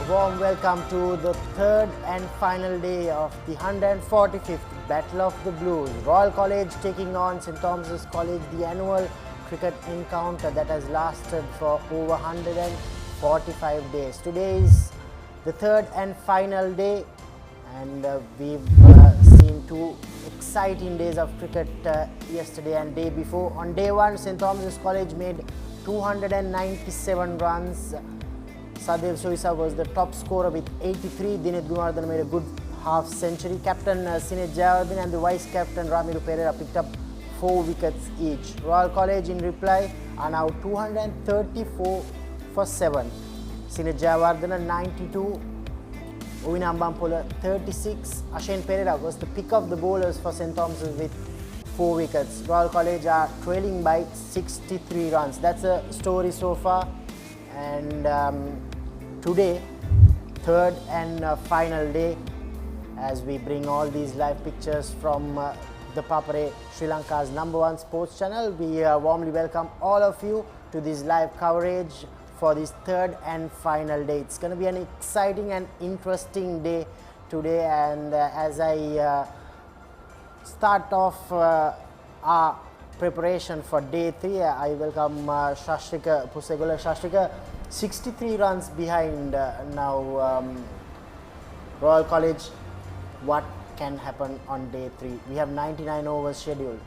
Warm welcome to the third and final day of the 145th Battle of the Blues. Royal College taking on St. Thomas's College, the annual cricket encounter that has lasted for over 145 days. Today is the third and final day, and we've seen two exciting days of cricket yesterday and day before. On day one, St. Thomas's College made 297 runs. Sadev Soisa was the top scorer with 83. Dinit Gunawardena made a good half century. Captain Sinet Jayawardena and the vice captain Asen Pereira picked up 4 wickets each. Royal College in reply are now 234 for 7. Sinet Jayawardena 92. Ovina Ambampola 36. Asen Pereira was the pick of the bowlers for St. Thomas's with 4 wickets. Royal College are trailing by 63 runs. That's the story so far. And today, third and final day, as we bring all these live pictures from the Papare, Sri Lanka's #1 sports channel. We warmly welcome all of you to this live coverage for this third and final day. It's going to be an exciting and interesting day today, and as I start off our preparation for day 3, I welcome Shashrika Pusegula. Shashrika, 63 runs behind now Royal College. What can happen on day 3? We have 99 overs scheduled.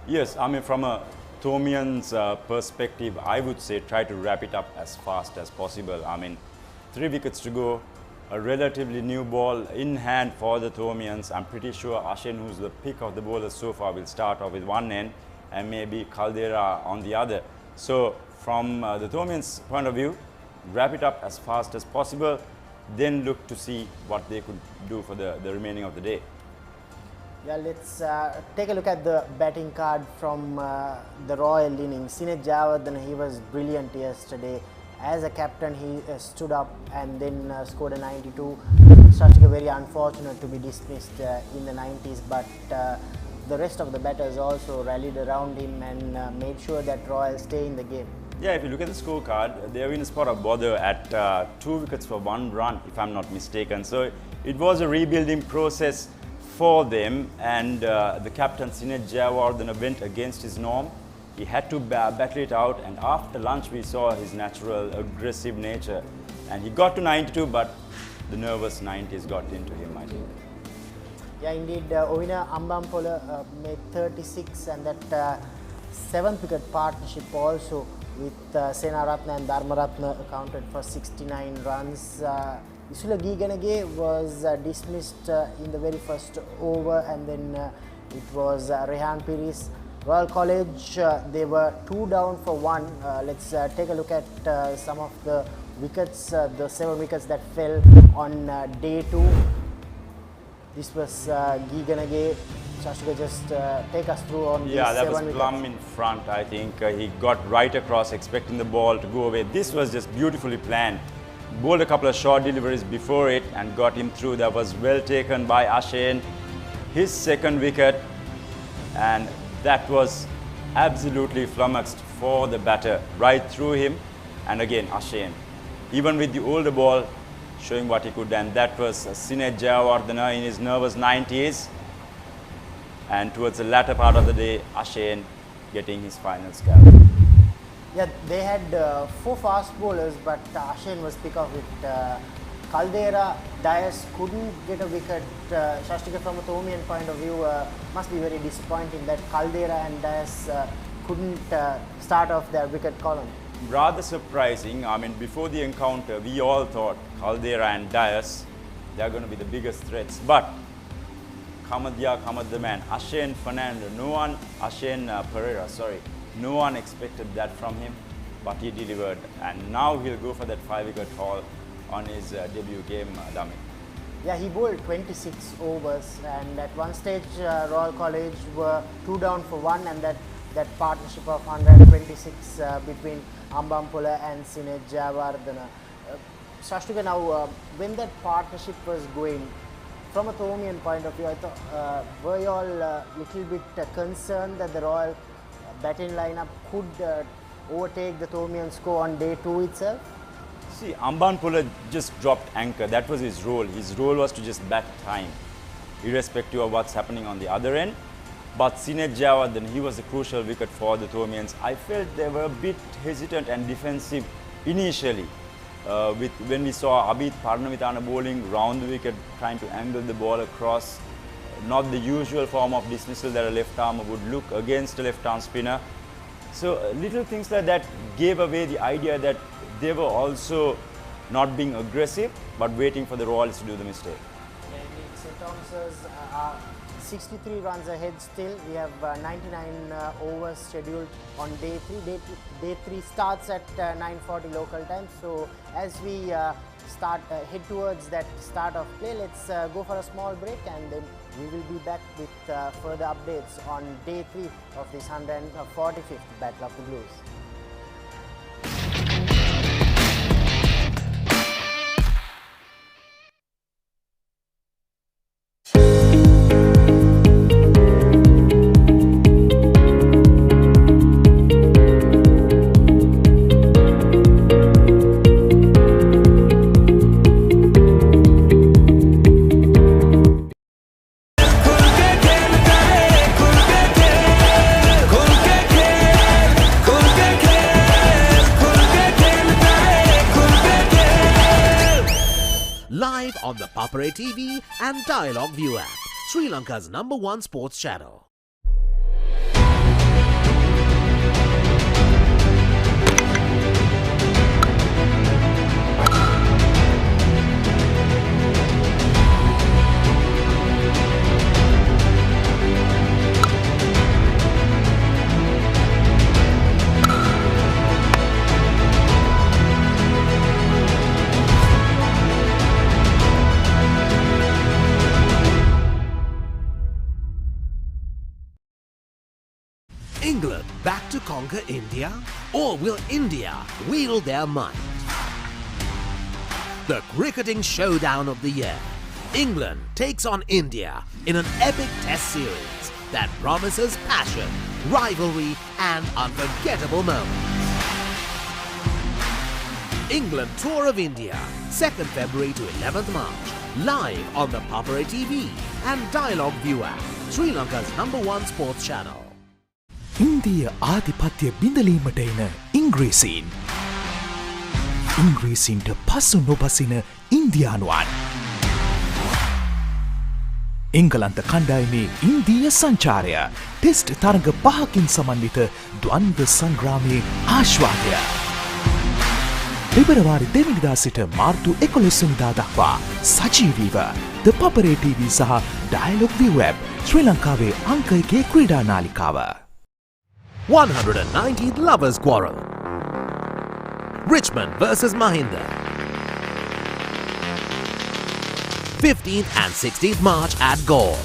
Yes, I mean, from a Thomian's perspective, I would say try to wrap it up as fast as possible. I mean, 3 wickets to go, a relatively new ball in hand for the Thomians. I'm pretty sure Asen, who's the pick of the bowlers so far, will start off with one end and maybe Caldera on the other. So from the Thomians' point of view, wrap it up as fast as possible, then look to see what they could do for the remaining of the day. Yeah, let's take a look at the batting card from the Royal innings. Sinet Jayawardena, he was brilliant yesterday. As a captain, he stood up and then scored a 92. Shashrika, very unfortunate to be dismissed in the 90s, but the rest of the batters also rallied around him and made sure that Royal stay in the game. Yeah, if you look at the scorecard, they are in a spot of bother at 2 wickets for 1 run, if I'm not mistaken. So it was a rebuilding process for them, and the captain Sinet Jayawardena went against his norm. He had to battle it out, and after lunch we saw his natural aggressive nature, and he got to 92, but the nervous 90s got into him, I think. Yeah, indeed. Ovina Ambampola made 36, and that 7th wicket partnership also with Senaratne and Dharmaratne accounted for 69 runs. Isula Giganage was dismissed in the very first over, and then it was Rehan Piris. Royal College, they were 2 down for 1. Let's take a look at some of the wickets, the 7 wickets that fell on day 2. This was Giganage. Shashrika, just take us through on these 7 wickets. Yeah, that was plumb in front, I think. He got right across, expecting the ball to go away. This was just beautifully planned. Bowled a couple of short deliveries before it and got him through. That was well taken by Asen. His 2nd wicket, and that was absolutely flummoxed for the batter, right through him. And again, Asen, even with the older ball, showing what he could, and that was Sinet Jayawardena in his nervous 90s. And towards the latter part of the day, Asen getting his final scalp. Yeah, they had 4 fast bowlers, but Asen was picked off with Caldera. Dias couldn't get a wicket. Shashrika, from a Thomian point of view, must be very disappointing that Caldera and Dias couldn't start off their wicket column. Rather surprising. I mean, before the encounter, we all thought Caldera and Dias, they're going to be the biggest threats. But Kamad the man, Asen Pereira, sorry. No one expected that from him, but he delivered. And now he'll go for that 5-wicket haul on his debut game, Dami. Yeah, he bowled 26 overs, and at one stage Royal College were 2 down for 1, and that partnership of 126 between Ambampola and Sinet Jayawardena. Shashrika, now when that partnership was going, from a Thomian point of view, I thought, were you all a little bit concerned that the Royal batting lineup could overtake the Thomian score on day 2 itself? See, Ambanpula just dropped anchor. That was his role. His role was to just bat time, irrespective of what's happening on the other end. But Sinet Jawardene, he was the crucial wicket for the Thomiyans. I felt they were a bit hesitant and defensive initially. When we saw Abid Parnavithana bowling round the wicket, trying to angle the ball across, not the usual form of dismissal that a left armer would look against a left arm spinner. So little things like that gave away the idea that they were also not being aggressive, but waiting for the Royals to do the mistake. St. Thomas's are 63 runs ahead still. We have 99 overs scheduled on day 3. Day 3 starts at 9:40 local time. So as we head towards that start of play, let's go for a small break and then we will be back with further updates on day 3 of this 145th Battle of the Blues. Live on the Papare TV and Dialog ViU app, Sri Lanka's #1 sports channel. England back to conquer India? Or will India wield their might? The cricketing showdown of the year. England takes on India in an epic test series that promises passion, rivalry and unforgettable moments. England Tour of India, 2nd February to 11th March. Live on the Papare TV and Dialog ViU app, Sri Lanka's #1 sports channel. ඉන්දිය ආධිපත්‍ය බිඳලීමට එන ඉංග්‍රීසීන්. ඉංග්‍රීසීන්ට පසු නොබසින ඉන්දියානුවන්. එංගලන්ත කණ්ඩායමේ ඉන්දීය සංචාරය test තරඟ 5කින් සමන්විත ද්වන්ද්ව සංග්‍රාමයේ ආශ්වාදය. පෙබරවාරි 2 වෙනිදා සිට මාර්තු 11 වෙනිදා දක්වා සජීවීව The Papare TV සහ Dialog ViU app ශ්‍රී ලංකාවේ අංක 1 ක්‍රීඩා නාලිකාව. 119th Lovers Quarrel. Richmond versus Mahinda. 15th and 16th March at Galle.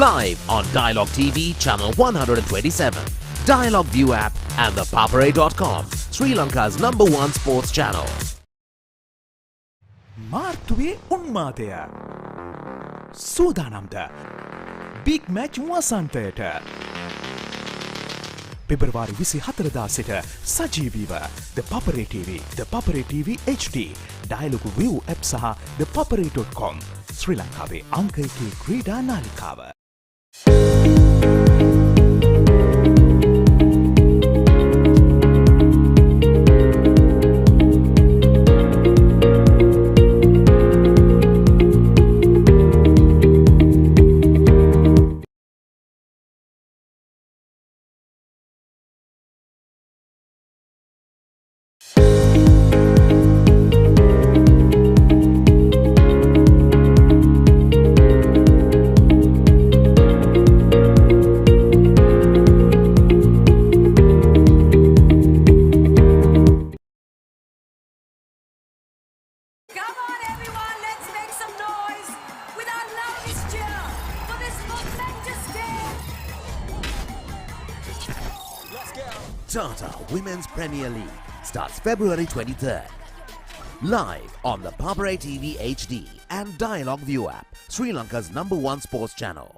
Live on Dialog TV channel 127, Dialog ViU app and thepapare.com, Sri Lanka's #1 sports channel. මාර්තුවේ උන්මාදය. සූදානම්ද big match වසන්තයට. පෙබරවාරි 24 දා සිට සජීවීව The Papare TV, The Papare TV HD, Dialog ViU app සහ thepapare.com, ශ්‍රී ලංකාවේ අංක 1 ක්‍රීඩා නාලිකාව. Tata Women's Premier League starts February 23rd. Live on the Papare TV HD and Dialog ViU app, Sri Lanka's #1 sports channel.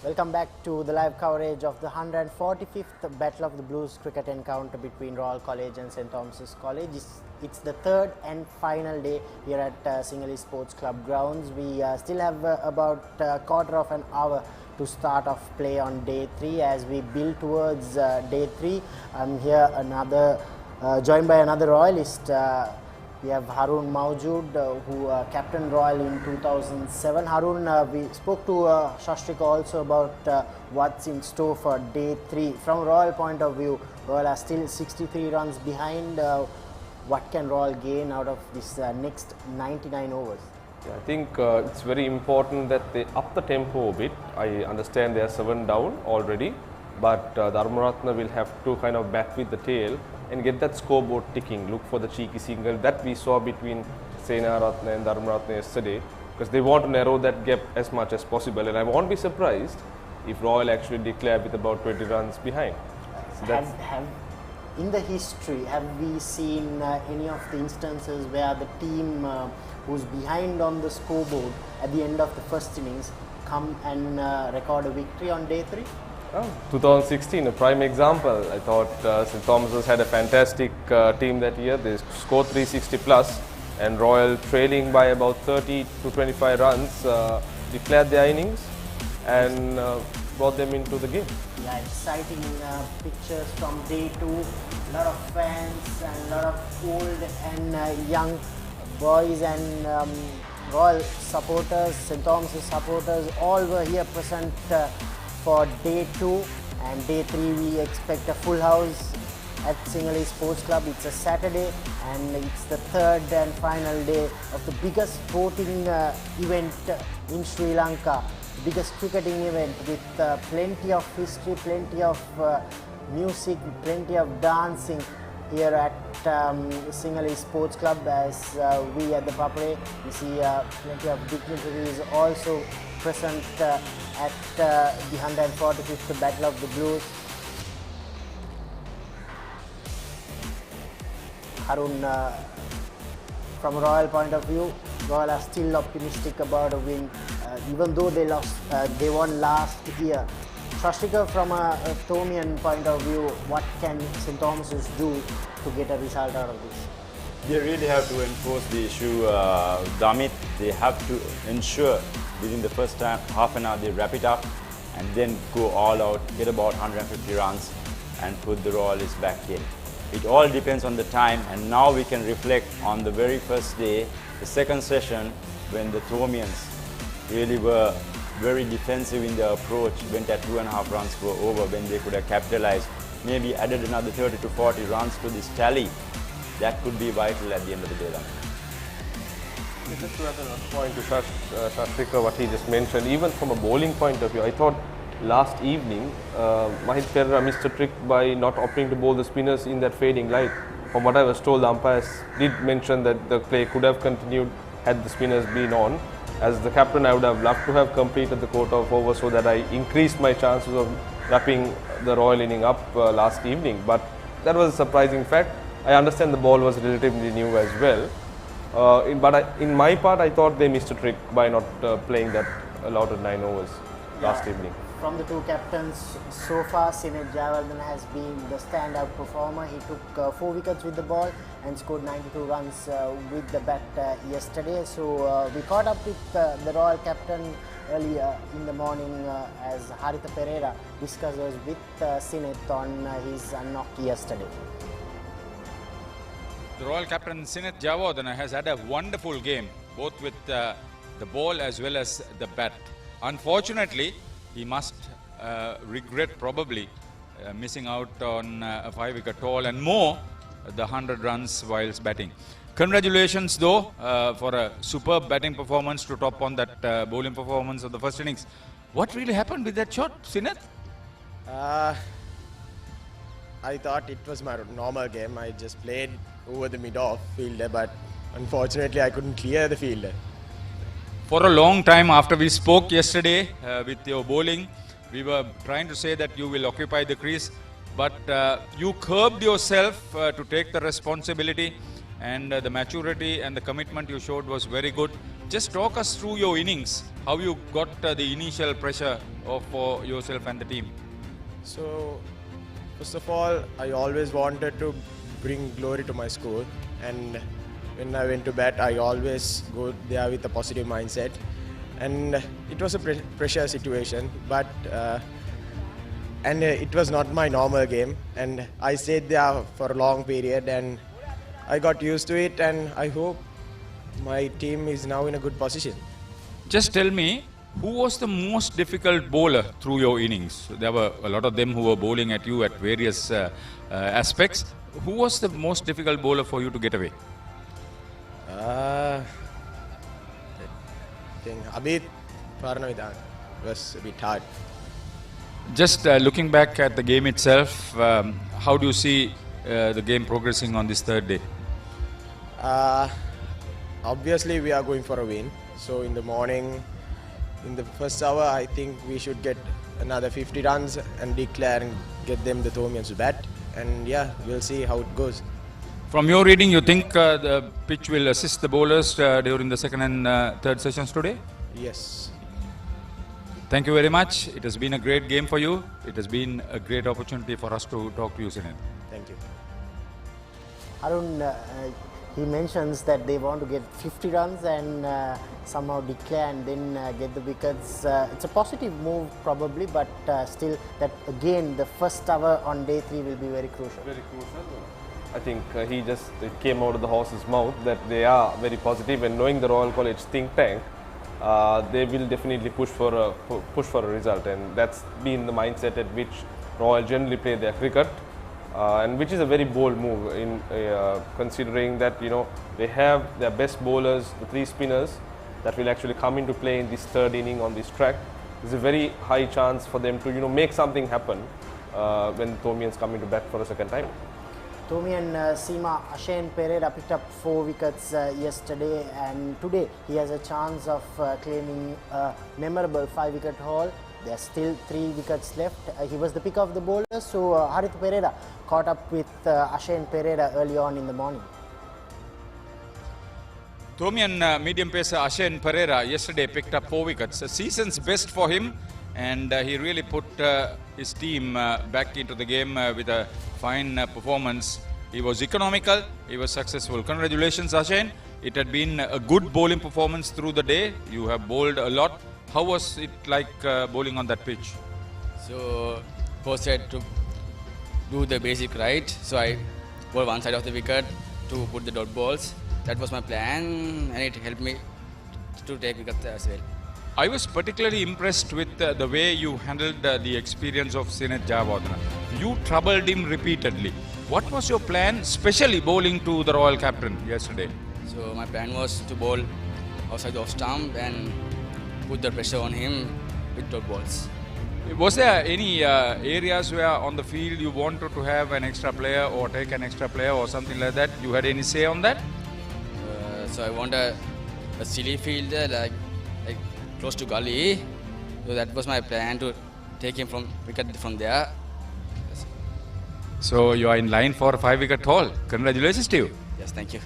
Welcome back to the live coverage of the 145th Battle of the Blues cricket encounter between Royal College and St. Thomas's College. It's the third and final day here at Sinhalese Sports Club grounds. We still have about a quarter of an hour to start off play on day 3 as we build towards day 3. I'm here joined by another Royalist. We have Harun Maujood, who captained Royal in 2007. Harun, we spoke to Shashrika also about what's in store for day 3. From a Royal point of view, Royal are still 63 runs behind. What can Royal gain out of this next 99 overs? I think it's very important that they up the tempo a bit. I understand they are 7 down already, but Dharmaratne will have to kind of bat with the tail and get that scoreboard ticking. Look for the cheeky single that we saw between Senaratne and Dharmaratne yesterday, because they want to narrow that gap as much as possible, and I won't be surprised if Royal actually declare with about 20 runs behind. So in the history, have we seen any of the instances where the team who's behind on the scoreboard at the end of the first innings come and record a victory on day 3? 2016, a prime example. I thought St. Thomas's had a fantastic team that year. They scored 360 plus, and Royal, trailing by about 30 to 25 runs, declared their innings and brought them into the game. Yeah, exciting pictures from day 2. A lot of fans and a lot of old and young boys and Royal supporters, St. Thomas's supporters, all were here present for day 2, and day 3 we expect a full house at Sinhalese Sports Club. It's a Saturday and it's the third and final day of the biggest sporting event in Sri Lanka, biggest cricketing event with plenty of history, plenty of music, plenty of dancing here at Sinhalese Sports Club. As we at the Papare, we see plenty of dignitaries also present at the 145th Battle of the Blues. Harun, from a Royal point of view, Royal are still optimistic about a win, even though they won last year. Shashrika, from a Thomian point of view, what can St. Thomas's do to get a result out of this? They really have to enforce the issue, Damit. They have to ensure within the first half an hour they wrap it up and then go all out, get about 150 runs and put the Royalists back in. It all depends on the time, and now we can reflect on the very first day, the second session, when the Thomians really were very defensive in their approach, went at 2.5 runs per over when they could have capitalized, maybe added another 30 to 40 runs to this tally. That could be vital at the end of the day. Just to add another point to Shashrika, what he just mentioned, even from a bowling point of view, I thought last evening Asen Pereira missed a trick by not opting to bowl the spinners in that fading light. From what I was told, the umpires did mention that the play could have continued had the spinners been on. As the captain, I would have loved to have completed the quota of overs so that I increased my chances of wrapping the Royal inning up last evening. But that was a surprising fact. I understand the ball was relatively new as well. In my part, I thought they missed a trick by not playing that allotted 9 overs last evening. From the 2 captains, so far Sinet Jayawardene has been the standout performer. He took 4 wickets with the ball and scored 92 runs with the bat yesterday. So we caught up with the Royal captain earlier in the morning as Asen Pereira discusses with Sinet on his knock yesterday. The Royal captain Asen Pereira has had a wonderful game, both with the ball as well as the bat. Unfortunately, he must regret probably missing out on a 5-wicket haul and more the 100 runs whilst batting. Congratulations though for a superb batting performance to top on that bowling performance of the first innings. What really happened with that shot, Sinet? I thought it was my normal game. I just played over the mid-off fielder, but unfortunately I couldn't clear the fielder. For a long time after we spoke yesterday with your bowling, we were trying to say that you will occupy the crease, but you curbed yourself to take the responsibility, and the maturity and the commitment you showed was very good. Just talk us through your innings, how you got the initial pressure for yourself and the team. So, first of all, I always wanted to bring glory to my school, and when I went to bat, I always go there with a positive mindset. And it was a pressure situation, but it was not my normal game, and I stayed there for a long period, and I got used to it, and I hope my team is now in a good position. Just tell me, who was the most difficult bowler through your innings? There were a lot of them who were bowling at you at various aspects. Who was the most difficult bowler for you to get away? I think Abid Paranavidan was a bit hard. Just looking back at the game itself, how do you see the game progressing on this third day? Obviously, we are going for a win. So in the morning, in the first hour, I think we should get another 50 runs and declare and get them the Thomians to bat. And yeah, we'll see how it goes. From your reading, you think the pitch will assist the bowlers during the second and third sessions today? Yes. Thank you very much. It has been a great game for you. It has been a great opportunity for us to talk to you, Sinan. Thank you. Arun, he mentions that they want to get 50 runs and somehow declare and then get the wickets. It's a positive move probably, but still that again the first hour on day 3 will be very crucial. Very crucial. I think it came out of the horse's mouth that they are very positive, and knowing the Royal College think tank, they will definitely push for a result, and that's been the mindset at which Royal generally play their cricket. And which is a very bold move in considering that they have their best bowlers, the 3 spinners that will actually come into play in this third inning on this track. There's a very high chance for them to make something happen when Thomians come into bat for a second time. Thomian Seema Asen Pereira picked up 4 wickets yesterday, and today he has a chance of claiming a memorable 5-wicket haul. There are still 3 wickets left. He was the pick of the bowlers, so Harith Pereira caught up with Asen Pereira early on in the morning. Thomian medium pacer Asen Pereira yesterday picked up 4 wickets. A season's best for him, and he really put his team back into the game with a fine performance. He was economical, he was successful. Congratulations, Asen. It had been a good bowling performance through the day. You have bowled a lot. How was it like bowling on that pitch? So, coach said to do the basic right. So I bowled one side of the wicket to put the dot balls. That was my plan, and it helped me to take wickets as well. I was particularly impressed with the way you handled the experience of Sinet Jayawardena. You troubled him repeatedly. What was your plan, especially bowling to the Royal captain yesterday? So my plan was to bowl outside the off stump and put the pressure on him with dot balls. Was there any areas where on the field you wanted to have an extra player or take an extra player or something like that? You had any say on that? So I want a silly fielder like close to gully. So that was my plan, to take him from wicket from there. Yes. So you are in line for a 5-wicket haul. Congratulations to you. Yes, thank you.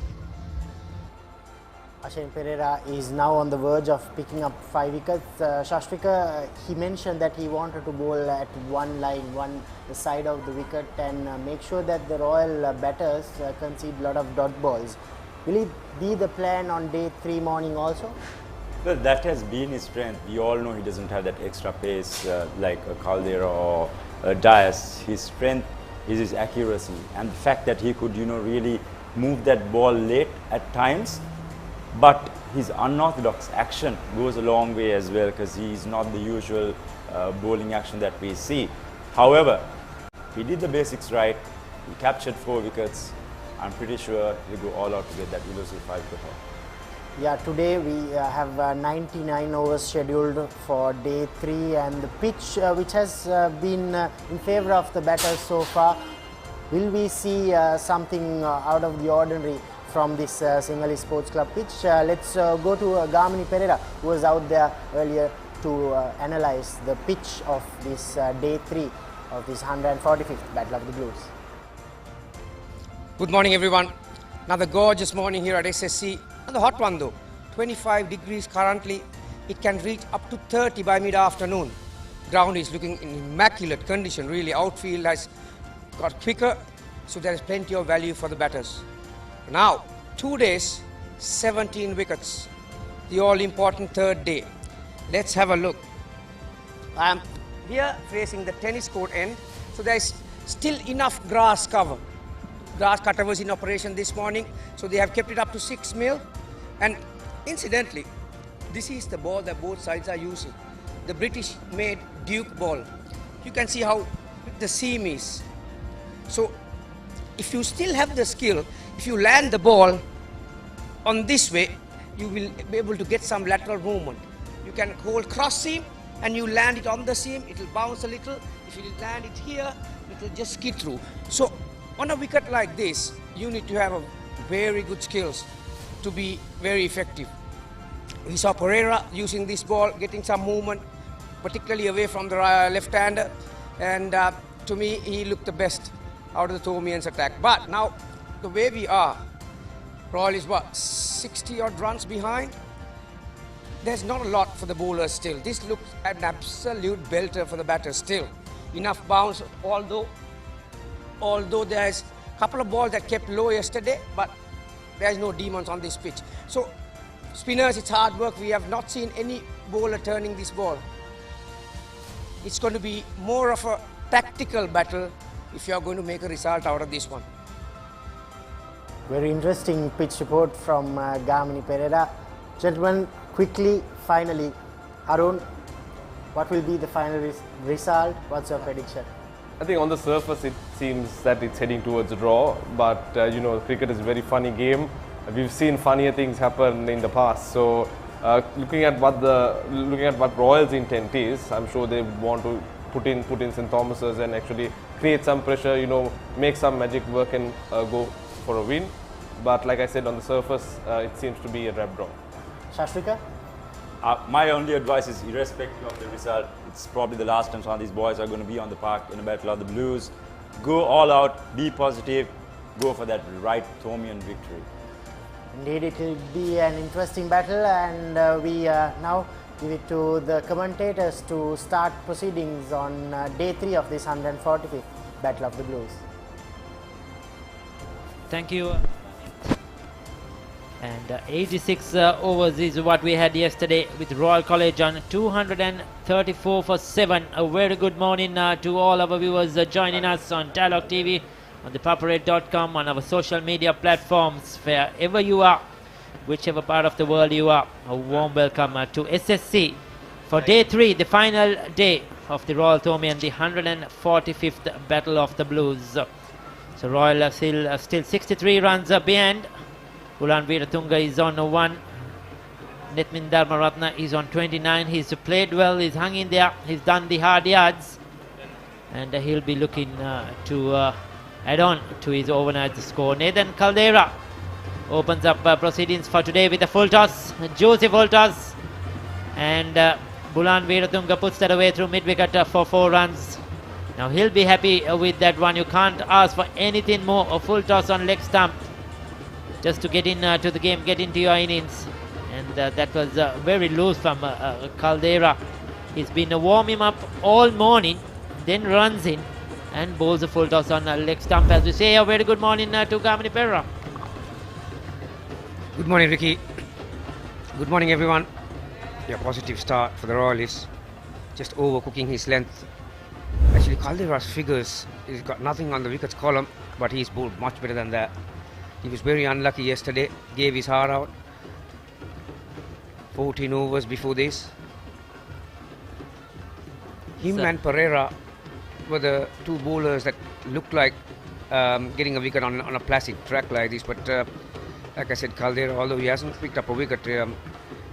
Asen Pereira is now on the verge of picking up 5 wickets. Shashtrika, he mentioned that he wanted to bowl at one line, the side of the wicket, and make sure that the Royal batters concede a lot of dot balls. Will it be the plan on day 3 morning also? Well, that has been his strength. We all know he doesn't have that extra pace like a Caldera or a Dias. His strength is his accuracy, and the fact that he could really move that ball late at times. But his unorthodox action goes a long way as well, because he is not the usual bowling action that we see. However, he did the basics right. He captured 4 wickets. I'm pretty sure he'll go all out to get that elusive 5-wicket haul. Yeah, today we have 99 overs scheduled for day 3, and the pitch which has been in favour of the batters so far. Will we see something out of the ordinary from this Sinhalese Sports Club pitch? Let's go to Gamini Pereira, who was out there earlier to analyse the pitch of this day 3 of this 145th Battle of the Blues. Good morning, everyone. Another gorgeous morning here at SSC. Another hot one though. 25 degrees currently. It can reach up to 30 by mid-afternoon. Ground is looking in immaculate condition, really. Outfield has got quicker, so there is plenty of value for the batters. Now, 2 days, 17 wickets. The all-important third day. Let's have a look. I am here facing the tennis court end, so there is still enough grass cover. Grass cutter was in operation this morning, so they have kept it up to 6 mil. And incidentally, this is the ball that both sides are using. The British-made Duke ball. You can see how the seam is. So, if you still have the skill, if you land the ball on this way, you will be able to get some lateral movement. You can hold cross seam and you land it on the seam, it will bounce a little. If you land it here, it will just skid through. So, on a wicket like this, you need to have a very good skills to be very effective. We saw Pereira using this ball, getting some movement, particularly away from the left-hander, and to me, he looked the best out of the Thomians' attack. But now, the way we are, Royal is what, 60 odd runs behind? There's not a lot for the bowlers still. This looks an absolute belter for the batters still. Enough bounce, although there's a couple of balls that kept low yesterday, but there's no demons on this pitch. So, spinners, it's hard work. We have not seen any bowler turning this ball. It's going to be more of a tactical battle if you are going to make a result out of this one. Very interesting pitch report from Asen Pereira. Gentlemen, quickly, finally, Arun, what will be the final result? What's your prediction? I think on the surface it seems that it's heading towards a draw, but you know, cricket is a very funny game. We've seen funnier things happen in the past. So looking at what Royals' intent is, I'm sure they want to put in St. Thomas's and actually create some pressure, you know, make some magic work and go for a win. But like I said, on the surface, it seems to be a rap draw. Shashrika? My only advice is, irrespective of the result, it's probably the last time some of these boys are going to be on the park in a battle of the Blues. Go all out, be positive, go for that right Thomian victory. Indeed, it will be an interesting battle, and we now give it to the commentators to start proceedings on day 3 of this 145th Battle of the Blues. Thank you. And 86 overs is what we had yesterday with Royal College on 234 for 7. A very good morning to all our viewers joining us on Dialog TV, on ThePapare.com, on our social media platforms, wherever you are, whichever part of the world you are. A warm welcome to SSC for day 3, the final day of the Royal Thomian, the 145th Battle of the Blues. So Royal still 63 runs behind. Bulan Veeratunga is on 1. Netmin Dharmaratna is on 29. He's played well, he's hung in there, he's done the hard yards, and he'll be looking to add on to his overnight score. Nathan Caldera opens up proceedings for today with a full toss, juicy full toss, and Bulan Veeratunga puts that away through mid-wicket for 4 runs. Now he'll be happy with that one. You can't ask for anything more. A full toss on leg stump, just to get into the game, get into your innings. And that was very loose from Caldera. He's been warming up all morning, then runs in and bowls a full toss on leg stump. As we say, a very good morning to Asen Pereira. Good morning, Ricky. Good morning, everyone. Yeah, positive start for the Royalists. Just overcooking his length. Actually, Caldera's figures, he's got nothing on the wickets column, but he's bowled much better than that. He was very unlucky yesterday, gave his heart out. 14 overs before this. Him and Pereira were the 2 bowlers that looked like getting a wicket on a placid track like this. But like I said, Caldera, although he hasn't picked up a wicket,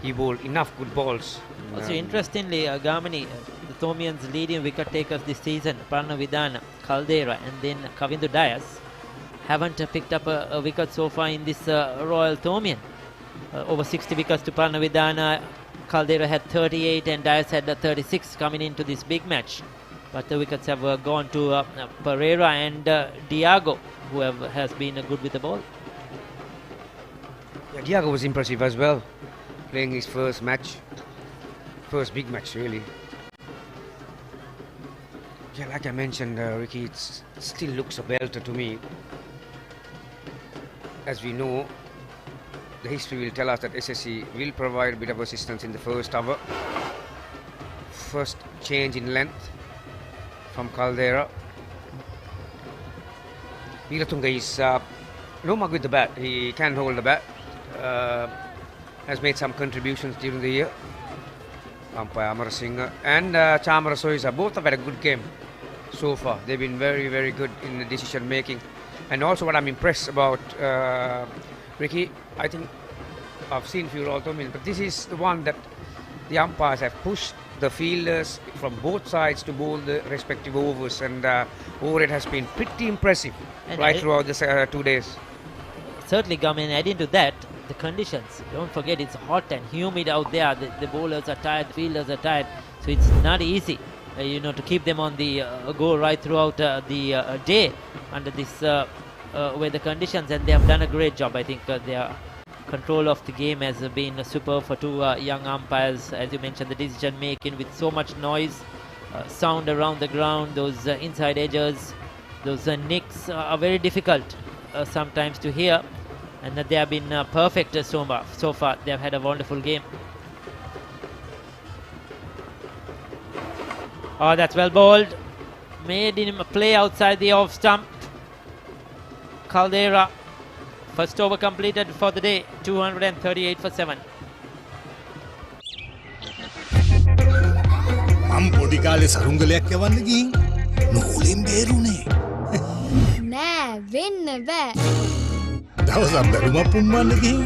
he bowled enough good balls. Also, interestingly, Gamini, the Thomians' leading wicket takers this season, Parnavidana, Caldera, and then Kavindu Dias, haven't picked up a wicket so far in this Royal Thomian. Over 60 wickets to Parnavidana. Caldera had 38 and Dias had 36 coming into this big match. But the wickets have gone to Pereira and Diago, who has been good with the ball. Yeah, Diago was impressive as well. playing his first match, first big match really. Yeah, like I mentioned, Ricky, it still looks a belter to me. As we know, the history will tell us that SSC will provide a bit of assistance in the first over. First change in length from Caldera. Veeratunga is no mug with the bat. He can hold the bat. Has made some contributions during the year. Umpire Amarasinghe and Chamara Soisa both have had a good game so far. They've been very, very good in the decision making. And also what I'm impressed about Ricky, I think I've seen few also, but this is the one that the umpires have pushed the fielders from both sides to bowl the respective overs, and over it has been pretty impressive and right throughout the 2 days. Certainly, Gamin, adding to that, the conditions. Don't forget, it's hot and humid out there. The bowlers are tired, the fielders are tired, so it's not easy, to keep them on the go right throughout the day under this weather conditions, and they have done a great job. I think their control of the game has been superb for two young umpires. As you mentioned, the decision making with so much noise, sound around the ground, those inside edges, those nicks are very difficult sometimes to hear, and they have been perfect so far. They have had a wonderful game. Oh, that's well bowled. Made him play outside the off stump. Caldera, first over completed for the day, 238 for 7. මම පොඩි කාලේ සරුංගලයක් යවන්න ගිහින් නූලෙන් බේරුනේ. නෑ වෙන්න බෑ. දවසක් බැලුමක් පුම්මන්න ගිහින්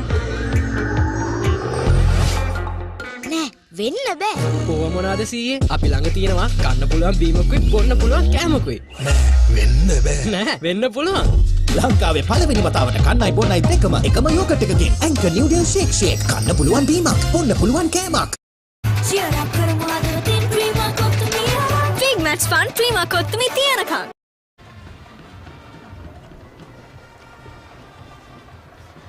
නෑ වෙන්න බෑ. කොහොම මොනවාද සීයේ? අපි ළඟ තියෙනවා කන්න පුළුවන් බීමකුයි බොන්න පුළුවන් කෑමකුයි. නෑ වෙන්න බෑ. නෑ වෙන්න පුළුවන්. ලංකාවේ පළවෙනි වතාවට කන්නයි බොන්නයි දෙකම එකම යෝගට් එකකින් ඇන්කර් නිව්ඩල් ෂේක් ෂේක් කන්න පුළුවන් බීමක් බොන්න පුළුවන් කෑමක්. චියර් කරමු ආදරෙන් ඩ්‍රීමා කොත්තුමි. බිග් මැච් ෆන් ඩ්‍රීමා කොත්තුමි තියනකම්.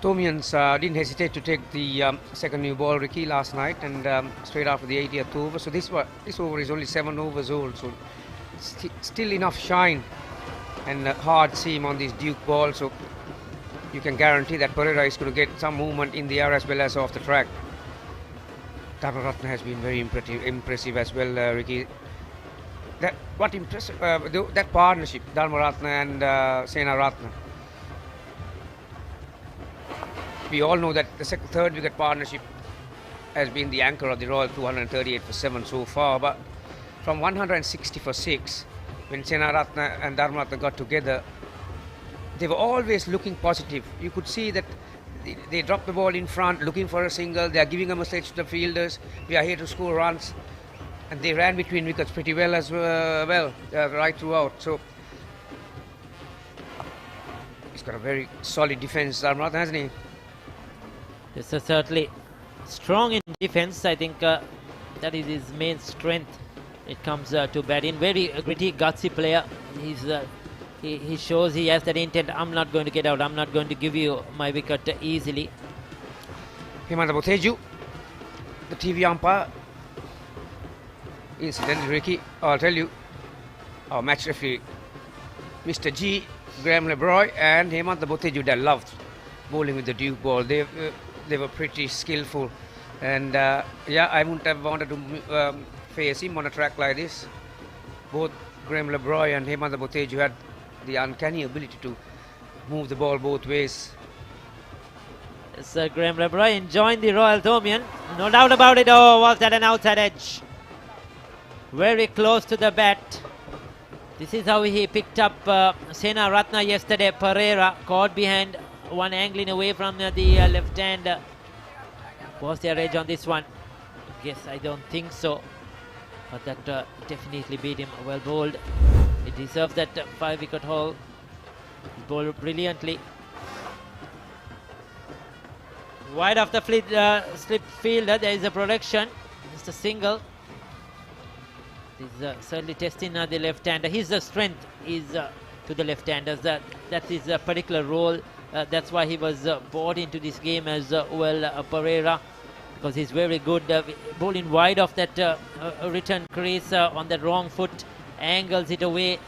Tomians didn't hesitate to take the second new ball, Ricky, last night, and straight after the 80th over. So this over is only 7 overs old, so still enough shine and hard seam on this Duke ball, so you can guarantee that Pereira is going to get some movement in the air as well as off the track. Dharmaratne has been very impressive as well, Ricky. That partnership, Dharmaratne and Senaratne. We all know that the third wicket partnership has been the anchor of the Royal, 238 for 7 so far, but from 160 for 6, when Senaratne and Dharmaratne got together, they were always looking positive. You could see that they dropped the ball in front, looking for a single. They are giving a message to the fielders, we are here to score runs. And they ran between wickets pretty well as well, right throughout. So he's got a very solid defence, Dharmaratne, hasn't he? This is certainly strong in defence. I think that is his main strength. It comes to batting. Very gritty, gutsy player. He shows he has that intent. I'm not going to get out. I'm not going to give you my wicket easily. Hemanta Botheju, the TV umpire. Incidentally, Ricky, I'll tell you, our match referee, Mr. G, Graham Lebroy, and Hemanta Botheju, they loved bowling with the Duke ball. They were pretty skillful, and yeah, I wouldn't have wanted to face him on a track like this. Both Graham Lebroy and Hemanta Botheju had the uncanny ability to move the ball both ways. Sir Graham Lebroy enjoying the Royal Tomian, no doubt about it. Oh, was that an outside edge? Very close to the bat. This is how he picked up Senaratne yesterday. Pereira caught behind, one angling away from the left hand. Was there edge on this one? Yes, I don't think so. But that definitely beat him. Well bowled. He deserves that 5-wicket haul. He bowled brilliantly. Wide of the slip fielder, there is a protection. Just a single. He's certainly testing the left-hander. His strength is to the left-handers. That's his particular role. That's why he was brought into this game as well, Pereira. because he's very good bowling wide of that return crease on the wrong foot, angles it away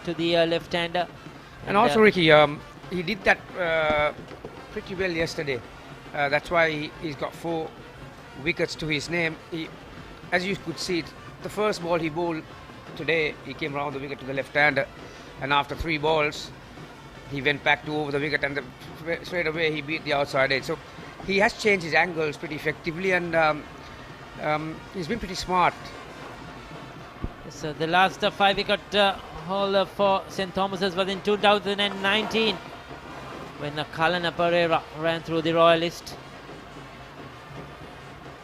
to the left-hander. And also, Ricky, he did that pretty well yesterday. That's why he's got 4 wickets to his name. As you could see, the first ball he bowled today, he came round the wicket to the left-hander, and after 3 balls, he went back to over the wicket, and straight away he beat the outside edge. So he has changed his angles pretty effectively, and he's been pretty smart. So the last 5-wicket haul for St. Thomas's was in 2019 when Asen Pereira ran through the Royalist.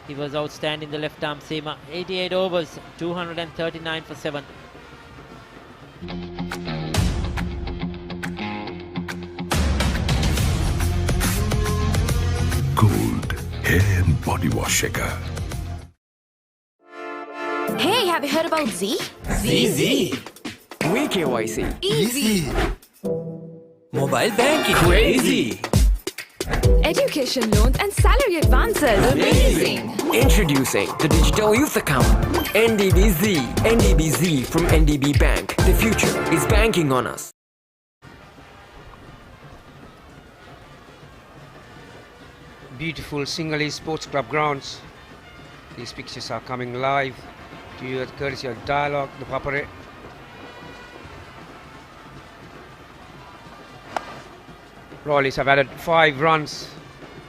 He was outstanding, the left-arm seamer. 88 overs, 239 for 7. Gold hair and body wash එක. Hey, have you heard about Z? Z. We KYC. Easy. Mobile banking. Crazy. Education loans and salary advances. Amazing. Introducing the Digital Youth Account. NDBZ. NDBZ from NDB Bank. The future is banking on us. Beautiful Sinhalese Sports Club grounds. These pictures are coming live to you at courtesy of Dialog, the Papare. Royalists have added 5 runs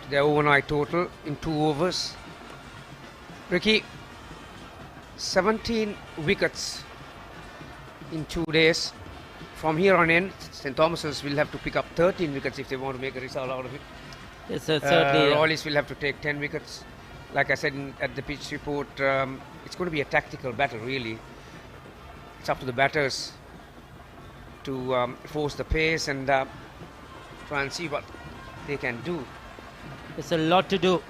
to their overnight total in 2 overs. Ricky, 17 wickets in 2 days. From here on in, St. Thomas's will have to pick up 13 wickets if they want to make a result out of it. Yes, certainly. Royalists will have to take 10 wickets. Like I said at the pitch report, it's going to be a tactical battle, really. It's up to the batters to force the pace and try and see what they can do. There's a lot to do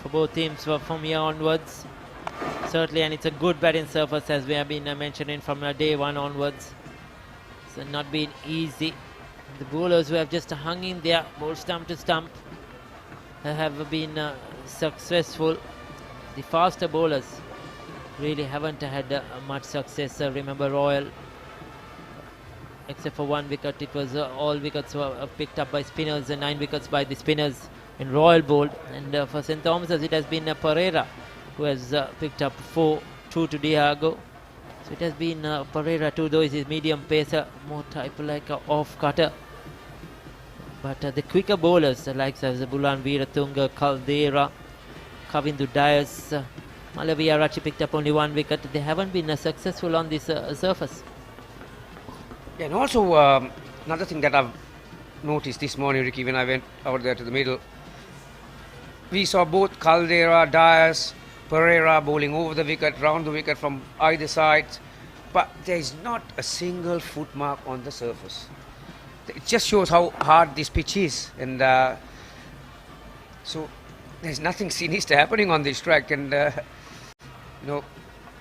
for both teams from here onwards. Certainly, and it's a good batting surface as we have been mentioning from day 1 onwards. It's not been easy. The bowlers who have just hung in there, bowl stump to stump, have been successful. The faster bowlers really haven't had much success. Remember Royal, except for 1 wicket, it was all wickets were picked up by spinners and 9 wickets by the spinners in Royal bowled. And for St. Thomas's, it has been Pereira who has picked up 4, 2 to Diago. So it has been Pereira too, though he's medium pacer, more type like a off cutter. But the quicker bowlers, the likes of Bulan Veeratunga, Caldera, Kavindu Dias, Malavia Rachi picked up only 1 wicket. They haven't been successful on this surface. Yeah, and also another thing that I've noticed this morning, Ricky, when I went out there to the middle, we saw both Caldera, Dias, Pereira bowling over the wicket, round the wicket from either side, but there is not a single foot mark on the surface. It just shows how hard this pitch is, and so there's nothing sinister happening on this track, and you know,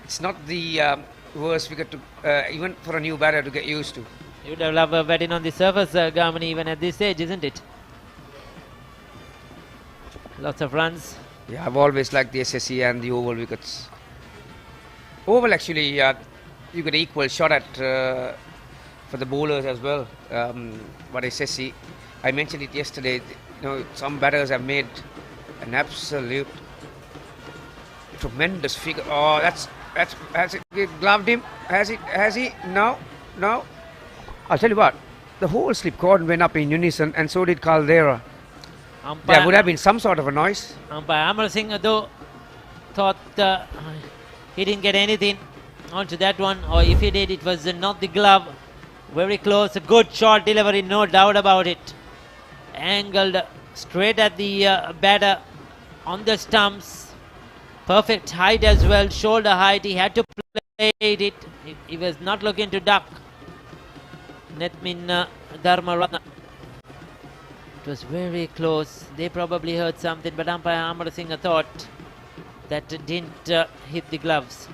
it's not the worst wicket to even for a new batter to get used to. You would have loved batting on the surface, Garmani, even at this stage, isn't it? Lots of runs. Yeah, I've always liked the SSC and the oval wickets. Oval actually, you get equal shot at for the bowlers as well. But SSC, I mentioned it yesterday. You know, some batters have made an absolute tremendous figure. Oh, has it gloved him? Has he? No. I'll tell you what. The whole slip cord went up in unison, and so did Caldera. There would have been some sort of a noise. Umpire Amar Singh, though, thought he didn't get anything onto that one, or if he did, it was not the glove. Very close, a good shot delivery, no doubt about it. Angled straight at the batter on the stumps. Perfect height as well, shoulder height. He had to play it. He was not looking to duck. Netmin Dharmaratna. It was very close. They probably heard something, but umpire Amar Singh thought that didn't hit the gloves.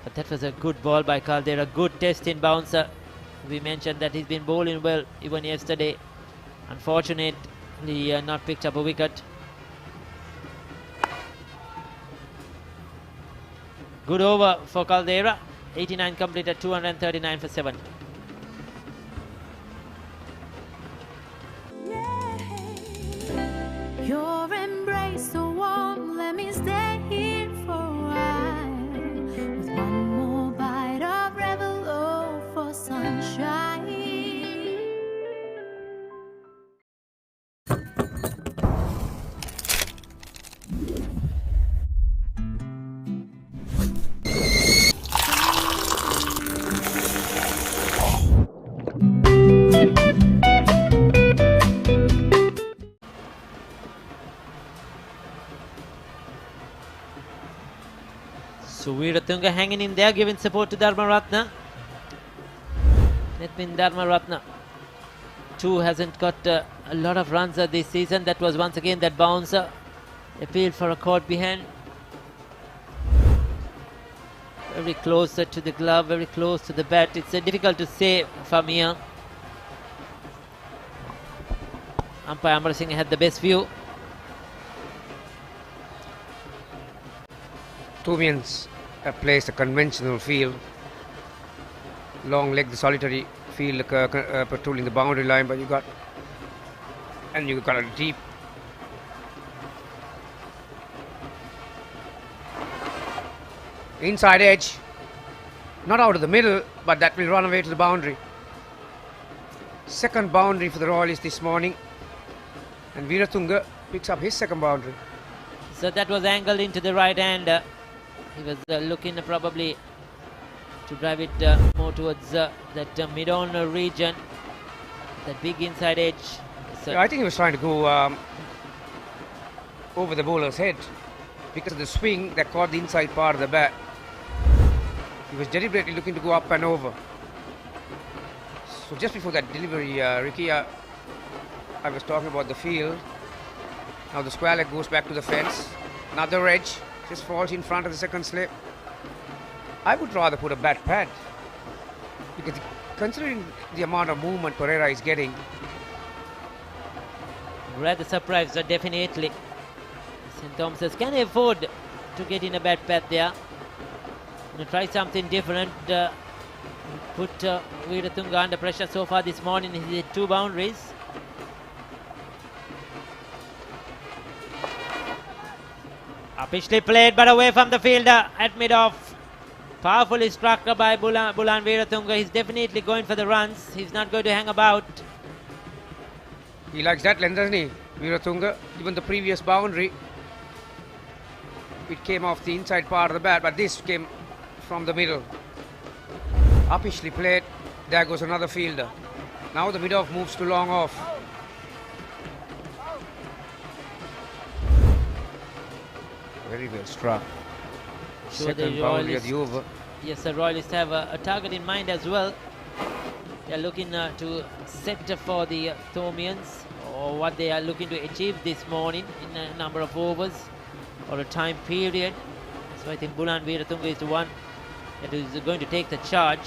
But that was a good ball by Caldera. Good test in bouncer. We mentioned that he's been bowling well even yesterday. Unfortunate He not picked up a wicket. Good over for Caldera. 89 completed, 239 for 7. Your embrace so warm, let me stay here for a while. With one more bite of rebel, oh, for sunshine. So Veeratunga hanging in there, giving support to Dharmaratna. That means Dharmaratna 2 hasn't got a lot of runs this season. That was once again that bouncer. Appeal for a caught behind. Very close to the glove, very close to the bat. It's difficult to say from here. Umpire Amar Singh had the best view. Thomians plays a conventional field. Long leg, the solitary field patrolling the boundary line, but you got a deep. Inside edge, not out of the middle, but that will run away to the boundary. Second boundary for the Royalists this morning, and Veeratunga picks up his second boundary. So that was angled into the right hand. He was looking probably to drive it more towards that mid-on region, that big inside edge. So I think he was trying to go over the bowler's head because of the swing that caught the inside part of the bat. He was deliberately looking to go up and over. So just before that delivery, Ricky, I was talking about the field. Now the square leg goes back to the fence. Another edge just falls in front of the second slip. I would rather put a bat pad because considering the amount of movement Pereira is getting. Rather surprised, definitely. St. Thomas's can afford to get in a bat pad there. Try something different. Put Veeratunga under pressure so far this morning. He hit 2 boundaries. Upishly played but away from the fielder at mid-off. Powerfully struck by Bulan Veeratunga. He's definitely going for the runs. He's not going to hang about. He likes that length, doesn't he, Veeratunga? Even the previous boundary, it came off the inside part of the bat, but this came from the middle. Upishly played. There goes another fielder. Now the mid-off moves to long off. Very well struck. Sure, Second boundary of the over. Yes, the Royalists have a target in mind as well. They are looking to set for the Thomians, or what they are looking to achieve this morning in a number of overs or a time period. So I think Bulan Veeratunga is the one that is going to take the charge.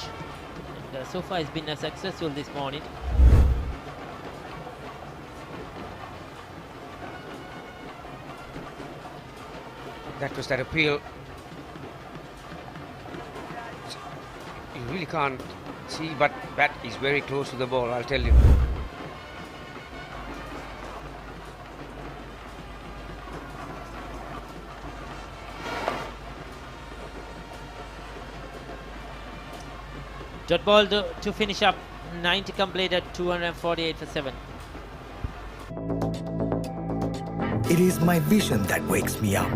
And so far he's been successful this morning. That was that appeal. You really can't see, but bat is very close to the ball, I'll tell you. Dot ball to finish up. 90 completed, 248 for 7. It is my vision that wakes me up,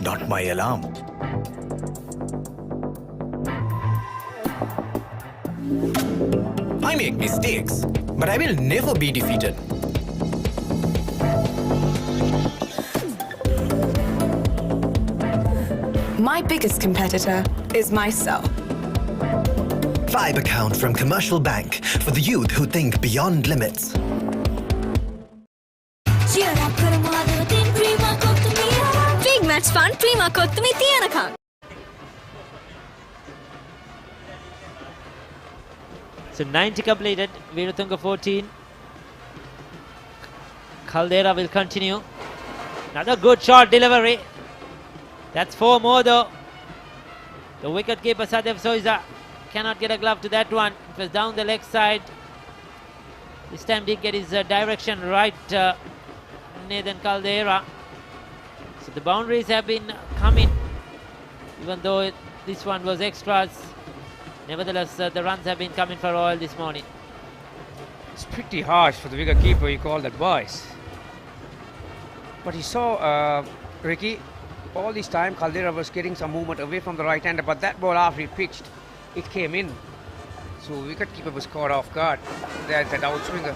not my alarm. I make mistakes, but I will never be defeated. My biggest competitor is myself. Vibe account from Commercial Bank for the youth who think beyond limits. Big match fun, prima kottumi tiyanakam. So 90 completed, Veeratunga 14. Caldera will continue. Another good short delivery. That's 4 more though. The wicketkeeper Sadev Soiza cannot get a glove to that one. It was down the leg side. This time did get his direction right, Nathan Caldera. So the boundaries have been coming, even though this one was extras. Nevertheless, the runs have been coming for Royal this morning. It's pretty harsh for the wicketkeeper, he called that boys. But he saw, Ricky, all this time Caldera was getting some movement away from the right-hander, but that ball after he pitched, it came in. So wicketkeeper was caught off guard. There's that outswinger.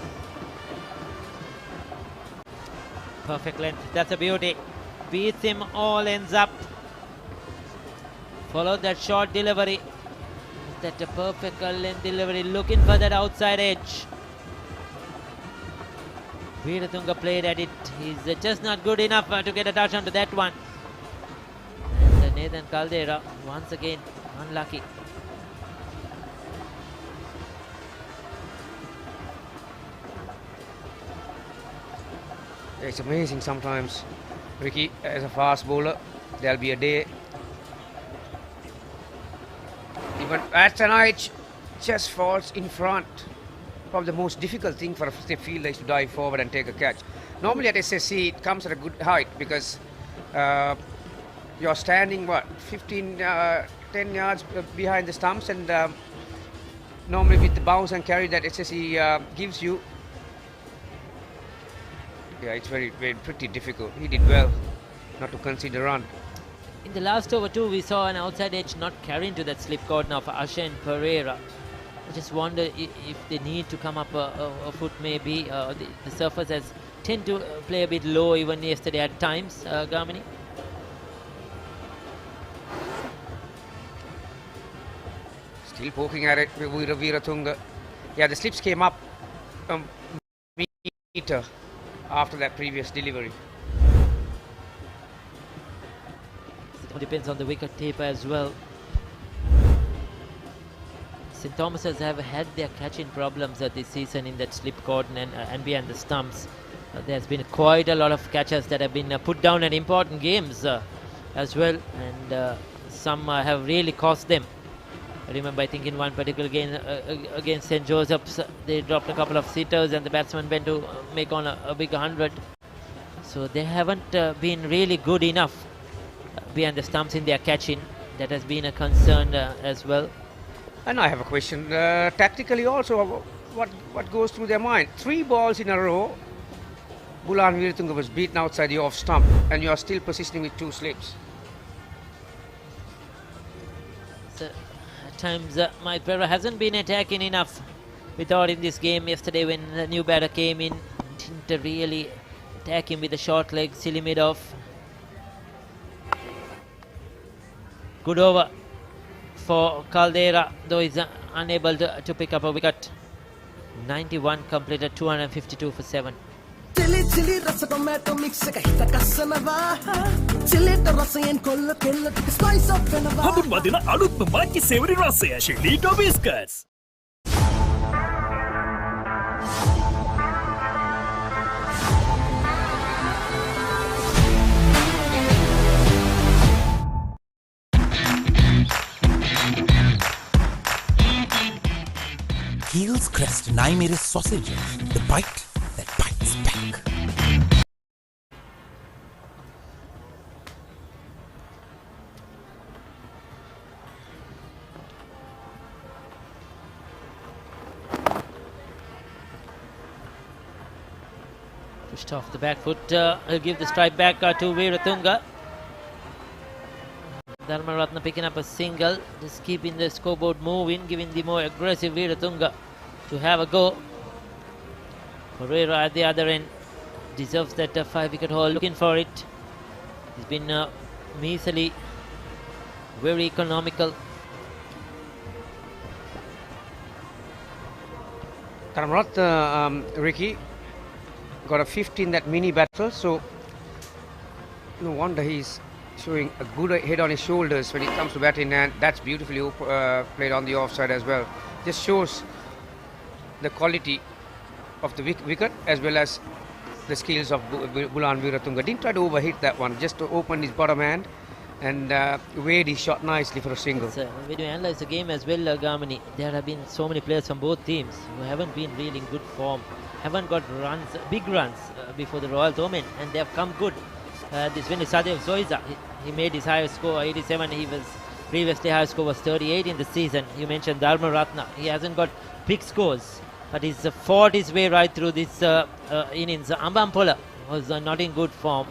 Perfect length, that's a beauty. Beats him, all ends up. Followed that short delivery. Is that a perfect length delivery? Looking for that outside edge. Veeratunga played at it. He's just not good enough to get a touch onto that one. And Nathan Caldera once again unlucky. It's amazing sometimes, Ricky, as a fast bowler, there'll be a day. Even Asen just falls in front. Probably the most difficult thing for a fielder is to dive forward and take a catch. Normally at SSC it comes at a good height because you're standing 10 yards behind the stumps, and normally with the bounce and carry that SSC gives you, yeah, it's pretty difficult. He did well not to concede a run. In the last over too, we saw an outside edge not carrying to that slip corner of Asen Pereira. I just wonder if they need to come up a foot maybe. The surface has tend to play a bit low even yesterday at times, Gamini. Still poking at it with Veeratunga. Yeah, the slips came up a meter after that previous delivery. It depends on the wicket taper as well. St. Thomas's have had their catching problems this season in that slip corner and behind the stumps. There's been quite a lot of catches that have been put down at important games as well, and some have really cost them. I remember, I think in one particular game against St. Joseph's, they dropped a couple of sitters and the batsman went to make on a big 100. So they haven't been really good enough behind the stumps in their catching. That has been a concern as well. And I have a question. Tactically also, what goes through their mind? 3 balls in a row, Bulan Veeratunga was beaten outside the off stump, and you are still persisting with 2 slips. So, at times, Mahid Pereira hasn't been attacking enough. We thought in this game yesterday when the new batter came in, didn't really attack him with the short leg, silly mid-off. Good over for Caldera, though he's unable to pick up a wicket. 91 completed, 252 for 7. Chili chili rasa tomato mix එක හිත කස්සනවා chilliට රසයෙන් කොල්ල කෙල්ල ටික spice up වෙනවා හඳුන්වා දෙන අලුත්ම මාකි සේවරි රසය ශිලීටෝ බිස්කට්ස්. Heels Crest Naimeris sausages, the bite that bites back. Pushed off the back foot, he'll give the strike back to Veeratunga. Dharmaratna picking up a single, just keeping the scoreboard moving, giving the more aggressive Veeratunga to have a go. Pereira at the other end deserves that 5-wicket haul, looking for it. He's been measly, very economical. Dharmaratna, Ricky, got a 50 in that mini battle, so no wonder he's showing a good head on his shoulders when it comes to batting, and that's beautifully played on the offside as well. Just shows the quality of the wicket as well as the skills of Bulan Viratunga. Didn't try to overhit that one, just to open his bottom hand and weighed his shot nicely for a single. When you analyze the game as well, Gamani, there have been so many players from both teams who haven't been really in good form, haven't got runs, big runs before the Royal Omen, and they have come good. This win is Sadev Zoiza. He made his highest score 87. He was previously highest score was 38 in the season. You mentioned Dharma Ratna. He hasn't got big scores, but he's fought his way right through this innings. Ambampola was not in good form.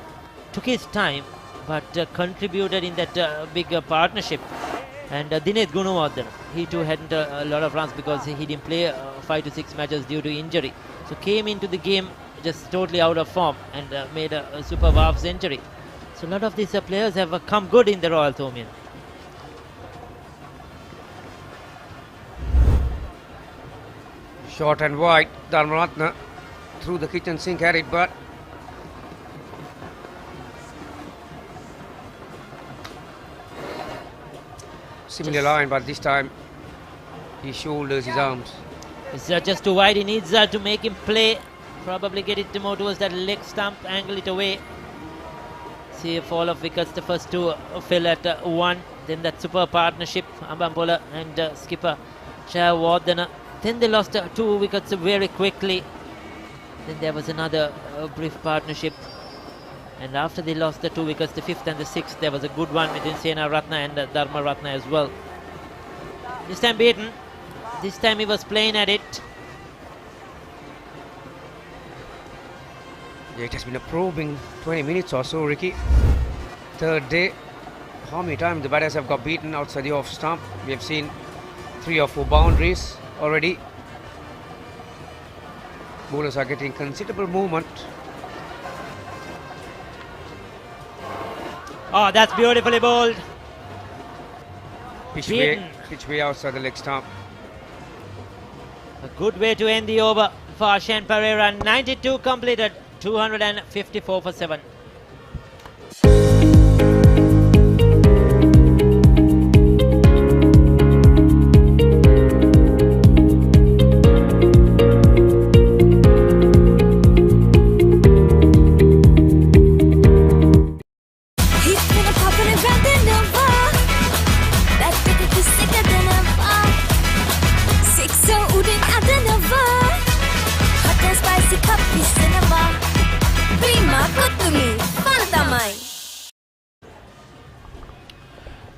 Took his time, but contributed in that big partnership. And Dinesh Gunawardena, he too hadn't a lot of runs because he didn't play 5 to 6 matches due to injury. So came into the game just totally out of form and made a superb half century. So a lot of these players have come good in the Royal Thomaian. Short and wide, Dharmaratna through the kitchen sink had it, but similar line, but this time he shoulders his arms. It's just too wide. He needs to make him play. Probably get it more towards that leg stump, angle it away. See a fall of wickets. The first two fell at 1. Then that super partnership, Ambampola and skipper Jayawardena. Then they lost 2 wickets very quickly. Then there was another brief partnership. And after they lost the 2 wickets, the 5th and the 6th, there was a good one between Sena Ratna and Dharma Ratna as well. This time beaten. This time he was playing at it. Yeah, it has been a probing 20 minutes or so, Ricky. Third day. How many times the batters have got beaten outside the off stump? We have seen 3 or 4 boundaries already. Bowlers are getting considerable movement. Oh, that's beautifully bowled. Pitch way outside the leg stump. A good way to end the over for Asen Pereira. 92 completed, 254 for 7.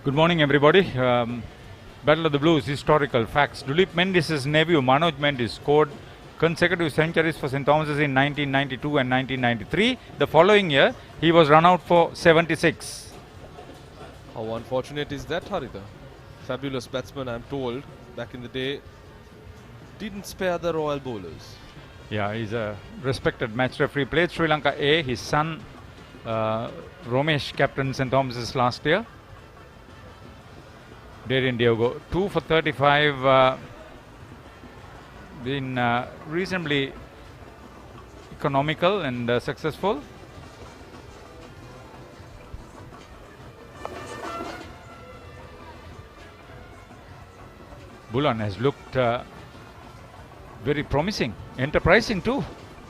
Good morning, everybody. Battle of the Blues, historical facts. Duleep Mendis' nephew Manoj Mendis scored consecutive centuries for St. Thomas's in 1992 and 1993. The following year, he was run out for 76. How unfortunate is that, Haritha? Fabulous batsman, I'm told, back in the day, didn't spare the Royal bowlers. Yeah, he's a respected match referee. Played Sri Lanka A. His son, Romesh, captained St. Thomas's last year. Darian Diogo, 2 for 35, been reasonably economical and successful. Bulan has looked very promising, enterprising too.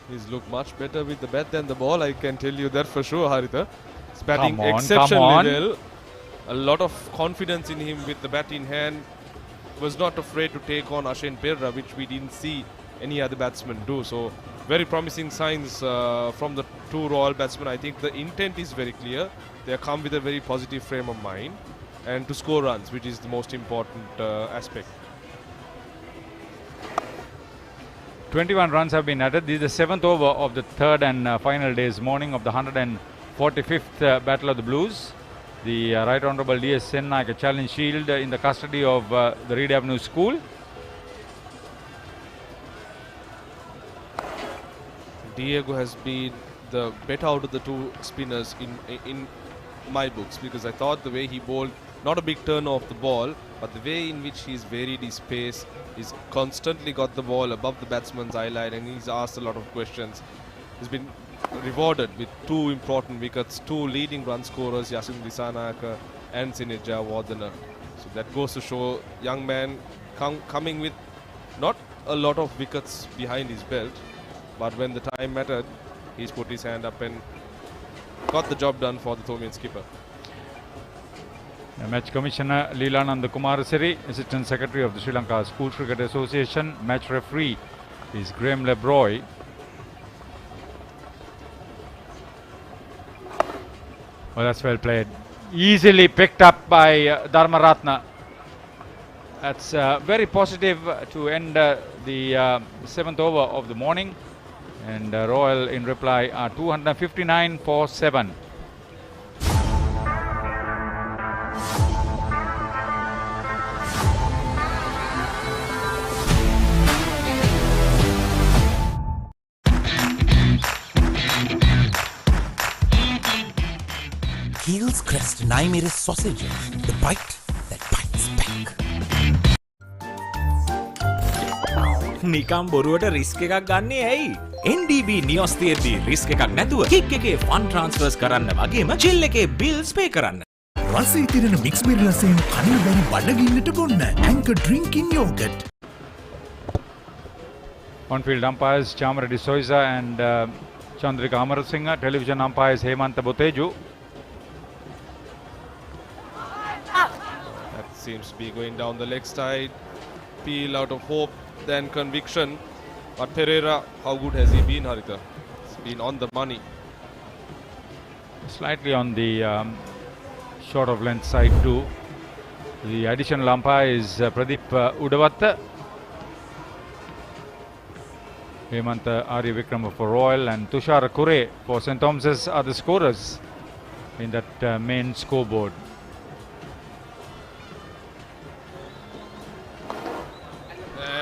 He's looked much better with the bat than the ball, I can tell you that for sure, Haritha. He's batting Come on, exceptionally well. A lot of confidence in him with the bat in hand. Was not afraid to take on Asen Pereira, which we didn't see any other batsman do. So very promising signs from the 2 Royal batsmen. I think the intent is very clear. They come with a very positive frame of mind and to score runs, which is the most important aspect. 21 runs have been added. This is the 7th over of the 3rd and final day's morning of the 145th Battle of the Blues. The Right Honourable D.S. Sennaike Challenge Shield in the custody of the Reed Avenue School. Diego has been the better out of the 2 spinners in my books, because I thought the way he bowled, not a big turn off the ball, but the way in which he's varied his pace, he's constantly got the ball above the batsman's eye line and he's asked a lot of questions. He's been rewarded with 2 important wickets, 2 leading run scorers, Yasin Visanaka and Sinead Jayawardena. So that goes to show young man coming with not a lot of wickets behind his belt, but when the time mattered, he's put his hand up and got the job done for the Thomian skipper. Match Commissioner Leelananda Kumarasiri, Assistant Secretary of the Sri Lanka School Cricket Association. Match referee is Graham Lebroy. Well, that's well played. Easily picked up by Dharmaratna. That's very positive to end the 7th over of the morning. And Royal in reply are 259 for 7. Keel's Crest Naimeris sausages, the bite that bites back. නිකම් බොරුවට risk එකක් ගන්නේ ඇයි? NDB නියොස් තියෙද්දි risk එකක් නැතුව kick එකේ fun ට්‍රාන්ස්ෆර්ස් කරන්න වගේම චිල් එකේ බිල්ස් පේ කරන්න. රසයේ තිරෙන මික්ස් බෙරි රසයෙන් කන්න බැරි බඩගින්නට බොන්න Anchor Drinking Yogurt. On-field umpires Chamara De Souza and Chandrika Amarasinghe. Television umpires Hemanta Boteju. That seems to be going down the leg side. Peel out of hope, then conviction. But Pereira, how good has he been, Haritha? He's been on the money. Slightly on the short of length side too. The additional umpire is Pradeep Udavatta. Hemanta Arya Vikrama for Royal and Tushar Kure for St. Thomas's are the scorers in that main scoreboard.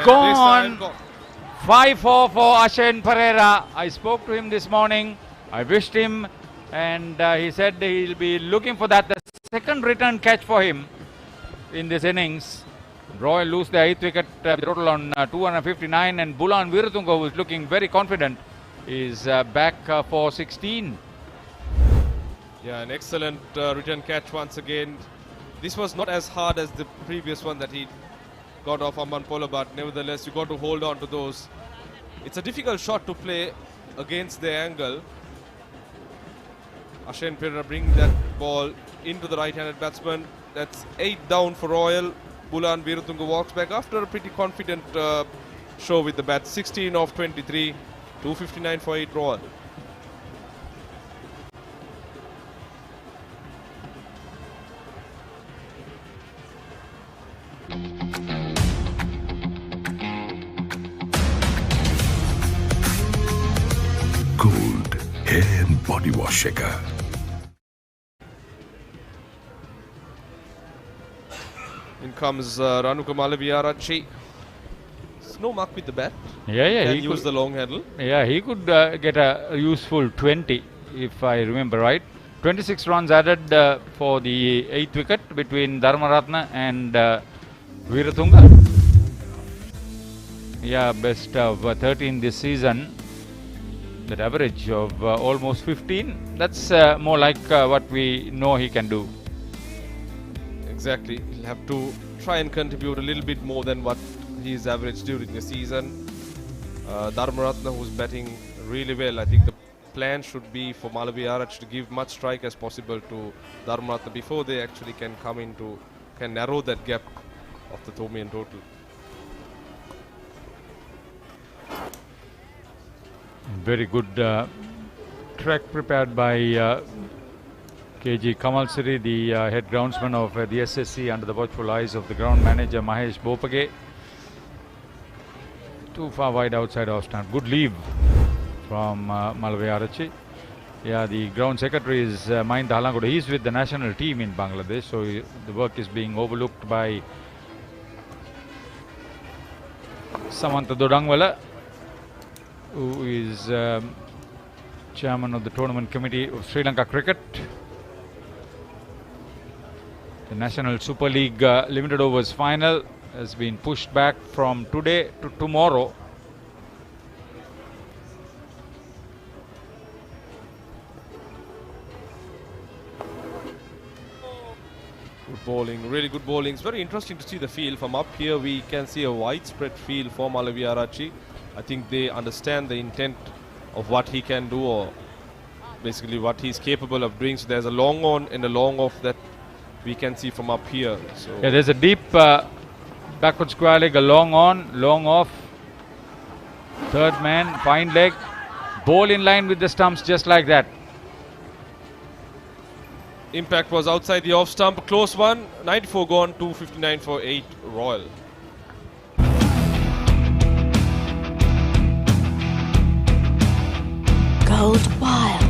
Gone! 5-4 for Asen Pereira. I spoke to him this morning. I wished him, and he said he'll be looking for that. The second return catch for him in this innings. Royal lose the 8th wicket, total on 259, and Bulan Viratunga, who is looking very confident, is back for 16. Yeah, an excellent return catch once again. This was not as hard as the previous one that he got off Ambanpola, but nevertheless you got to hold on to those. It's a difficult shot to play against the angle. Asen Pereira bring that ball into the right-handed batsman. That's 8 down for Royal. Bulan Viratunga walks back after a pretty confident show with the bat. 16 of 23, 259 for 8 Royal. Gold hair and body wash shaker. In comes Ranuka Malaviarachi. No mark with the bat. Yeah, he used the long handle. Yeah, he could get a useful 20, if I remember right. 26 runs added for the 8th wicket between Dharmaratna and Viratunga. Yeah, best of 13 this season. That average of almost 15. That's more like what we know he can do. Exactly. He'll have to try and contribute a little bit more than what he's averaged during the season. Dharmaratna, who's batting really well. I think the plan should be for Malaviarach to give much strike as possible to Dharmaratna before they actually can come into, can narrow that gap of the Thomian total. Very good track prepared by KG Kamalsiri, the head groundsman of the SSC, under the watchful eyes of the ground manager Mahesh Bopage. Too far wide outside off stand. Good leave from Malaviarachi. Yeah, the ground secretary is Mahinda Halangoda. He is with the national team in Bangladesh, so the work is being overlooked by Samantha Dodangwala, who is chairman of the tournament committee of Sri Lanka Cricket. The National Super League Limited Overs final has been pushed back from today to tomorrow. Good bowling, really good bowling. It's very interesting to see the field. From up here we can see a widespread field for Malaviarachi. I think they understand the intent of what he can do, or basically what he's capable of doing. So there's a long on and a long off that we can see from up here. So Yeah, there's a deep backward square leg, a long on, long off. Third man, fine leg. Ball in line with the stumps just like that. impact was outside the off stump. Close one. 94 gone, 259 for 8 Royal. Gold Wild.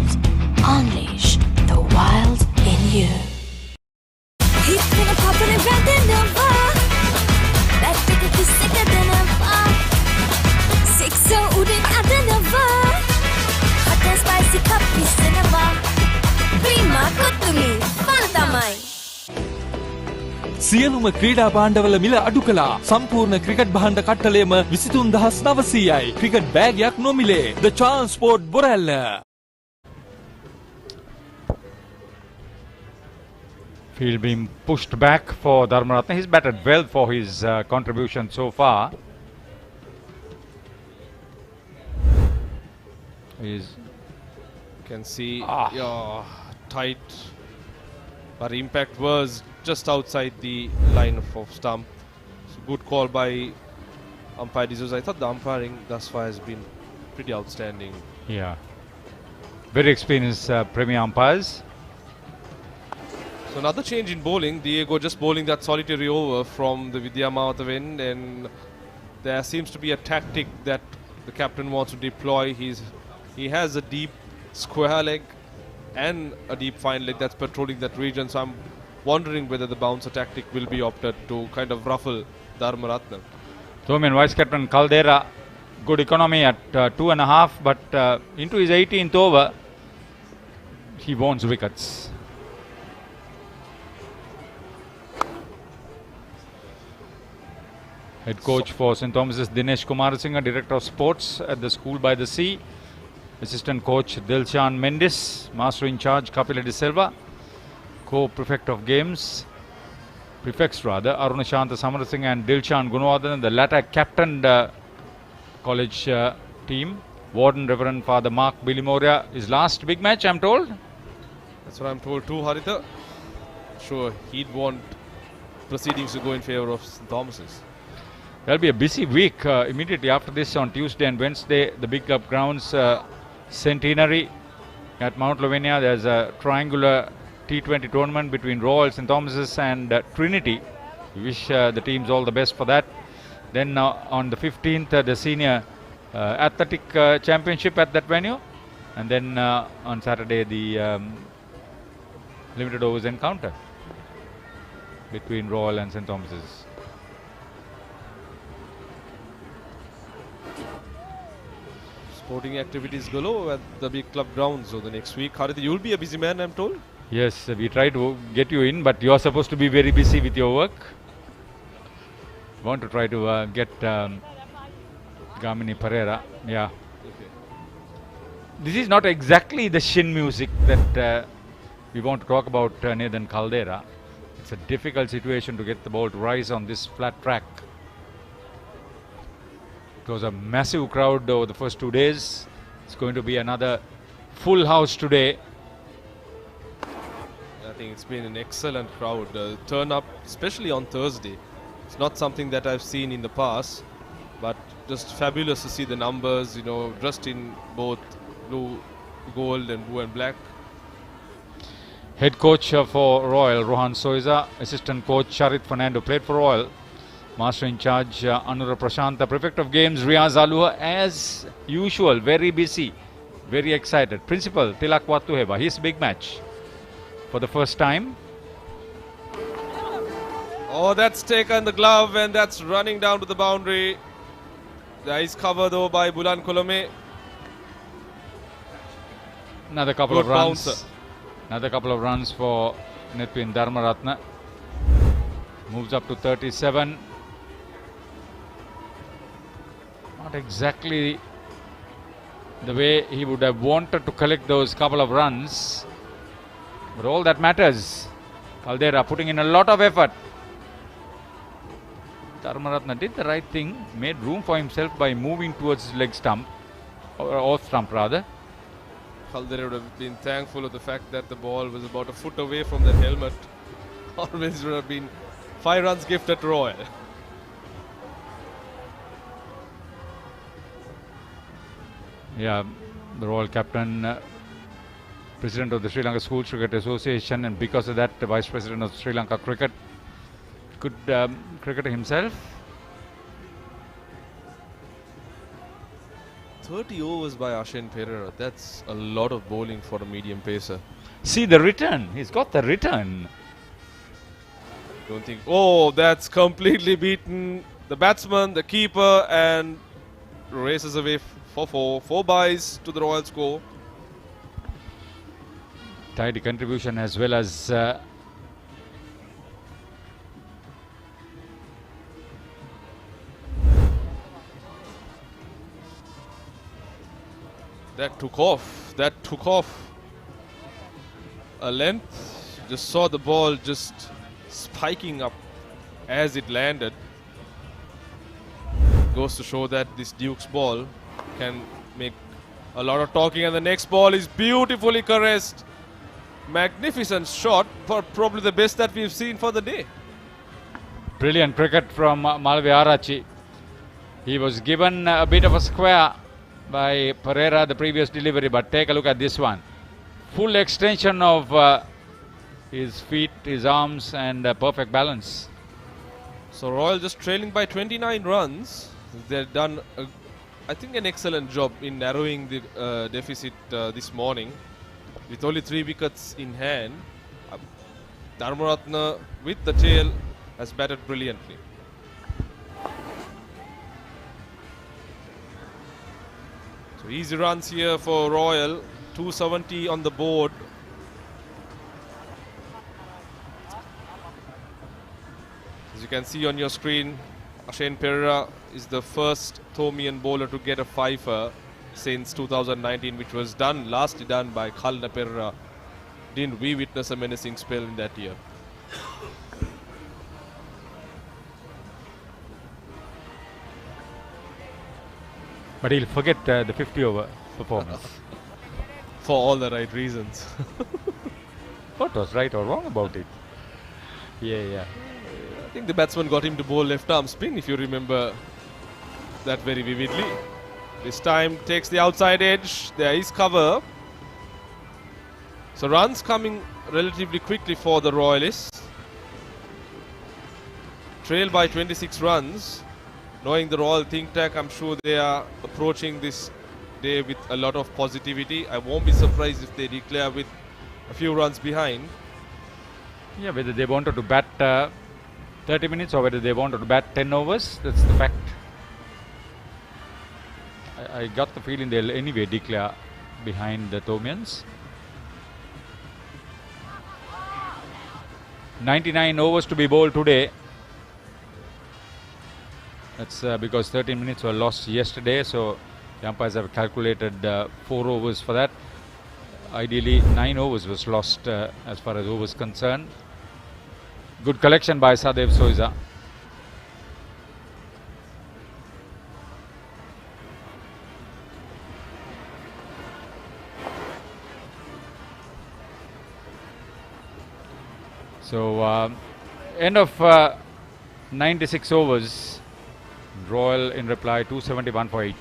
Unleash the wild in you. He's gonna pop an event in the bar. That bigger is sicker than ever. Six so udin ada never. Hot and spicy cup is cinema. Prima kutumi. Fanatamai. සියලුම ක්‍රීඩා භාණ්ඩවල මිල අඩු කළා. සම්පූර්ණ cricket භාණ්ඩ කට්ටලයම 23900යි. Cricket බෑගයක් නොමිලේ. The Transport Borella. Field being pushed back for Dharmaratne. He's batted well for his contribution so far. You can see tight, but impact was just outside the line of stump. So good call by umpire Jesus. I thought the umpiring thus far has been pretty outstanding. Yeah, very experienced premier umpires. So another change in bowling. Diego just bowling that solitary over from the Vidya Mahathir end, and there seems to be a tactic that the captain wants to deploy. He has a deep square leg and a deep fine leg that's patrolling that region. So I'm wondering whether the bouncer tactic will be opted to kind of ruffle Dharmaratne. Tomian vice captain Caldera, good economy at 2.5, but into his 18th over, he wants wickets. Head coach for St. Thomas's Dinesh Kumarasinghe, director of sports at the School by the Sea. Assistant coach Dilshan Mendis, master in charge Kapila De Silva, co-prefect of games, prefects rather, Arunashanta Samarasinghe and Dilshan Gunawardhan, the latter captained college team. Warden Reverend Father Mark Bilimoria, his last big match, I'm told. That's what I'm told too, Haritha. Sure, he'd want proceedings to go in favour of St. Thomas's. There'll be a busy week immediately after this on Tuesday and Wednesday. The Big Club Grounds centenary at Mount Lavinia. There's a triangular T20 tournament between Royal, St. Thomas's and Trinity. We wish the teams all the best for that. Then on the 15th, the senior athletic championship at that venue. And then on Saturday, the limited overs encounter between Royal and St. Thomas's. Sporting activities galore at the Big Club Grounds over the next week. Haritha, you'll be a busy man, I'm told. Yes, we try to get you in, but you're supposed to be very busy with your work. Want to try to get Gamini Pereira. Yeah. Okay. This is not exactly the shin music that we want to talk about Nathan Caldera. It's a difficult situation to get the ball to rise on this flat track. It was a massive crowd over the first 2 days. It's going to be another full house today. I think it's been an excellent crowd. Turn up, especially on Thursday. It's not something that I've seen in the past, but just fabulous to see the numbers, you know, dressed in both blue, gold and blue and black. Head coach for Royal, Rohan Soiza. Assistant coach Charit Fernando played for Royal. Master in charge Anura Prashanta. Prefect of games Riaz Alua, as usual, very busy, very excited. Principal Tilak Watuheba, his big match for the first time. Oh, that's taken the glove and that's running down to the boundary. That is covered though by Bulan Kolome. Another couple Good of runs. bouncer. Another couple of runs for Nitpin Dharmaratne. Moves up to 37. Not exactly the way he would have wanted to collect those couple of runs. But all that matters, Caldera putting in a lot of effort. Dharmaratne did the right thing, made room for himself by moving towards his leg stump. or off stump rather. Kaldere would have been thankful of the fact that the ball was about a foot away from that helmet. Always would have been 5 runs gifted to Royal. Yeah, the Royal captain, president of the Sri Lanka School Cricket Association, and because of that, the vice president of Sri Lanka Cricket, good cricketer himself. 30 overs by Asen Pereira. That's a lot of bowling for a medium pacer. See the return. He's got the return. Don't think. Oh, that's completely beaten the batsman, the keeper, and races away for 4. 4 byes to the Royal score. Tidy contribution as well as that took off. That took off a length. Just saw the ball just spiking up as it landed. Goes to show that this Duke's ball can make a lot of talking, and the next ball is beautifully caressed. Magnificent shot, probably the best that we've seen for the day. brilliant cricket from Malaviarachi. He was given a bit of a square by Pereira the previous delivery, but take a look at this one. Full extension of his feet, his arms, and perfect balance. So Royal just trailing by 29 runs. They've done, I think, an excellent job in narrowing the deficit this morning. With only 3 wickets in hand, Dharmaratna with the tail has batted brilliantly. So easy runs here for Royal, 270 on the board. As you can see on your screen, Asen Pereira is the first Thomian bowler to get a fifer since 2019, which was lastly done by Khalna Pereira. Didn't we witness a menacing spell in that year? But he'll forget the 50 over performance. For all the right reasons. What was right or wrong about it? Yeah. I think the batsman got him to bowl left arm spin, if you remember that very vividly. This time takes the outside edge. There is cover. So runs coming relatively quickly for the Royalists. Trail by 26 runs. Knowing the Royal think tank, I'm sure they are approaching this day with a lot of positivity. I won't be surprised if they declare with a few runs behind. Yeah, whether they wanted to bat 30 minutes or whether they wanted to bat 10 overs, that's the fact. I got the feeling they'll anyway declare behind the Thomians. 99 overs to be bowled today. That's because 13 minutes were lost yesterday, so the umpires have calculated 4 overs for that. Ideally, 9 overs was lost as far as overs concerned. Good collection by Sadev Soiza. So, end of 96 overs. Royal in reply 271 for 8.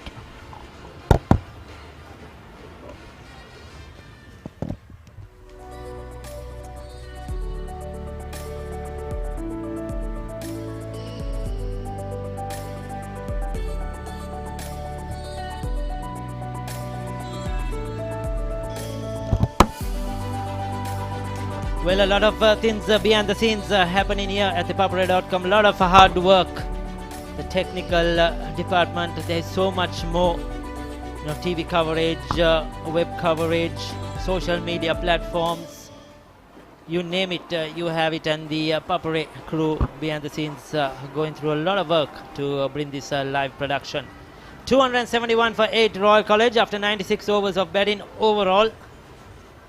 Well, a lot of things behind the scenes happening here at ThePapare.com. A lot of hard work. The technical department, there's so much more. TV coverage, web coverage, social media platforms. You name it, you have it. And the Papare crew behind the scenes going through a lot of work to bring this live production. 271 for 8 Royal College after 96 overs of batting overall.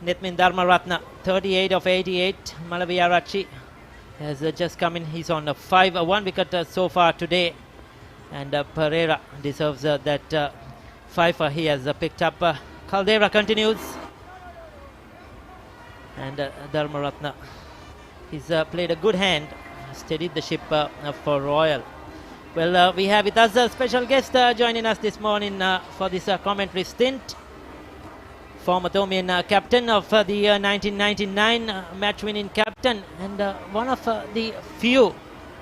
Netmin Dharmaratna 38 of 88. Malaviarachi has just come in. He's on 1 wicket so far today. And Pereira deserves that Pfeiffer he has picked up. Caldera continues. And Dharmaratna, he's played a good hand, steadied the ship for Royal. Well, we have with us a special guest joining us this morning for this commentary stint. Former Thomian captain of the 1999 match-winning captain, and one of the few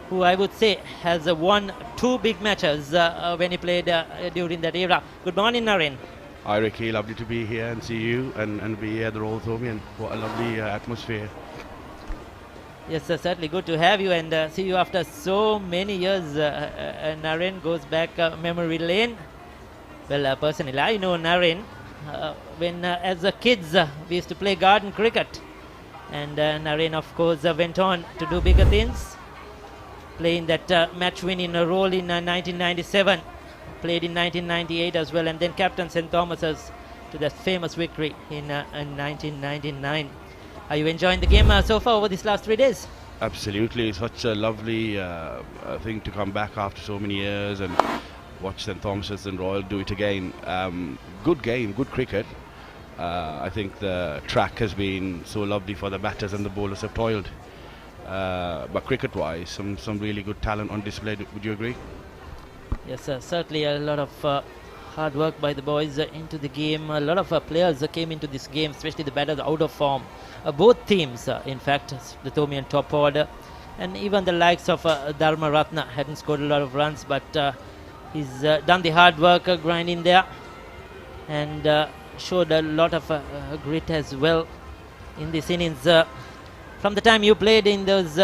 who I would say has won 2 big matches when he played during that era. Good morning, Naren. Hi Ricky, lovely to be here and see you and be here at the Royal Thomian. What a lovely atmosphere. Yes, sir, certainly good to have you and see you after so many years. Naren goes back memory lane. Well, personally, I know Naren. When as a kids we used to play garden cricket, and Naren of course went on to do bigger things, playing that match-winning role in 1997. Played in 1998 as well, and then captain St. Thomas's to that famous victory in 1999. Are you enjoying the game so far over these last 3 days? Absolutely, such a lovely thing to come back after so many years and watch St. Thomas's and Royal do it again. Good game, good cricket. I think the track has been so lovely for the batters, and the bowlers have toiled. But cricket-wise, some really good talent on display. Would you agree? Yes, certainly a lot of hard work by the boys into the game. A lot of players came into this game, especially the batters out of form. Both teams, in fact, the Thomian top order, and even the likes of Dharmaratna hadn't scored a lot of runs, but he's done the hard work grinding there, and showed a lot of grit as well in this innings. From the time you played in those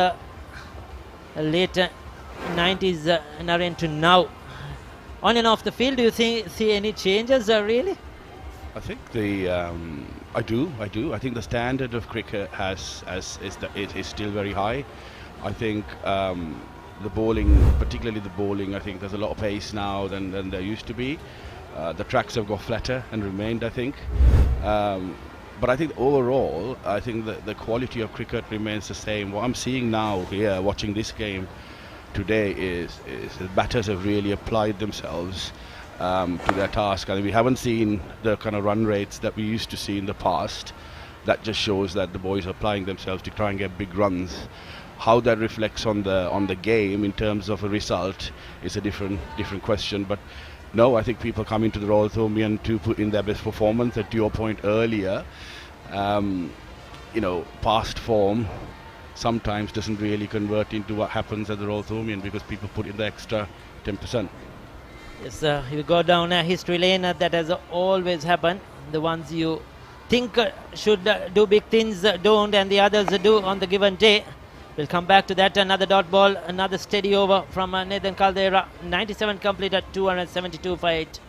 late 90s, Naren, to now, on and off the field, do you see any changes really? I think I do. I think the standard of cricket is still very high. I think the bowling, particularly the bowling, I think there's a lot of pace now than there used to be. The tracks have got flatter and remained, I think. But I think overall, I think the quality of cricket remains the same. What I'm seeing now here, watching this game today, is the batters have really applied themselves to their task. And we haven't seen the kind of run rates that we used to see in the past. That just shows that the boys are applying themselves to try and get big runs. How that reflects on the game in terms of a result is a different question. But no, I think people come into the Royal Thomian to put in their best performance. And to your point earlier, past form sometimes doesn't really convert into what happens at the Royal Thomian because people put in the extra 10%. Yes, you go down history lane, that has always happened. The ones you think should do big things don't, and the others do on the given day. We'll come back to that. Another dot ball, another steady over from Nathan Caldera. 97 complete at 272 for 8.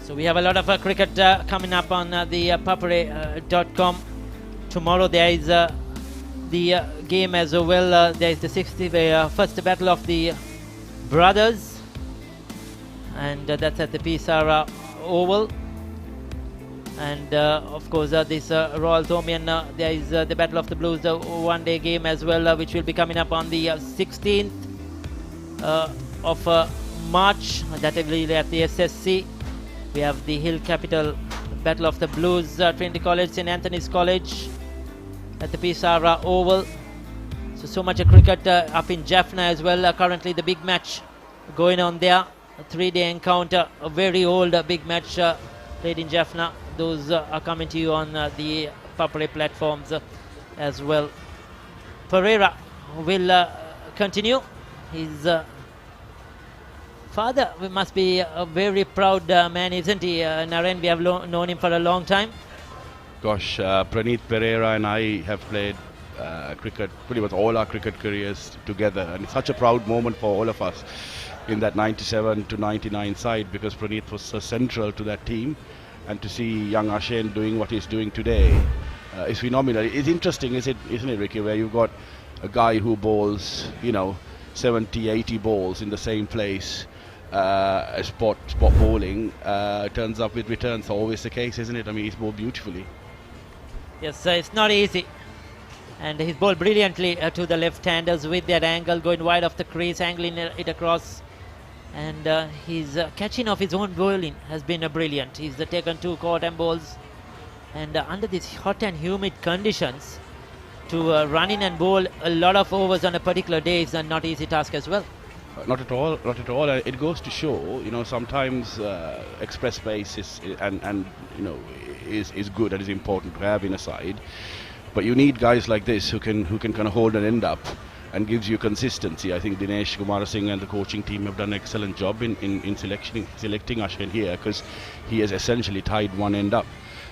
So we have a lot of cricket coming up on the Papare.com. Tomorrow there is the game as well. There is the 61st battle of the brothers, and that's at the Pisara Oval. And of course this Royal Thomian, there is the Battle of the Blues, the one-day game as well, which will be coming up on the 16th of March. That will be at the SSC. We have the Hill Capital Battle of the Blues, Trinity College, St. Anthony's College at the Pisara Oval. So much cricket up in Jaffna as well. Currently the big match going on there. A 3-day encounter, a very old big match played in Jaffna. Those are coming to you on the Papare platforms as well. Pereira will continue. His father must be a very proud man, isn't he? Naren, we have known him for a long time. Gosh, Praneeth Pereira and I have played cricket, pretty much all our cricket careers together, and it's such a proud moment for all of us in that 97 to 99 side, because Praneeth was so central to that team, and to see young Asen doing what he's doing today is phenomenal. It's interesting, isn't it, Ricky, where you've got a guy who bowls, 70, 80 balls in the same place, spot bowling, turns up with returns. Always the case, isn't it? I mean, he's bowled beautifully. Yes, it's not easy. And he's bowled brilliantly to the left-handers with that angle, going wide of the crease, angling it across. And his catching of his own bowling has been brilliant. He's taken 2 caught and balls. And under these hot and humid conditions, to run in and bowl a lot of overs on a particular day is a not easy task as well. Not at all. Not at all. It goes to show, sometimes express pace is good and is important to have in a side. But you need guys like this who can kind of hold an end up and gives you consistency. I think Dinesh Kumarasinghe and the coaching team have done an excellent job in selecting Asen here, because he has essentially tied one end up.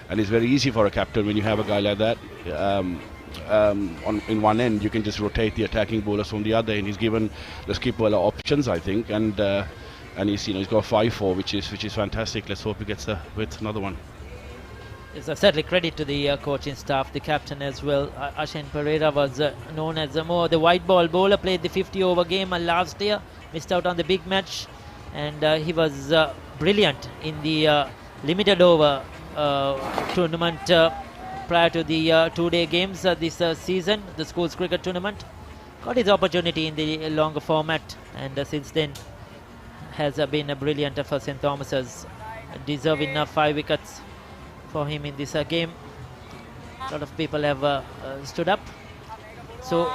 And it's very easy for a captain when you have a guy like that. In one end, you can just rotate the attacking bowlers from the other, and he's given the skipper a lot of options, I think. And he's got 5-4, which is fantastic. Let's hope he gets with another one. It's certainly credit to the coaching staff, the captain as well. Asen Pereira was known as more the white ball bowler, played the 50-over game last year, missed out on the big match, and he was brilliant in the limited over tournament prior to the 2-day games this season, the schools cricket tournament. Got his opportunity in the longer format, and since then has been brilliant for St. Thomas's, deserving 5 wickets for him in this game. A lot of people have stood up. So,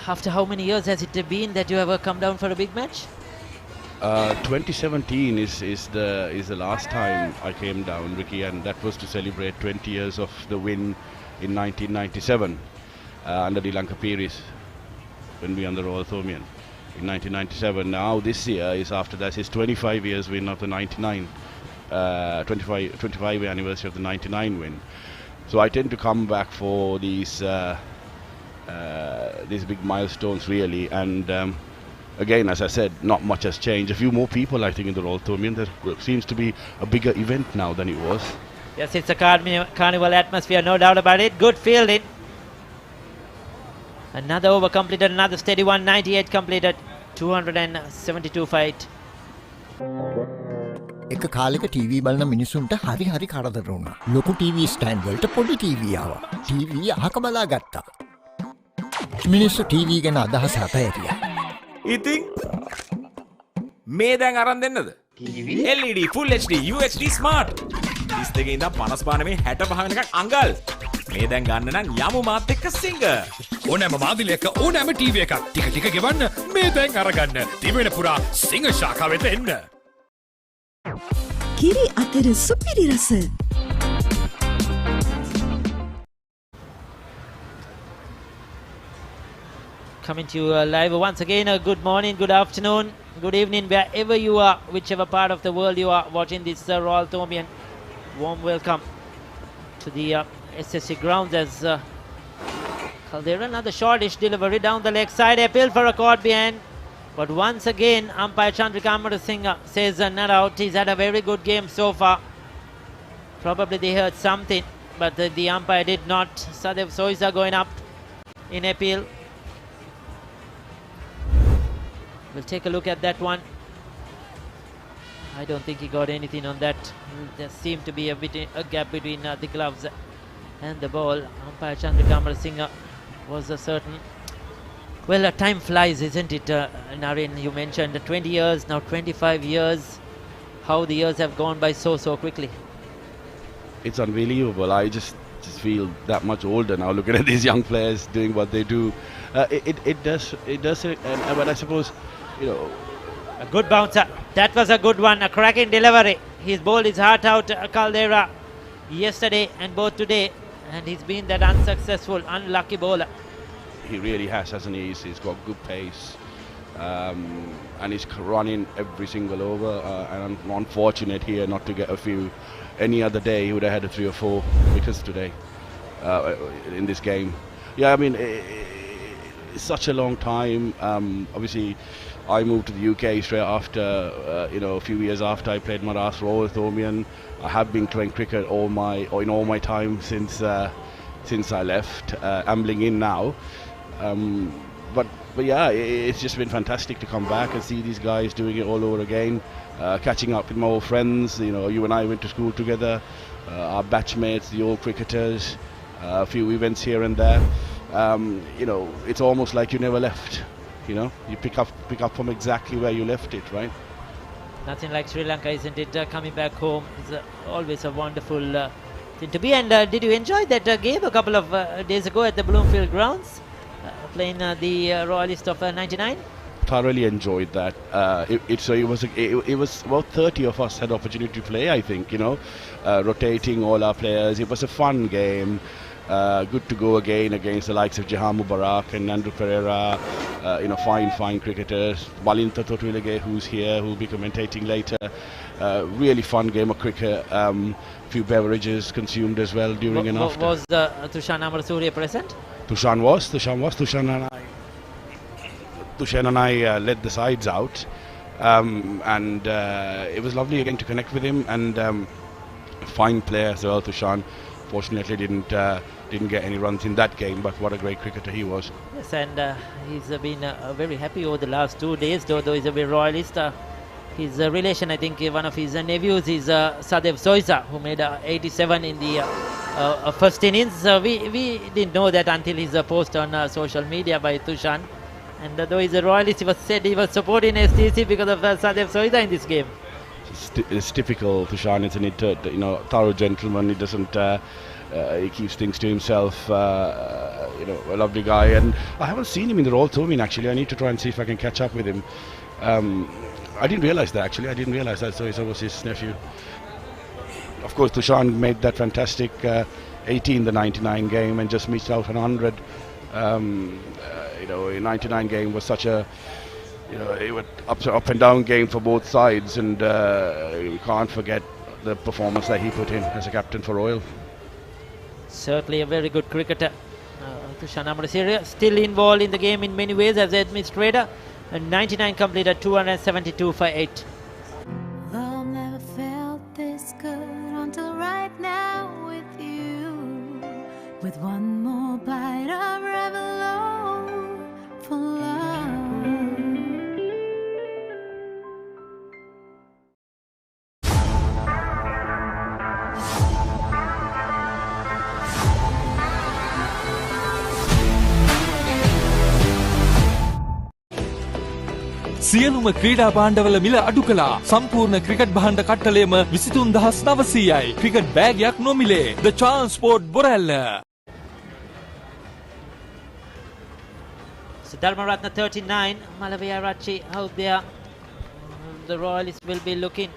after how many years has it been that you have come down for a big match? 2017 is the last time I came down, Ricky, and that was to celebrate 20 years of the win in 1997 under the Lanka Peris, when we won the Royal Thomian in 1997. Now this year is after that his 25 years win of the 25 anniversary of the 99 win. So I tend to come back for these big milestones really, and again, as I said, not much has changed. A few more people, I think, in the Royal Thomian. There seems to be a bigger event now than it was. Yes, it's a carnival atmosphere, no doubt about it. Good fielding. Another over completed, another steady one. 98 completed, 272 fight. එක කාලෙක TV බලන මිනිසුන්ට හරි කරදර වුණා. ලොකු TV stand වලට පොඩි ටීවී ආවා. ටීවී අහක බලා ගත්තා. මිනිස්සු ටීවී ගැන අදහස අතහැරියා. ඉතින් මේ දැන් අරන් දෙන්නද? LED Full HD UHD Smart 32 ඉඳන් 55 මේ 65 වෙනකන් අඟල්. මේ දැන් ගන්න නම් යමු මාත් එක්ක සිංග. ඕනෑම මාදිලයක ඕනෑම ටීවී එකක් ටික ගෙවන්න මේ දැන් අරගන්න. තිබෙන පුරා සිංග ශාඛාව වෙත එන්න. කිරි අතර සුපිරි රස. Coming to you live once again. Good morning, good afternoon, good evening, wherever you are, whichever part of the world you are watching this Royal Thomian. Warm welcome to the SSC Grounds as Caldera, another shortish delivery down the leg side. Appeal for a caught behind. But once again, umpire Chandrika Amarasinghe says not out. He's had a very good game so far. Probably they heard something, but the umpire did not. Sadev Soisa going up in appeal. We'll take a look at that one. I don't think he got anything on that. There seemed to be a gap between the gloves and the ball. Umpire Chandrika Amarasinghe was certain. Well, time flies, isn't it, Naren? You mentioned 20 years, now 25 years. How the years have gone by so quickly. It's unbelievable. I just feel that much older now looking at these young players doing what they do. It does, but I suppose, a good bouncer. That was a good one, a cracking delivery. He's bowled his heart out, Caldera, yesterday and both today, and he's been that unsuccessful, unlucky bowler. He really has, hasn't he? He's got good pace, and he's running every single over, and I'm unfortunate here not to get a few. Any other day he would have had 3 or 4 wickets today in this game. Yeah, I mean, it's such a long time. Obviously, I moved to the UK straight after, a few years after I played my last Royal Thomian. I have been playing cricket in all my time since I left, ambling in now. but yeah, it's just been fantastic to come back and see these guys doing it all over again, catching up with my old friends. You know, you and I went to school together, our batchmates, the old cricketers, a few events here and there. You know, it's almost like you never left. You know, you pick up from exactly where you left it, right? Nothing like Sri Lanka, isn't it? Coming back home is always a wonderful thing to be. And did you enjoy that game a couple of days ago at the Bloomfield Grounds, playing the Royalist of '99? Thoroughly enjoyed that. It was about 30 of us had opportunity to play. I think, you know, rotating all our players. It was a fun game. Good to go again against the likes of Jahan Mubarak and Asen Pereira, you know, fine cricketers. Walinta Totuilege, who's here, who'll be commentating later. Really fun game of cricket. Few beverages consumed as well during and after. Was Tushan Amarasuriya present? Tushan was. Tushan and I led the sides out, and it was lovely again to connect with him. And fine player as well, Tushan. Fortunately, didn't get any runs in that game, but what a great cricketer he was. Yes, and he's been very happy over the last 2 days, though he's a very royalist. His relation, I think, one of his nephews is Sadev Soisa, who made 87 in the first innings. We didn't know that until his post on social media by Tushan. And though he's a royalist, he was said he was supporting STC because of Sadev Soisa in this game. It's typical Tushan, isn't it? You know, thorough gentleman. He doesn't. He keeps things to himself. You know, a lovely guy. And I haven't seen him in the Royal Tournament actually. I need to try and see if I can catch up with him. I didn't realise that actually. I didn't realise that. So it was his nephew. Of course, Tushan made that fantastic 80 in the 99 game and just missed out on 100. You know, a 99 game was such a, you know, it was up and down game for both sides, and we can't forget the performance that he put in as a captain for Royal. Certainly a very good cricketer. Tushan Amarasuriya still involved in the game in many ways as administrator. And 99 completed 272 for 8. Love never felt this good until right now with you. With one more bite of Revelo for love. සියලුම ක්‍රීඩා භාණ්ඩවල මිල අඩු කළා. සම්පූර්ණ cricket භාණ්ඩ කට්ටලයම 23900යි. Cricket බෑගයක් නොමිලේ. The Transport Borella. So Dharmaratna 39, Malavia Rachi out there. The Royalists will be looking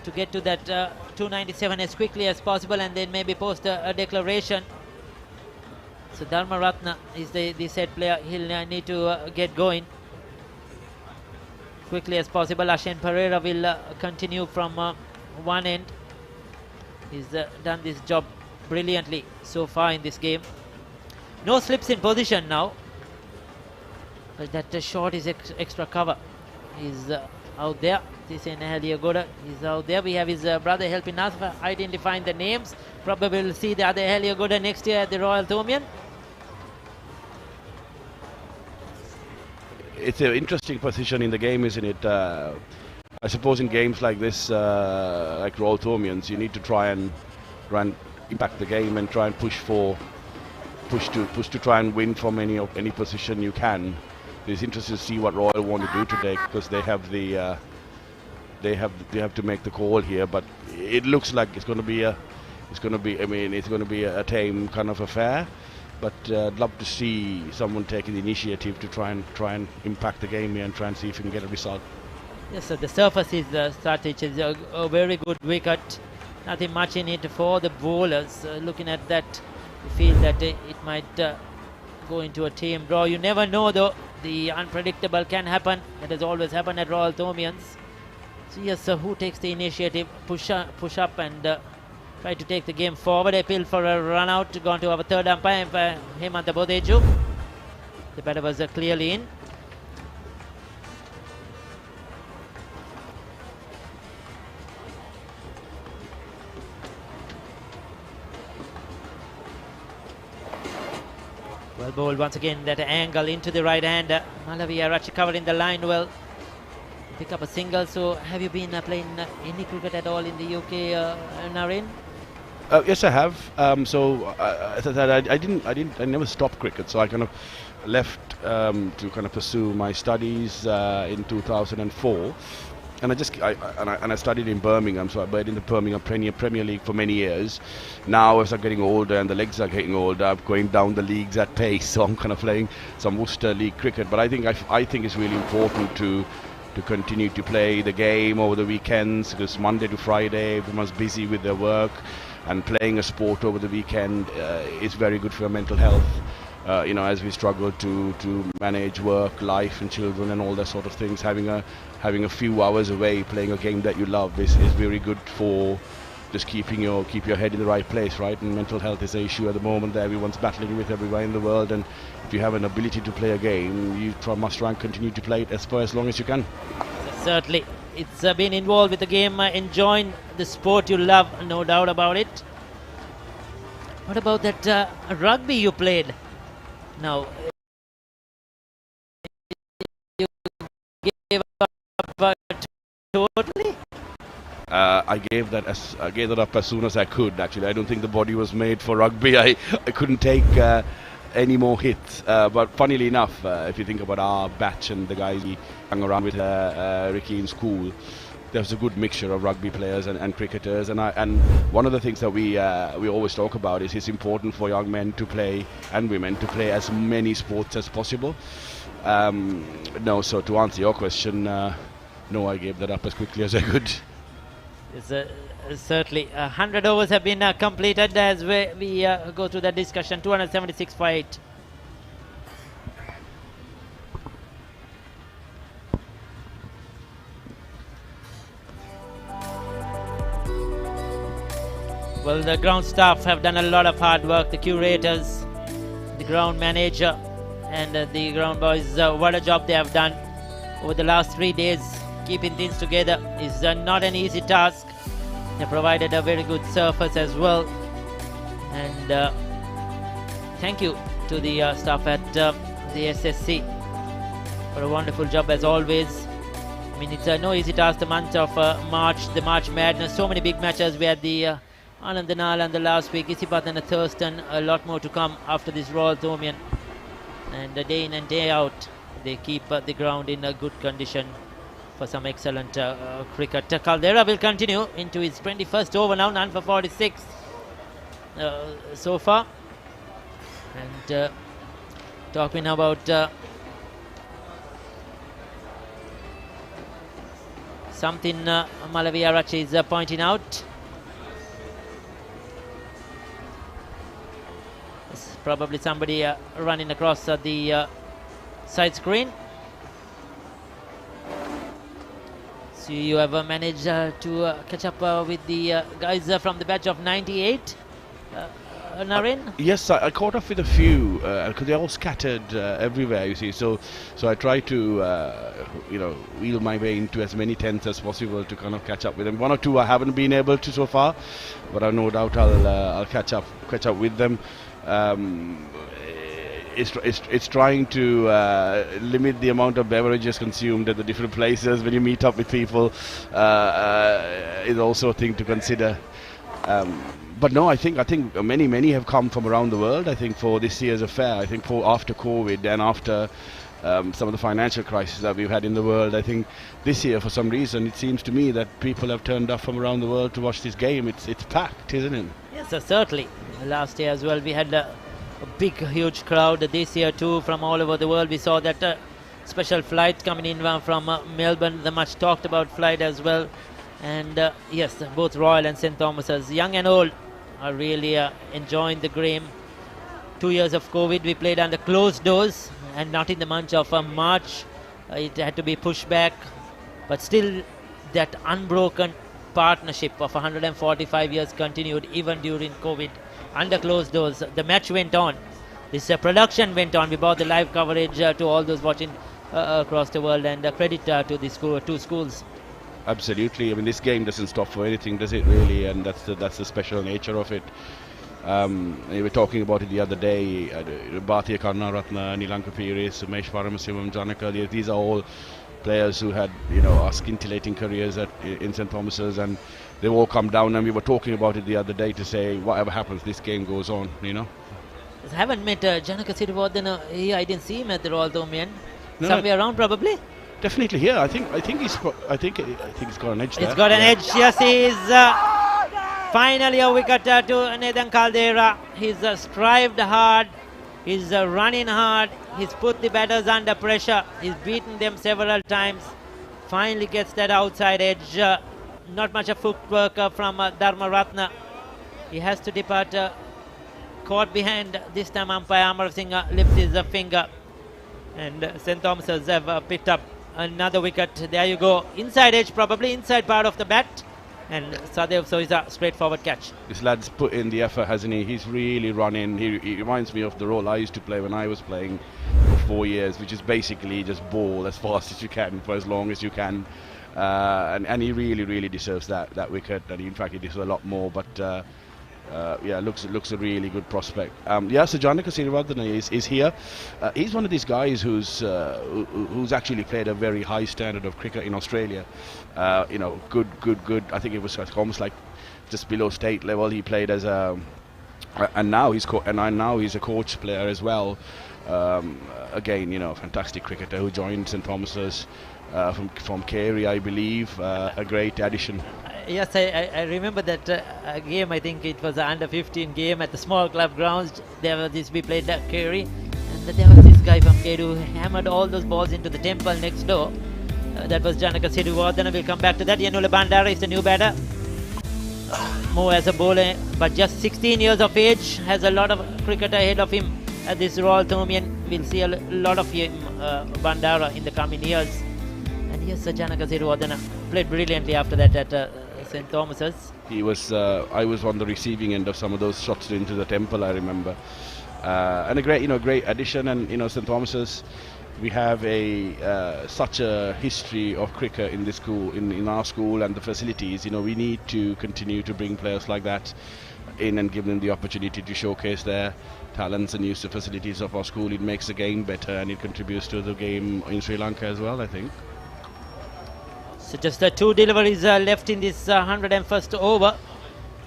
to get to that 297 as quickly as possible and then maybe post a declaration. So Dharmaratna is the set player. He'll need to get going quickly as possible. Asen Pereira will continue from one end. He's done this job brilliantly so far in this game. No slips in position now. But that shot is extra cover. He's out there. This is Heliagoda. He's out there. We have his brother helping us for identifying the names. Probably we'll see the other Heliagoda next year at the Royal Tournament. It's an interesting position in the game, isn't it? I suppose in games like this, like Royal Tournaments, you need to try and impact the game and try and push to try and win from any position you can. It's interesting to see what Royal want to do today because they have the they have to make the call here. But it looks like it's going to be a tame kind of affair. But I'd love to see someone taking the initiative to try and impact the game here and try and see if we can get a result. Yes, so the surface is Startich is a very good wicket. Nothing much in it for the bowlers. Looking at that, you feel that it might go into a team draw. You never know though. The unpredictable can happen. That has always happened at Royal Tournaments. So yes, who takes the initiative? Push up and try to take the game forward. Appeal for a run out. Gone to our third umpire, Hemanta Bodeju. The batter was clearly in. Well bowled once again, that angle into the right hand. Lavinia Rachi covering the line well. Pick up a single. So have you been playing any cricket at all in the UK, Naren? Yes, I have. As I said, I never stopped cricket. So I kind of left to kind of pursue my studies in 2004. And I studied in Birmingham, so I played in the Birmingham Premier League for many years. Now, as I'm getting older and the legs are getting older, I'm going down the leagues at pace. So I'm kind of playing some Worcester League cricket. But I think it's really important to continue to play the game over the weekends, because Monday to Friday everyone's busy with their work, and playing a sport over the weekend is very good for your mental health. As we struggle to manage work, life and children and all that sort of things, having a few hours away playing a game that you love is very good for just keep your head in the right place, right? And mental health is an issue at the moment that everyone's battling with everywhere in the world, and if you have an ability to play a game, you must try and continue to play it for as long as you can. Certainly, it's been involved with the game, enjoying the sport you love, no doubt about it. What about that rugby you played? Now, you gave up totally? I gave that up as soon as I could. Actually, I don't think the body was made for rugby. I couldn't take any more hits. But funnily enough, if you think about our batch and the guys we hung around with, Ricky in school, there was a good mixture of rugby players and cricketers. And one of the things that we always talk about is it's important for young men to play and women to play as many sports as possible. So to answer your question, no, I gave that up as quickly as I could. Certainly, 100 overs have been completed as we go through the discussion. 276 for 8. Well, the ground staff have done a lot of hard work. The curators, the ground manager, and the ground boys. What a job they have done over the last 3 days. Keeping things together is not an easy task. They provided a very good surface as well. And thank you to the staff at the SSC for a wonderful job as always. I mean, it's no easy task. The month of March, the March Madness, so many big matches. We had the Anand and Nalan the last week, Isipat and Thurston, a lot more to come after this Royal Thomian. And day in and day out, they keep the ground in a good condition for some excellent cricket. Caldera will continue into his 21st over now, 9 for 46 so far. And talking about something Lavinia Rachi is pointing out. It's probably somebody running across the side screen. So you have managed to catch up with the guys from the batch of 98, Naren? Yes, I caught up with a few because they're all scattered everywhere, you see. So I try to wheel my way into as many tents as possible to kind of catch up with them. One or two I haven't been able to so far, but I no doubt I'll catch up with them. It's trying to limit the amount of beverages consumed at the different places when you meet up with people. Is also a thing to consider. But no, I think many have come from around the world. I think for this year's affair, I think after COVID and after some of the financial crisis that we've had in the world, I think this year for some reason it seems to me that people have turned up from around the world to watch this game. It's packed, isn't it? Yes, certainly. Last year as well we had a big, huge crowd. This year too, from all over the world. We saw that special flight coming in from Melbourne, the much talked about flight as well. And yes, both Royal and St. Thomas's, young and old, are really enjoying the game. 2 years of COVID, we played under closed doors and not in the month of March. It had to be pushed back, but still that unbroken partnership of 145 years continued even during COVID. Under closed doors, the match went on. This production went on. We brought the live coverage to all those watching across the world, and credit to the two schools. Absolutely. I mean, this game doesn't stop for anything, does it really? And that's the special nature of it. We were talking about it the other day. Bhartiya Karnaratna, Nilanka Pires, Sumesh Paramasivam, Janaka, these are all players who had, are scintillating careers in St. Thomas's, and they've all come down, and we were talking about it the other day to say, whatever happens, this game goes on, I haven't met Janaka Sirivardhana. I didn't see him at the Royal Thomaian. No, Somewhere around, probably. Definitely here. I think he's got an edge there. He's got an edge. Yes, he's finally a wicket to Nathan Caldera. He's strived hard. He's running hard. He's put the batters under pressure. He's beaten them several times. Finally gets that outside edge. Not much of footwork from Dharma Ratna. He has to depart. Caught behind. This time umpire Amar Singh lifts his finger. And St. Thomas's have picked up another wicket. There you go. Inside edge, probably. Inside part of the bat. And Sadev, so it's a straightforward catch. This lad's put in the effort, hasn't he? He's really running. He reminds me of the role I used to play when I was playing for 4 years, which is basically just ball as fast as you can for as long as you can. And he really deserves that wicket. And in fact, he deserves a lot more. But looks a really good prospect. So Janaka Sirivardhana is here. He's one of these guys who's actually played a very high standard of cricket in Australia. Good. I think it was almost like just below state level. He played as and now he's a coach player as well. Again, fantastic cricketer who joined St. Thomas's from Carey, I believe. A great addition. Yes, I remember that game. I think it was an under-15 game at the small club grounds. We played at Carey, and there was this guy from Carey who hammered all those balls into the temple next door. That was Janaka Sirivardhana. We'll come back to that. Yanula Bandara is the new batter. More as a bowler, but just 16 years of age. Has a lot of cricket ahead of him at this Royal Thomaian. We'll see a lot of him, Bandara, in the coming years. And yes, Janaka Sirivardhana played brilliantly after that at St. Thomas's. He was. I was on the receiving end of some of those shots into the temple, I remember. And a great addition. And St. Thomas's, we have such a history of cricket in this school, in our school, and the facilities. We need to continue to bring players like that in and give them the opportunity to showcase their talents and use the facilities of our school. It makes the game better, and it contributes to the game in Sri Lanka as well, I think. So just 2 deliveries left in this 101st over.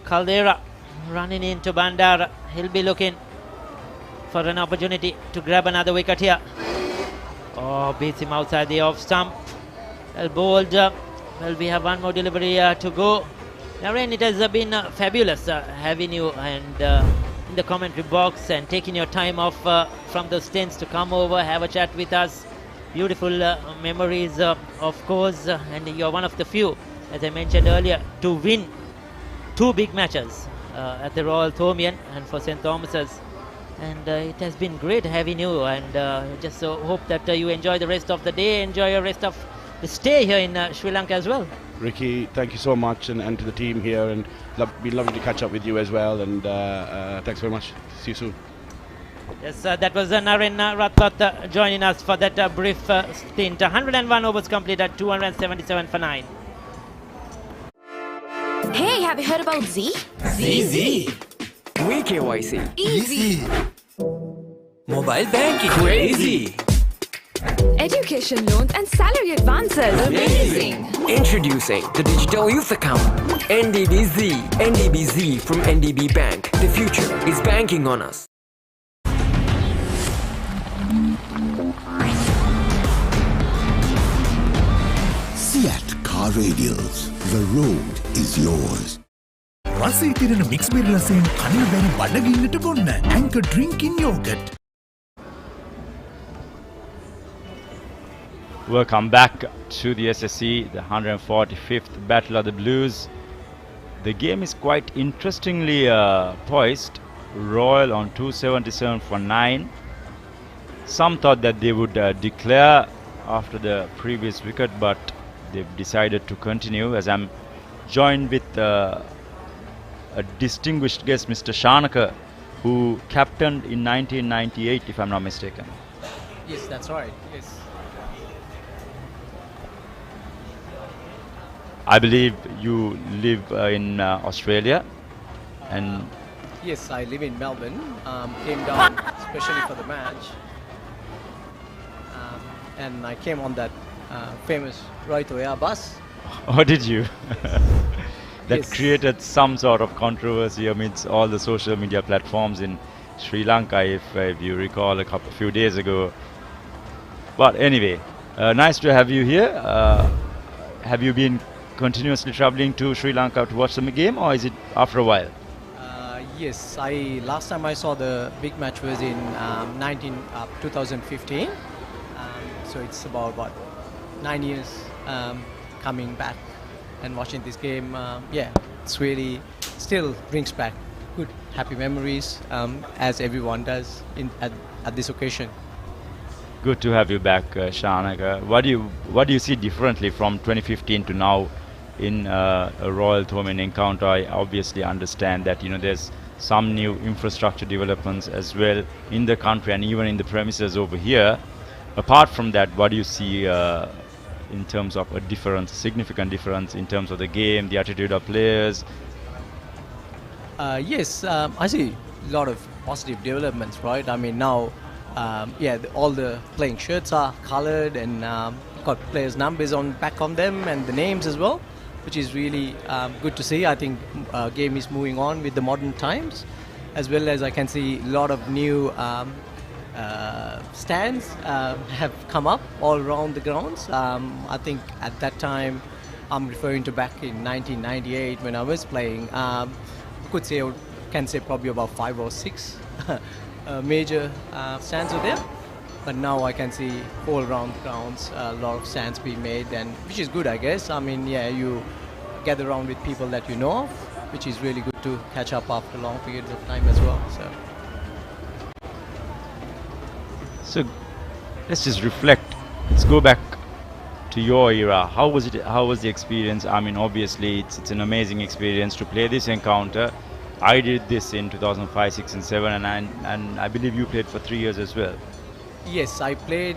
Caldera running into Bandara. He'll be looking for an opportunity to grab another wicket here. Oh, beats him outside the off stump. Well bowled. Well, we have one more delivery to go. Naren, it has been fabulous having you and in the commentary box and taking your time off from those tents to come over, have a chat with us. Beautiful memories, of course, and you're one of the few, as I mentioned earlier, to win 2 big matches at the Royal Thomaian and for St. Thomas's. And it has been great having you, and just hope that you enjoy the rest of the day, enjoy your rest of the stay here in Sri Lanka as well. Ricky, thank you so much, and to the team here, and been lovely to catch up with you as well, and thanks very much. See you soon. Yes, that was Naren Rathod joining us for that brief stint. 101 overs completed, 277 for 9. Hey, have you heard about Z? ZZ. We KYC. Easy. Mobile banking. Crazy. Education loans and salary advances. Amazing. Introducing the Digital Youth Account. NDBZ. NDBZ from NDB Bank. The future is banking on us. Seat Car Radials. The road is yours. රසයේ තිරෙන mix berry රසයෙන් කන්න බැරි බඩගින්නට බොන්න Anchor Drinking Yogurt. Welcome back to the SSC, the 145th Battle of the Blues. The game is quite interestingly poised. Royal on 277 for 9. Some thought that they would declare after the previous wicket, but they've decided to continue, as I'm joined with a distinguished guest, Mr. Shanaka, who captained in 1998, if I'm not mistaken. Yes, that's right. Yes. I believe you live in Australia, and Yes, I live in Melbourne. Came down especially for the match. And I came on that famous Right to Air bus. Or did you? That Yes. created some sort of controversy amidst all the social media platforms in Sri Lanka, if you recall, a few days ago. But anyway, nice to have you here. Have you been continuously traveling to Sri Lanka to watch the game, or is it after a while? Yes, last time I saw the big match was in 2015. So it's about 9 years coming back and watching this game. Yeah, it's really still brings back good, happy memories, as everyone does at this occasion. Good to have you back, Shanak. What do you see differently from 2015 to now in a Royal Tournament encounter? I obviously understand that there's some new infrastructure developments as well in the country and even in the premises over here. Apart from that, what do you see in terms of a difference, significant difference in terms of the game, the attitude of players? Yes, I see a lot of positive developments, right? I mean, now, all the playing shirts are colored and got players' numbers on back on them and the names as well, which is really good to see. I think game is moving on with the modern times, as well as I can see a lot of new stands have come up all around the grounds. I think at that time, I'm referring to back in 1998 when I was playing. Can say probably about 5 or 6 major stands were there. But now I can see all around the grounds a lot of stands being made, and which is good, I guess. I mean, you gather around with people that you know of, which is really good to catch up after long periods of time as well. So let's just reflect. Let's go back to your era. How was it? How was the experience? I mean, obviously, it's an amazing experience to play this encounter. I did this in 2005, 6, and 7, and I believe you played for 3 years as well. Yes, I played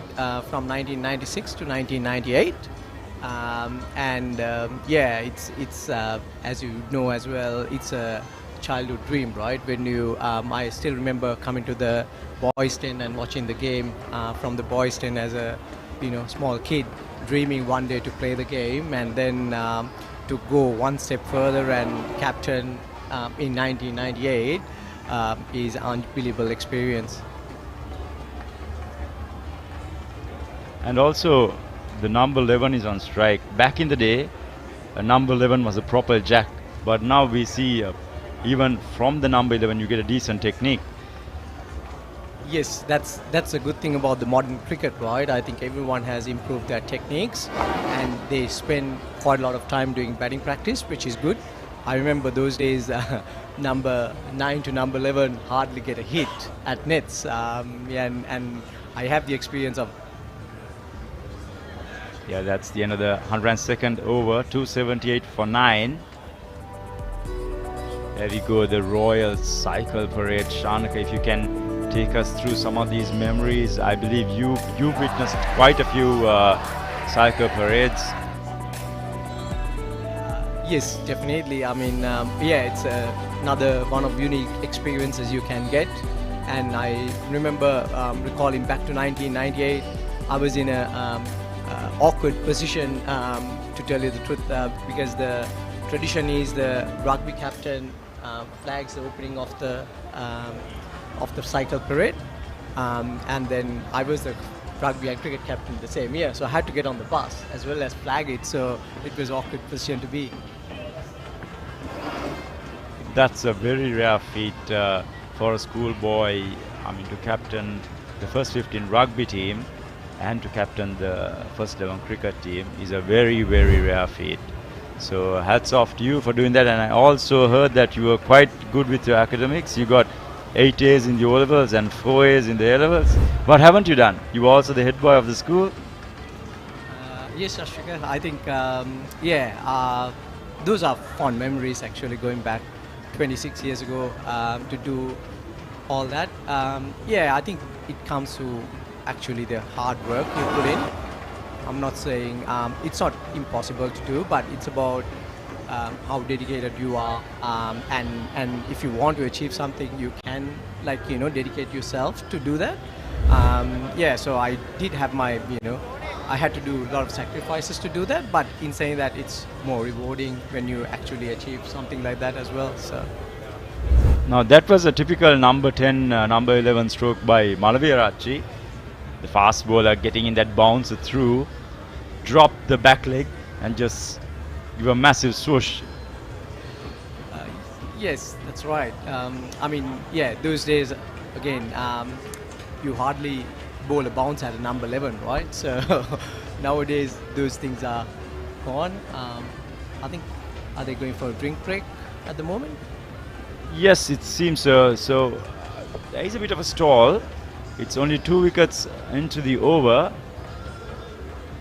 from 1996 to 1998, it's as you know as well, it's a childhood dream, right? When I still remember coming to the boys' tent and watching the game from the boys' tent as a small kid, dreaming one day to play the game, and then to go one step further and captain in 1998 is an unbelievable experience. And also, the number 11 is on strike. Back in the day, a number 11 was a proper jack, but now we see even from the number 11 you get a decent technique. Yes, that's a good thing about the modern cricket, right? I think everyone has improved their techniques and they spend quite a lot of time doing batting practice, which is good. I remember those days, number 9 to number 11 hardly get a hit at nets, and I have the experience of. Yeah, that's the end of the 102nd over, 278 for 9. There we go, the Royal Cycle Parade. Shanaka, if you can take us through some of these memories. I believe you've witnessed quite a few cycle parades. Yes, definitely. I mean, it's another one of unique experiences you can get. And I remember recalling back to 1998, I was in a awkward position, to tell you the truth, because the tradition is the rugby captain flags the opening of the cycle parade, and then I was the rugby and cricket captain the same year, so I had to get on the bus as well as flag it, so it was an awkward position to be. That's a very rare feat for a schoolboy. I mean, to captain the first 15 rugby team and to captain the first 11 cricket team is a very, very rare feat. So hats off to you for doing that. And I also heard that you were quite good with your academics. You got 8 A's in the O-levels and 4 A's in the A-levels. What haven't you done? You were also the head boy of the school? Yes, Ashika, I think, those are fond memories actually, going back 26 years ago to do all that. I think it comes to actually the hard work you put in. I'm not saying it's not impossible to do, but it's about how dedicated you are, and if you want to achieve something, you can dedicate yourself to do that. So I did have my I had to do a lot of sacrifices to do that, but in saying that, it's more rewarding when you actually achieve something like that as well. So now that was a typical number 10, number 11 stroke by Malavirajji. The fast bowler getting in that bounce through, drop the back leg and just give a massive swoosh. Yes, that's right. Those days, again, you hardly bowl a bounce at a number 11, right? So nowadays, those things are gone. I think, are they going for a drink break at the moment? Yes, it seems so. So there is a bit of a stall. It's only 2 wickets into the over.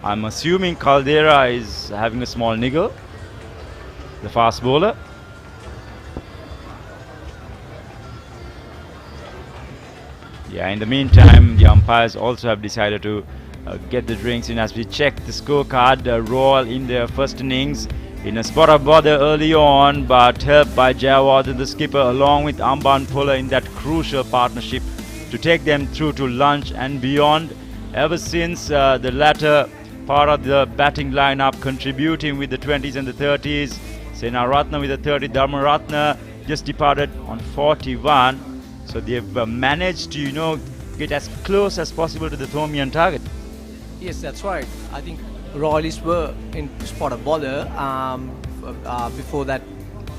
I'm assuming Caldera is having a small niggle, the fast bowler. Yeah, in the meantime, the umpires also have decided to get the drinks in. As we check the scorecard, Royal in their first innings in a spot of bother early on, but helped by Jawad, the skipper, along with Amban Puller in that crucial partnership to take them through to lunch and beyond. Ever since the latter part of the batting lineup contributing with the 20s and the 30s, Senaratna with the 30, Dharmaratna just departed on 41. So they've managed to, get as close as possible to the Thomian target. Yes, that's right. I think Royalists were in spot of bother before that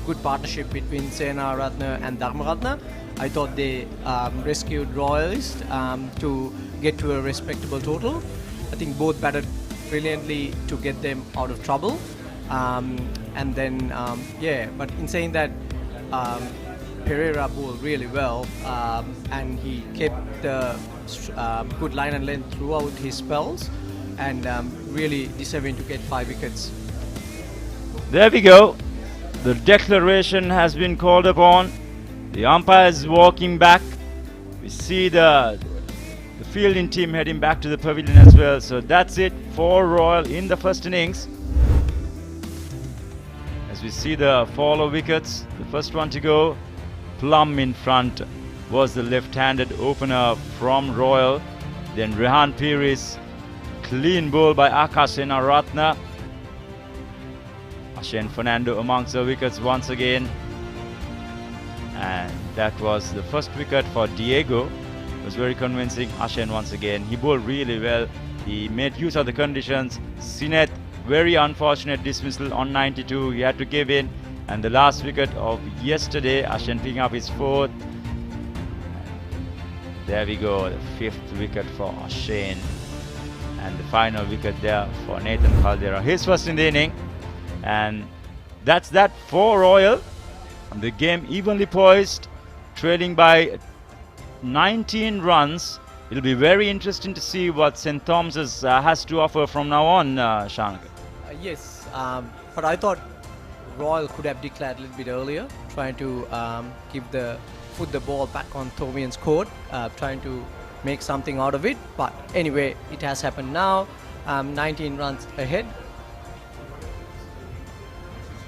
good partnership between Senaratna and Dharmaratna. I thought they rescued Royalists to get to a respectable total. I think both batted brilliantly to get them out of trouble. But in saying that, Pereira bowled really well, and he kept the good line and length throughout his spells, and really deserving to get 5 wickets. There we go. The declaration has been called upon. The umpire is walking back. We see the fielding team heading back to the pavilion as well. So that's it for Royal in the first innings. As we see the fall of wickets, the first one to go, Plum in front was the left-handed opener from Royal. Then Rehan Pires, clean bowl by Akash Senaratna. Ashen Fernando amongst the wickets once again. And that was the first wicket for Diego. It was very convincing. Ashen once again. He bowled really well. He made use of the conditions. Sineth, very unfortunate dismissal on 92. He had to give in. And the last wicket of yesterday, Ashen picking up his 4th. There we go, the 5th wicket for Ashen. And the final wicket there for Nathan Caldera. His first in the inning. And that's that for Royal. And the game evenly poised, trailing by 19 runs. It'll be very interesting to see what St. Thomas's has to offer from now on, Shanaka. Yes, but I thought Royal could have declared a little bit earlier, trying to put the ball back on Thomian's court, trying to make something out of it. But anyway, it has happened now. 19 runs ahead.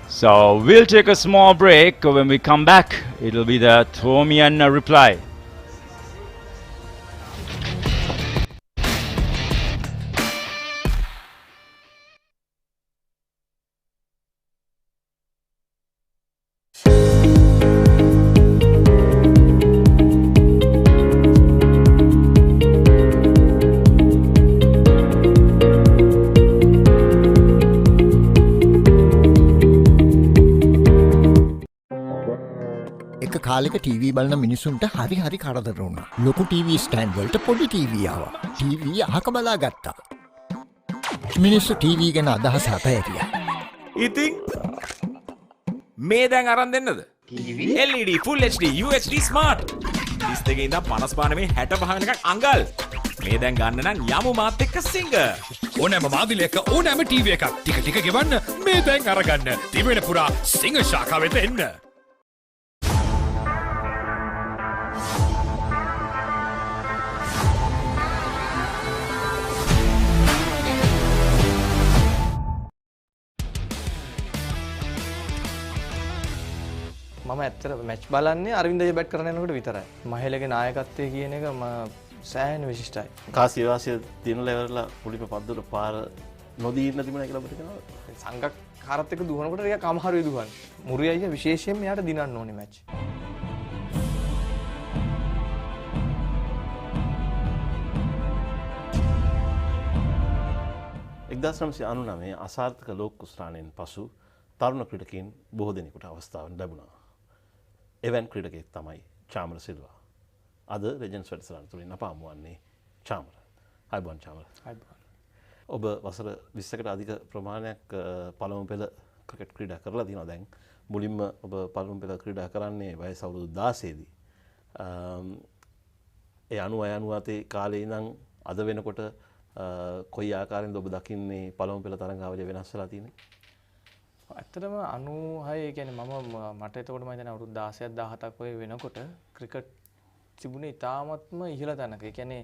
So we'll take a small break. When we come back, it'll be the Thomian reply. කාලෙක TV බලන මිනිසුන්ට හරි කරදර වුණා. ලොකු TV stand වලට පොඩි TV ආවා. ටීවී අහක බලා ගත්තා. මිනිස්සු ටීවී ගැන අදහස් අතහැරියා. ඉතින් මේ දැන් අරන් දෙන්නද? LED Full HD UHD Smart 32 ඉඳන් 55 නෙමෙයි 65 වෙනකන් අඟල්. මේ දැන් ගන්න නම් යමු මාත් එක්ක සිංග. ඕනෑම මාදිලයක ඕනෑම ටීවී එකක් ටික ගෙවන්න මේ දැන් අරගන්න. තිබෙන පුරා සිංග ශාඛාව වෙත එන්න. මම ඇත්තට මැච් බලන්නේ අරවින්දගේ බැට් කරන යනකොට විතරයි. මහේලගේ නායකත්වය කියන එක සෑහෙන විශිෂ්ටයි. කාසිවාසිය තියෙන ලෙවල්ලා පුලිප පද්දුර පාර නොදී ඉන්න තිබුණා කියලා අපිට කියනවා. සංගක්කාරත් එක්ක දුවනකොට ටිකක් අමාරුයි දුවන්න. මුරිය අයියා විශේෂයෙන්ම එයාට දිනන්න ඕනේ මැච්. මේ අසාර්ථක ලෝක කුස්රාණයෙන් පසු තරුණ ක්‍රීඩකයන් බොහෝ දෙනෙකුට අවස්ථාවක් ලැබුණා. එවන් ක්‍රීඩකයෙක් තමයි චාමර සිල්වා. අද රෙජන්ස් වැඩසටහන තුලින් අප හමුවන්නේ චාමර. හයිබෝන් චාමර. හයිබෝන්. ඔබ වසර 20කට අධික ප්‍රමාණයක් පළමු පෙළ ක්‍රිකට් ක්‍රීඩා කරලා තියෙනවා දැන්. මුලින්ම ඔබ පළමු පෙළ ක්‍රීඩා කරන්නේ වයස අවුරුදු 16 දී. ඒ 96 කාලේ ඉඳන් අද වෙනකොට කොයි ආකාරයෙන්ද ඔබ දකින්නේ පළමු පෙළ තරඟාවලිය වෙනස් වෙලා තියෙන්නේ? ඇත්තටම 96 කියන්නේ මට එතකොට මම හිතන්නේ අවුරුදු 16ක් 17ක් වගේ වෙනකොට ක්‍රිකට් තිබුණේ ඉතාමත්ම ඉහළ තැනක. ඒ කියන්නේ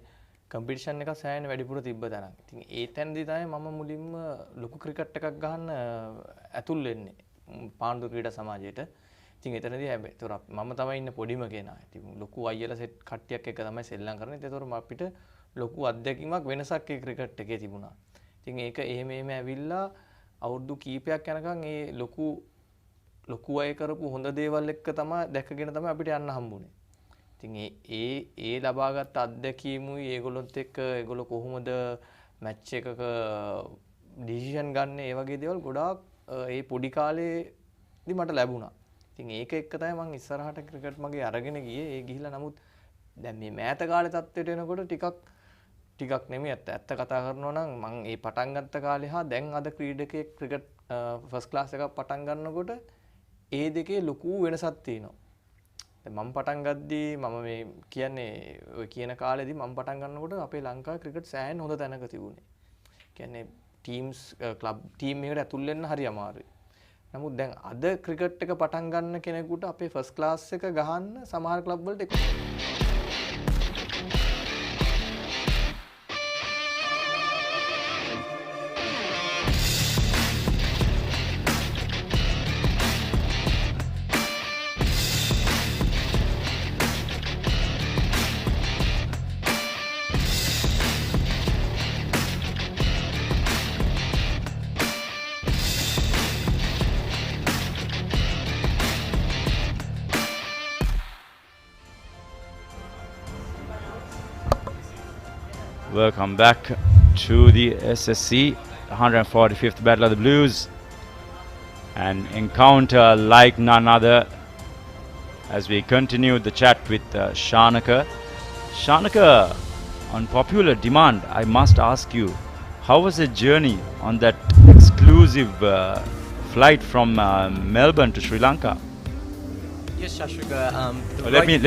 කම්පිටිෂන් එක සෑහෙන වැඩිපුර තිබ්බ තැනක්. ඉතින් ඒ තැනදී තමයි මම මුලින්ම ලොකු ක්‍රිකට් එකක් ගහන්න ඇතුල් වෙන්නේ පාණ්ඩු ක්‍රීඩා සමාජයට. ඉතින් එතනදී හැබැයි ඒතර මම තමයි ඉන්න පොඩිම කෙනා. ඉතින් ලොකු අයියලා සෙට් කට්ටියක් එක තමයි සෙල්ලම් කරන්නේ. ඒතර අපිට ලොකු අත්දැකීමක් වෙනසක් ඒ ක්‍රිකට් එකේ තිබුණා. ඉතින් ඒක එහෙම ඇවිල්ලා අවුරුදු කීපයක් යනකම් ඒ ලොකු අය කරපු හොඳ දේවල් එක්ක තමයි දැකගෙන තමයි අපිට යන්න හම්බුනේ. ඉතින් ඒ ලබාගත් අත්දැකීමුයි ඒගොල්ලොත් එක්ක ඒගොල්ලෝ කොහොමද මැච් එකක ඩිසිෂන් ගන්න ඒ වගේ දේවල් ගොඩාක් ඒ පොඩි කාලේදී මට ලැබුණා. ඉතින් ඒක එක්ක තමයි මම ඉස්සරහට ක්‍රිකට් මගේ අරගෙන ගියේ. ඒ ගිහිල්ලා නමුත් දැන් මේ මෑත කාලේ තත්ත්වයට එනකොට ටිකක් නෙමෙයි ඇත්ත කතා කරනවා නම් මම ඒ පටන් ගත්ත කාලේ හා දැන් අද ක්‍රීඩකයෙක් ක්‍රිකට් ෆස්ට් ක්ලාස් එකක් පටන් ගන්නකොට ඒ දෙකේ ලොකු වෙනසක් තියෙනවා. දැන් මම පටන් ගද්දී මම මේ කියන්නේ ඔය කියන කාලෙදී මම පටන් ගන්නකොට අපේ ලංකාවේ ක්‍රිකට් සෑහෙන හොඳ තැනක තිබුණේ. කියන්නේ ටීම්ස් ක්ලබ් ටීම් එකකට ඇතුල් වෙන්න හරි අමාරුයි. නමුත් දැන් අද ක්‍රිකට් එක පටන් ගන්න කෙනෙකුට අපේ ෆස්ට් ක්ලාස් එක ගහන්න සමහර ක්ලබ් වලට Welcome back to the SSC 145th Battle of the Blues. An encounter like none other as we continue the chat with Shanaka. Shanaka, on popular demand, I must ask you, how was the journey on that exclusive flight from Melbourne to Sri Lanka? Yes, Shashika.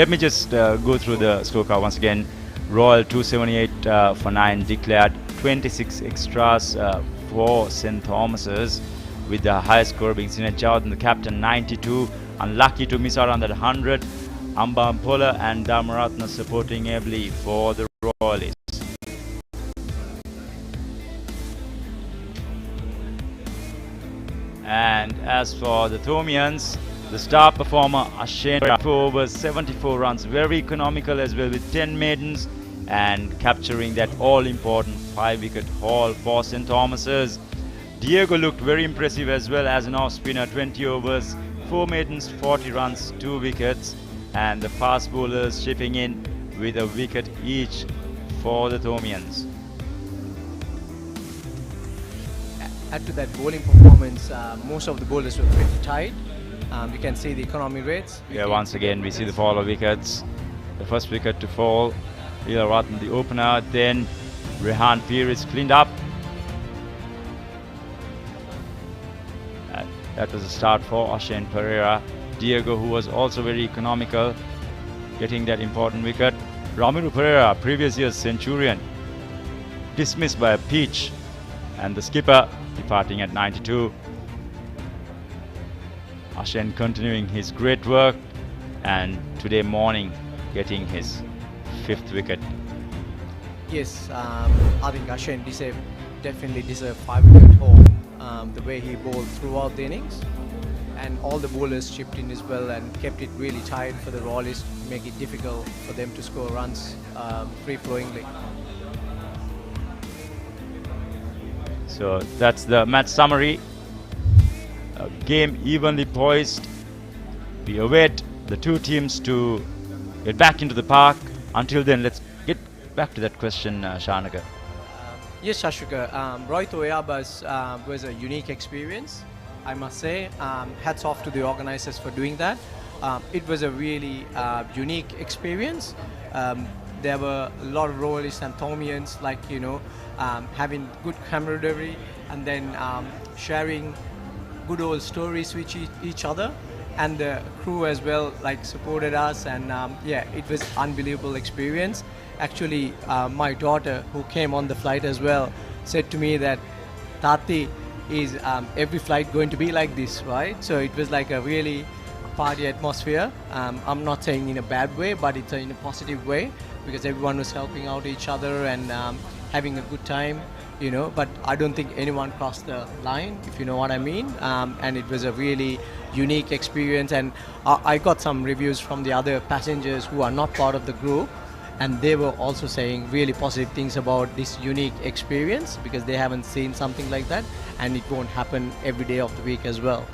Let me just go through the scorecard once again. Royal 278 for 9 declared, 26 extras for St. Thomas's, with the highest score being Sinet Jawad, the captain 92, unlucky to miss out on that 100. Amba Ampola and Dharmaratna supporting ably for the Royalists. And as for the Thomians, the star performer Asen Pereira for over 74 runs, very economical as well with 10 maidens and capturing that all-important 5-wicket haul for St. Thomas's. Diego looked very impressive as well as an off-spinner, 20 overs, 4 maidens, 40 runs, 2 wickets, and the fast bowlers chipping in with a wicket each for the Thomians. Add to that bowling performance, most of the bowlers were pretty tight. You can see the economy rates. Yeah, once again we see the fall of wickets. The first wicket to fall, Leela Ratna the opener, then Rehan Pires cleaned up. That was a start for Asen Pereira. Diego, who was also very economical, getting that important wicket. Ramiru Pereira, previous year's centurion, dismissed by a pitch, and the skipper departing at 92. Asen continuing his great work, and today morning getting his 5th wicket. Yes, I think Asen definitely deserved 5-wicket haul. The way he bowled throughout the innings, and all the bowlers chipped in as well and kept it really tight for the Royalists to make it difficult for them to score runs free-flowingly. So that's the match summary. Game evenly poised. We await the two teams to get back into the park. Until then, let's get back to that question, Shanaka. Yes, Shashika. Rohit Oyabas was a unique experience, I must say. Hats off to the organizers for doing that. It was a really unique experience. There were a lot of Royalists and Thomians, like, having good camaraderie and then sharing good old stories with each other. And the crew as well, like, supported us, and yeah, it was unbelievable experience. Actually, my daughter, who came on the flight as well, said to me that, Tati, is every flight going to be like this, right? So it was like a really party atmosphere. I'm not saying in a bad way, but it's in a positive way, because everyone was helping out each other and having a good time, but I don't think anyone crossed the line, if you know what I mean. And it was a really unique experience, and I got some reviews from the other passengers who are not part of the group, and they were also saying really positive things about this unique experience, because they haven't seen something like that, and it won't happen every day of the week as well.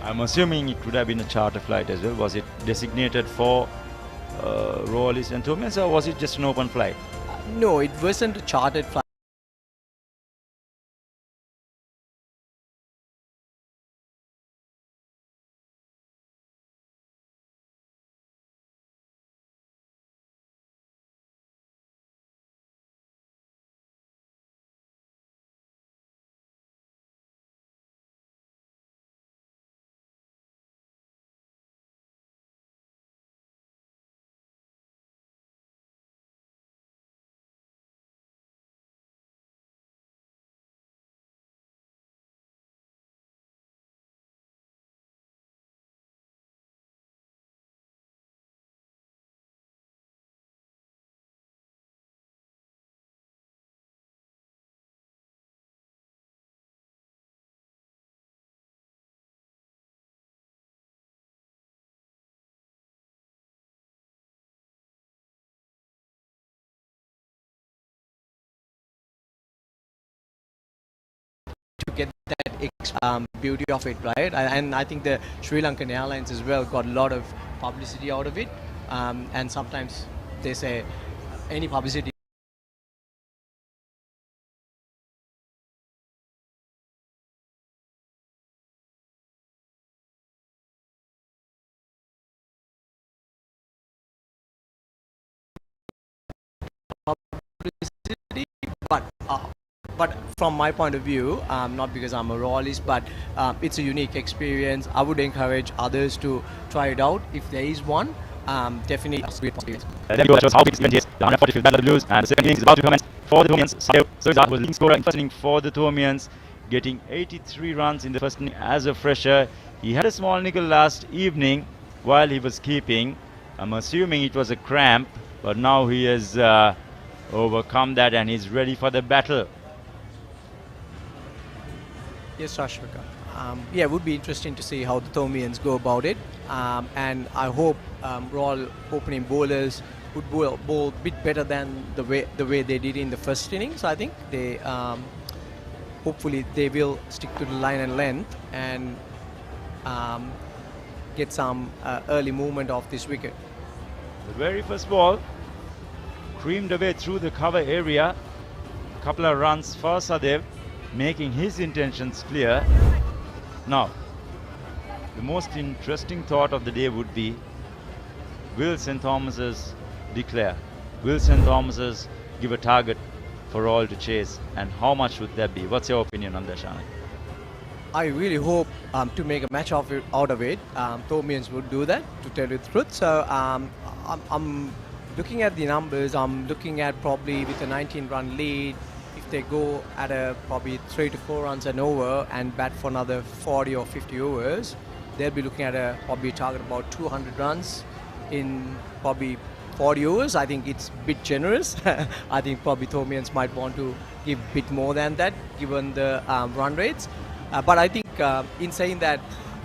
I'm assuming it would have been a charter flight as well. Was it designated for Royalists and Thomians, or was it just an open flight? No, it wasn't a chartered flight. To get that beauty of it, right? And I think the Sri Lankan Airlines as well got a lot of publicity out of it, and sometimes they say any publicity but from my point of view, not because I'm a Royalist, but it's a unique experience. I would encourage others to try it out if there is one. Definitely a great experience. There you go, shows how big this event is. The 145th Battle of the Blues, and the second innings is about to commence for the Thomians. Soizat was leading scorer in first inning for the Thomians, getting 83 runs in the first inning as a fresher. He had a small nickel last evening while he was keeping. I'm assuming it was a cramp, but now he has overcome that and he's ready for the battle. Yes, Ashwika. Yeah, it would be interesting to see how the Thomians go about it, and I hope Royal opening bowlers would bowl a bit better than the way they did in the first innings. I think they hopefully they will stick to the line and length and get some early movement off this wicket. The very first ball creamed away through the cover area. A couple of runs for Sadev, making his intentions clear. Now, the most interesting thought of the day would be, will St. Thomas's declare? Will St. Thomas's give a target for all to chase? And how much would that be? What's your opinion on that, Shana? I really hope to make a match out of it. Thomians would do that, to tell you the truth. So I'm looking at the numbers. I'm looking at probably with a 19-run lead, if they go at a probably 3 to 4 runs an over and bat for another 40 or 50 overs, they'll be looking at a probably target about 200 runs in probably 40 overs. I think it's a bit generous. I think probably Thomians might want to give a bit more than that, given the run rates. But I think in saying that,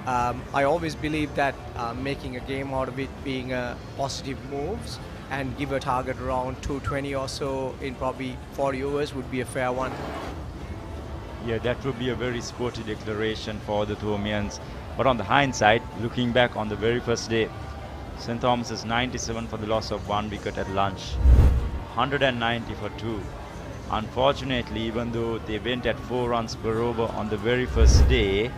I always believe that making a game out of it being a positive moves and give a target around 220 or so in probably 40 overs would be a fair one. Yeah, that would be a very sporty declaration for the Thomians. But on the hindsight, looking back on the very first day, St. Thomas's 97 for the loss of 1 wicket at lunch, 190 for 2. Unfortunately, even though they went at 4 runs per over on the very first day,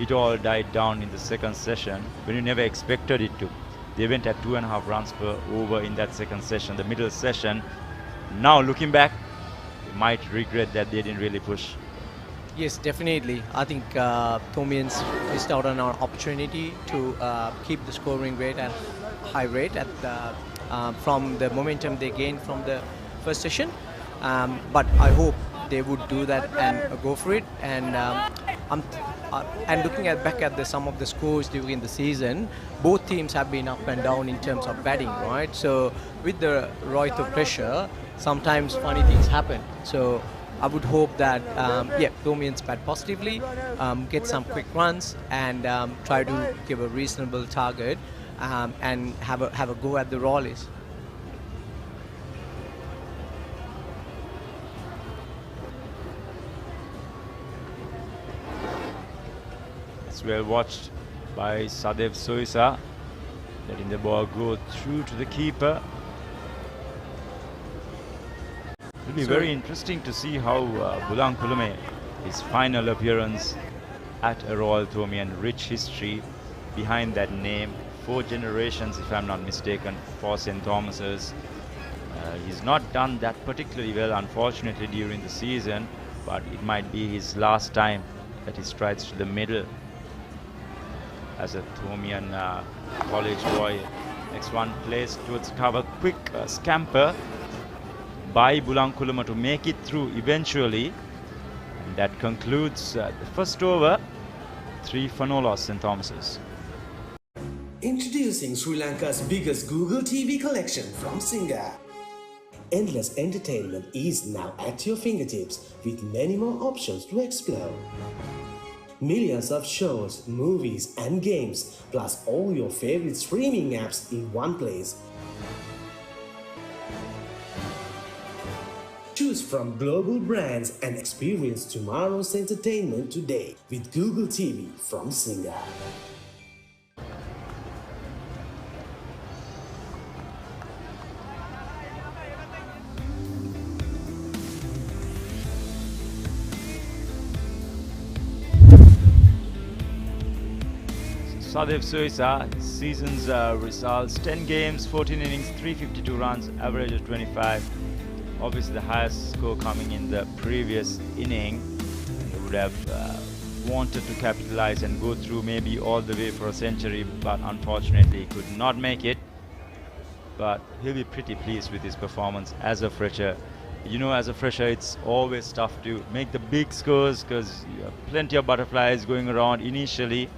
it all died down in the second session when you never expected it to. They went at 2.5 runs per over in that second session, the middle session. Now looking back, you might regret that they didn't really push. Yes, definitely. I think Thomians missed out on our opportunity to keep the scoring rate at high rate at from the momentum they gained from the first session. But I hope they would do that and go for it. And looking back at some of the scores during the season, both teams have been up and down in terms of batting, right? So with the Rohito pressure, sometimes funny things happen. So I would hope that Thomians bat positively, get some quick runs, and try to give a reasonable target and have a go at the Rawleys. It's well watched by Sadev Soisa, letting the ball go through to the keeper. It will be very interesting to see how Bulang Kulume, his final appearance at a Royal Thomian, rich history behind that name. 4 generations, if I'm not mistaken, for St. Thomas's. He's not done that particularly well, unfortunately, during the season, but it might be his last time that he strides to the middle as a Thomian college boy. Next one plays towards cover, quick scamper by Bulang Kuluma to make it through eventually. And that concludes the first over. 3 for no loss, St. Thomas's. Introducing Sri Lanka's biggest Google TV collection from Singa. Endless entertainment is now at your fingertips with many more options to explore. Millions of shows, movies and games, plus all your favorite streaming apps in one place. Choose from global brands and experience tomorrow's entertainment today with Google TV from Singa. Sadev Soisa, season's results: 10 games, 14 innings, 352 runs, average of 25. Obviously the highest score coming in the previous inning. He would have wanted to capitalize and go through maybe all the way for a century, but unfortunately he could not make it. But he'll be pretty pleased with his performance as a fresher. You know, as a fresher, it's always tough to make the big scores because you have plenty of butterflies going around initially.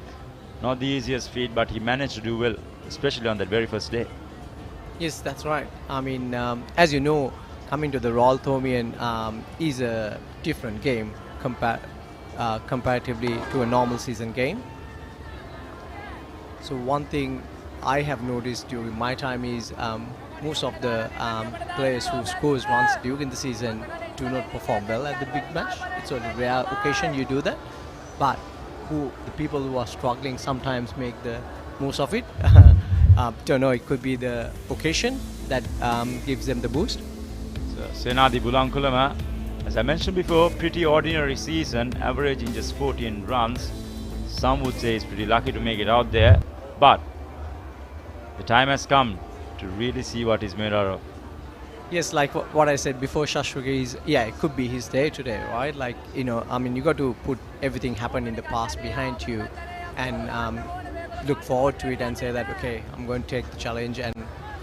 Not the easiest feat, but he managed to do well, especially on that very first day. Yes, that's right. I mean, as you know, coming to the Royal Thomian is a different game comparatively to a normal season game. So one thing I have noticed during my time is most of the players who scores runs during the season do not perform well at the big match. It's a rare occasion you do that, but the people who are struggling sometimes make the most of it. Don't know, it could be the occasion that gives them the boost. So Senadi Bulang Kulama, as I mentioned before, pretty ordinary season, averaging just 14 runs. Some would say he's pretty lucky to make it out there, but the time has come to really see what he's made out of. Yes, like what I said before, Shashwagi is, it could be his day today, right? Like, you know, I mean, you got to put everything happened in the past behind you and look forward to it and say that, okay, I'm going to take the challenge and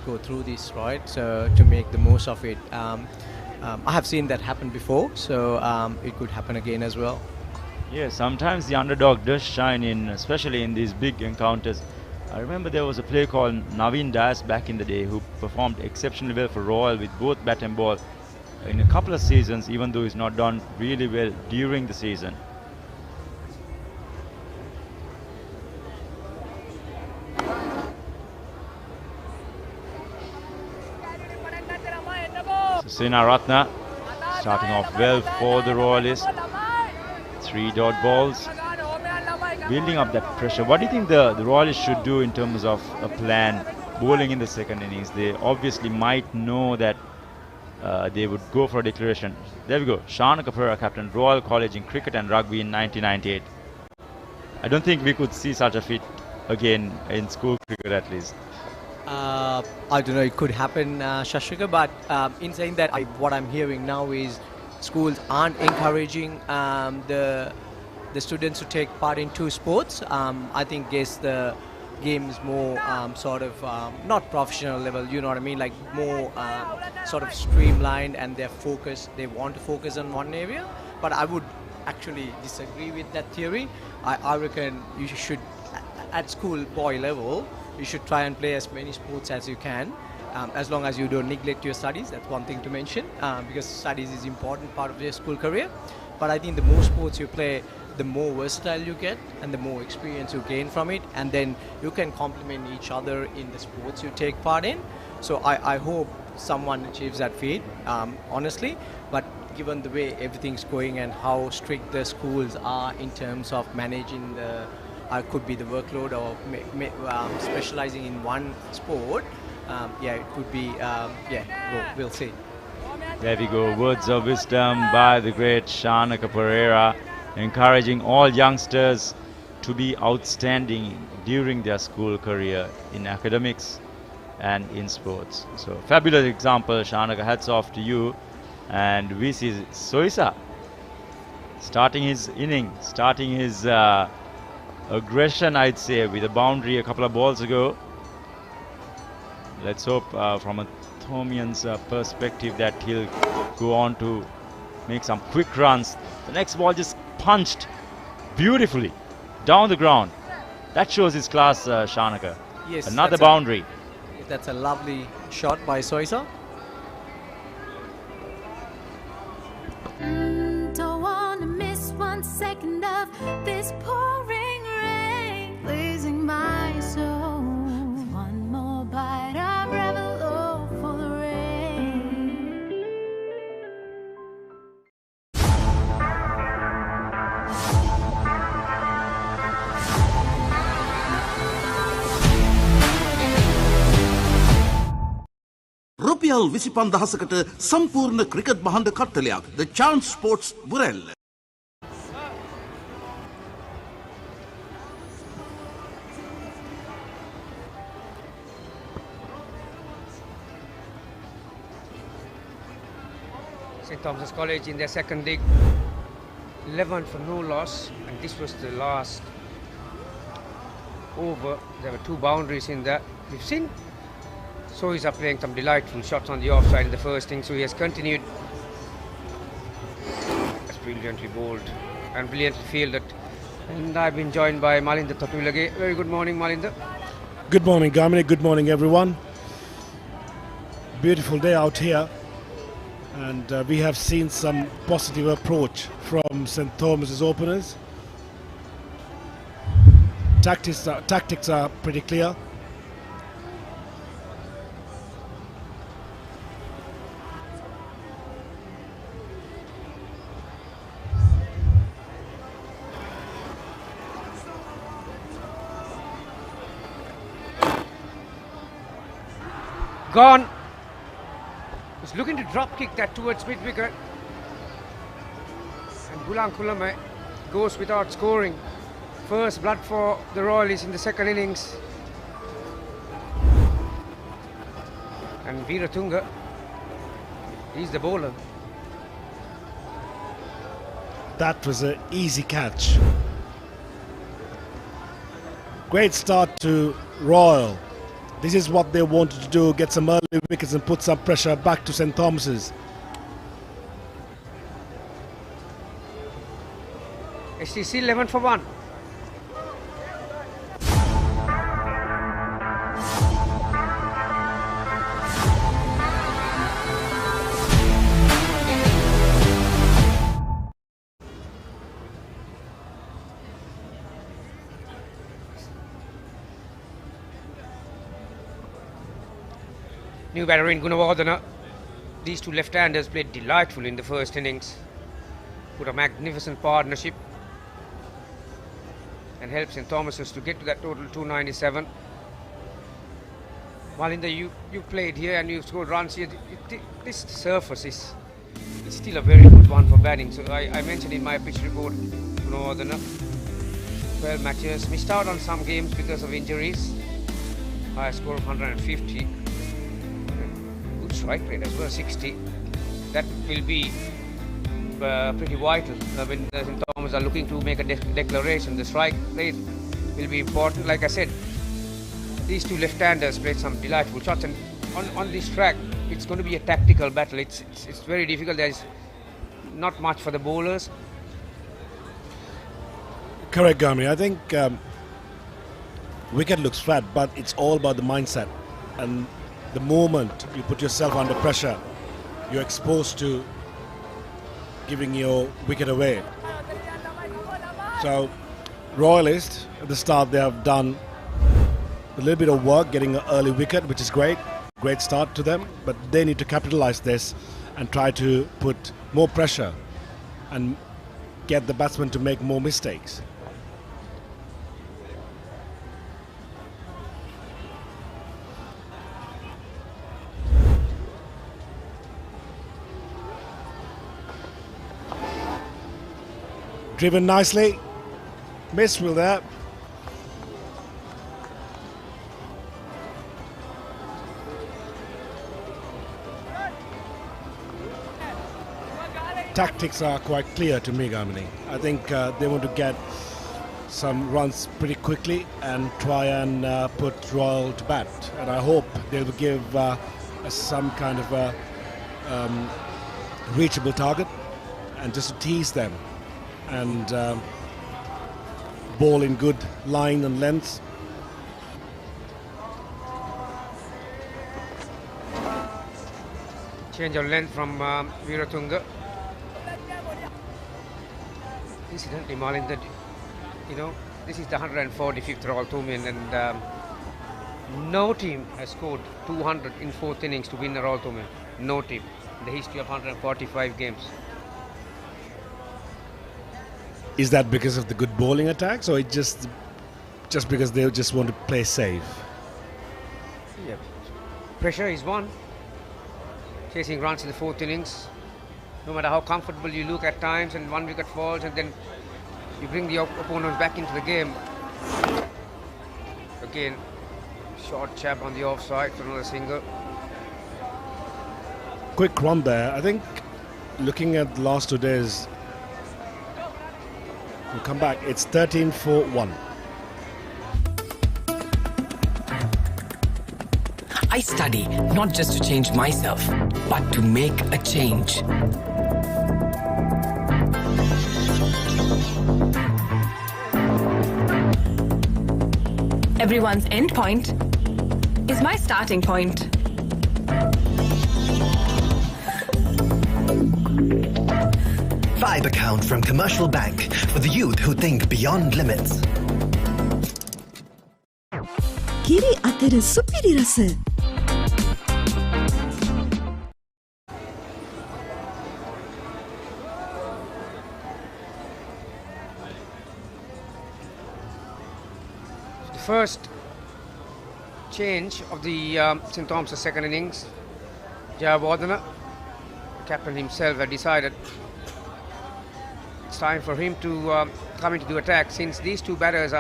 go through this, right? So to make the most of it. I have seen that happen before, so it could happen again as well. Yeah, sometimes the underdog does shine in, especially in these big encounters. I remember there was a player called Naveen Das back in the day who performed exceptionally well for Royal with both bat and ball in a couple of seasons, even though he's not done really well during the season. Sinaratna starting off well for the Royalists. 3 dot balls. Building up that pressure. What do you think the Royalists should do in terms of a plan bowling in the second innings? They obviously might know that they would go for a declaration. There we go. Shanaka Pereira, captain Royal College in cricket and rugby in 1998. I don't think we could see such a feat again in school cricket at least. I don't know, it could happen, Shashika, but in saying that, what I'm hearing now is schools aren't encouraging the students to take part in 2 sports. I think the game is more sort of not professional level, you know what I mean, like more sort of streamlined, and they want to focus on one area. But I would actually disagree with that theory. I reckon you should, at school boy level, you should try and play as many sports as you can, as long as you don't neglect your studies. That's one thing to mention, because studies is important part of your school career. But I think the more sports you play, the more versatile you get and the more experience you gain from it, and then you can complement each other in the sports you take part in. So I hope someone achieves that feat, honestly. But given the way everything's going and how strict the schools are in terms of managing could be the workload or specializing in one sport, it could be, we'll see. There we go, words of wisdom by the great Shanaka Pereira, encouraging all youngsters to be outstanding during their school career in academics and in sports. So fabulous example, Shanaka, hats off to you. And we see Soisa starting his inning, starting his aggression, I'd say, with a boundary a couple of balls ago. Let's hope from a Thomian's perspective that he'll go on to make some quick runs. The next ball just punched beautifully down the ground. That shows his class, Shanaka. Yes, another boundary. That's a lovely shot by Soisa. Don't wanna miss 1 second of this pouring rain, pleasing my soul. One more bite of Revelo for the rain. රුපියල් 25,000කට සම්පූර්ණ cricket බහඬ කට්ටලයක් The Chance Sports බුරැල්ල. St. Thomas's College in their second league, 11 for no loss, and this was the last over. There were 2 boundaries in there. We've seen Soisa playing some delightful shots on the offside in the first inning, so he has continued. That's brilliantly bowled and brilliantly fielded. And I've been joined by Malinda Tatulage. Very good morning, Malinda. Good morning, Gamini. Good morning, everyone. Beautiful day out here. And we have seen some positive approach from St. Thomas's openers. Tactics are pretty clear. Gone. He's looking to drop kick that towards mid-wicket. And Bulang Kulame goes without scoring. First blood for the Royalies in the second innings. And Veeratunga, he's the bowler. That was an easy catch. Great start to Royal. This is what they wanted to do, get some early wickets and put some pressure back to St. Thomas's. STC 11 for 1. New batter in Gunawardena. these two left-handers played delightful in the first innings. Put a magnificent partnership and helped St. Thomas's to get to that total 297. Malinda, you played here and you scored runs here. This surface is still a very good one for batting. So I mentioned in my pitch report, no other 12 matches. Missed out on some games because of injuries. High score of 150. Good strike rate as well, 60. That will be pretty vital when St. Thomas are looking to make a declaration. The strike rate will be important. Like I said, these two left-handers played some delightful shots, and on this track, it's going to be a tactical battle. It's very difficult. There's not much for the bowlers. Correct, Gami. I think wicket looks flat, but it's all about the mindset. And the moment you put yourself under pressure, you're exposed to giving your wicket away. So, Royalists, at the start, they have done a little bit of work getting an early wicket, which is great. Great start to them, but they need to capitalize this and try to put more pressure and get the batsmen to make more mistakes. Driven nicely. Missed with that. Tactics are quite clear to me, Gamini. I think they want to get some runs pretty quickly and try and put Royal to bat. And I hope they will give some kind of a reachable target and just to tease them and bowl in good line and length. Change of length from Viratunga. Incidentally, Malin, that this is the 145th Royal Tournament, and no team has scored 200 in 4th innings to win the Royal Tournament. No team in the history of 145 games. Is that because of the good bowling attacks, or it just because they just want to play safe? Yeah, pressure is one. Chasing runs in the 4th innings. No matter how comfortable you look at times, and one wicket falls, and then you bring the opponent back into the game. Again, short chap on the offside for another single. Quick run there. I think looking at the last 2 days, we'll come back. It's 13-4-1. I study not just to change myself, but to make a change. Everyone's end point is my starting point. Vibe account from Commercial Bank for the youth who think beyond limits. Kiri අතර සුපිරි රස. The first change of the St. Thomas' second innings, Jayawardena, captain himself, had decided it's time for him to come into the attack, since these two batters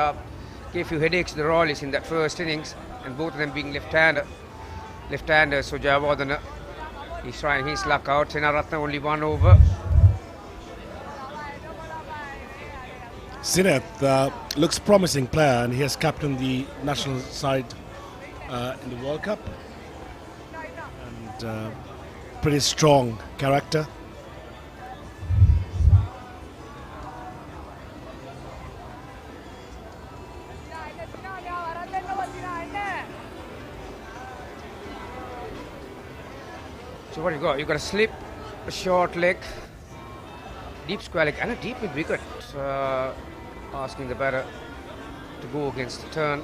gave few headaches to the Royalists in that first innings, and both of them being left-handers. So Jayawardena, he's trying his luck out. Senaratne only 1 over. Sineth looks promising player, and he has captained the national side in the World Cup, and pretty strong character. So what you got? You got a slip, a short leg, deep square leg, and a deep mid wicket. Asking the batter to go against the turn.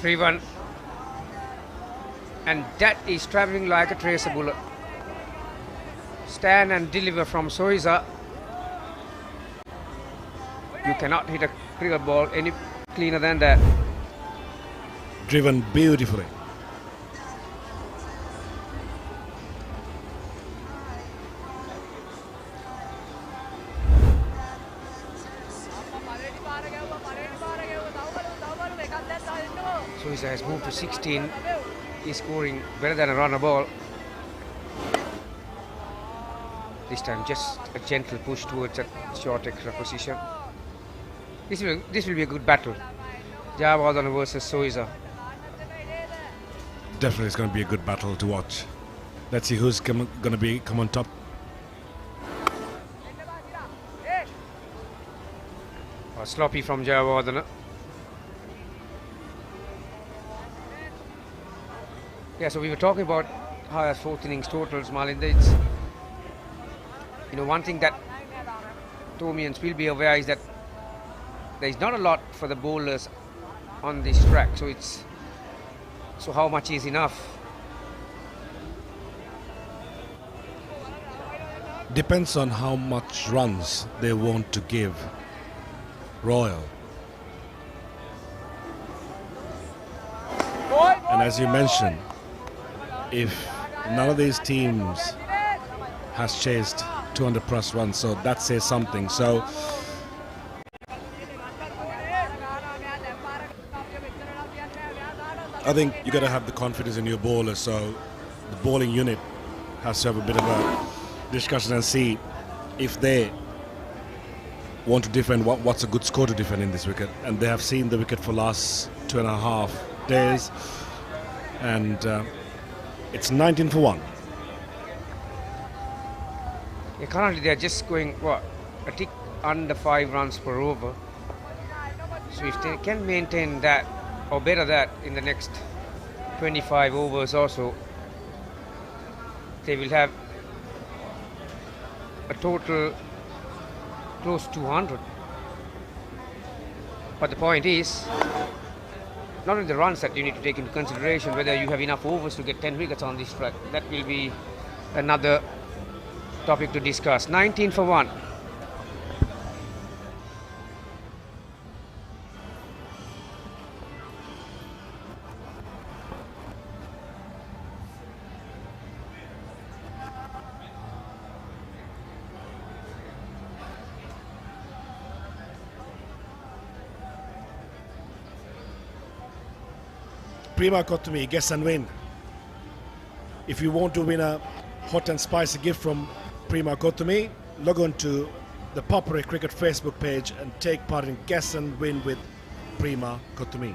3-1. And that is travelling like a tracer bullet. Stand and deliver from Soiza. You cannot hit a cricket ball any cleaner than that. Driven beautifully. Soiza has moved to 16. He's scoring better than a runner ball. This time just a gentle push towards a short extra position. This will be a good battle. Jayawardene versus Soiza. Definitely it's going to be a good battle to watch. Let's see who's going to come on top. Sloppy from Jayawardene. Yeah, so we were talking about higher fourth innings totals, Malinda. It's, you know, one thing that Tomians will be aware is that there is not a lot for the bowlers on this track. So how much is enough? Depends on how much runs they want to give Royal. And as you mentioned, if none of these teams has chased 200 plus runs, so that says something. So I think you got to have the confidence in your bowler. So the bowling unit has to have a bit of a discussion and see if they want to defend what's a good score to defend in this wicket. And they have seen the wicket for last 2.5 days, and it's 19 for 1. Yeah, currently they're just going a tick under 5 runs per over. So if they can maintain that or better that in the next 25 overs or so, they will have a total close to 200. But the point is, not only the runs that you need to take into consideration, whether you have enough overs to get 10 wickets on this track. That will be another topic to discuss. 19 for 1. Prima Kottumi, guess and win. If you want to win a hot and spicy gift from Prima Kottumi, log on to the Papare Cricket Facebook page and take part in Guess and Win with Prima Kottumi.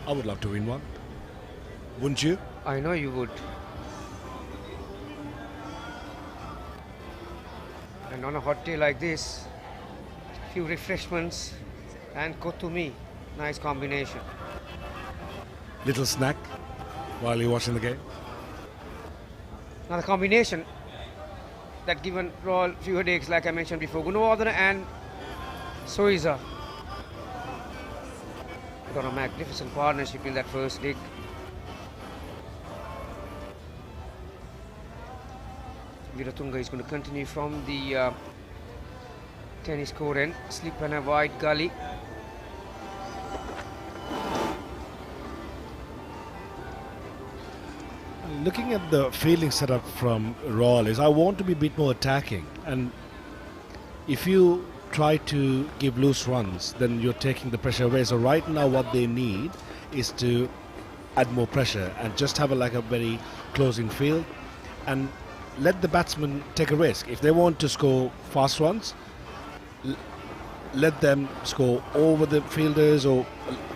I would love to win one. Wouldn't you? I know you would. And on a hot day like this, a few refreshments and Kottumi. Nice combination. Little snack while you're watching the game. Now the combination that given Royal few headaches, like I mentioned before, Gunawardene and Soiza got a magnificent partnership in that first leg. Viratunga is going to continue from the tennis court end, slip and a wide gully. Looking at the fielding setup from Royal is I want to be a bit more attacking, and if you try to give loose runs, then you're taking the pressure away. So right now what they need is to add more pressure and just have a very closing field and let the batsmen take a risk. If they want to score fast runs, let them score over the fielders, or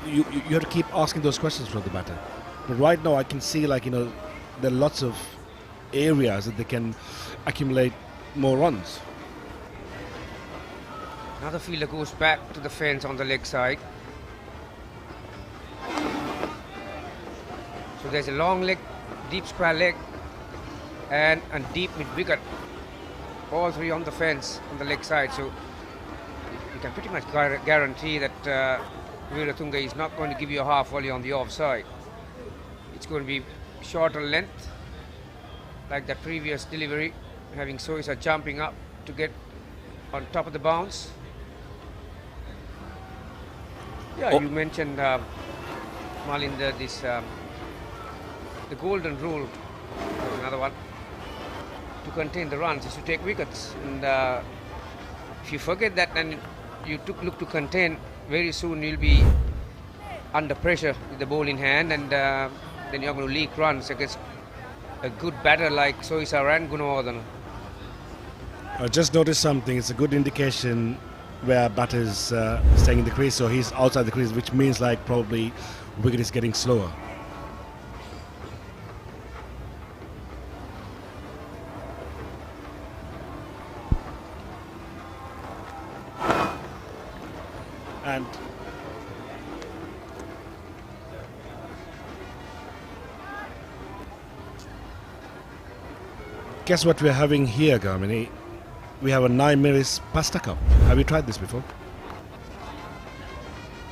you have to keep asking those questions from the batter. But right now I can see there are lots of areas that they can accumulate more runs. Another fielder goes back to the fence on the leg side. So there's a long leg, deep square leg, and a deep mid wicket. All three on the fence on the leg side. So you can pretty much guarantee that Viratunga is not going to give you a half volley on the offside. it's going to be shorter length, like that previous delivery, having Soisa jumping up to get on top of the bounce. Yeah, you mentioned Malinda, this the golden rule, another one, to contain the runs is to take wickets, and if you forget that and you look to contain, very soon you'll be under pressure with the ball in hand, and then you're going to leak runs against a good batter like Soisa and Gunawardena. I just noticed something. It's a good indication where batter's staying in the crease, so he's outside the crease, which means like probably wicket is getting slower. And guess what we're having here, Garmini? We have a 9 minutes pasta cup. Have you tried this before?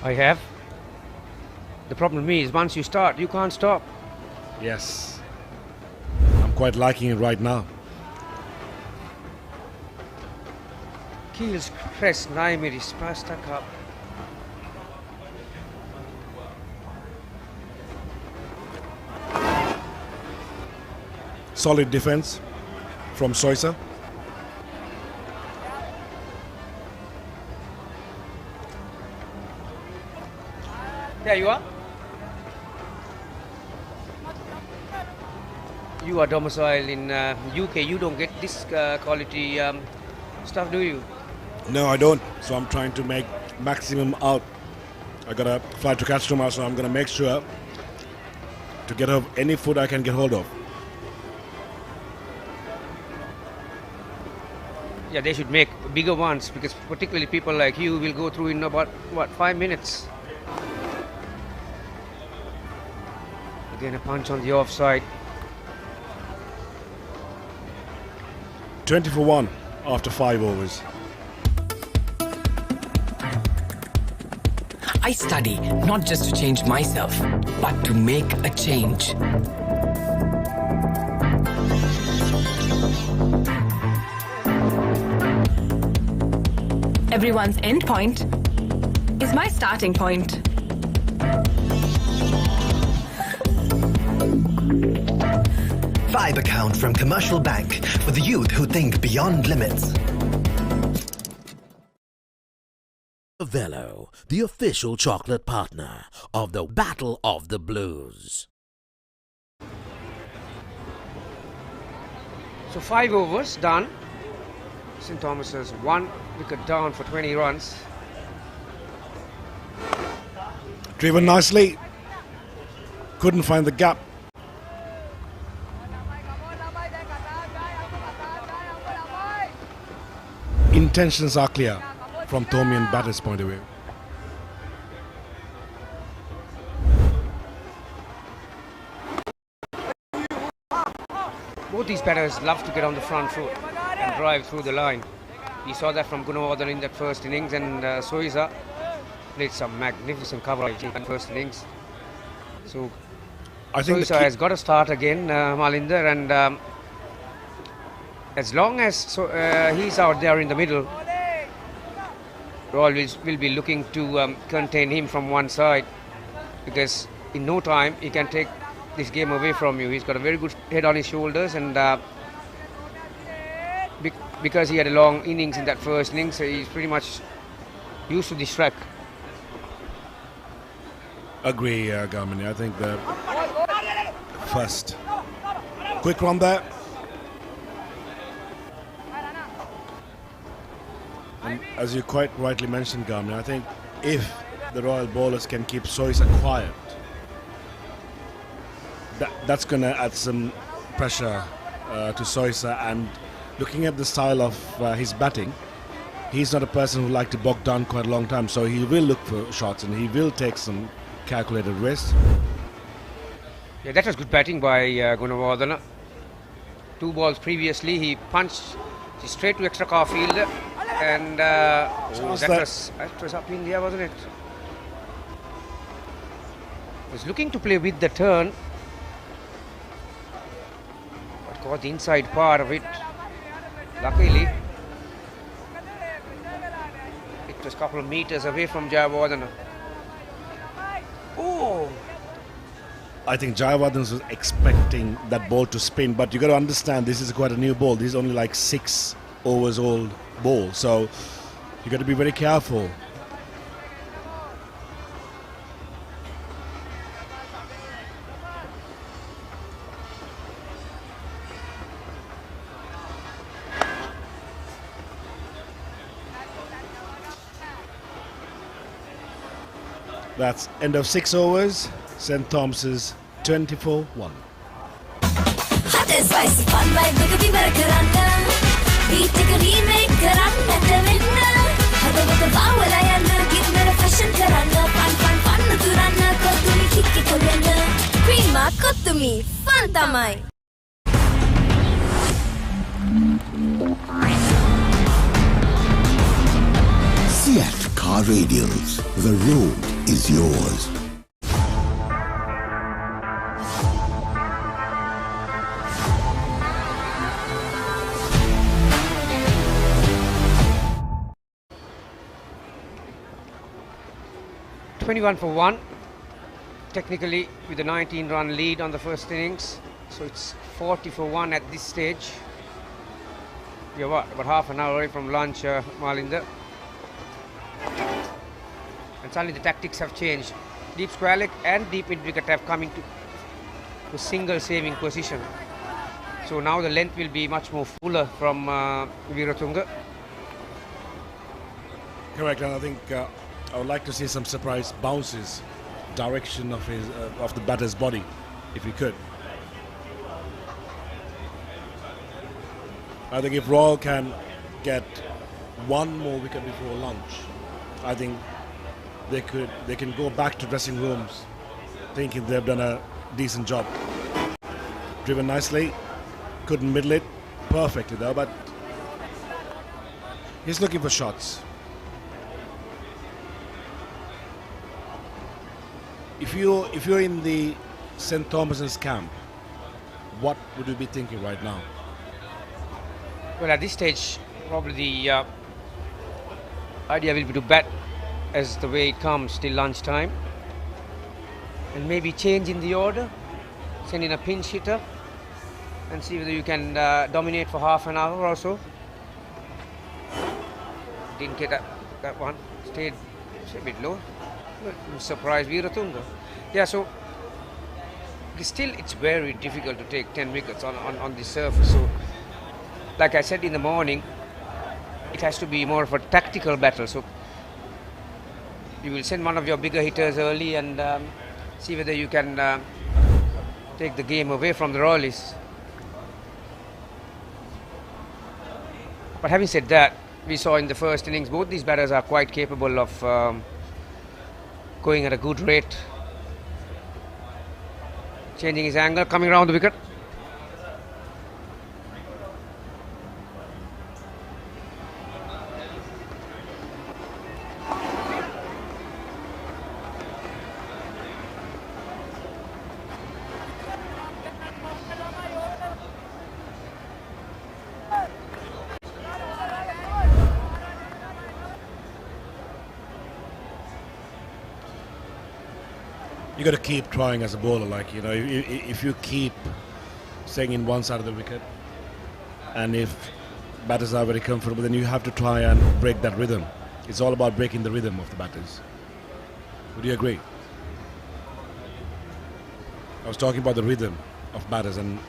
I have. The problem is, once you start, you can't stop. Yes. I'm quite liking it right now. Keels Crest 9 minutes pasta cup. Solid defense from Soisa. There you are. You are domiciled in UK. You don't get this quality stuff, do you? No, I don't. So I'm trying to make maximum out. I got a flight to catch tomorrow, so I'm going to make sure to get hold of any food I can get hold of. Yeah, they should make bigger ones, because particularly people like you will go through in about, what, 5 minutes. Again, a punch on the offside. 20 for 1 after 5 overs. I study not just to change myself, but to make a change. Everyone's end point is my starting point. Vibe account from Commercial Bank for the youth who think beyond limits. VeLO, the official chocolate partner of the Battle of the Blues. So 5 overs done. St. Thomas's 1 wicket down for 20 runs. Driven nicely. Couldn't find the gap. Intentions are clear from Thomian batter's point of view. Both these batters love to get on the front foot and drive through the line. We saw that from Gunawardena in that first innings, and Soisa played some magnificent coverage in that first innings. So I think Soisa has got to start again, Malinder, and as long as he's out there in the middle, Royal will be looking to contain him from one side, because in no time he can take this game away from you. He's got a very good head on his shoulders, and because he had a long innings in that first innings, so he's pretty much used to this track. Agree, Garmini. I think the first quick run there. And as you quite rightly mentioned, Garmini, I think if the Royal bowlers can keep Soisa quiet, that's going to add some pressure to Soisa. And looking at the style of his batting, he's not a person who likes to bog down quite a long time, so he will look for shots and he will take some calculated risks. Yeah, that was good batting by Gunawardena. 2 balls previously, he punched straight to extra car field, and that was up in the air, wasn't it? Was looking to play with the turn, caught the inside part of it. Luckily, it was a couple of meters away from Jayawardene. Oh! I think Jayawardene was expecting that ball to spin, but you got to understand this is quite a new ball. This is only like 6 overs old ball, so you got to be very careful. That's end of 6 overs. St. Thomas's 24-1. Hot and spicy fun vibe එක විවර කරන්න beat එක remake කරන්නට වෙන්න හදවත බාවලා යන්න ගින්නර fashion කරන්න fun තුරන්න කොතුමි කික්ක කොල්ලන්න Prima කොතුමි fun තමයි Seat Car Radials. The road is yours. $21 for 1, technically with a 19-run lead on the first innings, so it's 40 for 1 at this stage. We're about half an hour away from lunch, Malinda. And suddenly the tactics have changed. Deep square leg and deep mid wicket have come into a single saving position. So now the length will be much more fuller from Weeratunga. Correct, and I think I would like to see some surprise bounces, direction of his of the batter's body, if he could. I think if Royal can get one more wicket before lunch, I think they can go back to dressing rooms thinking they've done a decent job. Driven nicely, couldn't middle it perfectly though, but he's looking for shots. If you're in the St. Thomas's camp, what would you be thinking right now? Well, at this stage, probably the idea will be to bat as the way it comes till lunchtime, and maybe change in the order, send in a pinch hitter, and see whether you can dominate for half an hour or so. Didn't get that one, stayed a bit low. Surprise Weeratunga. Yeah, so still it's very difficult to take 10 wickets on the surface. So, like I said in the morning, it has to be more of a tactical battle. So you will send one of your bigger hitters early and see whether you can take the game away from the Royalists. But having said that, we saw in the first innings both these batters are quite capable of going at a good rate. Changing his angle, coming around the wicket. You got to keep trying as a bowler, like, you know, if you keep staying in one side of the wicket, and if batters are very comfortable, then you have to try and break that rhythm. It's all about breaking the rhythm of the batters. Would you agree? I was talking about the rhythm of batters, and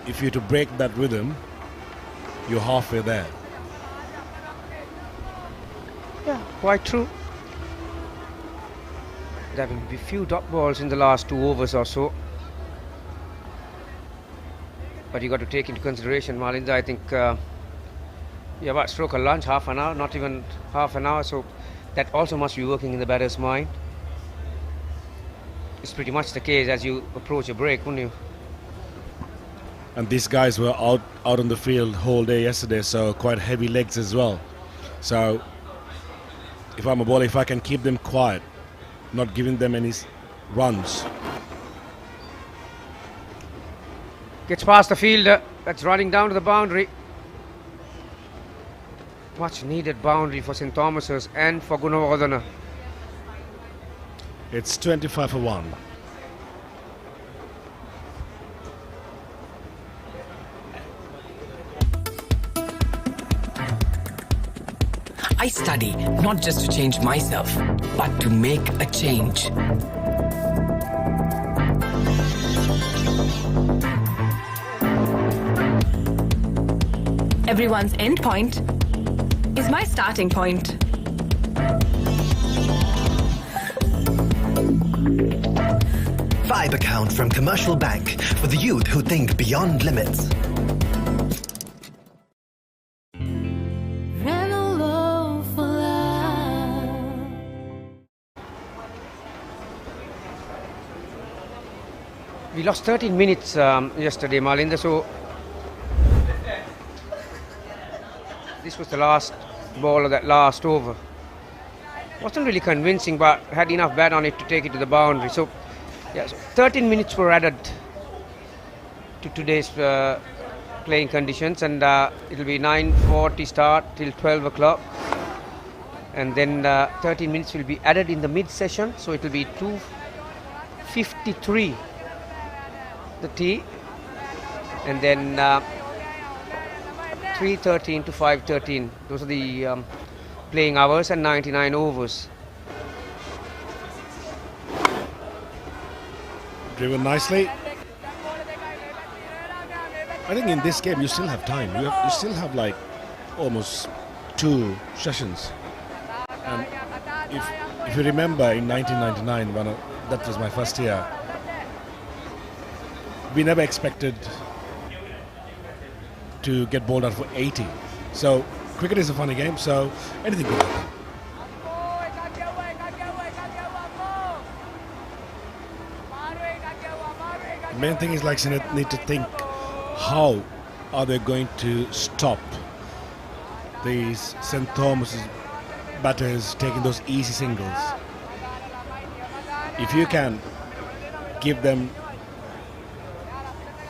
if you're to break that rhythm, you're halfway there. Yeah, quite true. There will be few dot balls in the last 2 overs or so. But you got to take into consideration, Malinda, I think about stroke a lunch, half an hour, not even half an hour, so that also must be working in the batter's mind. It's pretty much the case as you approach a break, wouldn't you? And these guys were out on the field whole day yesterday, so quite heavy legs as well. So if I'm a bowler, if I can keep them quiet, not giving them any runs, Gets past the fielder. That's running down to the boundary. Much needed boundary for St. Thomas's and for Gunawardhana. It's 25 for 1. I study not just to change myself, but to make a change. Everyone's end point is my starting point. Vibe account from Commercial Bank for the youth who think beyond limits. Revelo for love. We lost 13 minutes yesterday, Malinda, so this was the last ball of that last over. Wasn't really convincing, but had enough bat on it to take it to the boundary. So, yeah, so 13 minutes were added to today's playing conditions, and it'll be 9:40 start till 12 o'clock. And then 13 minutes will be added in the mid-session, so it'll be 2:53 the tea, and then 3:13 to 5:13. Those are the playing hours and 99 overs. Driven nicely. I think in this game you still have time. You still have like almost 2 sessions. And if you remember in 1999, that was my first year, we never expected to get bowled out for 80. So cricket is a funny game, so anything could happen. The main thing is like need to think, how are they going to stop these St. Thomas's batters taking those easy singles? If you can give them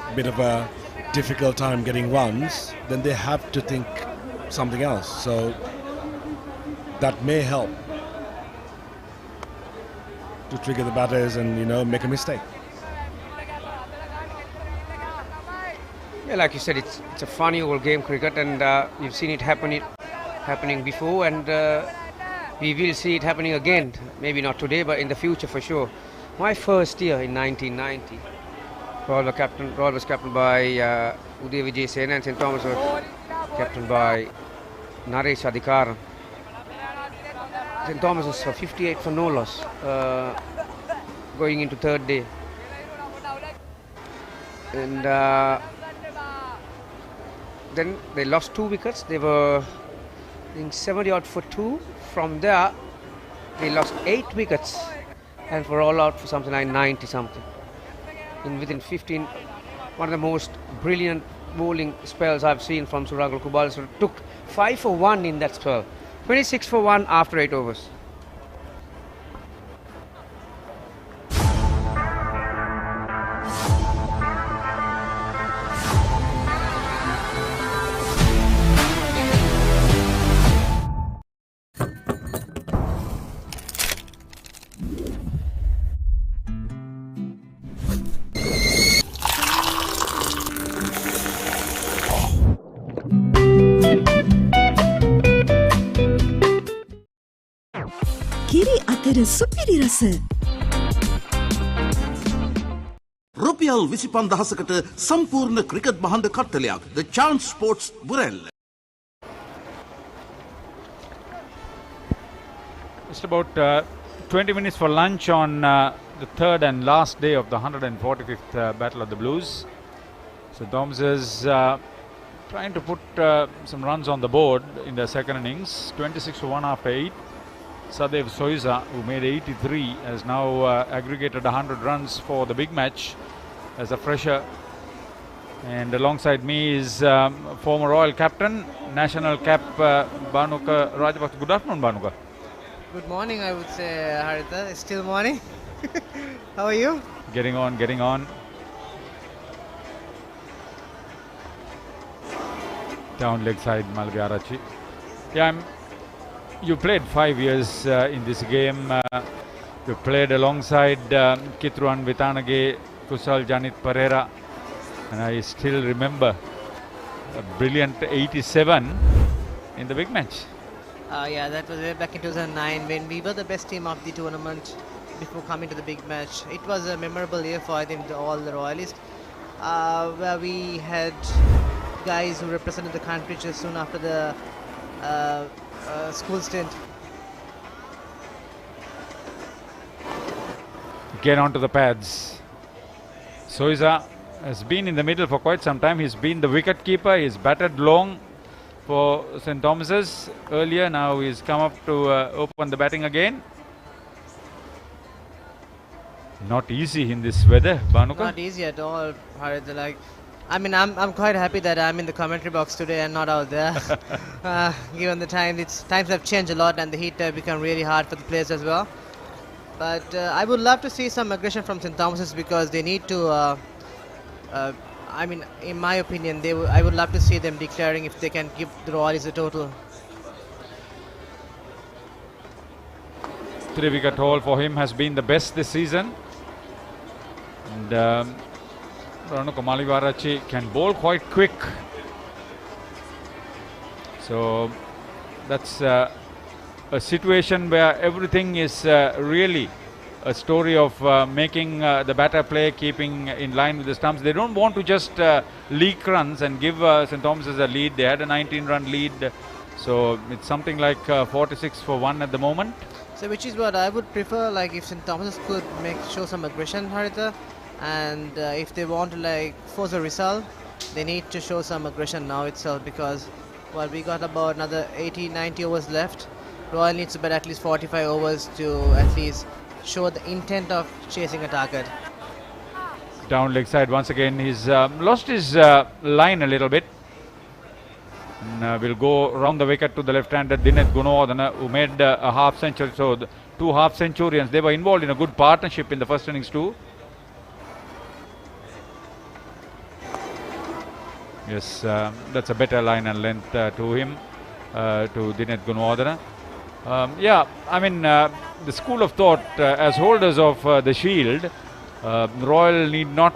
a bit of a difficult time getting runs, then they have to think something else. So that may help to trigger the batters and, make a mistake. Yeah, like you said, it's a funny old game, cricket, and you've seen it happening before, and we will see it happening again. Maybe not today, but in the future for sure. My first year in 1990, Royal was captained by Uday Vijay Sen, and St. Thomas was captained by Naresh Adhikaran. St. Thomas was 58 for no loss going into third day. And then they lost 2 wickets. They were, I think, 70 out for 2. From there, they lost 8 wickets and were all out for something like 90 something. Within 15, one of the most brilliant bowling spells I've seen from Suragal Kubal. So took 5 for 1 in that spell. 26 for 1 after 8 overs. කිරි අතර සුපිරි රස රුපියල් 25,000කට සම්පූර්ණ cricket බහඬ කට්ටලයක් The Chance Sports Burel. Just about 20 minutes for lunch on the third and last day of the 145th Battle of the Blues. So Thomas is trying to put some runs on the board in the second innings. 26 for 1 after 8. Sadev Soiza, who made 83, has now aggregated 100 runs for the big match as a fresher. And alongside me is former Royal Captain, National Cap Banuka Rajapaksa. Good afternoon, Banuka. Good morning, I would say, Haritha. It's still morning. How are you? Getting on, getting on. Down leg side, Malviarachi. Yeah, you played 5 years in this game. You played alongside Kitruan Vitanage, Kusal Janit Pereira, and I still remember a brilliant 87 in the big match. Yeah, that was way back in 2009 when we were the best team of the tournament before coming to the big match. It was a memorable year for, I think, all the Royalists, where we had guys who represented the country just soon after the school stint. Get onto the pads. Soiza has been in the middle for quite some time. He's been the wicket keeper. He's batted long for St. Thomas's earlier. Now he's come up to open the batting again. Not easy in this weather, Bhanuka. Not easy at all, Harit. Like, I mean, I'm quite happy that I'm in the commentary box today and not out there. Given the time, times have changed a lot and the heat have become really hard for the players as well. But I would love to see some aggression from St. Thomas's because they need to. I mean, in my opinion, I would love to see them declaring if they can give the Royals a total. 3-wicket haul for him has been the best this season. And Ranuka Malivarachi can bowl quite quick. So that's a situation where everything is really a story of making the batter play, keeping in line with the stumps. They don't want to just leak runs and give St. Thomas's a lead. They had a 19-run lead. So it's something like 46 for 1 at the moment. So which is what I would prefer, like if St. Thomas's could show some aggression, Haritha, and if they want to like force a result, they need to show some aggression now itself because, well, we got about another 80-90 overs left. Royal needs to bat at least 45 overs to at least show the intent of chasing a target. Down leg side once again. He's lost his line a little bit. And will go round the wicket to the left-hander Dinet Gunawardena, who made a half century. So the 2 half centurions, they were involved in a good partnership in the first innings too. Yes, that's a better line and length to him, to Dinet Gunawardena. Yeah, I mean, the school of thought as holders of the shield, Royal need not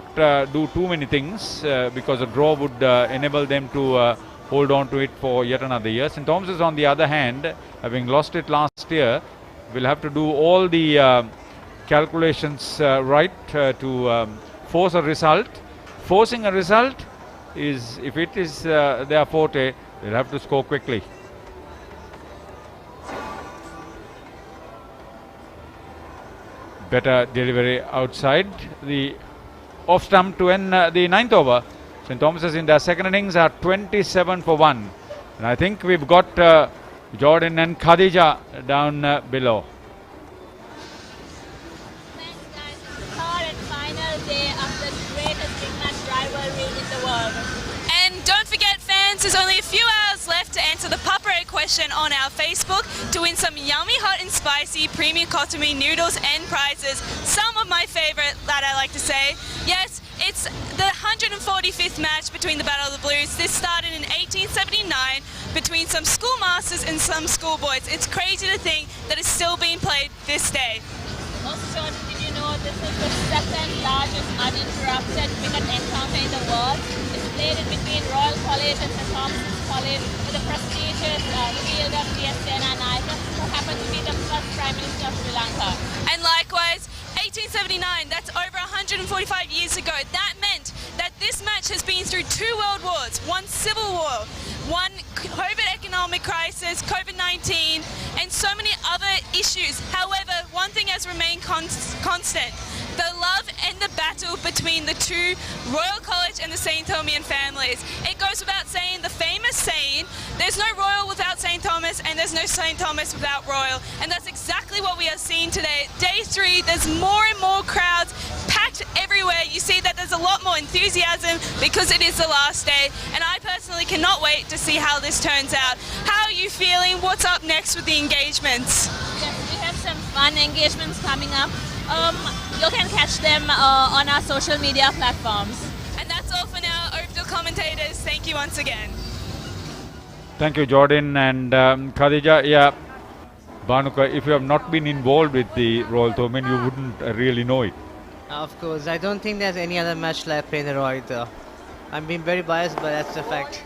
do too many things because a draw would enable them to hold on to it for yet another year. St. Thomas's, on the other hand, having lost it last year, will have to do all the calculations right to force a result. Forcing a result is, if it is their forte, they'll have to score quickly. Better delivery outside the off stump to end the 9th over. St. Thomas's in their second innings are 27 for 1. And I think we've got Jordan and Khadija down below. Third and final day of the greatest big match rivalry in the world. And don't forget, fans, there's only a few hours left to answer the Papare question on our Facebook to win some yummy, hot and spicy premium Kotomi noodles and prizes. Some of my favorite that I like to say. Yes, it's the 145th match between the Battle of the Blues. This started in 1879 between some schoolmasters and some schoolboys. It's crazy to think that it's still being played this day. Also, did you know this is the second largest uninterrupted cricket encounter in the world? It's played in between Royal College and St. Thomas's College with the prestigious field of Sena Naika, who happened to be the first Prime Minister of Sri Lanka. And likewise, 1879, that's over 145 years ago. That meant that this match has been through 2 world wars, 1 civil war, 1 COVID economic crisis, COVID-19, and so many other issues. However, one thing has remained constant: the love and the battle between the 2 Royal College and the St. Thomian families. It goes without saying, the famous saying, there's no Royal without St. Thomas and there's no St. Thomas without Royal. And that's exactly what we are seeing today. Day 3, there's more and more crowds packed everywhere. You see that there's a lot more enthusiasm because it is the last day. And I personally cannot wait to see how this turns out. How are you feeling? What's up next with the engagements? Yes, we have some fun engagements coming up. You can catch them on our social media platforms. And that's all for now. Over to the commentators. Thank you once again. Thank you, Jordan and Khadija. Yeah, Bhanuka, if you have not been involved with the Royal Tournament, you wouldn't really know it. Of course, I don't think there's any other match like playing the Roy though. I'm being very biased, but that's the fact.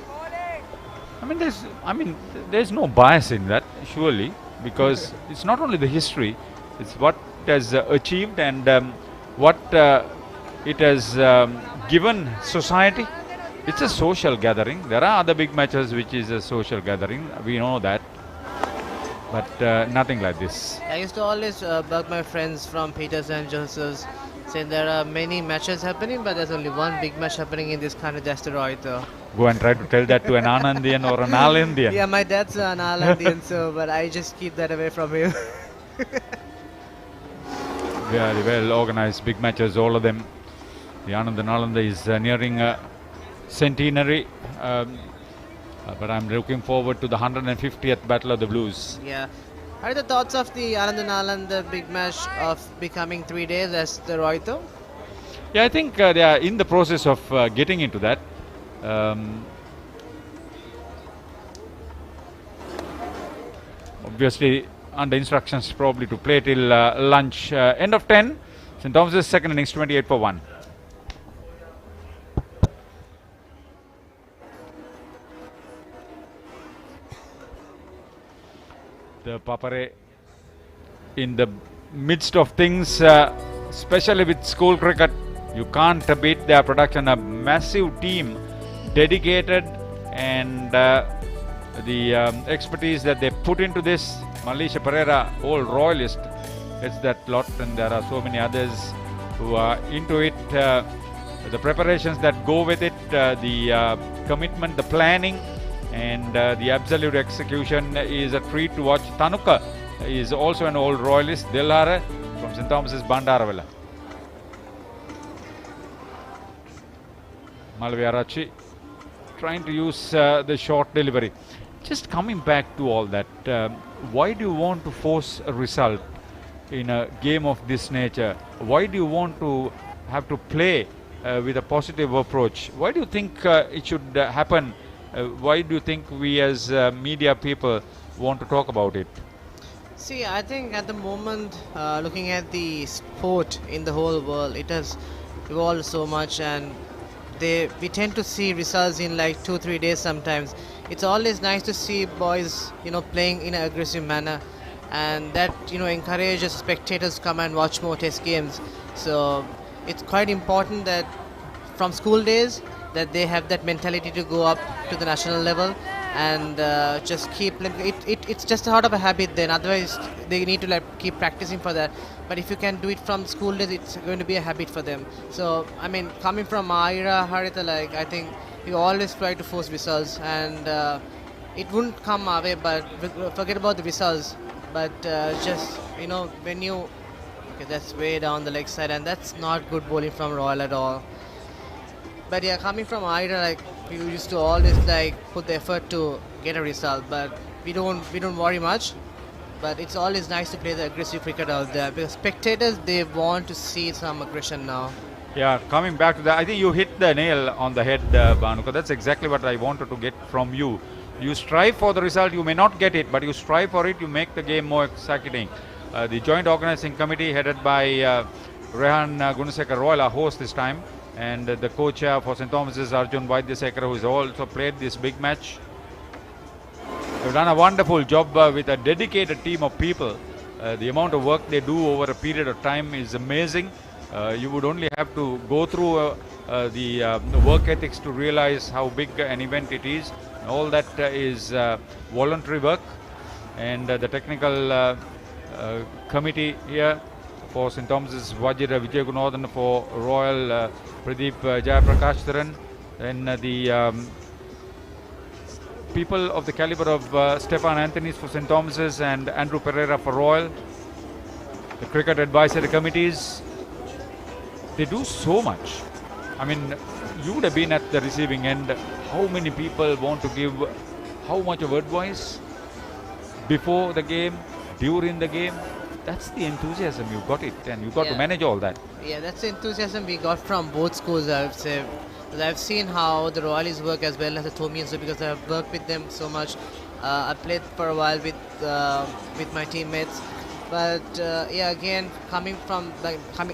There's no bias in that, surely, because it's not only the history, it's what it has achieved and what it has given society. It's a social gathering. There are other big matches which is a social gathering. We know that, but nothing like this. I used to always bug my friends from Peters and Joseph's, saying there are many matches happening, but there's only one big match happening in this kind of asteroid though. Go and try to tell that to an Anandian or an Alindian. Yeah, my dad's an Alandian, so but I just keep that away from him. Very well organized big matches, all of them. The Anand and Nalanda is nearing centenary, but I'm looking forward to the 150th Battle of the Blues. Yeah. What are the thoughts of the Anand and the big match of becoming 3 days as the Roito? Yeah, I think they are in the process of getting into that. Obviously, under instructions probably to play till lunch. End of 10. St. Thomas's second innings, 28 for 1. The Papare in the midst of things, especially with school cricket, you can't beat their production. A massive team, dedicated, and the expertise that they put into this. Asen Pereira, old royalist, it's that lot, and there are so many others who are into it. The preparations that go with it, the commitment, the planning, and the absolute execution is a treat to watch. Tanuka is also an old royalist. Delhara from St. Thomas's Bandaravilla. Malviarachi trying to use the short delivery. Just coming back to all that, why do you want to force a result in a game of this nature? Why do you want to have to play with a positive approach? Why do you think it should happen? Why do you think we as media people want to talk about it? See, I think at the moment, looking at the sport in the whole world, it has evolved so much, and we tend to see results in like 2-3 days sometimes. It's always nice to see boys, playing in an aggressive manner, and that, encourages spectators to come and watch more test games. So it's quite important that from school days that they have that mentality to go up to the national level and just keep it's just sort of a habit then. Otherwise they need to keep practicing for that. But if you can do it from school days, it's going to be a habit for them. So I mean, coming from our era, Haritha, I think we always try to force results, and it wouldn't come our way, but forget about the results. But just when you that's way down the leg side, and that's not good bowling from Royal at all. But yeah, coming from Ira, we used to always put the effort to get a result, but we don't worry much. But it's always nice to play the aggressive cricket out there, because spectators, they want to see some aggression now. Yeah, coming back to that, I think you hit the nail on the head, Bhanuka. That's exactly what I wanted to get from you. You strive for the result, you may not get it, but you strive for it, you make the game more exciting. The joint organizing committee headed by Rehan Gunasekar Royal, our host this time, and the co-chair for St. Thomas's, Arjun Vaidyasekara, who has also played this big match. They've done a wonderful job with a dedicated team of people. The amount of work they do over a period of time is amazing. You would only have to go through the work ethics to realize how big an event it is. All that is voluntary work, and the technical committee here for St. Thomas's, Vajira Vijay Gunodhan, for Royal Pradeep Jayaprakash, then the people of the caliber of Stefan Anthony's for St. Thomas's and Andrew Pereira for Royal, the cricket advisory committees. They do so much. I mean, you would have been at the receiving end. How many people want to give how much of advice before the game, during the game? That's the enthusiasm. You got it, and you got to manage all that. Yeah, that's the enthusiasm we got from both schools, I would say. I've seen how the Royalies work as well as the Thomians do, because I've worked with them so much. I played for a while with my teammates, but yeah, again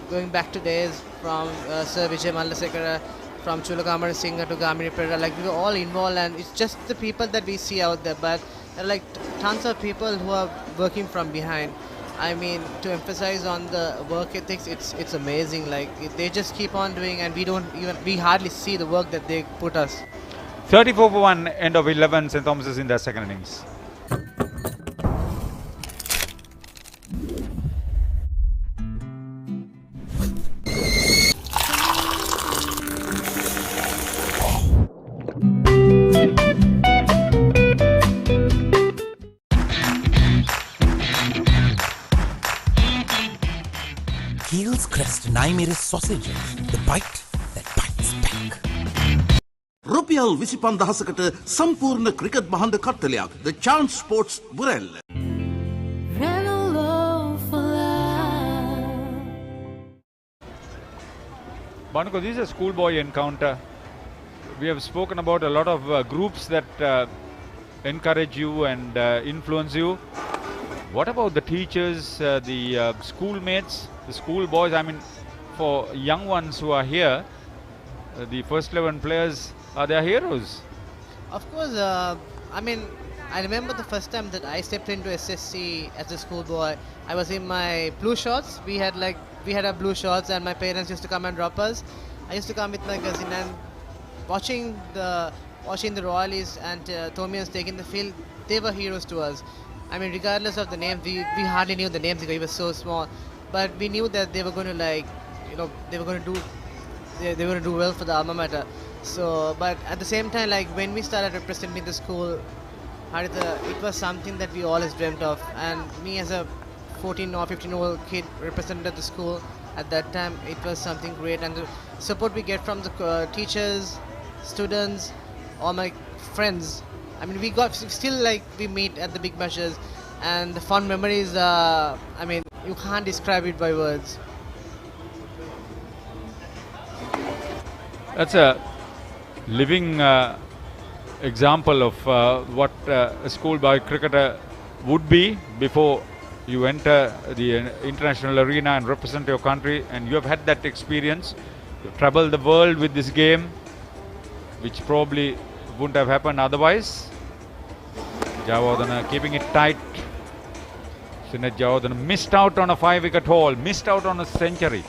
going back to days from Sir Vijay Mallasekara, from Chulakamara Singh to Gamini Pereira, like we were all involved, and it's just the people that we see out there, but there are like tons of people who are working from behind. I mean, to emphasize on the work ethics, it's amazing. Like they just keep on doing, and we hardly see the work that they put us. 34 for 1, end of 11, St. Thomas's in their second innings. Keel's Crest Naimiris sausages, the bite that bites back. රුපියල් 25000කට සම්පූර්ණ cricket බහඬ කට්ටලයක් The Chance Sports Burel. Banuko, this is a schoolboy encounter. We have spoken about a lot of groups that encourage you and influence you. What about the teachers, the schoolmates, the schoolboys? I mean, for young ones who are here, the first 11 players are their heroes. Of course, I mean, I remember the first time that I stepped into SSC as a schoolboy. I was in my blue shorts. We had our blue shorts, and my parents used to come and drop us. I used to come with my cousin, and watching the Royalies and Thomians taking the field, they were heroes to us. I mean, regardless of the names, we hardly knew the names because we were so small, but we knew that they were going to they were going to do well for the alma mater. So, but at the same time, like when we started representing the school, it was something that we always dreamt of. And me as a 14 or 15-year-old kid represented the school at that time, it was something great. And the support we get from the teachers, students, all my friends. I mean, we meet at the big matches, and the fun memories, I mean, you can't describe it by words. That's a living example of what a schoolboy cricketer would be before you enter the international arena and represent your country, and you have had that experience. You've traveled the world with this game, which probably wouldn't have happened otherwise. Javadana keeping it tight. Sinet Javadana missed out on a 5-wicket haul, missed out on a century.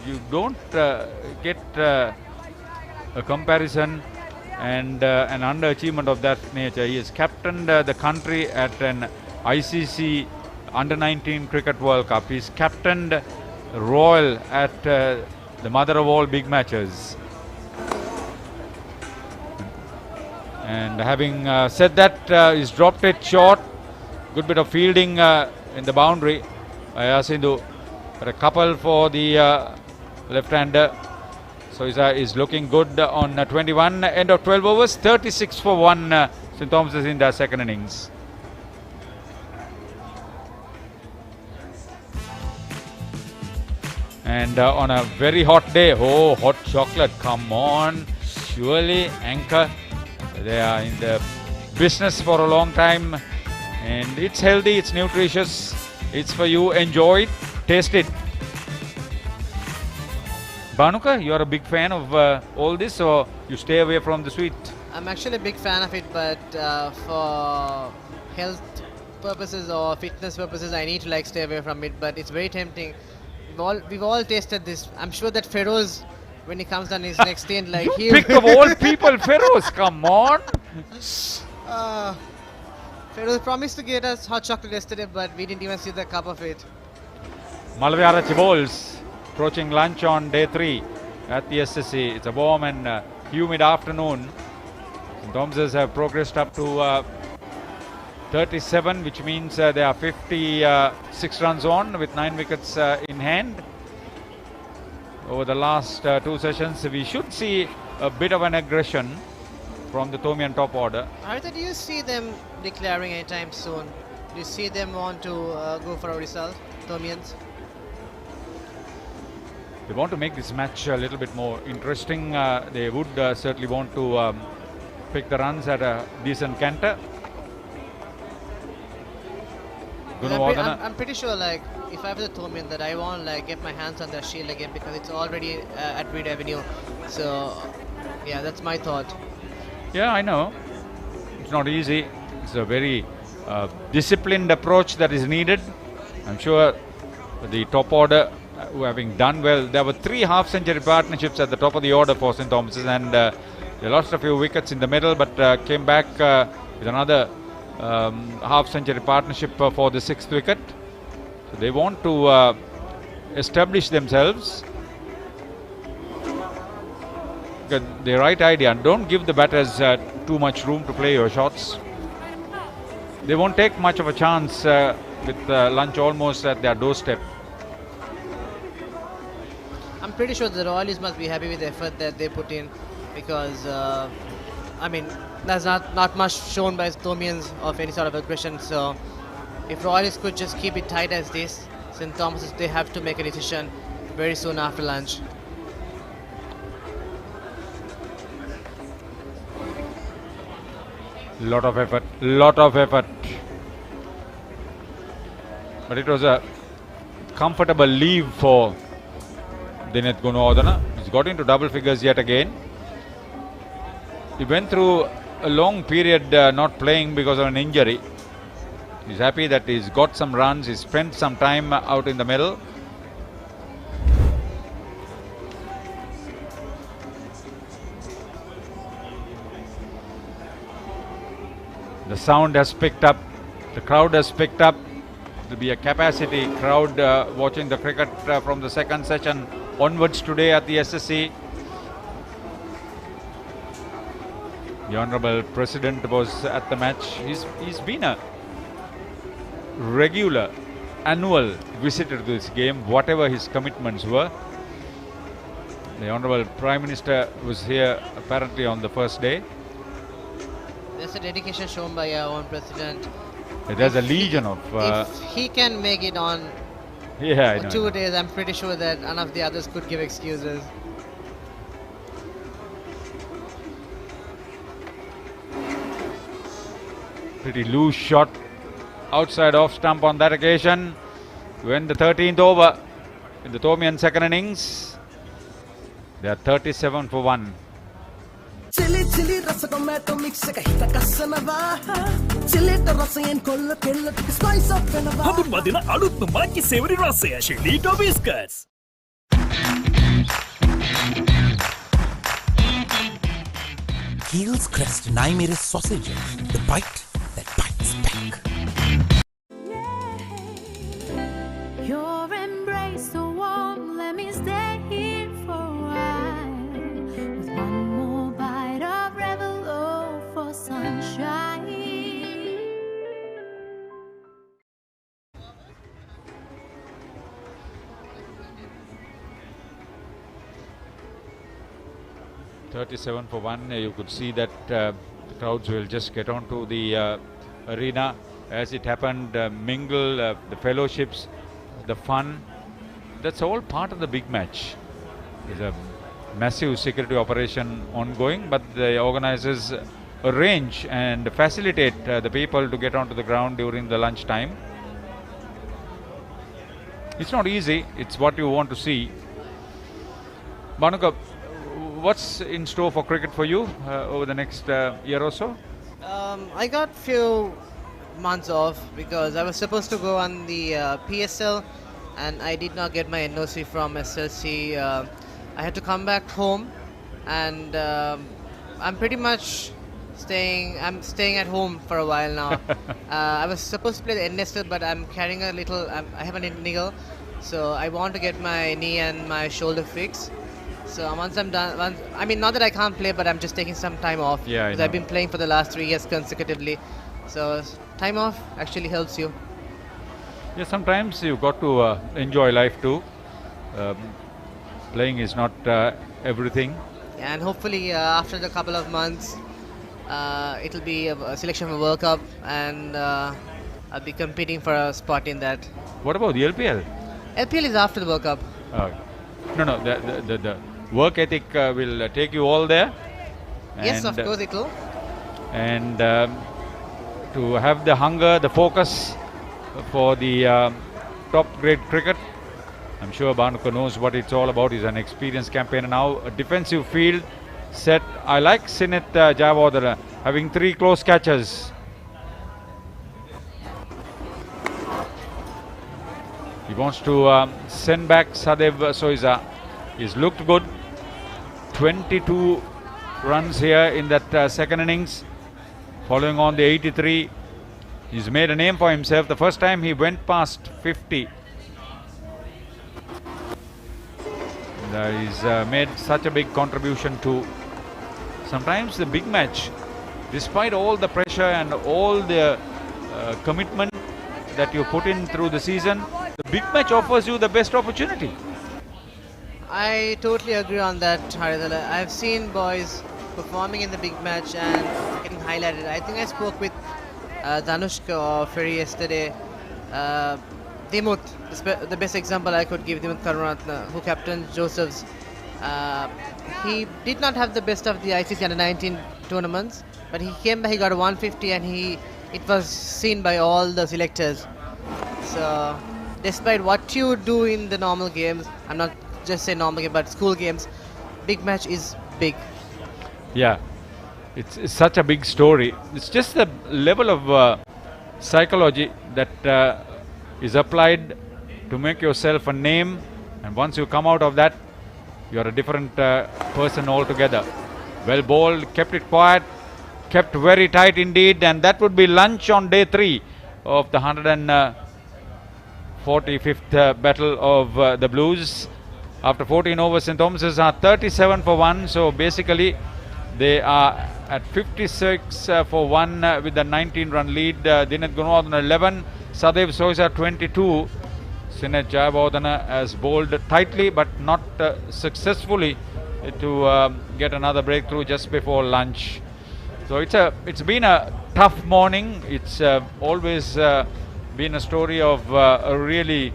You don't get a comparison and an underachievement of that nature. He has captained the country at an ICC Under-19 Cricket World Cup. He's captained Royal at the mother of all big matches. And having said that, he's dropped it short. Good bit of fielding in the boundary by Asindu. But a couple for the left-hander. So he's looking good on 21. End of 12 overs. 36 for 1. St. Thomas's in their second innings. And on a very hot day, hot chocolate, come on, surely anchor. They are in the business for a long time, and it's healthy, it's nutritious, it's for you. Enjoy it, taste it. Banuka, you are a big fan of all this, or you stay away from the sweet? I'm actually a big fan of it, but for health purposes or fitness purposes, I need to stay away from it. But it's very tempting. We've all tasted this. I'm sure that Feroz, when he comes on his next stint, you pick of all people, Feroz, come on. Feroz promised to get us hot chocolate yesterday, but we didn't even see the cup of it. Malaviara Bowls approaching lunch on day 3 at the SSC. It's a warm and humid afternoon. St. Thomas's have progressed up to 37, which means they are 56 runs on with 9 wickets in hand. Over the last 2 sessions, we should see a bit of an aggression from the Thomian top order. Haritha, do you see them declaring anytime soon? Do you see them want to go for a result, Thomians? They want to make this match a little bit more interesting. They would certainly want to pick the runs at a decent canter. I'm pretty sure, like, if I was a Thomian, that I want like get my hands on the shield again because it's already at Reed Avenue. So, yeah, that's my thought. Yeah, I know. It's not easy. It's a very disciplined approach that is needed. I'm sure the top order, who having done well, there were 3 half-century partnerships at the top of the order for St. Thomas's, and they lost a few wickets in the middle, but came back with another half-century partnership for the 6th wicket. So they want to establish themselves. Get the right idea, and don't give the batters too much room to play your shots. They won't take much of a chance with lunch almost at their doorstep. I'm pretty sure the Royalists must be happy with the effort that they put in, because I mean, there's not much shown by Thomians of any sort of aggression. So if Royalists could just keep it tight as this, St. Thomas's, they have to make a decision very soon after lunch. Lot of effort. But it was a comfortable leave for Dinesh Gunawardena. He's got into double figures yet again. He went through a long period not playing because of an injury. He's happy that he's got some runs. He spent some time out in the middle. The sound has picked up. The crowd has picked up. There will be a capacity crowd watching the cricket from the second session onwards today at the SSC. The Honourable President was at the match. He's been a regular, annual visitor to this game, whatever his commitments were. The Honourable Prime Minister was here apparently on the first day. There's a dedication shown by our own President. There's a legion of... if he can make it on 2 days, I'm pretty sure that none of the others could give excuses. Pretty loose shot outside off stump on that occasion. When the 13th over in the Thomian second innings, they are 37 for 1. Chili chili rasa tomato mix එක හිත කස්සනවා chili රසයෙන් කොල්ල කෙල්ල ටික spice up වෙනවා හඳුන්වදින අලුත්ම මාකි සේවරි රසය chili to biscuits Keel's Crest Naimeris sausages, the bite that bites back. Your embrace so warm, let me stay here for a while. With one more bite of Revelo for sunshine. $37 for 1. You could see that the crowds will just get onto the arena as it happened, mingle, the fellowships, the fun. That's all part of the big match. There's a massive security operation ongoing, but the organizers arrange and facilitate the people to get onto the ground during the lunch time. It's not easy. It's what you want to see. Bhanuka, what's in store for cricket for you over the next year or so? I got few months off because I was supposed to go on the PSL and I did not get my NOC from SSC. I had to come back home, and I'm pretty much staying at home for a while now. I was supposed to play the NSL, but I'm carrying a little, I have a niggle, so I want to get my knee and my shoulder fixed. So once I'm done, I mean, not that I can't play, but I'm just taking some time off. Yeah, because I've been playing for the last 3 years consecutively. So time off actually helps you. Yeah, sometimes you've got to enjoy life too. Playing is not everything. Yeah, and hopefully after the couple of months, it'll be a selection for World Cup, and I'll be competing for a spot in that. What about the LPL? LPL is after the World Cup. No, the work ethic will take you all there. Yes, of course it will. And to have the hunger, the focus for the top grade cricket. I'm sure Bhanuka knows what it's all about. He's an experienced campaigner now. A defensive field set. I like Sinith Jayawardena having 3 close catches. He wants to send back Sadev Soiza. He's looked good. 22 runs here in that second innings. Following on the 83. He's made a name for himself. The first time he went past 50. He's made such a big contribution to sometimes the big match. Despite all the pressure and all the commitment that you put in through the season, the big match offers you the best opportunity. I totally agree on that, Haridala. I've seen boys performing in the big match and getting highlighted. I think I spoke with Dhanushka or Ferry yesterday. Dimut, the best example I could give, Dimut Karunaratne, who captained Joseph's. He did not have the best of the ICC Under-19 tournaments, but he came back, he got a 150 and it was seen by all the selectors. So, despite what you do in the normal games, I'm not just saying normal game, but school games, big match is big. Yeah, it's such a big story. It's just the level of psychology that is applied to make yourself a name, and once you come out of that, you're a different person altogether. Well bowled, kept it quiet, kept very tight indeed, and that would be lunch on day 3 of the 145th battle of the Blues. After 14 overs, St. Thomas's are 37 for 1, so basically they are at 56 for 1 with a 19-run lead. Dineth Gunawardene 11, Sadev Soiza 22. Sinith Jayawardena has bowled tightly but not successfully to get another breakthrough just before lunch. So it's been a tough morning. It's always been a story of really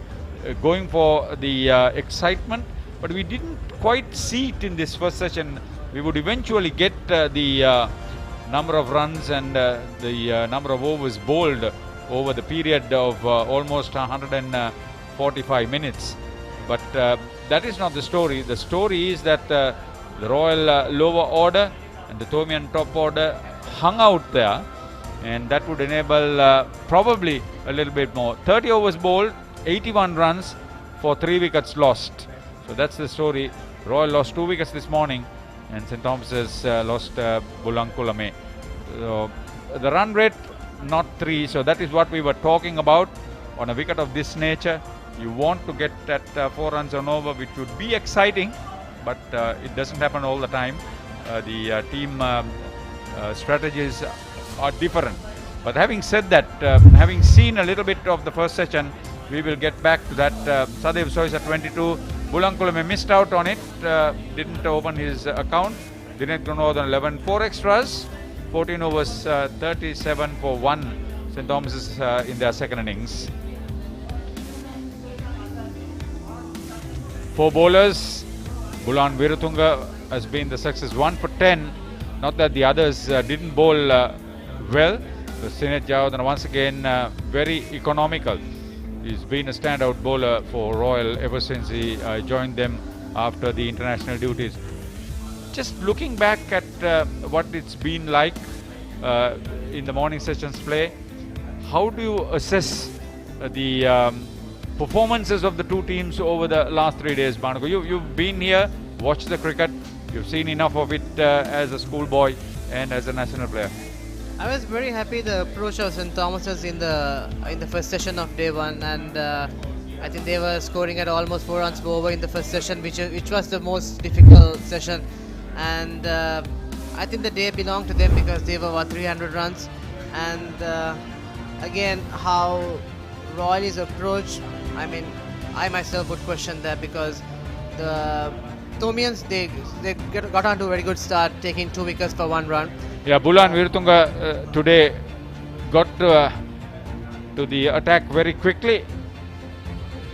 going for the excitement, but we didn't quite see it in this first session. We would eventually get the number of runs and the number of overs bowled over the period of almost 145 minutes. But that is not the story. The story is that the Royal lower order and the Thomian top order hung out there, and that would enable probably a little bit more. 30 overs bowled, 81 runs for 3 wickets lost. So that's the story. Royal lost 2 wickets this morning, and St. Thomas's lost Bulankulame. So the run rate not 3, so that is what we were talking about. On a wicket of this nature, you want to get that 4 runs on over, which would be exciting, but it doesn't happen all the time. The team strategies are different. But having said that, having seen a little bit of the first session, we will get back to that. Sadev Soiza 22, Bulankulame missed out on it, didn't open his account. Dineth Gunawardene 11, 4 extras, 14 overs, 37 for 1. St. Thomas's in their second innings. 4 bowlers. Bulan Viratunga has been the success, 1 for 10. Not that the others didn't bowl well. Sinith Jayawardena once again very economical. He's been a standout bowler for Royal ever since he joined them after the international duties. Just looking back at what it's been like in the morning sessions play, how do you assess the performances of the two teams over the last 3 days, Bhanuka? You've been here, watched the cricket, you've seen enough of it as a schoolboy and as a national player. I was very happy the approach of St. Thomas's in the first session of day 1, and I think they were scoring at almost 4 runs per over in the first session, which was the most difficult session. And I think the day belonged to them because they were about 300 runs. And again, how Royal is approached, I mean, I myself would question that, because the Thomians, they got on to a very good start, taking 2 wickets for 1 run. Yeah, Bulan Viratunga today got to the attack very quickly,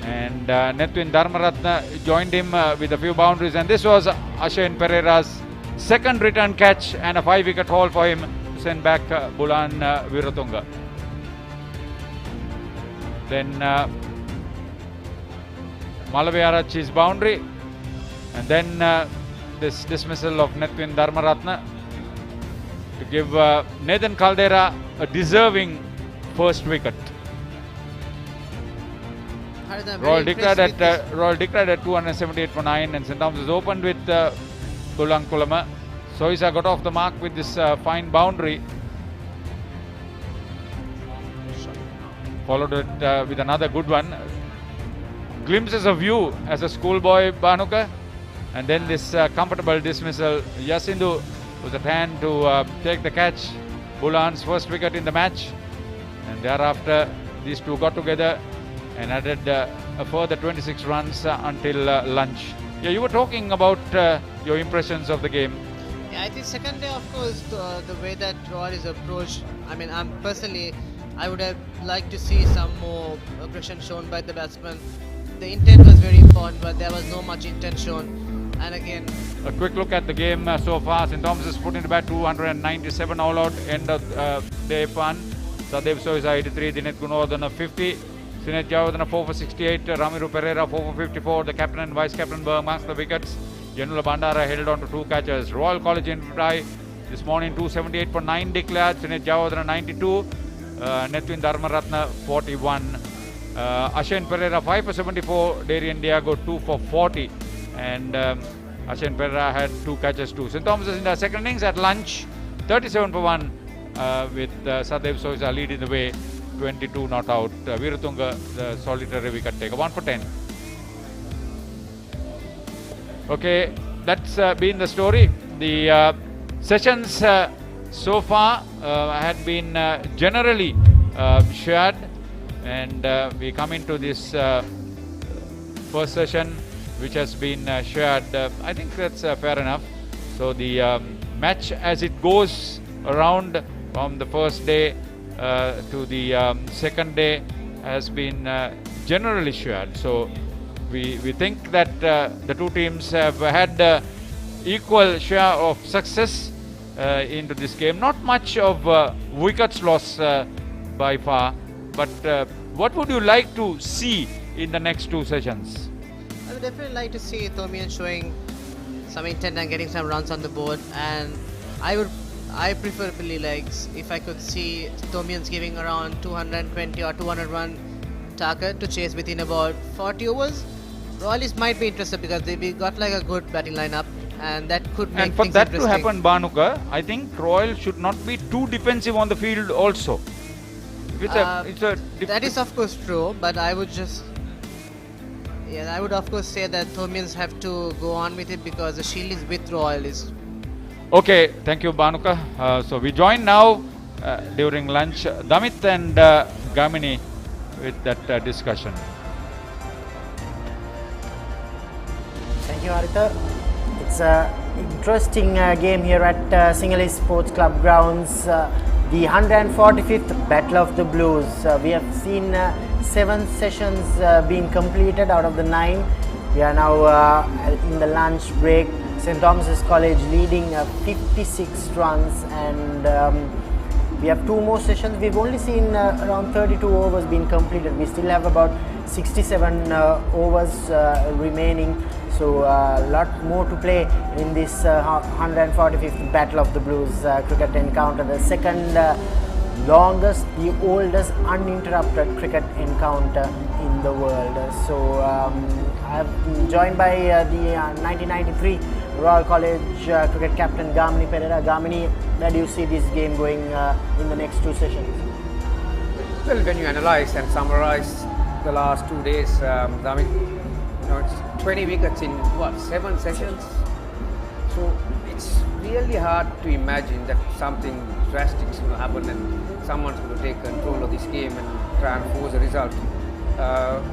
And Netwin Dharmaratne joined him with a few boundaries, and this was Asen Pereira's second return catch and a 5-wicket haul for him to send back Bulan Wiratunga. Then Malaviarachi's boundary, and then this dismissal of Netwin Dharmaratne to give Nathan Caldera a deserving first wicket. Royal declared at 278 for 9, and St. Thomas opened with Bulankulama. Soisa got off the mark with this fine boundary. Followed it with another good one. Glimpses of view as a schoolboy, Banuka. And then this comfortable dismissal. Yasindu was at hand to take the catch. Bulan's first wicket in the match. And thereafter, these two got together and added a further 26 runs until lunch. Yeah, you were talking about your impressions of the game. Yeah, I think second day, of course, the way that Royal is approached, I mean, I would have liked to see some more aggression shown by the batsman. The intent was very important, but there was no much intent shown. And again, a quick look at the game so far. St. Thomas has put into bat 297 all out, end of day fun. Sadev Soisa 83, Dinesh Gunawardena 50. Sinet Javadana 4 for 68, Ramiru Pereira 4 for 54, the captain and vice captain marks the wickets. Janula Bandara held on to 2 catches. Royal College in Fry this morning 278 for 9 declared, Sinet Javadana 92, Netwin Dharmaratne 41, Asen Pereira 5 for 74, Darian Diago 2 for 40, and Asen Pereira had 2 catches too. St. Thomas is in the second innings at lunch, 37 for 1 with Sadev Soisa leading the way. 22 not out. Wiratunga, the solitary wicket taker, 1 for 10. Okay, that's been the story. The sessions so far had been generally shared, and we come into this first session which has been shared. I think that's fair enough. So the match as it goes around from the first day to the second day has been generally shared. So we think that the two teams have had equal share of success into this game. Not much of wickets lost by far, but what would you like to see in the next 2 sessions? I would definitely like to see Thomian showing some intent and getting some runs on the board, and I preferably like if I could see Thomians giving around 220 or 200 run target to chase within about 40 overs. Royalists might be interested because they got like a good batting lineup, and that could make things interesting. And for that to happen, Banuka, I think Royal should not be too defensive on the field also. That is of course true, but I would of course say that Thomians have to go on with it because the shield is with Royalists. Okay, thank you, Banuka. So we join now during lunch Damit and Gamini with that discussion. Thank you, Haritha. It's an interesting game here at Sinhalese Sports Club grounds. The 145th Battle of the Blues. We have seen 7 sessions being completed out of the 9. We are now in the lunch break. St. Thomas's College leading 56 runs, and we have 2 more sessions. We've only seen around 32 overs being completed. We still have about 67 overs remaining, so a lot more to play in this 145th Battle of the Blues cricket encounter, the second longest, the oldest uninterrupted cricket encounter in the world. So I'm joined by the 1993 Royal College cricket captain Gamini Pereira. Gamini, where do you see this game going in the next 2 sessions? Well, when you analyse and summarise the last 2 days, it's 20 wickets in 7 sessions. So it's really hard to imagine that something drastic is going to happen and someone's going to take control of this game and try and force a result.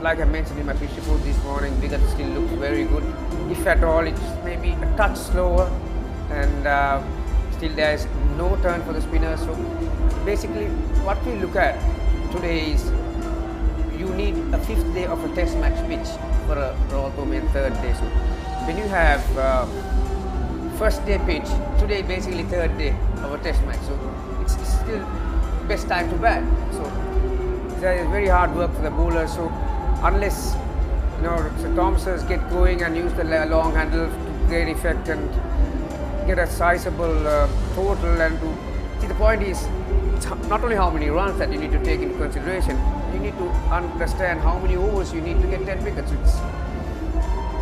Like I mentioned in my pitch report this morning, wicket still looks very good. If at all, it's maybe a touch slower, and still there is no turn for the spinners. So basically, what we look at today is you need a 5th day of a test match pitch for a Royal tournament 3rd day. So when you have first day pitch, today basically 3rd day of a test match. So it's still best time to bat. So it's very hard work for the bowlers. So unless St. Thomas's get going and use the long handle to great effect and get a sizable total, and see, the point is not only how many runs that you need to take into consideration, you need to understand how many overs you need to get 10 wickets.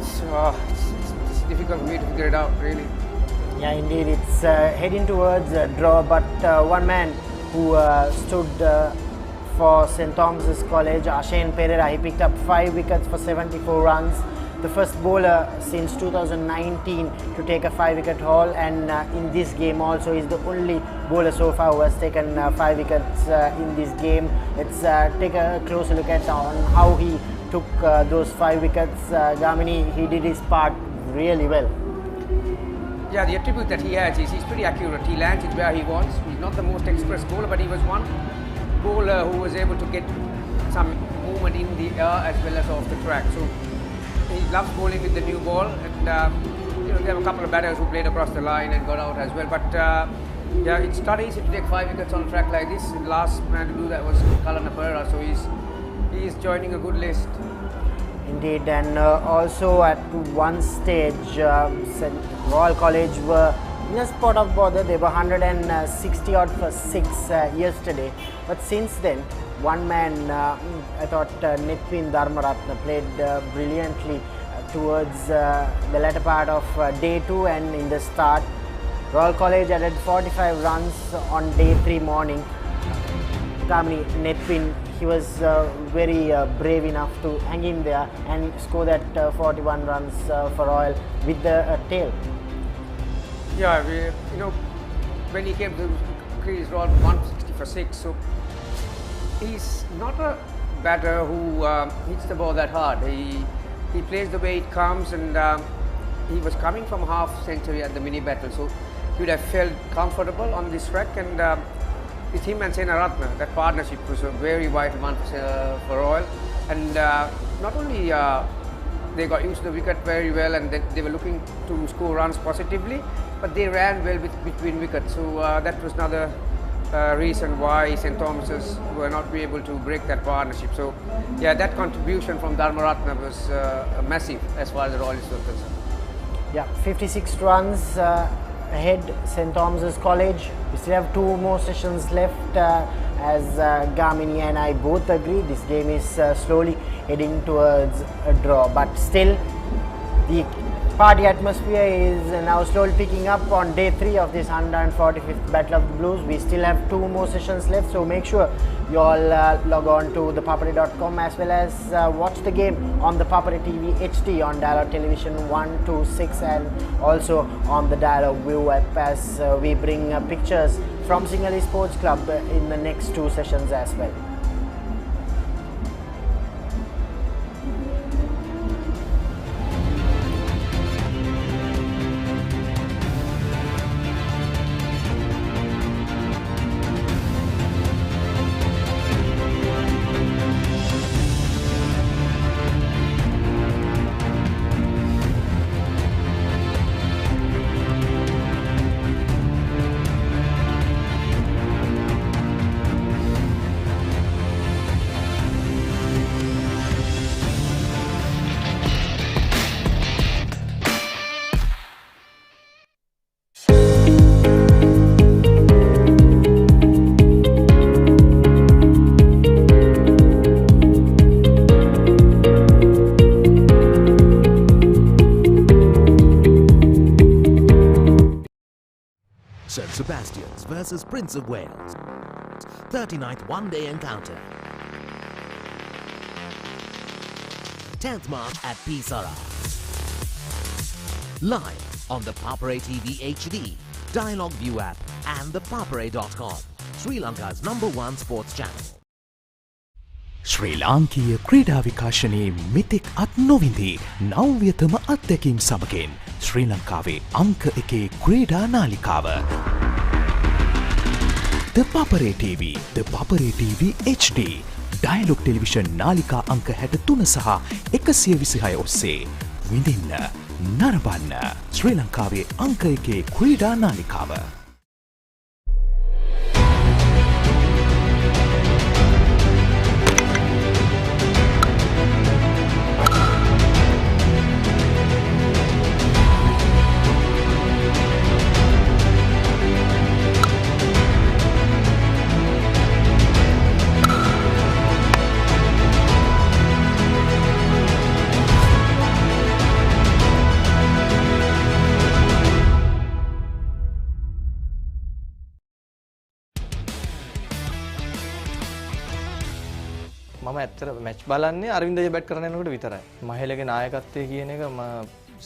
It's difficult for me to figure it out, really. Yeah, indeed, it's heading towards a draw, but one man who stood for St. Thomas's College, Asen Pereira, he picked up 5 wickets for 74 runs. The first bowler since 2019 to take a 5-wicket haul, and in this game also is the only bowler so far who has taken 5 wickets in this game. Let's take a closer look at on how he took those 5 wickets. Gamini, he did his part really well. Yeah, the attribute that he has is he's pretty accurate. He lands it where he wants. He's not the most express bowler, but he was one bowler who was able to get some movement in the air as well as off the track. So he loves bowling with the new ball, and there were a couple of batters who played across the line and got out as well. But yeah, it's not easy to take 5 wickets on a track like this. The last man to do that was Colombo and S, so he's joining a good list. Indeed, and also at one stage, Royal College were in a spot of bother. They were 160 odd for 6 yesterday, but since then, one man, I thought Nithwin Dharmaratne played brilliantly towards the latter part of day 2 and in the start. Royal College added 45 runs on day 3 morning. Kamini, Nithwin, he was very brave enough to hang in there and score that 41 runs for Royal with the tail. Yeah, when he came to crease, Royal 160 for 6. So he's not a batter who hits the ball that hard. He plays the way it comes, and he was coming from half century at the mini battle, so he would have felt comfortable on this track. And with him and Senaratne, that partnership was a very vital one for Royal. And not only they got used to the wicket very well, and they were looking to score runs positively, but they ran well between wickets. So that was another reason why St. Thomas's were not able to break that partnership. So yeah, that contribution from Dharmaratne was massive as far as the Royal is concerned. Yeah, 56 runs ahead, St. Thomas's College. We still have 2 more sessions left. As Gamini and I both agree, this game is slowly heading towards a draw, but still the party atmosphere is now slowly picking up on day 3 of this 145th Battle of the Blues. We still have 2 more sessions left, so make sure you all log on to ThePapare.com as well as watch the game on the Papare TV HD on Dialog Television 126 and also on the Dialog ViU app as we bring pictures from Sinhalese Sports Club in the next 2 sessions as well. St. Sebastian's versus Prince of Wales. 39th one-day encounter. 10th March at Pisara. Live on the Papare TV HD, Dialog ViU app and thepapare.com, Sri Lanka's #1 sports channel. ශ්‍රී ලාංකීය ක්‍රීඩා විකාශනයේ මෙතෙක් අත් නොවිඳී නව්‍යතම අත්දැකීම් සමගින් ශ්‍රී ලංකාවේ අංක 1 ක්‍රීඩා නාලිකාව The Papare TV HD, dialog television නාලිකා අංක 63 සහ 126 ඔස්සේ විඳින්න නරඹන්න ශ්‍රී ලංකාවේ අංක 1 ක්‍රීඩා නාලිකාව. මම ඇත්තට මැච් බලන්නේ අරවින්දජ බැට් කරන යනකොට විතරයි. මහේලගේ නායකත්වය කියන එක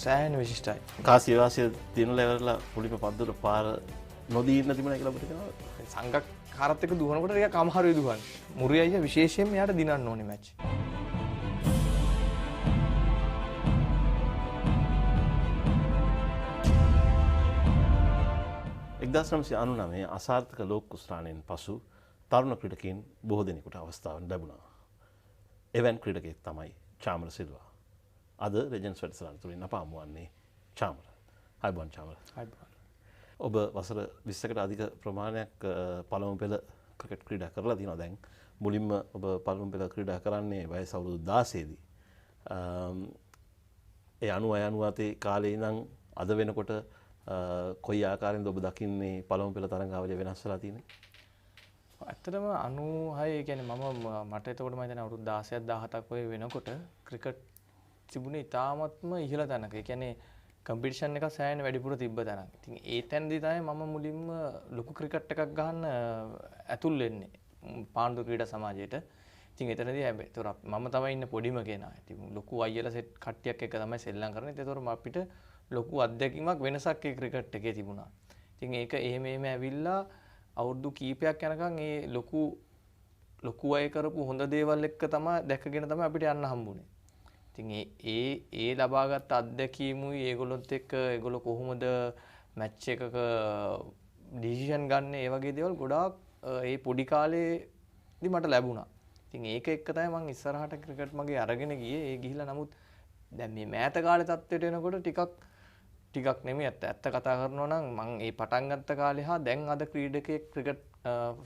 සෑහෙන විශිෂ්ටයි. කාසිය වාසිය දිනු ලෙවල්ලා පුලිප පද්දුර පාර නොදී ඉන්න තිබුණා කියලා අපිට කියනවා. සංගක්කාරත් එක්ක දුවනකොට ටිකක් අමාරුයි දුවන්න. මුරිය අයියා විශේෂයෙන්ම එයාට දිනන්න ඕනේ මැච්. අසාර්ථක ලෝක කුස්රාණයෙන් පසු තරුණ ක්‍රීඩකයන් බොහෝ දෙනෙකුට අවස්ථාවක් ලැබුණා. එවන් ක්‍රීඩකයෙක් තමයි චාමර සිල්වා. අද රෙජන්ස් වැඩසටහන තුලින් අප හමුවන්නේ චාමර. හයිබෝන් චාමර. හයිබෝන්. ඔබ වසර 20කට අධික ප්‍රමාණයක් පළමු පෙළ ක්‍රිකට් ක්‍රීඩා කරලා තියෙනවා දැන්. මුලින්ම ඔබ පළමු පෙළ ක්‍රීඩා කරන්නේ වයස අවුරුදු 16 දී. ඒ 96 කාලේ ඉඳන් අද වෙනකොට කොයි ආකාරයෙන්ද ඔබ දකින්නේ පළමු පෙළ තරඟාවලිය වෙනස් වෙලා තියෙන්නේ? ඇත්තටම 96 කියන්නේ මට එතකොට මම හිතන්නේ අවුරුදු 16ක් 17ක් වගේ වෙනකොට ක්‍රිකට් තිබුණේ ඉතාමත්ම ඉහළ තැනක. ඒ කියන්නේ කම්පිටිෂන් එකක් සෑහෙන වැඩිපුර තිබ්බ තැනක්. ඉතින් ඒ තැනදී තමයි මම මුලින්ම ලොකු ක්‍රිකට් එකක් ගහන්න ඇතුල් වෙන්නේ පාණ්ඩු ක්‍රීඩා සමාජයට. ඉතින් එතනදී හැබැයි ඒතර මම තමයි ඉන්න පොඩිම කෙනා. ඉතින් ලොකු අයියලා සෙට් කට්ටියක් එක්ක තමයි සෙල්ලම් කරන්නේ. ඒතර අපිට ලොකු අත්දැකීමක් වෙනසක් ඒ ක්‍රිකට් එකේ තිබුණා. ඉතින් ඒක එහෙම ඇවිල්ලා අවුරුදු කීපයක් යනකම් ඒ ලොකු අය කරපු හොඳ දේවල් එක්ක තමයි දැකගෙන තමයි අපිට යන්න හම්බුනේ. ඉතින් ඒ ලබාගත් අත්දැකීමුයි ඒගොල්ලොත් එක්ක ඒගොල්ලෝ කොහොමද මැච් එකක ඩිසිෂන් ගන්න ඒ වගේ දේවල් ගොඩාක් ඒ පොඩි කාලේදී මට ලැබුණා. ඉතින් ඒක එක්ක තමයි මම ඉස්සරහට ක්‍රිකට් මගේ අරගෙන ගියේ. ඒ ගිහිල්ලා නමුත් දැන් මේ මෑත කාලේ තත්ත්වයට එනකොට ටිකක් නෙමෙයි ඇත්ත කතා කරනවා නම් මම ඒ පටන් ගත්ත කාලේ හා දැන් අද ක්‍රීඩකයෙක් ක්‍රිකට්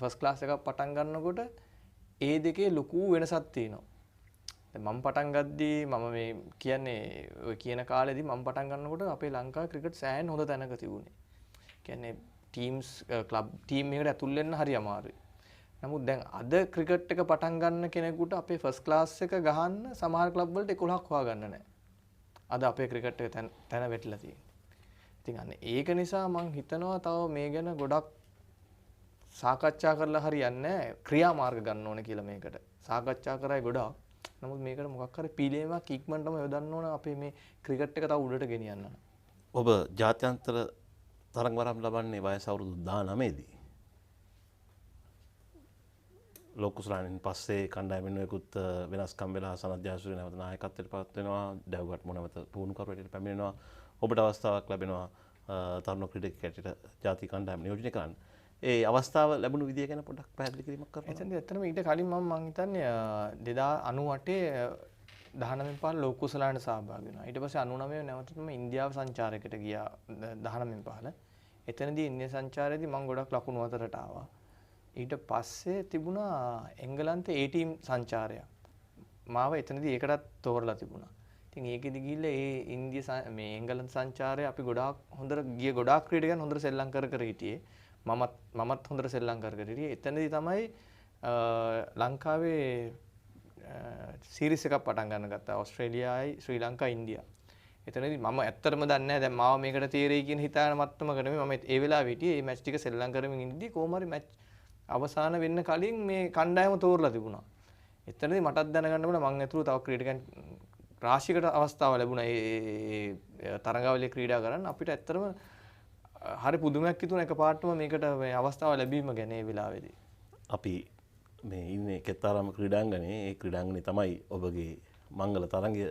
ෆස්ට් ක්ලාස් එකක් පටන් ගන්නකොට ඒ දෙකේ ලොකු වෙනසක් තියෙනවා. දැන් මම පටන් ගද්දී මම මේ කියන්නේ ඔය කියන කාලෙදී මම පටන් ගන්නකොට අපේ ලංකාවේ ක්‍රිකට් සෑහෙන හොඳ තැනක තිබුණේ. කියන්නේ ටීම්ස් ක්ලබ් ටීම් එකකට ඇතුල් වෙන්න හරි අමාරුයි. නමුත් දැන් අද ක්‍රිකට් එක පටන් ගන්න කෙනෙකුට අපේ ෆස්ට් ක්ලාස් එක ගහන්න සමහර ක්ලබ් වලට 11ක් හොයාගන්න නැහැ. අද අපේ ක්‍රිකට් එක තැන වැටිලා තියෙනවා. ඉතින් අන්න ඒක නිසා මම හිතනවා තව මේ ගැන ගොඩක් සාකච්ඡා කරලා හරියන්නේ නැහැ. ක්‍රියාමාර්ග ගන්න ඕනේ කියලා මේකට. සාකච්ඡා කරයි ගොඩක්. නමුත් මේකට මොකක් හරි පිළියමක් ඉක්මනටම යොදන්න ඕන අපේ මේ ක්‍රිකට් එක තව උඩට ගෙනියන්න. ඔබ ජාත්‍යන්තර තරඟ වරම් ලබන්නේ වයස අවුරුදු 19 දී. ලෝකුස්රාණින් පස්සේ කණ්ඩායමින් වෙකුත් වෙනස්කම් වෙලා සනධ්‍යාසුරේ නැවත නායකත්වයට පත් වෙනවා. ඩැව්ගට් මොනවත පුහුණුකරුවෙට පැමිණෙනවා. ඔබට අවස්ථාවක් ලැබෙනවා තරුණ ක්‍රීඩකයෙකුට ජාතික කණ්ඩායම නියෝජනය කරන්න. ඒ අවස්ථාව ලැබුණු විදිය ගැන පොඩ්ඩක් පැහැදිලි කිරීමක් කරන්න. එතනදී ඇත්තටම ඊට කලින් මම හිතන්නේ 2098 19 පහළ ලෝක කුසලායනට සහභාගී වෙනවා. ඊට පස්සේ 99 නැවත මම ඉන්දියාව සංචාරයකට ගියා 19 පහළ. එතනදී ඉන්දියා සංචාරයේදී මම ගොඩක් ලකුණු අතරට ආවා. ඊට පස්සේ තිබුණා එංගලන්තේ A ටීම් සංචාරයක්. මාව එතනදී ඒකටත් තෝරලා තිබුණා. ඉතින් ඒකෙදි ගිහිල්ලා ඒ ඉන්දියා මේ එංගලන්ත සංචාරය අපි ගොඩාක් හොඳට ගිය ගොඩාක් ක්‍රීඩකයන් හොඳට සෙල්ලම් කර හිටියේ. මමත් හොඳට සෙල්ලම් කර හිටියේ. එතනදී තමයි ලංකාවේ සීරීස් එකක් පටන් ගන්න ගත්තා. ඕස්ට්‍රේලියාවයි ශ්‍රී ලංකා ඉන්දියා. එතනදී මම ඇත්තටම දන්නේ නැහැ දැන් මාව මේකට තීරෙයි කියන හිතාන මත්තමක නෙමෙයි මම ඒ වෙලාවේ හිටියේ. මේ මැච් ටික සෙල්ලම් කරමින් ඉඳිදී කොහොම හරි මැච් අවසාන වෙන්න කලින් මේ කණ්ඩායම තෝරලා තිබුණා. එතනදී මටත් දැනගන්න ඕන මම ඇතුළු තව ක්‍රීඩකයන් රාශියකට අවස්ථාව ලැබුණා ඒ තරඟාවලියේ ක්‍රීඩා කරන්න. අපිට ඇත්තටම හරි පුදුමයක් හිතුණා එකපාරටම මේකට මේ අවස්ථාව ලැබීම ගැන ඒ වෙලාවේදී. අපි මේ ඉන්නේ කෙත්තාරාම ක්‍රීඩාංගණයේ. ඒ ක්‍රීඩාංගණේ තමයි ඔබගේ මංගල තරඟය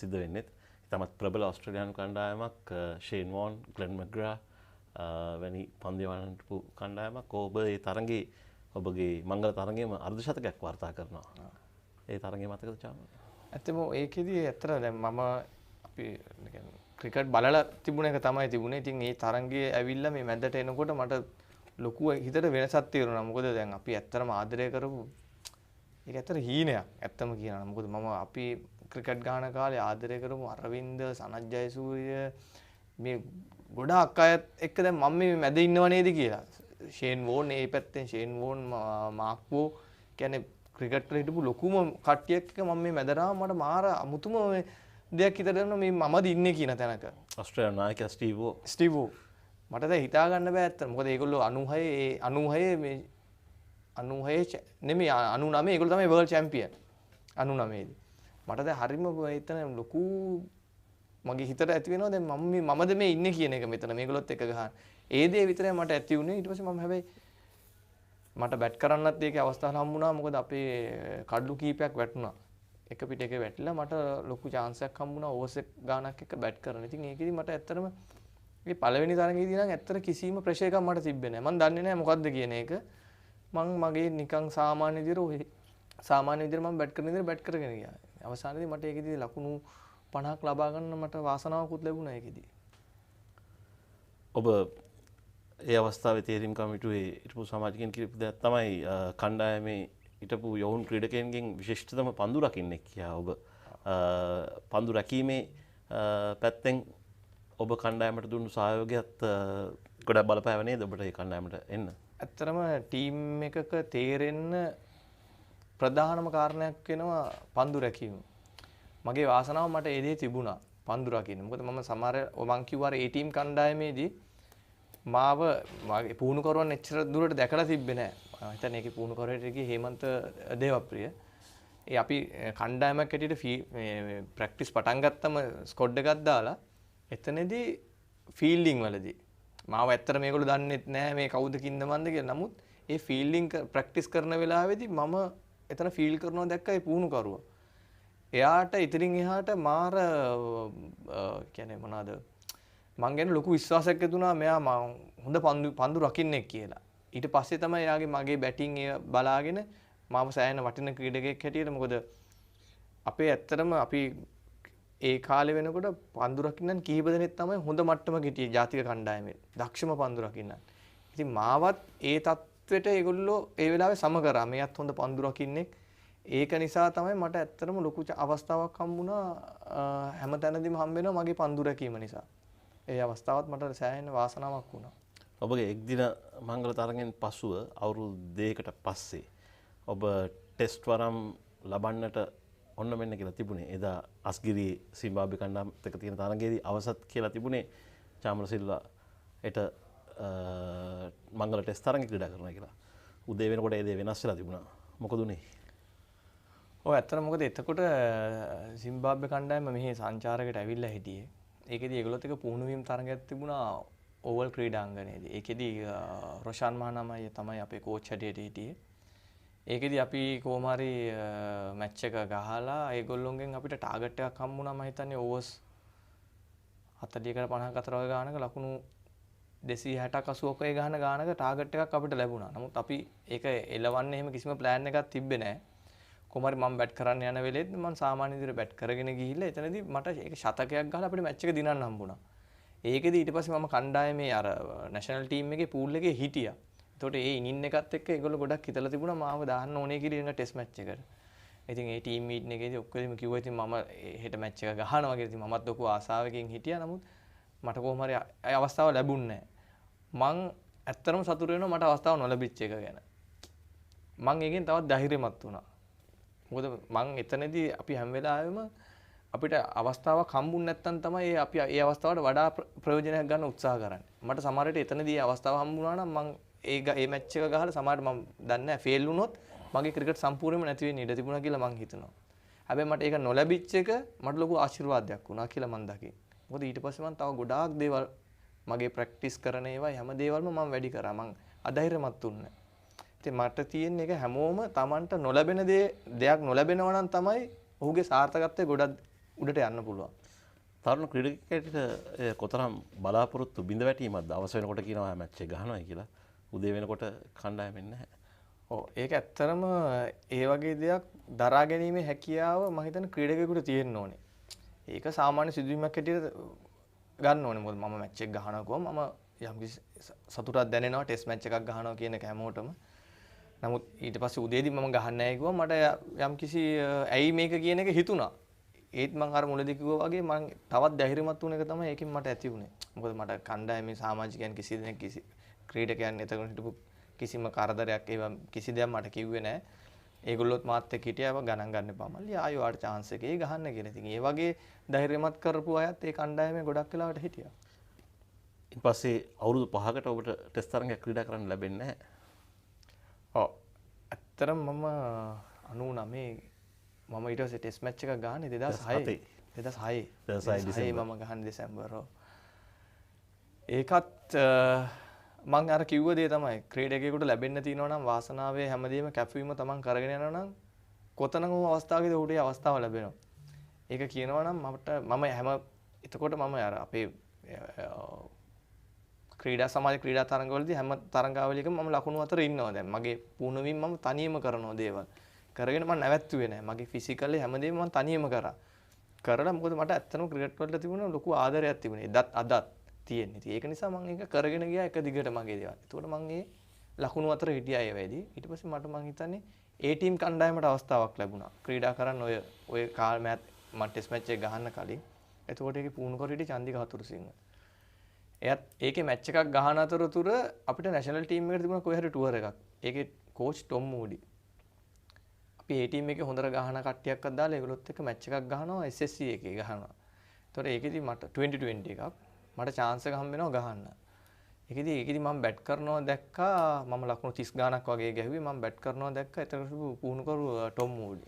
සිද්ධ වෙන්නේ. තමත් ප්‍රබල ඕස්ට්‍රේලියානු කණ්ඩායමක් ෂේන් වෝන්, ග්ලෙන් මැග්‍රා වැනි පන්දිය වලටපු කණ්ඩායමක්. ඔබ ඒ තරඟේ ඔබගේ මංගල තරගයේම අර්ධ ශතකයක් වාර්තා කරනවා. ඒ තරගය මතකද චාම? ඇත්තම ඒකෙදි ඇත්තට දැන් මම අපි ක්‍රිකට් බලලා තිබුණ එක තමයි තිබුණේ. ඉතින් ඒ තරගයේ ඇවිල්ලා මේ මැදට එනකොට මට ලොකු හිතට වෙනසක් තේරුණා. මොකද දැන් අපි ඇත්තටම ආදරය කරපු ඒක ඇත්තට හීනයක්. ඇත්තම කියනවා. මොකද මම අපි ක්‍රිකට් ගහන කාලේ ආදරය කරපු අරවින්ද, සනත් ජයසූරිය මේ ගොඩාක් අය එක්ක දැන් මම මේ මැද ඉන්නව නේද කියලා. ෂේන් වෝන් මේ පැත්තෙන් ෂේන් වෝන් මාක් වෝ කියන්නේ ක්‍රිකට් වල හිටපු ලොකුම කට්ටියක් එක්ක මම මේ මැදරා මට මාර අමුතුම දෙයක් හිතට එනවා මේ මමද ඉන්නේ කියන තැනක. ඕස්ට්‍රේලියානු නායකයා ස්ටීව් වෝ මට දැන් හිතා ගන්න බෑ ඇත්තට. මොකද ඒගොල්ලෝ 96 මේ 96 නෙමෙයි 99 ඒගොල්ලෝ තමයි වර්ල්ඩ් චැම්පියන් 99 දී. මට දැන් හරිම එතන ලොකු මගේ හිතට ඇති වෙනවා දැන් මමද මේ ඉන්නේ කියන එක මෙතන මේගොල්ලොත් එක ගහන. ඒ දේ විතරයි මට ඇති වුණේ. ඊට පස්සේ මම හැබැයි මට බැට් කරන්නත් ඒකේ අවස්ථාවක් හම්බුණා. මොකද අපේ කඩලු කීපයක් වැටුණා. එක පිට එක වැටිලා මට ලොකු chance එකක් හම්බුණා ඕවර්ස් එක ගානක් එක බැට් කරන්න. ඉතින් ඒකෙදි මට ඇත්තටම මේ පළවෙනි තරඟෙදී නම් ඇත්තට කිසිම ප්‍රෙෂර් එකක් මට තිබ්බේ නැහැ. මම දන්නේ නැහැ මොකද්ද කියන එක. මම මගේ නිකන් සාමාන්‍ය විදිහට මම බැට් කරන විදිහට බැට් කරගෙන ගියා. අවසානයේදී මට ඒකෙදි ලකුණු 50ක් ලබා ගන්න මට වාසනාවකුත් ලැබුණා ඒකෙදි. ඔබ ඒ අවස්ථාවේ තේරීම් කමිටුවේ හිටපු සමාජිකයන් කිව්ව දෙයක් තමයි කණ්ඩායමේ හිටපු යවුන් ක්‍රීඩකයන්ගෙන් විශිෂ්ටතම පන්දු රකින්නෙක් කියා. ඔබ පන්දු රැකීමේ පැත්තෙන් ඔබ කණ්ඩායමට දුන්නු සහයෝගයත් ගොඩක් බලපෑව නේද ඔබට ඒ කණ්ඩායමට එන්න? ඇත්තටම ටීම් එකක තේරෙන්න ප්‍රධානම කාරණයක් වෙනවා පන්දු රැකීම. මගේ වාසනාව මට ඒ දේ තිබුණා පන්දු රකින්න. මොකද මම සමහර මං කිව්වා ඒ ටීම් කණ්ඩායමේදී මාව මගේ පුහුණු කරුවන් එච්චර දුරට දැකලා තිබ්බේ නැහැ. මම හිතන්නේ ඒකේ පුහුණු කරුවෙට ගියේ හේමන්ත දේවප්‍රිය. ඒ අපි කණ්ඩායමක් හැටියට මේ ප්‍රැක්ටිස් පටන් ගත්තම ස්කොඩ් එකක් දාලා එතනදී ෆීල්ඩින් වලදී මාව ඇත්තට මේගොල්ලෝ දන්නෙත් නැහැ මේ කවුද කින්දමන්ද කියලා. නමුත් ඒ ෆීල්ඩින් ප්‍රැක්ටිස් කරන වෙලාවේදී මම එතන ෆීල් කරනවා දැක්කා ඒ පුහුණු කරුවා. එයාට ඉතින් එහාට මාර කියන්නේ මොනවාද මං ගැන ලොකු විශ්වාසයක් ඇති වුණා මෙයා හොඳ පන්දු රකින්නෙක් කියලා. ඊට පස්සේ තමයි එයාගේ මගේ බැටිං බලාගෙන මාව සෑහෙන වටින ක්‍රීඩකයෙක් හැටියට මොකද අපේ ඇත්තටම අපි ඒ කාලේ වෙනකොට පන්දු රකින්නන් කීප දෙනෙක් තමයි හොඳ මට්ටමක හිටියේ ජාතික කණ්ඩායමේ. දක්ෂම පන්දු රකින්නන්. ඉතින් මාවත් ඒ තත්ත්වෙට ඒගොල්ලෝ ඒ වෙලාවේ සම කරා. මෙයත් හොඳ පන්දු රකින්නෙක්. ඒක නිසා තමයි මට ඇත්තටම ලොකු අවස්ථාවක් හම්බුණා හැම තැනදීම හම්බ වෙනවා මගේ පන්දු රැකීම නිසා. ඒ අවස්ථාවත් මට සෑහෙන වාසනාවක් වුණා. ඔබගේ එක්දින මංගල තරගෙන් පසුව අවුරුදු 2කට පස්සේ ඔබ ටෙස්ට් වරම් ලබන්නට ඔන්න මෙන්න කියලා තිබුණේ. එදා අස්ගිරි සිම්බාබ්වේ කණ්ඩායමත් එක්ක තියෙන තරගයේදී අවසත් කියලා තිබුණේ චාමල සිල්වා එට මංගල ටෙස්ට් තරගෙ ක්‍රීඩා කරනවා කියලා. උදේ වෙනකොට ඒ දේ වෙනස් වෙලා තිබුණා. මොකද උනේ? ඔව් ඇත්තට මොකද එතකොට සිම්බාබ්වේ කණ්ඩායම මෙහි සංචාරයකට ඇවිල්ලා හිටියේ. ඒකෙදි ඒගොල්ලොත් එක පුහුණු වීම තරගයක් තිබුණා ඕවල් ක්‍රීඩාංගණයේදී. ඒකෙදි රොෂාන් මහනමයි තමයි අපේ කෝච් හැටියට හිටියේ. ඒකෙදි අපි කොහොම හරි මැච් එක ගහලා ඒගොල්ලොන්ගෙන් අපිට ටාගට් එකක් හම්බුණා මම හිතන්නේ ඕවර්ස් 40කට 54 වගේ ගානක ලකුණු 260ක් 80ක ඒ ගාන ගානක ටාගට් එකක් අපිට ලැබුණා. නමුත් අපි ඒක එලවන්නේ එහෙම කිසිම ප්ලෑන් එකක් තිබ්බේ නැහැ. කොහොම හරි මම බැට් කරන්න යන වෙලෙත් මම සාමාන්‍ය විදිහට බැට් කරගෙන ගිහිල්ලා එතනදී මට ඒක ශතකයක් ගහලා අපිට මැච් එක දිනන්න හම්බුණා. ඒකෙදි ඊට පස්සේ මම කණ්ඩායමේ අර නැෂනල් ටීම් එකේ පූල් එකේ හිටියා. එතකොට ඒ ඉනින් එකත් එක්ක ඒගොල්ලෝ ගොඩක් හිතලා තිබුණා මාව දාන්න ඕනේ කියලා ඊළඟ ටෙස්ට් මැච් එකට. ඉතින් ඒ ටීම් මීටින් එකේදී ඔක්කොම කිව්වා ඉතින් මම හෙට මැච් එක ගහනවා කියලා. ඉතින් මමත් ලොකු ආසාවකින් හිටියා. නමුත් මට කොහොම හරි ඒ අවස්ථාව ලැබුණේ නැහැ. මං ඇත්තටම සතුටු වෙනවා මට අවස්ථාව නොලැබිච්ච එක ගැන. මං ඒකෙන් තවත් ධෛර්යමත් වුණා. මොකද මං එතනදී අපි හැම වෙලාවෙම අපිට අවස්ථාවක් හම්බුනේ නැත්නම් තමයි අපි ඒ අවස්ථාවට වඩා ප්‍රයෝජනයක් ගන්න උත්සාහ කරන්නේ. මට සමහර විට එතනදී අවස්ථාව හම්බුණා නම් මං ඒ මැච් එක ගහලා සමහරට මම දන්නේ නැහැ ෆේල් වුණොත් මගේ ක්‍රිකට් සම්පූර්ණයෙන්ම නැති වෙන්න ඉඩ තිබුණා කියලා මං හිතනවා. හැබැයි මට ඒක නොලැබිච්ච එක මට ලොකු ආශිර්වාදයක් වුණා කියලා මං දකිනවා. මොකද ඊට පස්සේ මං තව ගොඩාක් දේවල් මගේ ප්‍රැක්ටිස් කරන ඒවා හැම දේවල්ම මම වැඩි කරා. මං අධෛර්යමත් වුණේ. ඉතින් මට තියෙන එක හැමෝම Tamanට නොලැබෙන දෙයක් නොලැබෙනවා නම් තමයි ඔහුගේ සාර්ථකත්වය ගොඩක් උඩට යන්න පුළුවන්. තරුණ ක්‍රීඩකයෙකුට කොතරම් බලාපොරොත්තු බිඳ වැටීමක්ද අවශ්‍ය වෙනකොට කියනවා මැච් එක ගහනවා කියලා. උදේ වෙනකොට කණ්ඩායමෙන් නැහැ. ඔව් ඒක ඇත්තරම ඒ වගේ දෙයක් දරා ගැනීමේ හැකියාව මම හිතන්නේ ක්‍රීඩකයෙකුට තියෙන්න ඕනේ. ඒක සාමාන්‍ය සිදුවීමක් හැටියට ගන්න ඕනේ. මොකද මම මැච් එක ගහනකො මම යම්කිසි සතුටක් දැනෙනවා ටෙස්ට් මැච් එකක් ගහනවා කියන එක හැමෝටම. නමුත් ඊට පස්සේ උදේදී මම ගහන්නේ නැහැ කිව්වා මට යම්කිසි ඇයි මේක කියන එක හිතුණා. ඒත් මම අර මුලදී කිව්වා වගේ මම තවත් ධෛර්යමත් වුණ එක තමයි ඒකෙන් මට ඇති වුනේ. මොකද මට කණ්ඩායමේ සමාජිකයන් කිසි දෙනෙක් කිසි ක්‍රීඩකයන් එතකොට හිටපු කිසිම කරදරයක් ඒවා කිසි දෙයක් මට කිව්වේ නැහැ. ඒගොල්ලොත් මාත් එක්ක හිටියා ගණන් ගන්න එපා මල්ලි ආයෙ වාට chance එකේ ගහන්න කියලා. ඉතින් ඒ වගේ ධෛර්යමත් කරපු අයත් ඒ කණ්ඩායමේ ගොඩක් වෙලාවට හිටියා. ඊට පස්සේ අවුරුදු 5කට ඔබට ටෙස්ට් තරඟයක් ක්‍රීඩා කරන්න ලැබෙන්නේ නැහැ. ඔව්. ඇත්තටම මම 99 මම ඊට පස්සේ ටෙස්ට් මැච් එකක් ගහන්නේ 2006. 2006 මම ගහන්නේ දෙසැම්බර්. ඒකත් මං අර කිව්ව දේ තමයි ක්‍රීඩකයෙකුට ලැබෙන්න තියෙනවා නම් වාසනාවේ හැමදේම කැපවීම තමන් කරගෙන යනවා නම් කොතනක හෝ අවස්ථාවකදී උඩේ අවස්ථාව ලැබෙනවා. ඒක කියනවා නම් මම හැම එතකොට මම අර අපේ ක්‍රීඩා සමාජ ක්‍රීඩා තරඟවලදී හැම තරඟාවලියකම මම ලකුණු අතර ඉන්නවා දැන්. මගේ පුහුණුවීම මම තනියම කරනවා දේවල්. කරගෙන මම නැවැත්තුවේ නැහැ. මගේ ෆිසිකලි හැමදේම මම තනියම කරා. කරලා මොකද මට ඇත්තටම ක්‍රිකට් වලට තිබුණ ලොකු ආදරයක් තිබුණේ. අදත් තියෙන්නේ. ඉතින් ඒක නිසා මම ඒක කරගෙන ගියා එක දිගට මගේ දේවල්. ඒකට මම ඒ ලකුණු අතර හිටියා ඒ වෙයිදී. ඊට පස්සේ මට මං හිතන්නේ ඒ ටීම් කණ්ඩායමට අවස්ථාවක් ලැබුණා. ක්‍රීඩා කරන්න ඔය කාල් මම ටෙස්ට් මැච් එක ගහන්න කලින්. එතකොට ඒකේ පුහුණු කර හිටිය චන්දික හතුරුසිංහ. එයත් ඒකේ මැච් එකක් ගහන අතරතුර අපිට නැෂනල් ටීම් එකට තිබුණා කොහේ හරි ටුවර් එකක්. ඒකේ කෝච් ටොම් මූඩි. අපි ඒ ටීම් එකේ හොඳට ගහන කට්ටියක්වත් දාලා ඒගොල්ලොත් එක්ක මැච් එකක් ගහනවා SSC එකේ ගහනවා. ඒතකොට ඒකෙදි මට 2020 එකක් මට chance එක හම්බ වෙනවා ගහන්න. ඒකෙදි මම බැට් කරනවා දැක්කා මම ලකුණු 30 ගාණක් වගේ ගැහුවේ මම බැට් කරනවා දැක්කා එතකොට පුහුණු කරු ටොම් මූඩි.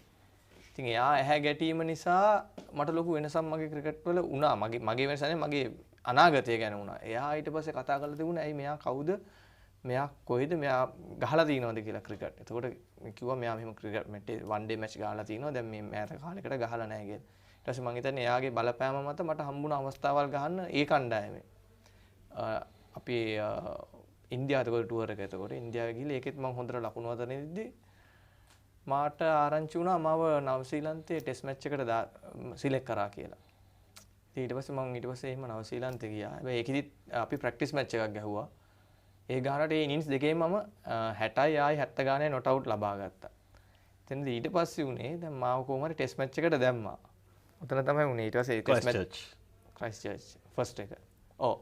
ඉතින් එයා ඇහැ ගැටීම නිසා මට ලොකු වෙනසක් මගේ ක්‍රිකට් වල වුණා. මගේ වෙනස නෙවෙයි මගේ අනාගතය ගැන වුණා. එයා ඊට පස්සේ කතා කරලා තිබුණා ඇයි මෙයා කවුද? මෙයා කොහෙද? මෙයා ගහලා තියනවද කියලා ක්‍රිකට්. එතකොට කිව්වා මෙයා මෙහෙම ක්‍රිකට් one day match ගහලා තියනවා. දැන් මේ මෑත කාලෙකට ගහලා නැහැ කියලා. ඊට පස්සේ මම හිතන්නේ එයාගේ බලපෑම මත මට හම්බුණ අවස්ථාවල් ගහන්න ඒ කණ්ඩායමේ. අපි ඉන්දියාවට ටුවර් එක එතකොට ඉන්දියාවේ ගිහලා ඒකෙත් මම හොඳට ලකුණු අතරින්දී මාට ආරංචි වුණා මාව නවසීලන්තයේ ටෙස්ට් මැච් එකට සිලෙක්ට් කරා කියලා. ඊට පස්සේ මම එහෙම නවසීලන්තේ ගියා. හැබැයි ඒකෙදි අපි ප්‍රැක්ටිස් මැච් එකක් ගැහුවා. ඒ ගානට ඒ ඉනින්ස් දෙකේම මම 60යි ආයි 70 ගානේ නොට් අවුට් ලබා ගත්තා. එතනදී ඊට පස්සේ උනේ දැන් මාව කොහොම හරි ටෙස්ට් මැච් එකට දැම්මා. උතන තමයි උනේ ඊට පස්සේ ටෙස්ට් මැච් ක්‍රයිස්ට්චර්ච් ෆස්ට් එක. ඔව්.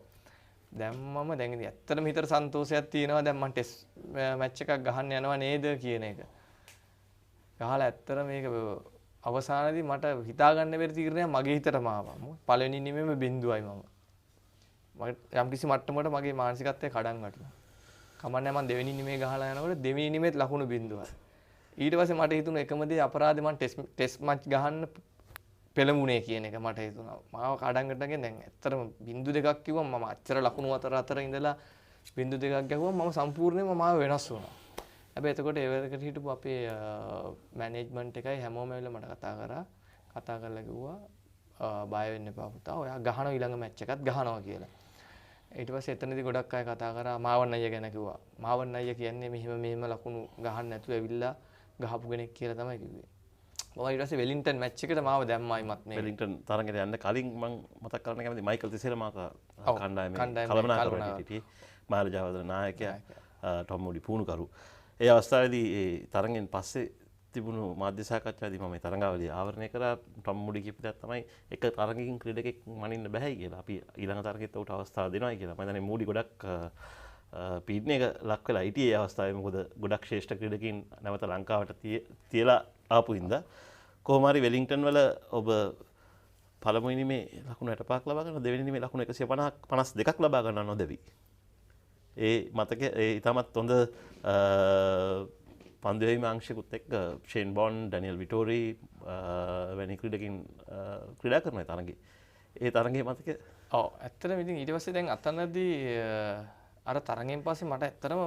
දැම්මම දැන් ඉතින් ඇත්තටම හිතට සන්තෝෂයක් තියෙනවා දැන් මම ටෙස්ට් මැච් එකක් ගහන්න යනවා නේද කියන එක. ගහලා ඇත්තට මේක අවසානයේදී මට හිතා ගන්න බැරි තීරණයක් මගේ හිතටම ආවා. පළවෙනි ඉනිමේම බිඳුවයි මම. යම් කිසි මට්ටමකට මගේ මානසිකත්වය කඩන් වැටුණා. කමන්නේ මම දෙවෙනි ඉනිමේ ගහලා යනකොට දෙවෙනි ඉනිමේත් ලකුණු බිඳුවයි. ඊට පස්සේ මට හිතුණා එකම දේ අපරාධේ මම ටෙස්ට් මැච් ගහන්න පෙළඹුණේ කියන එක මට හිතුණා. මාව කඩන් වැටගෙන දැන් ඇත්තටම බිඳු දෙකක් කිව්වම මම අච්චර ලකුණු අතර ඉඳලා බිඳු දෙකක් ගැහුවම මම සම්පූර්ණයෙන්ම මාව වෙනස් වුණා. හැබැයි එතකොට ඒ වෙලකට හිටපු අපේ මැනේජ්මන්ට් එකයි හැමෝම ඇවිල්ලා මට කතා කරලා කිව්වා බය වෙන්න එපා පුතා. ඔයා ගහනවා ඊළඟ මැච් එකත් ගහනවා කියලා. ඊට පස්සේ එතනදී ගොඩක් අය කතා කරා මාවන් අයියා ගැන කිව්වා. මාවන් අයියා කියන්නේ මෙහෙම ලකුණු ගහන්න නැතුව ඇවිල්ලා ගහපු කෙනෙක් කියලා තමයි කිව්වේ. මම ඊට පස්සේ වෙලින්ටන් මැච් එකට මාව දැම්මයිමත් මේ. වෙලින්ටන් තරඟයට යන්න කලින් මම මතක් කරන්න කැමති මයිකල් තිසෙරමාකා කණ්ඩායමේ කළමනාකරුවෙක් හිටියේ. මාර්ජාවදන නායකයා ටොම් මූඩි පුහුණුකරු. ඒ අවස්ථාවේදී ඒ තරගෙන් පස්සේ තිබුණු මාධ්‍ය සාකච්ඡාවේදී මම මේ තරඟාවලිය ආවරණය කරා ටොම් මූඩි කියපු දේ තමයි එක තරඟකින් ක්‍රීඩකෙක් මනින්න බෑයි කියලා. අපි ඊළඟ තරගෙත් උට අවස්ථාව දෙනවායි කියලා. මම හිතන්නේ මූඩි ගොඩක් පීඩනයක ලක් වෙලා හිටියේ ඒ අවස්ථාවේ. මොකද ගොඩක් ශ්‍රේෂ්ඨ ක්‍රීඩකයින් නැවත ලංකාවට තියලා ආපු හින්දා කොහොම හරි වෙලින්ටන් වල ඔබ පළමු ඉනිමේ ලකුණු 65ක් ලබා ගන්න දෙවෙනි ඉනිමේ ලකුණු 152ක් ලබා ගන්න නොදෙවි. ඒ මතකයේ ඒ ඉතාමත් හොඳ පන්දුවීම අංශිකුත් එක්ක ෂේන් බොන් ඩැනියල් විටෝරි වැනි ක්‍රීඩකින් ක්‍රීඩා කරන තරඟේ. ඒ තරඟේ මතකයේ ඔව් ඇත්තටම ඉතින් ඊට පස්සේ දැන් අතනදී අර තරගෙන් පස්සේ මට ඇත්තටම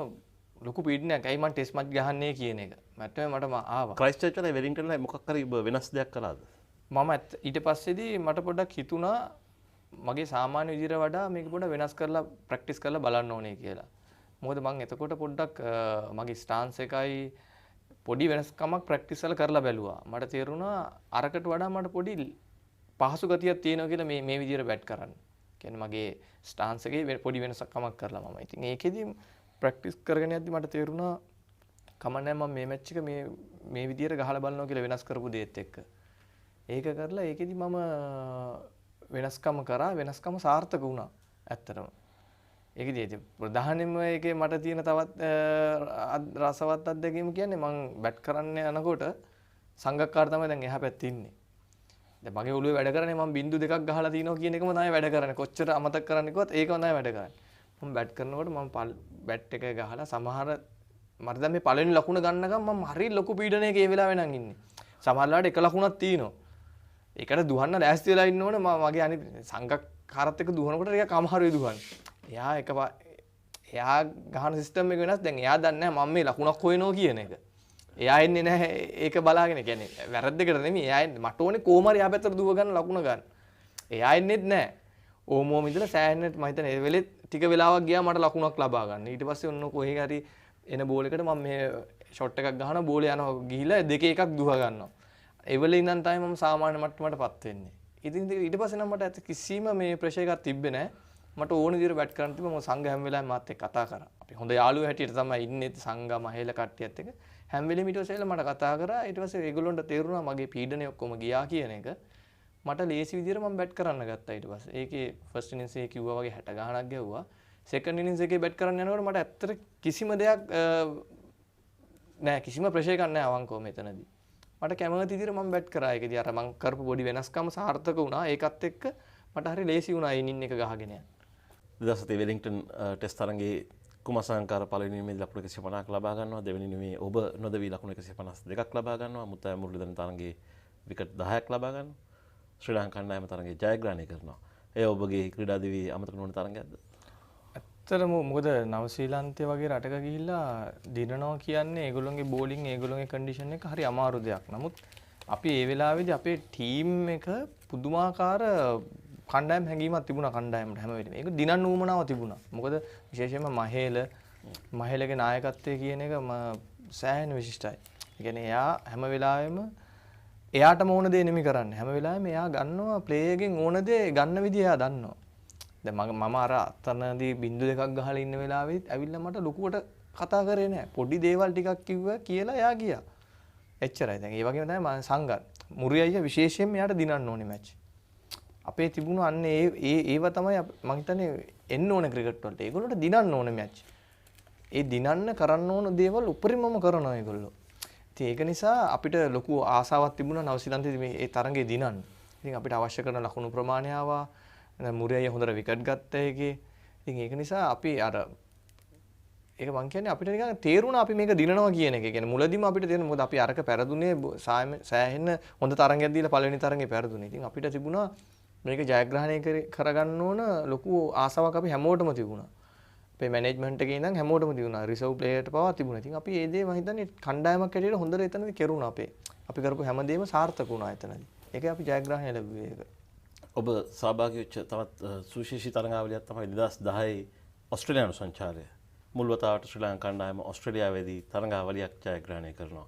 ලොකු පීඩනයක් ඇයි මම ටෙස්ට් මැච් ගහන්නේ කියන එක. මට ආවා. ක්‍රයිස්ට්චර්ච් වල වෙලින්ටන් වල මොකක් හරි වෙනස් දෙයක් කළාද? මම ඊට පස්සේදී මට පොඩ්ඩක් හිතුණා මගේ සාමාන්‍ය විදිහට වඩා මේක පොඩ්ඩක් වෙනස් කරලා ප්‍රැක්ටිස් කරලා බලන්න ඕනේ කියලා. මොකද මම එතකොට පොඩ්ඩක් මගේ ස්ටාන්ස් එකයි පොඩි වෙනස්කමක් ප්‍රැක්ටිස් වල කරලා බැලුවා. මට තේරුණා අරකට වඩා මට පොඩි පහසු ගතියක් තියෙනවා කියලා මේ විදිහට බැට් කරන්න. කියන්නේ මගේ ස්ටාන්ස් එකේ පොඩි වෙනස්කමක් කරලා මම. ඉතින් ඒකෙදි ප්‍රැක්ටිස් කරගෙන යද්දි මට තේරුණා කමන්නේ මම මේ මැච් එක මේ විදිහට ගහලා බලනවා කියලා වෙනස් කරපු දේත් එක්ක. ඒක කරලා ඒකෙදි මම වෙනස්කම කරා. වෙනස්කම සාර්ථක වුණා. ඇත්තටම. ඒකෙදි ඉතින් ප්‍රධානම එකේ මට තියෙන තවත් රසවත් අත්දැකීම කියන්නේ මම බැට් කරන්න යනකොට සංගක්කාර තමයි දැන් එහා පැත්තේ ඉන්නේ. දැන් මගේ ඔළුවේ වැඩ කරන්නේ මම බින්දු දෙකක් ගහලා තිනවා කියන එකම තමයි වැඩ කරන්නේ. කොච්චර අමතක කරන්න කිව්වත් ඒකම තමයි වැඩ කරන්නේ. මම බැට් කරනකොට මම බැට් එක ගහලා සමහර මට දැන් මේ පළවෙනි ලකුණ ගන්නකම් මම හරිය ලොකු පීඩනයක ඒ වෙලාවේ නම් ඉන්නේ. සමහර වෙලාවට එක ලකුණක් තියෙනවා. ඒකට දුවන්න ලෑස්ති වෙලා ඉන්න ඕනේ මගේ අනිත් සංගක්කාරත් එක්ක දුවනකොට ටිකක් අමාරුයි දුවන්න. එයා ගහන සිස්ටම් එක වෙනස්. දැන් එයා දන්නේ නැහැ මම මේ ලකුණක් හොයනවා කියන එක. එයා එන්නේ නැහැ ඒක බලාගෙන. කියන්නේ වැරද්දකට නෙමෙයි. එයා එන්නේ මට ඕනේ කොහොම හරි එයා පැත්තට දුව ගන්න ලකුණ ගන්න. එයා එන්නේත් නැහැ. ඕමෝම ඉඳලා සෑහෙන්න මම හිතන්නේ ඒ වෙලෙත් ටික වෙලාවක් ගියා මට ලකුණක් ලබා ගන්න. ඊට පස්සේ ඔන්න කොහේ හරි එන බෝල් එකට මම මේ ෂොට් එකක් ගහනවා බෝලේ යනවා ගිහිලා දෙකේ එකක් දුව ගන්නවා. ඒ වෙලේ ඉඳන් තමයි මම සාමාන්‍ය මට්ටමටපත් වෙන්නේ. ඉතින් ඊට පස්සේ නම් මට කිසිම මේ ප්‍රෙෂර් එකක් තිබ්බේ නැහැ. මට ඕන විදිහට බැට් කරන්න තිබ්බා. මම සංඝ හැම වෙලාවෙම මාත් එක්ක කතා කරා. අපි හොඳ යාළුවෝ හැටියට තමයි ඉන්නේ සංඝ මහේල කට්ටියත් එක්ක. හැම වෙලෙම ඊට පස්සේ මට කතා කරා. ඊට පස්සේ ඒගොල්ලොන්ට තේරුණා මගේ පීඩනය ඔක්කොම ගියා කියන එක. මට ලේසි විදිහට මම බැට් කරන්න ගත්තා ඊට පස්සේ. ඒකේ ෆස්ට් ඉනින්ස් එකේ කිව්වා වගේ 60 ගාණක් ගැව්වා. සෙකන්ඩ් ඉනින්ස් එකේ බැට් කරන්න යනකොට මට ඇත්තට කිසිම දෙයක් නෑ කිසිම ප්‍රෙෂර් එකක් නෑ අවංකව මෙතනදී. මට කැමති විදිහට මම බැට් කරා. ඒකදී අර මම කරපු පොඩි වෙනස්කම සාර්ථක වුණා. ඒකත් එක්ක මට හරි ලේසි වුණා ඉනින් එක ගහගෙන යන්න. 2007 වෙලින්ටන් ටෙස්ට් තරඟේ කුමසංකාර පළවෙනි ඉනිමේ ලකුණු 150ක් ලබා ගන්නවා. දෙවෙනි ඉනිමේ ඔබ නොදවි ලකුණු 152ක් ලබා ගන්නවා. මුත්තය මුරලිදරන් තරඟේ විකට් 10ක් ලබා ගන්නවා. ශ්‍රී ලංකා කණ්ඩායම තරඟේ ජයග්‍රහණය කරනවා. ඒ ඔබගේ ක්‍රීඩා දිවියේ අමතක නොවන තරඟයක්ද? ඇත්තටම මොකද නවසීලන්තය වගේ රටක ගිහිල්ලා දිනනවා කියන්නේ ඒගොල්ලොන්ගේ බෝලිං ඒගොල්ලොන්ගේ කන්ඩිෂන් එක හරි අමාරු දෙයක්. නමුත් අපි ඒ වෙලාවේදී අපේ ටීම් එක පුදුමාකාර කණ්ඩායම් හැඟීමක් තිබුණා කණ්ඩායමට හැම වෙලේම. ඒක දිනන්න උවමනාව තිබුණා. මොකද විශේෂයෙන්ම මහේලගේ නායකත්වය කියන එක සෑහෙන විශිෂ්ටයි. ඒ කියන්නේ එයා හැම වෙලාවෙම එයාටම ඕන දේ නෙමෙයි කරන්නේ. හැම වෙලාවෙම එයා ගන්නවා ප්ලේ එකෙන් ඕන දේ ගන්න විදිය එයා දන්නවා. දැන් මම අර අතනදී බින්දු දෙකක් ගහලා ඉන්න වෙලාවෙත් ඇවිල්ලා මට ලොකුවට කතා කරේ නෑ. පොඩි දේවල් ටිකක් කිව්වා කියලා එයා ගියා. එච්චරයි. දැන් ඒ වගේම තමයි මම සංගත්. මුරි අයියා විශේෂයෙන්ම එයාට දිනන්න ඕනේ මැච්. අපේ තිබුණු අන්න ඒව තමයි මම හිතන්නේ එන්න ඕනේ ක්‍රිකට් වලට. ඒගොල්ලෝට දිනන්න ඕනේ මැච්. ඒ දිනන්න කරන්න ඕන දේවල් උපරිමම කරනවා ඒගොල්ලෝ. ඉතින් ඒක නිසා අපිට ලොකු ආසාවක් තිබුණා නවසීලන්තයේදී මේ ඒ තරඟේ දිනන්න. ඉතින් අපිට අවශ්‍ය කරන ලකුණු ප්‍රමාණය ආවා. මුරි අයියා හොඳට විකට් ගත්තා ඒකේ. ඉතින් ඒක නිසා අපි අර ඒක මං කියන්නේ අපිට නිකන් තේරුණා අපි මේක දිනනවා කියන එක. ඒ කියන්නේ මුලදීම අපිට තේරුණා මොකද අපි අරක පෙරදුනේ සෑහෙන හොඳ තරඟයක් දීලා පළවෙනි තරඟේ පෙරදුනේ. ඉතින් අපිට තිබුණා මේක ජයග්‍රහණය කරගන්න ඕන ලොකු ආසාවක් අපි හැමෝටම තිබුණා. අපේ මැනේජ්මන්ට් එකේ ඉඳන් හැමෝටම තිබුණා. රිසර්ව් ප්ලේයර්ට පවා තිබුණා. ඉතින් අපි ඒ දේ මම හිතන්නේ කණ්ඩායමක් හැටියට හොඳට එතනදී කෙරුණා අපේ. අපි කරපු හැමදේම සාර්ථක වුණා එතනදී. ඒකයි අපි ජයග්‍රහණය ලැබුවේ ඒක. ඔබ සහභාගී වෙච්ච තවත් සුවිශේෂී තරඟාවලියක් තමයි 2010 ඔස්ට්‍රේලියානු සංචාරය. මුල් වතාවට ශ්‍රී ලංකා කණ්ඩායම ඔස්ට්‍රේලියාවේදී තරඟාවලියක් ජයග්‍රහණය කරනවා.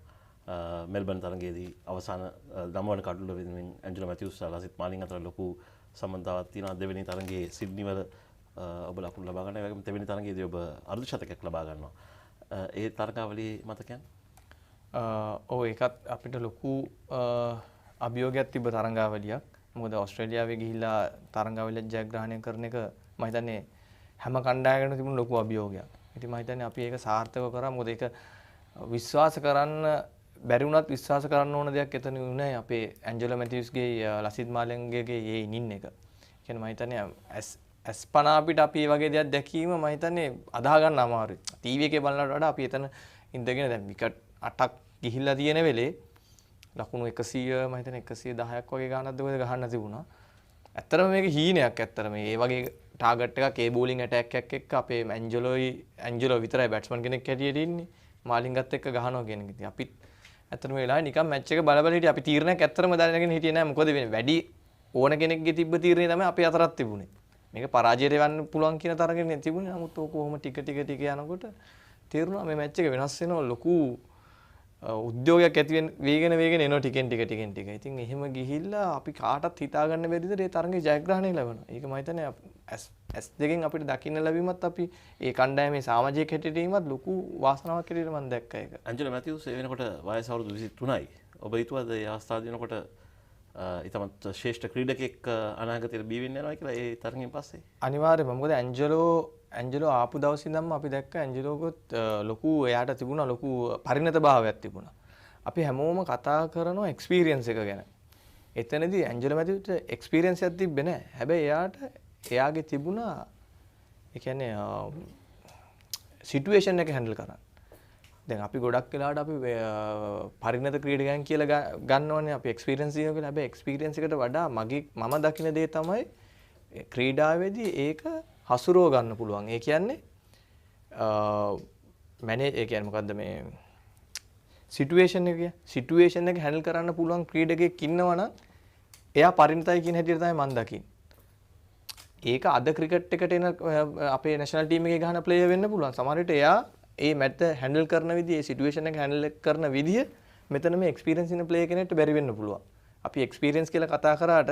මෙල්බන් තරඟයේදී අවසාන 9 වන කඩුල්ල වෙනුවෙන් ඇන්ජලෝ මැතිව්ස් සහ ලසිත් මාලිංග අතර ලොකු සම්බන්ධතාවක් තියෙනවා. දෙවෙනි තරඟයේ සිඩ්නි වල ඔබ ලකුණු ලබා ගන්නවා. ඒ වගේම දෙවෙනි තරඟයේදී ඔබ අර්ධ ශතකයක් ලබා ගන්නවා. ඒ තරඟාවලියේ මතකයන්? ඔව් ඒකත් අපිට ලොකු අභියෝගයක් තිබ්බ තරඟාවලියක්. මොකද ඕස්ට්‍රේලියාවේ ගිහිල්ලා තරඟාවලියක් ජයග්‍රහණය කරන එක මම හිතන්නේ හැම කණ්ඩායමකටම තිබුණු ලොකු අභියෝගයක්. ඉතින් මම හිතන්නේ අපි ඒක සාර්ථකව කරා. මොකද ඒක විශ්වාස කරන්න බැරි වුණත් විශ්වාස කරන්න ඕන දෙයක් එතන උනේ අපේ ඇන්ජලෝ මැතිව්ස්ගේ ලසිත් මාලිංගගේ ඒ ඉනින් එක. කියන්නේ මම හිතන්නේ අස්පනා අපිට අපි මේ වගේ දෙයක් දැකීම මම හිතන්නේ අදා ගන්න අමාරුයි. ටීවී එකේ බලනවට වඩා අපි එතන ඉඳගෙන දැන් විකට් 8ක් ගිහිල්ලා තියෙන වෙලේ ලකුණු 100 මම හිතන්නේ 110ක් වගේ ගානක්ද ඔය ගහන්න තිබුණා. ඇත්තටම මේක හීනයක් ඇත්තටම. මේ වගේ ටාගට් එකක් ඒ බෝලිං ඇටැක් එකක් එක්ක අපේ ඇන්ජලෝ විතරයි බැට්ස්මන් කෙනෙක් හැටියට ඉන්නේ. මාලිංගත් එක්ක ගහනවා කියන එක. ඉතින් අපිත් ඇත්තටම මේ වෙලාවේ නිකන් මැච් එක බල බල හිටියේ. අපි තීරණයක් ඇත්තටම දැනගෙන හිටියේ නෑ. මොකද වෙන්නේ? වැඩි ඕන කෙනෙක්ගේ තිබ්බ තීරණේ තමයි අපේ අතරත් තිබුණේ. මේක පරාජයට යන්න පුළුවන් කියන තරගෙ තිබුණේ. නමුත් ඕක කොහොම ටික යනකොට තේරුණා මේ මැච් එක වෙනස් වෙනවා ලොකු උද්‍යෝගයක් ඇති වෙන වේගෙන එනවා ටිකෙන් ටික. ඉතින් එහෙම ගිහිල්ලා අපි කාටවත් හිතා ගන්න බැරිද මේ තරඟේ ජයග්‍රහණය ලැබෙනවා. ඒක මම හිතන්නේ S දෙකෙන් අපිට දකින්න ලැබීමත් අපි ඒ කණ්ඩායමේ සමාජික හැටියටීමත් ලොකු වාසනාවක් හැටියට මම දැක්කා ඒක. ඇන්ජලෝ මැතිව්ස් ඒ වෙනකොට වයස අවුරුදු 23යි. ඔබ හිතුවද ඒ අවස්ථාව දෙනකොට ඊටමත් ශ්‍රේෂ්ඨ ක්‍රීඩකෙක් අනාගතයට බිහි වෙන්න යනවා කියලා ඒ තරගෙන් පස්සේ? අනිවාර්යයෙන්ම. මොකද ඇන්ජලෝ ආපු දවසේ ඉඳන්ම අපි දැක්ක ඇන්ජලෝගොත් ලොකු එයාට තිබුණා ලොකු පරිණත භාවයක් තිබුණා. අපි හැමෝම කතා කරනවා එක්ස්පීරියන්ස් එක ගැන. එතනදී ඇන්ජලෝ මැතිව්ට එක්ස්පීරියන්ස් එකක් තිබ්බේ නැහැ. හැබැයි එයාගේ තිබුණා ඒ කියන්නේ සිටුේෂන් එක හැන්ඩල් කරන්න. දැන් අපි ගොඩක් වෙලාවට අපි පරිණත ක්‍රීඩකයන් කියලා ගන්නවනේ අපි එක්ස්පීරියන්ස් දිනන කියලා. හැබැයි එක්ස්පීරියන්ස් එකට වඩා මම දකින දේ තමයි ක්‍රීඩාවේදී ඒක හසුරව ගන්න පුළුවන්. ඒ කියන්නේ ඒ කියන්නේ මොකද්ද මේ සිටුේෂන් එක හැන්ඩල් කරන්න පුළුවන් ක්‍රීඩකයෙක් ඉන්නවනම් එයා පරිණතයි කියන හැටියට තමයි මම දකින්නේ. ඒක අද ක්‍රිකට් එකට එන අපේ නැෂනල් ටීම් එකේ ගහන ප්ලේයර් වෙන්න පුළුවන්. සමහර විට එයා ඒ මැච් හැන්ඩල් කරන විදිය, ඒ සිටුේෂන් එක හැන්ඩල් කරන විදිය මෙතන මේ එක්ස්පීරියන්ස් ඉන්න ප්ලේයර් කෙනෙක්ට බැරි වෙන්න පුළුවන්. අපි එක්ස්පීරියන්ස් කියලා කතා කරාට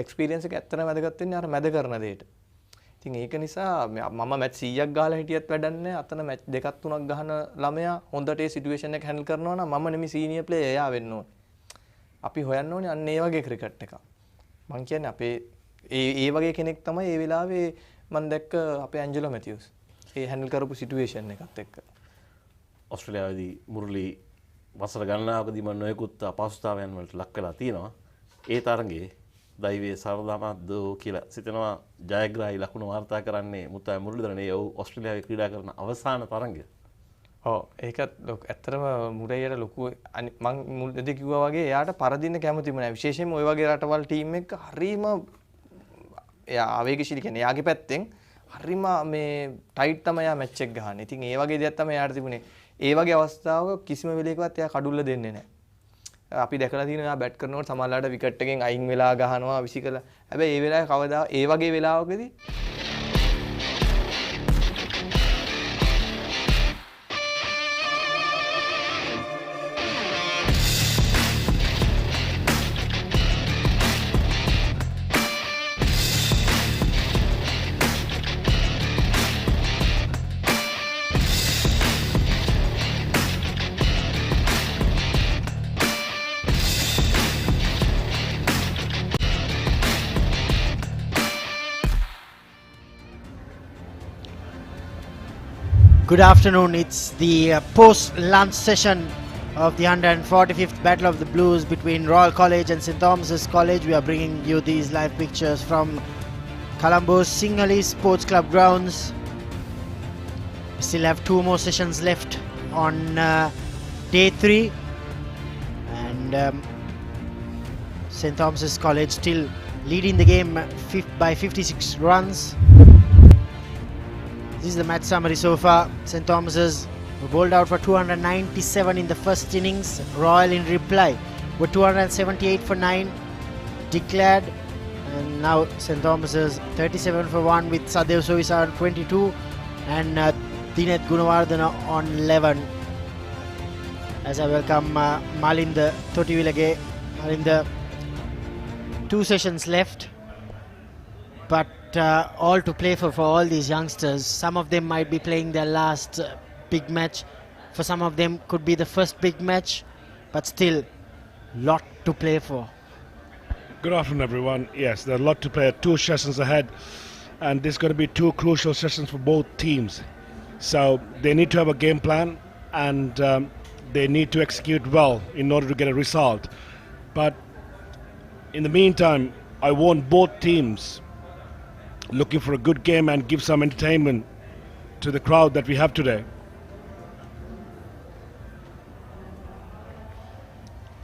එක්ස්පීරියන්ස් එක ඇත්තටම වැදගත් වෙන්නේ අර මැද කරන දෙයට. ඉතින් ඒක නිසා මම මැච් 100ක් ගහලා හිටියත් වැඩක් නැහැ. අතන මැච් 2ක් 3ක් ගහන ළමයා හොඳට ඒ සිටුේෂන් එක හැන්ඩල් කරනවා නම් මම නෙමෙයි සීනියර් ප්ලේයර් එයා වෙන්න ඕනේ. අපි හොයන්න ඕනේ අන්න ඒ වගේ ක්‍රිකට් එකක්. මං කියන්නේ අපේ ඒ වගේ කෙනෙක් තමයි ඒ වෙලාවේ මම දැක්ක අපේ ඇන්ජලෝ මැතිව්ස්. ඒ හැන්ඩල් කරපු සිටුේෂන් එකත් එක්ක. ඔස්ට්‍රේලියාවේදී මුරලි වසර ගණනාවකදී මම නොයෙකුත් අපහසුතාවයන් වලට ලක් වෙලා තියෙනවා. ඒ තරඟේ දෛවයේ සරදමද්ද කියලා සිතනවා ජයග්‍රාහී ලකුණු වාර්තා කරන්නේ මුත්තයි මුරලිදරනේ ඔස්ට්‍රේලියාවේ ක්‍රීඩා කරන අවසාන තරඟය. ඔව් ඒකත් ඇත්තටම මුරේයට ලොකු මම මුලදී කිව්වා වගේ එයාට පරදින්න කැමතිම නැහැ. විශේෂයෙන්ම ওই වගේ රටවල් ටීම් එක හරීම එයා ආවේගශීලී කියන්නේ එයාගේ පැත්තෙන් හරිම මේ ටයිට් තමයි එයා මැච් එක ගහන්නේ. ඉතින් ඒ වගේ දෙයක් තමයි එයාට තිබුණේ. ඒ වගේ අවස්ථාවක කිසිම වෙලේකවත් එයා කඩුල්ල දෙන්නේ නැහැ. අපි දැකලා තියෙනවා එයා බැට් කරනකොට සමහරවිට විකට් එකෙන් අයින් වෙලා ගහනවා විසිකලා. හැබැයි ඒ වෙලාවේ කවදා ඒ වගේ වෙලාවකදී Good afternoon. It's the post-lunch session of the 145th Battle of the Blues between Royal College and St. Thomas's College. We are bringing you these live pictures from Colombo's Sports Club grounds. We still have 2 more sessions left on day 3. And St. Thomas's College still leading the game by 56 runs. This is the match summary so far. St. Thomas's were bowled out for 297 in the first innings. Royal in reply were 278 for 9 declared. And now St. Thomas's 37 for 1 with Sadev Sovisa on 22 and Dinet Gunawardana on 11. As I welcome Malinda Totivilage. Malinda, 2 sessions left. But all to play for all these youngsters. Some of them might be playing their last big match. For some of them could be the first big match, but still lot to play for. Good afternoon everyone. Yes, there are a lot to play. 2 sessions ahead and there's going to be 2 crucial sessions for both teams. So they need to have a game plan and they need to execute well in order to get a result. But in the meantime, I want both teams looking for a good game and give some entertainment to the crowd that we have today.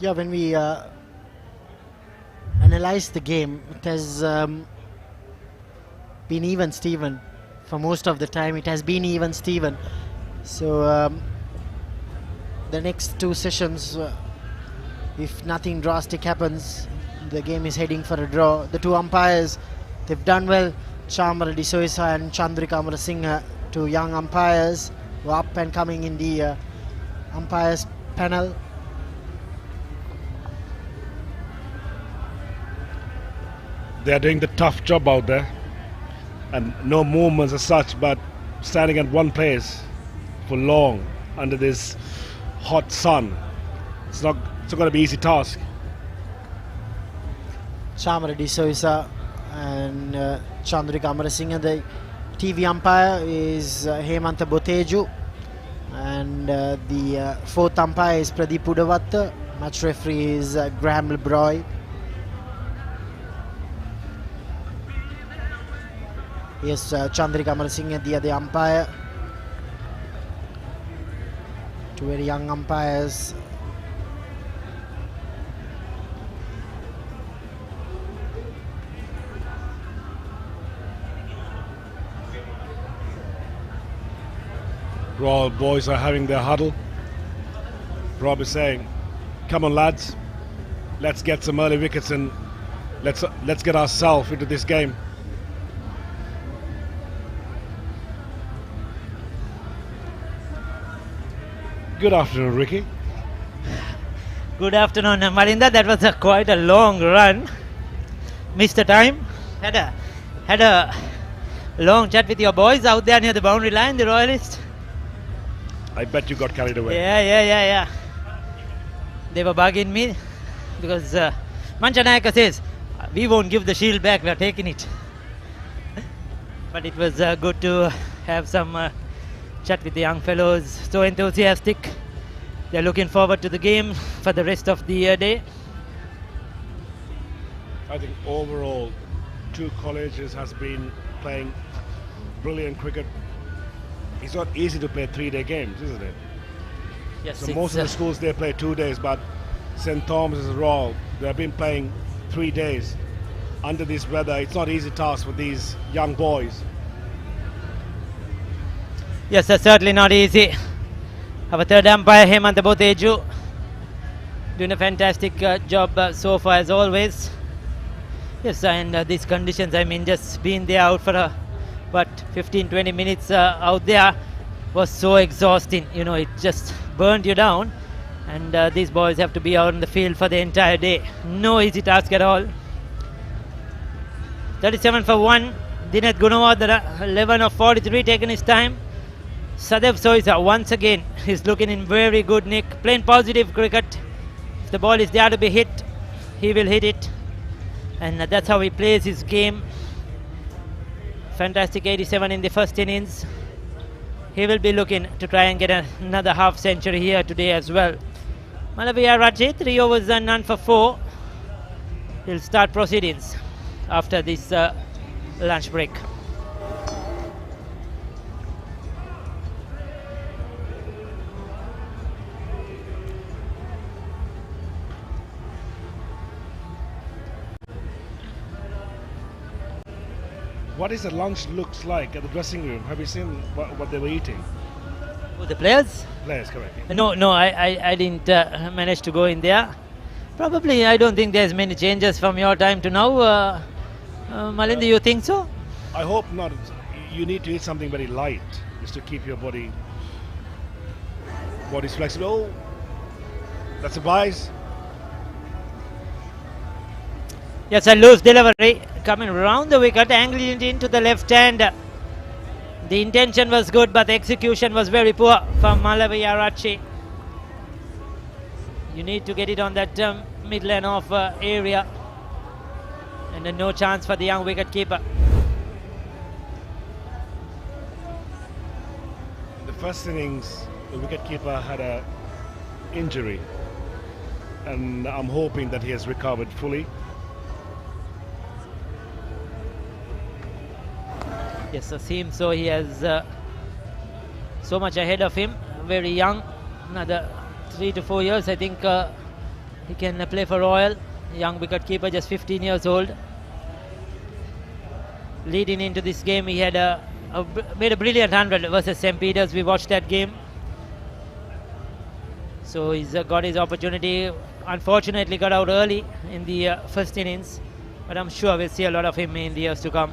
Yeah, when we analyze the game, it has been even Steven. For most of the time it has been even Steven. So the next 2 sessions, if nothing drastic happens, the game is heading for a draw. The 2 umpires, they've done well. Chamara D'Souza and Chandrika Amarasinghe, two young umpires who are up and coming in the umpires panel. They are doing the tough job out there, and no movements as such, but standing at one place for long under this hot sun. It's not going to be an easy task. Chamara D'Souza and Chandrika Amarasinghe. The TV umpire is Hemanta Boteju, and the fourth umpire is Pradeep Udavatta. Match referee is Graham LeBroy. Yes, Chandrika Amarasinghe, the other umpire. Two very young umpires. Royal boys are having their huddle. Rob is saying, come on lads, let's get some early wickets and let's get ourselves into this game. Good afternoon, Ricky. Good afternoon, Marinda. That was quite a long run. Missed the time. Had a long chat with your boys out there near the boundary line, the Royalists. I bet you got carried away. Yeah. They were bugging me because Manchanayaka says, we won't give the shield back, we are taking it. But it was good to have some chat with the young fellows, so enthusiastic. They're looking forward to the game for the rest of the day. I think overall, two colleges has been playing brilliant cricket. It's not easy to play 3-day games, isn't it? Yes. So most of the schools, they play 2 days, but St. Thomas's Royal, they have been playing 3 days. Under this weather, it's not easy task for these young boys. Yes, that's certainly not easy. Our third umpire, Hemanta Boteju, doing a fantastic job so far as always. Yes, and these conditions, I mean, just being there out for 15-20 minutes out there was so exhausting. You know, it just burned you down. And these boys have to be out in the field for the entire day. No easy task at all. 37 for 1. Dinesh Gunawardene, 11 of 43, taking his time. Sadev Soisa once again is looking in very good nick, playing positive cricket. If the ball is there to be hit, he will hit it, and that's how he plays his game. Fantastic 87 in the first innings. He will be looking to try and get another half century here today as well. Malavia Rajit, 3 overs and none for 4. He'll start proceedings after this lunch break. What is the lunch looks like at the dressing room? Have you seen what they were eating? Oh, the players? Players, correct. No, I didn't manage to go in there. Probably, I don't think there's many changes from your time to now. Malinda, you think so? I hope not. You need to eat something very light just to keep your body's flexible. That's a bias. Yes, a loose delivery coming around the wicket, angling it into the left hand. The intention was good, but the execution was very poor from Malavia Rajit. You need to get it on that middle and off area, and then no chance for the young wicket keeper. The first innings, the wicketkeeper had an injury, and I'm hoping that he has recovered fully. Yes, it seems so. He has so much ahead of him. Very young, another 3 to 4 years. I think he can play for Royal. Young wicketkeeper, just 15 years old. Leading into this game, he had made a brilliant 100 versus St. Peter's. We watched that game. So he's got his opportunity. Unfortunately, got out early in the first innings. But I'm sure we'll see a lot of him in the years to come.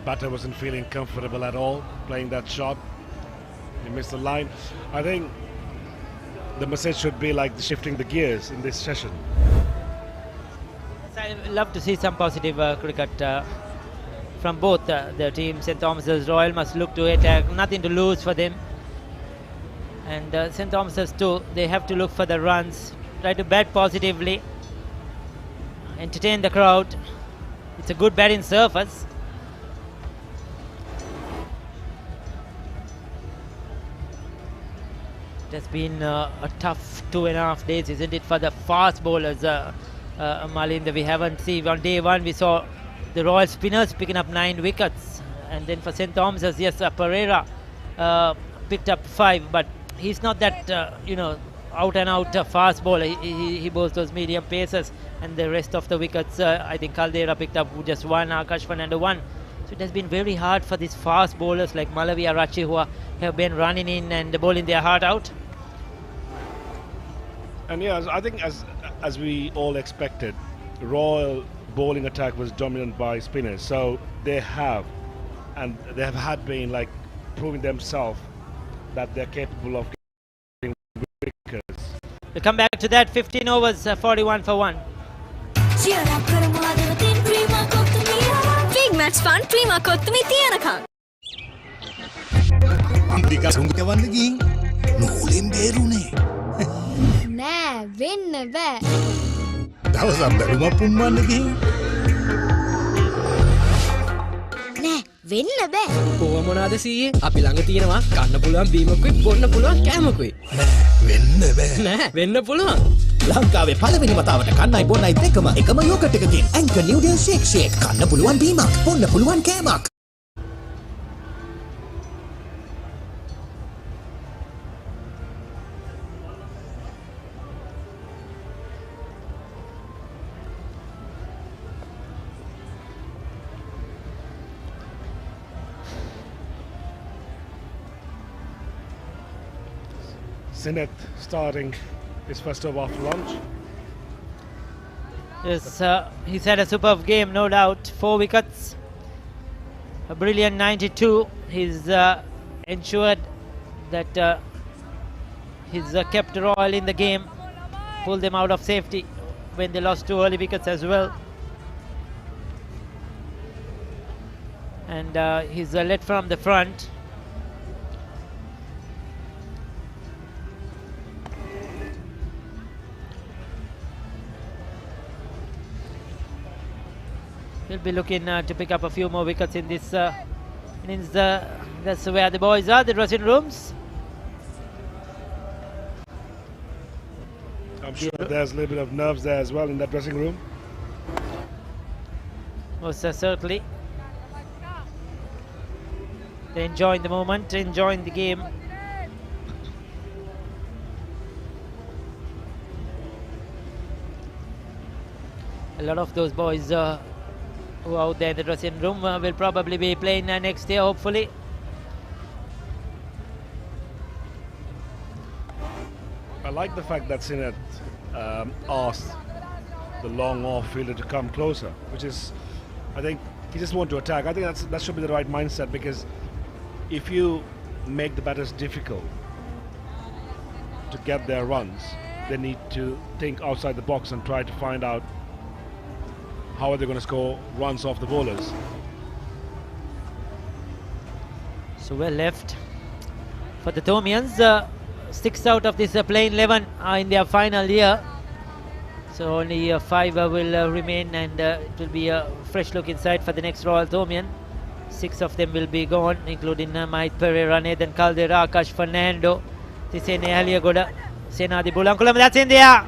batter wasn't feeling comfortable at all playing that shot. He missed the line. I think the message should be like shifting the gears in this session. I love to see some positive cricket from both the teams. St. Thomas's Royal must look to attack, nothing to lose for them. And St. Thomas's too, they have to look for the runs, try to bat positively, entertain the crowd. It's a good batting surface. It has been a tough 2.5 days, isn't it, for the fast bowlers, Malinda. We haven't seen, on day one we saw the Royal spinners picking up 9 wickets, and then for St. Thomas's, yes, Pereira picked up 5, but he's not that out and out fast bowler. He bowls those medium paces, and the rest of the wickets, I think Caldera picked up just 1, Akash Fernando 1. So it has been very hard for these fast bowlers like Malawi, Arachi, who have been running in and bowling their heart out. And yeah, I think as we all expected, Royal bowling attack was dominant by spinners. So they have been like proving themselves that they're capable of getting wickets. We'll come back to that. 15 overs, 41 for 1. Big match fun, prima kottumi tiyanaka. Nෑ වෙන්න බෑ. දවසක් බැලුමක් පුම්මන්න ගිහින්. නෑ වෙන්න බෑ. කොහොම මොනවාද සීයේ? අපි ළඟ තියෙනවා කන්න පුළුවන් බීමකුයි බොන්න පුළුවන් කෑමකුයි. වෙන්න බෑ. නෑ වෙන්න පුළුවන්. ලංකාවේ පළවෙනි වතාවට කන්නයි බොන්නයි දෙකම එකම යෝගට් එකකින් ඇන්කර් නිව්ඩල් ෂේක් කන්න පුළුවන් බීමක් බොන්න පුළුවන් කෑමක්. Sinnett starting his first over after lunch. Yes, he's had a superb game, no doubt. 4 wickets, a brilliant 92. He's ensured that he's kept Royal in the game, pulled them out of safety when they lost 2 early wickets as well. And he's led from the front. He'll be looking to pick up a few more wickets in this innings. That's where the boys are, the dressing rooms. I'm sure there's a little bit of nerves there as well in that dressing room. Most certainly. They're enjoying the moment, enjoying the game. A lot of those boys who are out there in the dressing room will probably be playing next year, hopefully. I like the fact that Sinnett asked the long off fielder to come closer, which is, I think, he just wants to attack. I think that should be the right mindset, because if you make the batters difficult to get their runs, they need to think outside the box and try to find out how are they going to score runs off the bowlers. So well left for the Thomians. 6 out of this playing 11 are in their final year. So only 5 will remain, and it will be a fresh look inside for the next Royal Thomian. 6 of them will be gone, including Mahit Pereira, Nathan Caldera, Akash Fernando, Tisene Aliagoda, Senadi Bulankulam. That's in there.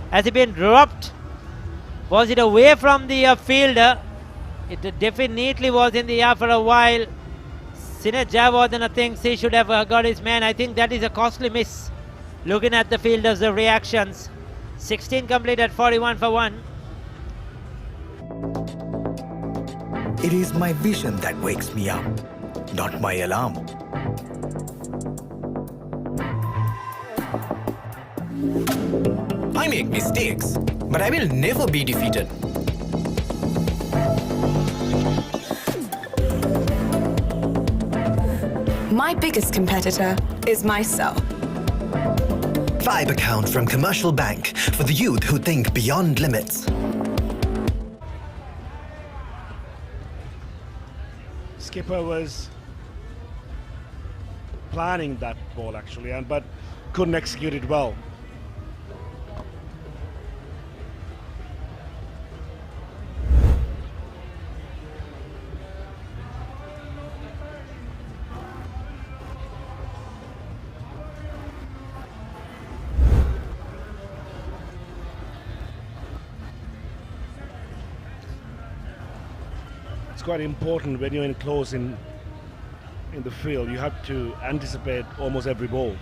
Has it been dropped? Was it away from the fielder? It definitely was in the air for a while. Sinnett Jayawardene thinks he should have got his man. I think that is a costly miss. Looking at the fielders' reactions. 16 complete at 41 for 1. It is my vision that wakes me up, not my alarm. I make mistakes, but I will never be defeated. My biggest competitor is myself. Vibe account from Commercial Bank for the youth who think beyond limits. Skipper was planning that ball actually, but couldn't execute it well. It's quite important when you're in close in the field. You have to anticipate almost every ball.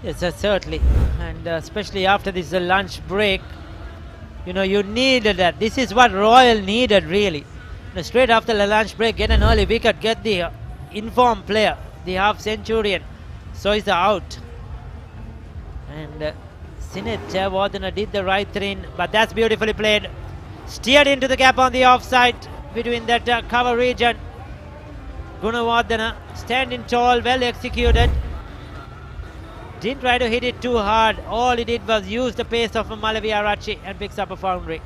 Yes, certainly, and especially after this lunch break, you needed that. This is what Royal needed really. Straight after the lunch break, get an early wicket, get the informed player, the half centurion, so is out. And Sinet Jayawardena did the right thing, but that's beautifully played. Steered into the gap on the offside between that cover region. Gunawardena standing tall, well executed. Didn't try to hit it too hard. All he did was use the pace of Malavia Rachi and picks up a boundary.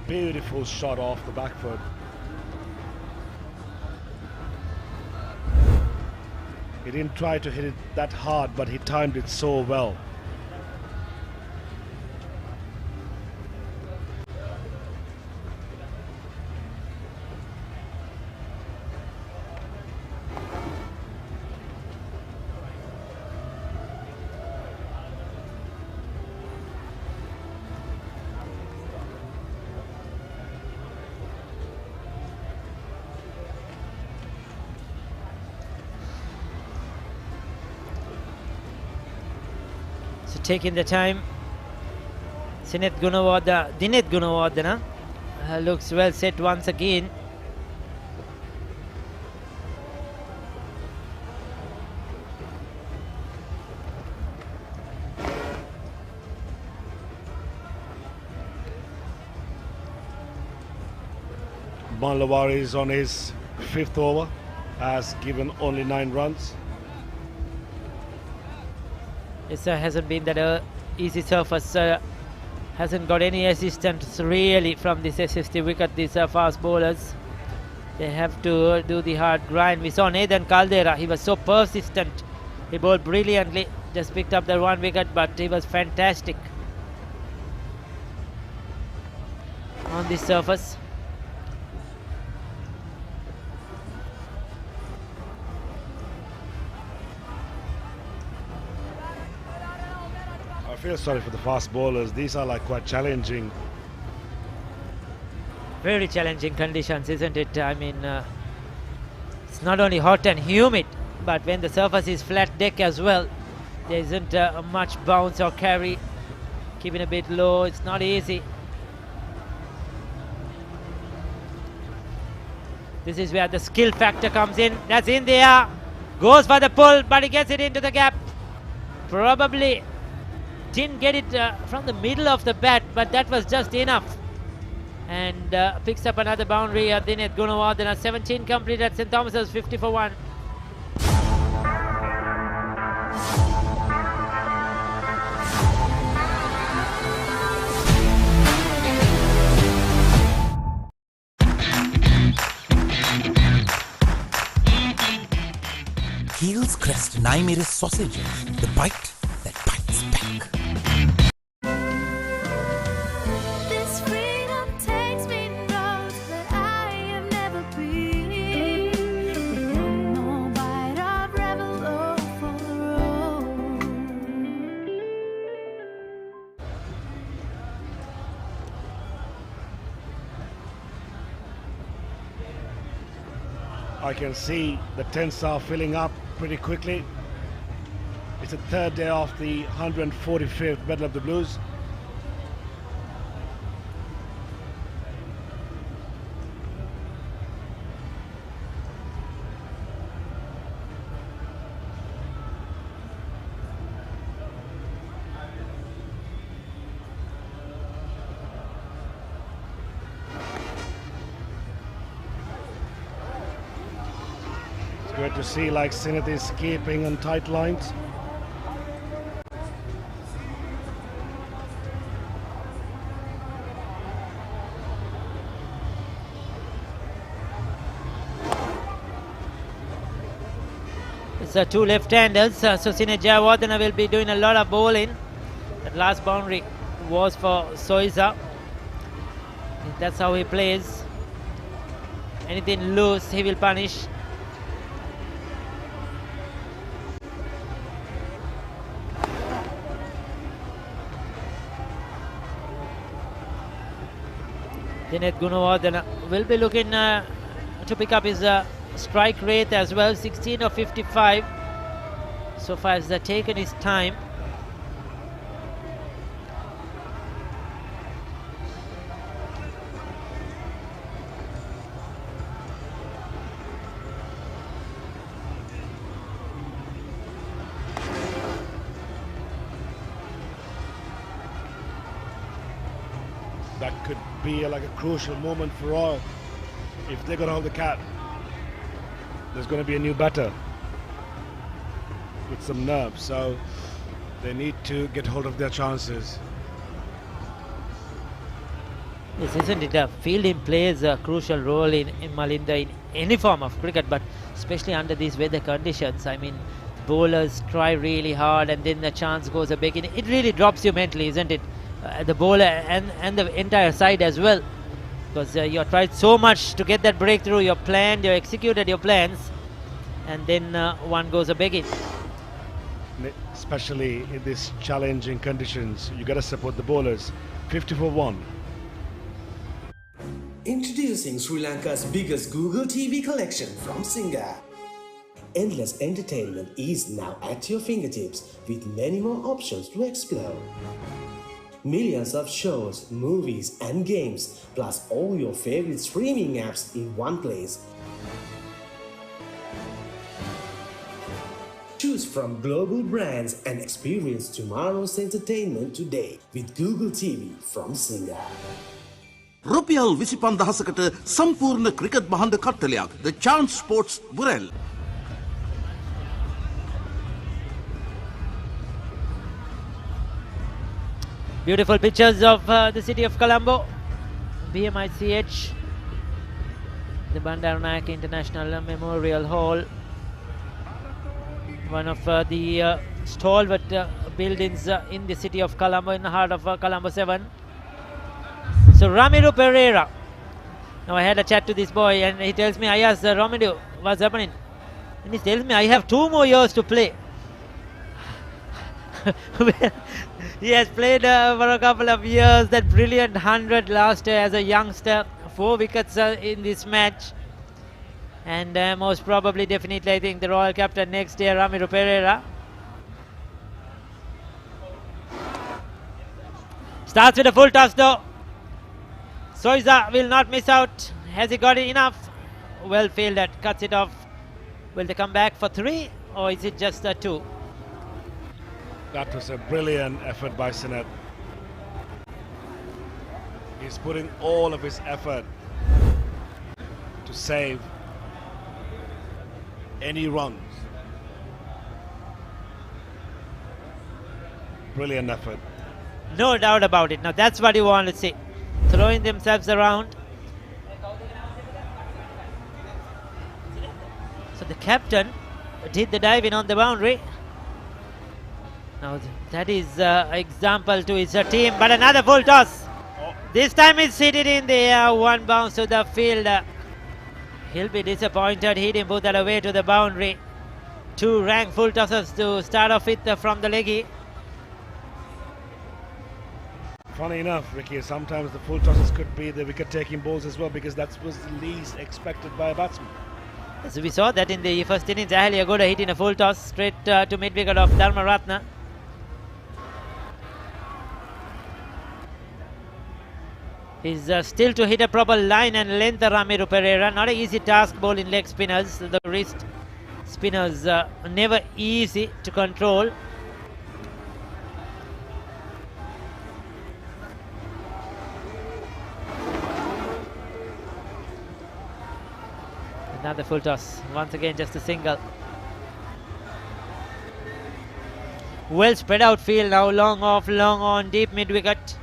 Beautiful shot off the back foot. He didn't try to hit it that hard, but he timed it so well. Taking the time, Dineth Gunawardena looks well set once again. Manlawari is on his 5th over, has given only 9 runs. It hasn't been that easy surface. Hasn't got any assistance really from this SSC wicket, these fast bowlers. They have to do the hard grind. We saw Nathan Caldera, he was so persistent. He bowled brilliantly, just picked up the 1 wicket, but he was fantastic on this surface. I feel sorry for the fast bowlers. These are like quite challenging. Very challenging conditions, isn't it? I mean, it's not only hot and humid, but when the surface is flat deck as well, there isn't much bounce or carry. Keeping a bit low, it's not easy. This is where the skill factor comes in. That's in there. Goes for the pull, but he gets it into the gap. Probably didn't get it from the middle of the bat, but that was just enough. And picks up another boundary at Dineth Gunawardena. 17 complete at St. Thomas's, 50 for 1. Heels Crest Naimir's sausages, the bite that bites back. This freedom takes me roads that I have never been. With one more bite of rebel for the road. I can see the tents are filling up pretty quickly. It's the 3rd day of the 145th Battle of the Blues. Great to see like Sinath is keeping on tight lines. It's two left-handers, so Sine Jayawardena will be doing a lot of bowling. That last boundary was for Soiza. That's how he plays. Anything loose, he will punish. Dinesh Gunawardena will be looking to pick up his strike rate as well, 16 of 55. So far as taken his time. That could be like a crucial moment for all. If they're going to hold the cat, there's going to be a new batter with some nerve, so they need to get hold of their chances. Yes, isn't it? Fielding plays a crucial role in Malinda in any form of cricket, but especially under these weather conditions. I mean, bowlers try really hard and then the chance goes a big. It really drops you mentally, isn't it? The bowler and the entire side as well, because you tried so much to get that breakthrough. You planned, you executed your plans, and then one goes a begging. Especially in these challenging conditions, you got to support the bowlers. 50 for 1. Introducing Sri Lanka's biggest Google TV collection from Singa. Endless entertainment is now at your fingertips with many more options to explore. Millions of shows, movies and games, plus all your favorite streaming apps in one place. Choose from global brands and experience tomorrow's entertainment today with Google TV from Singa. රුපියල් 25,000කට සම්පූර්ණ cricket බහඬ කට්ටලයක් The Chance Sports Burrell. Beautiful pictures of the city of Colombo, BMICH, the Bandaranaike International Memorial Hall, one of the stalwart buildings in the city of Colombo, in the heart of Colombo 7. So Ramiro Pereira. Now I had a chat to this boy and he tells me, I asked Ramiro, what's happening? And he tells me, I have 2 more years to play. He has played for a couple of years, that brilliant 100 last year as a youngster, 4 wickets in this match. And most probably, definitely, I think the Royal captain next year, Ramiro Pereira. Starts with a full toss though. Soiza will not miss out. Has he got it enough? Well fielded, cuts it off. Will they come back for 3 or is it just a 2? That was a brilliant effort by Sinath. He's putting all of his effort to save any runs. Brilliant effort. No doubt about it. Now that's what you want to see. Throwing themselves around. So the captain did the diving on the boundary. Now that is example to his team, but another full toss. This time it's hit it in the air, 1 bounce to the field. He'll be disappointed. He didn't put that away to the boundary. 2 rank full tosses to start off with from the leggy. Funny enough, Ricky, sometimes the full tosses could be the wicket-taking balls as well, because that was the least expected by a batsman. So we saw that in the first innings. Ahali Agoda hit in a full toss straight to mid-wicket of Dharma Ratna. He's still to hit a proper line and length, Ramiro Pereira. Not an easy task bowling leg spinners. The wrist spinners never easy to control. Another full toss. Once again, just a single. Well spread out field now. Long off, long on, deep mid wicket.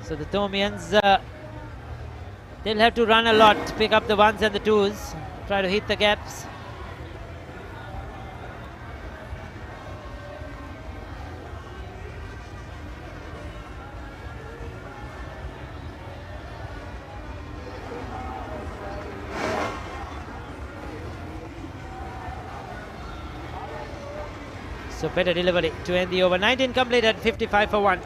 So the Thomians, they'll have to run a lot, pick up the ones and the twos, try to hit the gaps. So better delivery to end the over. 19 complete at 55 for 1.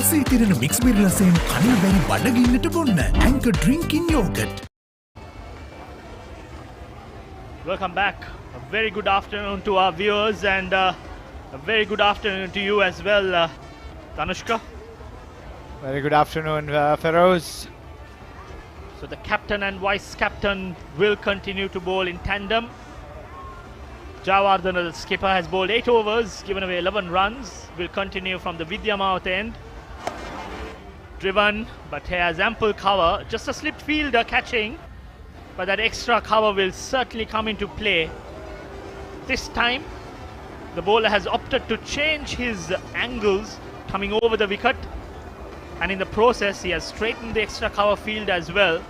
රසයේ තිරෙන mix berry රසයෙන් කන්න බැරි බඩගින්නට බොන්න Anchor Drinking Yogurt. Welcome back. A very good afternoon to our viewers and a very good afternoon to you as well, Tanushka. Very good afternoon, Feroz. So the captain and vice captain will continue to bowl in tandem. Javardhan, the skipper, has bowled 8 overs, given away 11 runs. Will continue from the Vidyamouth end. Driven, but he has ample cover. Just a slipped fielder catching, but that extra cover will certainly come into play. This time, the bowler has opted to change his angles coming over the wicket, and in the process, he has straightened the extra cover field as well.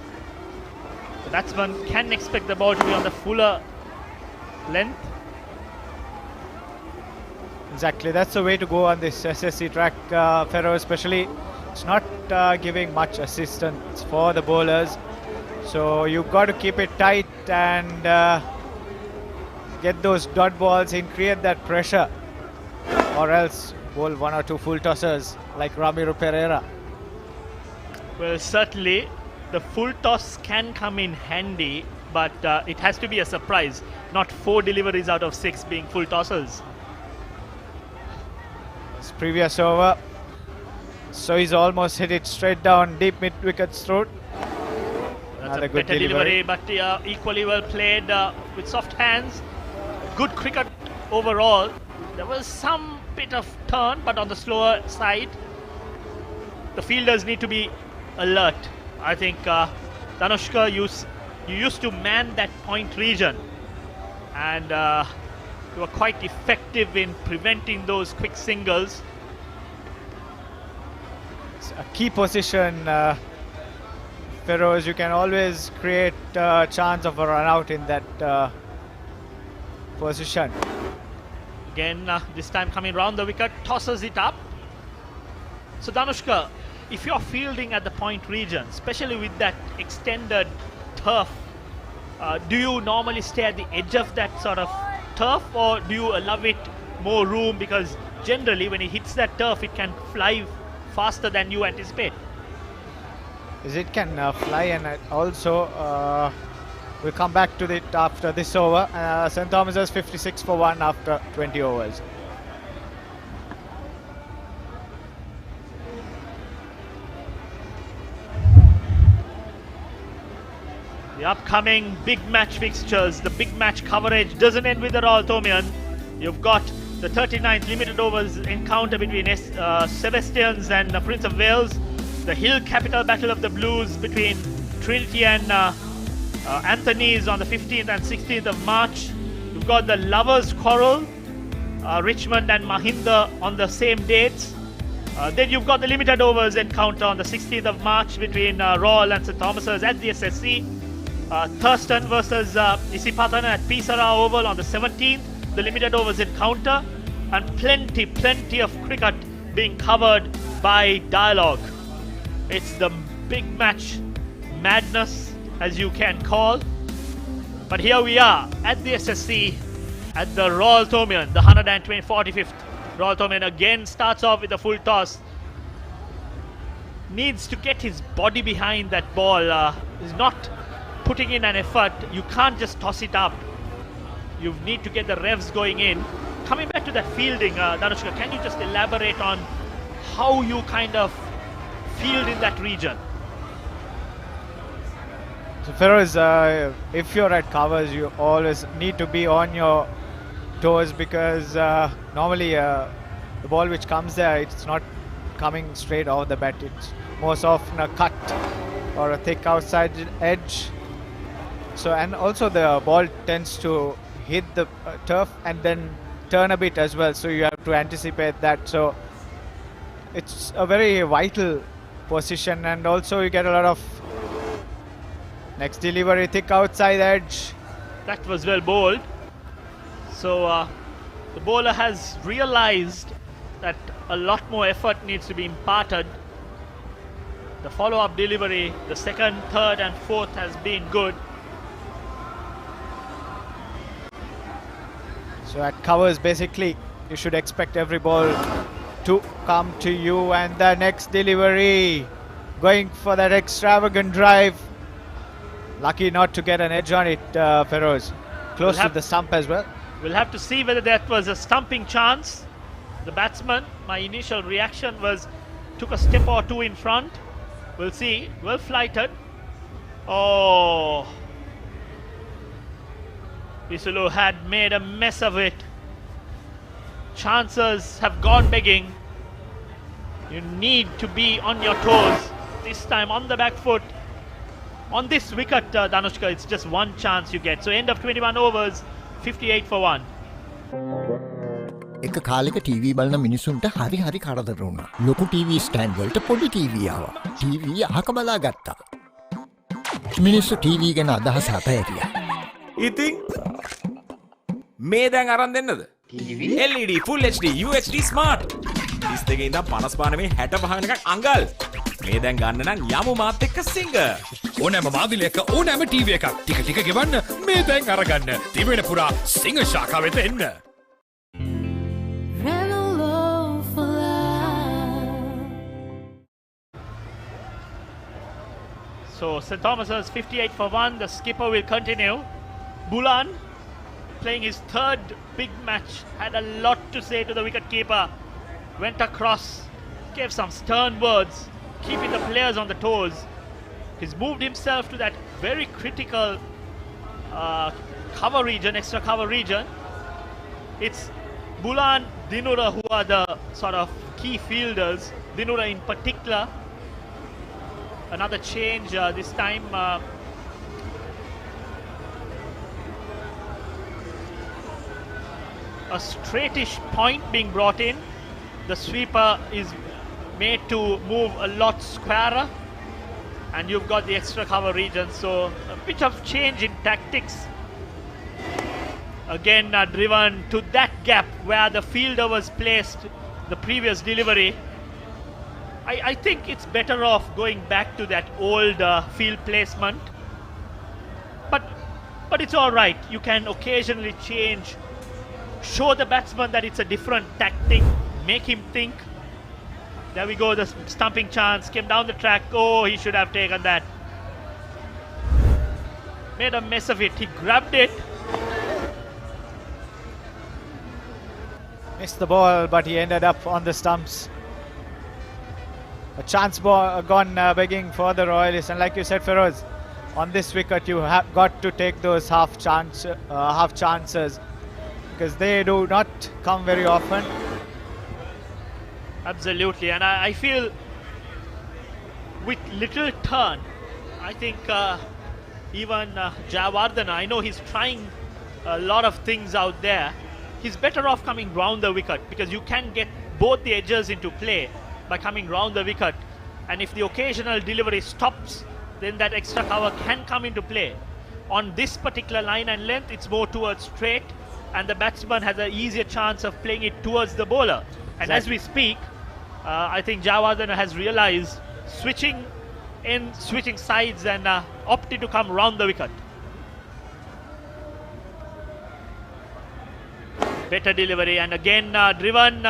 The batsman can expect the ball to be on the fuller length. Exactly, that's the way to go on this SSC track, Feroz, especially. It's not giving much assistance for the bowlers. So you've got to keep it tight and get those dot balls in, create that pressure. Or else bowl 1 or 2 full tossers like Ramiro Pereira. Well, certainly the full toss can come in handy, but it has to be a surprise. Not 4 deliveries out of 6 being full tossers. This previous over, so he's almost hit it straight down deep mid wicket's throat. That's a good delivery, but equally well played with soft hands. Good cricket overall. There was some bit of turn, but on the slower side. The fielders need to be alert. I think Tanushka, you used to man that point region, and you were quite effective in preventing those quick singles. It's a key position, Feroz. You can always create a chance of a run out in that position. Again, this time coming round the wicket, tosses it up. So Tanushka, if you're fielding at the point region, especially with that extended turf, do you normally stay at the edge of that sort of turf, or do you allow it more room? Because generally when it hits that turf, it can fly faster than you anticipate. It can fly, and also we'll come back to it after this over. St. Thomas's 56 for 1 after 20 overs. The upcoming big match fixtures, the big match coverage doesn't end with the Royal Thomian. You've got the 39th limited overs encounter between Sebastians and Prince of Wales, the Hill Capital Battle of the Blues between Trinity and Anthony's on the 15th and 16th of March. You've got the Lovers Quarrel, Richmond and Mahinda on the same dates. Then you've got the limited overs encounter on the 16th of March between Royal and St. Thomas's at the SSC. Thurston versus Isipatana at Pisara Oval on the 17th, the limited overs encounter, and plenty of cricket being covered by Dialog. It's the big match madness, as you can call. But here we are at the SSC at the Royal Thomian, the 145th Royal Thomian again starts off with a full toss. Needs to get his body behind that ball, is not putting in an effort, you can't just toss it up. You need to get the revs going in. Coming back to that fielding, Danushka, can you just elaborate on how you kind of field in that region? So Feroz, if you're at covers, you always need to be on your toes because normally the ball which comes there, it's not coming straight off the bat. It's most often a cut or a thick outside edge. So, and also the ball tends to hit the turf and then turn a bit as well. So you have to anticipate that. So it's a very vital position, and also you get a lot of next delivery, thick outside edge. That was well bowled. So the bowler has realized that a lot more effort needs to be imparted. The follow-up delivery, the second, third and fourth has been good. So at covers, basically, you should expect every ball to come to you, and the next delivery, going for that extravagant drive. Lucky not to get an edge on it, Feroz. Close to the stump as well. We'll have to see whether that was a stumping chance. The batsman, my initial reaction was, took a step or two in front. We'll see. Well flighted. Oh. Visulu had made a mess of it. Chances have gone begging. You need to be on your toes. This time on the back foot. On this wicket, Danushka, it's just one chance you get. So end of 21 overs, 58 for 1. එක කාලෙක TV බලන මිනිසුන්ට හරි හරි කරදර වුණා. ලොකු TV stand වලට පොඩි ටීවී ආවා. ටීවී අහක බලා ගත්තා. මිනිස්සු ටීවී ගැන අදහස අතහැරියා. ඉතින් මේ දැන් අරන් දෙන්නද? LED Full HD UHD Smart 32 ඉඳන් 55 මේ 65 වෙනකන් අඟල්. මේ දැන් ගන්න නම් යමු මාත් එක්ක සිංගර්. ඕනෑම මාදිලයක ඕනෑම ටීවී එකක් ටික ටික ගෙවන්න මේ දැන් අරගන්න. තිබෙන පුරා සිංගර් ශාඛාව වෙත එන්න. So St. Thomas's 58 for 1. The skipper will continue. Bulan playing his third big match, had a lot to say to the wicketkeeper. Went across, gave some stern words, keeping the players on the toes. He's moved himself to that very critical cover region, extra cover region. It's Bulan, Dinura who are the sort of key fielders. Dinura in particular. Another change this time. A straightish point being brought in. The sweeper is made to move a lot squarer, and you've got the extra cover region, so a bit of change in tactics. Again driven to that gap where the fielder was placed the previous delivery. I think it's better off going back to that old field placement, but it's all right. You can occasionally change, show the batsman that it's a different tactic, make him think. There we go, the stumping chance came down the track. Oh, he should have taken that. Made a mess of it. He grabbed it. Missed the ball, but he ended up on the stumps. A chance ball gone begging for the Royalists, and like you said, Feroz, on this wicket you have got to take those half chances because they do not come very often. Absolutely, and I feel with little turn, I think even Jayawardene, I know he's trying a lot of things out there. He's better off coming round the wicket because you can get both the edges into play by coming round the wicket, and if the occasional delivery stops, then that extra cover can come into play. On this particular line and length, it's more towards straight, and the batsman has an easier chance of playing it towards the bowler. And as we speak, I think Jayawardene has realized switching sides and opted to come round the wicket. Better delivery, and again driven.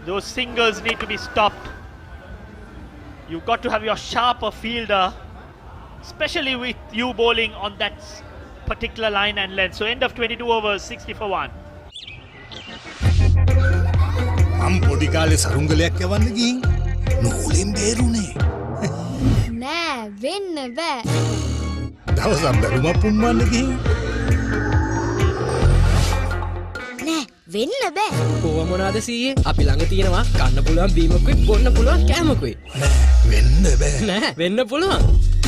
Those singles need to be stopped. You've got to have your sharper fielder especially with you bowling on that particular line and length. So end of 22 overs, 60 for 1. මම පොඩි කාලේ සරුංගලයක් යවන්න ගිහින් නූලෙන් බේරුනේ. නෑ වෙන්න බෑ. දවසක් බැලුමක් පුම්මන්න ගිහින් නෑ වෙන්න බෑ. කොහොම මොනවාද සීයේ? අපි ළඟ තියෙනවා කන්න පුළුවන් බීමකුයි බොන්න පුළුවන් කෑමකුයි. වෙන්න බෑ. නෑ වෙන්න පුළුවන්.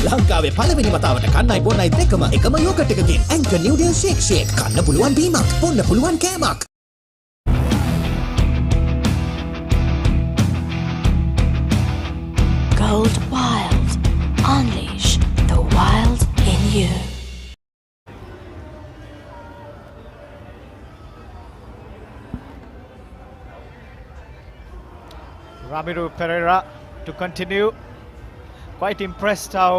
ලංකාවේ පළවෙනි වතාවට කන්නයි බොන්නයි දෙකම එකම යෝගට් එකකින් ඇන්කර් නිව්ඩල් ෂේක් කන්න පුළුවන් බීමක් බොන්න පුළුවන් කෑමක්. Gold Wild. Unleash the wild in you. Ramiro Pereira to continue. Quite impressed how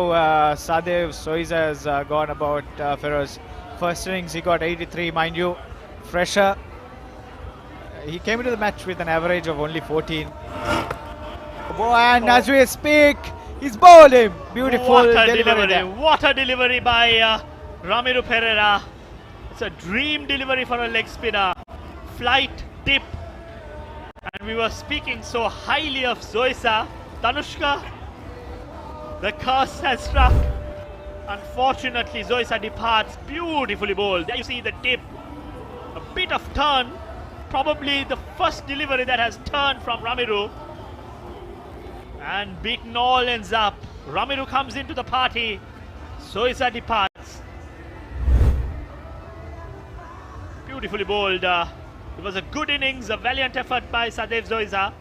Sadev Soiza has gone about Feroz. First innings he got 83, mind you, fresher. He came into the match with an average of only 14. And as we speak, he's bowled him. Beautiful What a delivery there. What a delivery by Ramiro Pereira. It's a dream delivery for a leg spinner. Flight, tip. And we were speaking so highly of Zoisa. Tanushka, the curse has struck. Unfortunately, Zoisa departs. Beautifully bowled. There you see the tip. A bit of turn. Probably the first delivery that has turned from Ramiro. And beaten all ends up. Ramiro comes into the party. Zoisa departs. Beautifully bowled. It was a good innings, a valiant effort by Sadev Zoisa.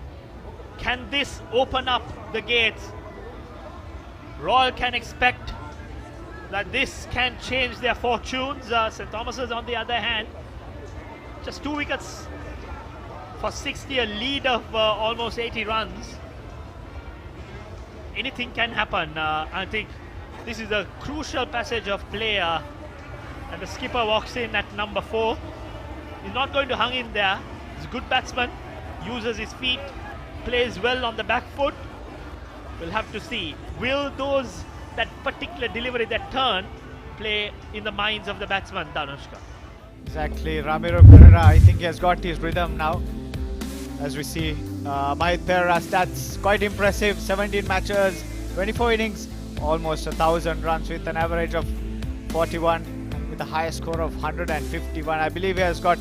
Can this open up the gates? Royal can expect that this can change their fortunes. St. Thomas's on the other hand, just 2 wickets for 60, a lead of almost 80 runs. Anything can happen. I think this is a crucial passage of play, and the skipper walks in at number 4. He's not going to hang in there. He's a good batsman, uses his feet, plays well on the back foot. We'll have to see. Will that particular delivery, that turn, play in the minds of the batsman, Danushka? Exactly, Ramiro Pereira, I think he has got his rhythm now. As we see, Mahit Pereira stats quite impressive. 17 matches, 24 innings, almost 1,000 runs with an average of 41 and with the highest score of 151. I believe he has got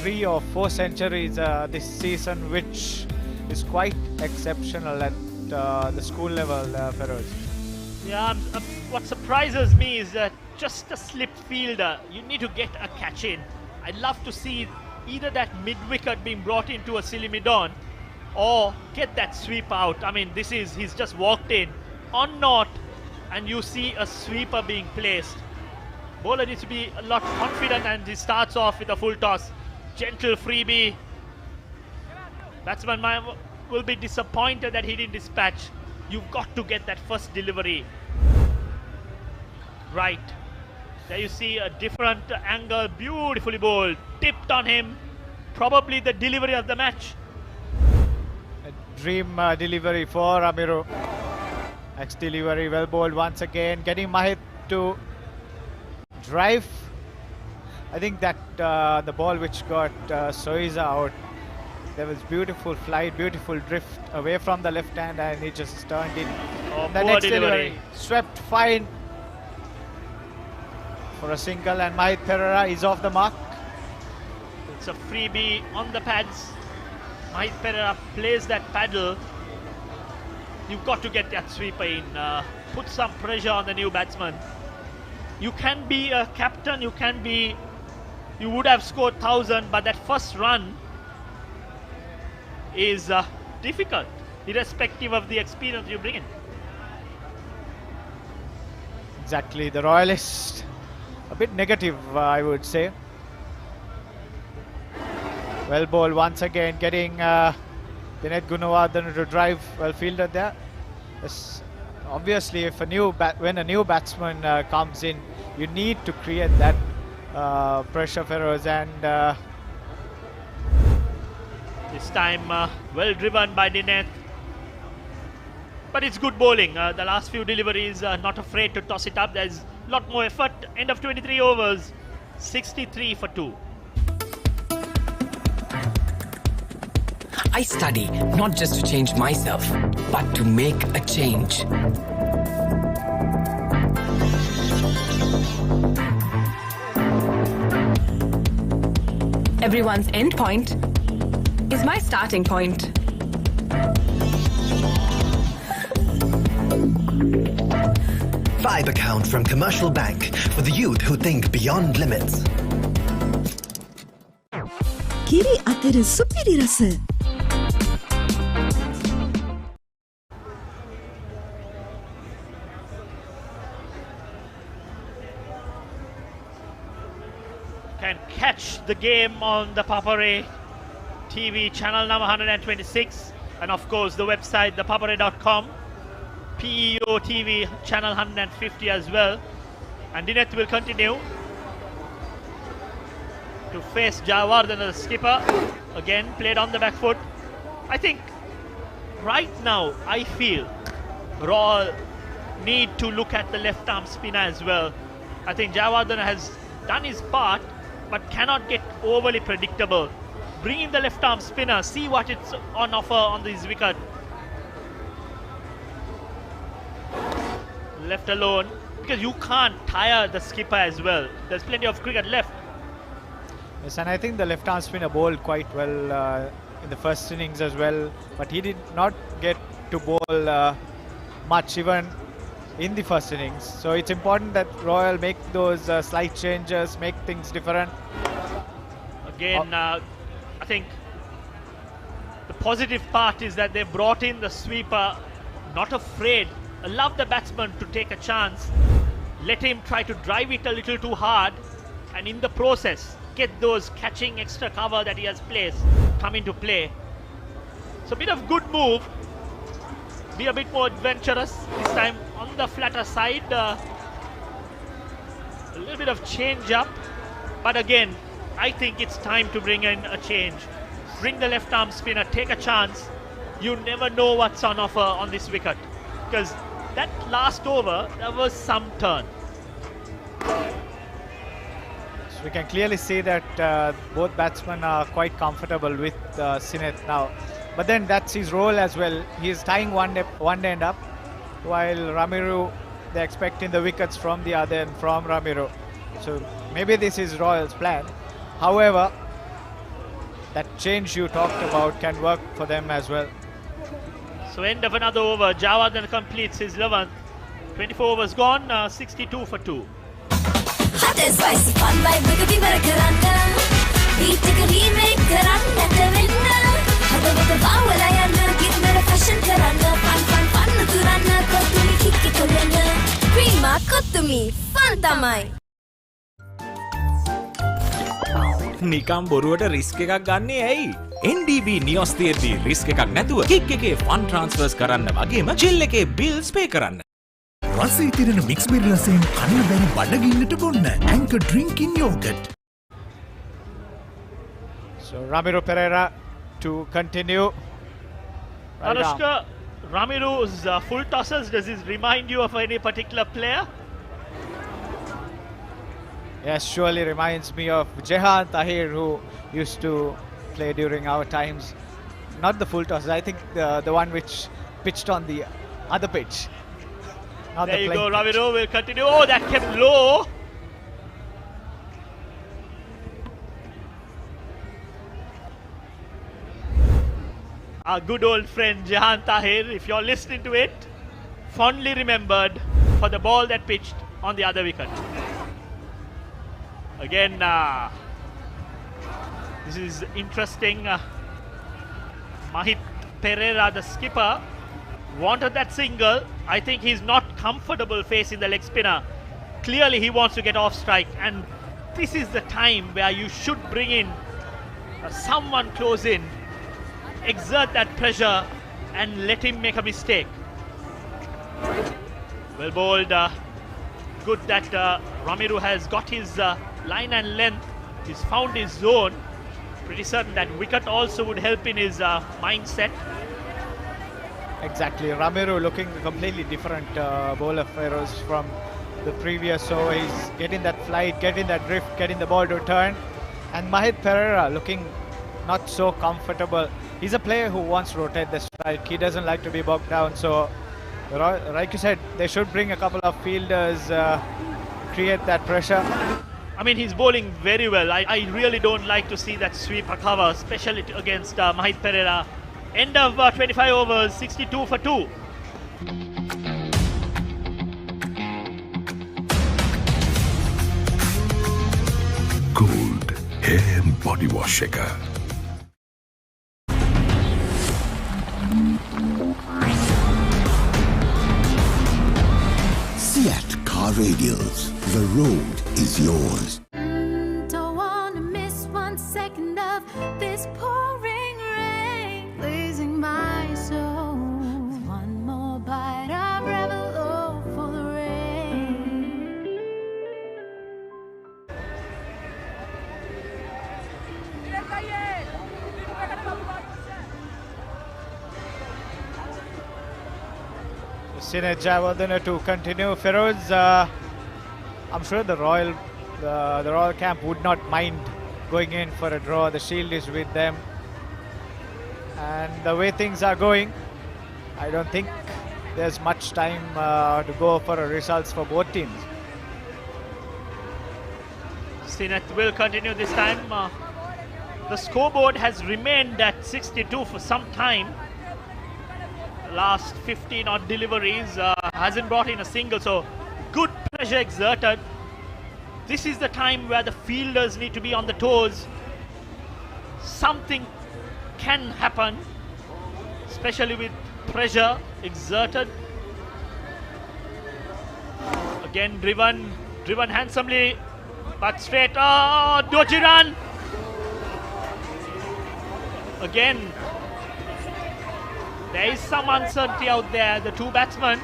3 or 4 centuries this season, which is quite exceptional at the school level, Feroz. Yeah, what surprises me is that just a slip fielder, you need to get a catch in. I'd love to see either that mid-wicket being brought into a silly mid-on or get that sweep out. I mean, he's just walked in on not, and you see a sweeper being placed. Bowler needs to be a lot confident, and he starts off with a full toss. Gentle freebie. Batsman will be disappointed that he didn't dispatch. You've got to get that first delivery right. There you see a different angle, beautifully bowled, tipped on him. Probably the delivery of the match. A dream delivery for Ramiro. Next delivery, well bowled once again, getting Mahit to drive. I think that the ball which got Soiza out, there was beautiful flight, beautiful drift away from the left hand, and he just turned in. The next delivery swept fine for a single, and Mahit Pereira is off the mark. It's a freebie on the pads. Mahit Pereira plays that paddle. You've got to get that sweeper in. Put some pressure on the new batsman. You can be a captain, you would have scored 1,000, but that first run is difficult, irrespective of the experience you bring in. Exactly, the Royalists a bit negative, I would say. Well bowled once again, getting Dinesh Gunawardene to drive, well fielded there. Yes, obviously, if when a new batsman comes in, you need to create that pressure, Feroz, and this time well driven by Dinesh. But it's good bowling. The last few deliveries, not afraid to toss it up. There's a lot more effort. End of 23 overs, 63 for 2. I study not just to change myself, but to make a change. Everyone's end point is my starting point. Five account from Commercial Bank for the youth who think beyond limits. Kiri අතර සුපිරි රස. Can catch the game on the Papare TV channel number 126, and of course the website thepapare.com, PEO TV channel 150 as well. And Dineth will continue to face Jayawardene, the skipper. Again played on the back foot. I think right now I feel Royal need to look at the left arm spinner as well. I think Jayawardene has done his part but cannot get overly predictable. Bring in the left arm spinner, see what it's on offer on this wicket. Left alone, because you can't tire the skipper as well. There's plenty of cricket left. Yes, and I think the left arm spinner bowled quite well in the first innings as well, but he did not get to bowl much even in the first innings. So it's important that Royal make those slight changes, make things different. Again, I think the positive part is that they brought in the sweeper, not afraid, allow the batsman to take a chance, let him try to drive it a little too hard, and in the process get those catching extra cover that he has placed come into play. So a bit of good move, be a bit more adventurous this time on the flatter side, a little bit of change up, but again I think it's time to bring in a change. Bring the left arm spinner, take a chance. You never know what's on offer on this wicket, because that last over there was some turn. So we can clearly see that both batsmen are quite comfortable with Sineth now. But then that's his role as well. He's tying one end up, while Ramiru, they're expecting the wickets from the other end, from Ramiru. So maybe this is Royal's plan. However, that change you talked about can work for them as well. So end of another over, Jayawardene completes his 11th. 24 overs gone, 62 for 2. Hot and spicy fun vibe with the Karanda. Beat the remake Karanda Winna. Hada with the Bawayana, give me a fashion Karanda. Fun Turana, Kotumi Kiki Korana. Prima Kotumi, fun tamai. නිකම් බොරුවට risk එකක් ගන්නේ ඇයි? NDB නියොස් තියෙද්දි risk එකක් නැතුව kick එකේ fun ට්‍රාන්ස්ෆර්ස් කරන්න වගේම ජෙල් එකේ බිල්ස් පේ කරන්න. රසයේ තිරෙන මික්ස් බෙරි රසයෙන් කන්න බැරි බඩගින්නට බොන්න Anchor Drinking Yogurt. So Ramiro Pereira to continue. Anushka, Ramiru's full tosses, does this remind you of any particular player? Yes, surely reminds me of Jehan Tahir, who used to play during our times. Not the full toss, I think the one which pitched on the other pitch. Not there the you go, pitch. Ramiru will continue. Oh, that kept low. Our good old friend Jehan Tahir, if you're listening to it, fondly remembered for the ball that pitched on the other wicket. Again, this is interesting. Mahit Pereira, the skipper, wanted that single. I think he's not comfortable facing the leg spinner. Clearly he wants to get off strike, and this is the time where you should bring in someone close in, exert that pressure and let him make a mistake. Well bowled. Good that Ramiru has got his line and length. He's found his zone. Pretty certain that wicket also would help in his mindset. Exactly. Ramiro looking completely different bowler Feroz from the previous. So he's getting that flight, getting that drift, getting the ball to turn. And Asen Pereira looking not so comfortable. He's a player who wants to rotate the strike. He doesn't like to be bogged down. So like you said, they should bring a couple of fielders, create that pressure. I mean, he's bowling very well. I really don't like to see that sweeper cover, especially against Asen Pereira. End of 25 overs, 62 for 2. Gold hair and body wash shaker. Seat Car Radials. The road is yours. Don't wanna miss 1 second of this pouring rain, blazing my soul. One more bite of Revelo for the rain. Sinet Javadana to continue. Feroz, I'm sure the Royal camp would not mind going in for a draw. The shield is with them. And the way things are going, I don't think there's much time to go for results for both teams. Sinet will continue this time. The scoreboard has remained at 62 for some time. The last 15 odd deliveries hasn't brought in a single, so good pressure exerted. This is the time where the fielders need to be on the toes. Something can happen, especially with pressure exerted. Again, driven handsomely, but straight. Oh, dodgy run. Again, there is some uncertainty out there. The two batsmen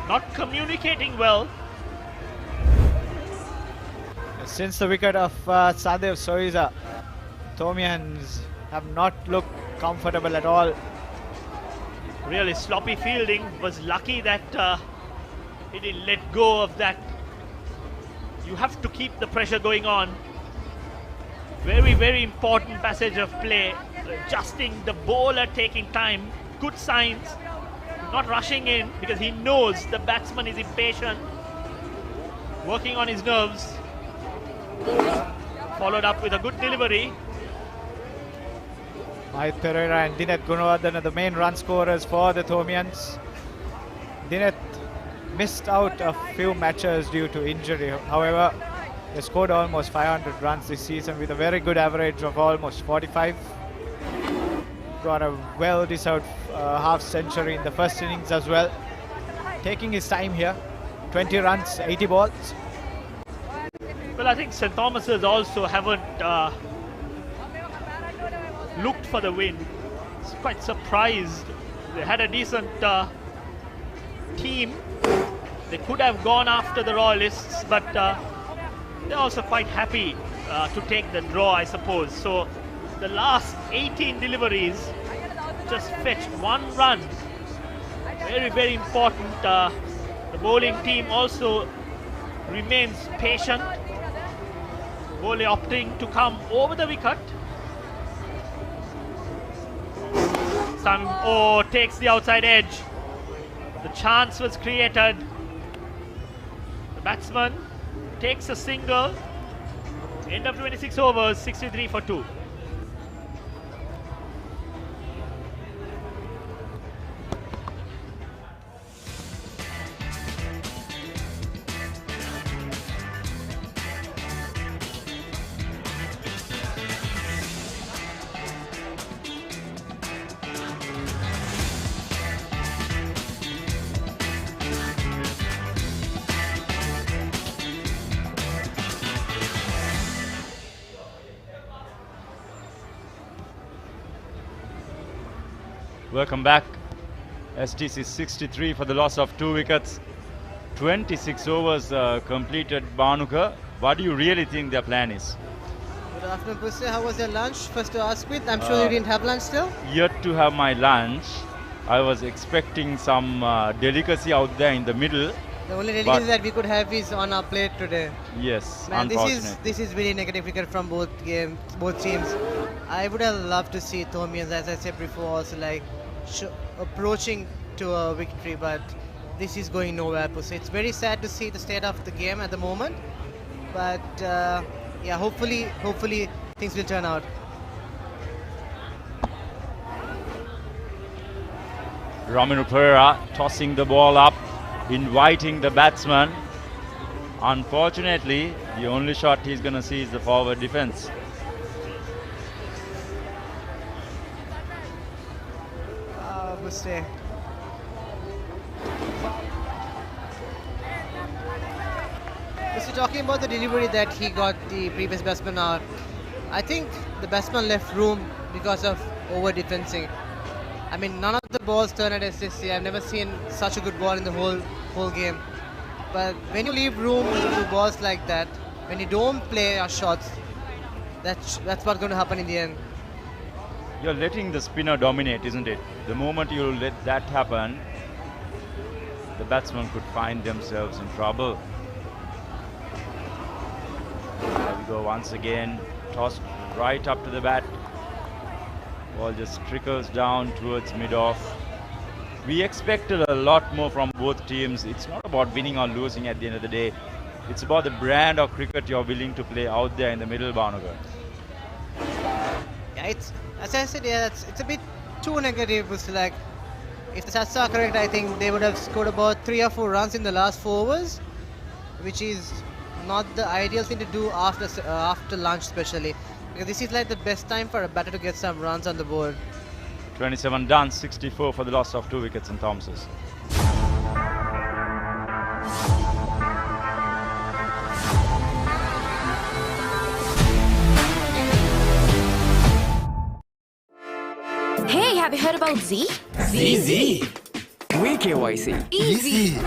not communicating well. Since the wicket of Sadev Soiza, Thomians have not looked comfortable at all. Really sloppy fielding. Was lucky that he didn't let go of that. You have to keep the pressure going on. Very, very important passage of play. Adjusting the bowler, taking time. Good signs. Not rushing in because he knows the batsman is impatient. Working on his nerves. Followed up with a good delivery. Asen Pereira and Dinet Gunawardene are the main run scorers for the Thomians. Dinet missed out a few matches due to injury. However, they scored almost 500 runs this season with a very good average of almost 45. Got a well-deserved half century in the first innings as well. Taking his time here. 20 runs, 80 balls. Well, I think St. Thomas's also haven't looked for the win. It's quite surprised. They had a decent team. They could have gone after the Royalists, but they're also quite happy to take the draw, I suppose. So the last 18 deliveries just fetched 1 run. Very, very important. The bowling team also remains patient. Bowler opting to come over the wicket. Takes the outside edge. The chance was created. The batsman takes a single. End of 26 overs, 63 for 2. Welcome back. STC 63 for the loss of 2 wickets. 26 overs completed. Banuka, what do you really think their plan is? Good afternoon, Pussy. How was your lunch? First to ask with. I'm sure you didn't have lunch still? Yet to have my lunch. I was expecting some delicacy out there in the middle. The only delicacy that we could have is on our plate today. Yes, Man, unfortunately. this is really negative cricket from both teams. I would have loved to see Thomians, as I said before, also like approaching to a victory, but this is going nowhere. So it's very sad to see the state of the game at the moment. But yeah, hopefully things will turn out. Asen Pereira tossing the ball up, inviting the batsman. Unfortunately, the only shot he's going to see is the forward defense. Mistake. So talking about the delivery that he got the previous batsman out, I think the batsman left room because of over defensing. I mean, none of the balls turn at SSC. I've never seen such a good ball in the whole game. But when you leave room to balls like that, when you don't play your shots, that's what's going to happen in the end. You're letting the spinner dominate, isn't it? The moment you let that happen, the batsmen could find themselves in trouble. There we go once again, tossed right up to the bat. Ball just trickles down towards mid-off. We expected a lot more from both teams. It's not about winning or losing at the end of the day. It's about the brand of cricket you're willing to play out there in the middle, Bhanuka. Yeah, as I said, yeah, it's a bit too negative. It's like, if the stats are correct, I think they would have scored about 3 or 4 runs in the last 4 overs, which is not the ideal thing to do after lunch, especially. Because this is like the best time for a batter to get some runs on the board. 27 done, 64 for the loss of 2 wickets in Thompsons. Hey, have you heard about Z? ZZ. KYC. Easy.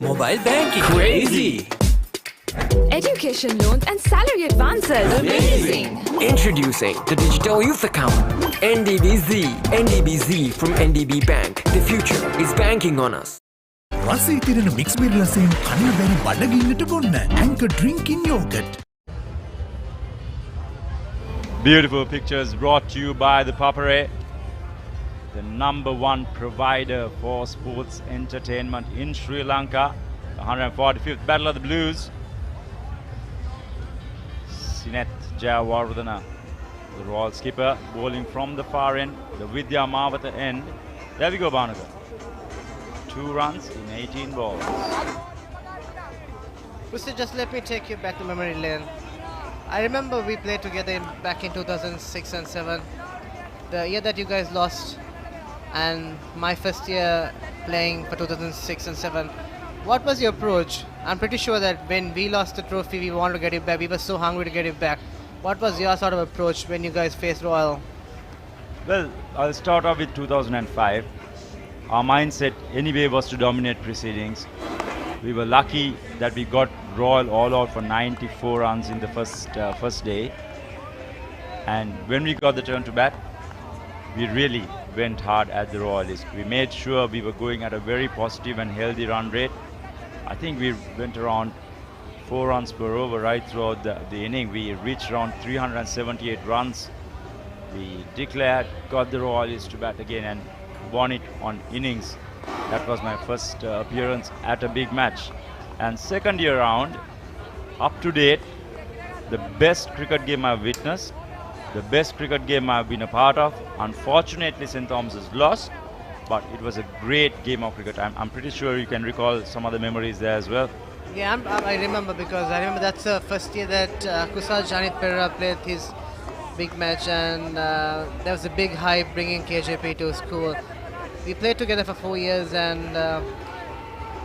Mobile banking. Crazy. Education loans and salary advances. Amazing. Introducing the Digital Youth Account. NDBZ. NDBZ from NDB Bank. The future is banking on us. රසී තිරෙන mix berry රසයෙන් කන්න බැරි බඩගින්නට බොන්න Anchor Drinking Yogurt. Beautiful pictures brought to you by the Papare, the #1 provider for sports entertainment in Sri Lanka. The 145th Battle of the Blues. Sinet Jayawardena, the Royal skipper, bowling from the far end, the Vidya Mavata end. There we go, Bhanuka. 2 runs in 18 balls. Just let me take you back to memory lane. I remember we played together back in 2006 and 7, the year that you guys lost, and my first year playing for 2006 and 7. What was your approach? I'm pretty sure that when we lost the trophy, we wanted to get it back. We were so hungry to get it back. What was your sort of approach when you guys faced Royal? Well, I'll start off with 2005. Our mindset anyway was to dominate proceedings. We were lucky that we got Royal all out for 94 runs in the first day. And when we got the turn to bat, we really went hard at the Royalists. We made sure we were going at a very positive and healthy run rate. I think we went around 4 runs per over right throughout the inning. We reached around 378 runs. We declared, got the Royalists to bat again and won it on innings. That was my first appearance at a big match. And second year round, up to date, the best cricket game I've witnessed, the best cricket game I've been a part of. Unfortunately, St. Thomas's lost, but it was a great game of cricket. I'm pretty sure you can recall some of the memories there as well. Yeah, I remember, because I remember that's the first year that Kusal Janit Pereira played his big match, and there was a big hype bringing KJP to school. We played together for 4 years, and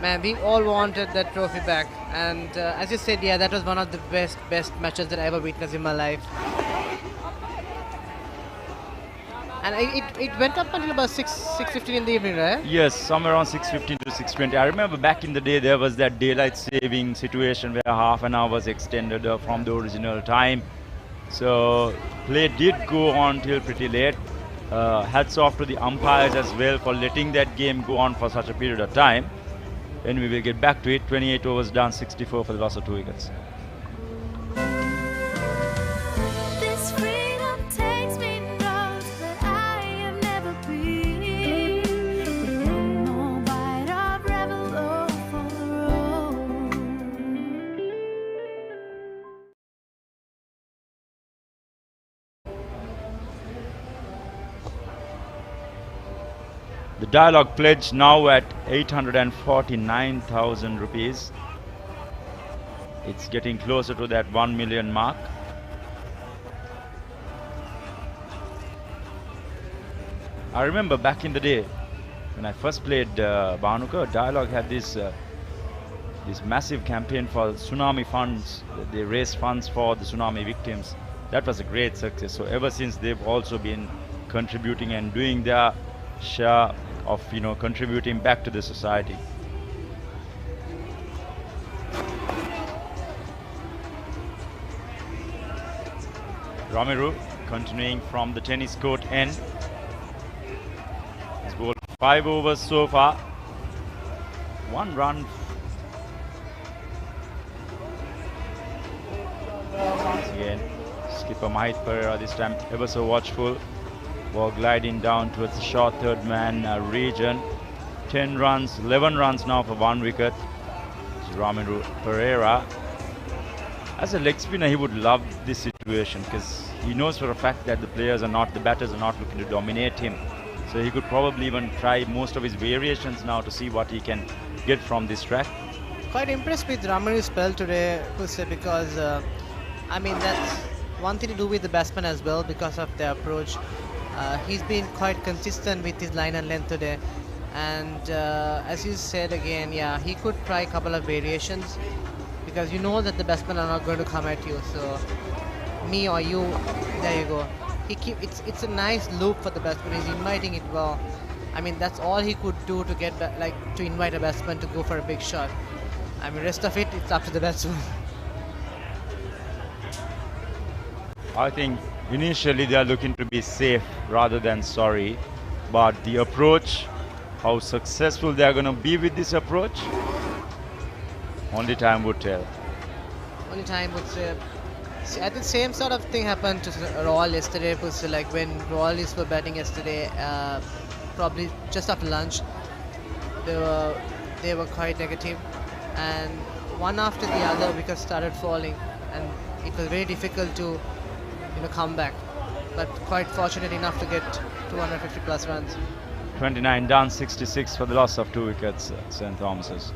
man, we all wanted that trophy back. And as you said, yeah, that was one of the best matches that I ever witnessed in my life. And it went up until about 6:15 in the evening, right? Yes, somewhere around 6:15 to 6:20. I remember back in the day there was that daylight saving situation where half an hour was extended from the original time. So play did go on till pretty late. hats off to the umpires as well for letting that game go on for such a period of time. And we will get back to it. 28 overs done, 64 for the loss of 2 wickets. This freedom takes me roads that I have never been. With one more bite of Revelo for the road. The Dialog pledge now at 849,000 rupees. It's getting closer to that 1 million mark. I remember back in the day when I first played Bhanuka, Dialog had this massive campaign for tsunami funds. They raised funds for the tsunami victims. That was a great success. So ever since, they've also been contributing and doing their share of contributing back to the society. Ramiru continuing from the tennis court end. He's bowled 5 overs so far. 1 run. Once again, skipper Asen Pereira this time ever so watchful. Ball gliding down towards the short third man region. 10 runs, 11 runs now for 1 wicket. Asen Pereira. As a leg spinner, he would love this situation because he knows for a fact that the batters are not looking to dominate him. So he could probably even try most of his variations now to see what he can get from this track. Quite impressed with Ramiru's spell today, because I mean, that's one thing to do with the batsman as well because of their approach. He's been quite consistent with his line and length today, and as you said again, yeah, he could try a couple of variations because you know that the batsmen are not going to come at you. So me or you, there you go. It's a nice loop for the batsman. He's inviting it well. I mean, that's all he could do to get to invite a batsman to go for a big shot. I mean, rest of it's up to the batsman. I think initially they are looking to be safe rather than sorry, but the approach, how successful they are going to be with this approach, only time would tell. Only time would say. See, I think same sort of thing happened to Royal yesterday. Like when Royalists were batting yesterday, probably just after lunch, they were quite negative, and one after the other wickets started falling, and it was very difficult to come back, but quite fortunate enough to get 250 plus runs. 29 done, 66 for the loss of 2 wickets, St. Thomas's.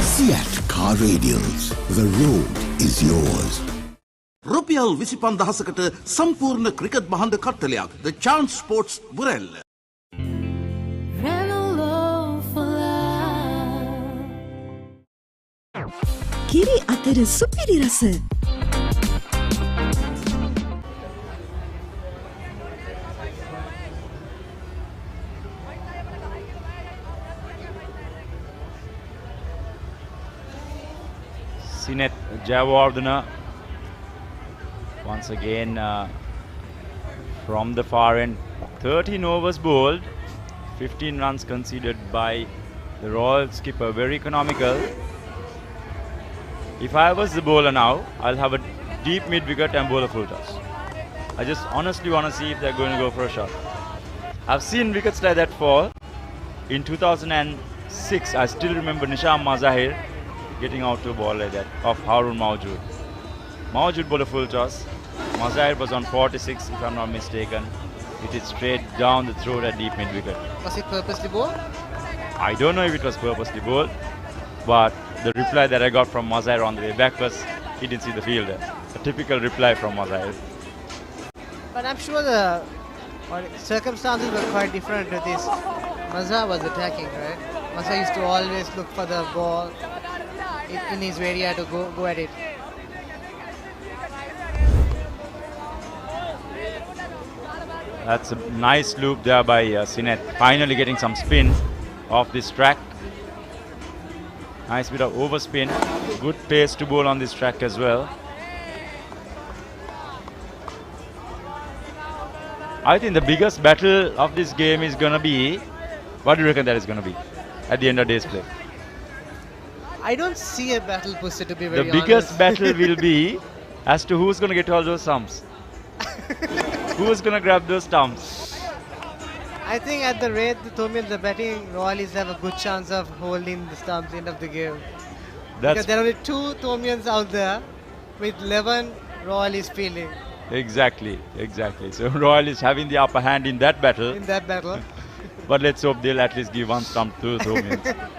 Seat Car Radials. The road is yours. රුපියල් 25,000කට සම්පූර්ණ cricket බහඬ කට්ටලයක් The Chance Sports බුරැල්ල. කිරි අතර සුපිරි රස. Sinet Jayawardena once again from the far end. 13 overs bowled, 15 runs conceded by the Royal skipper. Very economical. If I was the bowler now, I'll have a deep mid wicket and bowl a full toss. I just honestly want to see if they're going to go for a shot. I've seen wickets like that fall. In 2006, I still remember Nisham Mazahir getting out to a ball like that of Harun Mawjood. Mawjood bowled a full toss. Mazahir was on 46, if I'm not mistaken. It is straight down the throat at deep mid wicket. Was it purposely bowled? I don't know if it was purposely bowled, but the reply that I got from Mazahir on the way back was he didn't see the fielder. A typical reply from Mazahir. But I'm sure the circumstances were quite different with this. Mazhar was attacking, right? Mazhar used to always look for the ball in his area to go at it. That's a nice loop there by Sinet. Finally getting some spin off this track. Nice bit of overspin. Good pace to bowl on this track as well. I think the biggest battle of this game is going to be, what do you reckon that is going to be at the end of day's play? I don't see a battle, Pussy, to be very honest. The biggest battle will be as to who's going to get all those stumps. Who's going to grab those stumps? I think at the rate the Tomians are batting, Royalies have a good chance of holding the stumps end of the game. Because there are only 2 Tomians out there with 11 Royalies fielding. Exactly. So Royal is having the upper hand in that battle. But let's hope they'll at least give one stump to the Tomians.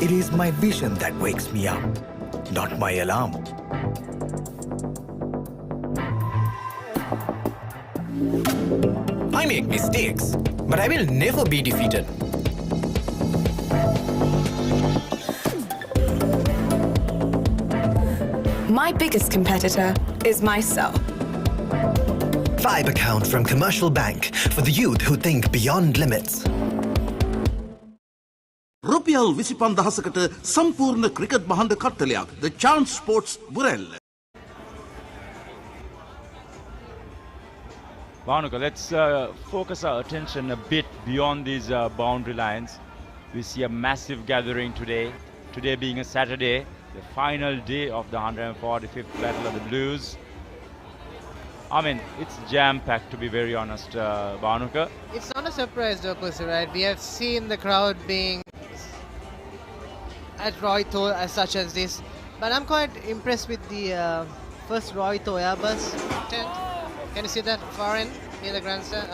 It is my vision that wakes me up, not my alarm. I make mistakes, but I will never be defeated. My biggest competitor is myself. 5 account from Commercial Bank for the youth who think beyond limits. රුපියල් 25,000කට සම්පූර්ණ cricket බහඬ කට්ටලයක් The Chance Sports Burel. Bhanuka, let's focus our attention a bit beyond these boundary lines. We see a massive gathering today. Today being a Saturday, the final day of the 145th Battle of the Blues. I mean, it's jam-packed, to be very honest, Bhanuka. It's not a surprise, though, Pussy, right? We have seen the crowd being at Roy Tour as such as this. But I'm quite impressed with the first Roy Tour Airbus tent. Can you see that far in, near the grandstand,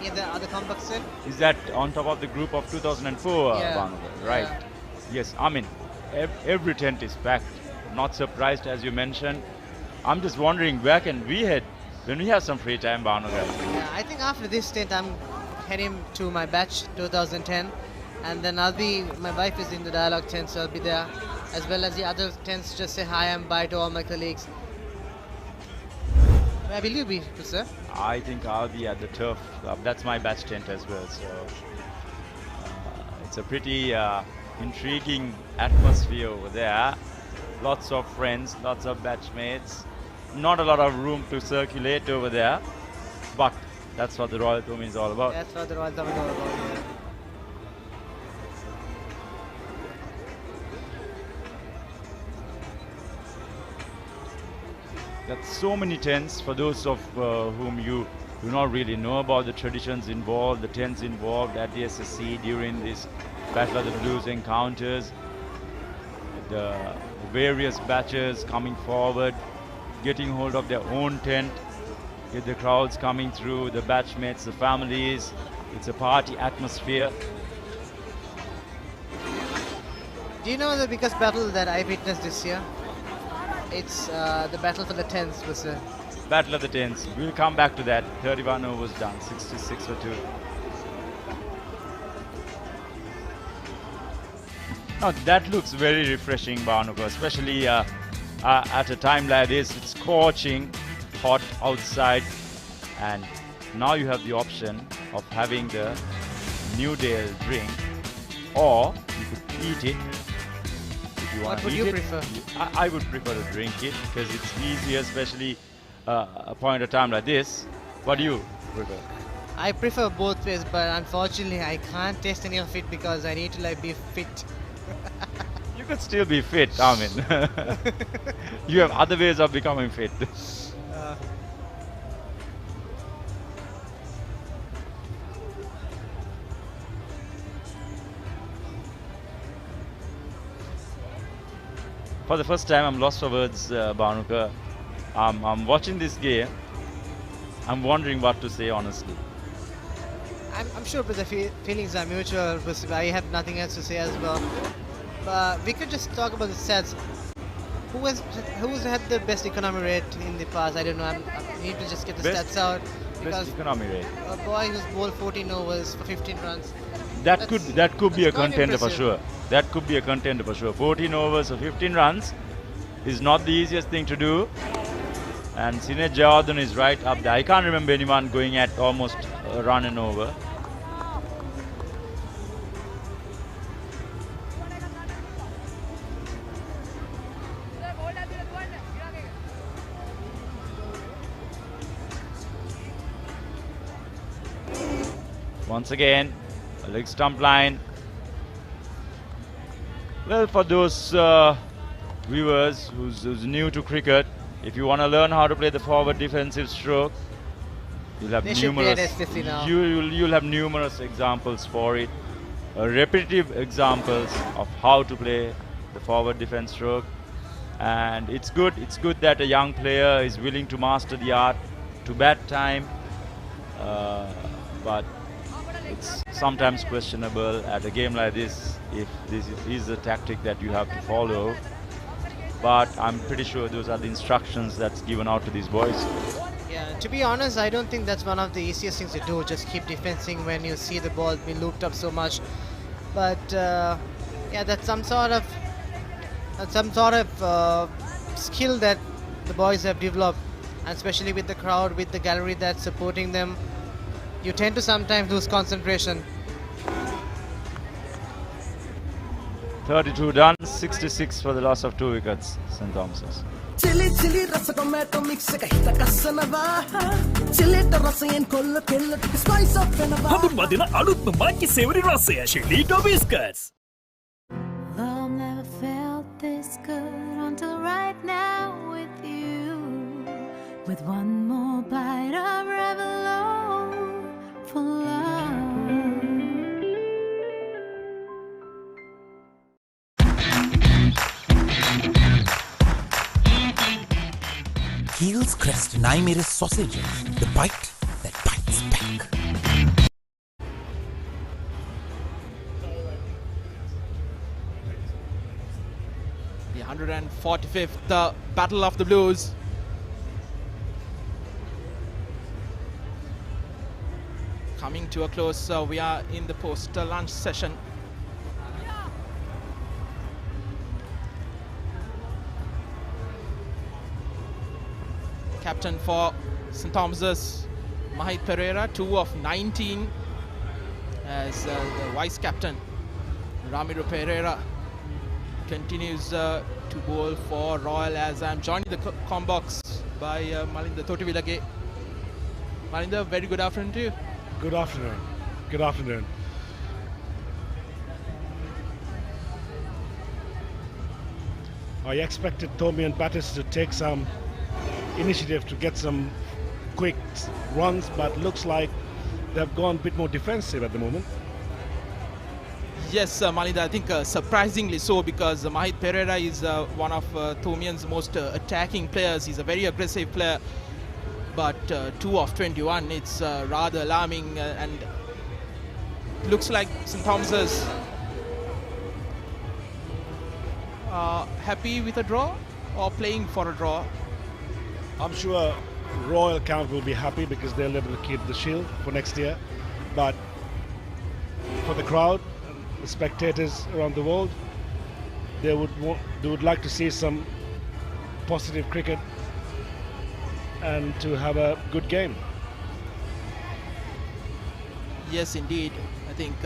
near the other complex tent? Is that on top of the group of 2004, Bhanuka? Right. Yeah. Yes, I mean, every tent is packed. Not surprised, as you mentioned. I'm just wondering, where can we head when we have some free time, Bhanuka? Yeah, I think after this tent, I'm heading to my batch 2010. And then my wife is in the Dialog tent, so I'll be there. As well as the other tents, just say hi and bye to all my colleagues. Where will you be, sir? I think I'll be at the turf. That's my batch tent as well. So it's a pretty intriguing atmosphere over there. Lots of friends, lots of batchmates. Not a lot of room to circulate over there. But that's what the Royal Tomi is all about. That's what the Royal Tomi is all about, yeah. That's so many tents. For those of whom you do not really know about the traditions involved, the tents involved at the SSC during this Battle of the Blues encounters, the various batches coming forward, getting hold of their own tent, get the crowds coming through, the batchmates, the families. It's a party atmosphere. Do you know the biggest battle that I witnessed this year? It's the battle for the tents, was it? Battle of the Tents. We'll come back to that. 31 overs done, 66 for 2. Now that looks very refreshing, Bhanuka, especially at a time like this. It's scorching hot outside, and now you have the option of having the New Dale drink, or you could eat it. What would you prefer? I would prefer to drink it because it's easier, especially a point of time like this. What do you prefer? I prefer both ways, but unfortunately I can't taste any of it because I need to be fit. You could still be fit, I mean. You have other ways of becoming fit. For the first time, I'm lost for words, Bhanuka. I'm watching this game. I'm wondering what to say, honestly. I'm sure the feelings are mutual. I have nothing else to say as well. But we could just talk about the stats. Who's had the best economy rate in the past? I don't know. I need to just get the stats out. Best economy rate. A boy who's bowled 14 overs for 15 runs. That could be a contender for impressive. sure. That could be a contender for sure. 14 overs or 15 runs is not the easiest thing to do. And Sinead Jayawardene is right up there. I can't remember anyone going at almost a run and over. Once again, a leg stump line. Well, for those viewers who's new to cricket, if you want to learn how to play the forward defensive stroke, you'll have you'll have numerous examples for it, repetitive examples of how to play the forward defense stroke. And it's good that a young player is willing to master the art to bat time, but it's sometimes questionable at a game like this if this is the tactic that you have to follow. But I'm pretty sure those are the instructions that's given out to these boys. Yeah, to be honest, I don't think that's one of the easiest things to do. Just keep defending when you see the ball being looped up so much. But yeah, that's some sort of skill that the boys have developed, and especially with the crowd, with the gallery that's supporting them, you tend to sometimes lose concentration. 32 done, 66 for the loss of 2 wickets, St. Thomas's. Chili chili rasa tomato mix ka hita kasanawa chili rasa en kolla kella spice of fenava Habun madina alutma maki savory rasa chili biscuits. Love never felt this good until right now with you. With one more bite of Revlon for love. Heels Crest and I made a sausage. The bite that bites back. The 145th Battle of the Blues. Coming to a close, we are in the post-lunch session. Captain for St. Thomas's, Asen Pereira, 2 of 19 as the vice captain. Ramiro Pereira continues to bowl for Royal as I'm joined in the com box by Malinda Thotivilage. Malinda, very good afternoon to you. Good afternoon. Good afternoon. I expected Tommy and Battis to take some initiative to get some quick runs, but looks like they've gone a bit more defensive at the moment. Yes, Malinda, I think surprisingly so, because Asen Pereira is one of Thomian's most attacking players. He's a very aggressive player, but 2 of 21, it's rather alarming, and looks like St. Thomas's happy with a draw or playing for a draw. I'm sure Royal Camp will be happy because they'll able to keep the shield for next year. But for the crowd, the spectators around the world, they would like to see some positive cricket and to have a good game. Yes, indeed. I think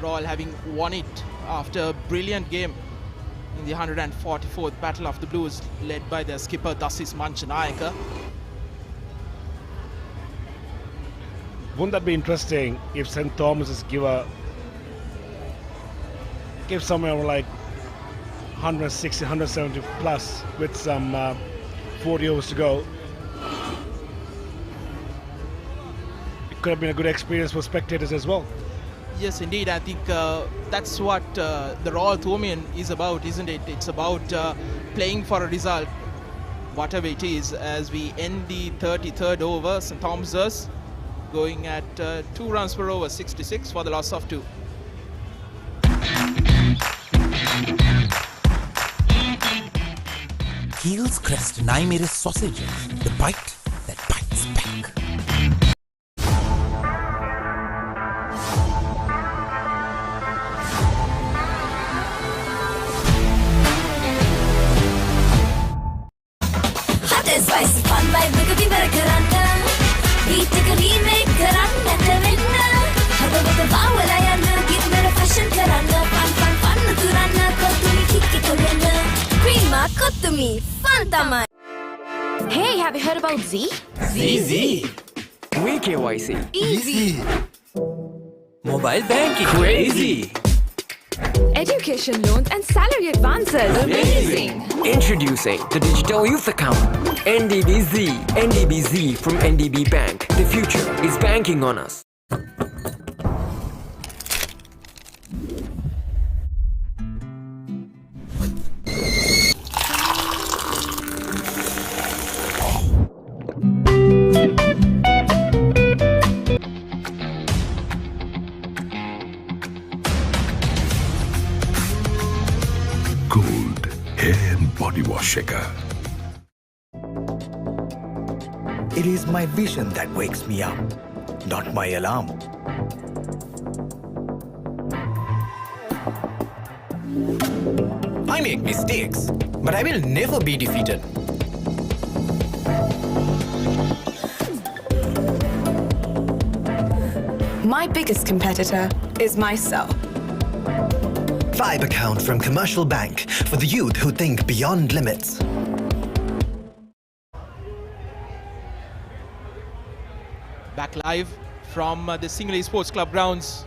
Royal having won it after a brilliant game in the 144th Battle of the Blues, led by their skipper Dasis Manchanayaka. Wouldn't that be interesting if St. Thomas's give somewhere like 160, 170 plus with some 40 overs to go? It could have been a good experience for spectators as well. Yes, indeed. I think that's what the Royal Thomian is about, isn't it? It's about playing for a result, whatever it is. As we end the 33rd over, St. Thomas's going at 2 runs per over, 66 for the loss of 2. Heels Crest 9 sausages. The bite that bites back. Hot and spicy fun vibe එක විවර කරන්න beat එක remake කරන්නට වෙන්න හදවත බාවලා යන්න ගින්නර fashion කරන්න fun කරන්න කොතුමි කික්ක කොලෙන්න cream කොතුමි fun තමයි. Hey, have you heard about Z? Z. We KYC. Easy. Mobile banking. Crazy. Education loans and salary advances. Amazing. Introducing the Digital Youth Account. NDBZ. NDBZ from NDB Bank. The future is banking on us. Gold hair and body wash shaker. It is my vision that wakes me up, not my alarm. I make mistakes, but I will never be defeated. My biggest competitor is myself. Vibe account from Commercial Bank for the youth who think beyond limits. Back live from the Single Sports Club grounds,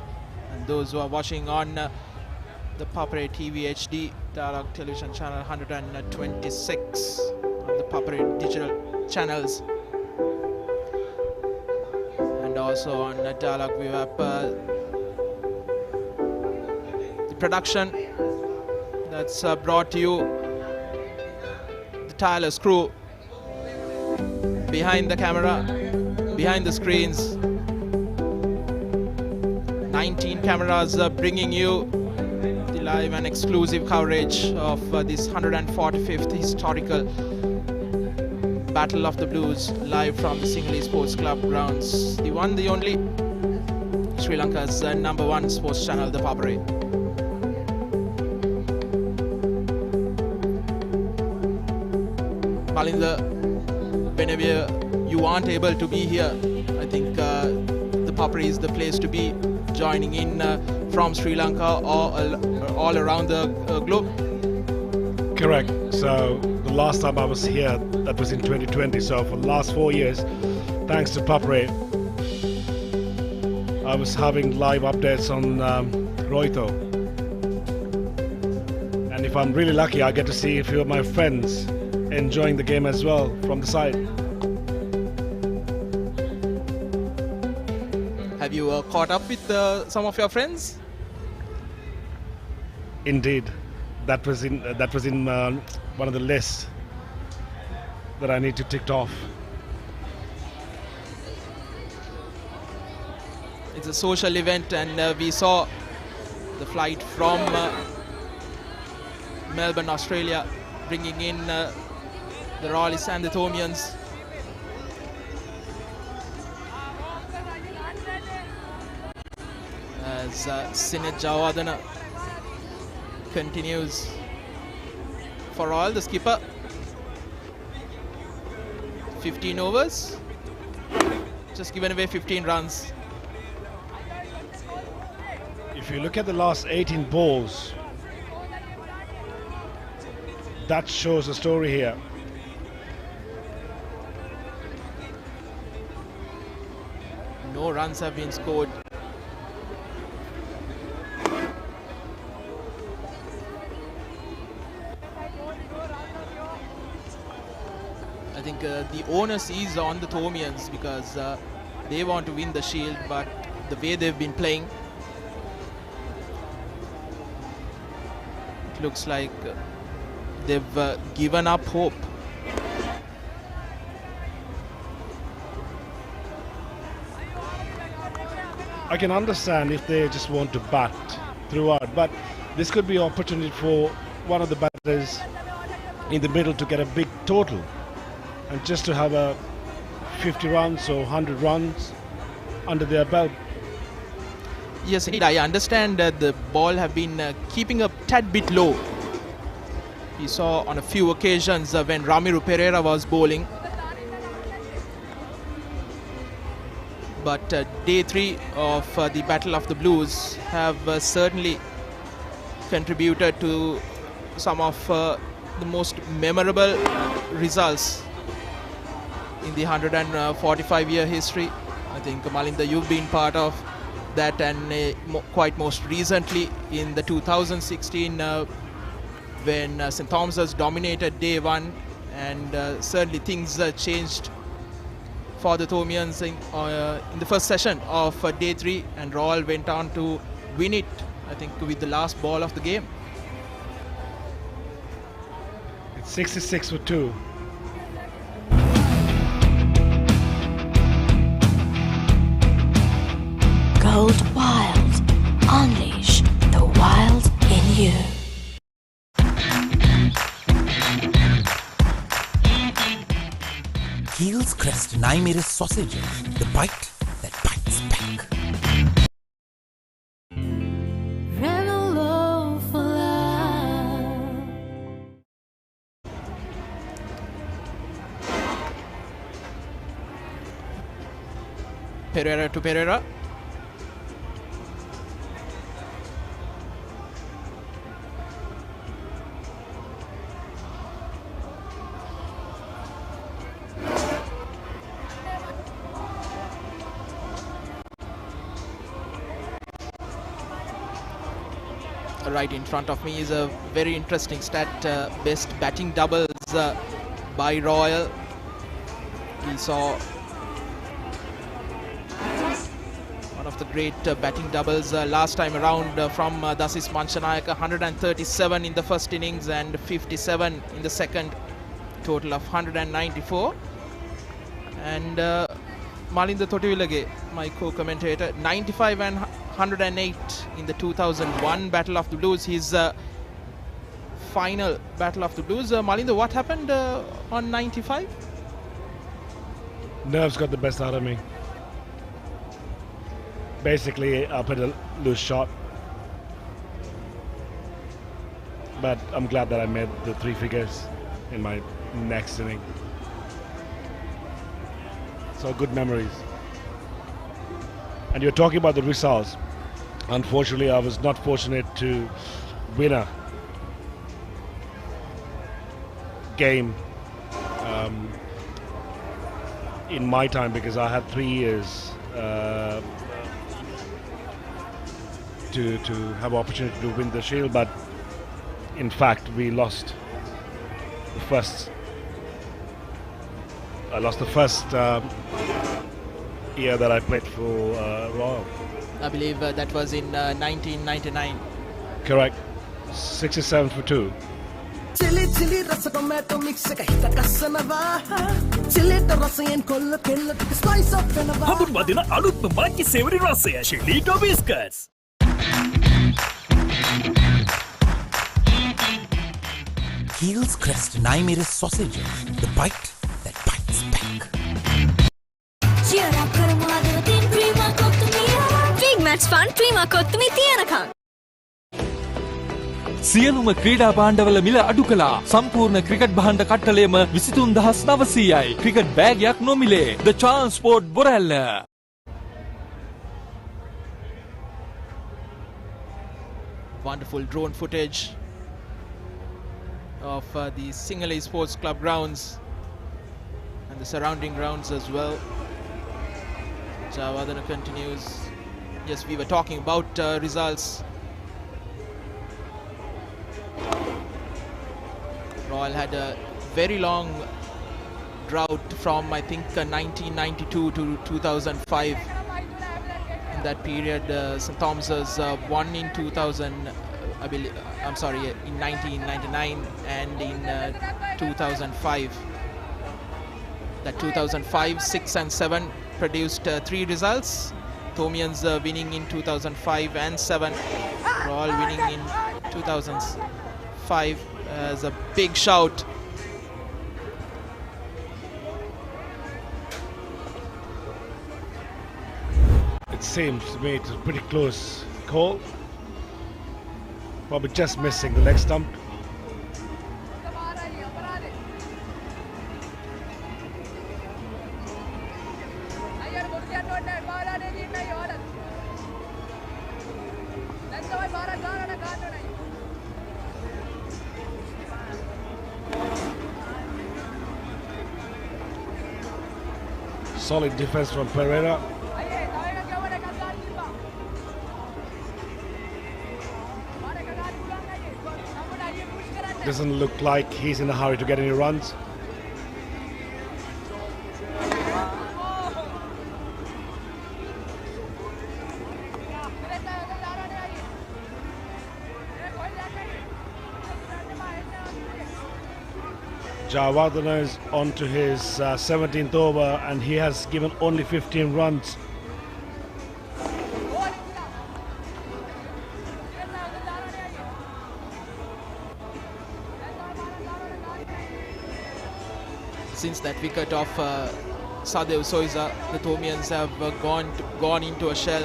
and those who are watching on the Papare TV HD, Dialog Television Channel 126 on the Papare digital channels, and also on Dialog ViU app. Production that's brought to you the tireless crew behind the camera, behind the screens. 19 cameras bringing you the live and exclusive coverage of this 145th historical Battle of the Blues, live from the Single Sports Club grounds. The one, the only, Sri Lanka's #1 sports channel, the Papare. Malinda, whenever you aren't able to be here, I think the Papare is the place to be, joining in from Sri Lanka or all around the globe. Correct. So the last time I was here, that was in 2020. So for the last 4 years, thanks to Papare, I was having live updates on Roito. And if I'm really lucky, I get to see a few of my friends enjoying the game as well from the side. Have you caught up with some of your friends? Indeed, that was in one of the lists that I need to tick off. It's a social event, and we saw the flight from Melbourne, Australia, bringing in the Royalists and the Thomians. As Sinet Jawadana continues for Royal, the skipper. 15 overs, just given away 15 runs. If you look at the last 18 balls, that shows a story here. No runs have been scored. I think the onus is on the Thomians, because they want to win the Shield, but the way they've been playing, it looks like they've given up hope. I can understand if they just want to bat throughout, but this could be an opportunity for one of the batters in the middle to get a big total. And just to have a 50 runs or 100 runs under their belt. Yes, indeed. I understand that the ball have been keeping a tad bit low. We saw on a few occasions when Ramiro Pereira was bowling. But day 3 of the Battle of the Blues have certainly contributed to some of the most memorable results in the 145-year history. I think, Malinda, you've been part of that, and quite most recently in the 2016 when St. Thomas's dominated day 1, and certainly things changed for the Thomians in the first session of day 3, and Royal went on to win it, I think, with the last ball of the game. It's 66 for 2. Gold Wild. Unleash the wild in you. Heels Crest Naimir's sausages, the bite that bites back. Rebel for love. Pereira to Pereira. Right in front of me is a very interesting stat, best batting doubles by Royal. We saw one of the great batting doubles last time around from Dasis Manchanayaka, 137 in the first innings and 57 in the second, total of 194. And Malinda Thotivilage, my co-commentator, 95 and 108 in the 2001 Battle of the Blues, his final Battle of the Blues. Malinda, what happened on 95? Nerves got the best out of me. Basically, I put a loose shot. But I'm glad that I made the 3 figures in my next inning. So good memories. And you're talking about the results. Unfortunately, I was not fortunate to win a game in my time, because I had 3 years to have opportunity to win the Shield, but in fact we lost the first. I lost the first year that I played for Royal. I believe that was in 1999. Correct. 67 for 2. Chili chili rasa tomato mix ka hita kasanawa. Chili to rasa yen kolla kella spice of venawa. හඳුන්වදින අලුත්ම මච්චි සෙවරි රසය ශිලීටෝ බිස්කට්ස්. Heels Crest Naimir's sausages, the bite that bites back. Cheer up karama din prima kottumi. Big match fun prima kottumi tiyanakam. සියලුම ක්‍රීඩා භාණ්ඩවල මිල අඩු කළා. සම්පූර්ණ cricket භාණ්ඩ කට්ටලයම 23900යි. Cricket බෑගයක් නොමිලේ. The Transport Borella. Wonderful drone footage of the Sinhalese Sports Club grounds and the surrounding grounds as well. Javadana continues. Yes, we were talking about results. Royal had a very long drought from, I think, 1992 to 2005. In that period, St. Thomas's won in 2000, I believe, I'm sorry, in 1999 and in 2005. That 2005, 6 and 7 produced 3 results. Thomians winning in 2005 and 7. Royal winning in 2005 as a big shout It seems to me it's a pretty close call. Probably just missing the leg stump. Solid defense from Pereira. Doesn't look like he's in a hurry to get any runs. Jayawardene is on to his 17th over and he has given only 15 runs. Since that wicket of Sadev Soiza, the Thomians have gone into a shell.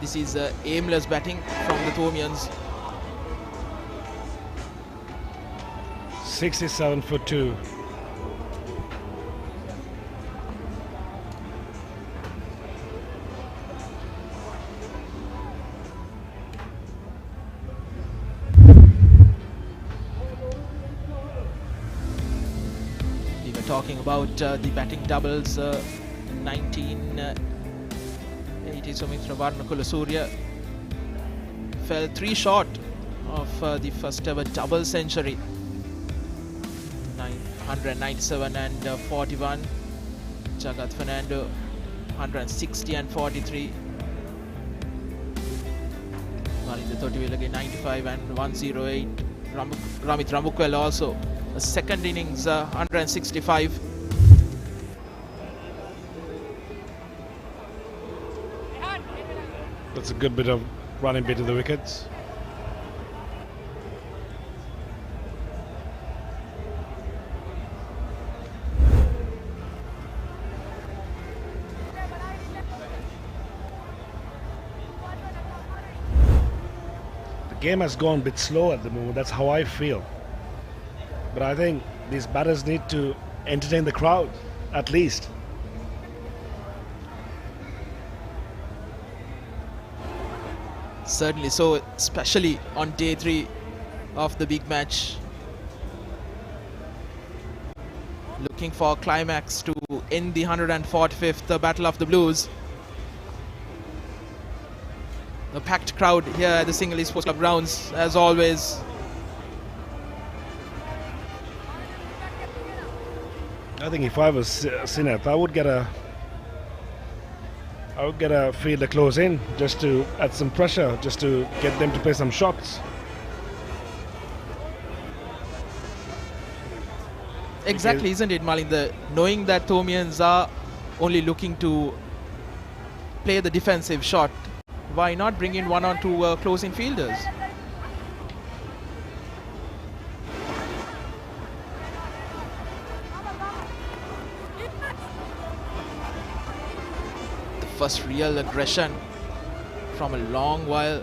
This is aimless batting from the Thomians. 67 for 2. We were talking about the batting doubles. 1980 Sumitra Varnakula Surya fell 3 short of the first ever double century. 197 and 41. Jagat Fernando 160 and 43. Malinda Thotivelage 95 and 108. Ramit Ramukwel also a second innings 165. That's a good bit of running bit of the wickets. Game has gone a bit slow at the moment. That's how I feel. But I think these batters need to entertain the crowd, at least. Certainly so, especially on day 3 of the big match. Looking for a climax to end the 145th Battle of the Blues. A packed crowd here at the Sinhalese Sports Club grounds, as always. I think if I was Sineth, I would get a fielder close in just to add some pressure, just to get them to play some shots. Exactly, isn't it, Malinda? Knowing that Thomians are only looking to play the defensive shot, why not bring in 1 or 2 close-in fielders? The first real aggression from a long while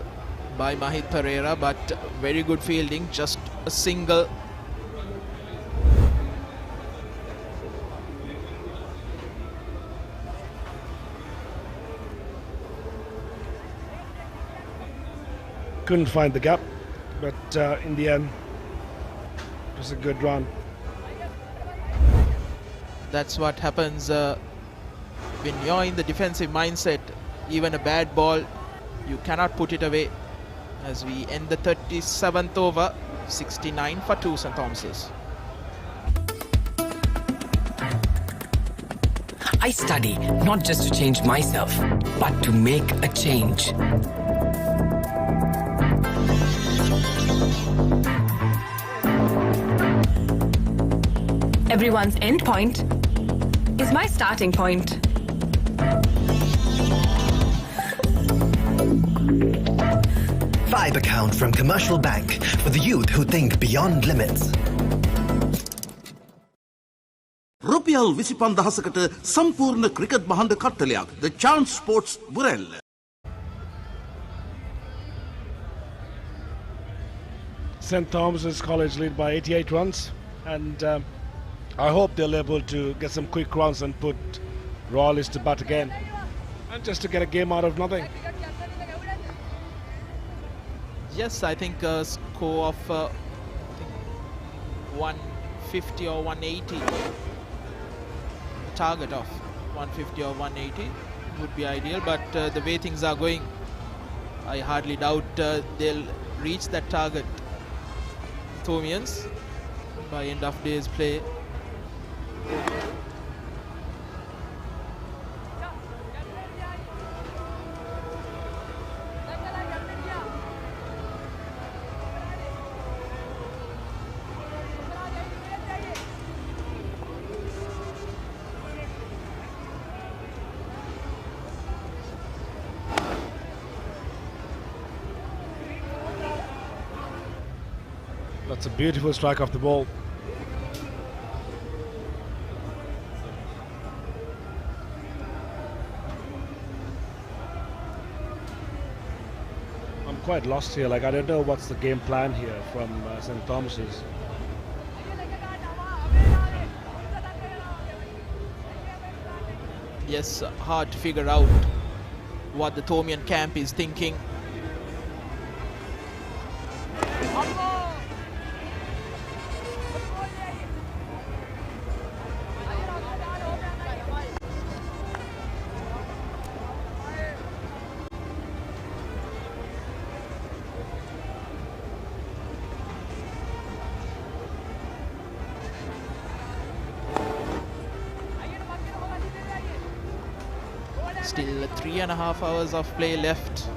by Mahit Pereira, but very good fielding, just a single. Couldn't find the gap, but in the end it was a good run. That's what happens when you're in the defensive mindset. Even a bad ball, you cannot put it away. As we end the 37th over, 69 for 2 St. Thomas's. I study not just to change myself, but to make a change. Everyone's end point is my starting point. Vibe account from Commercial Bank for the youth who think beyond limits. රුපියල් 25,000කට සම්පූර්ණ cricket භාණ්ඩ කට්ටලයක් The Chance Sports Burel. St. Thomas's College lead by 88 runs, and I hope they'll be able to get some quick runs and put Royalists to bat again, and just to get a game out of nothing. Yes, I think a score of 150 or 180. Target of 150 or 180 would be ideal, but the way things are going, I hardly doubt they'll reach that target. Thomians by end of day's play. That's a beautiful strike off the ball. I'm quite lost here. Like, I don't know what's the game plan here from St. Thomas's. Yes, hard to figure out what the Thomian camp is thinking. Still 3.5 hours of play left.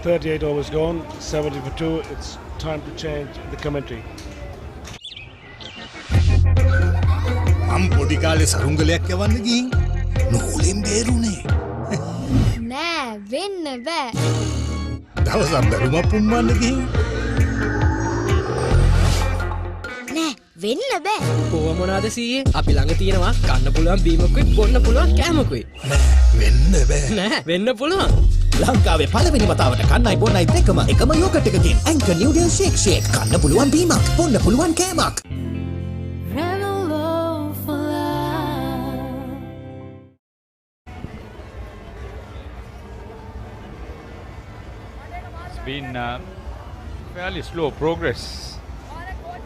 .38 overs gone, 70 for 2. It's time to change the commentary. I'm පොඩි කාලේ සරුංගලයක් යවන්න ගිහින් නූලෙන් බේරුනේ. නෑ වෙන්න බෑ. දවසක් බැලුමක් පුම්බන්න ගිහින් නෑ වෙන්න බෑ. කොහොම මොනවාද සීයේ? අපි ළඟ තියෙනවා කන්න පුළුවන් බීමකුයි බොන්න පුළුවන් කෑමකුයි. වෙන්න බෑ. නෑ වෙන්න පුළුවන්. ලංකාවේ පළවෙනි වතාවට කන්නයි බොන්නයි දෙකම එකම යෝගට් එකකින් ඇන්කර් නිව්ඩල් ෂේක් ෂේක් කන්න පුළුවන් බීමක් බොන්න පුළුවන් කෑමක්. Been fairly slow progress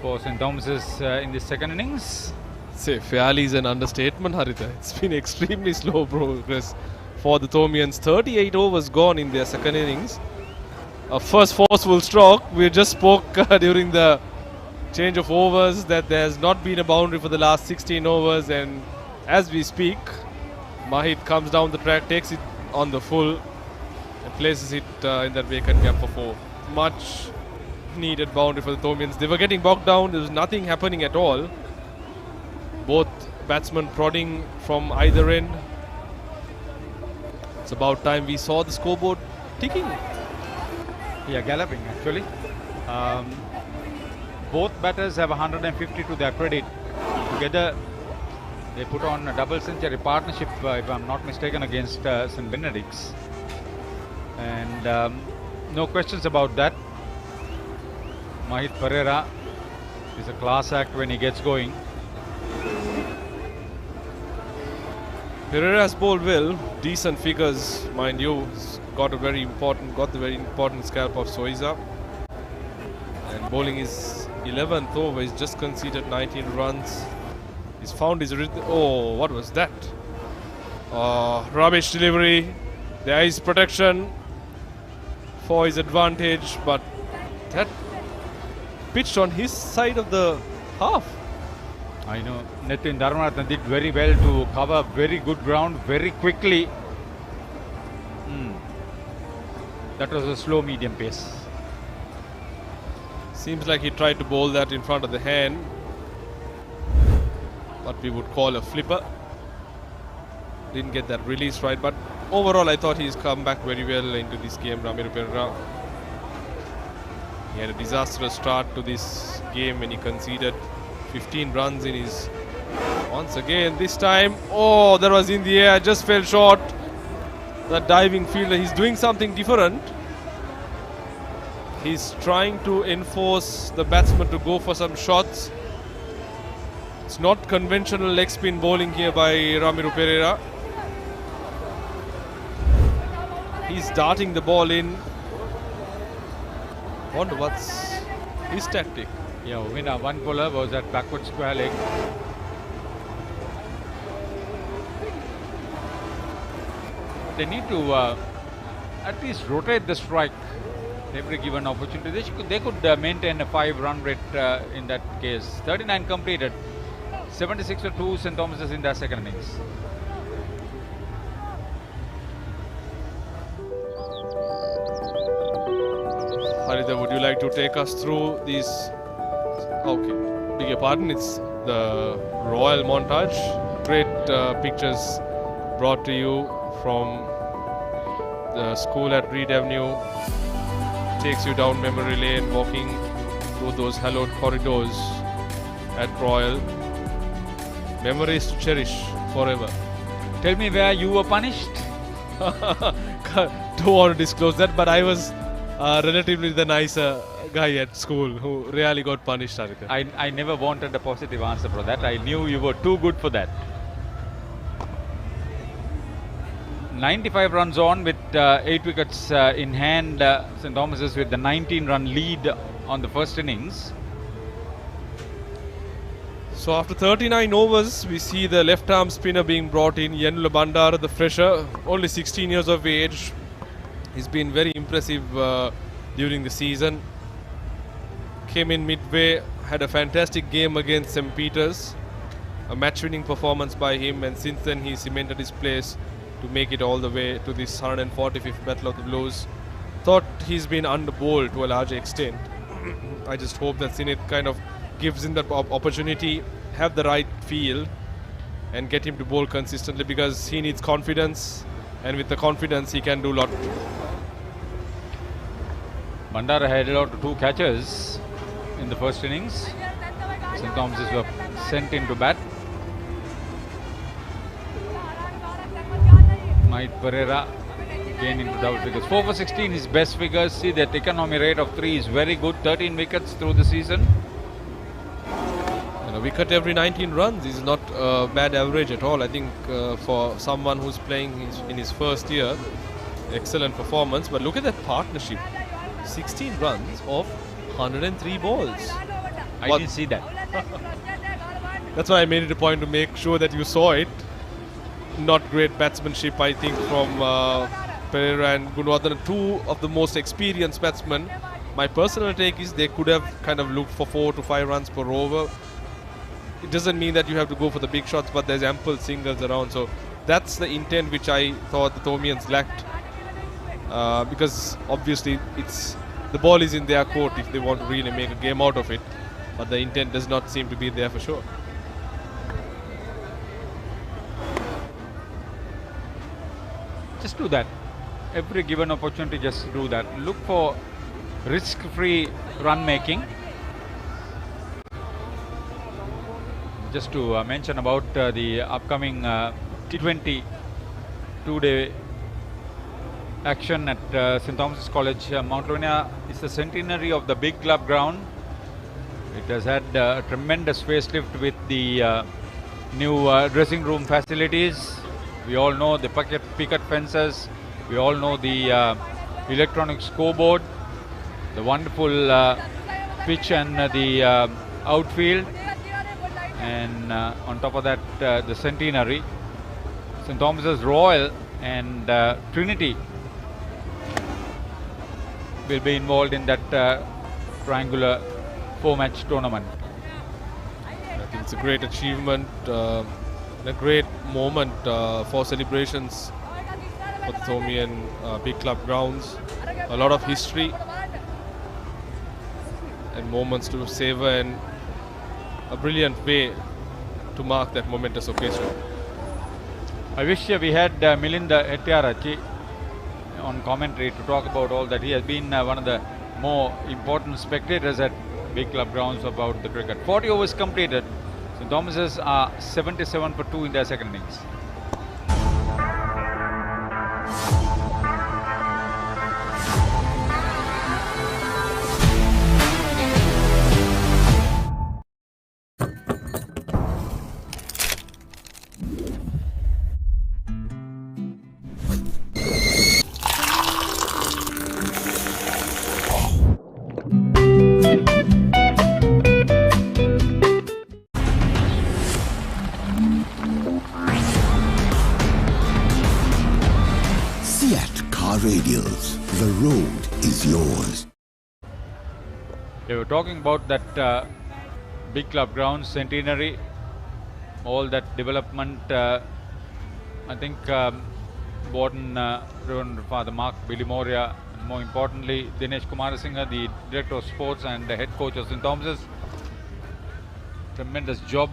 for St. Thomas's in this second innings. Say fairly is an understatement, Haritha. It's been extremely slow progress for the Thomians. 38 overs gone in their second innings. A first forceful stroke. We just spoke during the change of overs that there has not been a boundary for the last 16 overs, and as we speak, Mahit comes down the track, takes it on the full, and places it in that vacant gap for 4. Much needed boundary for the Thomians. They were getting bogged down. There was nothing happening at all. Both batsmen prodding from either end. It's about time we saw the scoreboard ticking. Yeah, galloping actually. Both batters have 150 to their credit. Together, they put on a double century partnership, if I'm not mistaken, against St. Benedict's. And no questions about that. Mahit Pereira is a class act when he gets going. Pereira has bowled well, decent figures, mind you. He's got the very important scalp of Soiza. And bowling his 11th over, he's just conceded 19 runs. He's found his rhythm. Oh, what was that? Rubbish delivery. There is protection for his advantage, but that pitched on his side of the half. I know Nitin Dharmanathan did very well to cover very good ground very quickly. That was a slow medium pace. Seems like he tried to bowl that in front of the hand. what we would call a flipper. Didn't get that release right, but overall I thought he's come back very well into this game, Ramiro Pereira. He had a disastrous start to this game when he conceded 15 runs in his... Once again, this time, oh, that was in the air, just fell short. That diving fielder, he's doing something different. He's trying to enforce the batsman to go for some shots. It's not conventional leg spin bowling here by Ramiro Pereira. He's darting the ball in. Wonder what's his tactic. Yeah, one bowler was at backward square leg. They need to at least rotate the strike every given opportunity. They could maintain a 5-run rate in that case. 39 completed. 76 for 2 St. Thomas's in their second innings. Haritha, would you like to take us through these? Okay, beg your pardon, it's the Royal montage. Great pictures brought to you from the school at Reed Avenue. Takes you down memory lane, walking through those hallowed corridors at Royal. Memories to cherish forever. Tell me where you were punished. Don't want to disclose that, but I was relatively the nicer guy at school who really got punished. I never wanted a positive answer for that. I knew you were too good for that. 95 runs on with 8 wickets in hand. St. Thomas's with the 19-run lead on the first innings. So after 39 overs, we see the left-arm spinner being brought in, Yenula Bandara, the fresher, only 16 years of age. He's been very impressive during the season. Came in midway, had a fantastic game against St. Peter's. A match-winning performance by him, and since then he cemented his place to make it all the way to this 145th Battle of the Blues. Thought he's been under-bowled to a large extent. I just hope that Sinit kind of gives him that opportunity, have the right feel, and get him to bowl consistently, because he needs confidence, and with the confidence he can do a lot. Bandara headed out to 2 catches in the first innings. St. Thomas's were sent into bat. Pereira again into double figures. 4 for 16, his best figures. See that economy rate of 3 is very good. 13 wickets through the season. And a wicket every 19 runs is not a bad average at all. I think for someone who's playing in his first year, excellent performance. But look at that partnership. 16 runs of 103 balls. I didn't see that. That's why I made it a point to make sure that you saw it. Not great batsmanship, I think, from Pereira and Gunawardena, 2 of the most experienced batsmen. My personal take is they could have kind of looked for 4 to 5 runs per over. It doesn't mean that you have to go for the big shots, but there's ample singles around. So that's the intent which I thought the Thomians lacked. Because obviously the ball is in their court if they want to really make a game out of it. But the intent does not seem to be there for sure. Just do that. Every given opportunity, just do that. Look for risk-free run making. Just to mention about the upcoming T20 2-day action at St. Thomas's College, Mount Lavinia. Is the centenary of the big club ground. It has had a tremendous facelift with the new dressing room facilities. We all know the picket fences. We all know the electronic scoreboard, the wonderful pitch and the outfield, and on top of that the centenary. St. Thomas's Royal and Trinity will be involved in that triangular 4-match tournament. I think it's a great achievement. A great moment for celebrations for the Thomian big club grounds. A lot of history and moments to savor, and a brilliant way to mark that momentous occasion. I wish we had Milinda Etiarachi on commentary to talk about all that. He has been one of the more important spectators at big club grounds about the cricket. 40 overs completed. St. Thomas's are 77 for 2 in their second innings. Radials. The road is yours. They were talking about that big club grounds centenary, all that development. I think Warden Reverend Father Mark Billy Moria, and more importantly Dinesh Kumarasinghe, the Director of Sports and the Head Coach of St. Thomas's. Tremendous job.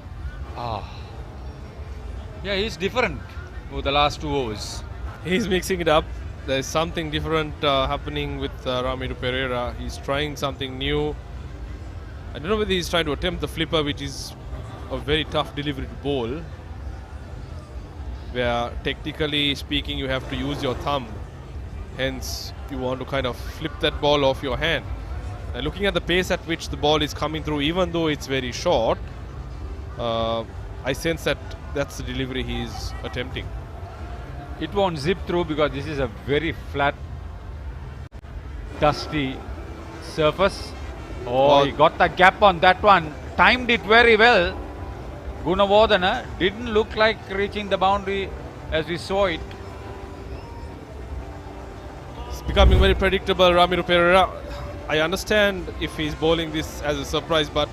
Yeah, he's different over the last 2 overs. He's mixing it up. There's something different happening with Ramiro Pereira. He's trying something new. I don't know whether he's trying to attempt the flipper, which is a very tough delivery to bowl, where technically speaking you have to use your thumb. Hence, you want to kind of flip that ball off your hand. And looking at the pace at which the ball is coming through, even though it's very short, I sense that that's the delivery he's attempting. It won't zip through because this is a very flat, dusty surface. Oh, he got the gap on that one. Timed it very well. Gunawardena didn't look like reaching the boundary as we saw it. It's becoming very predictable, Ramiro Pereira. I understand if he's bowling this as a surprise, but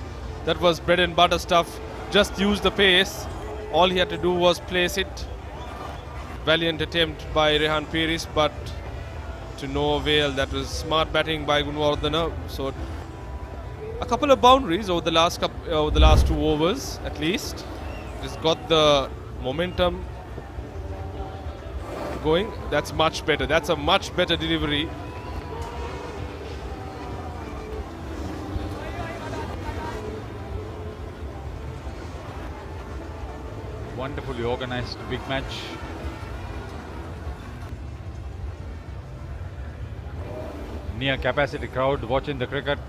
that was bread and butter stuff. Just use the pace. All he had to do was place it. Valiant attempt by Rehan Piris, but to no avail. That was smart batting by Gunawardena. So a couple of boundaries over the last 2 overs at least. Just got the momentum going. That's much better. That's a much better delivery. Wonderfully organized big match. Near capacity crowd watching the cricket.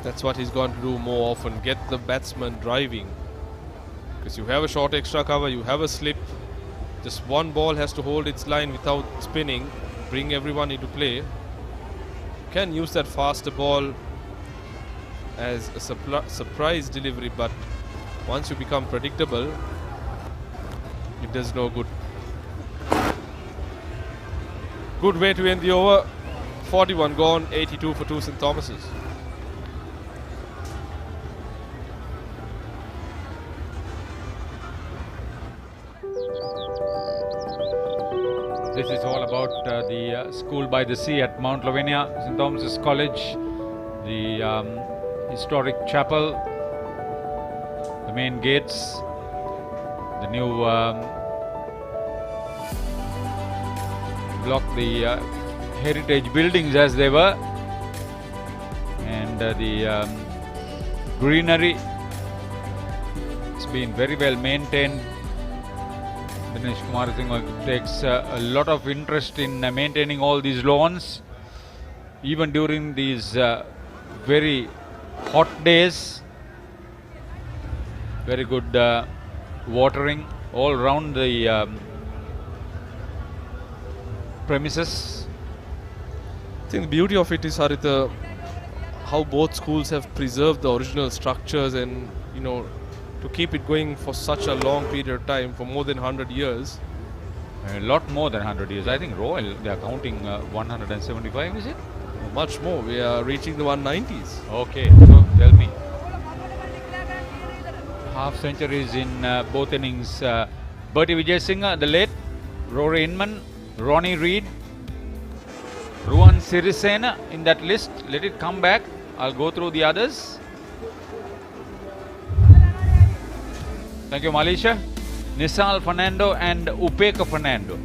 That's what he's going to do more often, get the batsman driving. Because you have a short extra cover, you have a slip. Just one ball has to hold its line without spinning, bring everyone into play. You can use that faster ball as a surprise delivery, but once you become predictable, it does no good. Good way to end the over. 41 gone, 82 for 2 St. Thomas's. This is all about the school by the sea at Mount Lavinia, St. Thomas's College, the historic chapel, the main gates, the new block, the heritage buildings as they were, and the greenery. It's been very well maintained. Dinesh Kumarasinghe takes a lot of interest in maintaining all these lawns, even during these very hot days. Very good watering all around the premises. I think the beauty of it is, Haritha, how both schools have preserved the original structures and, you know, to keep it going for such a long period of time, for more than 100 years. A lot more than 100 years. I think Royal, they are counting 175, is it? Much more. We are reaching the 190s. Okay, so tell me. Half centuries in both innings. Bertie Vijayasinghe, the late, Rory Inman, Ronnie Reid, Ruwan Sirisena in that list. Let it come back. I'll go through the others. Thank you, Malisha. Nisal Fernando and Upeka Fernando.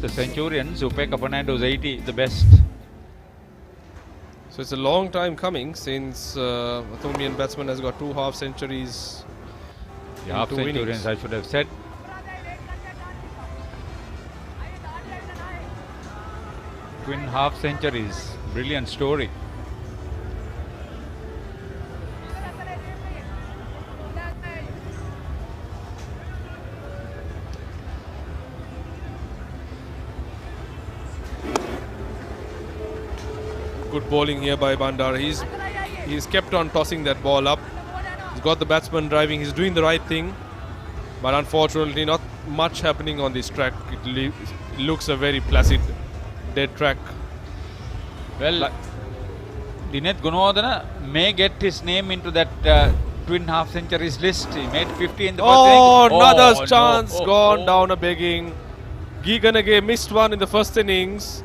The Centurions, Upeka Fernando's 80, the best. So it's a long time coming since a Thomian batsman has got 2 half centuries. Yeah, half centurions, I should have said. Twin half centuries. Brilliant story. Good bowling here by Bandara. He's kept on tossing that ball up. He's got the batsman driving. He's doing the right thing. But unfortunately, not much happening on this track. It looks a very placid, dead track. Well, Dineth Gunawardena may get his name into that twin half centuries list. He made 50 in the first innings. Another chance gone down a begging. Giganage missed one in the first innings.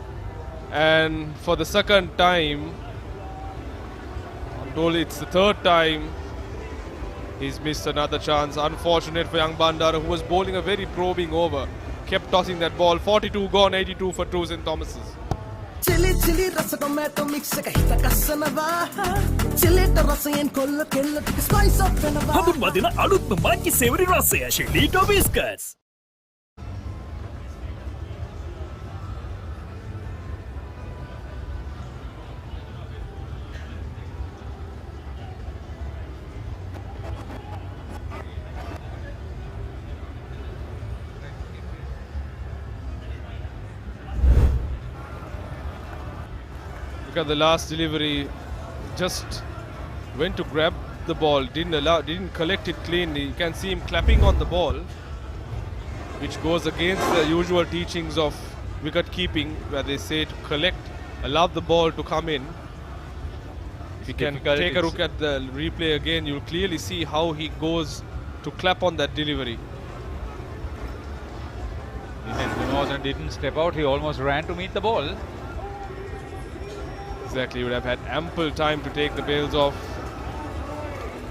And for the second time, I'm told it's the third time, he's missed another chance. Unfortunate for young Bandara, who was bowling a very probing over. Kept tossing that ball. 42 gone, 82 for 2 St. Thomas's. Chili chili rasa tomato mix ka hita kasanawa. Chili to rasa yen kolla kella to spice up venawa. Habun madina alutma maki savory rasaya chili to biscuits. Look at the last delivery. Just went to grab the ball, didn't collect it cleanly. You can see him clapping on the ball, which goes against the usual teachings of wicket keeping, where they say to collect, allow the ball to come in. If you can take a look at the replay again, you'll clearly see how he goes to clap on that delivery. Dineth didn't step out. He almost ran to meet the ball. Exactly, would have had ample time to take the bails off.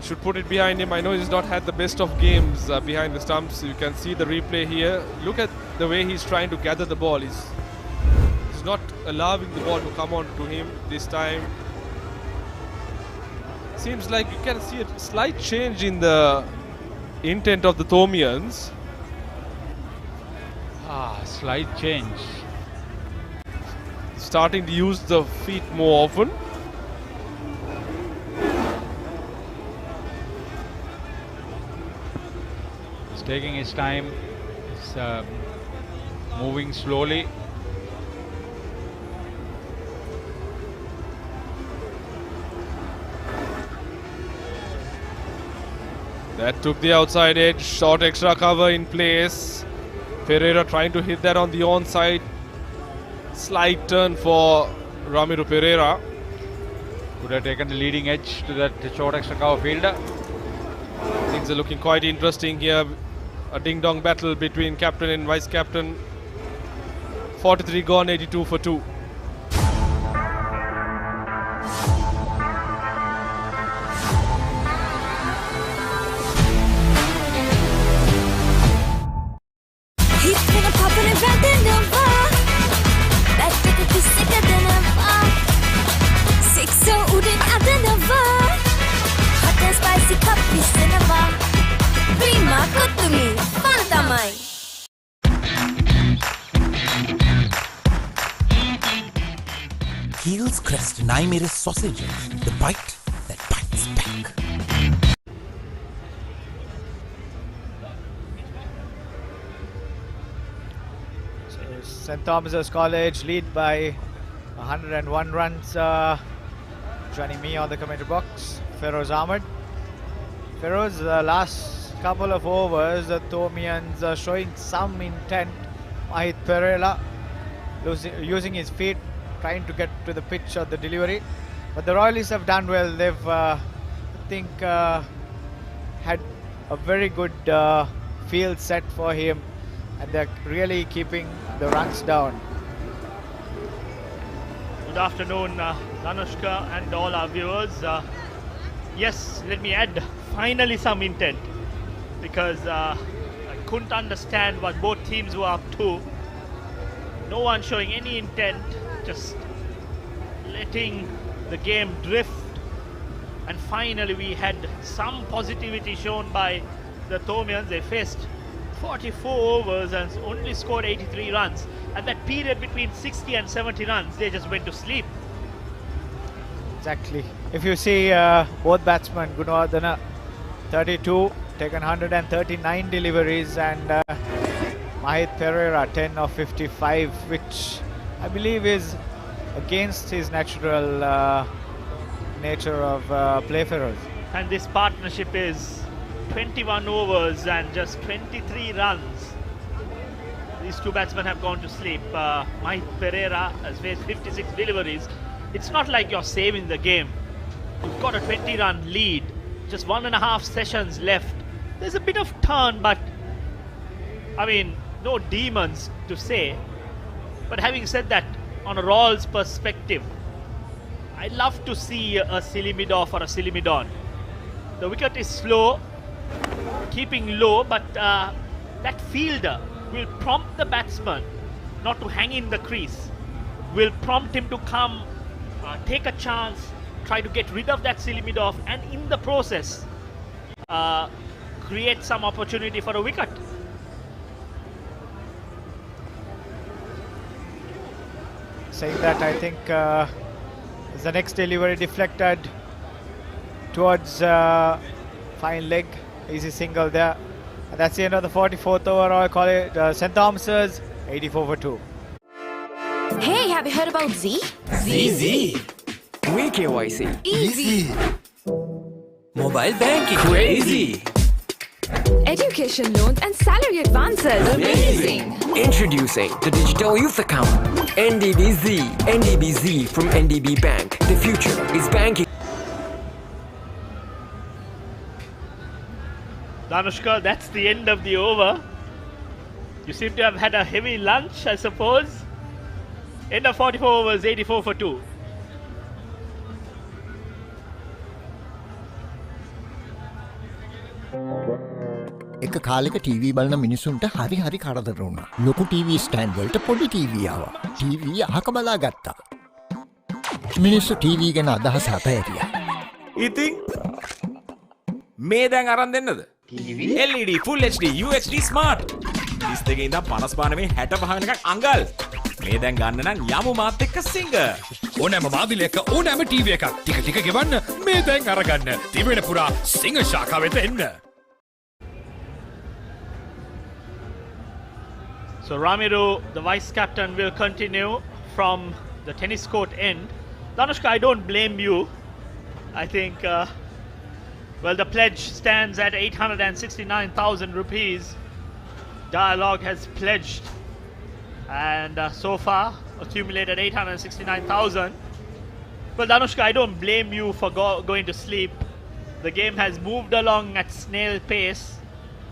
Should put it behind him. I know he's not had the best of games behind the stumps. You can see the replay here. Look at the way he's trying to gather the ball. He's not allowing the ball to come on to him this time. Seems like you can see a slight change in the intent of the Thomians. Slight change. Starting to use the feet more often. He's taking his time. He's moving slowly. That took the outside edge. Short extra cover in place. Pereira trying to hit that on the onside. Slight turn for Ramiro Pereira. Could have taken the leading edge to that short extra cover fielder. Things are looking quite interesting here. A ding-dong battle between captain and vice-captain. 43 gone, 82 for 2. He's gonna pop an event in the bar. That bit is sicker than ever. Six so udin adanava. Hot and spicy coffee cinema. Prima kutumi pantamai. Heels Crest Naimeris sausages, the bite that bites back. St. Thomas's College lead by 101 runs. Joining me on the commentary box, Feroz Ahmed. Feroz, the last couple of overs, the Thomians are showing some intent. Mahit Pereira using his feet, trying to get to the pitch of the delivery. But the Royalists have done well. They've, I think, had a very good field set for him. And they're really keeping the runs down. Good afternoon, Danushka and all our viewers. Yes, let me add finally some intent, because I couldn't understand what both teams were up to. No one showing any intent, just letting the game drift. And finally we had some positivity shown by the Thomians. They faced 44 overs and only scored 83 runs. At that period between 60 and 70 runs, they just went to sleep. Exactly. If you see both batsmen, Gunawardena 32, taken 139 deliveries, and Mahit Pereira 10 of 55, which I believe is against his natural nature of play for us. And this partnership is 21 overs and just 23 runs. These two batsmen have gone to sleep. Mahit Pereira has faced 56 deliveries. It's not like you're saving the game. You've got a 20-run lead, just 1.5 sessions left. There's a bit of turn, but I mean, no demons to say. But having said that, on a Royals perspective, I love to see a silly mid-off or a silly mid-on. The wicket is slow, keeping low, but that fielder will prompt the batsman not to hang in the crease, will prompt him to come, take a chance, try to get rid of that silly mid-off, and in the process create some opportunity for a wicket. Saying that, I think the next delivery deflected towards fine leg, easy single there. And that's the end of the 44th over. I call it St. Thomas's 84 for 2. Hey, have you heard about Z? ZZ. KYC. Easy. Mobile banking. Crazy. Education loans and salary advances. Amazing. Introducing the Digital Youth Account. NDBZ. NDBZ from NDB Bank. The future is banking. Danushka, that's the end of the over. You seem to have had a heavy lunch, I suppose. End of 44 overs, 84 for 2. එක කාලෙක TV බලන මිනිසුන්ට හරි හරි කරදර වුණා. ලොකු TV stand වලට පොඩි ටීවී ආවා. ටීවී අහක බලා ගත්තා. මිනිස්සු ටීවී ගැන අදහස අතහැරියා. ඉතින් මේ දැන් අරන් දෙන්නද? LED Full HD UHD Smart 32 ඉඳන් 55 මේ 65 වෙනකන් අඟල්. මේ දැන් ගන්න නම් යමු මාත් එක්ක සිංග. ඕනෑම මාදිලයක ඕනෑම ටීවී එකක් ටික ටික ගෙවන්න මේ දැන් අරගන්න. තිබෙන පුරා සිංග ශාඛාවට එන්න. So Ramiro, the vice captain, will continue from the tennis court end. Danushka, I don't blame you. I think, well, the pledge stands at 869,000 rupees. Dialog has pledged, and so far accumulated 869,000. Well, Danushka, I don't blame you for going to sleep. The game has moved along at snail pace.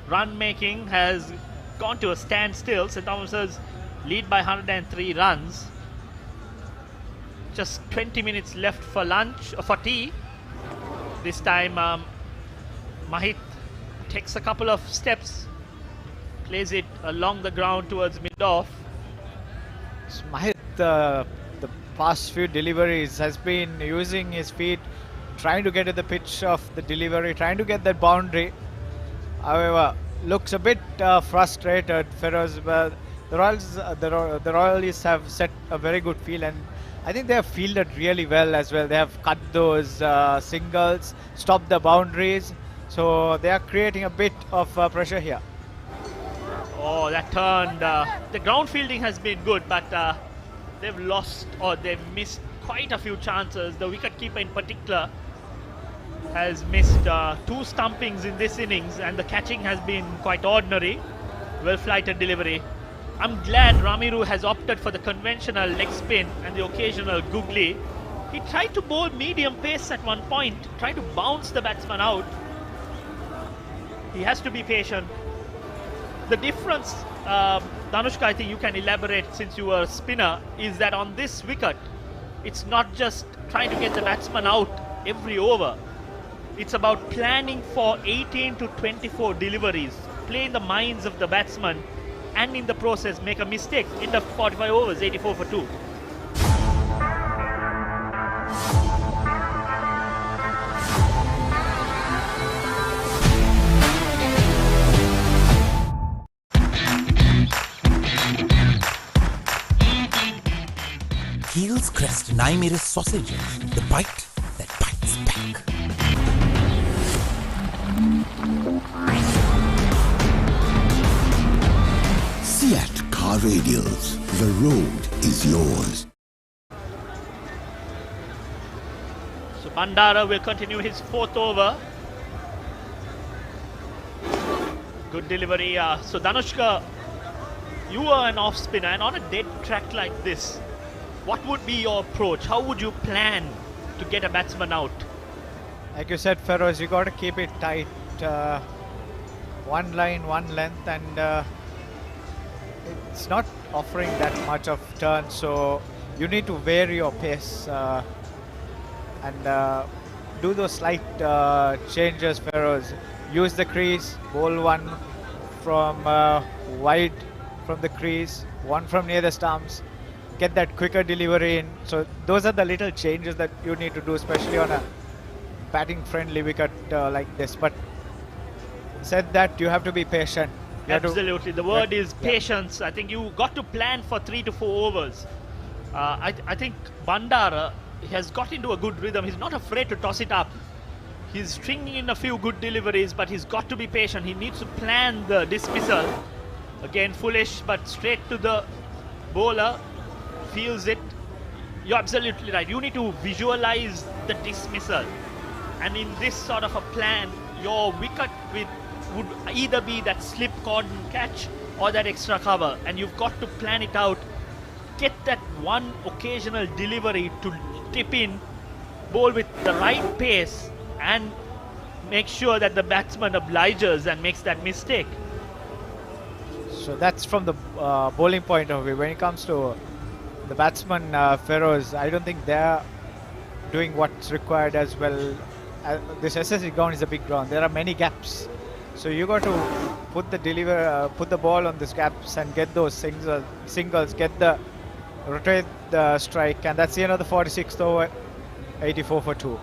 Run making has gone to a standstill. St. Thomas's lead by 103 runs. Just 20 minutes left for lunch, for tea. This time Mahit takes a couple of steps, plays it along the ground towards mid-off. Mahit, the past few deliveries, has been using his feet, trying to get at the pitch of the delivery, trying to get that boundary. However, looks a bit frustrated. Feroz, but the Royalists have set a very good field, and I think they have fielded really well as well. They have cut those singles, stopped the boundaries, so they are creating a bit of pressure here. Oh, that turned. The ground fielding has been good, but they've lost or they've missed quite a few chances. The wicketkeeper in particular has missed 2 stumpings in this innings, and the catching has been quite ordinary. Well-flighted delivery. I'm glad Ramiro has opted for the conventional leg spin and the occasional googly. He tried to bowl medium pace at one point, tried to bounce the batsman out. He has to be patient. The difference, Danushka, I think you can elaborate since you were a spinner, is that on this wicket, it's not just trying to get the batsman out every over. It's about planning for 18 to 24 deliveries, play in the minds of the batsman, and in the process make a mistake in the 45 overs, 84 for 2. Heels Crest 9mm sausages, the bite that bites back. Seat Car Radials. The road is yours. So Bandara will continue his 4th over. Good delivery. So Danushka, you are an off spinner, and on a dead track like this, what would be your approach? How would you plan to get a batsman out? Like you said, Feroz, you got to keep it tight. One line, one length, and it's not offering that much of turn, so you need to vary your pace and do those slight changes, Feroz. Use the crease, bowl one from wide from the crease, one from near the stumps. Get that quicker delivery in. So those are the little changes that you need to do, especially on a batting friendly wicket like this. But said that, you have to be patient. Absolutely. The word is patience. I think you got to plan for 3 to 4 overs. I think Bandara has got into a good rhythm. He's not afraid to toss it up. He's stringing in a few good deliveries, but he's got to be patient. He needs to plan the dismissal. Again, foolish, but straight to the bowler. Feels it. You're absolutely right. You need to visualize the dismissal, and in this sort of a plan, your wicket would either be that slip cordon catch or that extra cover, and you've got to plan it out. Get that one occasional delivery to tip in, bowl with the right pace, and make sure that the batsman obliges and makes that mistake. So that's from the bowling point of view. When it comes to the batsman, Feroz, I don't think they're doing what's required as well. This SSC ground is a big ground. There are many gaps, so you got to put the ball on these gaps and get those singles, get the rotate the strike, and that's the end of the 46th over, 84 for 2.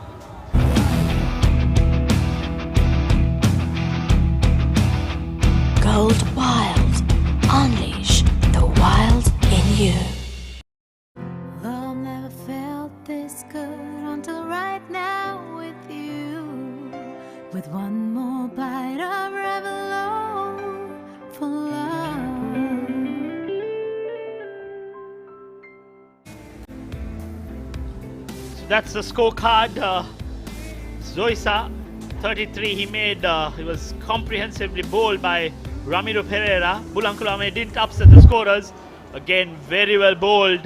Gold Wild. Unleash the wild in you. Love never felt this good until right now with you. With one more bite of Revelo for love. So that's the scorecard. Zoisa, 33, he was comprehensively bowled by Ramiro Pereira. Bulankulame didn't upset the scorers. Again, very well bowled.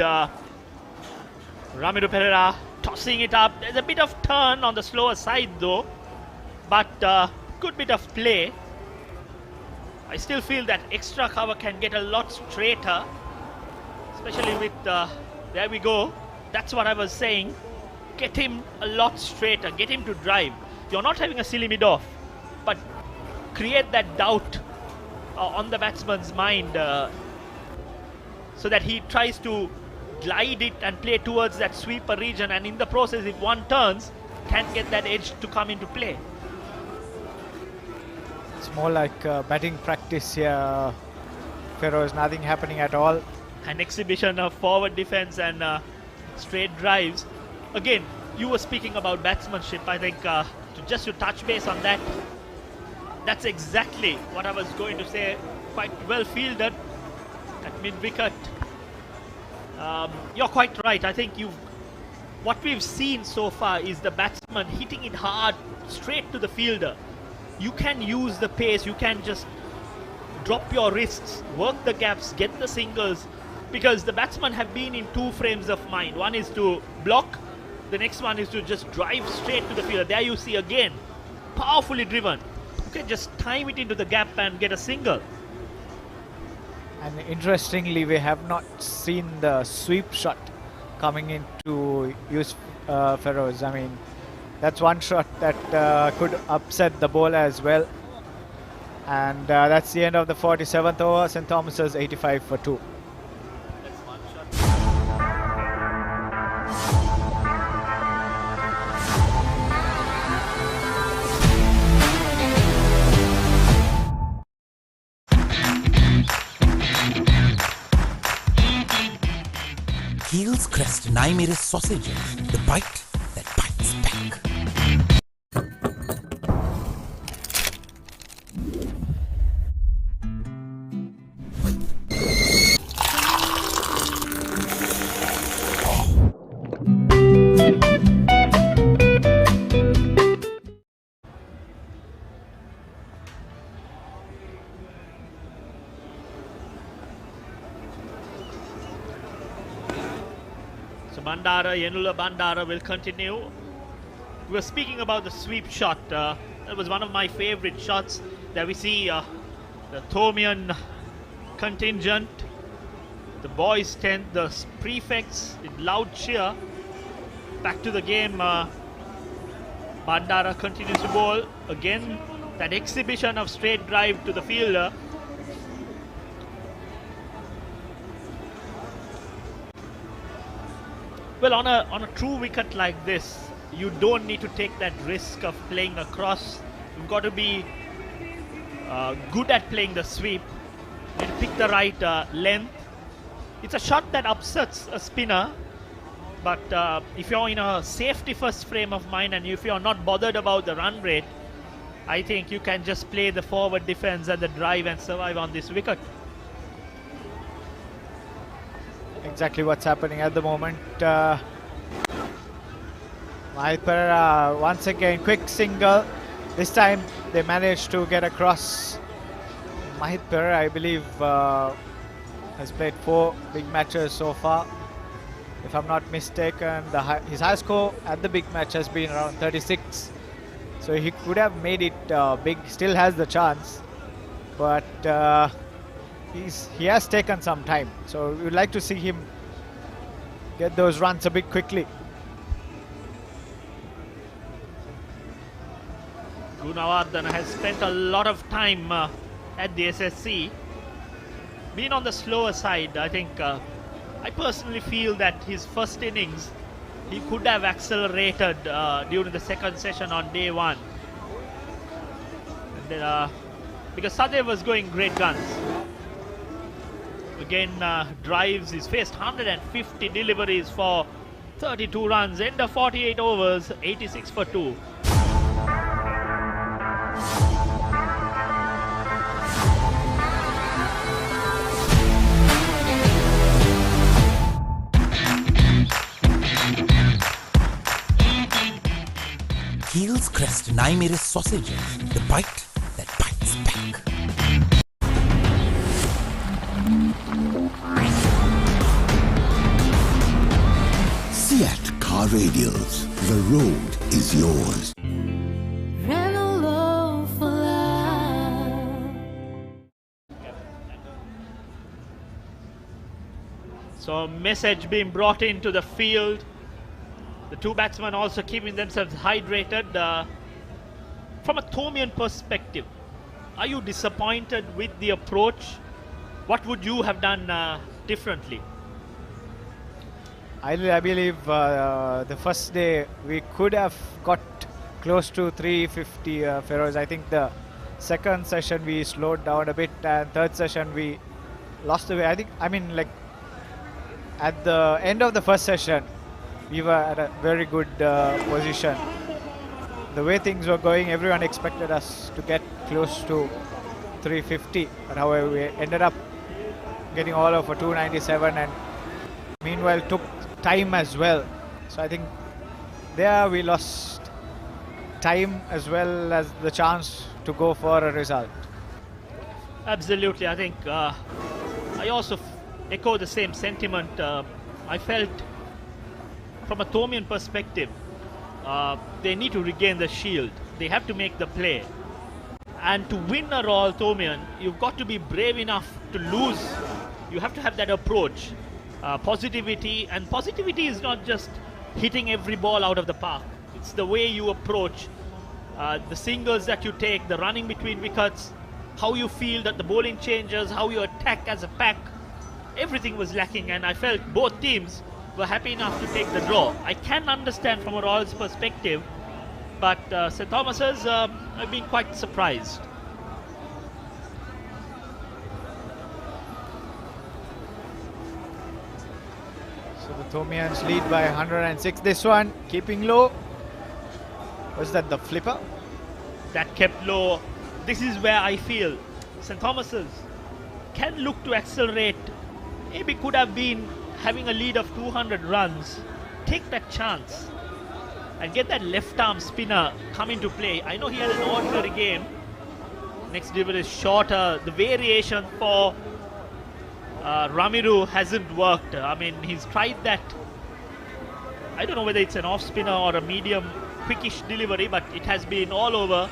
Ramiro Pereira tossing it up. There's a bit of turn on the slower side though, but good bit of play. I still feel that extra cover can get a lot straighter, especially with, there we go. That's what I was saying. Get him a lot straighter, get him to drive. You're not having a silly mid-off, but create that doubt on the batsman's mind so that he tries to glide it and play towards that sweeper region, and in the process, if one turns, can get that edge to come into play. It's more like batting practice here. Feroz, nothing happening at all. An exhibition of forward defense and straight drives. Again, you were speaking about batsmanship. I think just to touch base on that, that's exactly what I was going to say. Quite well fielded at mid-wicket. You're quite right. I think what we've seen so far is the batsman hitting it hard straight to the fielder. You can use the pace, you can just drop your wrists, work the gaps, get the singles, because the batsmen have been in two frames of mind. One is to block, the next one is to just drive straight to the fielder. There you see again, powerfully driven. You can just time it into the gap and get a single. And interestingly, we have not seen the sweep shot coming into use, Feroz. I mean, That's one shot that could upset the bowler as well. And that's the end of the 47th over. St. Thomas's 85 for 2. Heels Crest Naimere sausages, the bite that bites back. Yenula Bandara will continue. We were speaking about the sweep shot. That was one of my favorite shots that we see the Thomian contingent, the boys' tent, the prefects in loud cheer. Back to the game. Bandara continues to bowl. Again, that exhibition of straight drive to the fielder. Well, on a true wicket like this, you don't need to take that risk of playing across. You've got to be good at playing the sweep. You need to pick the right length. It's a shot that upsets a spinner, but if you're in a safety first frame of mind and if you're not bothered about the run rate, I think you can just play the forward defense and the drive and survive on this wicket. Exactly what's happening at the moment. Mahit Pereira once again, quick single. This time they managed to get across. Mahit Pereira, I believe, has played 4 big matches so far. If I'm not mistaken, his high score at the big match has been around 36. So he could have made it big, still has the chance. But he has taken some time. So we would like to see him get those runs a bit quickly. Gunawardana has spent a lot of time at the SSC. Been on the slower side. I think I personally feel that his first innings he could have accelerated during the second session on day 1. And, because Sadev was going great guns. Again, drives. He's faced 150 deliveries for 32 runs. End of 48 overs, 86 for 2. Heels Crest Naimere sausages, the bite that bites back. Seat Car Radials. The road is yours. So message being brought into the field. The 2 batsmen also keeping themselves hydrated. From a Thomian perspective, are you disappointed with the approach? What would you have done differently? I believe the first day we could have got close to 350 Feroz. I think the second session we slowed down a bit, and third session we lost the way. At the end of the first session, we were at a very good position. The way things were going, everyone expected us to get close to 350, but however we ended up getting all over 297, and meanwhile took time as well. So I think there we lost time as well as the chance to go for a result. Absolutely. I think I also echo the same sentiment. I felt from a Thomian perspective, they need to regain the shield. They have to make the play. And to win a Royal Thomian, you've got to be brave enough to lose. You have to have that approach. Positivity, and positivity is not just hitting every ball out of the park. It's the way you approach, the singles that you take, the running between wickets, how you feel that the bowling changes, how you attack as a pack. Everything was lacking, and I felt both teams were happy enough to take the draw. I can understand from a Royals perspective, but St. Thomas's have been quite surprised. So the Thomians lead by 106. This one keeping low. Was that the flipper? That kept low. This is where I feel St. Thomas's can look to accelerate. Maybe could have been having a lead of 200 runs. Take that chance and get that left arm spinner come into play. I know he had an ordinary game. Next delivery is shorter. The variation for Ramiru hasn't worked. I mean, he's tried that. I don't know whether it's an off spinner or a medium quickish delivery, but it has been all over.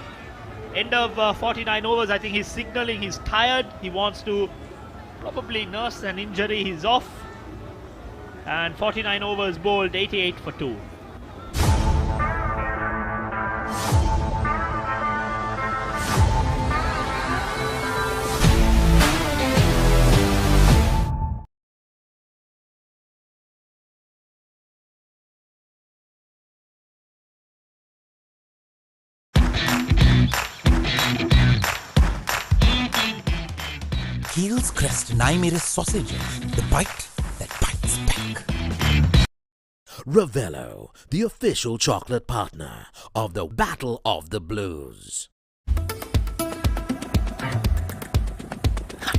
End of 49 overs, I think he's signaling he's tired. He wants to probably nurse an injury. He's off. And 49 overs bowled, 88 for 2. Heels crest nahi mere sausages. The bite that bites back. Ravello, the official chocolate partner of the Battle of the Blues.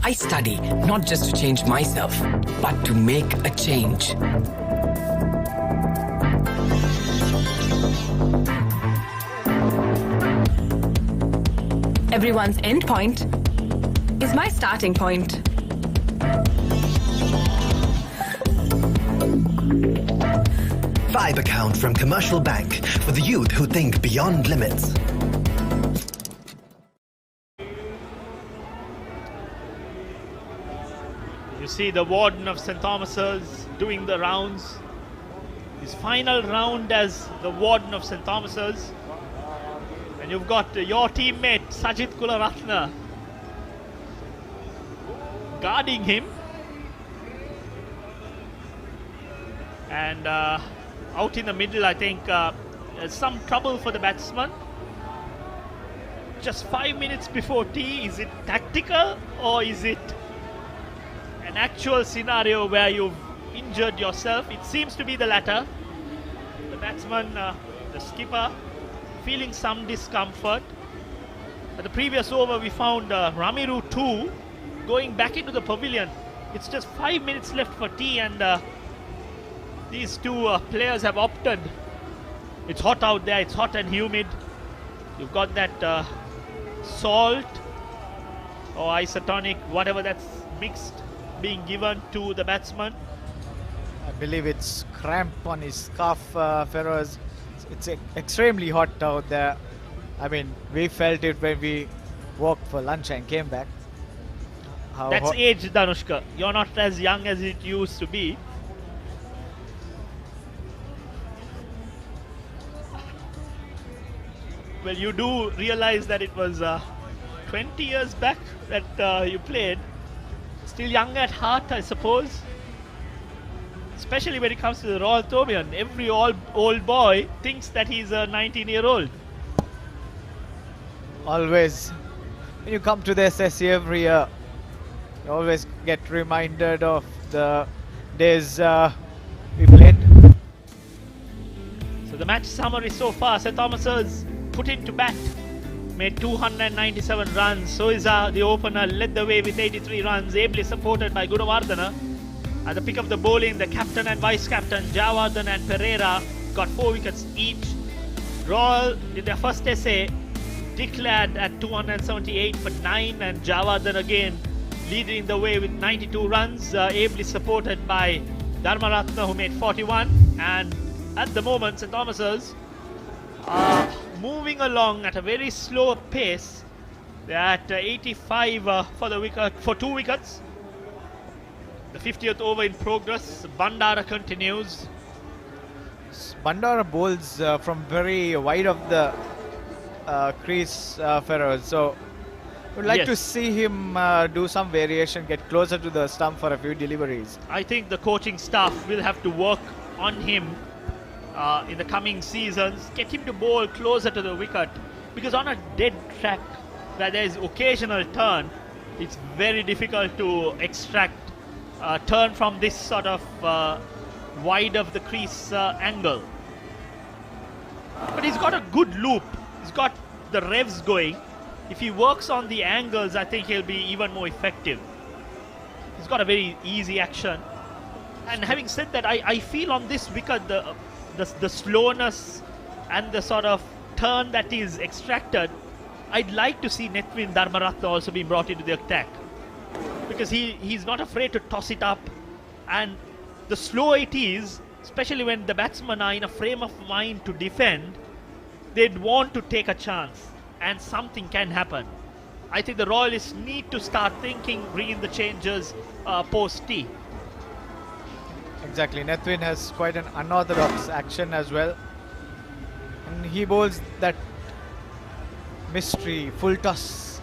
I study not just to change myself, but to make a change. Everyone's end point is my starting point. Vibe account from Commercial Bank for the youth who think beyond limits. You see the warden of St. Thomas's doing the rounds. His final round as the warden of St. Thomas's. And you've got your teammate Sajid Kularatna guarding him. And out in the middle, I think there's some trouble for the batsman. Just 5 minutes before tea, is it tactical or is it an actual scenario where you've injured yourself? It seems to be the latter. The batsman, the skipper, feeling some discomfort. At the previous over, we found Ramiru 2 going back into the pavilion. It's just 5 minutes left for tea, and these two players have opted. It's hot out there, it's hot and humid. You've got that salt or isotonic, whatever that's mixed, being given to the batsman. I believe it's cramp on his scarf, Feroz. It's extremely hot out there. I mean, we felt it when we walked for lunch and came back. That's age, Danushka. You're not as young as it used to be. Well, you do realize that it was 20 years back that you played. Still young at heart, I suppose. Especially when it comes to the Royal Thomian. Every old boy thinks that he's a 19-year-old. Always. When you come to the SSC every year, you always get reminded of the days we played. So the match summary so far: St. Thomas's put into bat, made 297 runs. So is the opener, led the way with 83 runs, ably supported by Gunawardana. At the pick of the bowling, the captain and vice-captain Jayawardene and Pereira got 4 wickets each. Royal, in their first essay, declared at 278 for 9, and Jayawardene again leading the way with 92 runs, ably supported by Dharmaratna, who made 41. And at the moment, St. Thomas's are moving along at a very slow pace. They're at 85 for 2 wickets. The 50th over in progress. Bandara continues. Bandara bowls from very wide of the crease, Feroz. So would like to see him do some variation, get closer to the stump for a few deliveries. I think the coaching staff will have to work on him in the coming seasons, get him to bowl closer to the wicket, because on a dead track where there is occasional turn, it's very difficult to extract turn from this sort of wide of the crease angle. But he's got a good loop, he's got the revs going. If he works on the angles, I think he'll be even more effective. He's got a very easy action. And having said that, I feel on this wicket the slowness and the sort of turn that is extracted, I'd like to see Nethvin Dharmaratne also being brought into the attack, because he's not afraid to toss it up, and the slower it is, especially when the batsmen are in a frame of mind to defend, they'd want to take a chance and something can happen. I think the Royalists need to start thinking, bring in the changes post tea. Exactly, Nethvin has quite an unorthodox action as well, and he bowls that mystery full toss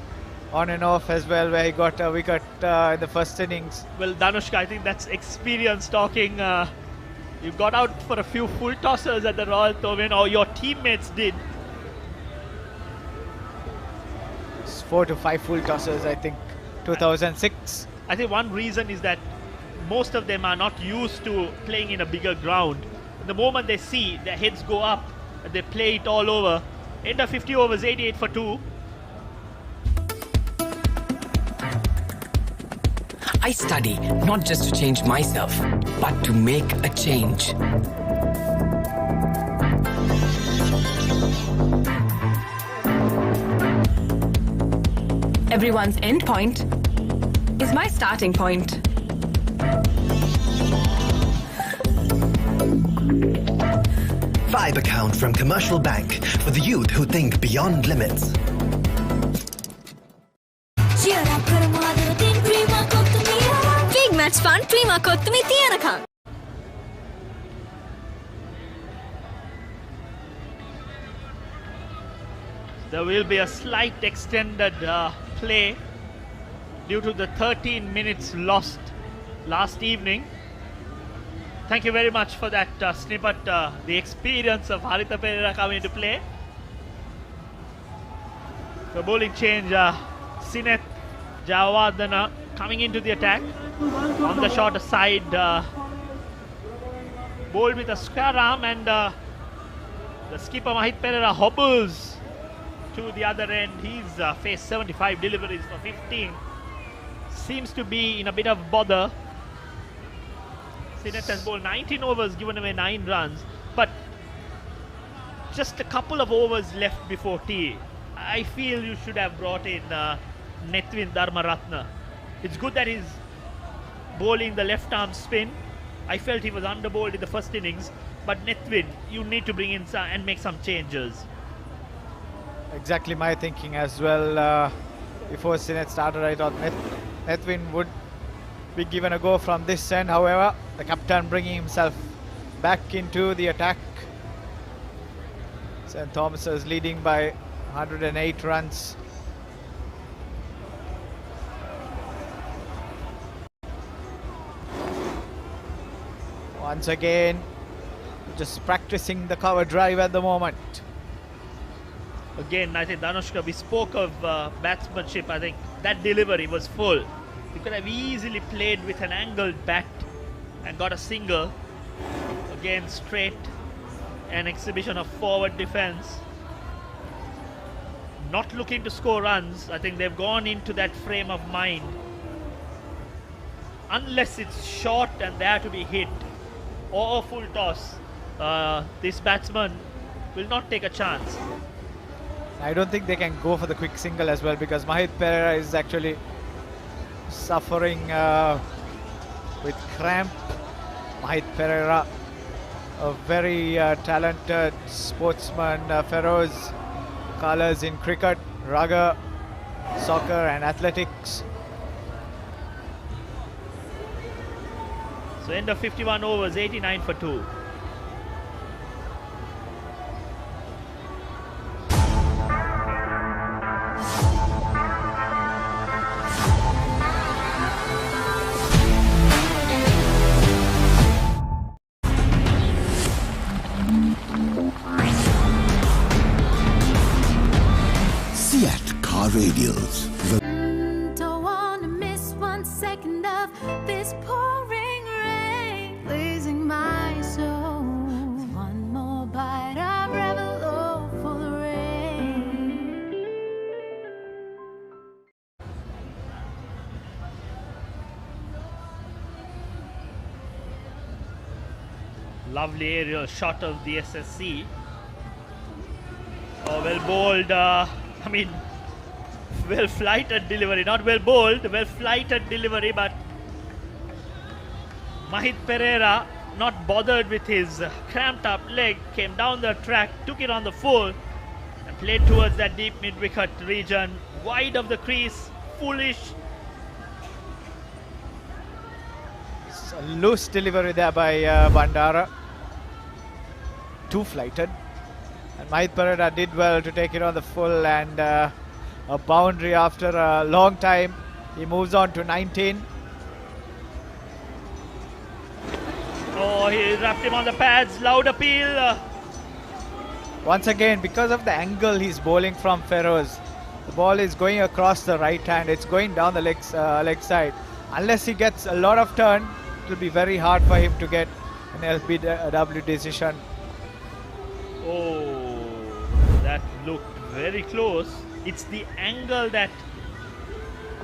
on and off as well, where he got a wicket in the first innings. Well, Danushka, I think that's experience talking. You got out for a few full tossers at the Royal Thomaian, or your teammates did. It's 4 to 5 full tossers, I think, 2006. I think one reason is that most of them are not used to playing in a bigger ground. The moment they see their heads go up, they play it all over. End of 50 overs, 88 for 2. I study not just to change myself, but to make a change. Everyone's end point is my starting point. Vibe account from Commercial Bank for the youth who think beyond limits. Big match fun, prima kottumi tiyanaka. There will be a slight extended play due to the 13 minutes lost last evening. Thank you very much for that snippet, the experience of Asen Pereira coming into play. The bowling change, Sinet Jawardana coming into the attack on the shorter side. Bowled with a square arm, and the skipper Mahit Pereira hobbles to the other end. He's faced 75 deliveries for 15. Seems to be in a bit of bother. Sinet has bowled 19 overs, given away 9 runs, but just a couple of overs left before tea. I feel you should have brought in Nethvin Dharmaratne. It's good that he's bowling the left arm spin. I felt he was underbowled in the first innings, but Nethvin, you need to bring in some and make some changes. Exactly my thinking as well. Before Sinet started, I thought Nethvin would be given a go from this end. However, the captain bringing himself back into the attack. St. Thomas is leading by 108 runs. Once again, just practicing the cover drive at the moment. Again, I think Danushka, we spoke of batsmanship. I think that delivery was full. You could have easily played with an angled bat and got a single. Again, straight, an exhibition of forward defense. Not looking to score runs. I think they've gone into that frame of mind. Unless it's short and there to be hit or a full toss, this batsman will not take a chance. I don't think they can go for the quick single as well, because Mahit Pereira is actually suffering with cramp. Mahit Pereira, a very talented sportsman. Feroz, colours in cricket, rugby, soccer and athletics. So end of 51 overs, 89 for 2. radials. Don't wanna miss 1 second of this pouring rain, pleasing my soul. One more bite of Rebel for the rain. Lovely aerial shot of the SSC. Oh, well bowled. Well flighted delivery. Not well bowled, well flighted delivery. But Mahit Pereira, not bothered with his cramped up leg, came down the track, took it on the full, and played towards that deep mid wicket region, wide of the crease, foolish. It's a loose delivery there by Bandara. Too flighted. And Mahit Pereira did well to take it on the full, and a boundary after a long time. He moves on to 19. Oh, he wrapped him on the pads. Loud appeal. Once again, because of the angle he's bowling from Feroz, the ball is going across the right hand. It's going down the leg side. Unless he gets a lot of turn, it will be very hard for him to get an LBW decision. Oh, that looked very close. It's the angle that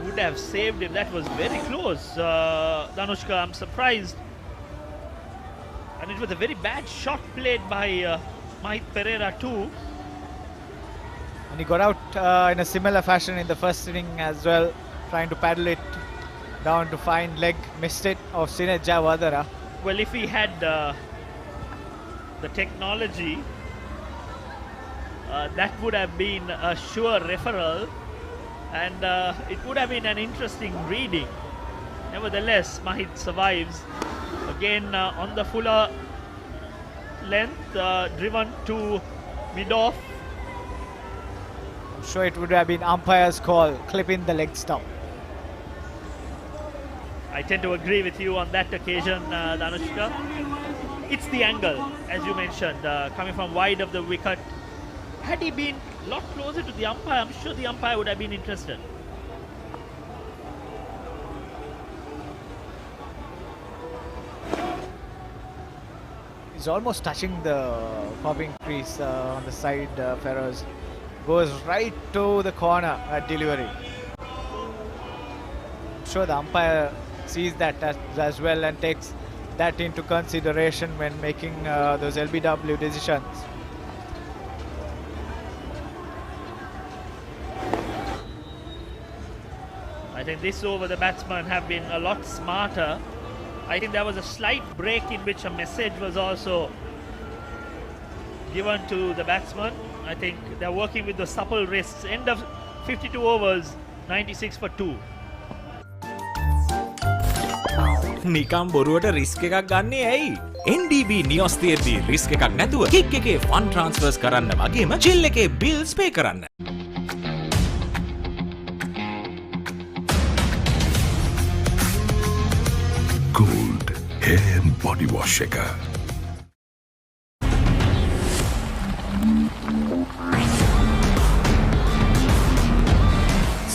would have saved him. That was very close. Danushka, I'm surprised. And it was a very bad shot played by Mahit Pereira too. And he got out in a similar fashion in the first inning as well, trying to paddle it down to find leg. Missed it of Sinet Javadara. Well, if he had the technology, that would have been a sure referral, and it would have been an interesting reading. Nevertheless, Mahit survives. Again on the fuller length, driven to mid-off. I'm sure it would have been umpire's call, clipping the leg stump. I tend to agree with you on that occasion, Danushka. It's the angle, as you mentioned, coming from wide of the wicket. Had he been a lot closer to the umpire, I'm sure the umpire would have been interested. He's almost touching the popping crease on the side. Feroz goes right to the corner at delivery. I'm sure the umpire sees that as well and takes that into consideration when making those LBW decisions. I think this over the batsmen have been a lot smarter. I think there was a slight break in which a message was also given to the batsman. I think they're working with the supple wrists. End of 52 overs, 96 for 2. නිකම් බොරුවට risk එකක් ගන්නේ ඇයි? NDB නියොස් තියෙද්දි risk එකක් නැතුව kick එකේ fun ට්‍රාන්ස්ෆර්ස් කරන්න වගේම චිල් එකේ බිල්ස් පේ කරන්න. Gold hair and body wash shaker.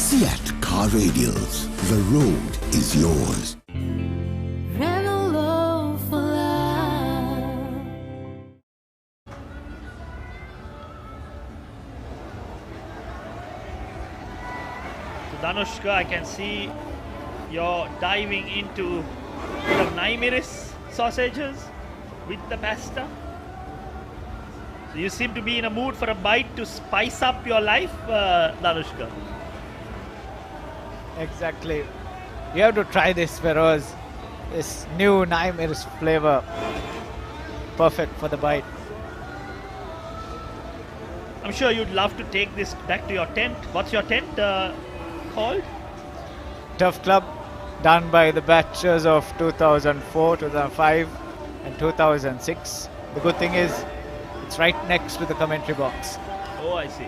Seat car radials. The road is yours. Danushka, I can see you're diving into the Naimiris sausages with the pasta. So you seem to be in a mood for a bite to spice up your life, Danushka. Exactly. You have to try this, Feroz. This new Naimiris flavor. Perfect for the bite. I'm sure you'd love to take this back to your tent. What's your tent called? Tough Club, done by the batches of 2004, 2005 and 2006. The good thing is it's right next to the commentary box. Oh, I see.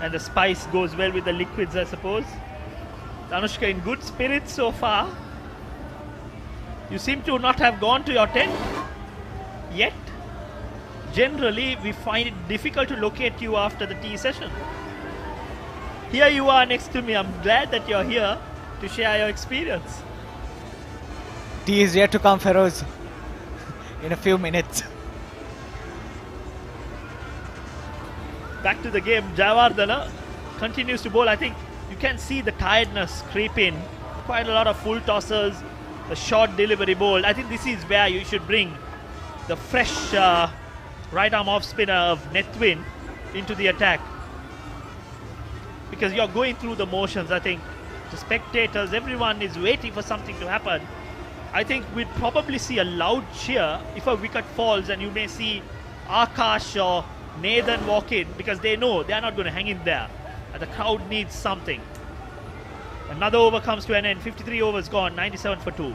And the spice goes well with the liquids, I suppose. Danushka, in good spirits so far. You seem to not have gone to your tent. Yet, generally, we find it difficult to locate you after the tea session. Here you are next to me. I'm glad that you're here to share your experience. Tea is yet to come, Feroz, in a few minutes. Back to the game, Jayawardena continues to bowl. I think you can see the tiredness creep in. Quite a lot of full tossers, the short delivery bowl. I think this is where you should bring the fresh right arm off spinner of Nethwin into the attack. Because you're going through the motions. I think the spectators, everyone is waiting for something to happen. I think we'd probably see a loud cheer if a wicket falls, and you may see Akash or Nathan walk in, because they know they're not going to hang in there. And the crowd needs something. Another over comes to an end. 53 overs gone, 97 for 2.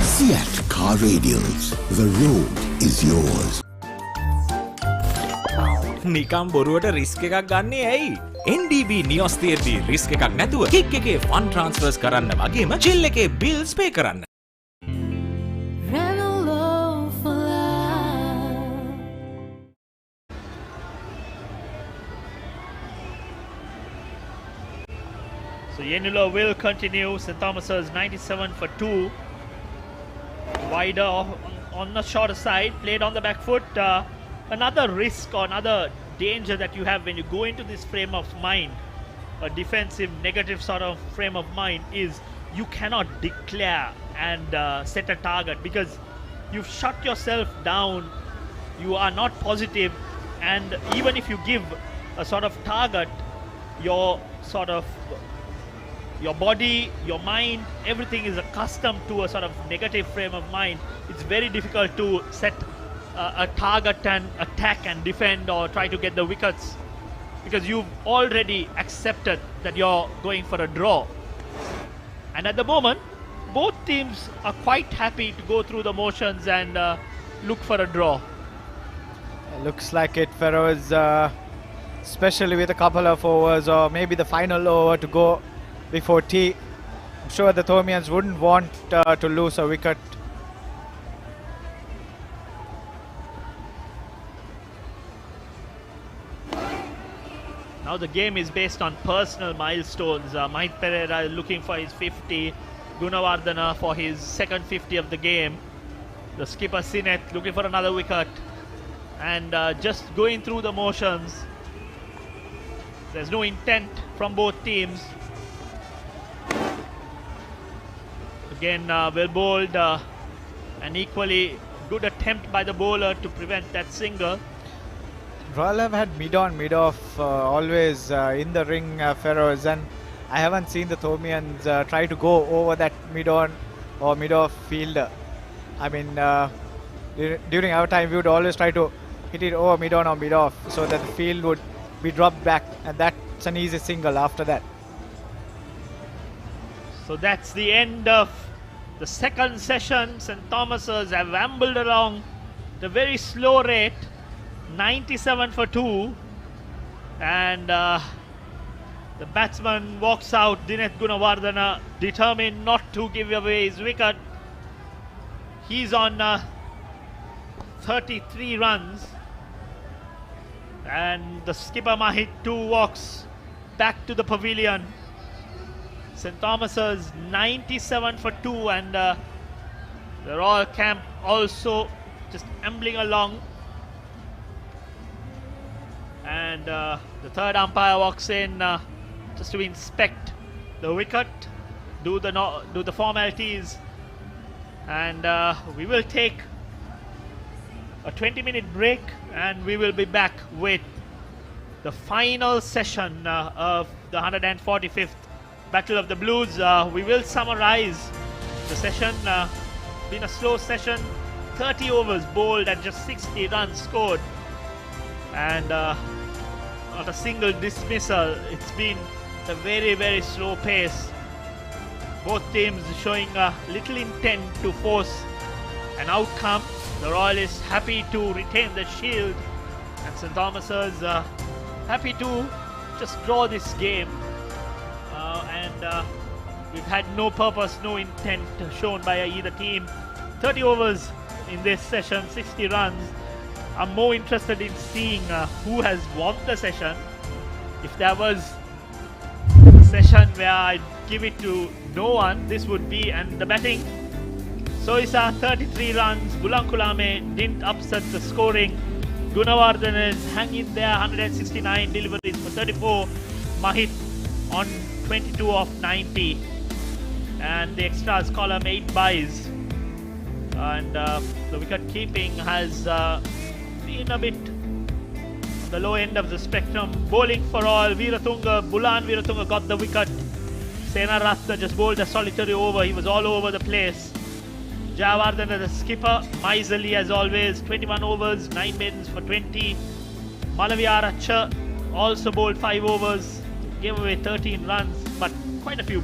Seat Car Radials. The road is yours. නිකම් බොරුවට risk එකක් ගන්නේ ඇයි? NDB නියොස් තියෙද්දි risk එකක් නැතුව kick එකේ fun ට්‍රාන්ස්ෆර්ස් කරන්න වගේම චිල් එකේ බිල්ස් පේ කරන්න. So Yenula will continue. St. Thomas's 97 for 2. Wider on the shorter side, played on the back foot. Another risk or another danger that you have when you go into this frame of mind, a defensive negative sort of frame of mind, is you cannot declare and set a target, because you've shut yourself down. You are not positive, and even if you give a sort of target, your body, your mind, everything is accustomed to a sort of negative frame of mind. It's very difficult to set a target and attack and defend or try to get the wickets, because you've already accepted that you're going for a draw. And at the moment, both teams are quite happy to go through the motions and look for a draw. It looks like it, Feroz, especially with a couple of overs or maybe the final over to go before tea. I'm sure the Thomians wouldn't want to lose a wicket. Now the game is based on personal milestones. Mahit Pereira is looking for his 50. Gunawardena for his second 50 of the game. The skipper Sineth looking for another wicket. And just going through the motions. There's no intent from both teams. Again, well bowled. An equally good attempt by the bowler to prevent that single. Royal have had mid-on, mid-off always in the ring, Feroz, and I haven't seen the Thomians try to go over that mid-on or mid-off fielder. I mean, during our time, we would always try to hit it over mid-on or mid-off so that the field would be dropped back, and that's an easy single after that. So that's the end of the second session. St. Thomas's have ambled along at a very slow rate. 97 for 2, and the batsman walks out. Dineth Gunawardena determined not to give away his wicket. He's on 33 runs, and the skipper Mahit too walks back to the pavilion. St. Thomas's 97 for 2, and the Royal camp also just ambling along. And the third umpire walks in just to inspect the wicket, do the formalities, and we will take a 20-minute break, and we will be back with the final session of the 145th Battle of the Blues. We will summarize the session. Been a slow session, 30 overs bowled and just 60 runs scored, and not a single dismissal. It's been a very, very slow pace. Both teams showing a little intent to force an outcome. The Royalists happy to retain the shield, and St. Thomas's happy to just draw this game. And we've had no purpose, no intent shown by either team. 30 overs in this session, 60 runs. I'm more interested in seeing who has won the session. If there was a session where I'd give it to no one, this would be. And the batting, Soisa 33 runs, Bulankulame didn't upset the scoring. Gunawardene is hanging there, 169 deliveries for 34. Mahit on 22 of 90. And the extras column 8 buys. And the wicket keeping has been a bit on the low end of the spectrum. Bowling for all, Bulan Viratunga got the wicket. Sena Ratha just bowled a solitary over. He was all over the place. Jayawardene, the skipper, miserly as always. 21 overs, 9 maidens for 20. Malavia Aracha also bowled 5 overs. Gave away 13 runs, but quite a few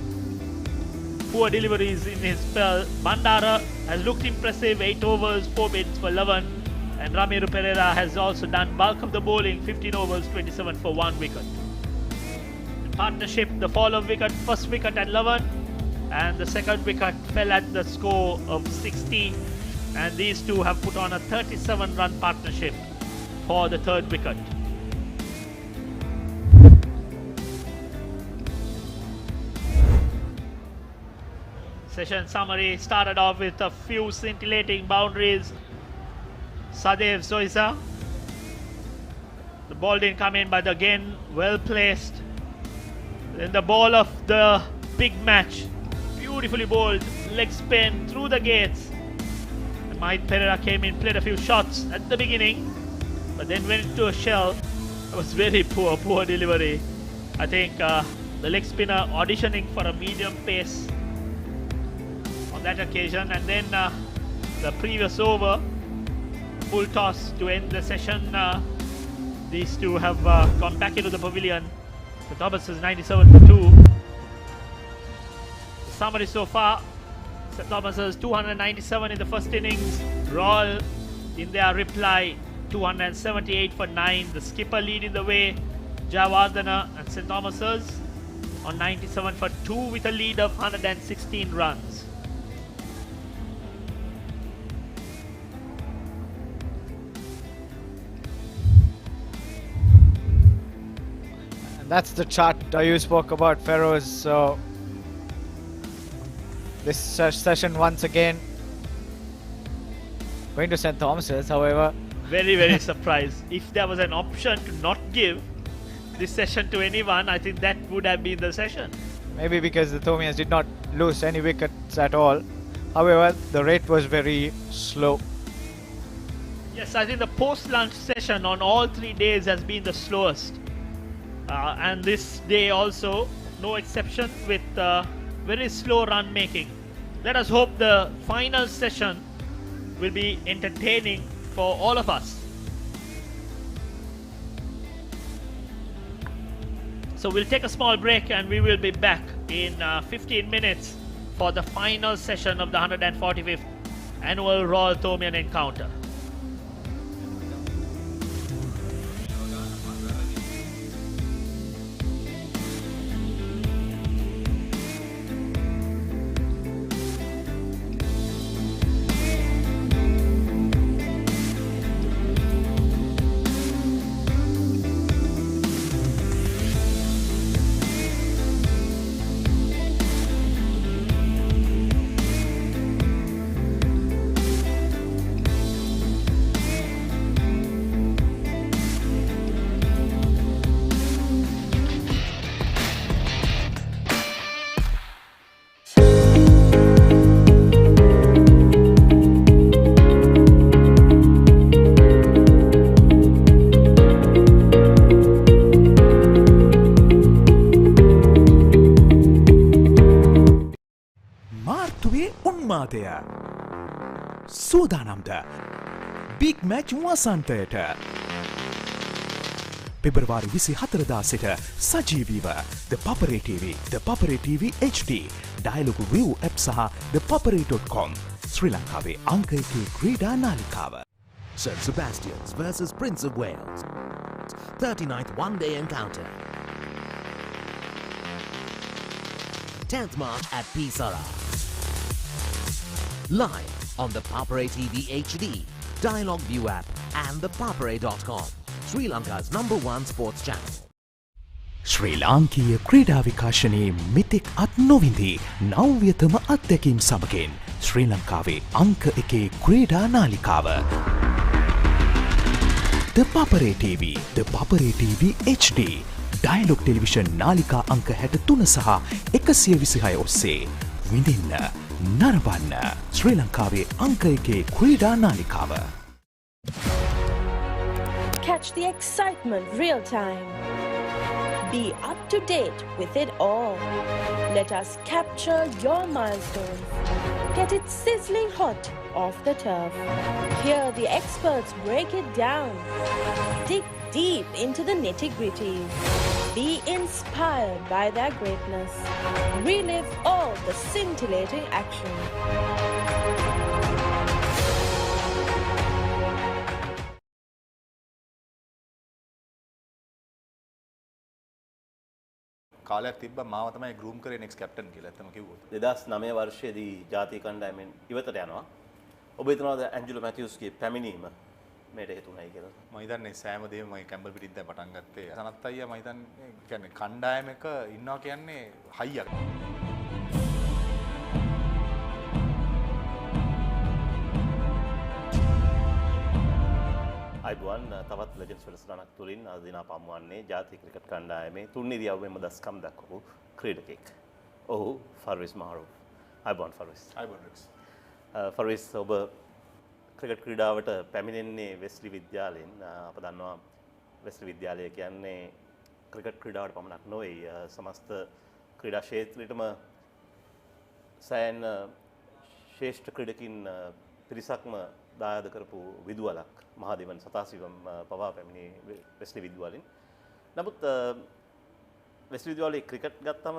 poor deliveries in his spell. Bandara has looked impressive, 8 overs, 4 maidens for 11. And Ramiro Pereira has also done bulk of the bowling, 15 overs, 27 for 1 wicket. In partnership, the fall of wicket, first wicket at 11, and the second wicket fell at the score of 60. And these two have put on a 37-run partnership for the third wicket. Session summary started off with a few scintillating boundaries. Sadev Soisa. The ball didn't come in, but again well placed. Then the ball of the big match. Beautifully bowled, leg spin through the gates. And Mahit Pereira came in, played a few shots at the beginning, but then went into a shell. It was very poor delivery. I think the leg spinner auditioning for a medium pace on that occasion. And then the previous over, full toss to end the session. These two have gone back into the pavilion. The Thomas is 97 for 2. The summary so far: St. Thomas's 297 in the first innings. Royal in their reply 278 for 9. The skipper leading the way, Jayawardene, and St. Thomas's on 97 for 2 with a lead of 116 runs. That's the chart you spoke about, Feroz. So this session once again going to St. Thomas's. However, very surprised. If there was an option to not give this session to anyone, I think that would have been the session. Maybe because the Thomians did not lose any wickets at all. However, the rate was very slow. Yes, I think the post-lunch session on all 3 days has been the slowest. And this day also, no exception, with very slow run making. Let us hope the final session will be entertaining for all of us. So we'll take a small break and we will be back in 15 minutes for the final session of the 145th Annual Royal Thomian Encounter. උන්මාදය සූදානම්ද big match වසන්තයට පෙබරවාරි 24 දා සිට සජීවීව The Papare TV, The Papare TV HD, Dialog ViU app සහ thepapare.com. ශ්‍රී ලංකාවේ අංක 1 ක්‍රීඩා නාලිකාව. St Sebastian's versus Prince of Wales. 39th one-day encounter. 10th March at Pisara. Live on the Papare TV HD, Dialog ViU app and thepapare.com. Sri Lanka's #1 sports channel. ශ්‍රී ලාංකීය ක්‍රීඩා විකාශනයේ මෙතෙක් අත් නොවිඳි නව්‍යතම අත්දැකීම් සමගින් ශ්‍රී ලංකාවේ අංක 1 ක්‍රීඩා නාලිකාව The Papare TV, The Papare TV HD, Dialog Television නාලිකා අංක 63 සහ 126 ඔස්සේ විඳින්න නරඹන්න ශ්‍රී ලංකාවේ අංක 1 ක්‍රීඩා නාලිකාව. Catch the excitement real time. Be up to date with it all. Let us capture your milestones. Get it sizzling hot off the turf. Hear the experts break it down. Dig deep into the nitty-gritty. Be inspired by their greatness. Relive all the scintillating action. කාලයක් තිබ්බා මාව තමයි ගෲම් කරේ next captain කියලා ඇත්තම කිව්වොත් 2009 වර්ෂයේදී ජාතික කණ්ඩායමෙන් ඉවතට යනවා. ඔබ හිතනවාද ඇන්ජලෝ මැතිව්ස්ගේ පැමිණීම මේට හේතුණයි කියලා? මම හිතන්නේ සෑම දෙයක්ම මම කැම්බල් පිටින් දැන් පටන් ගත්තේ. සනත් අයියා මම හිතන්නේ කියන්නේ කණ්ඩායමක ඉන්නවා කියන්නේ හයියක්. අයිබුවන් තවත් ලෙජන්ඩ්ස් වැඩසටහනක් තුලින් අද දින අප හමුවන්නේ ජාතික ක්‍රිකට් කණ්ඩායමේ තුන්වෙනි අවුරුද්දේම දස්කම් දක්වපු ක්‍රීඩකෙක්. ඔහු ෆර්විස් මහරූෆ්. අයිබුවන් ෆර්විස්. අයිබුවන් රික්ස්. ෆර්විස් ඔබ ක්‍රිකට් ක්‍රීඩාවට පැමිණෙන්නේ වෙස්ලි විද්‍යාලයෙන්. අප දන්නවා වෙස්ලි විද්‍යාලය කියන්නේ ක්‍රිකට් ක්‍රීඩාවට පමණක් නොවේ සමස්ත ක්‍රීඩා ක්ෂේත්‍රයටම සෑහෙන ශ්‍රේෂ්ඨ ක්‍රීඩකින් පිරිසක්ම දායාද කරපු විදුවලක් මහදෙවන් සතාසිවම් පවා පැමිණි වෙස්ලි විදුවලින්. නමුත් වෙස්ලි විදුවලේ ක්‍රිකට් ගත්තම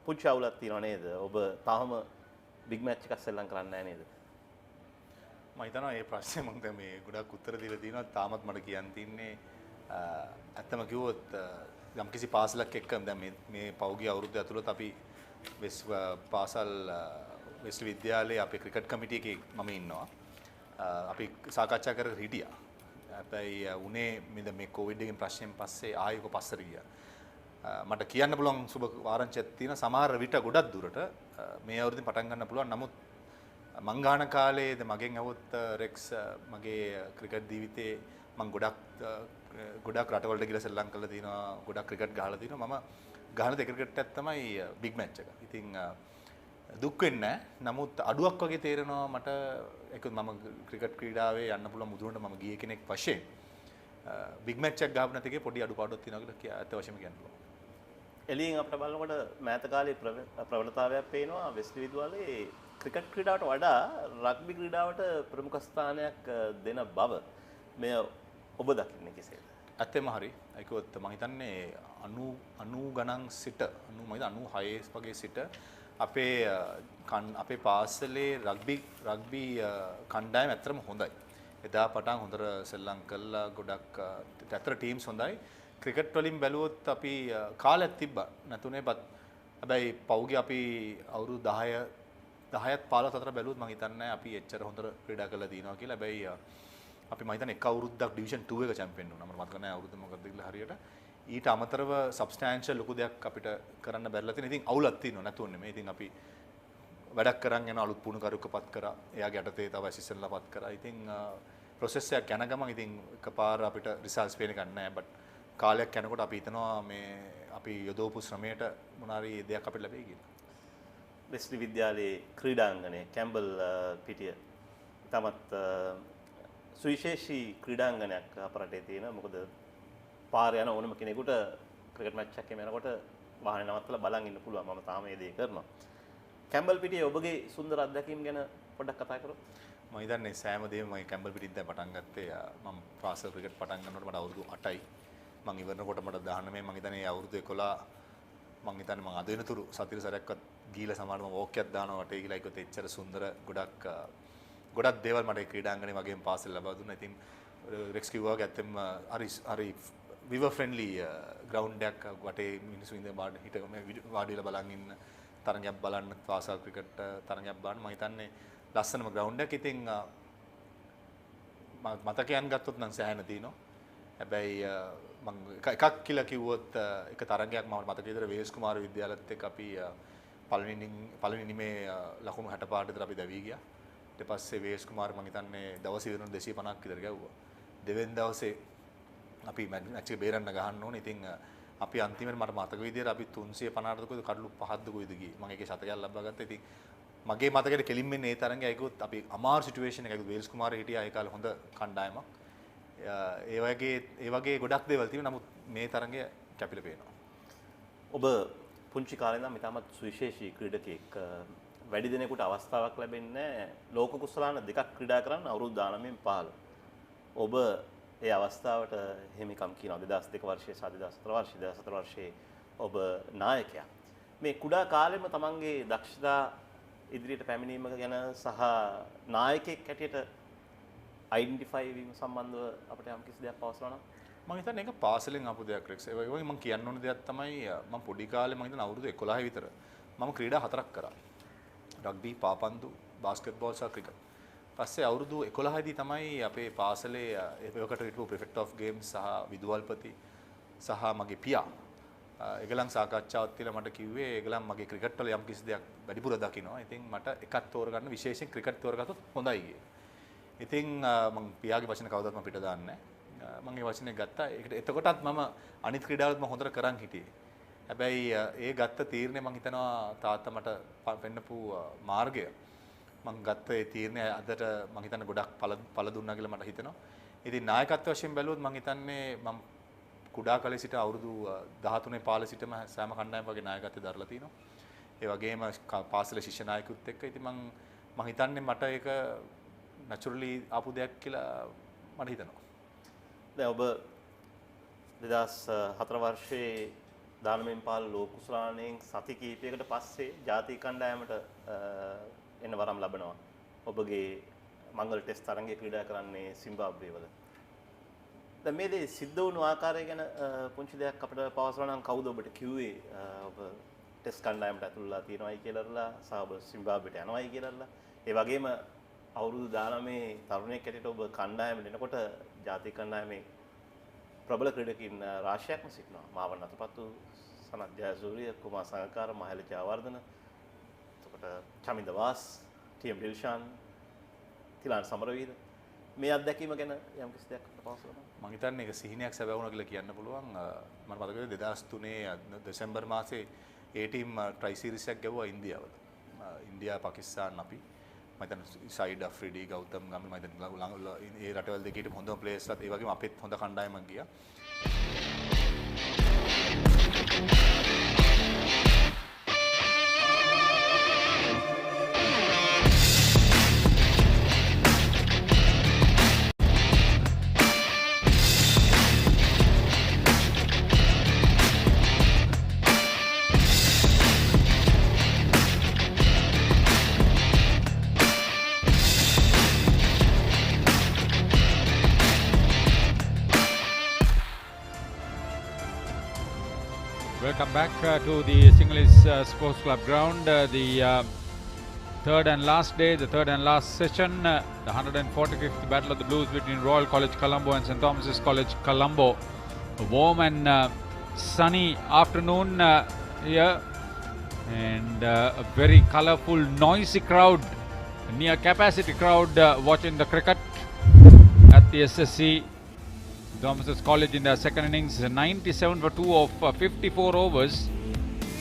පුංචි අවුලක් තියෙනව නේද? ඔබ තාම බිග් මැච් එකක් සෙල්ලම් කරන්නේ නැහැ නේද? මම හිතනවා මේ ප්‍රශ්නේ මම දැන් මේ ගොඩක් උත්තර දීලා තියෙනවා. තාමත් මට කියන්න තියන්නේ ඇත්තම කිව්වොත් යම්කිසි පාසලක් එක්ක දැන් මේ පෞගිය අවුරුද්ද ඇතුළත අපි පාසල් වෙස්ලි විද්‍යාලයේ අපේ ක්‍රිකට් කමිටු එකේ මම ඉන්නවා. අපි සාකච්ඡා කරගෙන හිටියා. හැබැයි උනේ මේ කොවිඩ් එකෙන් ප්‍රශ්නෙන් පස්සේ ආයෙක පස්සට ගියා. මට කියන්න පුළුවන් සුබ ආරංචියක් තියෙන සමහර විට ගොඩක් දුරට මේ අවුරුද්දෙන් පටන් ගන්න පුළුවන්. නමුත් මං ගාන කාලේ මගෙන් આવොත් රෙක්ස් මගේ ක්‍රිකට් ජීවිතේ මං ගොඩක් රටවලට ගිහලා ශ්‍රී ලංකාවල තියෙනවා. ගොඩක් ක්‍රිකට් ගහලා තියෙනවා. මම ගහන දෙක ක්‍රිකට් තමයි බිග් මැච් එක. ඉතින් දුක් වෙන්නේ නැහැ. නමුත් අඩුවක් වගේ තේරෙනවා මට ඒක මම ක්‍රිකට් ක්‍රීඩාවේ යන්න පුළුවන් මුදුනට මම ගියේ කෙනෙක් වශයෙන් බිග් මැච් එකක් ගහපු නැති එකේ පොඩි අඩුපාඩුවක් තියෙනවා කියලා ඇත්ත වශයෙන්ම කියන්න පුළුවන්. එළියෙන් අපිට බලනකොට මෑත කාලේ ප්‍රවණතාවයක් පේනවා වෙස්ලි විදුවලේ ක්‍රිකට් ක්‍රීඩාවට වඩා රග්බි ක්‍රීඩාවට ප්‍රමුඛ ස්ථානයක් දෙන බව මේ ඔබ දකින්නේ කෙසේද? ඇත්තම හරි. ඒකවත් මම හිතන්නේ 90 ගණන් සිට 96 වගේ සිට අපේ පාසලේ රග්බි කණ්ඩායම ඇත්තටම හොඳයි. එදා පටන් හොඳට සෙල්ලම් කළා ගොඩක් ඇත්තට ටීම්ස් හොඳයි. ක්‍රිකට් වලින් බැලුවොත් අපි කාලයක් තිබ්බා නැතුනේ හැබැයි පෞගේ අපි අවුරුදු 10ත් 15ත් අතර බැලුවොත් මම හිතන්නේ අපි එච්චර හොඳට ක්‍රීඩා කරලා දිනවා කියලා. හැබැයි අපි මම හිතන්නේ එක අවුරුද්දක් ඩිවිෂන් 2 එක චැම්පියන් වුණා. මම මතක නැහැ අවුරුද්ද මොකක්ද කියලා හරියට. ඊට අමතරව සබ්ස්ටැන්ෂල් ලොකු දෙයක් අපිට කරන්න බැරිලා තියෙන. ඉතින් අවුලක් තියෙනවා නැතුව නෙමෙයි. ඉතින් අපි වැඩක් කරන් යන අලුත් පුණුකරුවකපත් කරා. එයාගේ යටතේ තව ඇසිස්ටන්ට්ලාපත් කරා. ඉතින් ප්‍රොසෙස් එකක් යන ගමන් ඉතින් එකපාර අපිට රිසල්ට්ස් පේන්න ගන්න නැහැ. බට් කාලයක් යනකොට අපි හිතනවා මේ අපි යොදවපු ශ්‍රමයට මොනාරි දෙයක් අපිට ලැබෙයි කියලා. වෙස්ලි විද්‍යාලයේ ක්‍රීඩාංගණය කැම්බල් පිටිය තමත් සුවිශේෂී ක්‍රීඩාංගණයක් අපරටේ තියෙන. මොකද පාර යන ඕනම කෙනෙකුට ක්‍රිකට් මැච් එකක් යනකොට වාහනේ නවත්තලා බලන් ඉන්න පුළුවන්. මම තාම මේ දේ කරනවා. කැම්බල් පිටියේ ඔබගේ සුන්දර අත්දැකීම් ගැන පොඩ්ඩක් කතා කරමු. මම හිතන්නේ සෑම දෙයක්ම මම කැම්බල් පිටින් දැන් පටන් ගත්තේ මම පාසල් ක්‍රිකට් පටන් ගන්නකොට මට අවුරුදු 8යි. මම ඉවරනකොට මට 19 මම හිතන්නේ අවුරුදු 11 මම හිතන්නේ මම අද වෙනතුරු සතිය සැරයක්වත් ගිහිලා සමහරවම වෝක් එකක් දානවා වටේ ගිහලා ඒකත් එච්චර සුන්දර ගොඩක් දේවල් මට ඒ ක්‍රීඩාංගණේ වගේම පාසල් ලබා දුන්නා. ඉතින් රෙක්ස් කිව්වා වගේ ඇත්තම හරි විවර් ෆ්‍රෙන්ඩලි ග්‍රවුන්ඩ් එකක් වටේ මිනිස්සු ඉඳන් වාඩි වෙලා බලන් ඉන්න තරගයක් බලන්න පාසල් ක්‍රිකට් තරගයක් බලන්න මම හිතන්නේ ලස්සනම ග්‍රවුන්ඩ් එකක්. ඉතින් මතකයන් ගත්තොත් නම් සෑහෙන තියෙනවා. හැබැයි මම එකක් කියලා කිව්වොත් එක තරගයක් මම මතක විතර වේස් කුමාර විද්‍යාලයත් එක්ක අපි පළවෙනි නිමේ ලකුණු 60 පාට විතර අපි දැවී ගියා. ඊට පස්සේ වේස් කුමාර මම හිතන්නේ දවසේ වෙනුන 250ක් විතර ගැව්වා. දෙවෙනි දවසේ අපි මැච් එක බේරන්න ගහන්න ඕනේ. ඉතින් අපි අන්තිමට මට මතක විදියට අපි 350කට කොයිද කඩලු 5ක්ද කොයිද ගියේ. මම ඒකේ ශතකයක් ලබා ගත්තා. ඉතින් මගේ මතකෙට කෙලින්ම මේ තරඟය ඒකත් අපි අමාරු සිටුේෂන් එකක වේල්ස් කුමාරය හිටියා ඒ කාලේ හොඳ කණ්ඩායමක්. ඒ වගේ ගොඩක් දේවල් තියෙනවා. නමුත් මේ තරඟය කැපිලා පේනවා. ඔබ පුංචි කාලේ ඉඳන් ඉතාමත් සුවිශේෂී ක්‍රීඩකයෙක්. වැඩි දිනෙකට අවස්ථාවක් ලැබෙන්නේ ලෝක කුසලාන දෙකක් ක්‍රීඩා කරන්න අවුරුදු 19න් 15. ඔබ ඒ අවස්ථාවට හිමිකම් කියනවා 2002 වර්ෂයේ සහ 2014 වර්ෂයේ ඔබ නායකයා. මේ කුඩා කාලෙම තමන්ගේ දක්ෂතා ඉදිරියට පැමිණීම ගැන සහ නායකයෙක් හැටියට අයිඩෙන්ටිෆයි වීම සම්බන්ධව අපිට යම් කිසි දෙයක් පවසනවා නම් මම හිතන්නේ ඒක පාසලෙන් ආපු දෙයක් රෙක්ස්. ඒ වගේ මම කියන්න ඕන දෙයක් තමයි මම පොඩි කාලේ මම හිතන අවුරුදු 11 විතර මම ක්‍රීඩා 4ක් කරා. රග්බි, පාපන්දු, බාස්කට්බෝල් සහ ක්‍රිකට්. පස්සේ අවුරුදු 11 දී තමයි අපේ පාසලේ ඒකට හිටපු ප්‍රිෆෙක්ට් ඔෆ් ගේම්ස් සහ විදුහල්පති සහ මගේ පියා ඒගොල්ලන් සාකච්ඡාවක් තියලා මට කිව්වේ ඒගොල්ලන් මගේ ක්‍රිකට් වල යම් කිසි දෙයක් වැඩිපුර දකිනවා. ඉතින් මට එකක් තෝරගන්න විශේෂයෙන් ක්‍රිකට් තෝරගත්තොත් හොඳයි කියේ. ඉතින් මම පියාගේ වචන කවදාවත් මම පිට දාන්නේ නැහැ. මම ඒ වචනේ ගත්තා. ඒකට එතකොටත් මම අනිත් ක්‍රීඩාවලත් මම හොඳට කරන් හිටියේ. හැබැයි ඒ ගත්ත තීරණය මම හිතනවා තාත්තා මට පෙන්නපු මාර්ගය මම ගත්ත ඒ තීරණය අදට මම හිතන්නේ ගොඩක් පළ දුන්නා කියලා මට හිතෙනවා. ඉතින් නායකත්ව වශයෙන් බැලුවොත් මම හිතන්නේ මම කුඩා කාලේ සිට අවුරුදු 13 15 සිටම සෑම කණ්ඩායමක් වගේ නායකත්වය දරලා තිනවා. ඒ වගේම පාසලේ ශිෂ්‍ය නායකයෙකුත් එක්ක ඉතින් මම හිතන්නේ මට ඒක naturally ආපු දෙයක් කියලා මට හිතෙනවා. දැන් ඔබ 2004 වර්ෂයේ 19න් 15 ලෝක කුසලානෙන් සති කිහිපයකට පස්සේ ජාතික කණ්ඩායමට එන වරම් ලබනවා. ඔබගේ මංගල ටෙස්ට් තරඟයේ ක්‍රීඩා කරන්නේ සිම්බාබ්වේ වල. දැන් මේ දේ සිද්ධ වුණු ආකාරය ගැන පුංචි දෙයක් අපිට පවසනවා නම් කවුද ඔබට කිව්වේ ඔබ ටෙස්ට් කණ්ඩායමට ඇතුළලා තියෙනවායි කියලාලා සහ ඔබ සිම්බාබ්වට යනවායි කියලාලා. ඒ වගේම අවුරුදු 19 තරුණයෙක් හැටියට ඔබ කණ්ඩායමට එනකොට ජාතික කණ්ඩායමේ ප්‍රබල ක්‍රීඩකින් රාශියක්ම සිටිනවා. මාවන් අතපත්තු, සනත් ජයසූරිය, කුමාර සංගකාර, මහේල ජයවර්ධන, එතකොට චමින්ද වාස්, ටීම් ඩිල්ෂාන්, තිලාන් සමරවීර. මේ අත්දැකීම ගැන යම් කිසි දෙයක් පවසනවා. මම හිතන්නේ ඒක සිහිනයක් සැබෑ වුණා කියලා කියන්න පුළුවන්. මම මතකයි 2003 දෙසැම්බර් මාසේ ඒ ටීම් ට්‍රයි සීරීස් එකක් ගැව්වා ඉන්දියාවල. ඉන්දියා පාකිස්තාන අපි මම හිතන්නේ සයිඩ් අෆ්රිඩි ගෞතම් ගම්මි මම හිතන්නේ ඒ රටවල් දෙකේ හිටපු හොඳම ප්ලේයර්ස්ලාත් ඒ වගේම අපිත් හොඳ කණ්ඩායමක් ගියා. Welcome back to the Sinhalese Sports Club ground. The third and last day, the third and last session, the 145th Battle of the Blues between Royal College Colombo and St. Thomas's College Colombo. A warm and sunny afternoon here, and a very colourful, noisy crowd, near capacity crowd watching the cricket at the SSC Thomas's College in their second innings. 97 for 2 of 54 overs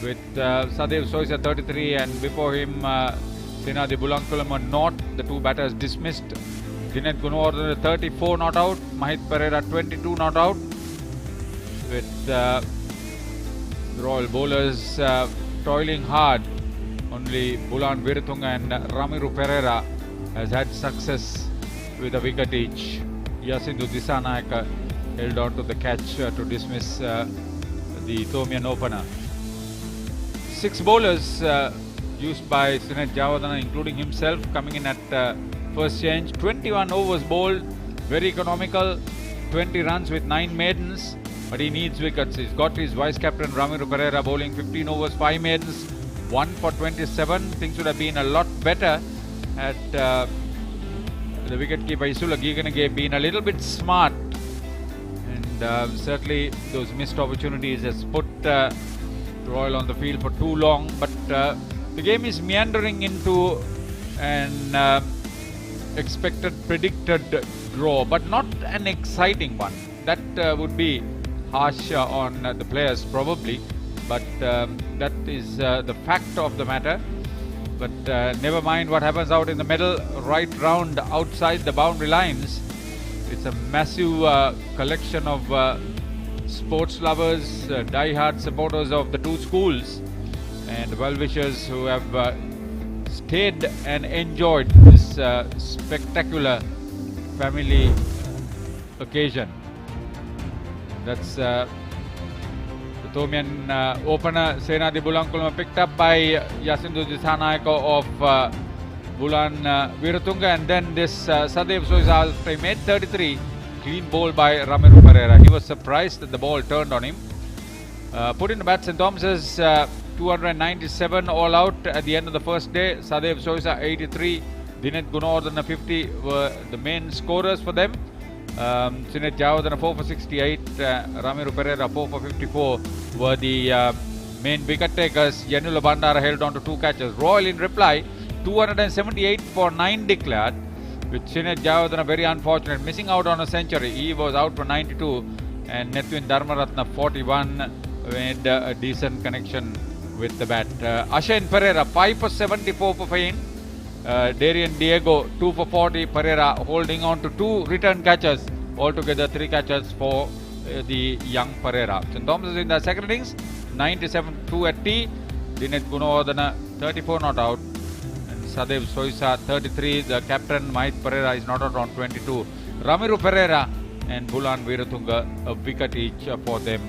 with Sadev Soisa 33 and before him Sinadi Bulankulam not, the two batters dismissed. Dinet Gunawardene 34 not out, Mahit Pereira 22 not out, with Royal bowlers toiling hard. Only Bulan Viratunga and Ramiru Pereira has had success with a wicket each. Yasindu Disanayaka held on to the catch to dismiss the Thomian opener. 6 bowlers used by Sinet Javadana, including himself, coming in at first change. 21 overs bowled, very economical, 20 runs with 9 maidens, but he needs wickets. He's got his vice-captain Ramiro Pereira bowling 15 overs, 5 maidens, 1 for 27. Things would have been a lot better had the wicketkeeper Isula Giganage been a little bit smart, and certainly those missed opportunities has put Royal on the field for too long. But the game is meandering into an expected, predicted draw, but not an exciting one. That would be harsh on the players probably, but that is the fact of the matter. But never mind what happens out in the middle, right round outside the boundary lines. It's a massive collection of sports lovers, die-hard supporters of the two schools, and well-wishers who have stayed and enjoyed this spectacular family occasion. That's the Thomian opener Senadi Bulankulama, picked up by Yasindu Disanayaka of Bulan Viratunga, and then this Sadev Soisa after he made 33, clean bowl by Ramiro Pereira. He was surprised that the ball turned on him. Put in the bat, St. Thomas's 297 all out at the end of the first day. Sadev Soisa 83, Dinet Gunawardena 50 were the main scorers for them. Sinet Javadana 4 for 68, Ramiro Pereira 4 for 54 were the main wicket takers. Yanula Bandara held on to 2 catches. Royal in reply, 278 for 9 declared, with Sinet Javadana very unfortunate, missing out on a century. He was out for 92, and Netwin Dharmaratna 41 made a decent connection with the bat. Asen Pereira 5 for 74 for Fane. Darian Diego 2 for 40. Pereira holding on to 2 return catches, altogether 3 catches for the young Pereira. St. Thomas in the second innings, 97-2 at tea. Dinet Gunawardena 34 not out, and Sadev Soisa 33. The captain Mahit Pereira is not out on 22. Ramiro Pereira and Bulan Viratunga a wicket each for them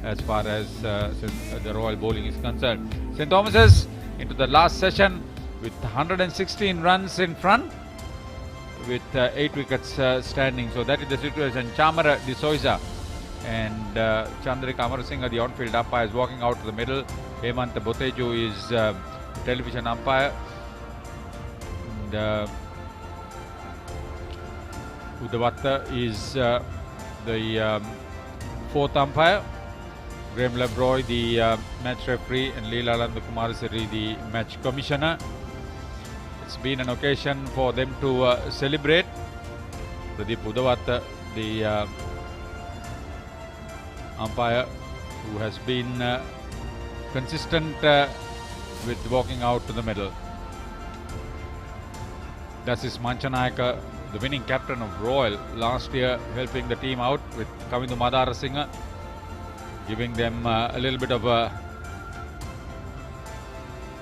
as far as the Royal bowling is concerned. St. Thomas's into the last session with 116 runs in front, with 8 wickets standing. So that is the situation. Chamara De Souza and Chandrika Amarasinghe, the on-field umpire, is walking out to the middle. Hemanta Boteju is television umpire. And Udavatta is the 4th umpire. Graham Lebroy, the match referee, and Leela Landakumarasiri, the match commissioner. It's been an occasion for them to celebrate. Pradeep Udavatta, the umpire who has been consistent with walking out to the middle. Dasis Manchanayaka, the winning captain of Royal last year, helping the team out with Kavindu Madarasinghe, giving them a little bit of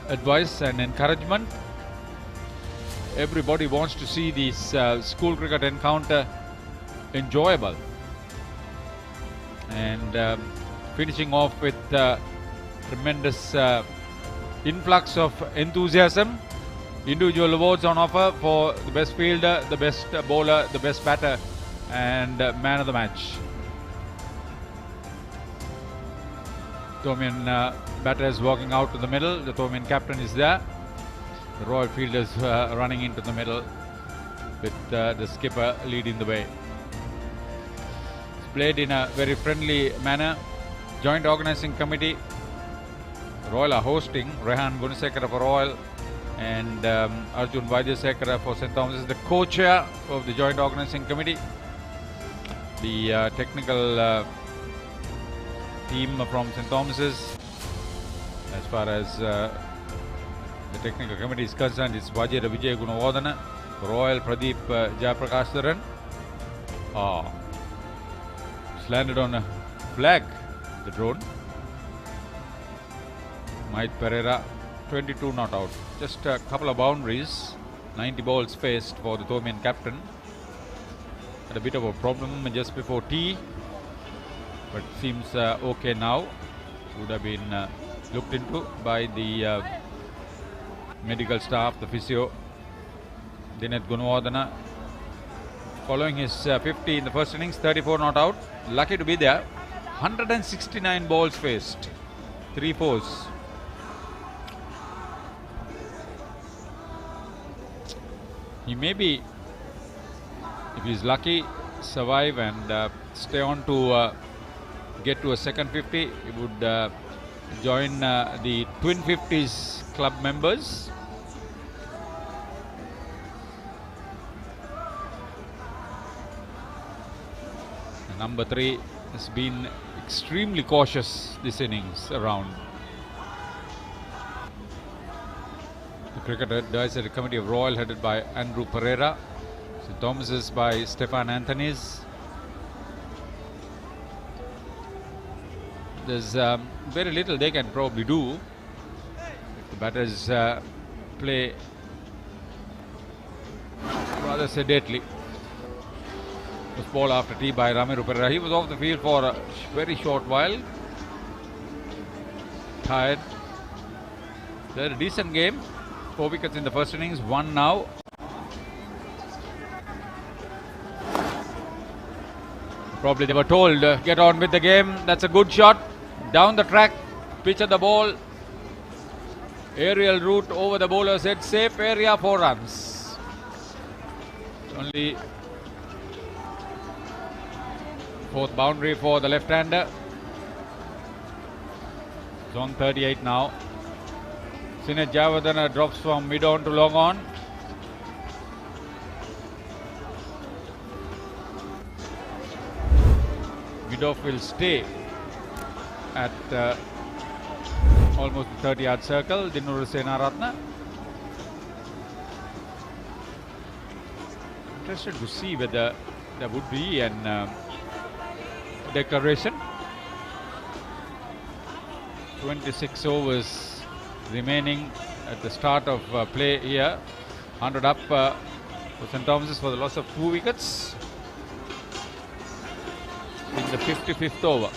advice and encouragement. Everybody wants to see this school cricket encounter enjoyable, and finishing off with tremendous influx of enthusiasm. Individual awards on offer for the best fielder, the best bowler, the best batter, and man of the match. Thomian batters walking out to the middle. The Thomian captain is there. The Royal fielders running into the middle, with the skipper leading the way. It's played in a very friendly manner. Joint Organising Committee, Royal are hosting. Rehan Gunasekara for Royal and Arjun Vaidyasekara for St. Thomas is the co-chair of the Joint Organising Committee. The technical team from St. Thomas's, as far as the technical committee is concerned, is Vajira Vijay Gunawardena, Royal Pradeep Jayaprakash. It's landed on a flag, the drone. Mahit Pereira, 22 not out. Just a couple of boundaries, 90 balls faced for the Thomian captain. Had a bit of a problem just before tea. but seems okay now. Would have been looked into by the medical staff, the physio, Dinet Gunawardana, following his 50 in the first innings, 34 not out. Lucky to be there. 169 balls faced, 3 fours. He may be, if he's lucky, survive and stay on to get to a second 50. He would join the twin 50s club members. Number 3 has been extremely cautious this innings around. The Cricket Advisory Committee of Royal, headed by Andrew Pereira. St. Thomas's by Stefan Anthony's. There's very little they can probably do if the batters play rather sedately. Was ball after tea by Ramiro Pereira. He was off the field for a very short while. Tired. They had a decent game. 4 wickets in the first innings, 1 now. Probably they were told, get on with the game. That's a good shot. Down the track, pitch at the ball. Aerial route over the bowler's head. Safe area, 4 runs. Only 4th boundary for the left-hander. It's on 38 now. Sinet Javadana drops from mid-on to long-on. Widoff will stay at almost the 30-yard circle. Dinuru Senaratna. Interested to see whether there would be an declaration. 26 overs remaining at the start of play here. 100 up for St. Thomas's for the loss of 2 wickets in the 55th over.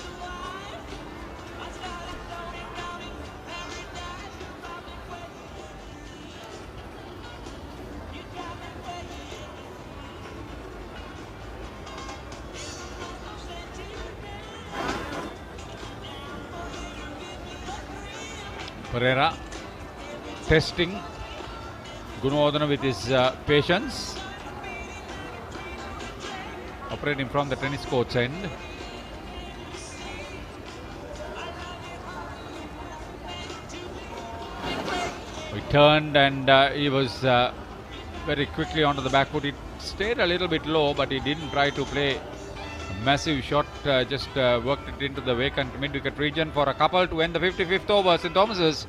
Pereira testing Gunawardana with his patience, operating from the tennis court's end. He turned and he was very quickly onto the back foot. He stayed a little bit low, but he didn't try to play a massive shot, just worked it into the vacant mid-wicket region for a couple to end the 55th over. St. Thomas's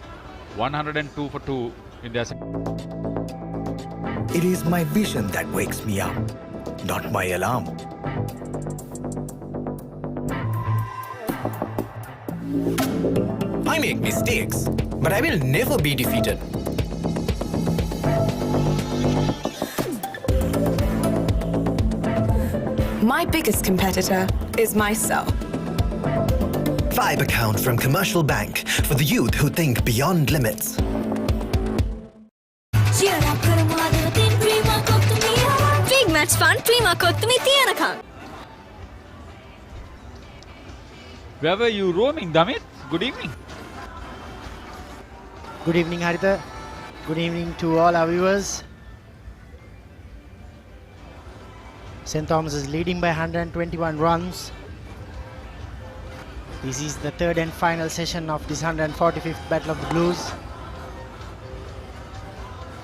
102 for 2 in their It is my vision that wakes me up, not my alarm. I make mistakes, but I will never be defeated. My biggest competitor is myself. 5 account from Commercial Bank for the youth who think beyond limits. Big match fun, prima kottumi tiyanaka. Where were you roaming, Damit? Good evening. Good evening, Haritha. Good evening to all our viewers. St. Thomas is leading by 121 runs. This is the third and final session of this 145th Battle of the Blues.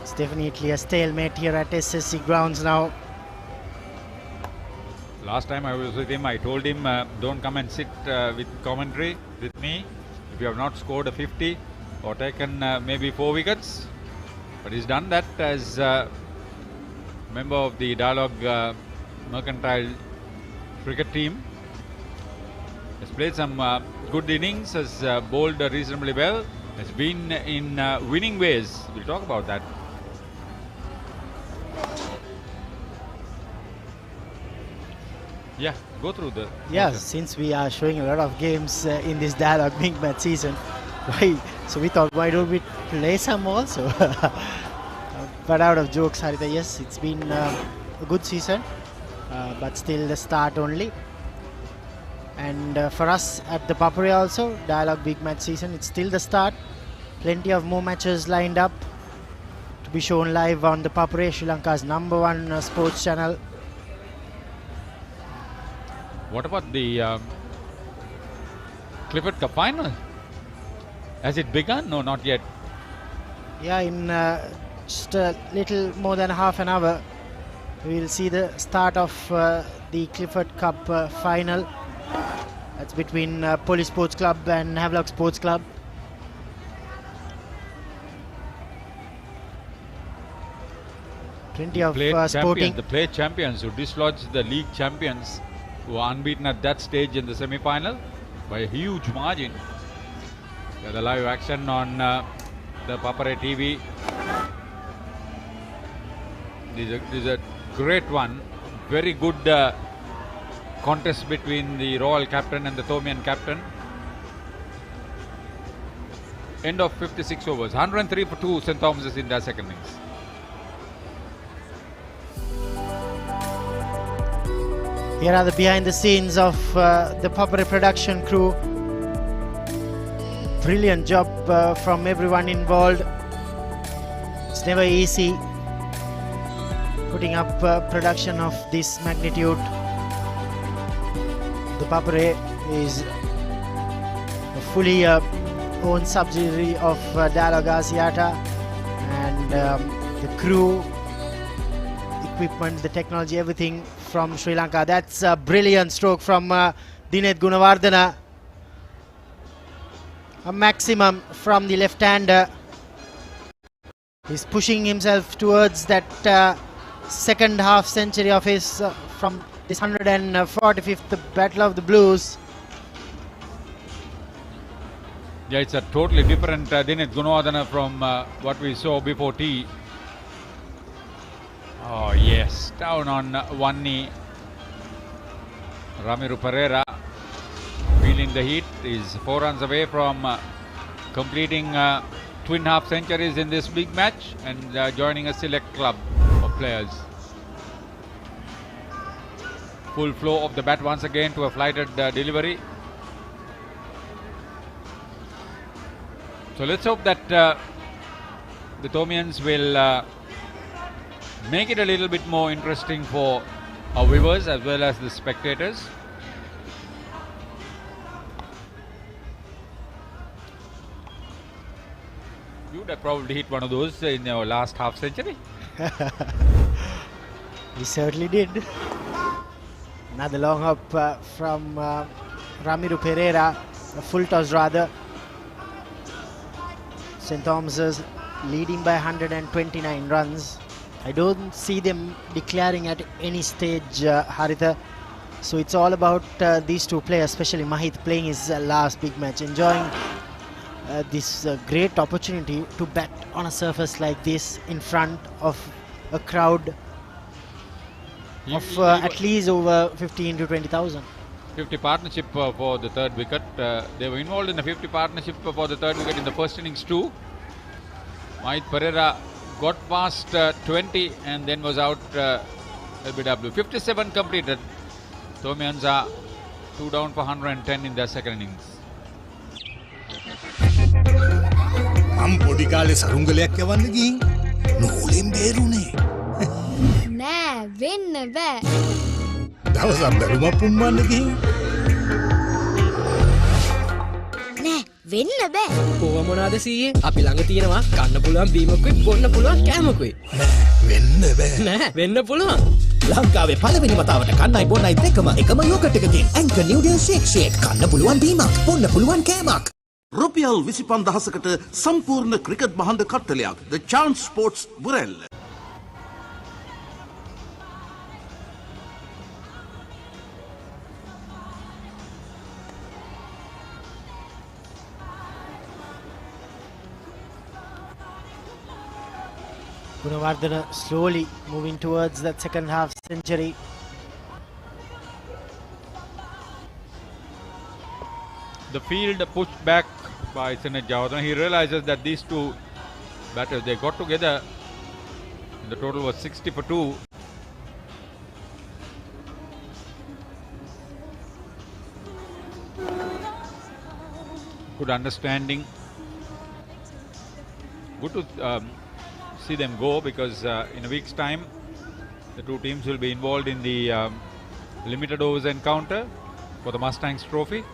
It's definitely a stalemate here at SSC Grounds now. Last time I was with him, I told him don't come and sit with commentary with me if you have not scored a 50 or taken maybe 4 wickets. But he's done that as member of the Dialog Mercantile cricket team. Has played some good innings, has bowled reasonably well, has been in winning ways. We'll talk about that. Yeah, go through the. Yeah, since we are showing a lot of games in this Dialog Big Match season, so we thought, why don't we play some also? But out of jokes, Haritha, yes, it's been a good season, but still the start only. And for us at the Papare also, Dialog Big Match season, it's still the start. Plenty of more matches lined up to be shown live on the Papare, Sri Lanka's #1 sports channel. What about the Clifford Cup final? Has it begun? No, not yet. Yeah, in just a little more than half an hour, we will see the start of the Clifford Cup final. That's between Police Sports Club and Havelock Sports Club. Plenty of sporting. The play champions who dislodged the league champions who are unbeaten at that stage in the semi-final by a huge margin. Yeah, the live action on the Papare TV. This is a great one. Very good contest between the Royal captain and the Thomian captain. End of 56 overs. 103 for 2 St. Thomas's in their second innings. Here are the behind the scenes of the Papare production crew. Brilliant job from everyone involved. It's never easy putting up production of this magnitude. The Papare is a fully owned subsidiary of Dialog Asiata, and the crew, equipment, the technology, everything from Sri Lanka. That's a brilliant stroke from Dinet Gunawardena. A maximum from the left-hander. He's pushing himself towards that second half century of his from this 145th Battle of the Blues. Yeah, it's a totally different Dinet Gunawardena from what we saw before tea. Oh yes, down on one knee. Asen Pereira feeling the heat, is 4 runs away from completing twin half centuries in this big match and joining a select club of players. Full flow of the bat once again to a flighted delivery. So let's hope that the Thomians will make it a little bit more interesting for our viewers as well as the spectators. You would have probably hit one of those in your last half century. He certainly did. Another long hop from Asen Pereira, a full toss rather. St. Thomas's leading by 129 runs. I don't see them declaring at any stage, Haritha. So it's all about these two players, especially Mahith playing his last big match, enjoying this great opportunity to bat on a surface like this in front of a crowd of at least over 15 to 20,000. 50 partnership for the third wicket. They were involved in a 50 partnership for the third wicket in the first innings too. Mahith Pereira got past 20 and then was out LBW. 57 completed. Thomians are 2 down for 110 in their second innings. මම පොඩි කාලේ සරුංගලයක් යවන්න ගිහින් නූලෙන් බේරුනේ. නෑ වෙන්න බෑ. දවසක් බැලුමක් පුම්බන්න ගිහින් නෑ වෙන්න බෑ. කොහොම මොනවාද සීයේ? අපි ළඟ තියෙනවා කන්න පුළුවන් බීමකුයි බොන්න පුළුවන් කෑමකුයි. වෙන්න බෑ. නෑ වෙන්න පුළුවන්. ලංකාවේ පළවෙනි වතාවට කන්නයි බොන්නයි දෙකම එකම යෝගට් එකකින් ඇන්කර් නිව්ඩල් ෂේක් කන්න පුළුවන් බීමක් බොන්න පුළුවන් කෑමක්. රුපියල් 25,000කට සම්පූර්ණ ක්‍රිකට් මහඬ කට්ටලයක් The Chance Sports බුරැල්ල. Gunawardena slowly moving towards that second half century. the field pushed back by Sinet Javardhana. He realizes that these two batters, they got together and the total was 60 for 2. Good understanding. Good to see them go, because in a week's time the two teams will be involved in the limited overs encounter for the Mustangs Trophy.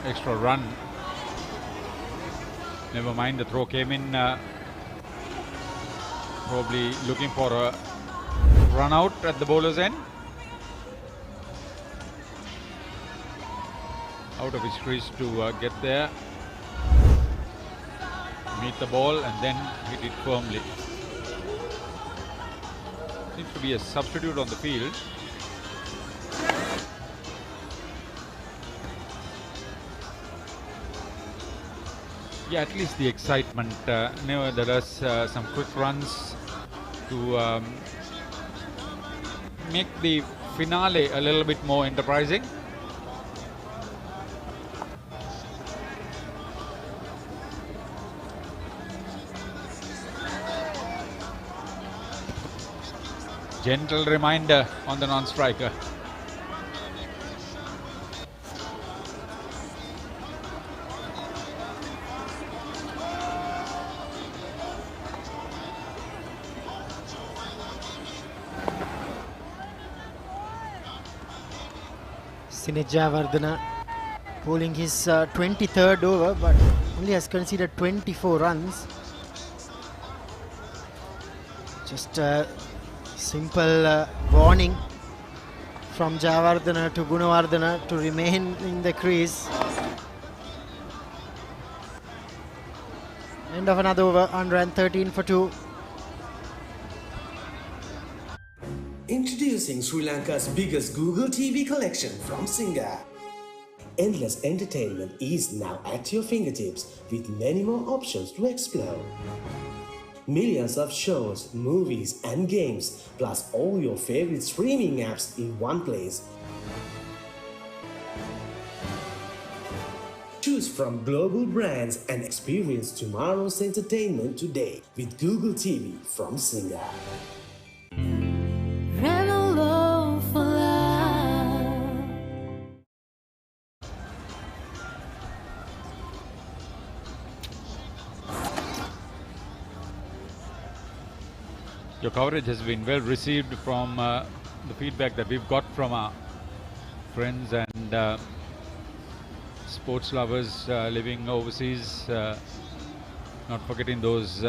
Extra run. Never mind, the throw came in, probably looking for a run out at the bowler's end. Out of his crease to get there, meet the ball and then hit it firmly. Seems to be a substitute on the field. Yeah, at least the excitement. Nevertheless, some quick runs to make the finale a little bit more enterprising. Gentle reminder on the non-striker. Sinet Javardhana bowling his 23rd over, but only has conceded 24 runs. Just a simple warning from Javardhana to Gunawardena to remain in the crease. End of another over, 113 for 2. Introducing Sri Lanka's biggest Google TV collection from Singa. Endless entertainment is now at your fingertips with many more options to explore. Millions of shows, movies and games, plus all your favorite streaming apps in one place. Choose from global brands and experience tomorrow's entertainment today with Google TV from Singa. Your coverage has been well received from the feedback that we've got from our friends and sports lovers living overseas, not forgetting those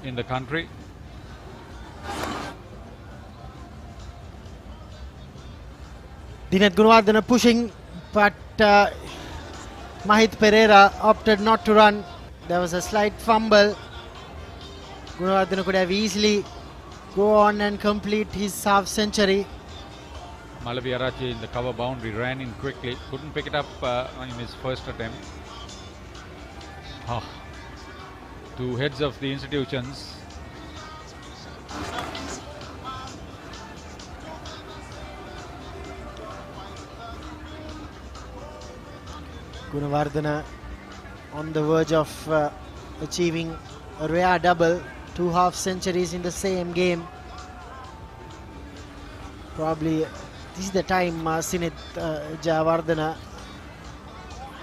in the country. Dinet Gunawardena pushing, but Mahit Pereira opted not to run. There was a slight fumble. Gunawardena could have easily go on and complete his half century. Malavi Arachi in the cover boundary ran in quickly, couldn't pick it up on his first attempt. Two heads of the institutions. Gunawardena on the verge of achieving a rare double. 2 half centuries in the same game. Probably this is the time Sinet Javardhana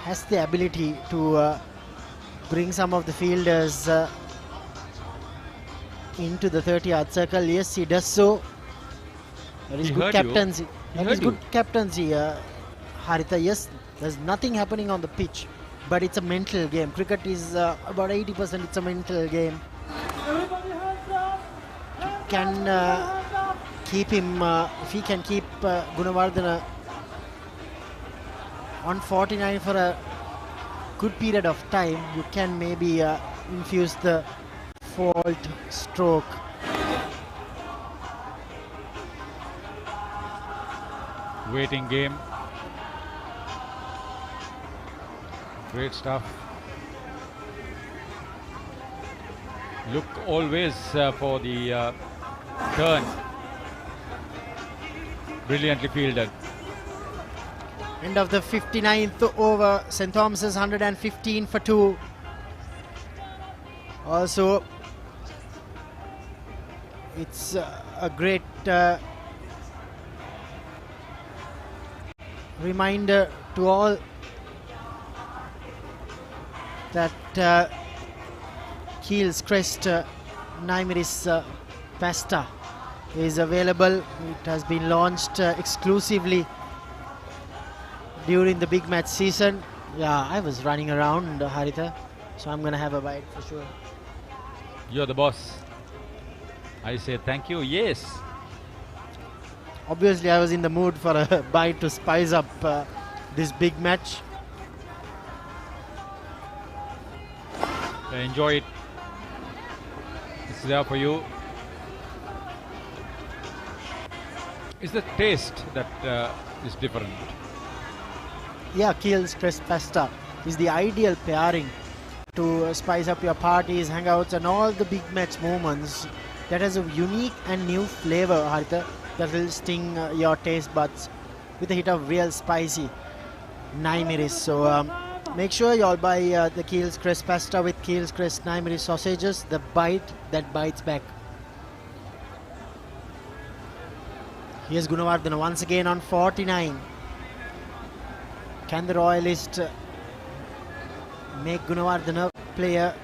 has the ability to bring some of the fielders into the 30-yard circle. Yes, he does so. That is good captaincy. That is good captaincy, Haritha. Yes, there's nothing happening on the pitch, but it's a mental game. Cricket is about 80%. It's a mental game. Can keep him, if he can keep Gunawardena on 49 for a good period of time, you can maybe infuse the fault stroke. Waiting game. Great stuff. Look always for the turn. Brilliantly fielded. End of the 59th over. St. Thomas's 115 for 2. Also, it's a great reminder to all that Keel's Crest Naimeris pasta is available. It has been launched exclusively during the big match season. Yeah, I was running around, Haritha, so I'm gonna have a bite for sure. You're the boss. I say thank you. Yes. Obviously, I was in the mood for a bite to spice up this big match. Enjoy it. It's there for you. It's the taste that is different. Yeah, Keel's Crest pasta is the ideal pairing to spice up your parties, hangouts, and all the big match moments. That has a unique and new flavor, Haritha, that will sting your taste buds with a hit of real spicy Naimeris. So make sure you all buy the Keel's Crest pasta with Keel's Crest Naimeris sausages, the bite that bites back. Here's Gunawardena once again on 49. Can the Royalist make Gunawardena play a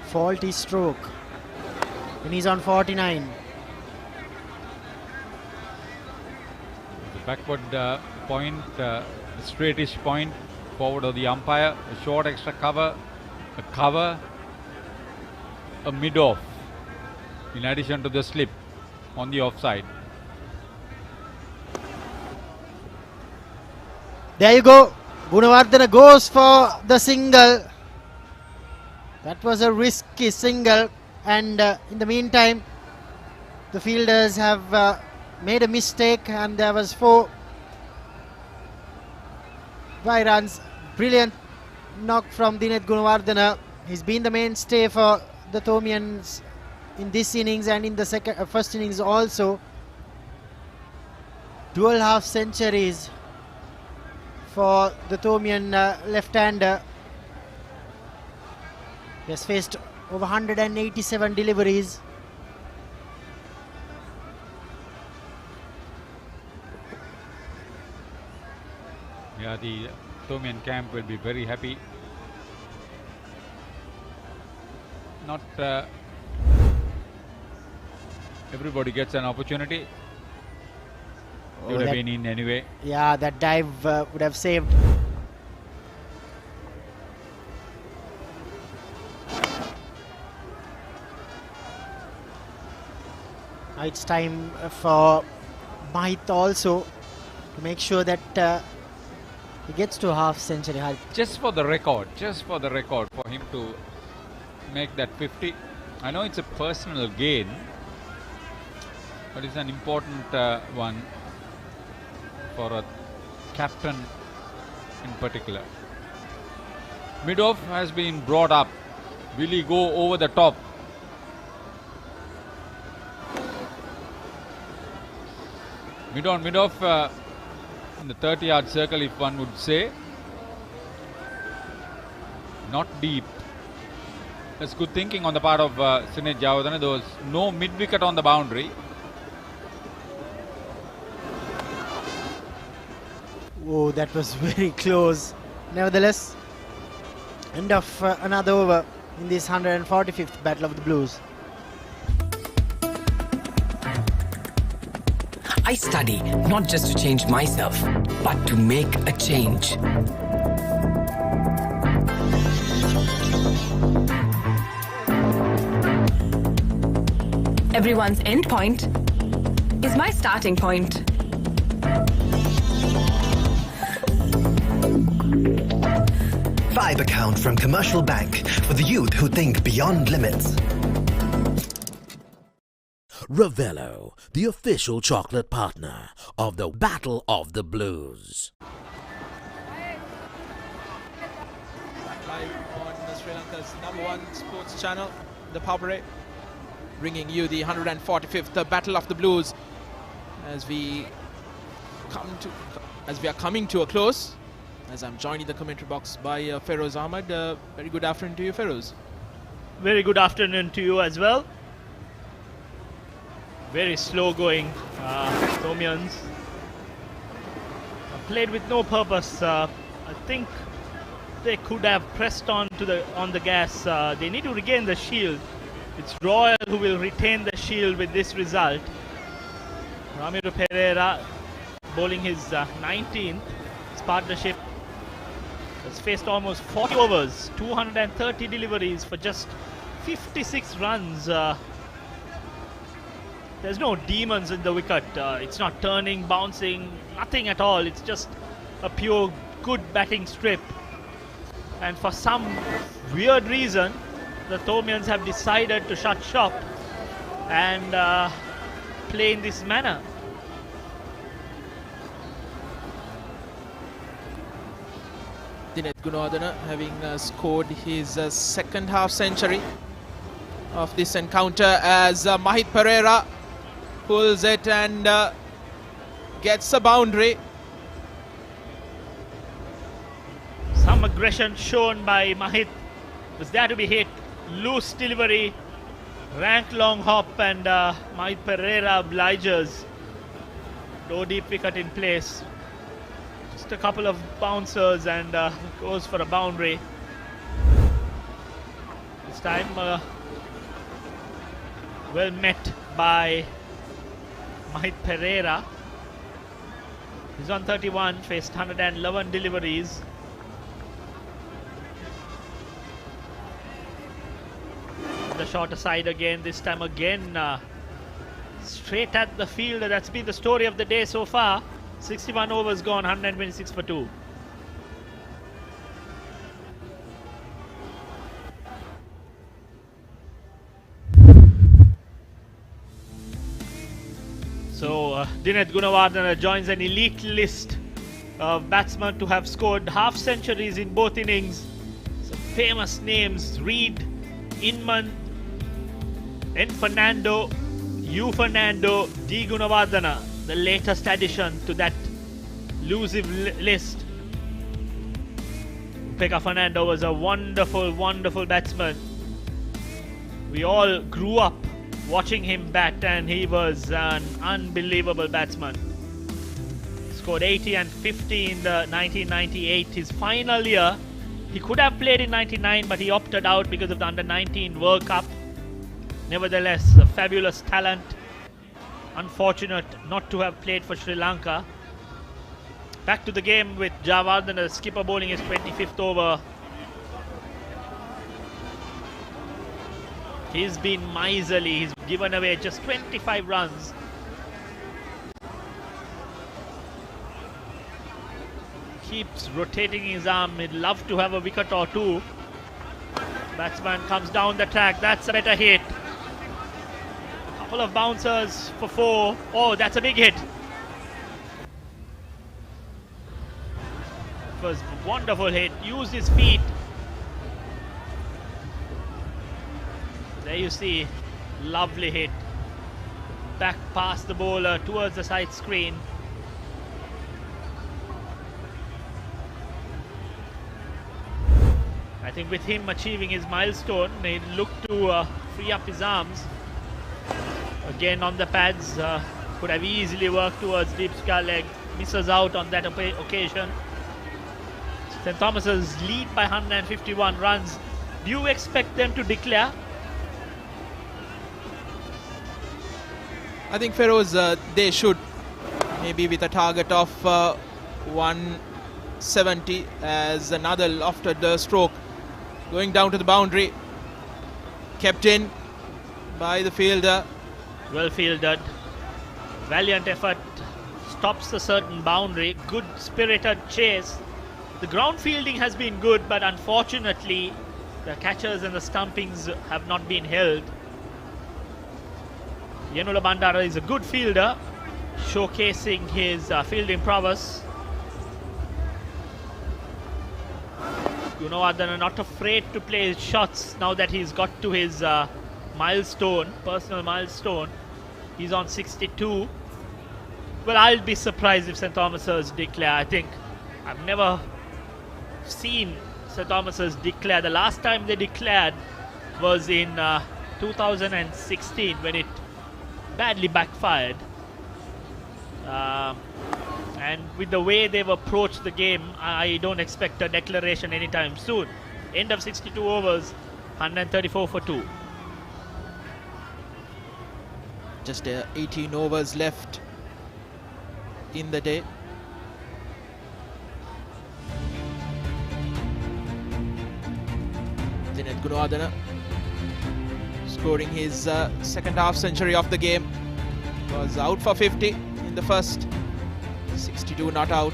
faulty stroke? And he's on 49. The backward point, the straightish point, forward of the umpire, a short extra cover, a mid-off, in addition to the slip on the offside. There you go. Gunawardena goes for the single. That was a risky single. And in the meantime, the fielders have made a mistake, and there was 4 by runs. Brilliant knock from Dinet Gunawardena. He's been the mainstay for the Thomians in this innings and in the first innings also. Dual half centuries for the Thomian left-hander. He has faced over 187 deliveries. Yeah, the Thomian camp will be very happy. Not everybody gets an opportunity. He would have been in anyway. Yeah, that dive would have saved. Now it's time for Mahit also to make sure that he gets to half century. Just for the record, for him to make that 50. I know it's a personal gain, but it's an important one for a captain in particular. Mid-off has been brought up. Will he go over the top? Mid-off in the 30-yard circle, if one would say. Not deep. That's good thinking on the part of Sinead Javadana. There was no mid-wicket on the boundary. Oh, that was very close. Nevertheless, end of another over in this 145th Battle of the Blues. I study not just to change myself, but to make a change. Everyone's end point is my starting point. Vibe account from Commercial Bank for the youth who think beyond limits. Ravello, the official chocolate partner of the Battle of the Blues. live on Sri Lanka's #1 sports channel, the Papare, bringing you the 145th Battle of the Blues as we are coming to a close. As I'm joined in the commentary box by Feroz Ahmed. Very good afternoon to you, Feroz. Very good afternoon to you as well. Very slow going Thomians. Played with no purpose. I think they could have pressed on the gas. They need to regain the shield. It's Royal who will retain the shield with this result. Ramiro Pereira bowling his 19th. His partnership has faced almost 40 overs, 230 deliveries for just 56 runs. There's no demons in the wicket. It's not turning, bouncing, nothing at all. It's just a pure good batting strip. And for some weird reason, the Thomians have decided to shut shop and play in this manner. Dinesh Gunawardena having scored his second half century of this encounter as Mahit Pereira pulls it and gets a boundary. Some aggression shown by Mahit. Was there to be hit. Loose delivery. Rank long hop and Mahit Pereira obliges. No deep wicket in place. Just a couple of bouncers and goes for a boundary. This time well met by Mahit Pereira. He's on 31, faced 111 deliveries. The shorter side again, this time again straight at the fielder. That's been the story of the day so far. 61 overs gone, 126 for 2. So Dinesh Gunawardena joins an elite list of batsmen to have scored half centuries in both innings. Some famous names: Reid, Inman, N. Fernando, U. Fernando, D. Gunawardena, the latest addition to that elusive list. Pekka Fernando was a wonderful, wonderful batsman. We all grew up watching him bat, and he was an unbelievable batsman. Scored 80 and 50 in the 1998, his final year. He could have played in 99, but he opted out because of the Under-19 World Cup. Nevertheless, a fabulous talent. Unfortunate not to have played for Sri Lanka. Back to the game with Javardhana, skipper bowling his 25th over. He's been miserly. He's given away just 25 runs. Keeps rotating his arm. He'd love to have a wicket or two. Batsman comes down the track. That's a better hit. Couple of bouncers for 4. Oh, that's a big hit. It was a wonderful hit. Used his feet. There you see, lovely hit. Back past the bowler towards the side screen. I think with him achieving his milestone, he looked to free up his arms. Again on the pads, could have easily worked towards deep square leg. Misses out on that occasion. St. Thomas's lead by 151 runs. Do you expect them to declare? I think Feroz, they should, maybe with a target of 170 as another lofted stroke going down to the boundary, kept in by the fielder. Well fielded, valiant effort, stops a certain boundary, good spirited chase. The ground fielding has been good, but unfortunately the catchers and the stumpings have not been held. Yanula Bandara is a good fielder, showcasing his fielding prowess. Gunawardena not afraid to play his shots now that he's got to his personal milestone. He's on 62. Well, I'll be surprised if St. Thomas's declare. I think I've never seen St. Thomas's declare. The last time they declared was in 2016 when it badly backfired. And with the way they've approached the game, I don't expect a declaration anytime soon. End of 62 overs, 134 for 2. Just 18 overs left in the day. Dinesh Gunawardena scoring his second half century of the game. Was out for 50 in the first. 62 not out.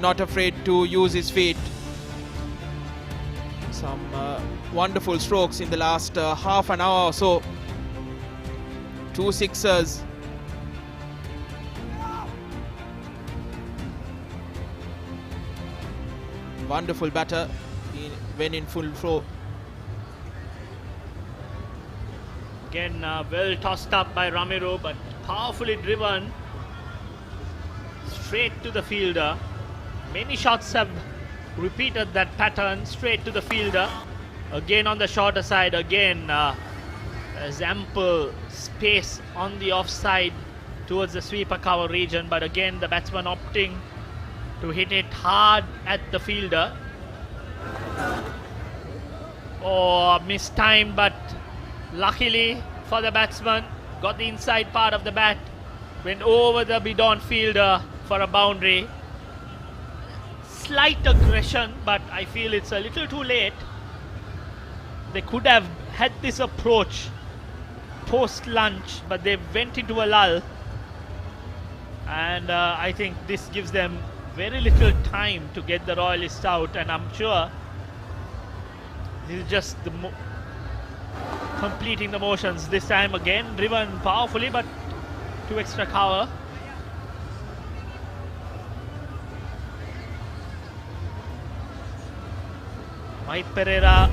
Not afraid to use his feet. Some wonderful strokes in the last half an hour or so. 2 sixers. Wonderful batter when in full flow. Again, well tossed up by Ramiro, but powerfully driven straight to the fielder. Many shots have repeated that pattern, straight to the fielder. Again on the shorter side, again there's ample space on the offside towards the sweeper cover region, but again the batsman opting to hit it hard at the fielder. Oh, mistimed, but luckily for the batsman, got the inside part of the bat, went over the bidon fielder for a boundary. Slight aggression, but I feel it's a little too late. They could have had this approach post lunch, but they went into a lull, and I think this gives them very little time to get the Royalists out, and I'm sure this is just the completing the motions. This time again driven powerfully, but 2 extra cover. Mahit Pereira,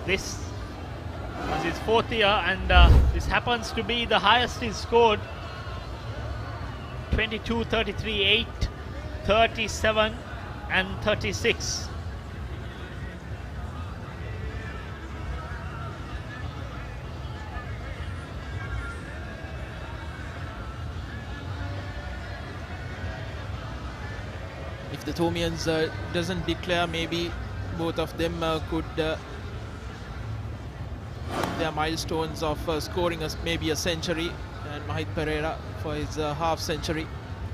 this was his 4th year, and this happens to be the highest he's scored. 22, 33, 8, 37 and 36. If the Thomians doesn't declare, maybe both of them could their milestones of scoring maybe a century, and Mahit Pereira for his half century,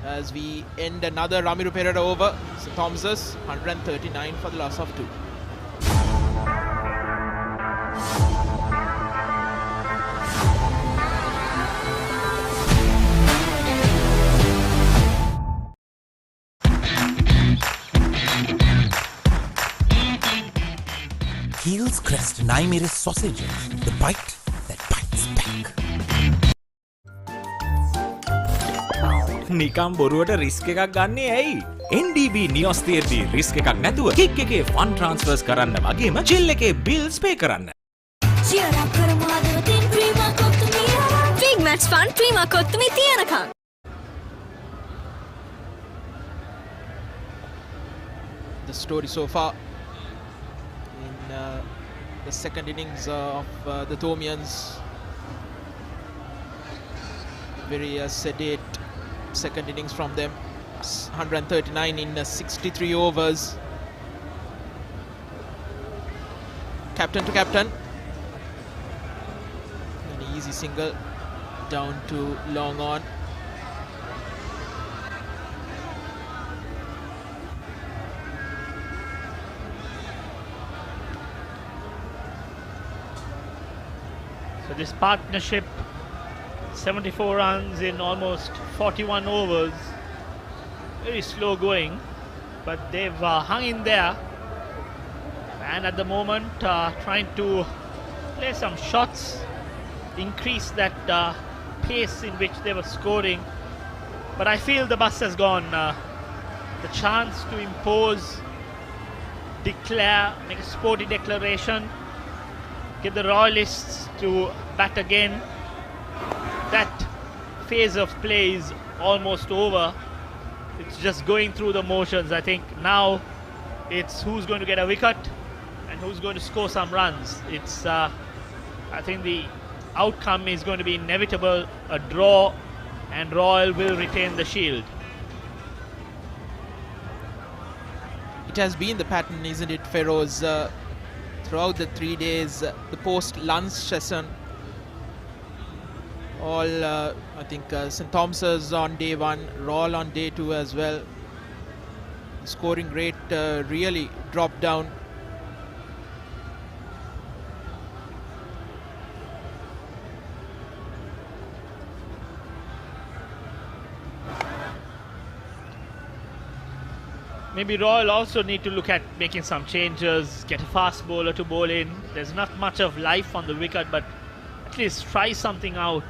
as we end another Ramiro Pereira over. St. Thomas's 139 for the loss of 2. Heels Crest Naimeris sausages, the bite that bites back. නිකම් බොරුවට risk එකක් ගන්නේ ඇයි? NDB නියොස් තියෙද්දි risk එකක් නැතුව kick එකේ fun ට්‍රාන්ස්ෆර්ස් කරන්න වගේම චිල් එකේ බිල්ස් පේ කරන්න. Cheer up කරමු හදවතින් Prima kottu mee. Big match fun Prima kottu mee තියනකම්. The story so far in the second innings of the Thomians. Very sedate second innings from them. 139 in 63 overs. Captain to captain. An easy single down to long on. So this partnership, 74 runs in almost 41 overs. Very slow going, but they've hung in there. And at the moment, trying to play some shots, increase that pace in which they were scoring. But I feel the bus has gone. The chance to impose declare, make a sporty declaration, get the Royalists to bat again. That phase of play is almost over. It's just going through the motions. I think now it's who's going to get a wicket and who's going to score some runs. It's I think the outcome is going to be inevitable, a draw, and Royal will retain the shield. It has been the pattern, isn't it, Feroz, throughout the 3 days, the post-lunch session. All, I think, St. Thomas's on day 1, Royal on day 2 as well. The scoring rate really dropped down. Maybe Royal also need to look at making some changes, get a fast bowler to bowl in. There's not much of life on the wicket, but at least try something out.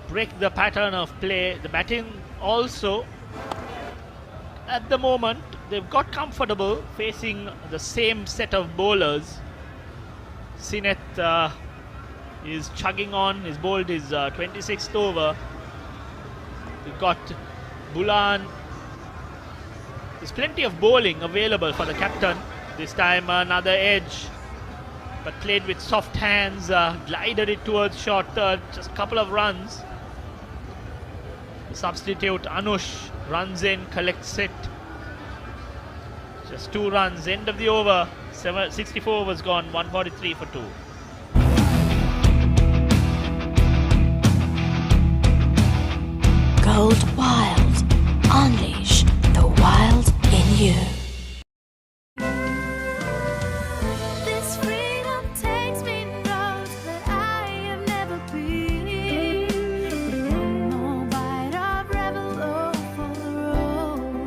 Break the pattern of play. The batting also, at the moment, they've got comfortable facing the same set of bowlers. Sineth is chugging on. He's bowled his 26th over. We've got Bulan. There's plenty of bowling available for the captain. This time another edge, but played with soft hands, glided it towards short third, just a couple of runs. The substitute Anush runs in, collects it. Just 2 runs, end of the over. 64 was gone, 143 for 2. Gold Wild. Unleash the wild in you. This freedom takes me north that I have never been. One more bite of rebel for the road.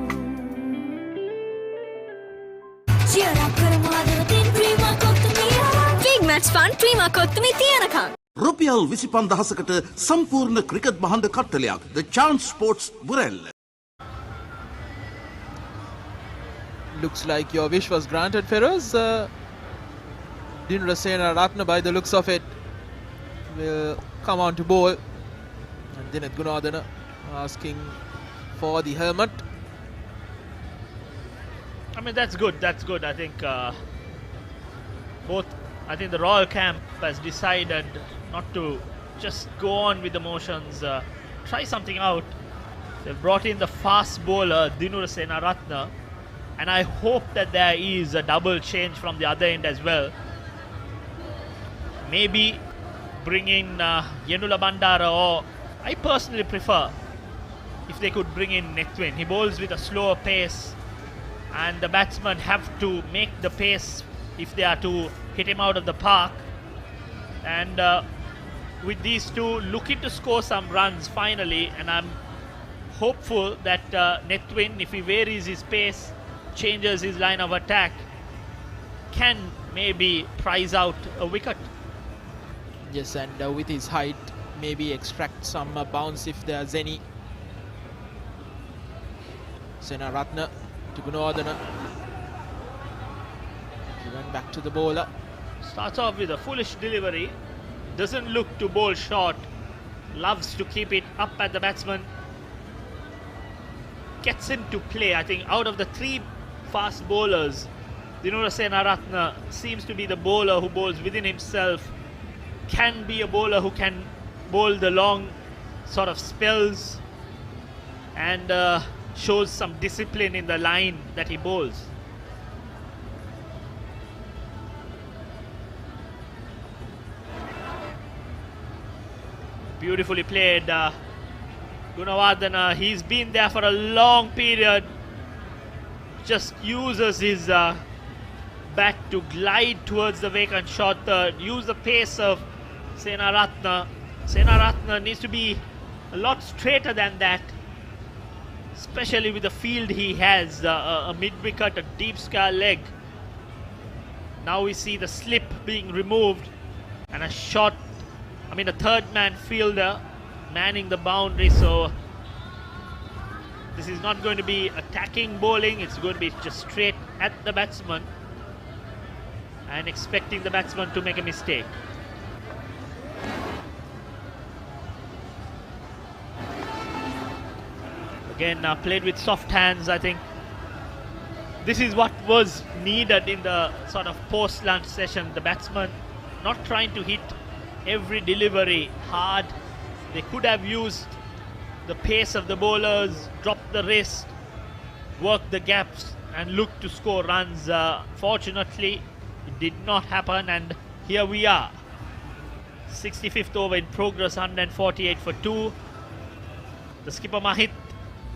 Big match fun, prima kottumi tiyanakam. රුපියල් 25,000කට සම්පූර්ණ cricket මහඬ කට්ටලයක් The Chance Sports Burrell. Looks like your wish was granted, Feroz. Dinrasena Ratna, by the looks of it, will come on to bowl. And Dinat Gunadana asking for the helmet. I mean, that's good. That's good. I think I think the Royal camp has decided not to just go on with the motions. Try something out. They've brought in the fast bowler Dinurasena Ratna, and I hope that there is a double change from the other end as well. Maybe bring in Yenula Bandara, or I personally prefer if they could bring in Nethwin. He bowls with a slower pace, and the batsmen have to make the pace if they are to hit him out of the park. And with these two looking to score some runs finally, and I'm hopeful that Nethwin, if he varies his pace, changes his line of attack, can maybe prize out a wicket. Yes, and with his height, maybe extract some bounce if there's any. Senaratna to Gunodana. He went back to the bowler. Starts off with a foolish delivery. Doesn't look to bowl short. Loves to keep it up at the batsman. Gets into play. I think out of the 3 fast bowlers, Dinurasena Ratna seems to be the bowler who bowls within himself. Can be a bowler who can bowl the long sort of spells and shows some discipline in the line that he bowls. Beautifully played. Gunawardena, he's been there for a long period. Just uses his bat to glide towards the vacant short third. Use the pace of Senaratna. Senaratna needs to be a lot straighter than that, especially with the field he has. A mid-wicket, a deep square leg. Now we see the slip being removed and a shot. A third man fielder manning the boundary, so This is not going to be attacking bowling, it's going to be just straight at the batsman and expecting the batsman to make a mistake. Again, played with soft hands, I think. This is what was needed in the sort of post-lunch session. The batsman not trying to hit every delivery hard. They could have used the pace of the bowlers, drop the wrist, work the gaps and look to score runs. Fortunately, it did not happen, and here we are. 65th over in progress, 148 for 2. The skipper Mahit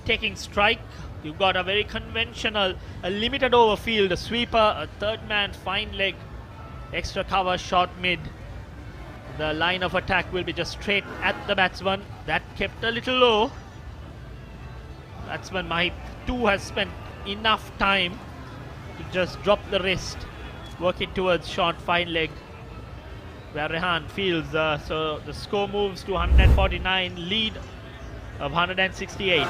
taking strike. You've got a very conventional, a limited over field, a sweeper, a third man, fine leg, extra cover, short mid. The line of attack will be just straight at the batsman. That kept a little low. Batsman Mahit too has spent enough time to just drop the wrist, working towards short fine leg, where Rehan fields. So the score moves to 149, lead of 168.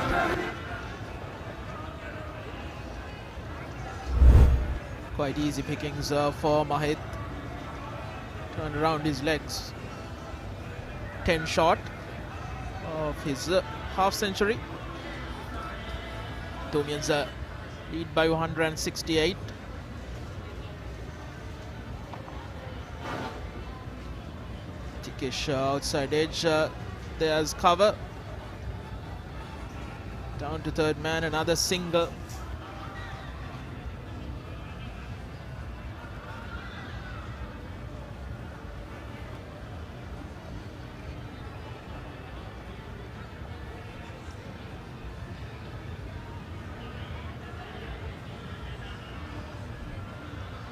Quite easy pickings for Mahit. Turn around his legs. 10 short of his half century. Tomians lead by 168. Tikish outside edge. There's cover. Down to third man, another single.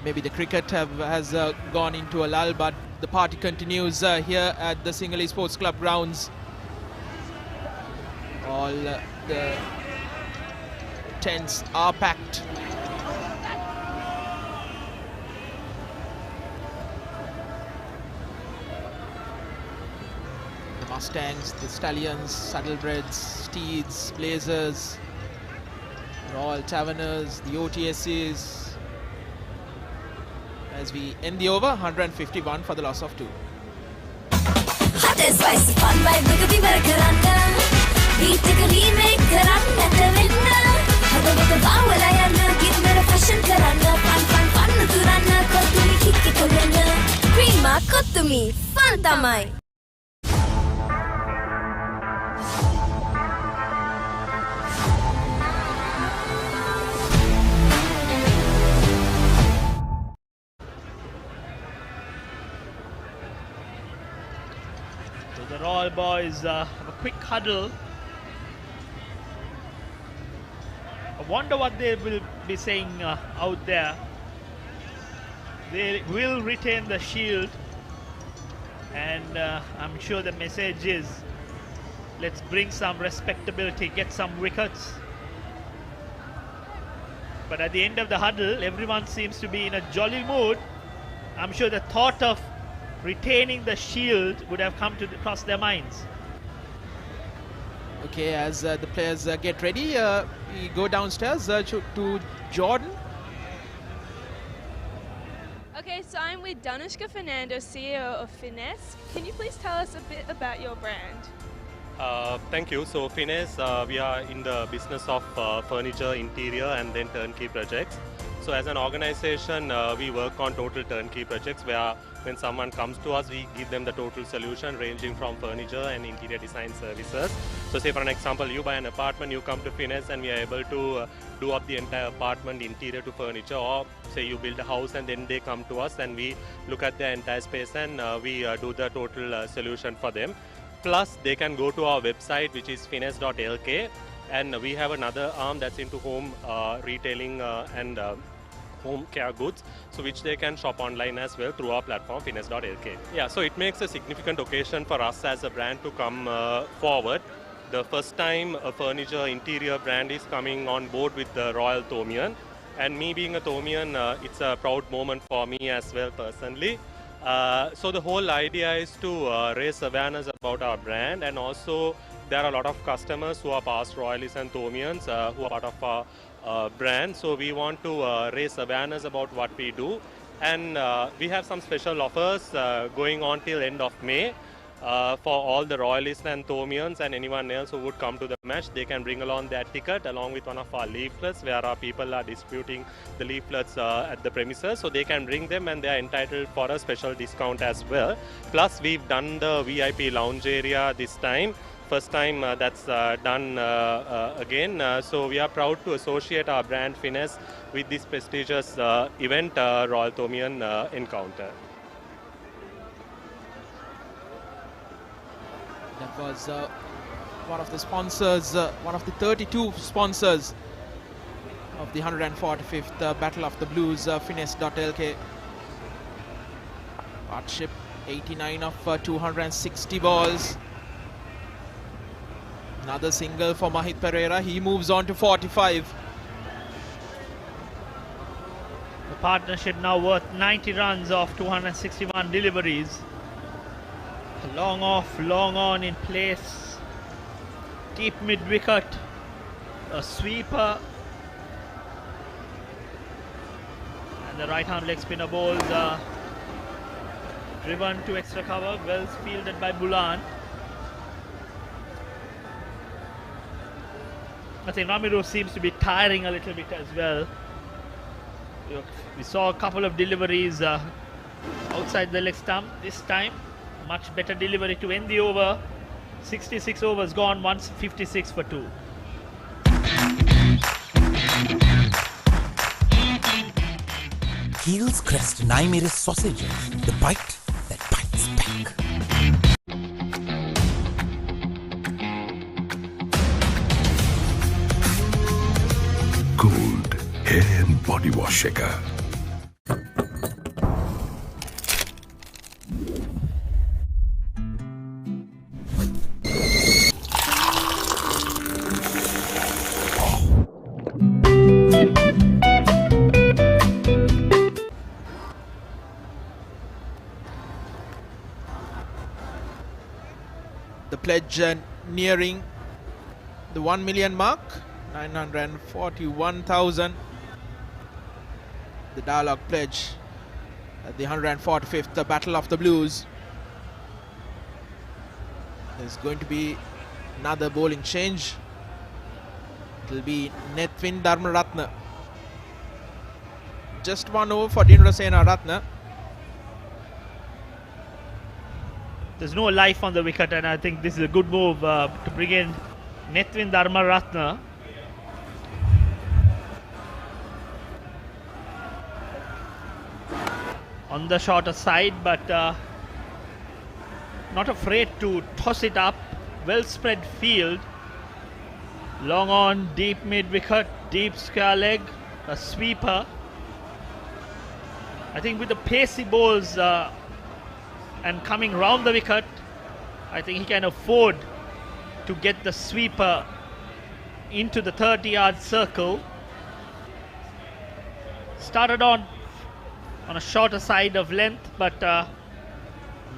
Maybe the cricket has gone into a lull, but the party continues here at the Sinhalese Sports Club grounds. All the tents are packed. The Mustangs, the Stallions, Saddlebreds, Steeds, Blazers, Royal Taverners, the OTSs. As we end the over, 151 for the loss of 2. Hot and spicy fun vibe nagadi varkaranga. Beat ek remake karanga tavinna. Hada wada bawala yanna gidmera fashion karanga. Fun turana kotumi kikki kolena. Creama kotumi fun tamai. The Royal boys have a quick huddle. I wonder what they will be saying out there. They will retain the shield, and I'm sure the message is, let's bring some respectability, get some wickets. But at the end of the huddle, everyone seems to be in a jolly mood. I'm sure the thought of retaining the shield would have come to cross their minds. Okay, as the players get ready, we go downstairs to Jordan. Okay, so I'm with Danushka Fernando, CEO of Finesse. Can you please tell us a bit about your brand? Thank you. So Finesse, we are in the business of furniture, interior and then turnkey projects. So as an organization, we work on total turnkey projects where when someone comes to us, we give them the total solution ranging from furniture and interior design services. So say for an example, you buy an apartment, you come to Finesse and we are able to do up the entire apartment interior to furniture, or say you build a house and then they come to us and we look at their entire space and we do the total solution for them. Plus they can go to our website, which is finesse.lk, and we have another arm that's into home retailing and home care goods, so which they can shop online as well through our platform finesse.lk. Yeah, so it makes a significant occasion for us as a brand to come forward. The first time a furniture interior brand is coming on board with the Royal Tomian, and me being a Tomian, it's a proud moment for me as well personally. So the whole idea is to raise awareness about our brand and also there are a lot of customers who are past royalists and Thomians who are part of our brand. So we want to raise awareness about what we do. And we have some special offers going on till end of May. For all the royalists and Thomians and anyone else who would come to the match, they can bring along their ticket along with one of our leaflets where our people are distributing the leaflets at the premises. So they can bring them and they are entitled for a special discount as well. Plus we've done the VIP lounge area this time. First time that's done again. So we are proud to associate our brand Finesse with this prestigious event, Royal Thomian Encounter. That was one of the sponsors, one of the 32 sponsors of the 145th Battle of the Blues, Finesse.lk. Partnership 89 of 260 balls. Another single for Mahit Pereira. He moves on to 45. The partnership now worth 90 runs off 261 deliveries. Long off, long on in place. Deep mid wicket. A sweeper. And the right hand leg spinner balls are driven to extra cover. Well fielded by Bulan. I think Ramiro seems to be tiring a little bit as well. We saw a couple of deliveries outside the leg stump this time. Much better delivery to end the over. 66 overs gone, 156 for 2. Heels Crest Naimeris sausages, the bite that bites back. Gold hair and body wash shaker. The pledge nearing the 1 million mark, 941,000. The Dialog pledge at the 145th Battle of the Blues. There's going to be another bowling change. It will be Nethvin Dharmaratne. Just 1 over for Dinrasena Ratna. There's no life on the wicket, and I think this is a good move to bring in Nethvin Dharmaratne. On the shorter side, but not afraid to toss it up. Well spread field. Long on, deep mid wicket, deep square leg, a sweeper. I think with the pacey balls and coming round the wicket, I think he can afford to get the sweeper into the 30-yard circle. Started on a shorter side of length, but I'm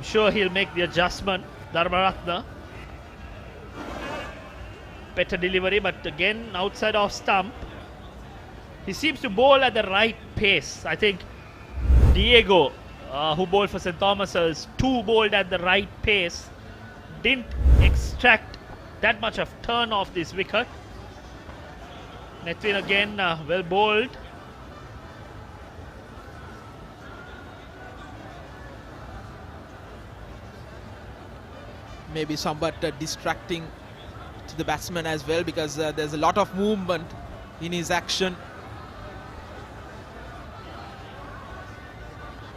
sure he'll make the adjustment. Dharmaratne. Better delivery, but again outside off stump. He seems to bowl at the right pace. I think Diego, who bowled for St. Thomas's, too bowled at the right pace. Didn't extract that much of turn off this wicket. Nethvin again, well bowled. Maybe somewhat distracting to the batsman as well, because there's a lot of movement in his action.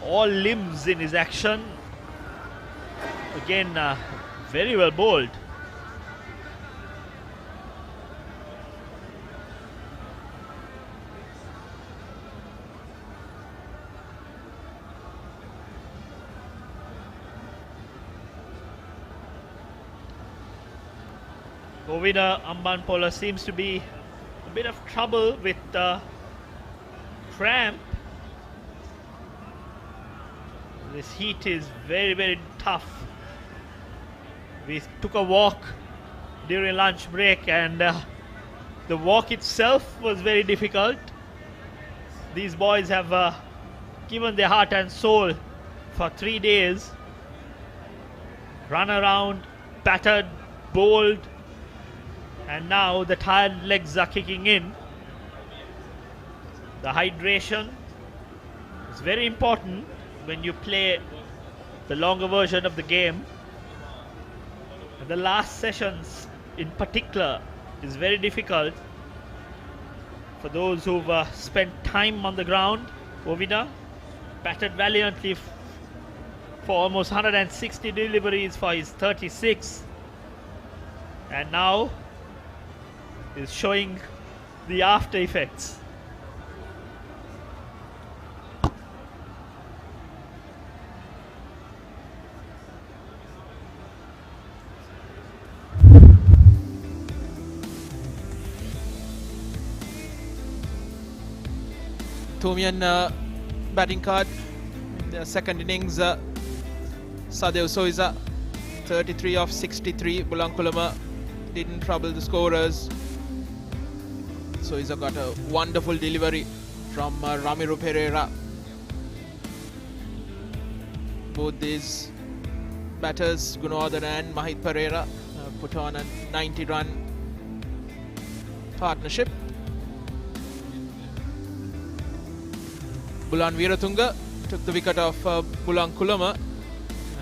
All limbs in his action. Again, very well bowled. Govida Ambanpola seems to be a bit of trouble with cramp. This heat is very, very tough. We took a walk during lunch break, and the walk itself was very difficult. These boys have given their heart and soul for 3 days. Run around, battered, bowled, and now the tired legs are kicking in. The hydration is very important when you play the longer version of the game. And the last sessions in particular is very difficult for those who've spent time on the ground. Ovida batted valiantly for almost 160 deliveries for his 36, and now is showing the after effects. Thomian batting card in the second innings. Sadev Soiza, 33 of 63. Bulankulama didn't trouble the scorers. Soiza got a wonderful delivery from Ramiro Pereira. Both these batters, Gunawardene and Mahit Pereira, put on a 90-run partnership. Bulan Weeratunga took the wicket of Bulankulama,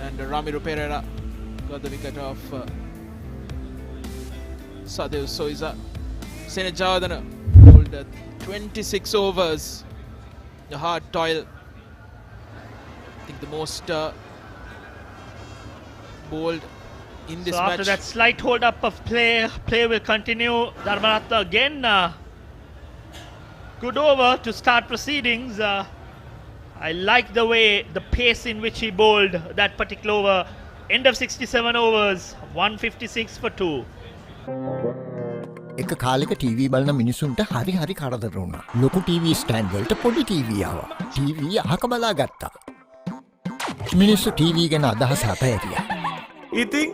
and Ramiro Pereira got the wicket of Sadev Soiza. Senejavadana bowled 26 overs. A hard toil. I think the most bowled in this match. After that slight hold up of play will continue. Dharmaratna again. Good over to start proceedings. I like the way, the pace in which he bowled that particular over. End of 67 overs, 156 for 2. එක කාලෙක TV බලන මිනිසුන්ට හරි හරි කරදර වුණා. ලොකු TV stand වලට පොඩි ටීවී ආවා. ටීවී අහක බලා ගත්තා. මිනිස්සු ටීවී ගැන අදහස අතහැරියා. ඉතින්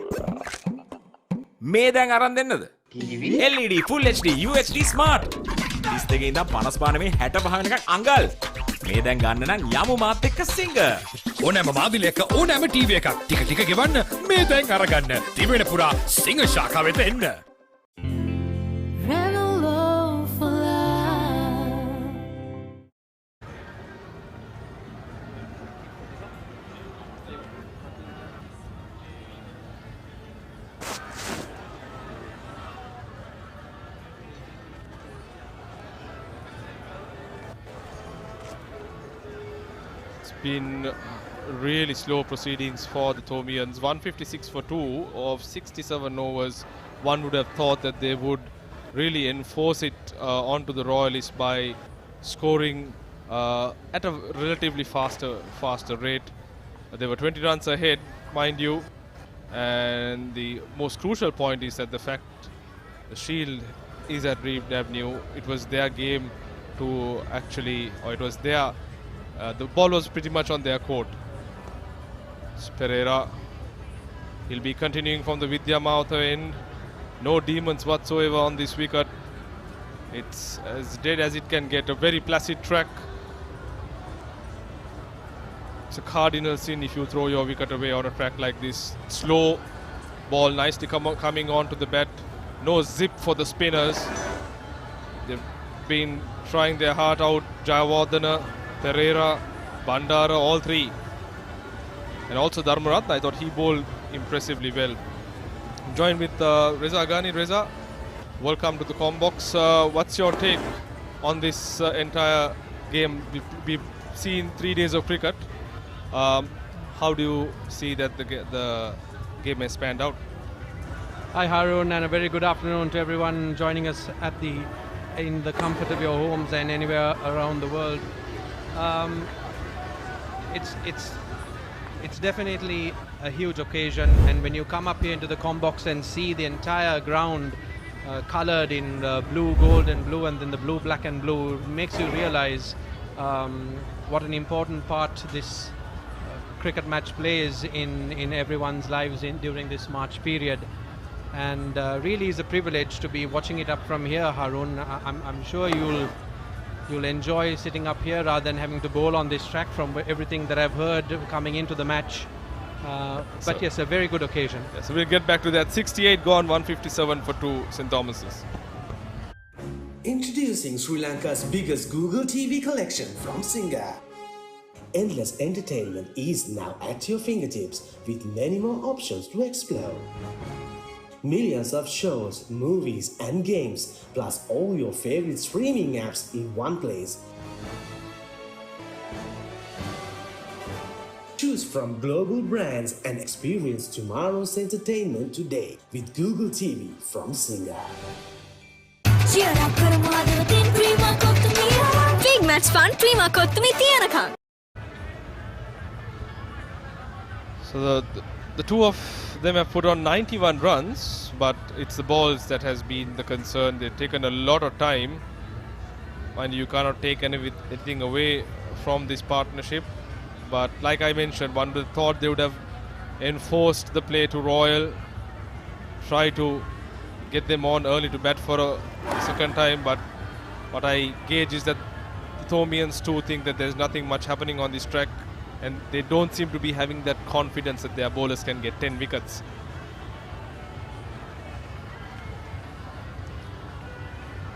මේ දැන් අරන් දෙන්නද? LED Full HD UHD Smart. 32 ඉඳන් 55 මේ 65 වෙනකන් අඟල්. මේ දැන් ගන්න නම් යමු මාත් එක්ක සිංගර්. ඕනෑම මාදිලයක ඕනෑම ටීවී එකක් ටික ටික ගෙවන්න මේ දැන් අරගන්න. දිවෙන පුරා සිංගර් ශාඛාව වෙත එන්න. Been really slow proceedings for the Thomians. 156 for 2 of 67 overs. One would have thought that they would really enforce it onto the Royalists by scoring at a relatively faster rate. They were 20 runs ahead, mind you, and the most crucial point is that the fact the Shield is at Reeve Avenue. It was their game to actually, or it was their the ball was pretty much on their court. It's Pereira. He'll be continuing from the Vidya Mautha end. No demons whatsoever on this wicket. It's as dead as it can get. A very placid track. It's a cardinal sin if you throw your wicket away on a track like this. Slow ball, nicely coming on to the bat. No zip for the spinners. They've been trying their heart out. Jayawardena, Pereira, Bandara, all three. And also Dharmaratna, I thought he bowled impressively well. Joined with Reza Aghani. Reza, welcome to the Combox. What's your take on this entire game? We've seen 3 days of cricket. How do you see that the game has panned out? Hi Harun, and a very good afternoon to everyone joining us in the comfort of your homes and anywhere around the world. It's definitely a huge occasion, and when you come up here into the Combox and see the entire ground coloured in blue, gold and blue, and then the blue, black and blue, it makes you realise what an important part this cricket match plays in everyone's lives during this March period. and really is a privilege to be watching it up from here, Harun. I'm sure you'll enjoy sitting up here rather than having to bowl on this track from everything that I've heard coming into the match. But yes, a very good occasion. So we'll get back to that. 68 gone, 157 for 2 St. Thomas's. Introducing Sri Lanka's biggest Google TV collection from Singa. Endless entertainment is now at your fingertips with many more options to explore. Millions of shows, movies and games, plus all your favorite streaming apps in one place. Choose from global brands and experience tomorrow's entertainment today with Google TV from Singa. Big match fun, Prima Kottumi Tiyanaka. So the two of them have put on 91 runs, but it's the balls that has been the concern. They've taken a lot of time, and you cannot take anything away from this partnership. But like I mentioned, one would have thought they would have enforced the play to Royal, try to get them on early to bat for a second time. But what I gauge is that the Thomians too think that there's nothing much happening on this track, and they don't seem to be having that confidence that their bowlers can get 10 wickets.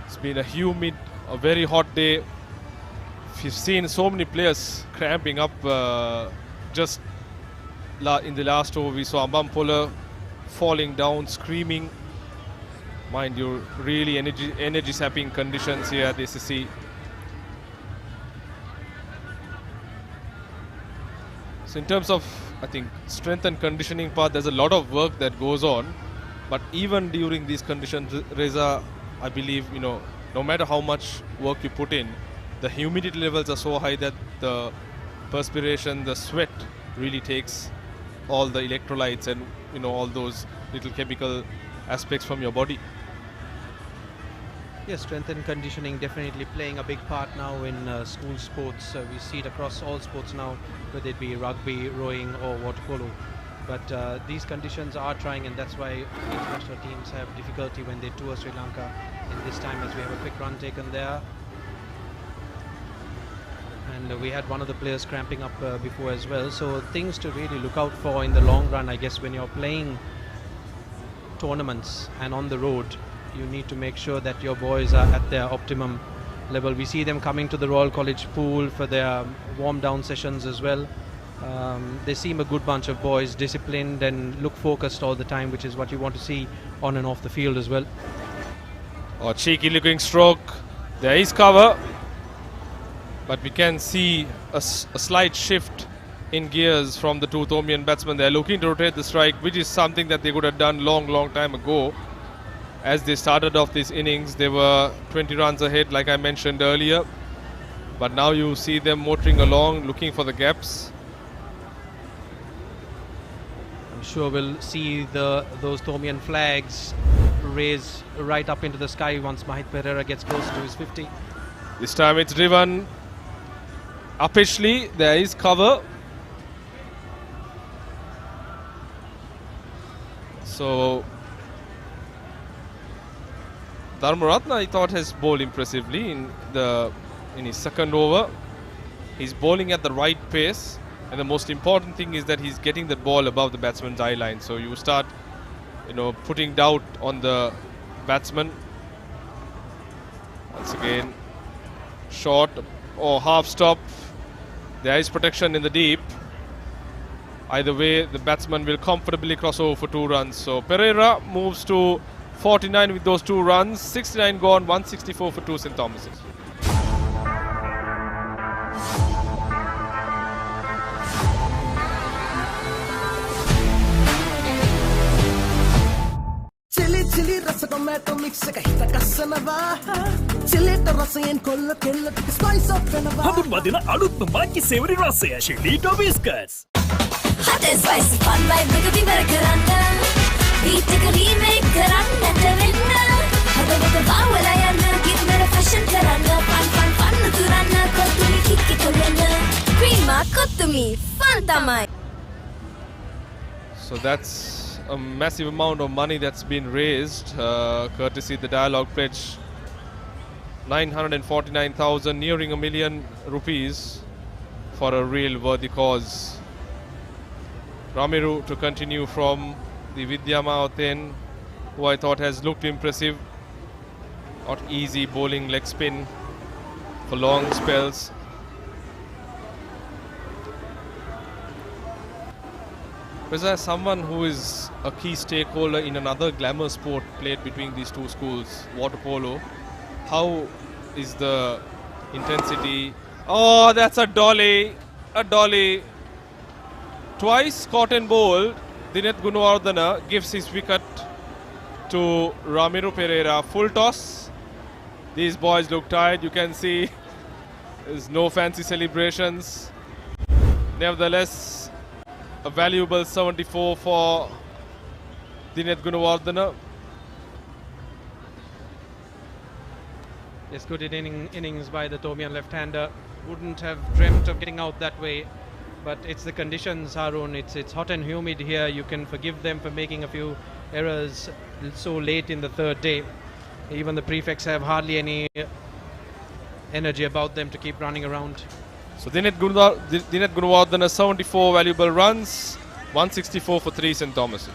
It's been a humid, a very hot day. We've seen so many players cramping up. Just in the last over, we saw Ambam Pola falling down, screaming. Mind you, really energy-sapping conditions here at SSC. So in terms of, I think, strength and conditioning part, there's a lot of work that goes on. But even during these conditions, Reza, I believe, no matter how much work you put in, the humidity levels are so high that the perspiration, the sweat really takes all the electrolytes and all those little chemical aspects from your body. Yes, strength and conditioning definitely playing a big part now in school sports. We see it across all sports now, whether it be rugby, rowing or water polo. But these conditions are trying, and that's why international teams have difficulty when they tour Sri Lanka in this time, as we have a quick run taken there. And we had one of the players cramping up before as well. So things to really look out for in the long run, I guess, when you're playing tournaments and on the road. You need to make sure that your boys are at their optimum level. We see them coming to the Royal College pool for their warm down sessions as well. They seem a good bunch of boys, disciplined and look focused all the time, which is what you want to see on and off the field as well. Oh, cheeky looking stroke. There is cover, but we can see a slight shift in gears from the two Thomian batsmen. They're looking to rotate the strike, which is something that they could have done long time ago. As they started off this innings, they were 20 runs ahead, like I mentioned earlier. But now you see them motoring along, looking for the gaps. I'm sure we'll see those Thomian flags raise right up into the sky once Mahit Pereira gets close to his 50. This time it's driven uppishly. There is cover. So Dharmaratna, I thought, has bowled impressively in his second over. He's bowling at the right pace, and the most important thing is that he's getting the ball above the batsman's eye line. So you start, putting doubt on the batsman. Once again, short or half stop. There is protection in the deep. Either way, the batsman will comfortably cross over for 2 runs. So Pereira moves to 49 with those 2 runs. 69 gone, 164 for 2 St. Thomas's. Chili rasa tomato mix එක හිත කස්සනවා chilliට රසයෙන් කොල්ල කෙල්ල ටික spice up වෙනවා හඳුන්වදින අලුත්ම මාච්චි සේවරි රසය Chilliට biscuits Hot and spicy fun vibe එක විවර කරන්න beat එක remake කරන්නට වෙන්න හදවත බාවලා යන්න ගින්නර fashion කරන්න fun තුරන්න කොතුමි කික්කි කොල්ලන්න Prima කොතුමි fun තමයි. So that's a massive amount of money that's been raised, courtesy the Dialog pledge. 949,000, nearing $1 million for a real worthy cause. Ramiru to continue from the Vidyama Aten, who I thought has looked impressive. Not easy bowling leg spin for long spells. Because as someone who is a key stakeholder in another glamour sport played between these two schools, water polo, how is the intensity? Oh, that's a dolly. A dolly. Twice caught and bowled. Dinet Gunawardena gives his wicket to Ramiro Pereira. Full toss. These boys look tired. You can see there's no fancy celebrations. Nevertheless, a valuable 74 for Dinet Gunawardena. Yes, good innings by the Tomian left-hander. Wouldn't have dreamt of getting out that way, but it's the conditions, Harun. It's hot and humid here. You can forgive them for making a few errors so late in the third day. Even the prefects have hardly any energy about them to keep running around. So Dinet Gunawardena 74 valuable runs, 164 for 3 St. Thomases.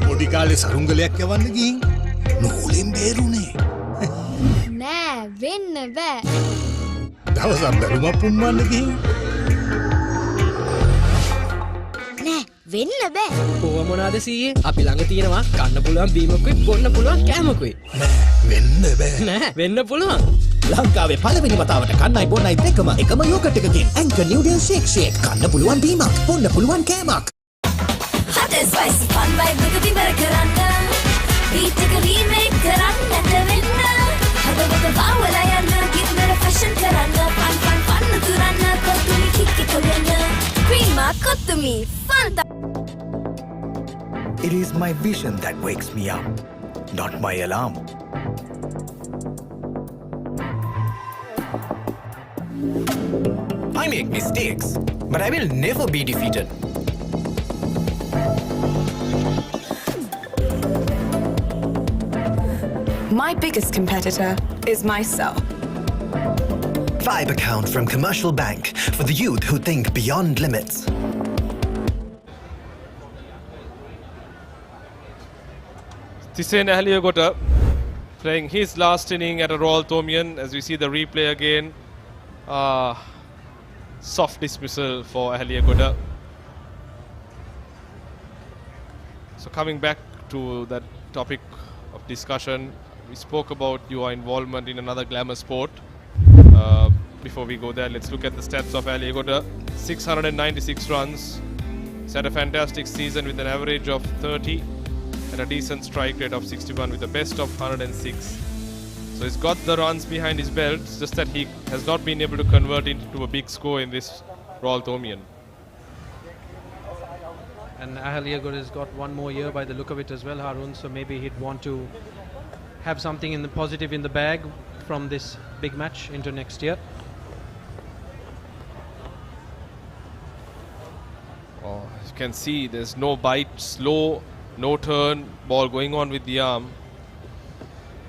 පොඩි කාලේ සරුංගලයක් යවන්න ගිහින් නූලෙන් බේරුනේ. නෑ වෙන්න බෑ. දවසක් බැලුමක් පුම්මන්න ගිහින්. නෑ වෙන්න බෑ. කොහොම මොනවාද සීයේ? අපි ළඟ තියෙනවා කන්න පුළුවන් බීමකුයි බොන්න පුළුවන් කෑමකුයි. නෑ වෙන්න බෑ. නෑ වෙන්න පුළුවන්. ලංකාවේ පළවෙනි වතාවට කන්නයි බොන්නයි දෙකම එකම යෝගට් එකකින් ඇන්කර් නිව්ඩල් ෂේක් කන්න පුළුවන් බීමක් බොන්න පුළුවන් කෑමක්. Hot and spicy fun vibe with the better karanga. Beat take a remake karanga the winner. Hada with vowel I am give me a fashion karanga. Fun karanga kotumi kikki kolena. Creama kotumi fanta. It is my vision that wakes me up, not my alarm. I make mistakes, but I will never be defeated. My biggest competitor is myself. Vibe account from Commercial Bank for the youth who think beyond limits. Tisen Ahliagota playing his last inning at a Royal Tomian. As we see the replay again, soft dismissal for Ahliagota. So coming back to that topic of discussion, we spoke about your involvement in another glamour sport. Before we go there, let's look at the stats of Ahliagota. 696 runs. He's had a fantastic season with an average of 30 and a decent strike rate of 61 with a best of 106. So he's got the runs behind his belt, it's just that he has not been able to convert it into a big score in this Royal Tomian. And Ahliagota has got one more year by the look of it as well, Harun, so maybe he'd want to have something in the positive in the bag from this big match into next year. Oh, as you can see, there's no bite, slow, no turn, ball going on with the arm.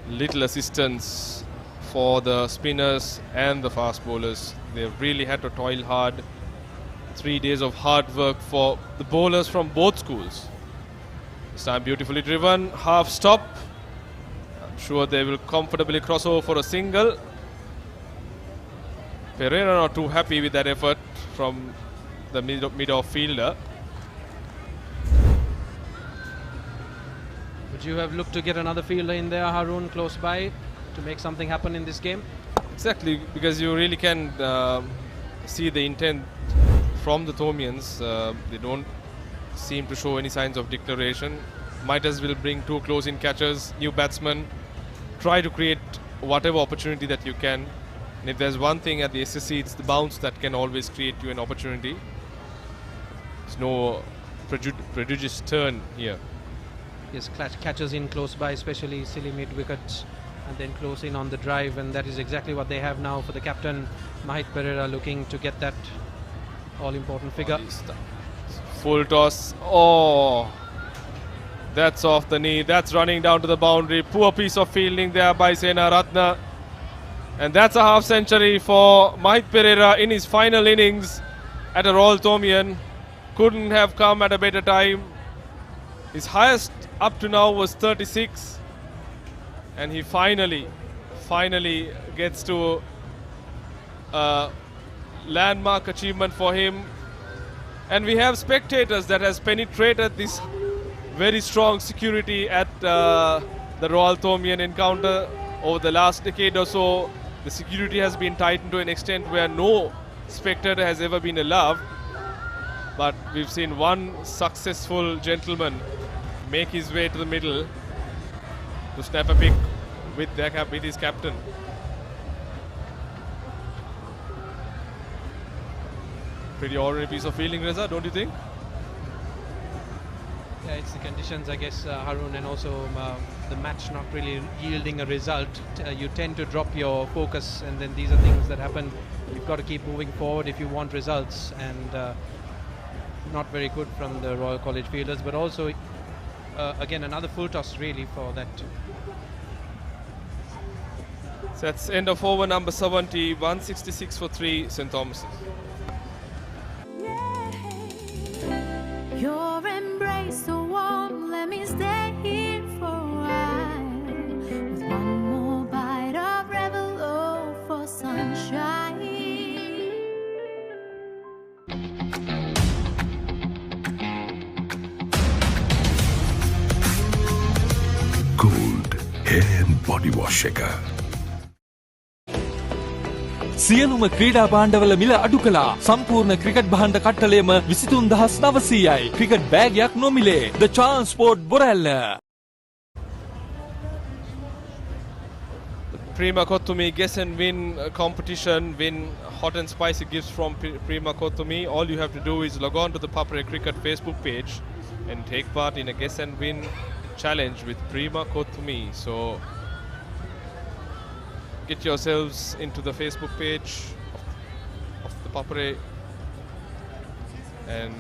Little assistance for the spinners and the fast bowlers. They've really had to toil hard. 3 days of hard work for the bowlers from both schools. This time beautifully driven, half stop. I'm sure they will comfortably cross over for a single. Pereira not too happy with that effort from the mid-off fielder. Would you have looked to get another fielder in there, Harun, close by to make something happen in this game? Exactly, because you really can see the intent from the Tomians. They don't seem to show any signs of declaration. Might as well bring 2 close-in catchers, new batsmen. Try to create whatever opportunity that you can. And if there's one thing at the SSC, it's the bounce that can always create you an opportunity. There's no prodigious turn here. Yes, catches in close by, especially silly mid-wicket, and then close in on the drive, and that is exactly what they have now for the captain, Mahit Pereira, looking to get that all-important figure. Full toss. Oh, that's off the knee. That's running down to the boundary. Poor piece of fielding there by Sena Ratna. And that's a half century for Mahit Pereira in his final innings at a Royal Tomian. Couldn't have come at a better time. His highest up to now was 36. And he finally gets to a landmark achievement for him. And we have spectators that has penetrated this very strong security at the Royal Tomian encounter. Over the last decade or so, the security has been tightened to an extent where no spectator has ever been allowed. But we've seen one successful gentleman make his way to the middle to snap a pick with his captain. Pretty ordinary piece of fielding, Reza, don't you think? Yeah, it's the conditions, I guess, Harun, and also the match not really yielding a result. You tend to drop your focus, and then these are things that happen. You've got to keep moving forward if you want results, and not very good from the Royal College fielders, but also, again, another full toss really for that. So that's end of over number 70, 166 for 3, St. Thomas's. Your embrace so warm, let me stay here for a while. With one more bite of Revelo for sunshine. Gold hair and body wash shaker. සියලුම ක්‍රීඩා භාණ්ඩවල මිල අඩු කළා. සම්පූර්ණ cricket භාණ්ඩ කට්ටලයම 23900යි. Cricket බෑගයක් නොමිලේ. The Transport Borella. Prima Kothumi guess and win competition, win hot and spicy gifts from Prima Kothumi. All you have to do is log on to the Papare Cricket Facebook page and take part in a guess and win challenge with Prima Kothumi. So get yourselves into the Facebook page of the Papare and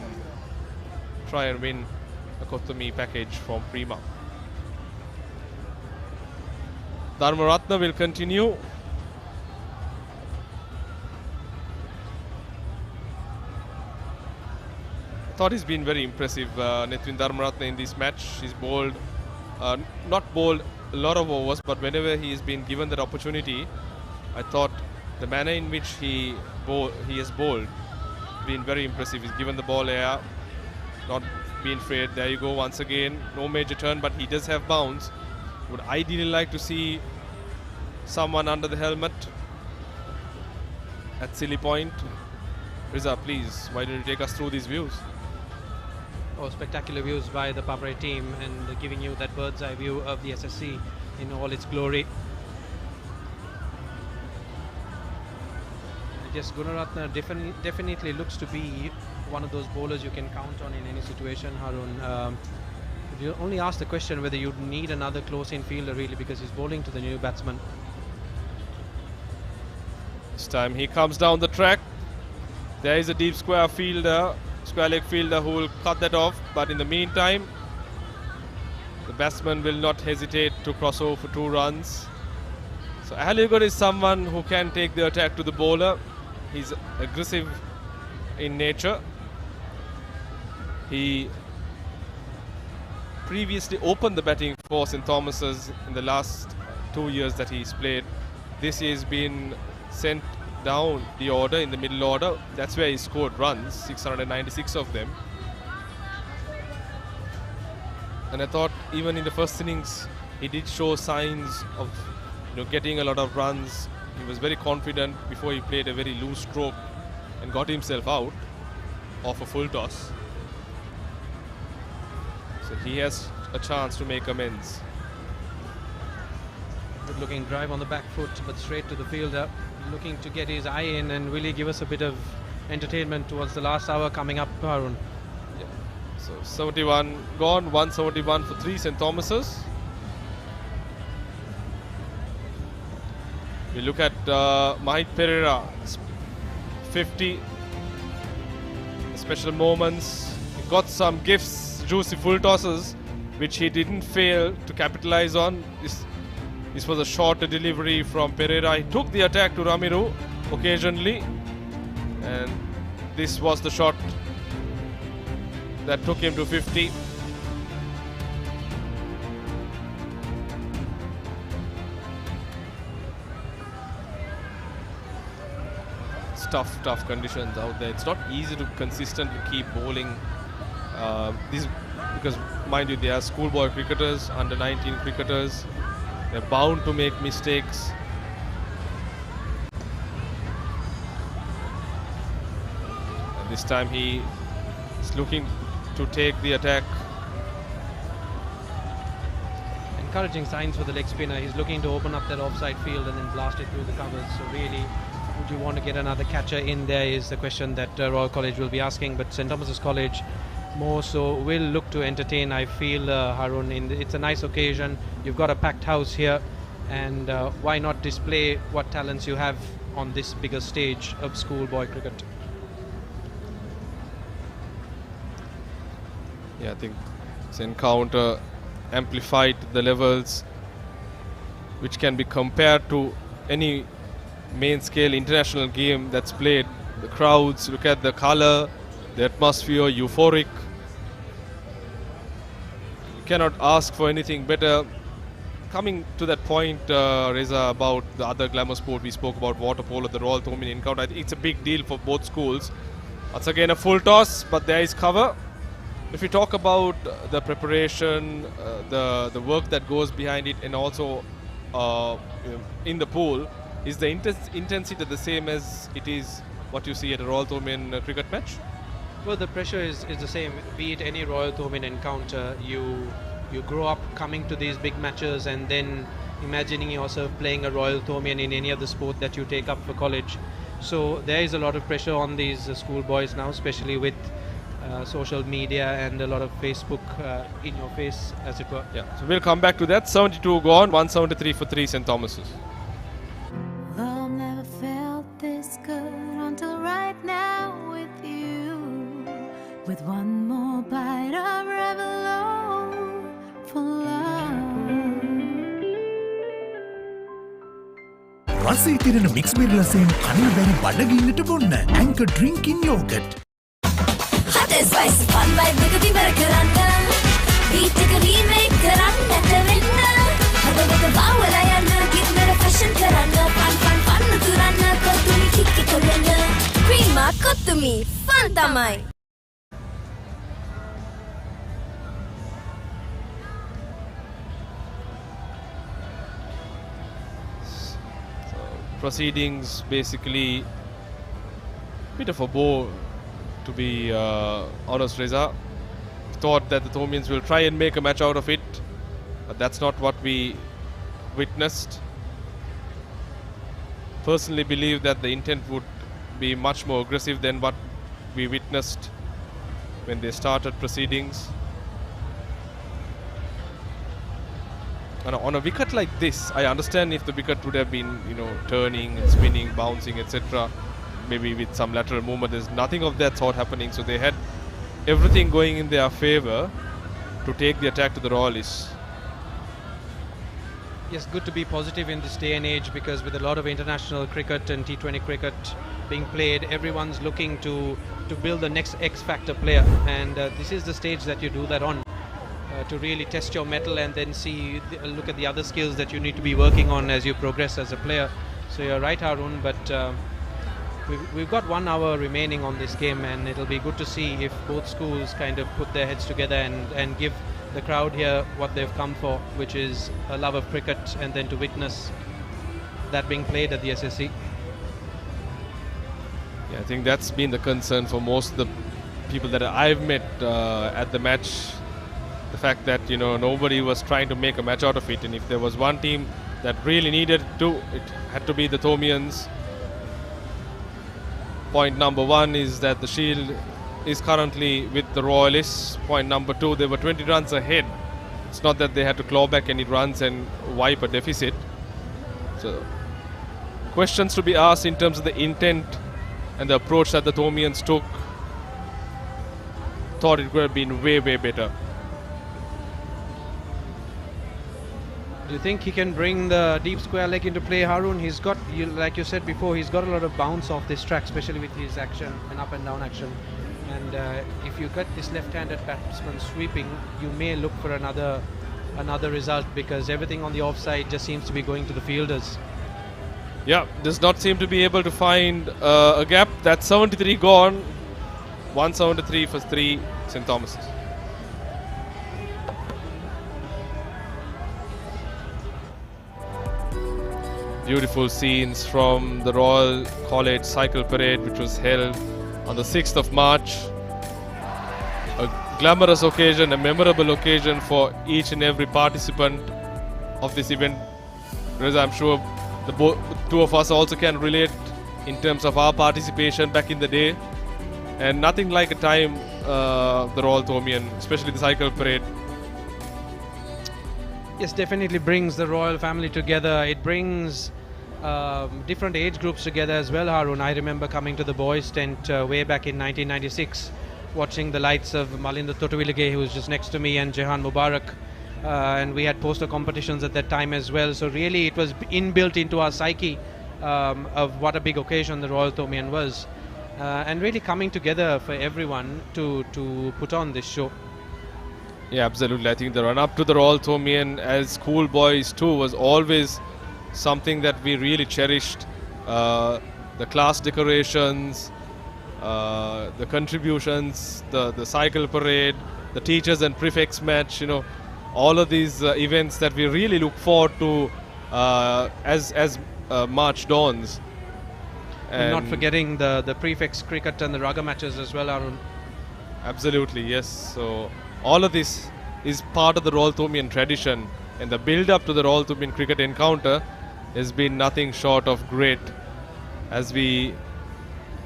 try and win a Kothumi package from Prima. Dharmaratna will continue. I thought he's been very impressive, Nethvin Dharmaratna, in this match. He's bowled, not bowled a lot of overs, but whenever he's been given that opportunity, I thought the manner in which he has bowled been very impressive. He's given the ball air, not been afraid. There you go once again, no major turn, but he does have bounce. Would ideally like to see someone under the helmet at silly point. Riza, please, why don't you take us through these views? Oh, spectacular views by the Papare team, and giving you that bird's eye view of the SSC in all its glory. Yes, Gunaratna definitely looks to be one of those bowlers you can count on in any situation, Harun. You only ask the question whether you'd need another close-in fielder really, because he's bowling to the new batsman. This time he comes down the track. There is a deep square leg fielder who will cut that off, but in the meantime the batsman will not hesitate to cross over for 2 runs. So Ahligarh is someone who can take the attack to the bowler. He's aggressive in nature. He previously opened the batting for St. Thomas's in the last 2 years that he's played. This year he's been sent down the order in the middle order. That's where he scored runs, 696 of them. And I thought even in the first innings he did show signs of getting a lot of runs. He was very confident before he played a very loose stroke and got himself out of a full toss. So he has a chance to make amends. Good looking drive on the back foot, but straight to the fielder, looking to get his eye in and really give us a bit of entertainment towards the last hour coming up, Harun. Yeah. So 71 gone, 171 for 3 St. Thomas's. We look at Asen Pereira, 50 special moments. He got some gifts, juicy full tosses, which he didn't fail to capitalize on. This was a short delivery from Pereira. He took the attack to Ramiru occasionally, and this was the shot that took him to 50. It's tough conditions out there. It's not easy to consistently keep bowling. This because, mind you, they are schoolboy cricketers, under 19 cricketers. They're bound to make mistakes. And this time he is looking to take the attack. Encouraging signs for the leg spinner. He's looking to open up that offside field and then blast it through the covers. So really, would you want to get another catcher in there is the question that Royal College will be asking. But St. Thomas's College more so will look to entertain, I feel, Harun. It's a nice occasion. You've got a packed house here, and why not display what talents you have on this bigger stage of schoolboy cricket? Yeah, I think this encounter amplified the levels which can be compared to any main scale international game that's played. The crowds, look at the color, the atmosphere, euphoric. You cannot ask for anything better. Coming to that point, Reza, about the other glamour sport, we spoke about water polo, the Royal Thomini encounter. I think it's a big deal for both schools. Once again, a full toss, but there is cover. If we talk about the preparation, the work that goes behind it, and also in the pool, is the intensity the same as it is what you see at a Royal Thomini cricket match? Well, the pressure is the same. Be it any Royal Thomini encounter, you grow up coming to these big matches and then imagining yourself playing a Royal Thomini in any other sport that you take up for college. So there is a lot of pressure on these schoolboys now, especially with social media and a lot of Facebook in your face, as it were. Yeah, so we'll come back to that. 72 gone, 173 for 3 St. Thomas's. Love never felt this good until right now with you. With one more bite of Revelo for love. රසී තිරෙන mix berry රසයෙන් කන්න බැරි බඩගින්නට බොන්න Anchor Drinking Yogurt. Hot and spicy fun vibe nigga better karanga. Beat එක remake කරන්නට වෙන්න. හදවත බවලා යන්න give me fashion කරන්න. Fun තුරන්න කොතුමි කික්කි කොල්ලන්න. Cream කොතුමි fun තමයි. Proceedings basically bit of a bore, to be honest, Reza. Thought that the Thomians will try and make a match out of it, but that's not what we witnessed. Personally believe that the intent would be much more aggressive than what we witnessed when they started proceedings. And on a wicket like this, I understand if the wicket would have been, turning and spinning, bouncing, etc. Maybe with some lateral movement. There's nothing of that sort happening. So they had everything going in their favour to take the attack to the Royalists. Yes, good to be positive in this day and age, because with a lot of international cricket and T20 cricket being played, everyone's looking to build the next X-factor player. And this is the stage that you do that on. To really test your mettle and then look at the other skills that you need to be working on as you progress as a player. So you're right, Harun, but we've got 1 hour remaining on this game, and it'll be good to see if both schools kind of put their heads together and give the crowd here what they've come for, which is a love of cricket, and then to witness that being played at the SSC. Yeah, I think that's been the concern for most of the people that I've met at the match. The fact that, nobody was trying to make a match out of it. And if there was one team that really needed to, it had to be the Thomians. Point number 1 is that the Shield is currently with the Royalists. Point number 2, they were 20 runs ahead. It's not that they had to claw back any runs and wipe a deficit. So, questions to be asked in terms of the intent and the approach that the Thomians took. Thought it could have been way, way better. Do you think he can bring the deep square leg into play, Harun? He's got, like you said before, he's got a lot of bounce off this track, especially with his action and up and down action. And if you get this left-handed batsman sweeping, you may look for another result, because everything on the offside just seems to be going to the fielders. Yeah, does not seem to be able to find a gap. That's 73 gone. 173 for 3 St. Thomas's. Beautiful scenes from the Royal College Cycle Parade, which was held on the 6th of March. A glamorous occasion, a memorable occasion for each and every participant of this event. Whereas I'm sure the two of us also can relate in terms of our participation back in the day. And nothing like a time, the Royal Thomian, especially the Cycle Parade. Yes, definitely brings the royal family together. It brings different age groups together as well, Harun. I remember coming to the boys' tent way back in 1996, watching the lights of Malinda Totowilige, who was just next to me, and Jehan Mubarak. And we had poster competitions at that time as well. So really it was inbuilt into our psyche of what a big occasion the Royal Thomian was. And really coming together for everyone to put on this show. Yeah, absolutely. I think the run-up to the Royal Thomian as schoolboys too was always something that we really cherished. The class decorations, the contributions, the cycle parade, the teachers and prefects match, all of these events that we really look forward to as March dawns. And not forgetting the prefects cricket and the raga matches as well, Arun. Absolutely, yes. So all of this is part of the Royal Thomian tradition, and the build-up to the Royal Thomian cricket encounter has been nothing short of great. As we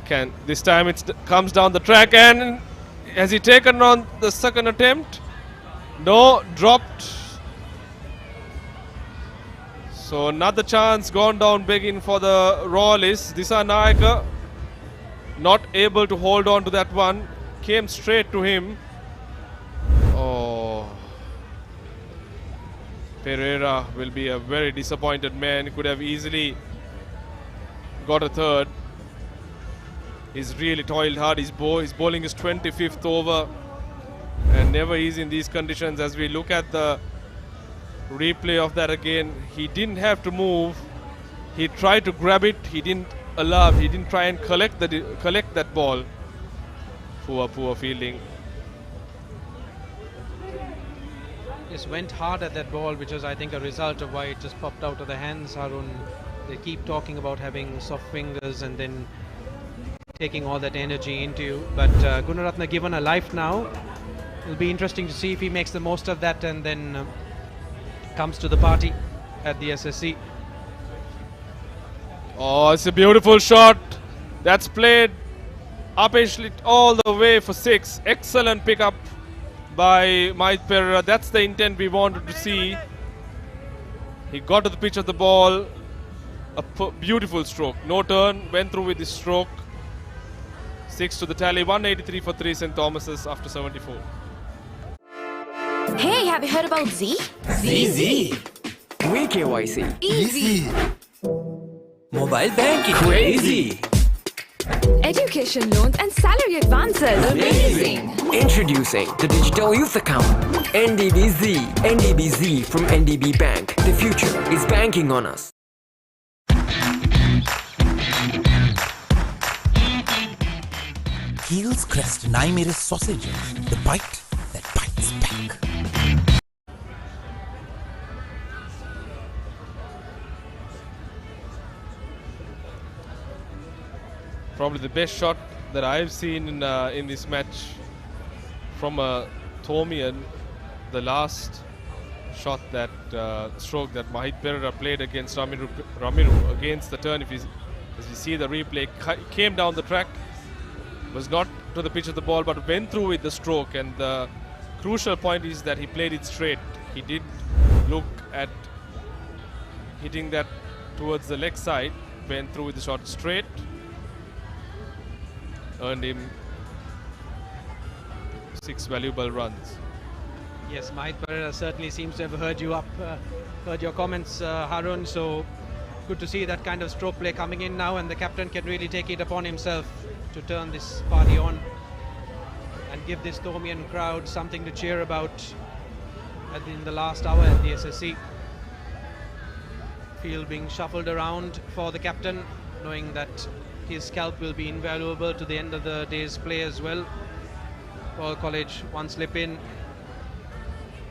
can, this time it comes down the track, and has he taken on the second attempt? No, dropped. So another chance gone down begging for the Royalists. Disa Nayaka not able to hold on to that one. Came straight to him. Oh. Pereira will be a very disappointed man. He could have easily got a third. He's really toiled hard. He's bowling his 25th over. And never easy in these conditions. As we look at the replay of that again, he didn't have to move. He tried to grab it. He didn't allow. He didn't try and collect that ball. Poor fielding. Yes, went hard at that ball, which was, I think, a result of why it just popped out of the hands, Harun. They keep talking about having soft fingers and then taking all that energy into you. But Gunaratna given a life now. It'll be interesting to see if he makes the most of that and then comes to the party at the SSC. Oh, it's a beautiful shot. That's played upishly all the way for 6. Excellent pickup by Asen Pereira. That's the intent we wanted to see. He got to the pitch of the ball. A beautiful stroke. No turn. Went through with his stroke. 6 to the tally. 183 for 3 St. Thomas's after 74. Hey, have you heard about Z? ZZ. We KYC. Easy. Mobile banking. Crazy. Education loans and salary advances. Amazing. Introducing the Digital Youth Account. NDBZ. NDBZ from NDB Bank. The future is banking on us. Keel's Crest Naimeris sausages. The bite that bites back. Probably the best shot that I've seen in this match from a Thomian. The last shot that stroke that Asen Pereira played against Ramiru against the turn. As you see the replay, came down the track was not to the pitch of the ball but went through with the stroke, and the crucial point is that he played it straight. He did look at hitting that towards the leg side, went through with the shot straight, earned him 6 valuable runs. Yes, Mahit Pereira certainly seems to have heard you up, heard your comments, Harun. So good to see that kind of stroke play coming in now, and the captain can really take it upon himself to turn this party on and give this Thomian crowd something to cheer about in the last hour at the SSC. Field being shuffled around for the captain, knowing that his scalp will be invaluable to the end of the day's play as well. Royal College one slip in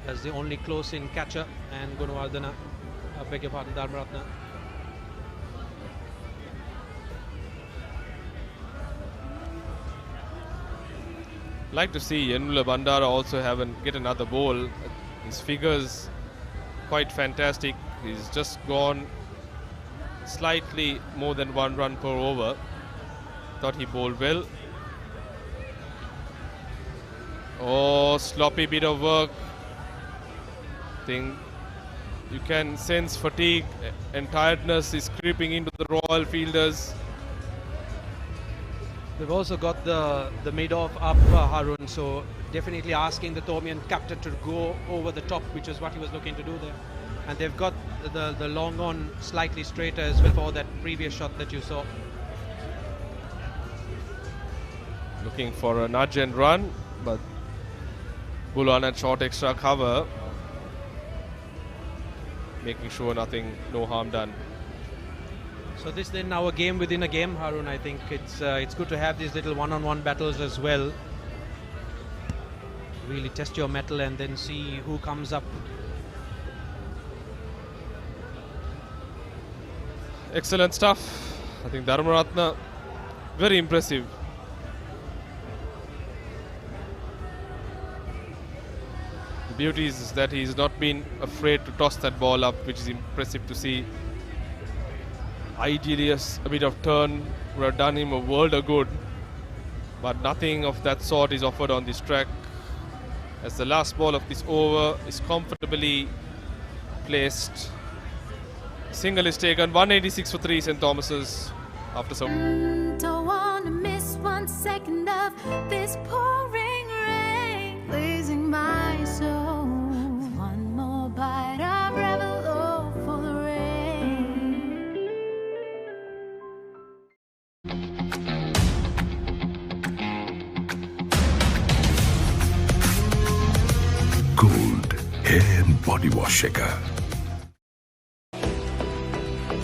as the only close-in catcher, and Gunawardana, I beg your pardon, Dharmaratna. Like to see Yenula Bandara also get another ball. His figures quite fantastic. He's just gone slightly more than 1 run per over. Thought he bowled well. Oh, sloppy bit of work. Think you can sense fatigue and tiredness is creeping into the Royal fielders. They've also got the mid-off up, Harun, so definitely asking the Thomian captain to go over the top, which is what he was looking to do there. And they've got the long on slightly straighter as well for that previous shot that you saw. Looking for a nudge and run, but Bulan at short extra cover, making sure no harm done. So this then now a game within a game, Harun. I think it's good to have these little one-on-one battles as well. Really test your mettle and then see who comes up. Excellent stuff. I think Dharmaratna, very impressive. The beauty is that he's not been afraid to toss that ball up, which is impressive to see. Ideally, a bit of turn would have done him a world of good, but nothing of that sort is offered on this track, as the last ball of this over is comfortably placed. Single is taken, 186 for 3 St. Thomas's after some. Don't wanna miss 1 second of this pouring rain, pleasing my soul. One more bite of Revelo for the rain. Gold hair and body wash එක.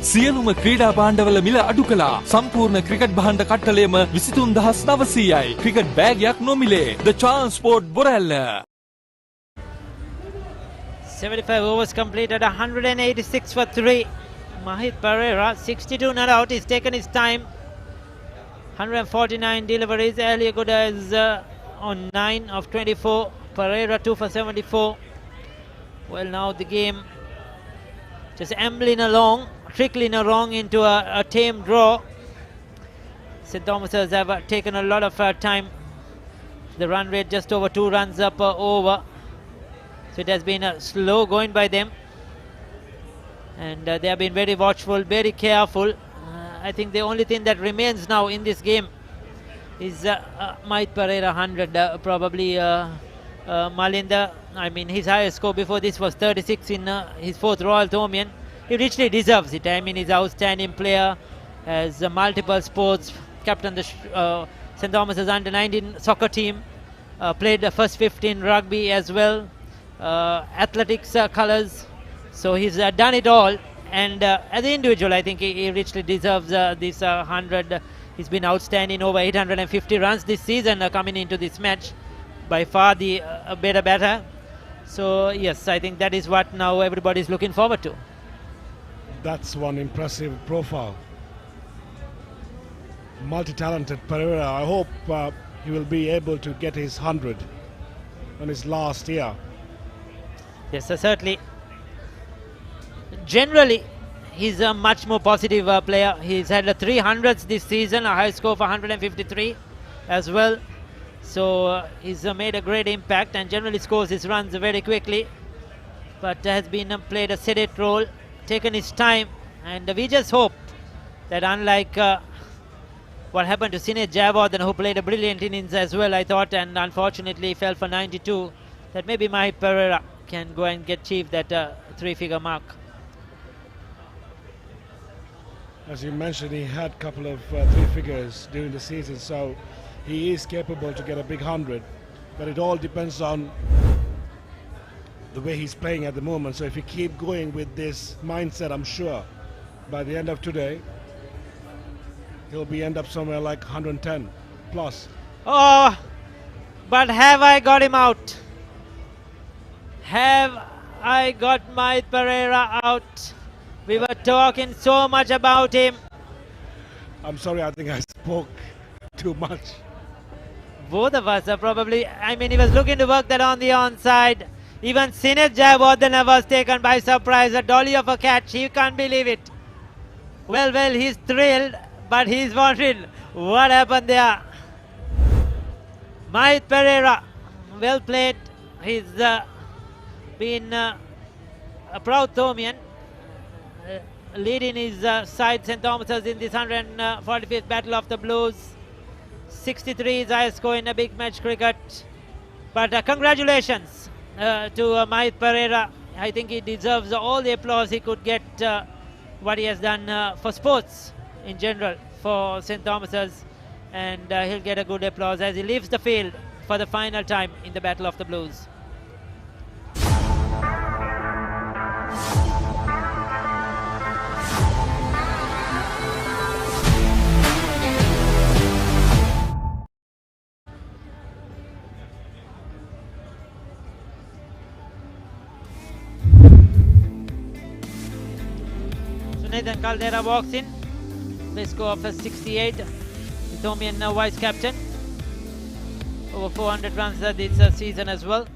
සියලුම ක්‍රීඩා භාණ්ඩවල මිල අඩු කළා. සම්පූර්ණ cricket භාණ්ඩ කට්ටලයම 23900යි. Cricket බෑගයක් නොමිලේ. The Transport Borella. 75 overs completed, 186 for 3. Mahit Pereira, 62 not out. He's taken his time. 149 deliveries. Earlier good as on 9 of 24. Pereira 2 for 74. Well, now the game just ambling along, trickling along into a tame draw. St. Thomas's have taken a lot of time. The run rate just over 2 runs per over. So it has been slow going by them. And they have been very watchful, very careful. I think the only thing that remains now in this game is Mahit Pereira 100. Probably Malinda, I mean, his highest score before this was 36 in his 4th Royal Thomian. He richly deserves it. I mean, he's an outstanding player, has multiple sports, captained the St. Thomas's under-19 soccer team, played the first 15 rugby as well, athletics colours. So he's done it all. And as an individual, I think he richly deserves this 100. He's been outstanding, over 850 runs this season coming into this match. By far the better batter. So yes, I think that is what now everybody is looking forward to. That's one impressive profile. Multi-talented Pereira. I hope he will be able to get his 100 on his last year. Yes, certainly. Generally, he's a much more positive player. He's had 300s this season, a high score of 153. as well. So he's made a great impact and generally scores his runs very quickly, but has been played a sedate role, taken his time, and we just hope that unlike what happened to Sinead Jayawardene, who played a brilliant innings as well, I thought, and unfortunately fell for 92, that maybe Mahit Pereira can go and achieve that 3-figure mark. As you mentioned, he had a couple of 3 figures during the season, so he is capable to get a big 100, but it all depends on the way he's playing at the moment. So if he keep going with this mindset, I'm sure by the end of today he'll be end up somewhere like 110 plus. Oh, but have I got him out? Have I got Mahit Pereira out? We were talking so much about him. I'm sorry, I think I spoke too much. Both of us are probably, I mean, he was looking to work that on the onside. Even Sinead Jayawardene was taken by surprise. A dolly of a catch, he can't believe it. Well, he's thrilled, but he's wondering what happened there. Mahit Pereira, well played. He's been a proud Thomian, leading his side St. Thomas's in this 145th Battle of the Blues. 63 is highest score in a big match cricket. But congratulations to Mahit Pereira. I think he deserves all the applause he could get, what he has done for sports in general for St. Thomas's, and he'll get a good applause as he leaves the field for the final time in the Battle of the Blues. Nathan Caldera walks in with a score of 68. The Thomian vice captain, over 400 runs this season as well.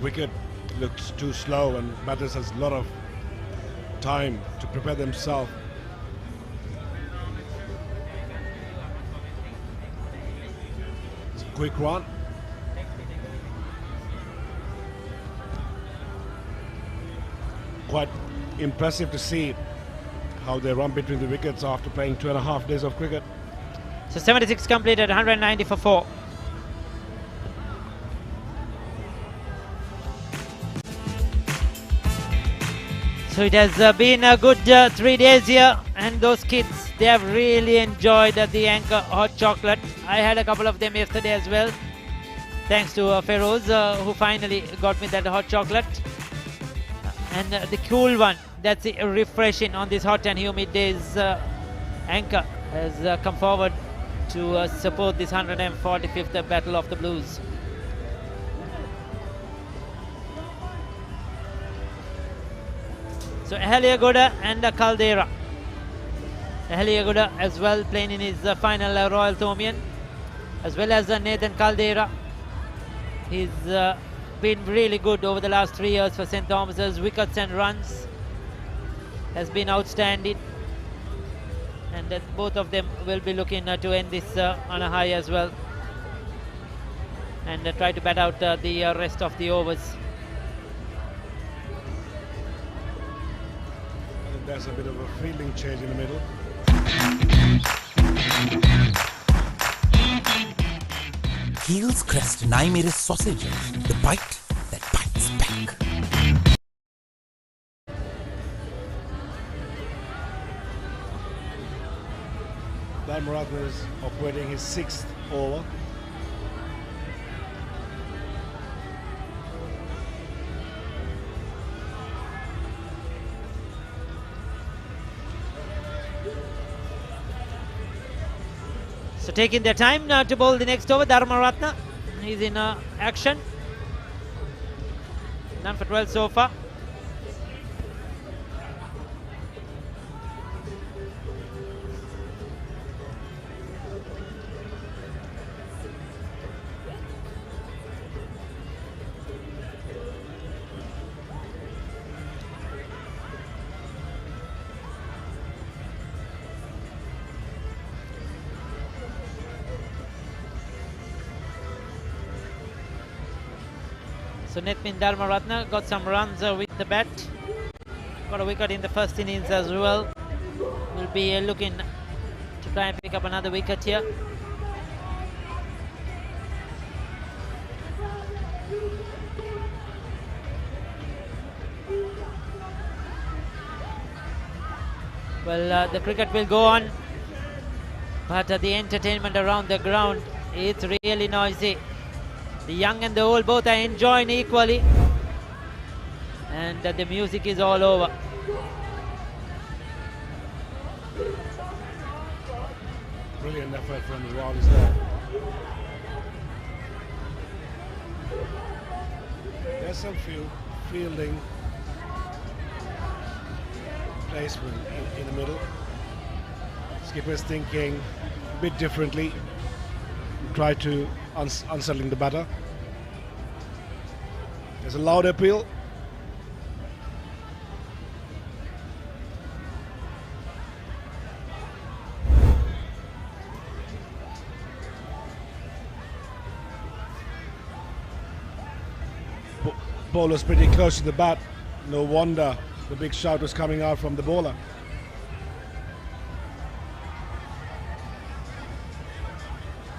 Wicket looks too slow and batters has a lot of time to prepare themselves. It's a quick run. Quite impressive to see how they run between the wickets after playing 2.5 days of cricket. So 76 completed, 190 for 4. So it has been a good 3 days here, and those kids, they have really enjoyed the Anchor hot chocolate. I had a couple of them yesterday as well, thanks to Feroz, who finally got me that hot chocolate. And the cool one, that's refreshing on these hot and humid days. Anchor has come forward to support this 145th Battle of the Blues. So Ahaliagoda and Caldera. Ahaliagoda as well playing in his final Royal Thomian, as well as Nathan Caldera. He's been really good over the last 3 years for St. Thomas's. Wickets and runs has been outstanding, and both of them will be looking to end this on a high as well, and try to bat out the rest of the overs. There's a bit of a fielding change in the middle. Heels Crest and I made a sausages. The bite that bites back. Dharmaratna is operating his 6th over. So taking their time to bowl the next over, Dharmaratna. He's in action. None for 12 so far. So Netmin Dharmaratna got some runs with the bat. Got a wicket in the first innings as well. Will be looking to try and pick up another wicket here. Well, the cricket will go on, but the entertainment around the ground is really noisy. The young and the old both are enjoying equally, and the music is all over. Brilliant effort from the Raleigh there. There's some fielding placement in the middle. Skipper's thinking a bit differently. Try to unsettling the batter. There's a loud appeal. Bowler's pretty close to the bat. No wonder the big shout was coming out from the bowler.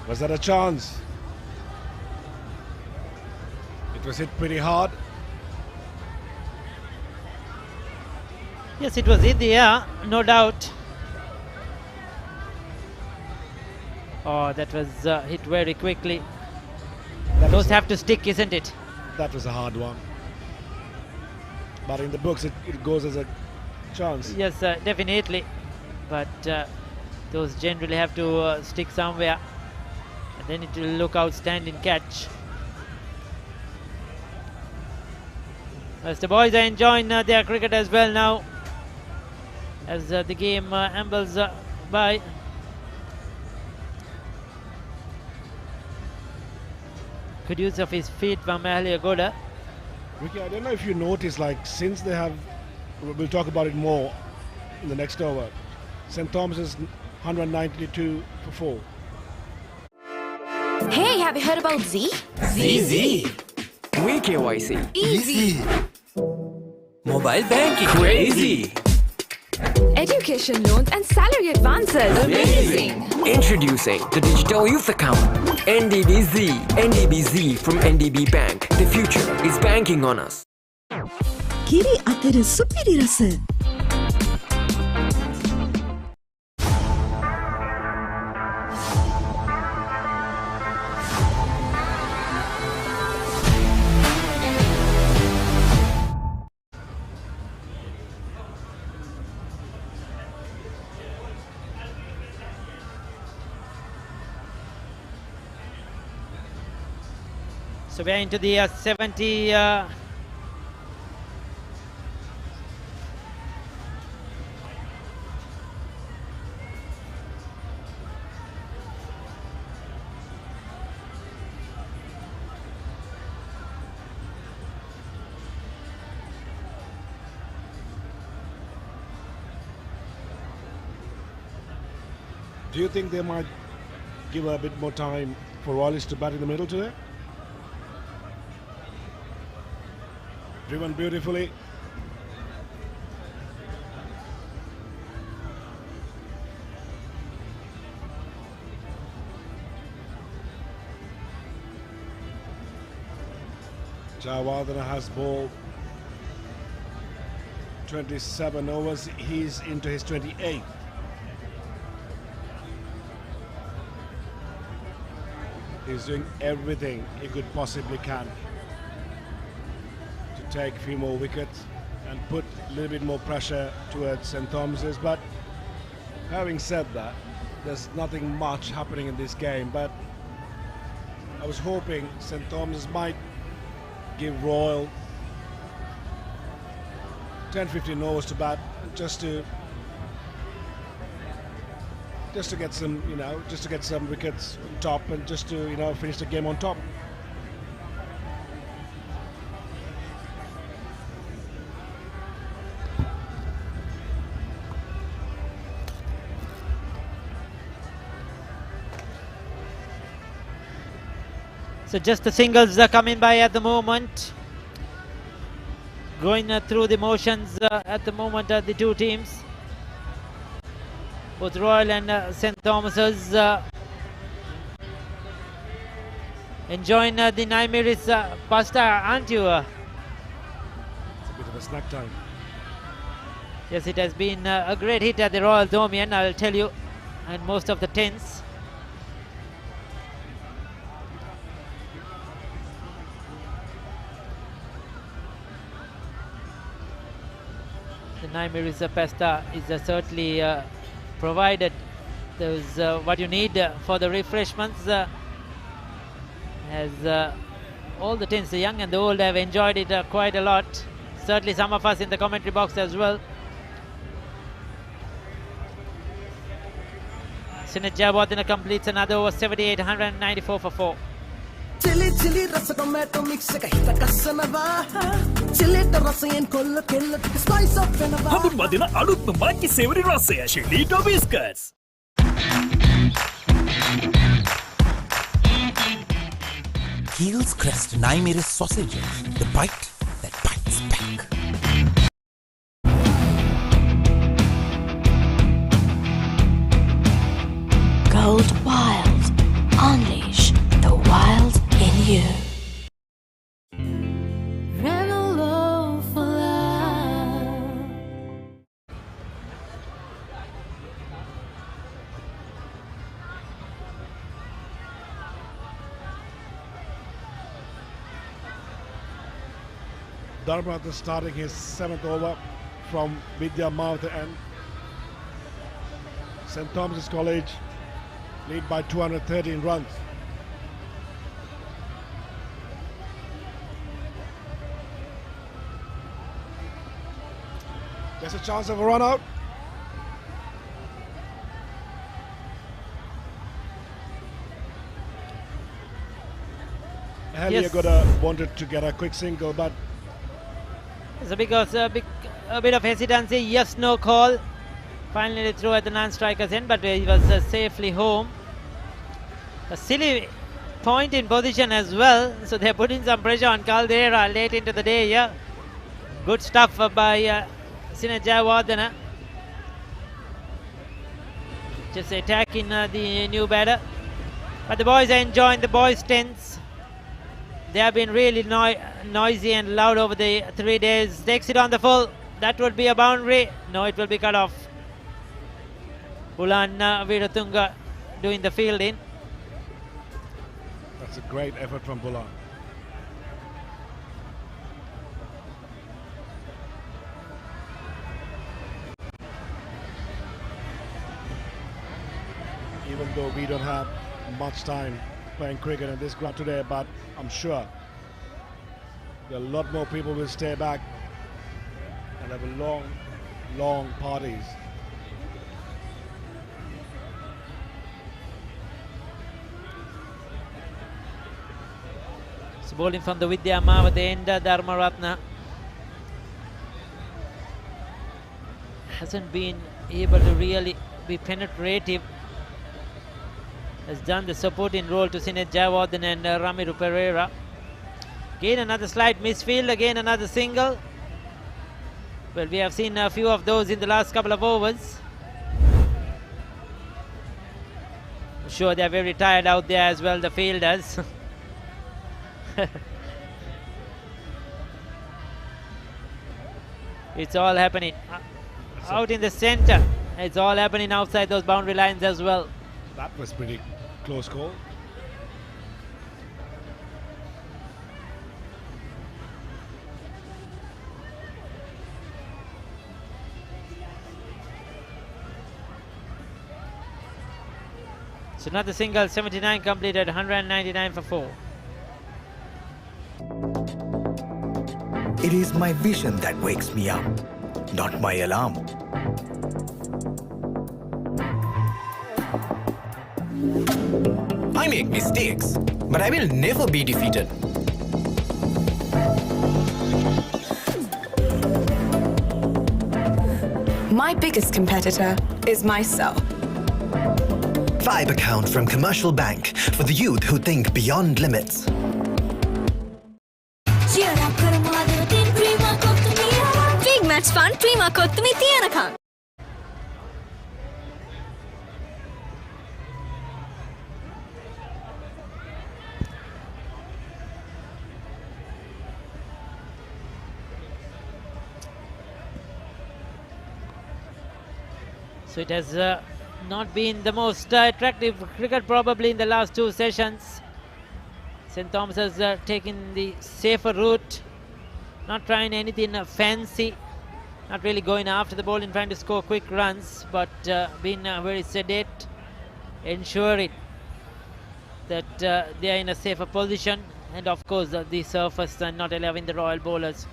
Was that a chance? It was hit pretty hard. Yes, it was in the air, no doubt. Oh, that was hit very quickly. Those have to stick, isn't it? That was a hard one. But in the books, it goes as a chance. Yes, definitely. But those generally have to stick somewhere. And then it will look outstanding catch. As the boys are enjoying their cricket as well now, as the game ambles by. Good use of his feet from Goda. Ricky, I don't know if you noticed, like, since they have, we'll talk about it more in the next over, St. Thomas's 192 for 4. Hey, have you heard about Z? ZZ. We KYC. Easy. Mobile banking. Crazy. Education loans and salary advances. Amazing. Introducing the Digital Youth Account. NDBZ. NDBZ from NDB Bank. The future is banking on us. Kiri අතර සුපිරි රස. So we're into the 70 Do you think they might give a bit more time for Royals to bat in the middle today? Driven beautifully. Jayawardene has bowled 27 overs. He's into his 28th. He's doing everything he could possibly can to take a few more wickets and put a little bit more pressure towards St. Thomas's. But having said that, there's nothing much happening in this game. But I was hoping St. Thomas's might give Royal 10-15 overs to bat just to get some, just to get some wickets on top and just to, finish the game on top. So just the singles are coming by at the moment. going through the motions at the moment, the two teams. Both Royal and St. Thomas's enjoying the Naimiris pasta, aren't you? It's a bit of a snack time. Yes, it has been a great hit at the Royal Domian, I'll tell you, and most of the tents. The Naimiris pasta is certainly provided those what you need for the refreshments, as all the tents, the young and the old, have enjoyed it quite a lot. Certainly some of us in the commentary box as well. Sinet Jayawardena completes another over 78, 194 for 4. Chili chili rasa tomato mix එක හිත කස්සනවා chilliට රසයෙන් කොල්ල කෙල්ල ටික spice up වෙනවා හඳුන්වදින අලුත්ම මාකි සේවරි රසය ශිලීටෝ බිස්කට්ස් Heels Crest Naimiris sausages, the bite that bites back. Gold Wild. Unleash the wild in you. Rebel for love. Dharmanath starting his 7th over from Vidya Mouth and St. Thomas's College lead by 213 runs. There's a chance of a run out. Heliogoda wanted to get a quick single, but it's a bit of hesitancy. Yes, no call. Finally threw at the non-striker's end, but he was safely home. A silly point in position as well, so they're putting some pressure on Caldera late into the day here. Good stuff by Sinet Jayawardena. Just attacking the new batter. But the boys are enjoying the boys' tents. They have been really noisy and loud over the 3 days. Takes it on the full. That would be a boundary. No, it will be cut off. Bulan Viratunga doing the fielding. That's a great effort from Bulan. Even though we don't have much time playing cricket in this ground today, but I'm sure a lot more people will stay back and have a long parties. So bowling from the Vidya Mav at the end, Dharmaratna hasn't been able to really be penetrative. Has done the supporting role to Sinet Jayawardena and Asen Pereira. Again another slight misfield, again another single. Well, we have seen a few of those in the last couple of overs. I'm sure they're very tired out there as well, the fielders. It's all happening out in the center. It's all happening outside those boundary lines as well. That was pretty close call. So another single, 79 completed, 199 for 4. It is my vision that wakes me up, not my alarm. I make mistakes, but I will never be defeated. My biggest competitor is myself. 5 account from Commercial Bank for the youth who think beyond limits. Cheer up, Karamada, Tin Prima, fun ට්‍රීමක් ඔත්තුමි තියනකම්. So it has not been the most attractive cricket probably in the last two sessions. St. Thomas has taken the safer route, not trying anything fancy, not really going after the ball and trying to score quick runs, but being very sedate, ensuring that they are in a safer position, and of course the surface and not allowing the Royal bowlers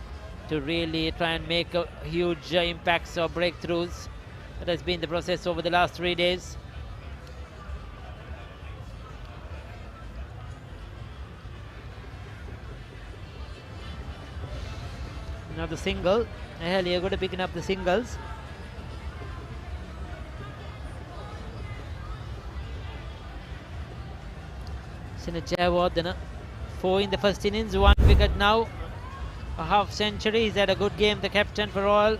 to really try and make huge impacts or breakthroughs. That has been the process over the last 3 days. Another single. You're going to picking up the singles. Jayawardena, 4 in the first innings, 1 wicket now, a half century. He's had a good game, the captain for Royal.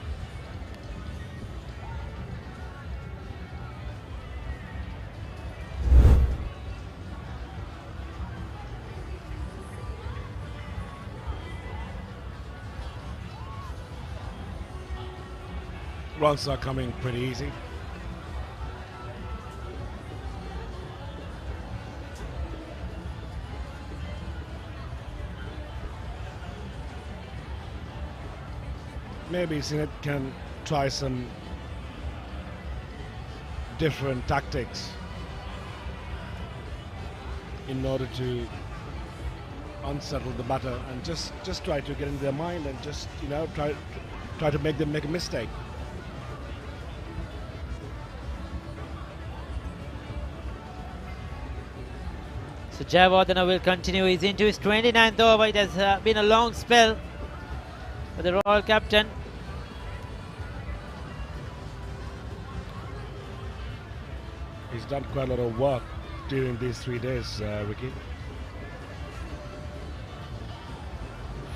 Runs are coming pretty easy. Maybe Sinet can try some different tactics in order to unsettle the batter and just try to get in their mind and just, you know, try to make them make a mistake. So Jayawardena will continue. He's into his 29th over. It has been a long spell for the Royal captain. He's done quite a lot of work during these 3 days, Ricky.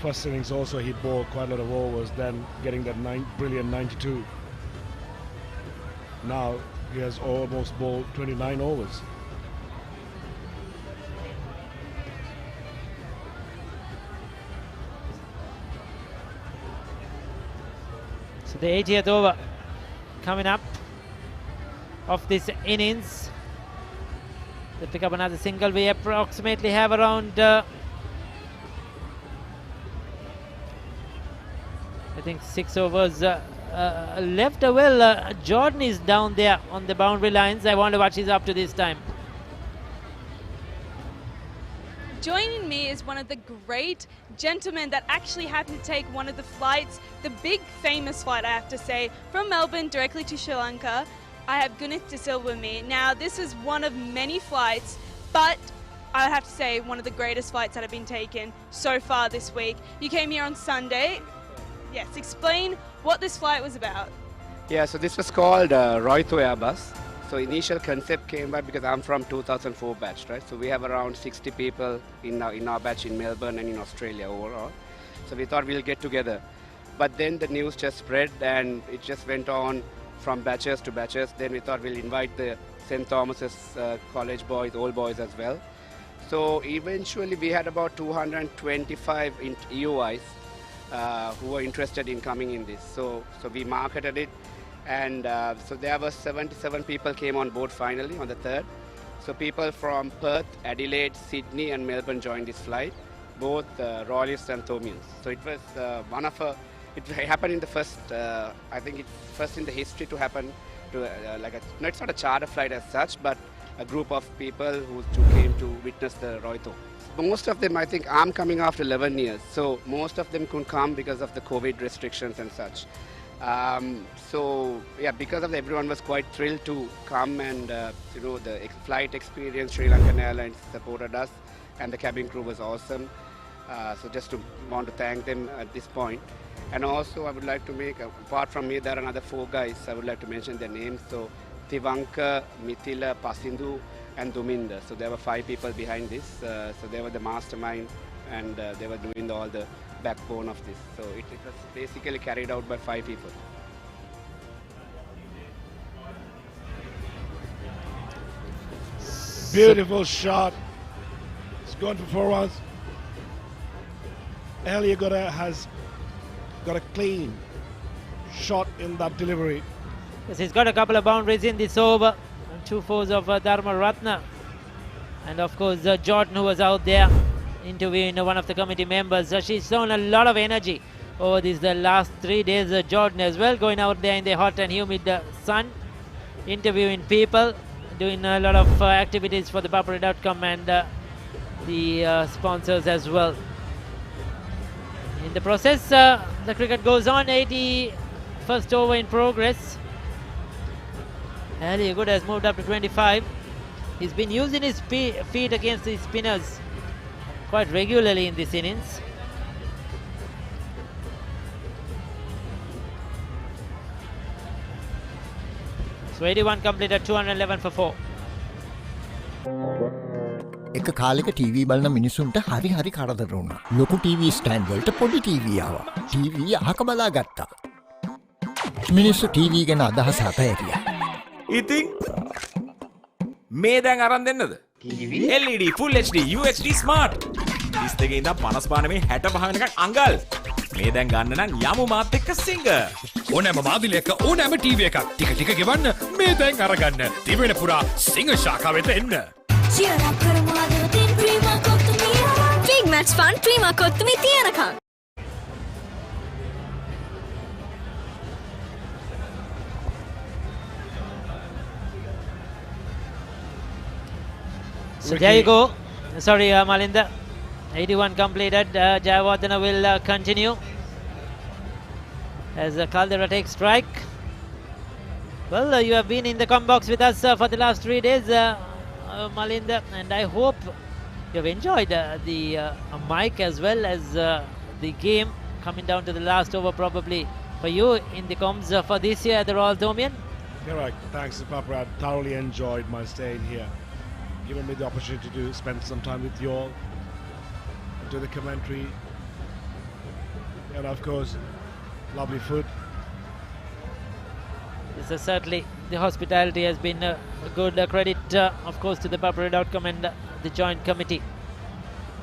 First innings also he bowled quite a lot of overs, then getting that brilliant 92. Now he has almost bowled 29 overs. So the 80th over coming up of this innings. They pick up another single. We approximately have around I think 6 overs left. Well, Jordan is down there on the boundary lines. I wonder what she's up to this time. Joining me is one of the great gentlemen that actually happened to take one of the flights, the big famous flight, I have to say, from Melbourne directly to Sri Lanka. I have Gunith De Silva with me. Now, this is one of many flights, but I have to say one of the greatest flights that have been taken so far this week. You came here on Sunday. Yes, explain what this flight was about. Yeah, so this was called Royto Airbus. So initial concept came by because I'm from 2004 batch, right? So we have around 60 people in our batch in Melbourne and in Australia overall. So we thought we'll get together. But then the news just spread and it just went on from batches to batches. Then we thought we'll invite the St. Thomas's college boys, old boys as well. So eventually we had about 225 EOIs who were interested in coming in this. So we marketed it. And so there were 77 people came on board finally on the 3rd. So people from Perth, Adelaide, Sydney and Melbourne joined this flight, both Royalists and Thomians. So it was it happened in the first, I think it's first in the history to happen to no, it's not a charter flight as such, but a group of people who came to witness the Royto. Most of them, I think, I'm coming after 11 years. So most of them couldn't come because of the COVID restrictions and such. So yeah, because of that, everyone was quite thrilled to come and you know, the flight experience, Sri Lankan Airlines supported us and the cabin crew was awesome. So just to want to thank them at this point. And also I would like to make, apart from me, there are another 4 guys, I would like to mention their names. So Tivanka, Mithila, Pasindu and Duminda. So there were 5 people behind this. So they were the mastermind and they were doing all the backbone of this. So it was basically carried out by 5 people. Beautiful shot. It's gone for 4 runs. Elliot has got a clean shot in that delivery. Yes, he's got a couple of boundaries in this over. 2 fours of Dharma Ratna. And of course, Jordan, who was out there interviewing one of the committee members. She's shown a lot of energy over these the last 3 days. Jordan as well, going out there in the hot and humid sun, interviewing people, doing a lot of activities for the Papare.com and the sponsors as well. In the process, the cricket goes on. 81st over in progress. Ali Good has moved up to 25. He's been using his feet against the spinners quite regularly in this innings. So 81 completed, 211 for 4. එක කාලෙක TV බලන මිනිසුන්ට හරි හරි කරදර වුණා. ලොකු TV stand වලට පොඩි ටීවී ආවා. ටීවී අහක බලා ගත්තා. මිනිස්සු ටීවී ගැන අදහස අතහැරියා. ඉතින් මේ දැන් අරන් දෙන්නද? LED Full HD UHD Smart 32 ඉඳන් 55 නෙමෙයි 65 වෙනකන් අඟල්. මේ දැන් ගන්න නම් යමු මාත් එක්ක සිංග. ඕනෑම මාදිලයක ඕනෑම ටීවී එකක් ටික ටික ගෙවන්න මේ දැන් අරගන්න. දිවෙන පුරා සිංග ශාඛාව වෙත එන්න. Big match fun, Prima Kottumi Tiyanakam. So there you go. Sorry, Malinda. 81 completed. Jayawardena will continue as Caldera takes strike. Well, you have been in the com box with us for the last 3 days, Malinda, and I hope you have enjoyed the mic as well as the game coming down to the last over probably for you in the comms for this year at the Royal Domian. Correct. Thanks to Papare. I thoroughly enjoyed my stay in here. Given me the opportunity to spend some time with you all, do the commentary, and of course, lovely food. This is certainly the hospitality has been a good credit, of course, to the Papare.com and the joint committee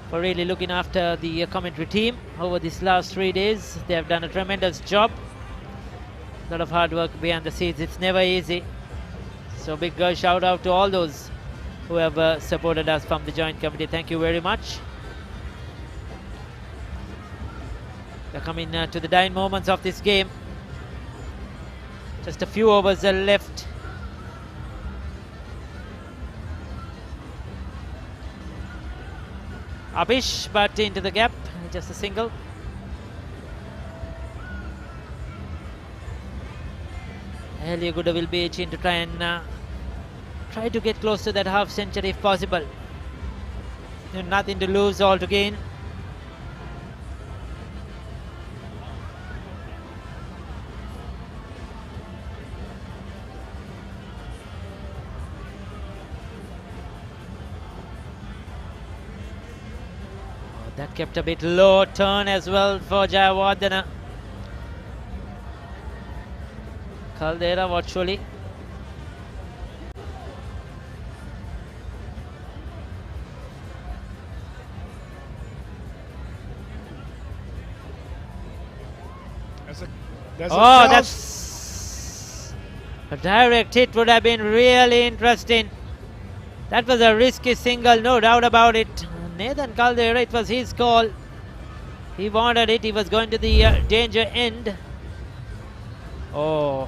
for really looking after the commentary team over these last 3 days. They have done a tremendous job. A lot of hard work behind the scenes. It's never easy. So big shout out to all those who have supported us from the joint committee. Thank you very much. We're coming to the dying moments of this game. Just a few overs left. Abish, but into the gap, just a single. Eliaguda will be itching to try and try to get close to that half century if possible. Nothing to lose, all to gain. That kept a bit low turn as well for Jayawardena. Caldera virtually. That's a direct hit. Would have been really interesting. That was a risky single, no doubt about it. Nathan Caldera, it was his call. He wanted it. He was going to the danger end. Oh,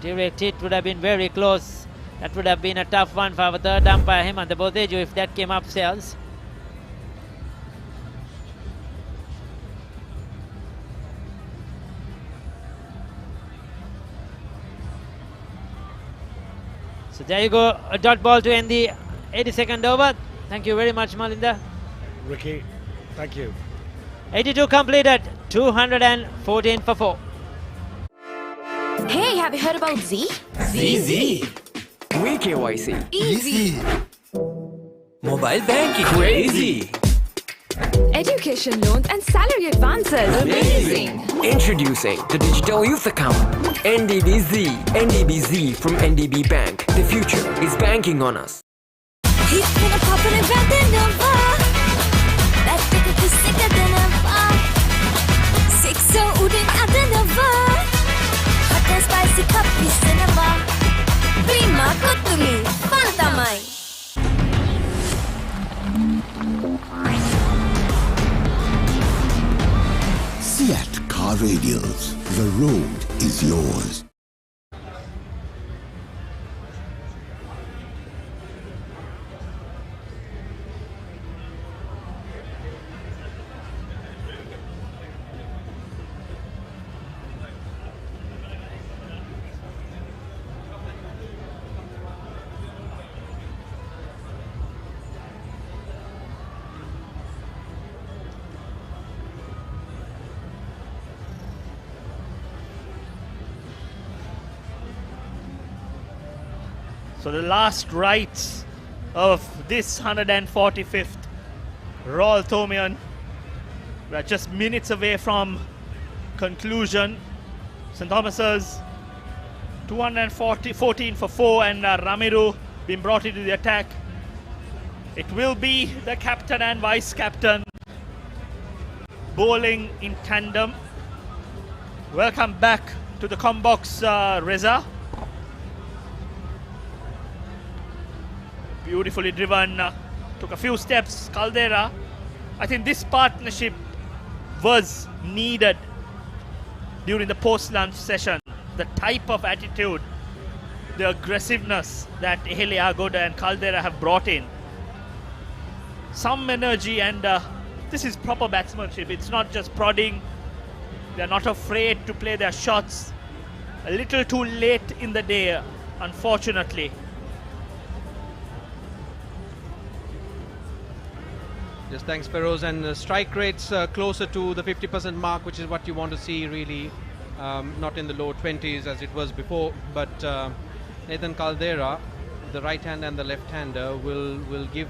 direct hit would have been very close. That would have been a tough one for our third umpire, Hemant Bodeju, if that came upstairs. So there you go, a dot ball to end the 82nd over. Thank you very much, Malinda. Ricky, thank you. 82 completed, 214 for 4. Hey, have you heard about Z? ZZ. VKYC. Easy. Mobile banking. Crazy. education loans and salary advances. Amazing! Introducing the Digital Youth Account, NDBZ. NDBZ from NDB Bank. The future is banking on us. He's gonna pop an event in Nova. That ticket is sicker than ever. Six so udin ada Nova. Hot and spicy cup is cinema. Prima kutumi, fantamai. Seat Car Radials. The road is yours. So the last rites of this 145th Royal Thomian. We are just minutes away from conclusion. St. Thomas's 14 for 4 and Ramiru being brought into the attack. It will be the captain and vice captain bowling in tandem. Welcome back to the combox, Reza. Beautifully driven, took a few steps, Caldera. I think this partnership was needed during the post-lunch session. The type of attitude, the aggressiveness that Ehele Agoda and Caldera have brought in. Some energy, and this is proper batsmanship. It's not just prodding. They're not afraid to play their shots. A little too late in the day, unfortunately. Just thanks, Feroz. And strike rates closer to the 50% mark, which is what you want to see, really. Not in the low 20s as it was before, but Nathan Caldera, the right hand and the left hander, will give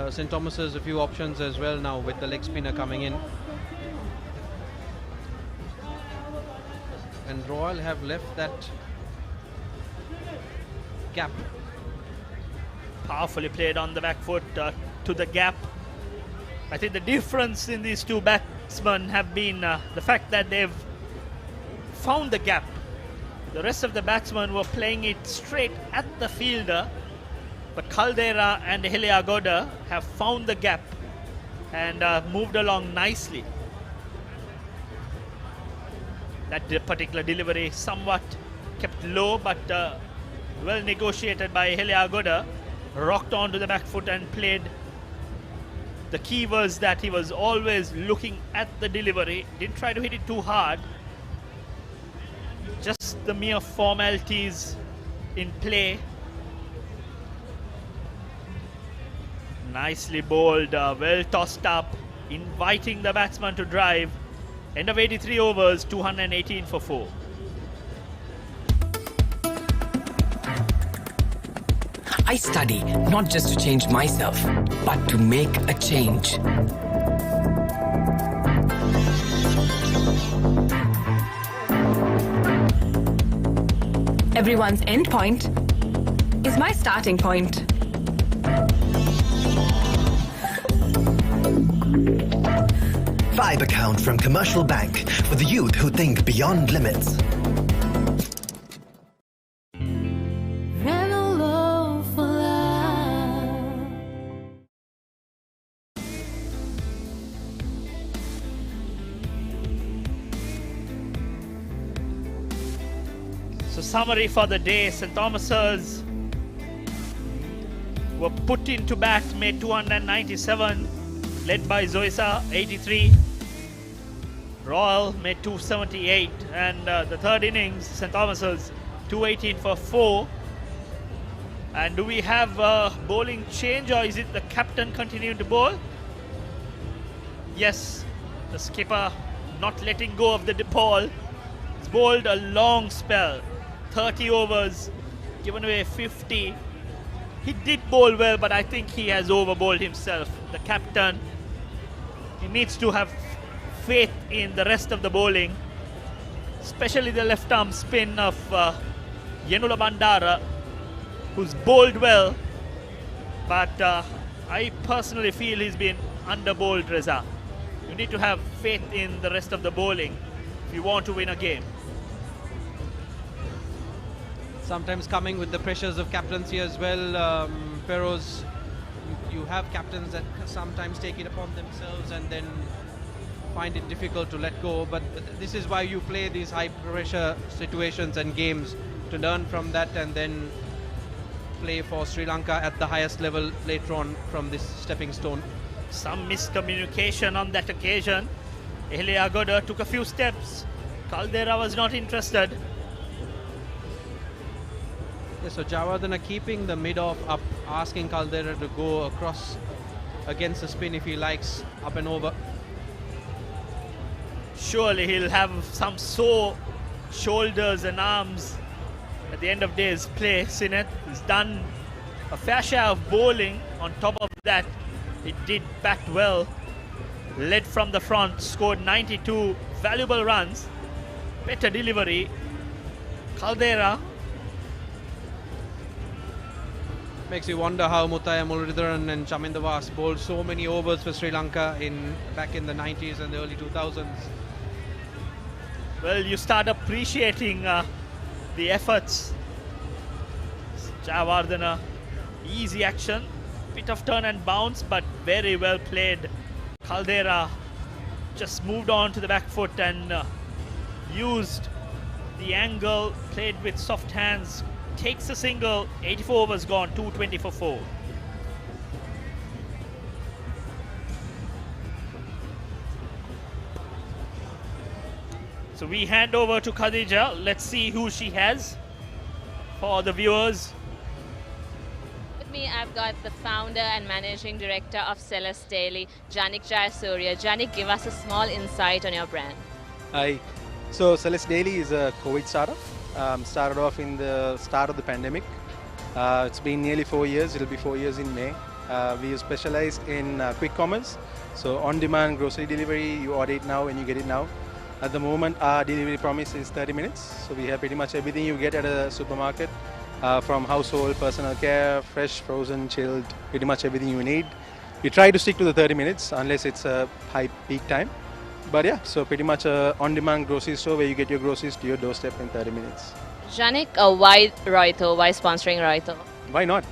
St. Thomas's a few options as well now with the leg spinner coming in. And Royal have left that gap. Powerfully played on the back foot to the gap. I think the difference in these two batsmen have been the fact that they've found the gap. The rest of the batsmen were playing it straight at the fielder, but Caldera and Ehele Agoda have found the gap and moved along nicely. That particular delivery somewhat kept low, but well negotiated by Ehele Agoda. Rocked onto the back foot and played. The key was that he was always looking at the delivery, didn't try to hit it too hard. Just the mere formalities in play. Nicely bowled, well tossed up, inviting the batsman to drive. End of 83 overs, 218 for 4. I study not just to change myself, but to make a change. Everyone's end point is my starting point. Vibe account from Commercial Bank for the youth who think beyond limits. Summary for the day: St. Thomas's were put into bat, made 297, led by Zoisa, 83. Royal made 278, and the third innings, St. Thomas's 218 for 4. And do we have a bowling change, or is it the captain continuing to bowl? Yes, the skipper not letting go of the ball. He's bowled a long spell. 30 overs, given away 50. He did bowl well, but I think he has overbowled himself. The captain He needs to have faith in the rest of the bowling, especially the left arm spin of Yenula Bandara, who's bowled well, but I personally feel he's been under-bowled, Reza. You need to have faith in the rest of the bowling if you want to win a game. Sometimes coming with the pressures of captaincy as well, Feroz, you have captains that sometimes take it upon themselves and then find it difficult to let go, but this is why you play these high pressure situations and games, to learn from that and then play for Sri Lanka at the highest level later on from this stepping stone. Some miscommunication on that occasion. Agoda took a few steps. Caldera was not interested. Yeah, so Javardhana keeping the mid-off up, asking Caldera to go across against the spin if he likes, up and over. Surely he'll have some sore shoulders and arms at the end of day's play. Sinet has done a fair share of bowling. On top of that, it did bat well, led from the front, scored 92 valuable runs, better delivery. Caldera. Makes you wonder how Muthaiya Muralidharan and Chaminda Vaas bowled so many overs for Sri Lanka back in the 90s and the early 2000s. Well, you start appreciating the efforts. Javardhana, easy action, bit of turn and bounce, but very well played. Caldera just moved on to the back foot and used the angle, played with soft hands, takes a single, 84 overs gone, 220 for 4. So we hand over to Khadija. Let's see who she has for the viewers. With me, I've got the founder and managing director of Celeste Daily, Janik Jayasuriya. Janik, give us a small insight on your brand. Hi. So Celeste Daily is a COVID startup. Started off in the start of the pandemic. It's been nearly 4 years. It'll be 4 years in May. We specialize in quick commerce. So on-demand grocery delivery, you order it now and you get it now. At the moment, our delivery promise is 30 minutes. So we have pretty much everything you get at a supermarket, from household, personal care, fresh, frozen, chilled, pretty much everything you need. We try to stick to the 30 minutes unless it's a high peak time. But yeah, so pretty much a on-demand grocery store where you get your groceries to your doorstep in 30 minutes. Janik, why Roito? Why sponsoring Roito? Why not?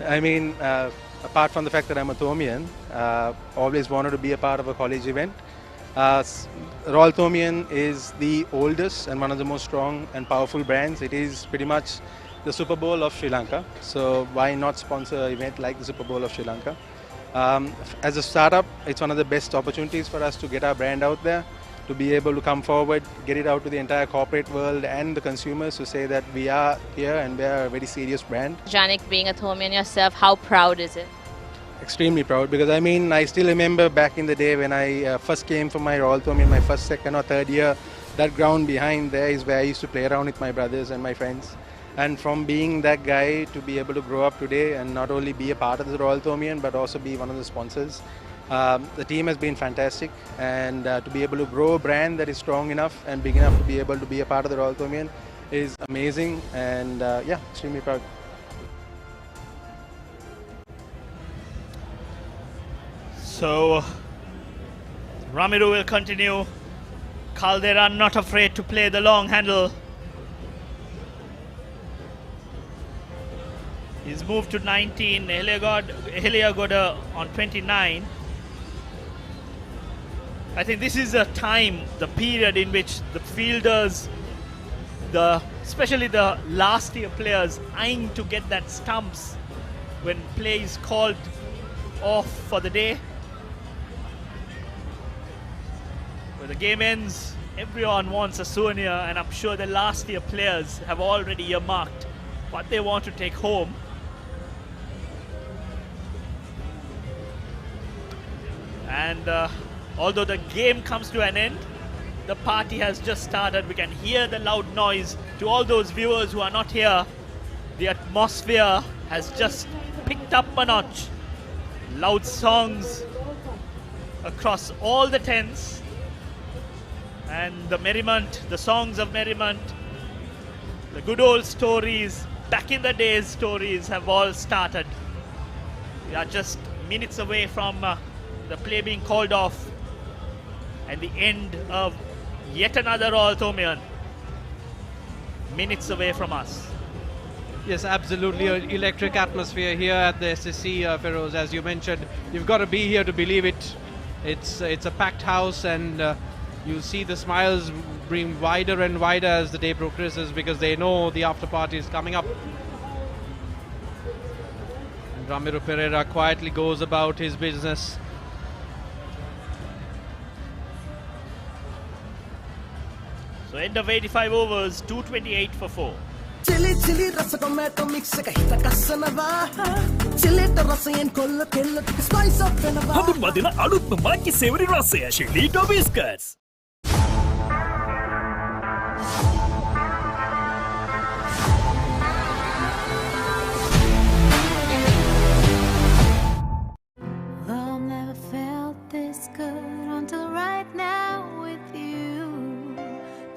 I mean, apart from the fact that I'm a Thomian, always wanted to be a part of a college event. Royal Thomian is the oldest and one of the most strong and powerful brands. It is pretty much the Super Bowl of Sri Lanka. So why not sponsor an event like the Super Bowl of Sri Lanka? As a startup, it's one of the best opportunities for us to get our brand out there, to be able to come forward, get it out to the entire corporate world and the consumers to say that we are here and we are a very serious brand. Janik, being a Thomian yourself, how proud is it? Extremely proud, because I mean, I still remember back in the day when I first came for my Royal Thomian, my first, second or third year, that ground behind there is where I used to play around with my brothers and my friends. And from being that guy to be able to grow up today and not only be a part of the Royal Thomian but also be one of the sponsors, the team has been fantastic, and to be able to grow a brand that is strong enough and big enough to be able to be a part of the Royal Thomian is amazing, and yeah, extremely proud. So Ramiru will continue. Caldera not afraid to play the long handle. He's moved to 19, Heliagoda on 29. I think this is a time, the period in which the fielders, especially the last year players, eyeing to get that stumps when play is called off for the day. When the game ends, everyone wants a souvenir, and I'm sure the last year players have already earmarked what they want to take home. And although the game comes to an end, the party has just started. We can hear the loud noise. To all those viewers who are not here, the atmosphere has just picked up a notch. Loud songs, across all the tents, and the merriment, the songs of merriment, the good old stories, back in the days stories have all started. We are just minutes away from the play being called off and the end of yet another All Thomian. Minutes away from us. Yes, absolutely. An electric atmosphere here at the SSC, Feroz. As you mentioned, you've got to be here to believe it. It's a packed house, and you see the smiles being wider and wider as the day progresses because they know the after party is coming up. And Ramiro Pereira quietly goes about his business. So end of 85 overs, 228 for 4. Chili chili rasa tomato mix එක හිත කස්සනවා chilliට රසයෙන් කොල්ල කෙල්ල ටික spice up වෙනවා හඳුන්වා දෙන අලුත්ම මාකි සේවරි රසය ශිලීටෝ බිස්කට්ස් I've never felt this good until right now with you.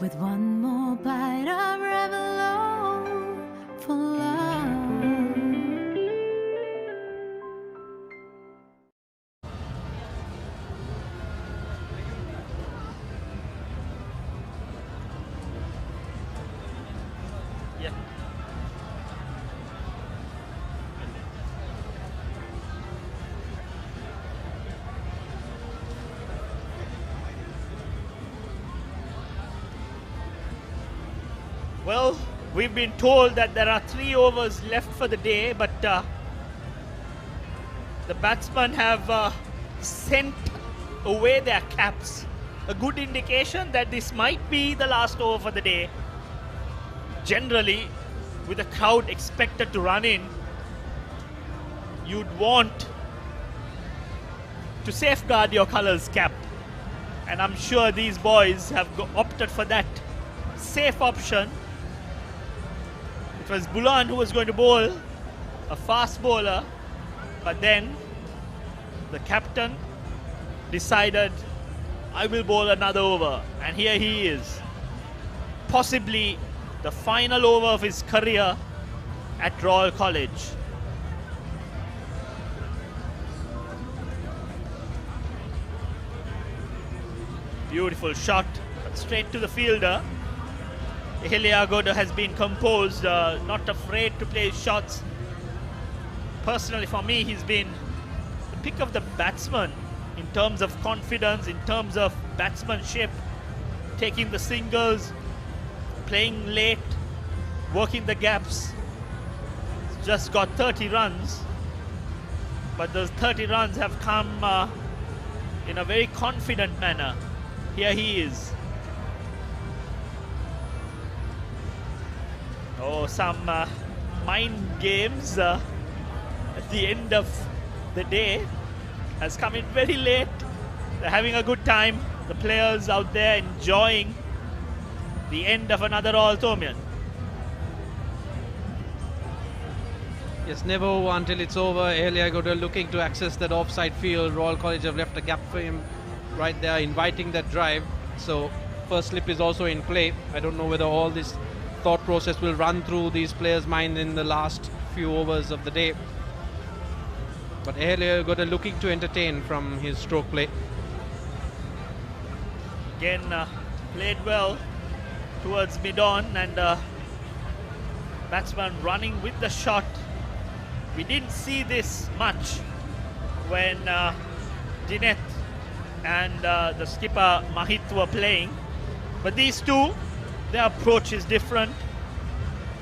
With one more bite of Revlon for love. Yeah. Well, we've been told that there are 3 overs left for the day, but the batsmen have sent away their caps. A good indication that this might be the last over for the day. Generally, with the crowd expected to run in, you'd want to safeguard your colours cap. And I'm sure these boys have opted for that safe option. It was Bulan who was going to bowl, a fast bowler, but then the captain decided, I will bowl another over, and here he is. Possibly the final over of his career at Royal College. Beautiful shot, but straight to the fielder. Heliagoda has been composed, not afraid to play shots. Personally, for me, he's been the pick of the batsman in terms of confidence, in terms of batsmanship, taking the singles, playing late, working the gaps. He's just got 30 runs, but those 30 runs have come in a very confident manner. Here he is. Oh, some mind games at the end of the day has come in very late. They're having a good time. The players out there enjoying the end of another All Thomian. Yes, never over until it's over. Heliagoda looking to access that offside field. Royal College have left a gap for him right there, inviting that drive. So first slip is also in play. I don't know whether all this thought process will run through these players' mind in the last few overs of the day. But Heliagoda looking to entertain from his stroke play. Again, played well towards mid-on, and batsman running with the shot. We didn't see this much when Dineth and the skipper Mahit were playing. But these two, their approach is different.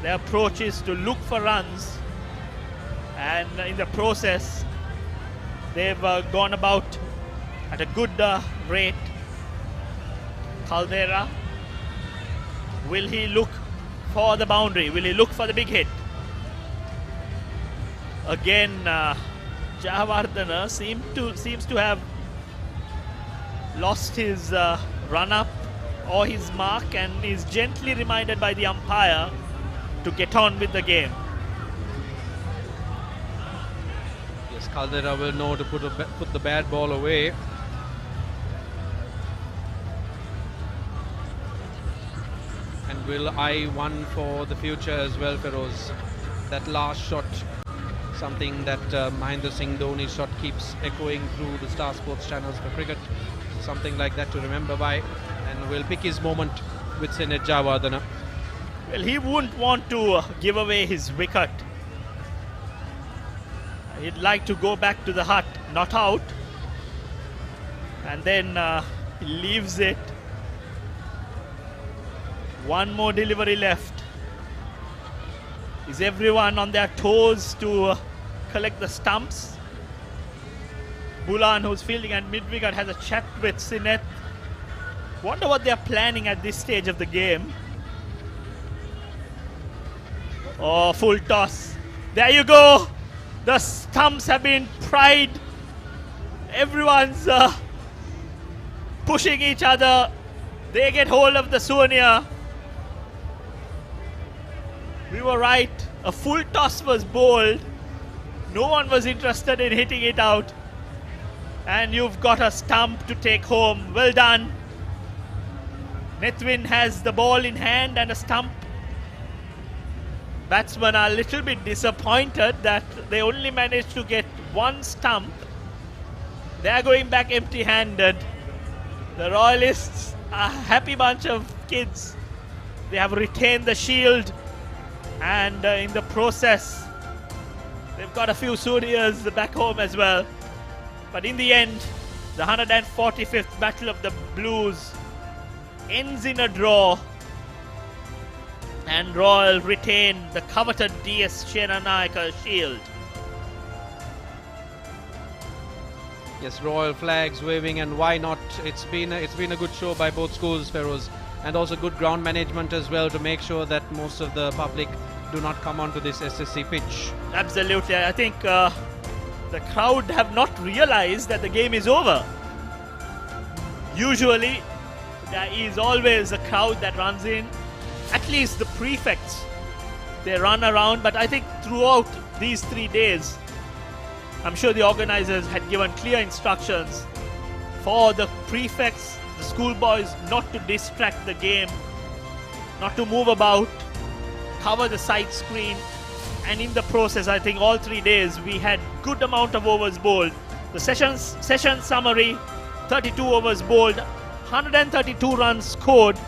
Their approach is to look for runs, and in the process they've gone about at a good rate. Caldera, will he look for the boundary? Will he look for the big hit? Again, Jayawardena seems to have lost his run-up or his mark, and is gently reminded by the umpire to get on with the game. Yes, Caldera will know to put the bad ball away. will eye one for the future as well, Feroz. That last shot, something that Mahendra Singh Dhoni's shot keeps echoing through the Star Sports channels for cricket. Something like that to remember by, and will pick his moment with Senet Javadana. Well, he wouldn't want to give away his wicket. He'd like to go back to the hut, not out, and then he leaves it. One more delivery left. Is everyone on their toes to collect the stumps? Bulan, who's fielding at mid-wicket, has a chat with Senet. Wonder what they're planning at this stage of the game. Oh, full toss. There you go. The stumps have been pried. Everyone's pushing each other. They get hold of the souvenir. We were right. A full toss was bowled. No one was interested in hitting it out. And you've got a stump to take home. Well done. Nethwin has the ball in hand and a stump. Batsmen are a little bit disappointed that they only managed to get one stump. They are going back empty-handed. The Royalists are a happy bunch of kids. They have retained the shield, and in the process they've got a few souvenirs back home as well. But in the end, the 145th Battle of the Blues ends in a draw, and Royal retain the coveted DS Shenanayaka shield. Yes, Royal flags waving, and why not? It's been a good show by both schools, Feroz, and also good ground management as well to make sure that most of the public do not come onto this SSC pitch. Absolutely. I think the crowd have not realized that the game is over. Usually there is always a crowd that runs in. At least the prefects, they run around, but I think throughout these 3 days, I'm sure the organizers had given clear instructions for the prefects, the schoolboys, not to distract the game, not to move about, cover the side screen, and in the process, I think all 3 days we had good amount of overs bowled. The session summary: 32 overs bowled, 132 runs scored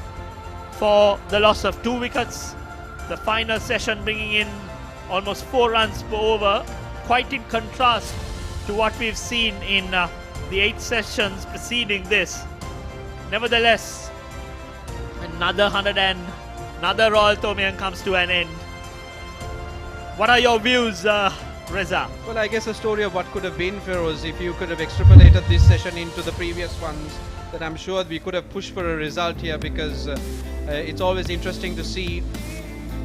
for the loss of 2 wickets. The final session bringing in almost 4 runs per over, quite in contrast to what we've seen in the 8 sessions preceding this. Nevertheless, another Royal Tomian comes to an end. What are your views, Reza? Well, I guess a story of what could have been, Feroz, if you could have extrapolated this session into the previous ones, that I'm sure we could have pushed for a result here, because it's always interesting to see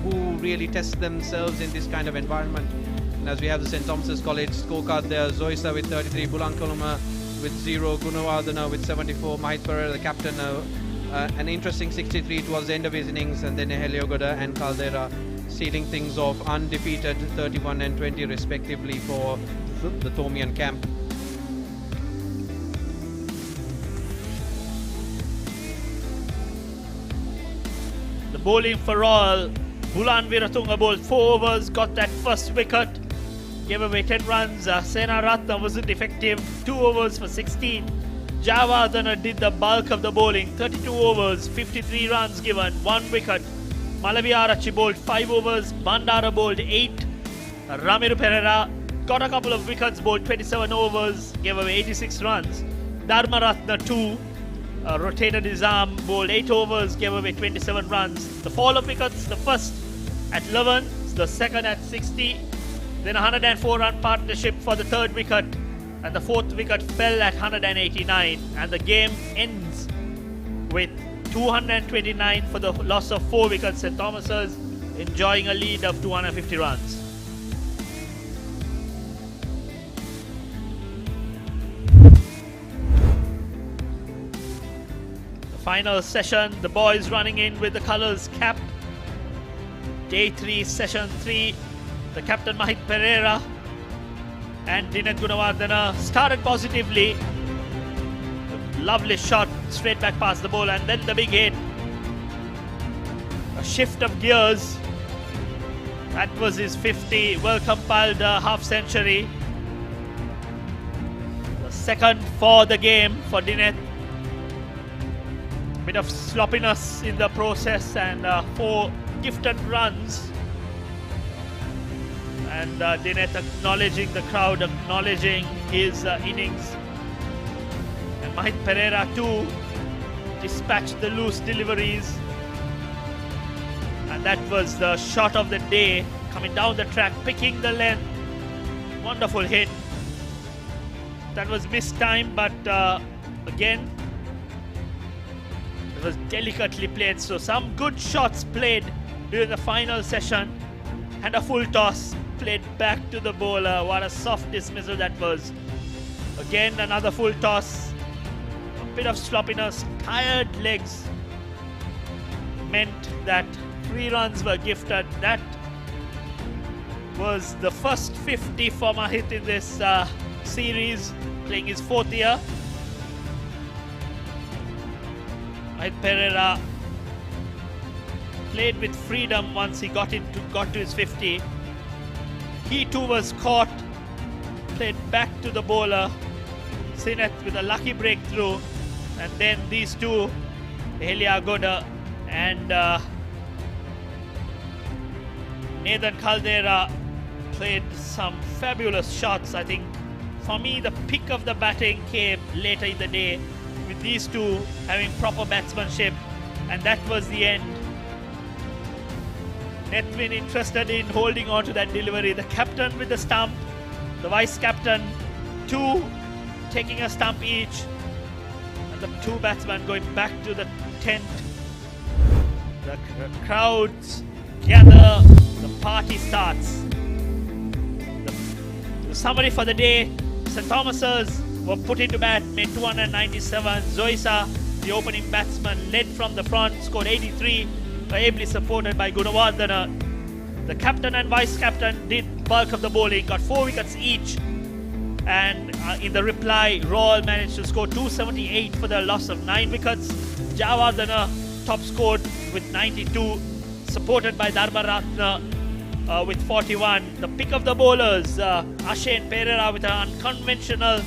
who really tests themselves in this kind of environment. And as we have the St. Thomas's College scorecard there, Zoisa with 33, Bulankoloma with 0, Gunawardena with 74, Asen Pereira, the captain, an interesting 63 towards the end of his innings, and then Heliogoda and Caldera sealing things off undefeated, 31 and 20 respectively for the Thomian camp. The bowling for Royal: Bulan Viratunga bowled 4 overs, got that first wicket, gave away 10 runs. Sena Ratna wasn't effective, 2 overs for 16. Javadana did the bulk of the bowling, 32 overs, 53 runs given, 1 wicket. Malaviarachi bowled 5 overs, Bandara bowled 8. Ramiru Pereira got a couple of wickets, bowled 27 overs, gave away 86 runs. Dharmaratna 2 rotated his arm, bowled 8 overs, gave away 27 runs. The fall of wickets: the first at 11, the second at 60, then a 104 run partnership for the 3rd wicket, and the 4th wicket fell at 189, and the game ends with 229 for the loss of 4 wickets. St. Thomas's enjoying a lead of 250 runs. Final session, the boys running in with the colours capped. Day 3, session 3, the captain Asen Pereira and Dinet Gunawardena started positively. Lovely shot straight back past the ball, and then the big hit. A shift of gears. That was his 50, well compiled half century. The second for the game for Dineth. Bit of sloppiness in the process and 4 gifted runs. And Dineth acknowledging the crowd, acknowledging his innings. And Mahit Pereira too dispatched the loose deliveries. And that was the shot of the day, coming down the track, picking the length. Wonderful hit. That was missed time, but again, it was delicately played. So some good shots played during the final session. And a full toss played back to the bowler. What a soft dismissal that was. Again, another full toss. A bit of sloppiness, tired legs meant that 3 runs were gifted. That was the first 50 for Mahit in this series, playing his 4th year. Mahit Pereira played with freedom once he got to his 50. He too was caught, played back to the bowler. Sineth with a lucky breakthrough, and then these two, Helia Goda and Nathan Caldera, played some fabulous shots. I think for me the pick of the batting came later in the day, with these two having proper batsmanship, and that was the end. Nethvin interested in holding on to that delivery. The captain with the stump, the vice captain, 2 taking a stump each, and the 2 batsmen going back to the tent. The crowds gather, the party starts. The summary for the day: St. Thomas's were put into bat, made 297. Zoisa, the opening batsman, led from the front, scored 83, were ably supported by Gunawardana. The captain and vice captain did bulk of the bowling, got 4 wickets each. And in the reply, Royal managed to score 278 for the loss of 9 wickets. Javardhana top scored with 92, supported by Dharmaratna with 41. The pick of the bowlers, Asen Pereira with an unconventional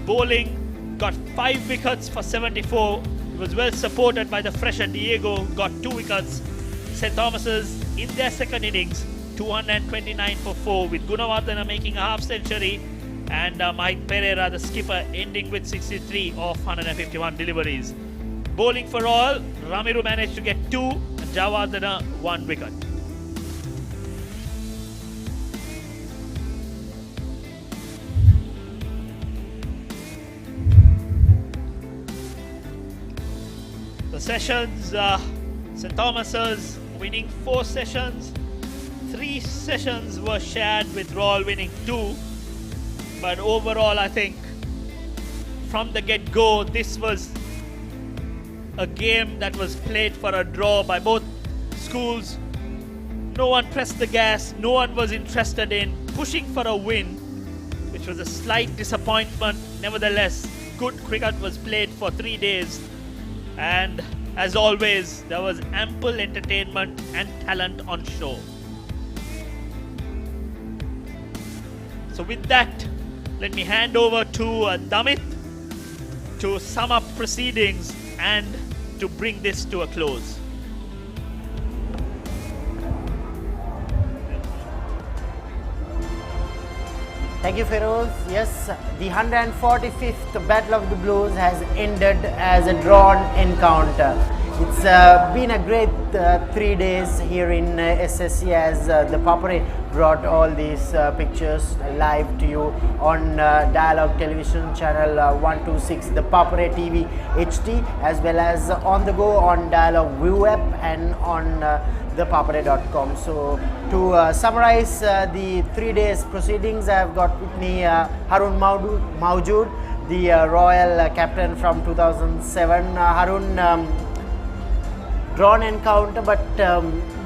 bowling, got 5 wickets for 74. He was well supported by the fresher Diego, got 2 wickets. St. Thomas's in their second innings, 229 for 4, with Gunawardana making a half century, and Mahit Pereira, the skipper, ending with 63 off 151 deliveries. Bowling for all, Ramiru managed to get 2, and Javardhana 1 wicket. The sessions, St. Thomas's winning 4 sessions. 3 sessions were shared with Royal winning 2. But overall, I think from the get-go, this was a game that was played for a draw by both schools. No one pressed the gas. No one was interested in pushing for a win, which was a slight disappointment. Nevertheless, good cricket was played for 3 days. And as always, there was ample entertainment and talent on show. So with that, let me hand over to Damit to sum up proceedings and to bring this to a close. Thank you, Feroz. Yes, the 145th Battle of the Blues has ended as a drawn encounter. It's been a great 3 days here in SSC as the Papare brought all these pictures live to you on Dialog Television Channel 126, the Papare TV HD, as well as on the go on Dialog ViU app and on ThePapare.com. So to summarize the 3 days proceedings, I have got with me Harun Maujood, the Royal captain from 2007. Harun, drawn encounter, but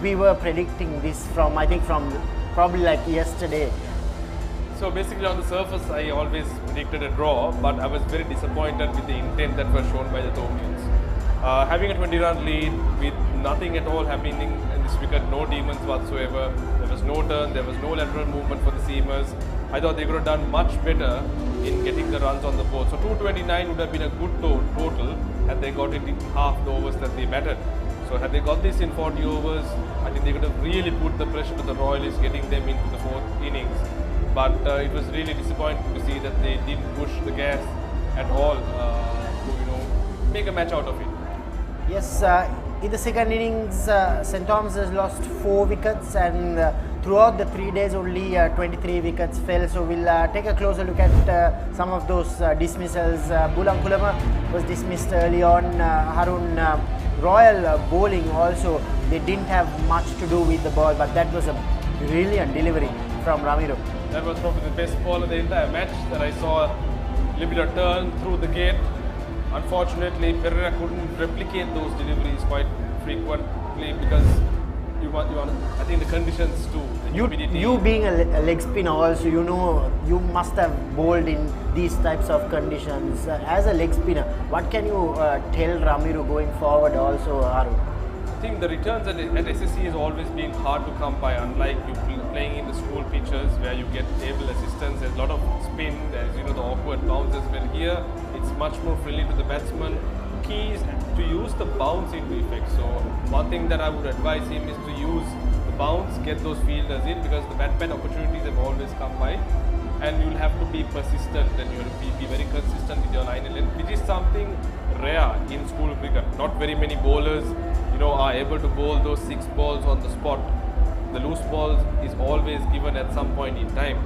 we were predicting this from, I think, from probably like yesterday. So basically on the surface I always predicted a draw, but I was very disappointed with the intent that was shown by the Tomians. Having a 20-run lead with nothing at all happening in this wicket, no demons whatsoever. There was no turn, there was no lateral movement for the seamers. I thought they could have done much better in getting the runs on the board. So 229 would have been a good total had they got it in half the overs that they batted. So had they got this in 40 overs, I think they could have really put the pressure to the Royalists, getting them into the fourth innings. But it was really disappointing to see that they didn't push the gas at all to make a match out of it. Yes, in the second innings, St. Thomas has lost 4 wickets, and throughout the 3 days only 23 wickets fell. So we'll take a closer look at some of those dismissals. Bulankulama was dismissed early on. Harun Royal bowling also, they didn't have much to do with the ball, but that was a brilliant delivery from Ramiro. That was probably the best ball of the entire match that I saw. A little bit of turn through the gate. Unfortunately, Pereira couldn't replicate those deliveries quite frequently because I think the conditions too. You being a leg spinner also, you must have bowled in these types of conditions. As a leg spinner, what can you tell Ramiro going forward also, Harun? I think the returns at SSC has always been hard to come by, unlike you playing in the school pitches where you get able assistance. There's a lot of spin, there's the awkward bounces. Well, here it's much more friendly to the batsman. Key is to use the bounce into effect. So one thing that I would advise him is to use the bounce, get those fielders in, because the bat opportunities have always come by, and you'll have to be persistent and you'll be very consistent with your line and length, which is something rare in school cricket. Not very many bowlers are able to bowl those 6 balls on the spot. The loose balls is always given at some point in time,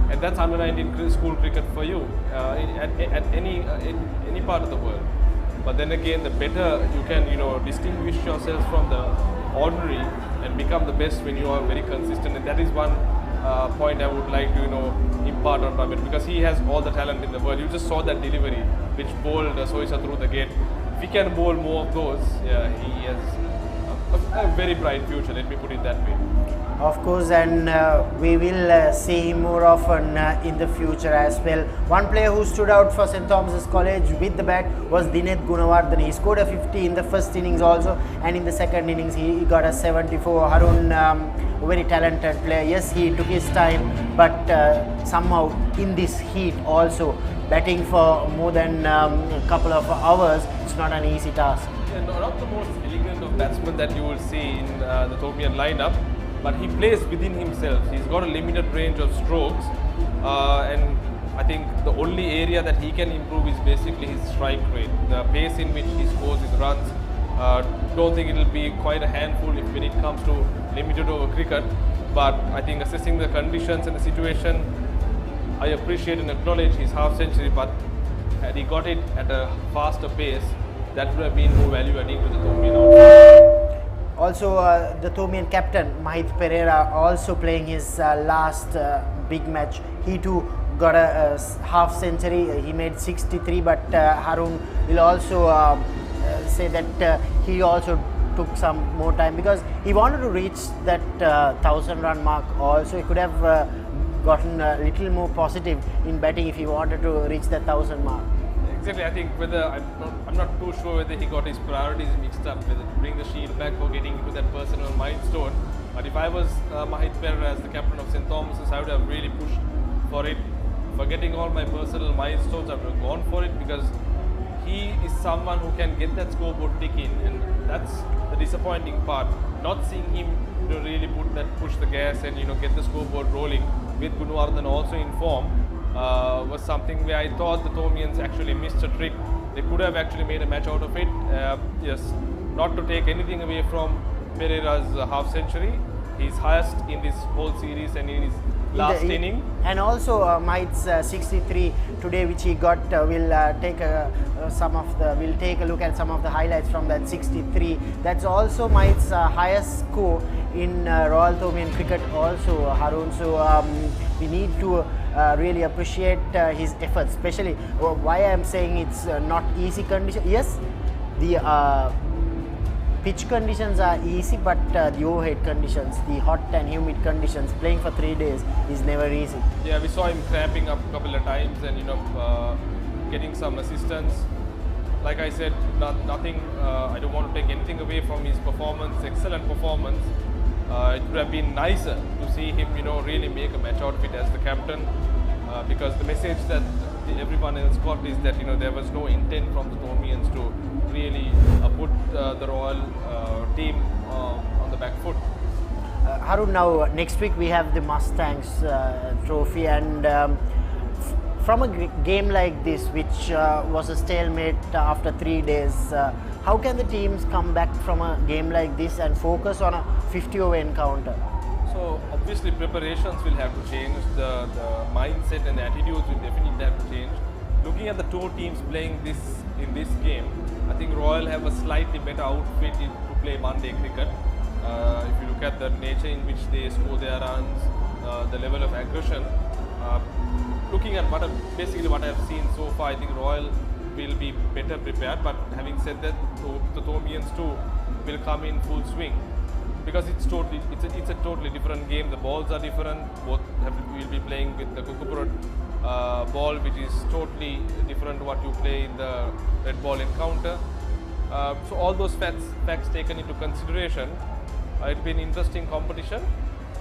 and that's under-19 school cricket for you at any part of the world. But then again, the better you can distinguish yourself from the ordinary and become the best when you are very consistent. And that is one point I would like to impart on Babir, because he has all the talent in the world. You just saw that delivery which bowled Soisa through the gate. If he can bowl more of those, he has a very bright future, let me put it that way. Of course, and we will see him more often in the future as well. One player who stood out for St. Thomas's College with the bat was Dinet Gunawardhan. He scored a 50 in the first innings also, and in the second innings he got a 74. Harun, a very talented player. Yes, he took his time, but somehow in this heat also, batting for more than a couple of hours, it's not an easy task. Yeah, not the most elegant of batsmen that you will see in the Thomian lineup, but he plays within himself. He's got a limited range of strokes, and I think the only area that he can improve is basically his strike rate, the pace in which he scores his runs. Don't think it will be quite a handful when it comes to limited over cricket, but I think assessing the conditions and the situation, I appreciate and acknowledge his half century, but had he got it at a faster pace, that would have been more value adding to the Thomian outfit. Also, the Thomian captain Mahith Pereira also playing his last big match. He too got a half century. He made 63, but Harun will also say that he also took some more time because he wanted to reach that 1000-run mark. Also, he could have gotten a little more positive in batting if he wanted to reach that 1000 mark. Exactly, I think I'm not too sure whether he got his priorities mixed up, whether to bring the shield back or getting into that personal milestone. But if I was Mahith Pereira as the captain of St. Thomas's, I would have really pushed for it. Forgetting all my personal milestones, I would have gone for it because he is someone who can get that scoreboard ticking, and that's the disappointing part. Not seeing him really push the gas and get the scoreboard rolling with Gunawardhan also in form. Was something where I thought the Thomians actually missed a trick. They could have actually made a match out of it. Yes, not to take anything away from Pereira's half century. He's highest in this whole series and in his last inning. And also Mahith's 63 today, which he got. We'll take a look at some of the highlights from that 63. That's also Mahith's highest score in Royal Thomian cricket also, Harun. So we need to really appreciate his efforts, especially why I am saying it's not easy condition. Yes, the pitch conditions are easy, but the overhead conditions, the hot and humid conditions, playing for 3 days is never easy. Yeah, we saw him cramping up a couple of times and getting some assistance. like I said, nothing. I don't want to take anything away from his performance. Excellent performance. It would have been nicer to see him, really make a match out of it as the captain, because the message that everyone else got is that there was no intent from the Thormians to really put the Royal team on the back foot. Harun, now next week we have the Mustangs trophy, and from a game like this, which was a stalemate after 3 days, how can the teams come back from a game like this and focus on a 50-over encounter? So obviously preparations will have to change, the mindset and attitudes will definitely have to change. Looking at the two teams playing in this game, I think Royal have a slightly better outfit to play Monday cricket. If you look at the nature in which they score their runs, the level of aggression, looking at basically what I have seen so far, I think Royal will be better prepared. But having said that, the Thormians too will come in full swing, because it's a totally different game. The balls are different. Both will be playing with the Kukupura ball, which is totally different to what you play in the red ball encounter. So all those facts taken into consideration, it'll be an interesting competition.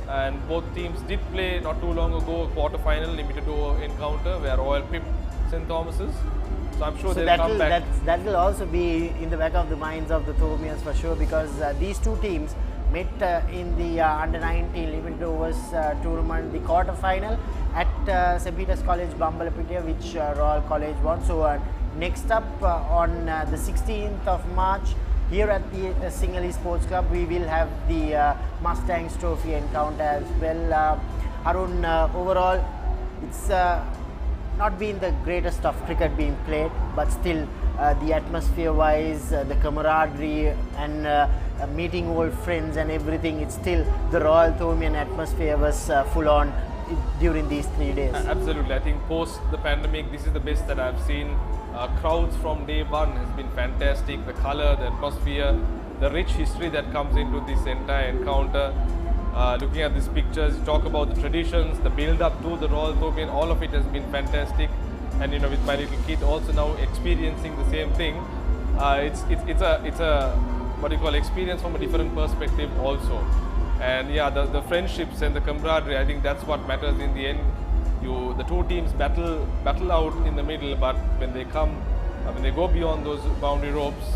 And both teams did play not too long ago a quarter-final limited over encounter where Royal pipped St. Thomas's. So I'm sure they'll come back. That will also be in the back of the minds of the Thormians for sure, because these two teams met in the under-19 limited overs tournament, the quarter-final at St. Peter's College, Bambalapitiya, which Royal College won. So next up on the 16th of March, here at the Sinhalese Sports Club, we will have the Mustangs Trophy encounter as well. Harun, overall, it's not been the greatest of cricket being played, but still the atmosphere-wise, the camaraderie and meeting old friends and everything, it's still the Royal Thormian atmosphere was full on during these 3 days. Absolutely. I think post the pandemic, this is the best that I've seen. Crowds from day one has been fantastic. The color, the atmosphere, the rich history that comes into this entire encounter. Looking at these pictures, talk about the traditions, the build-up to the Royal Thormian, all of it has been fantastic. And with my little kid also now experiencing the same thing, it's a what do you call experience from a different perspective also. And yeah, the friendships and the camaraderie, I think that's what matters in the end. The two teams battle out in the middle, but when they go beyond those boundary ropes,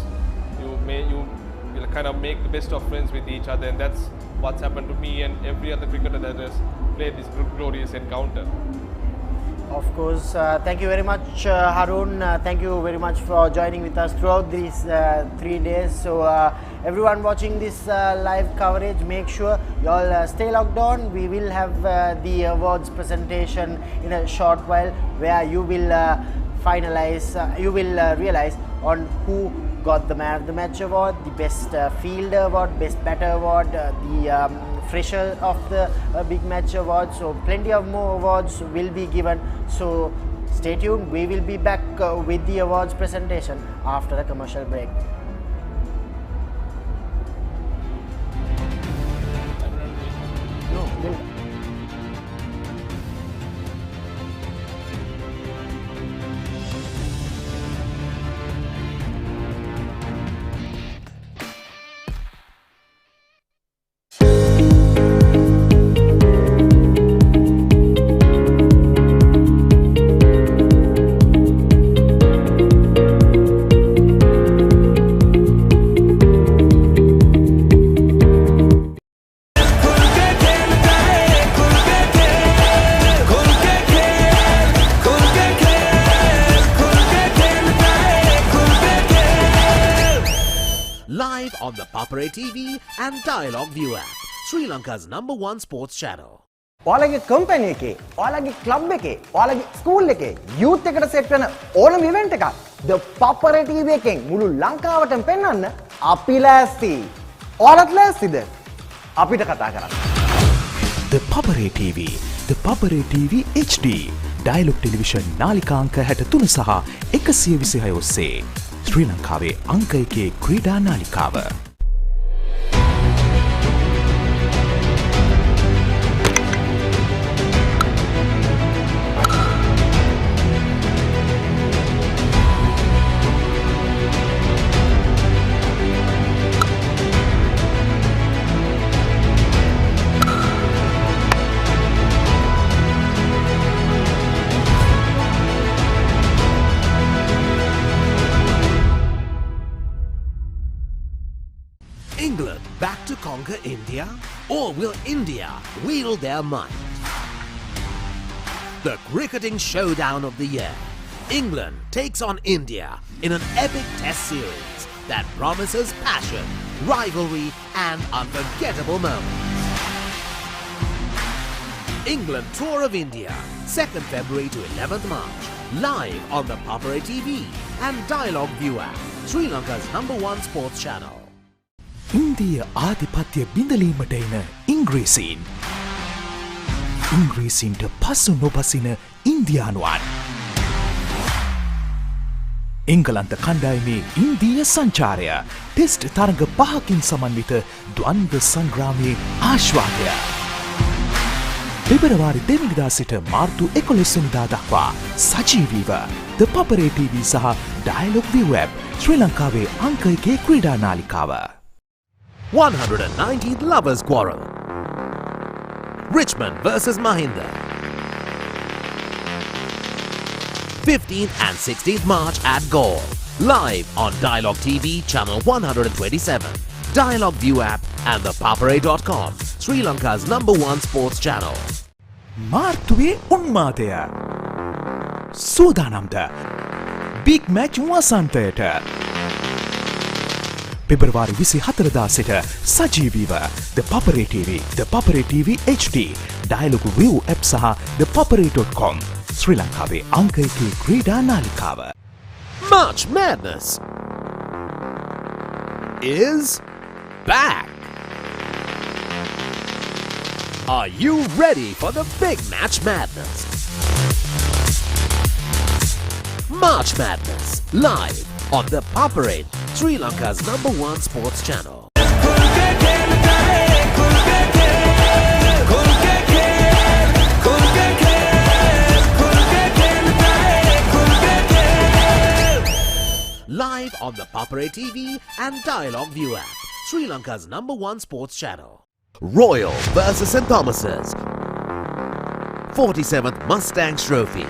you'll kind of make the best of friends with each other, and that's what's happened to me and every other cricketer that has played this glorious encounter. Of course, thank you very much, Harun. Thank you very much for joining with us throughout these 3 days. So everyone watching this live coverage, make sure you all stay logged on. We will have the awards presentation in a short while, where you will realize on who got the Man of the Match award, the Best Fielder award, Best Batter award, the Fresher of the Big Match award. So plenty of more awards will be given. So stay tuned. We will be back with the awards presentation after a commercial break. Live on the Papare TV and Dialog ViU app, Sri Lanka's #1 sports channel. ඔයාලගේ company එකේ, ඔයාලගේ club එකේ, ඔයාලගේ school එකේ youth එකට set වෙන ඕනම event එකක් The Papare TV එකෙන් මුළු ලංකාවටම පෙන්වන්න අපි ලෑස්ති. ඔයාලත් ලෑස්තිද? අපිට කතා කරන්න. The Papare TV, The Papare TV HD, Dialog Television නාලිකා අංක 63 සහ 126 ඔස්සේ ශ්‍රී ලංකාවේ අංක 1 ක්‍රීඩා නාලිකාව. conquer India? Or will India wield their might? The cricketing showdown of the year. England takes on India in an epic test series that promises passion, rivalry and unforgettable moments. England Tour of India, 2nd February to 11th March, live on the Papare TV and Dialog ViU app, Sri Lanka's #1 sports channel. ඉන්දිය ආධිපත්‍ය බිඳලීමට එන ඉංග්‍රීසීන්. ඉංග්‍රීසීන්ට පසු නොබසින ඉන්දියානුවන්. එංගලන්ත කණ්ඩායමේ ඉන්දීය සංචාරය test තරඟ 5කින් සමන්විත ද්වන්ද්ව සංග්‍රාමයේ ආශ්වාදය. පෙබරවාරි 2 වෙනිදා සිට මාර්තු 11 වෙනිදා දක්වා සජීවීව The Papare TV සහ Dialog ViU app ශ්‍රී ලංකාවේ අංක 1 ක්‍රීඩා නාලිකාව. 119th Lovers Quarrel. Richmond versus Mahinda. 15th and 16th March at Gaul. Live on Dialog TV channel 127, Dialog ViU app and ThePapare.com, Sri Lanka's #1 sports channel. මාර්තුවේ උන්මාදය. සූදානම්ද big match වසන්තයට. පෙබරවාරි 24 දා සිට සජීවීව The Papare TV, The Papare TV HD, Dialog ViU app සහ ThePapare.com, ශ්‍රී ලංකාවේ අංක 1 ක්‍රීඩා නාලිකාව. March Madness is back. Are you ready for the big Match Madness? March Madness, live on the Papare, Sri Lanka's #1 sports channel. Live on the Papare TV and Dialog ViU app, Sri Lanka's #1 sports channel. Royal versus St. Thomas's, 47th Mustangs Trophy.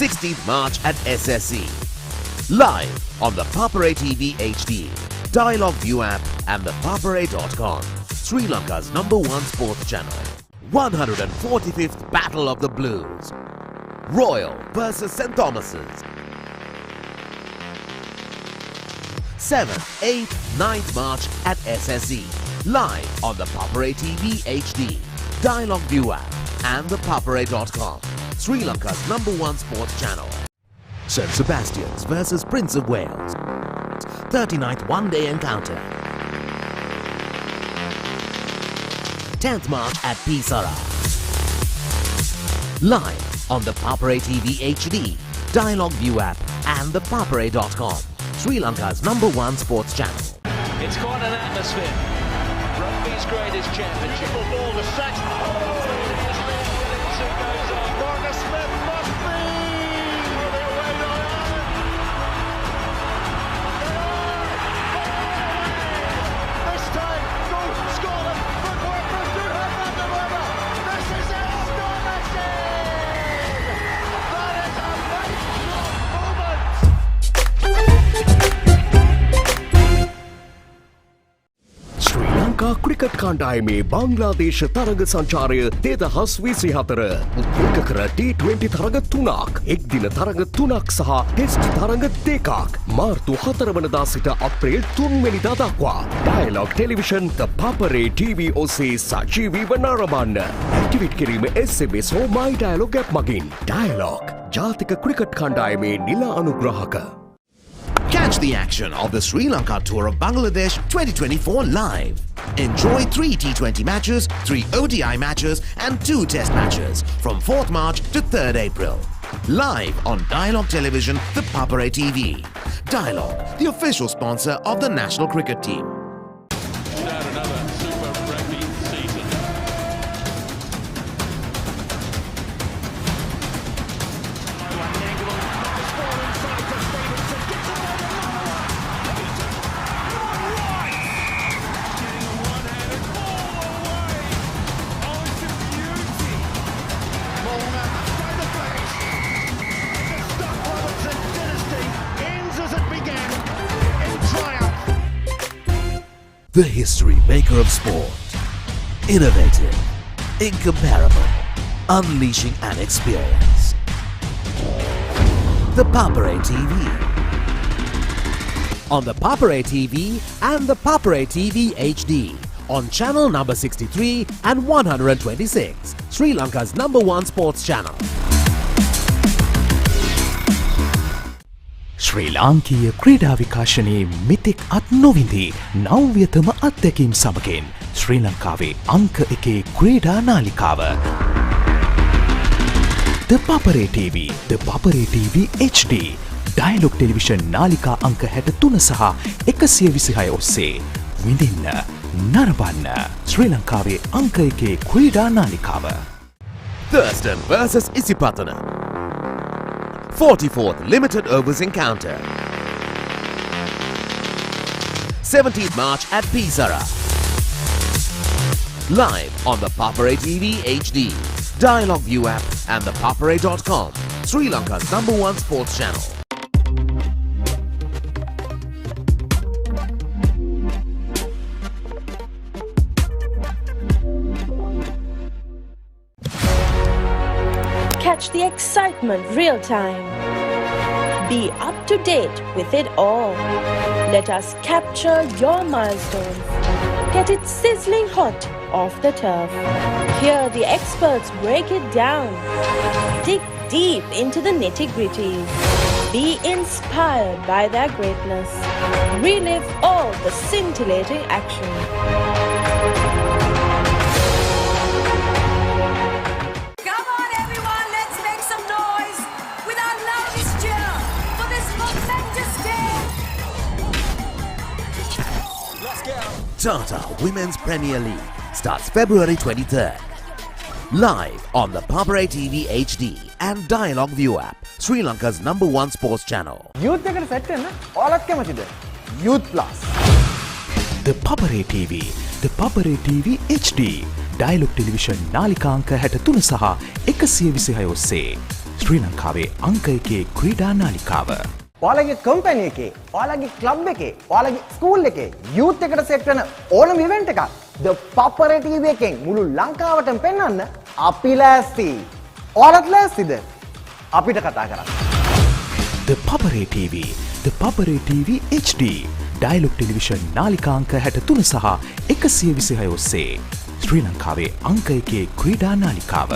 16th March at SSC. Live on the Papare TV HD, Dialog ViU app and ThePapare.com, Sri Lanka's #1 sports channel. 145th Battle of the Blues. Royal versus St. Thomas's. 7th, 8th, 9th March at SSC. Live on the Papare TV HD, Dialog ViU app and ThePapare.com, Sri Lanka's #1 sports channel. St. Sebastian's versus Prince of Wales, 39th one-day encounter. 10th March at Pisara. Live on the Papare TV HD, Dialog ViU app and ThePapare.com, Sri Lanka's #1 sports channel. It's quite an atmosphere. Rugby's greatest championship. Ball to set. Marcus Smith must be with it away to this time, go Scotland. Footwork from Durham and the winner. This is it, astonishing! That is a Sri Lanka cricket කණ්ඩායමේ බංග්ලාදේශ තරග සංචාරය 2024 උද්ඝෝෂ කර T20 තරග 3ක්, එක්දින තරග 3ක් සහ test තරග 2ක් මාර්තු 4 වනදා සිට අප්‍රේල් 3 වෙනිදා දක්වා Dialog Television The Papare TV ඔස්සේ සජීවීව නරඹන්න. ඇක්ටිවේට් කිරීම SMS හෝ My Dialog app මගින්. Dialog ජාතික ක්‍රිකට් කණ්ඩායමේ නිල අනුග්‍රාහක. Catch the action of the Sri Lanka Tour of Bangladesh 2024 live. Enjoy 3 T20 matches, 3 ODI matches and 2 Test matches from 4th March to 3rd April. Live on Dialog Television, the Papare TV. Dialog, the official sponsor of the national cricket team. another super rugby season. The history maker of sport. Innovative, incomparable, unleashing an experience. The Papare TV. On the Papare TV and the Papare TV HD. On channel number 63 and 126. Sri Lanka's #1 sports channel. ශ්‍රී ලාංකීය ක්‍රීඩා විකාශනයේ මෙතෙක් අත් නොවිඳී නව්‍යතම අත්දැකීම් සමගින් ශ්‍රී ලංකාවේ අංක 1 ක්‍රීඩා නාලිකාව ThePapare TV, ThePapare TV HD, Dialog Television නාලිකා අංක 63 සහ 126 ඔස්සේ විඳින්න නරඹන්න ශ්‍රී ලංකාවේ අංක 1 ක්‍රීඩා නාලිකාව. Thurston versus Isipatana. 44th limited overs encounter. 17th March at Pisara. Live on the Papare TV HD, Dialog ViU app and thepapare.com, Sri Lanka's #1 sports channel. Catch the excitement real time. Be up to date with it all. Let us capture your milestones. Get it sizzling hot off the turf. Hear the experts break it down. Dig deep into the nitty-gritties. Be inspired by their greatness. Relive all the scintillating action. Tata Women's Premier League starts February 23rd. Live on the Papare TV HD and Dialog ViU app, Sri Lanka's #1 sports channel. Youth එකට set වෙන්න ඔයාලත් කැමතිද? Youth Plus. The Papare TV, The Papare TV HD, Dialog Television නාලිකා අංක 63 සහ 126 ඔස්සේ ශ්‍රී ලංකාවේ අංක 1 ක්‍රීඩා නාලිකාව. ඔයාලගේ කම්පැනි එකේ, ඔයාලගේ ක්ලබ් එකේ, ඔයාලගේ ස්කූල් එකේ youth එකට සෙට් වෙන ඕනම ඉවෙන්ට් එකක් The Papare TV එකෙන් මුළු ලංකාවටම පෙන්වන්න අපි ලෑස්ති. ඔයාලත් ලෑස්තිද? අපිට කතා කරන්න. The Papare TV, The Papare TV HD, Dialog Television නාලිකා අංක 63 සහ 126 ඔස්සේ ශ්‍රී ලංකාවේ අංක 1 ක්‍රීඩා නාලිකාව.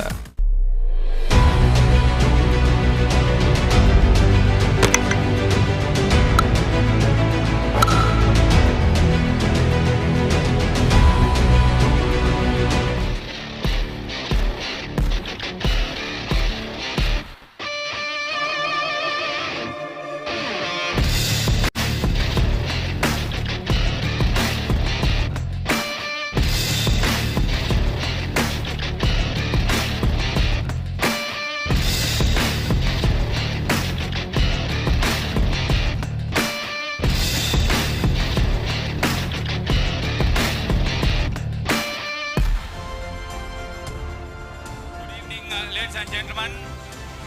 Ladies and gentlemen,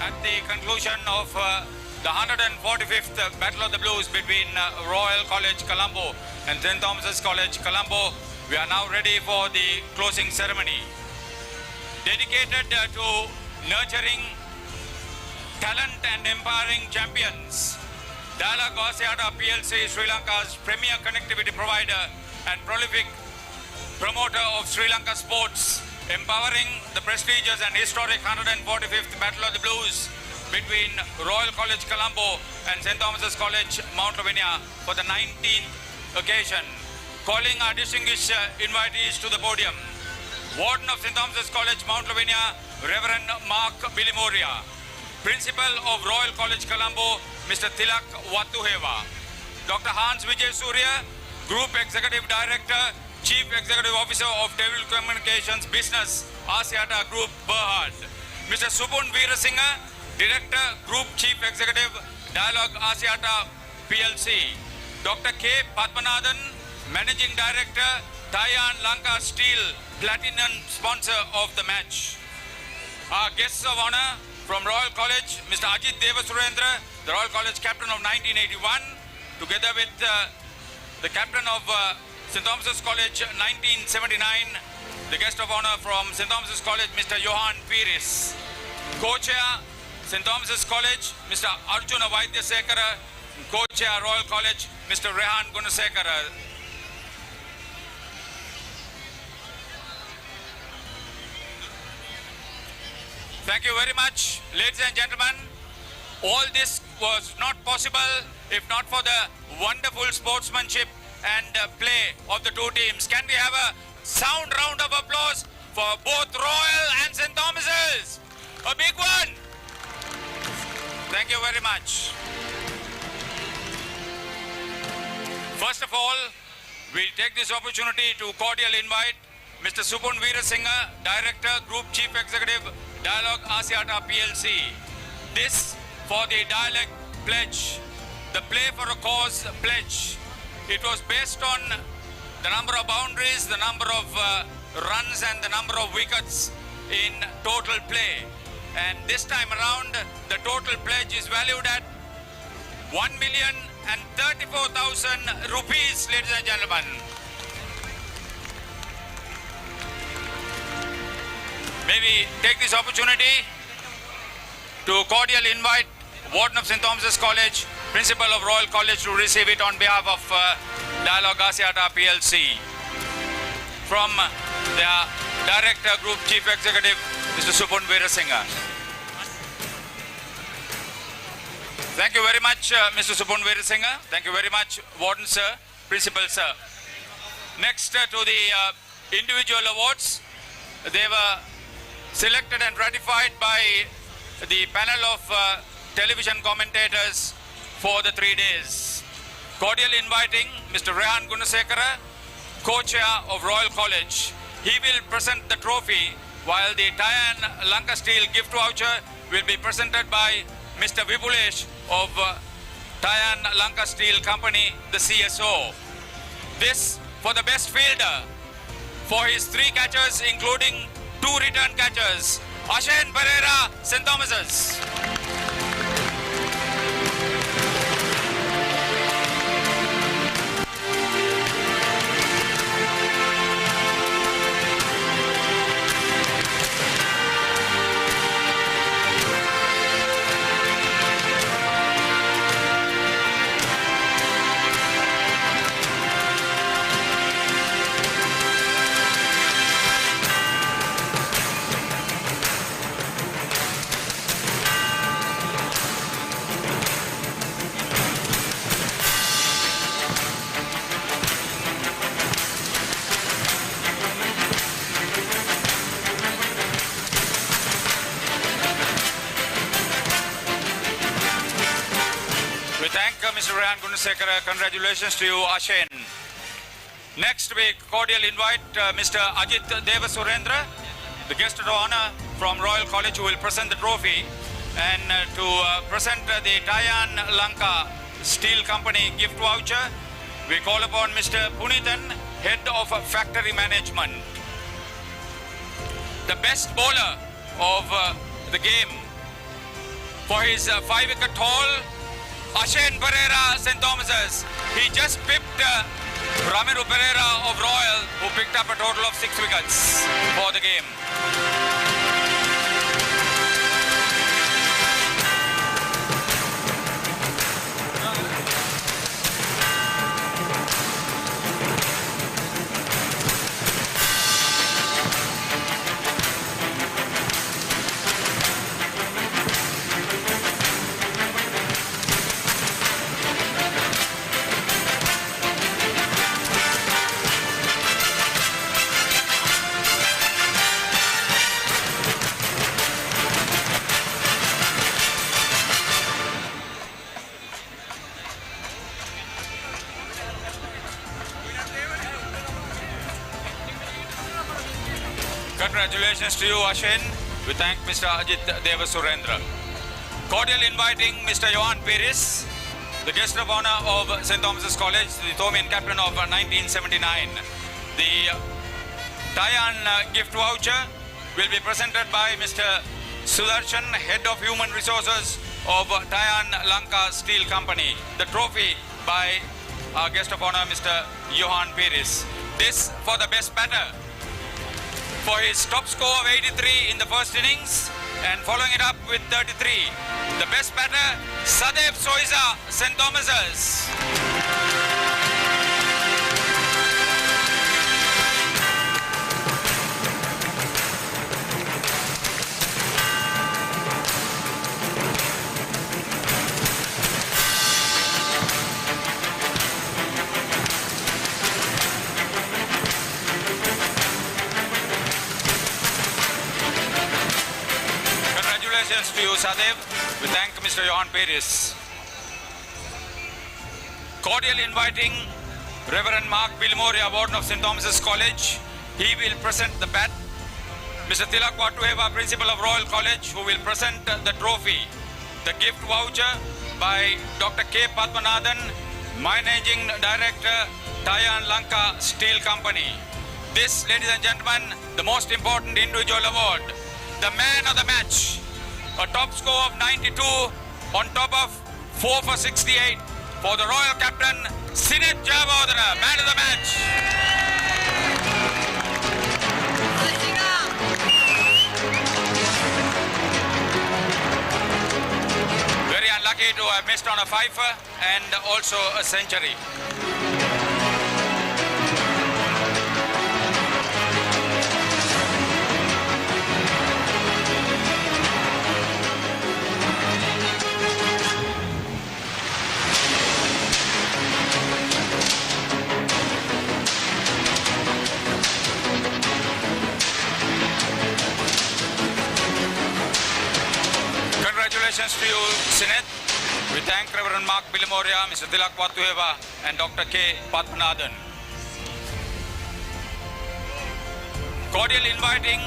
at the conclusion of the 145th Battle of the Blues between Royal College Colombo and St. Thomas's College Colombo, we are now ready for the closing ceremony. Dedicated to nurturing talent and empowering champions, Dialog PLC, Sri Lanka's premier connectivity provider and prolific promoter of Sri Lanka sports, empowering the prestigious and historic 145th Battle of the Blues between Royal College Colombo and St. Thomas's College Mount Lavinia for the 19th occasion. Calling our distinguished invitees to the podium. Warden of St. Thomas's College Mount Lavinia, Reverend Mark Bilimoria. Principal of Royal College Colombo, Mr. Tilak Watuheva. Dr. Hans Vijay Surya, Group Executive Director, Chief Executive Officer of Telecommunications Business, Asiata Group, Berhad. Mr. Subun Veerasinghe, Director, Group Chief Executive, Dialog Asiata PLC. Dr. K. Padmanathan, Managing Director, Thailand Lanka Steel, Platinum sponsor of the match. Our guests of honor from Royal College, Mr. Ajit Devasurendra, the Royal College captain of 1981, together with the captain of St. Thomas's College 1979, the guest of honor from St. Thomas's College, Mr. Johan Piris. Co-chair, St. Thomas's College, Mr. Arjuna Vaidyasekara. Co-chair, Royal College, Mr. Rehan Gunasekara. Thank you very much, ladies and gentlemen. All this was not possible if not for the wonderful sportsmanship and play of the two teams. Can we have a sound round of applause for both Royal and St. Thomas's? A big one. Thank you very much. First of all, we take this opportunity to cordially invite Mr. Supun Veerasinghe, Director, Group Chief Executive, Dialog Asiata PLC. This for the Dialog Pledge, the Play for a Cause Pledge. It was based on the number of boundaries, the number of runs and the number of wickets in total play. And this time around, the total pledge is valued at 1,034,000 rupees, ladies and gentlemen. May we take this opportunity to cordially invite Warden of St. Thomas's College, Principal of Royal College to receive it on behalf of Dialog Asiata PLC. From their Director, Group Chief Executive, Mr. Supun Veerasinghe. Thank you very much, Mr. Supun Veerasinghe. Thank you very much, Warden Sir, Principal Sir. Next to the individual awards, they were selected and ratified by the panel of television commentators for the 3 days. Cordially inviting Mr. Rehan Gunasekara, co-chair of Royal College. He will present the trophy while the Tayan Lanka Steel gift voucher will be presented by Mr. Vipulesh of Tayan Lanka Steel Company, the CSO. This for the best fielder for his 3 catches, including 2 return catches. Asen Pereira, St. Thomas's. Mr. Rehan Gunasekara, congratulations to you, Asen. Next, we cordially invite Mr. Ajit Devasurendra, the guest of honor from Royal College, who will present the trophy, and to present the Tayan Lanka Steel Company gift voucher, we call upon Mr. Punithan, Head of Factory Management. The best bowler of the game for his 5-wicket haul, Asen Pereira, St. Thomas's. He just pipped Ramiru Pereira of Royal, who picked up a total of 6 wickets for the game. Congratulations to you, Asen. We thank Mr. Ajit Devasurendra. Cordially inviting Mr. Johan Piris, the guest of honor of St. Thomas's College, the Thomian captain of 1979. The Tayan gift voucher will be presented by Mr. Sudarshan, Head of Human Resources of Tayan Lanka Steel Company. The trophy by our guest of honor, Mr. Johan Peris. This for the best batter. For his top score of 83 in the first innings and following it up with 33. The best batter, Sadev Soiza, St. Thomas's. Congratulations to you, Sadev. We thank Mr. Johan Peris. Cordial inviting Reverend Mark Bilmoria, Warden of St. Thomas's College. He will present the bat. Mr. Tilak Watueva, Principal of Royal College, who will present the trophy. The gift voucher by Dr. K. Padmanathan, Managing Director, Tayan Lanka Steel Company. This, ladies and gentlemen, the most important individual award. The man of the match. A top score of 92 on top of 4 for 68 for the Royal Captain, Sinet Javodana, man of the match. Very unlucky to have missed on a fifer and also a century. Congratulations to you, Sinet. We thank Reverend Mark Bilimoria, Mr. Tilak Watueva, and Dr. K. Padmanathan. Cordial inviting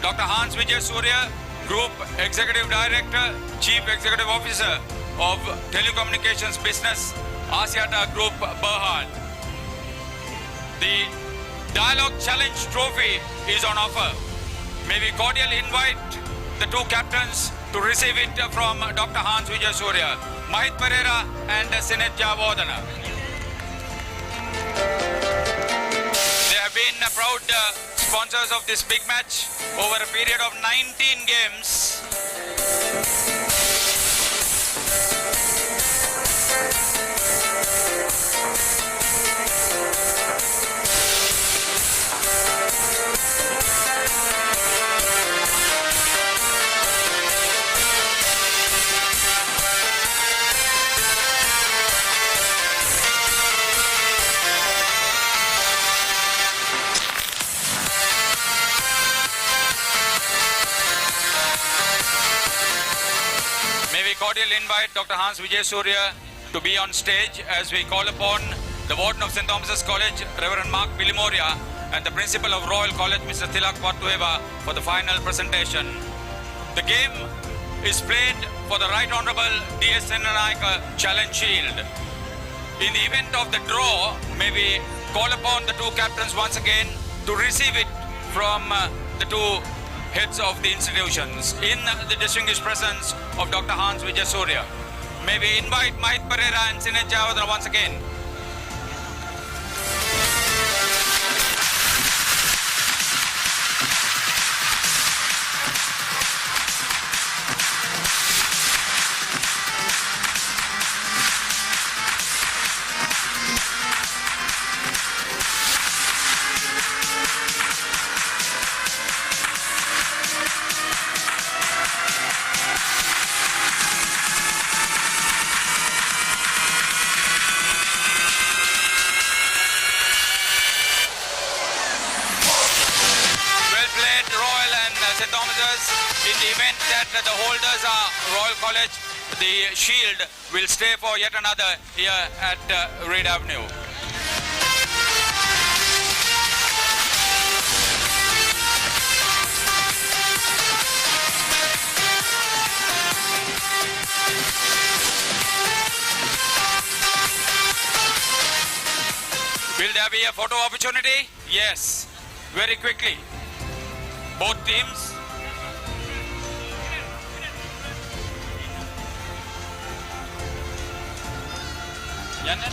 Dr. Hans Vijay Surya, Group Executive Director, Chief Executive Officer of Telecommunications Business, Asiata Group, Berhad. The Dialog Challenge Trophy is on offer. May we cordially invite the two captains to receive it from Dr. Hans Vijay Surya, Asen Pereira and Sinet Javodana. They have been proud sponsors of this big match over a period of 19 games. Cordially invite Dr. Hans Vijay Surya to be on stage as we call upon the Warden of St. Thomas's College, Reverend Mark Bilimoria, and the Principal of Royal College, Mr. Tilak Watueva, for the final presentation. The game is played for the Right Honorable D.S. Senanayaka Challenge Shield. In the event of the draw, may we call upon the two captains once again to receive it from the two heads of the institutions in the distinguished presence of Dr. Hans Vijay Surya. May we invite Asen Pereira and Sinet Javodana once again. St. Thomas's. In the event that the holders are Royal College, the shield will stay for yet another year at Reed Avenue. Will there be a photo opportunity? Yes, very quickly. Both teams. Yan na,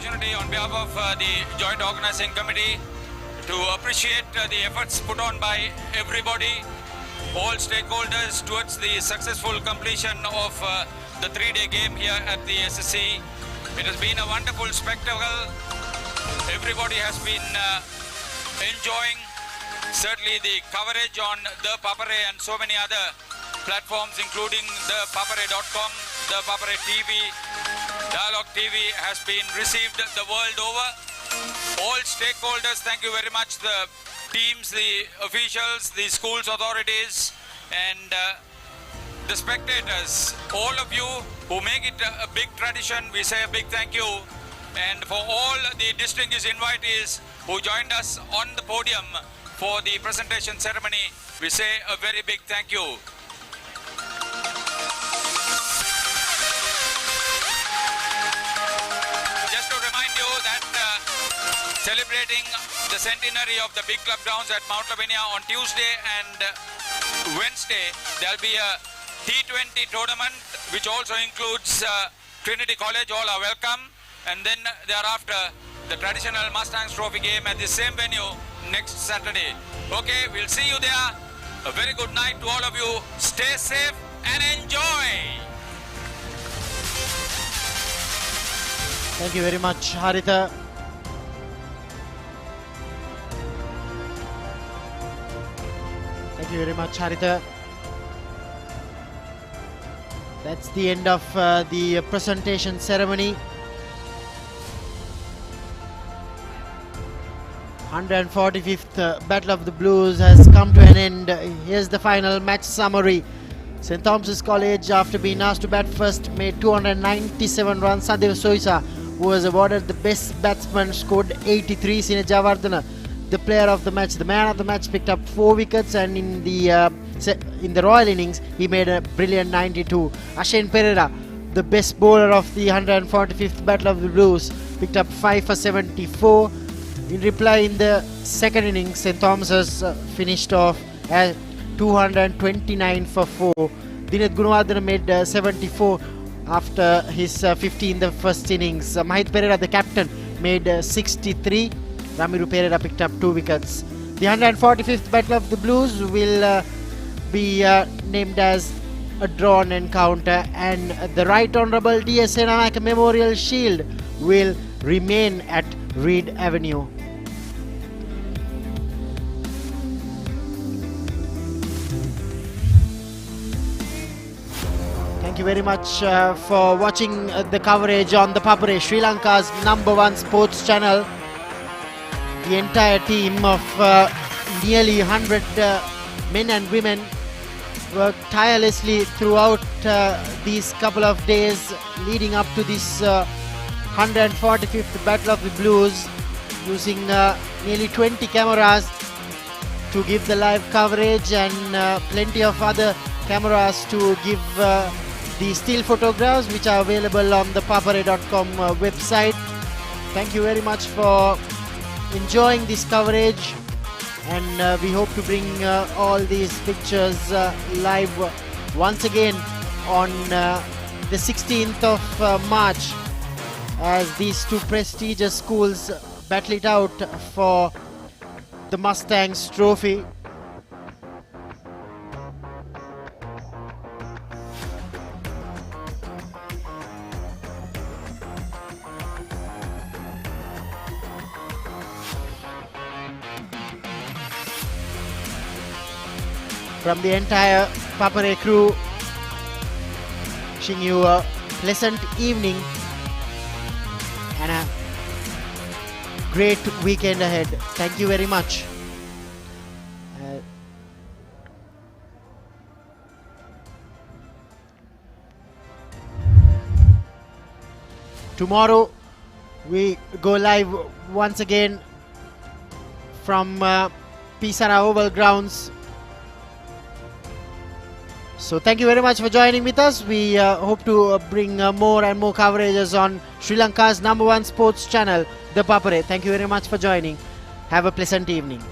opportunity on behalf of the Joint Organizing Committee to appreciate the efforts put on by everybody, all stakeholders towards the successful completion of the 3-day game here at the SSC. It has been a wonderful spectacle. Everybody has been enjoying certainly the coverage on the Papare and so many other platforms, including ThePapare.com, ThePapare TV, Dialog TV has been received the world over. All stakeholders, thank you very much. The teams, the officials, the schools authorities, and the spectators, all of you who make it a big tradition, we say a big thank you. And for all the distinguished invitees who joined us on the podium for the presentation ceremony, we say a very big thank you. Just to remind you that celebrating the centenary of the big club grounds at Mount Lavinia on Tuesday and Wednesday, there will be a T20 tournament which also includes Trinity College. All are welcome. And then thereafter, the traditional Mustangs Trophy game at the same venue next Saturday. Okay, we'll see you there. A very good night to all of you. Stay safe and enjoy. Thank you very much, Haritha. Thank you very much, Haritha. That's the end of the presentation ceremony. 145th Battle of the Blues has come to an end. Here's the final match summary. St. Thomas's College, after being asked to bat first, made 297 runs. Sadeva Soisa, who was awarded the best batsman, scored 83. Sine Javardhana, the player of the match, the man of the match, picked up 4 wickets, and in the Royal innings, he made a brilliant 92. Asen Pereira, the best bowler of the 145th Battle of the Blues, picked up 5 for 74. In reply, in the second innings, St. Thomas's finished off at 229 for 4. Dineth Gunawardena made 74 after his 50 in the first innings. Mahith Pereira, the captain, made 63. Ramiru Pereira picked up 2 wickets. The 145th Battle of the Blues will be named as a drawn encounter, and the Right Honourable D.S. Senanayake Memorial Shield will remain at Reed Avenue. Thank you very much for watching the coverage on the Papare, Sri Lanka's #1 sports channel. The entire team of nearly 100 men and women worked tirelessly throughout these couple of days leading up to this 145th Battle of the Blues, using nearly 20 cameras to give the live coverage, and plenty of other cameras to give the still photographs, which are available on the Papare.com website. Thank you very much for enjoying this coverage, and we hope to bring all these pictures live once again on the 16th of March, as these two prestigious schools battle it out for the Mustangs Trophy. From the entire Papare crew, wishing you a pleasant evening and a great weekend ahead. Thank you very much. Tomorrow we go live once again from Pisara Oval Grounds. So thank you very much for joining with us. We hope to bring more and more coverages on Sri Lanka's #1 sports channel, The Papare. Thank you very much for joining. Have a pleasant evening.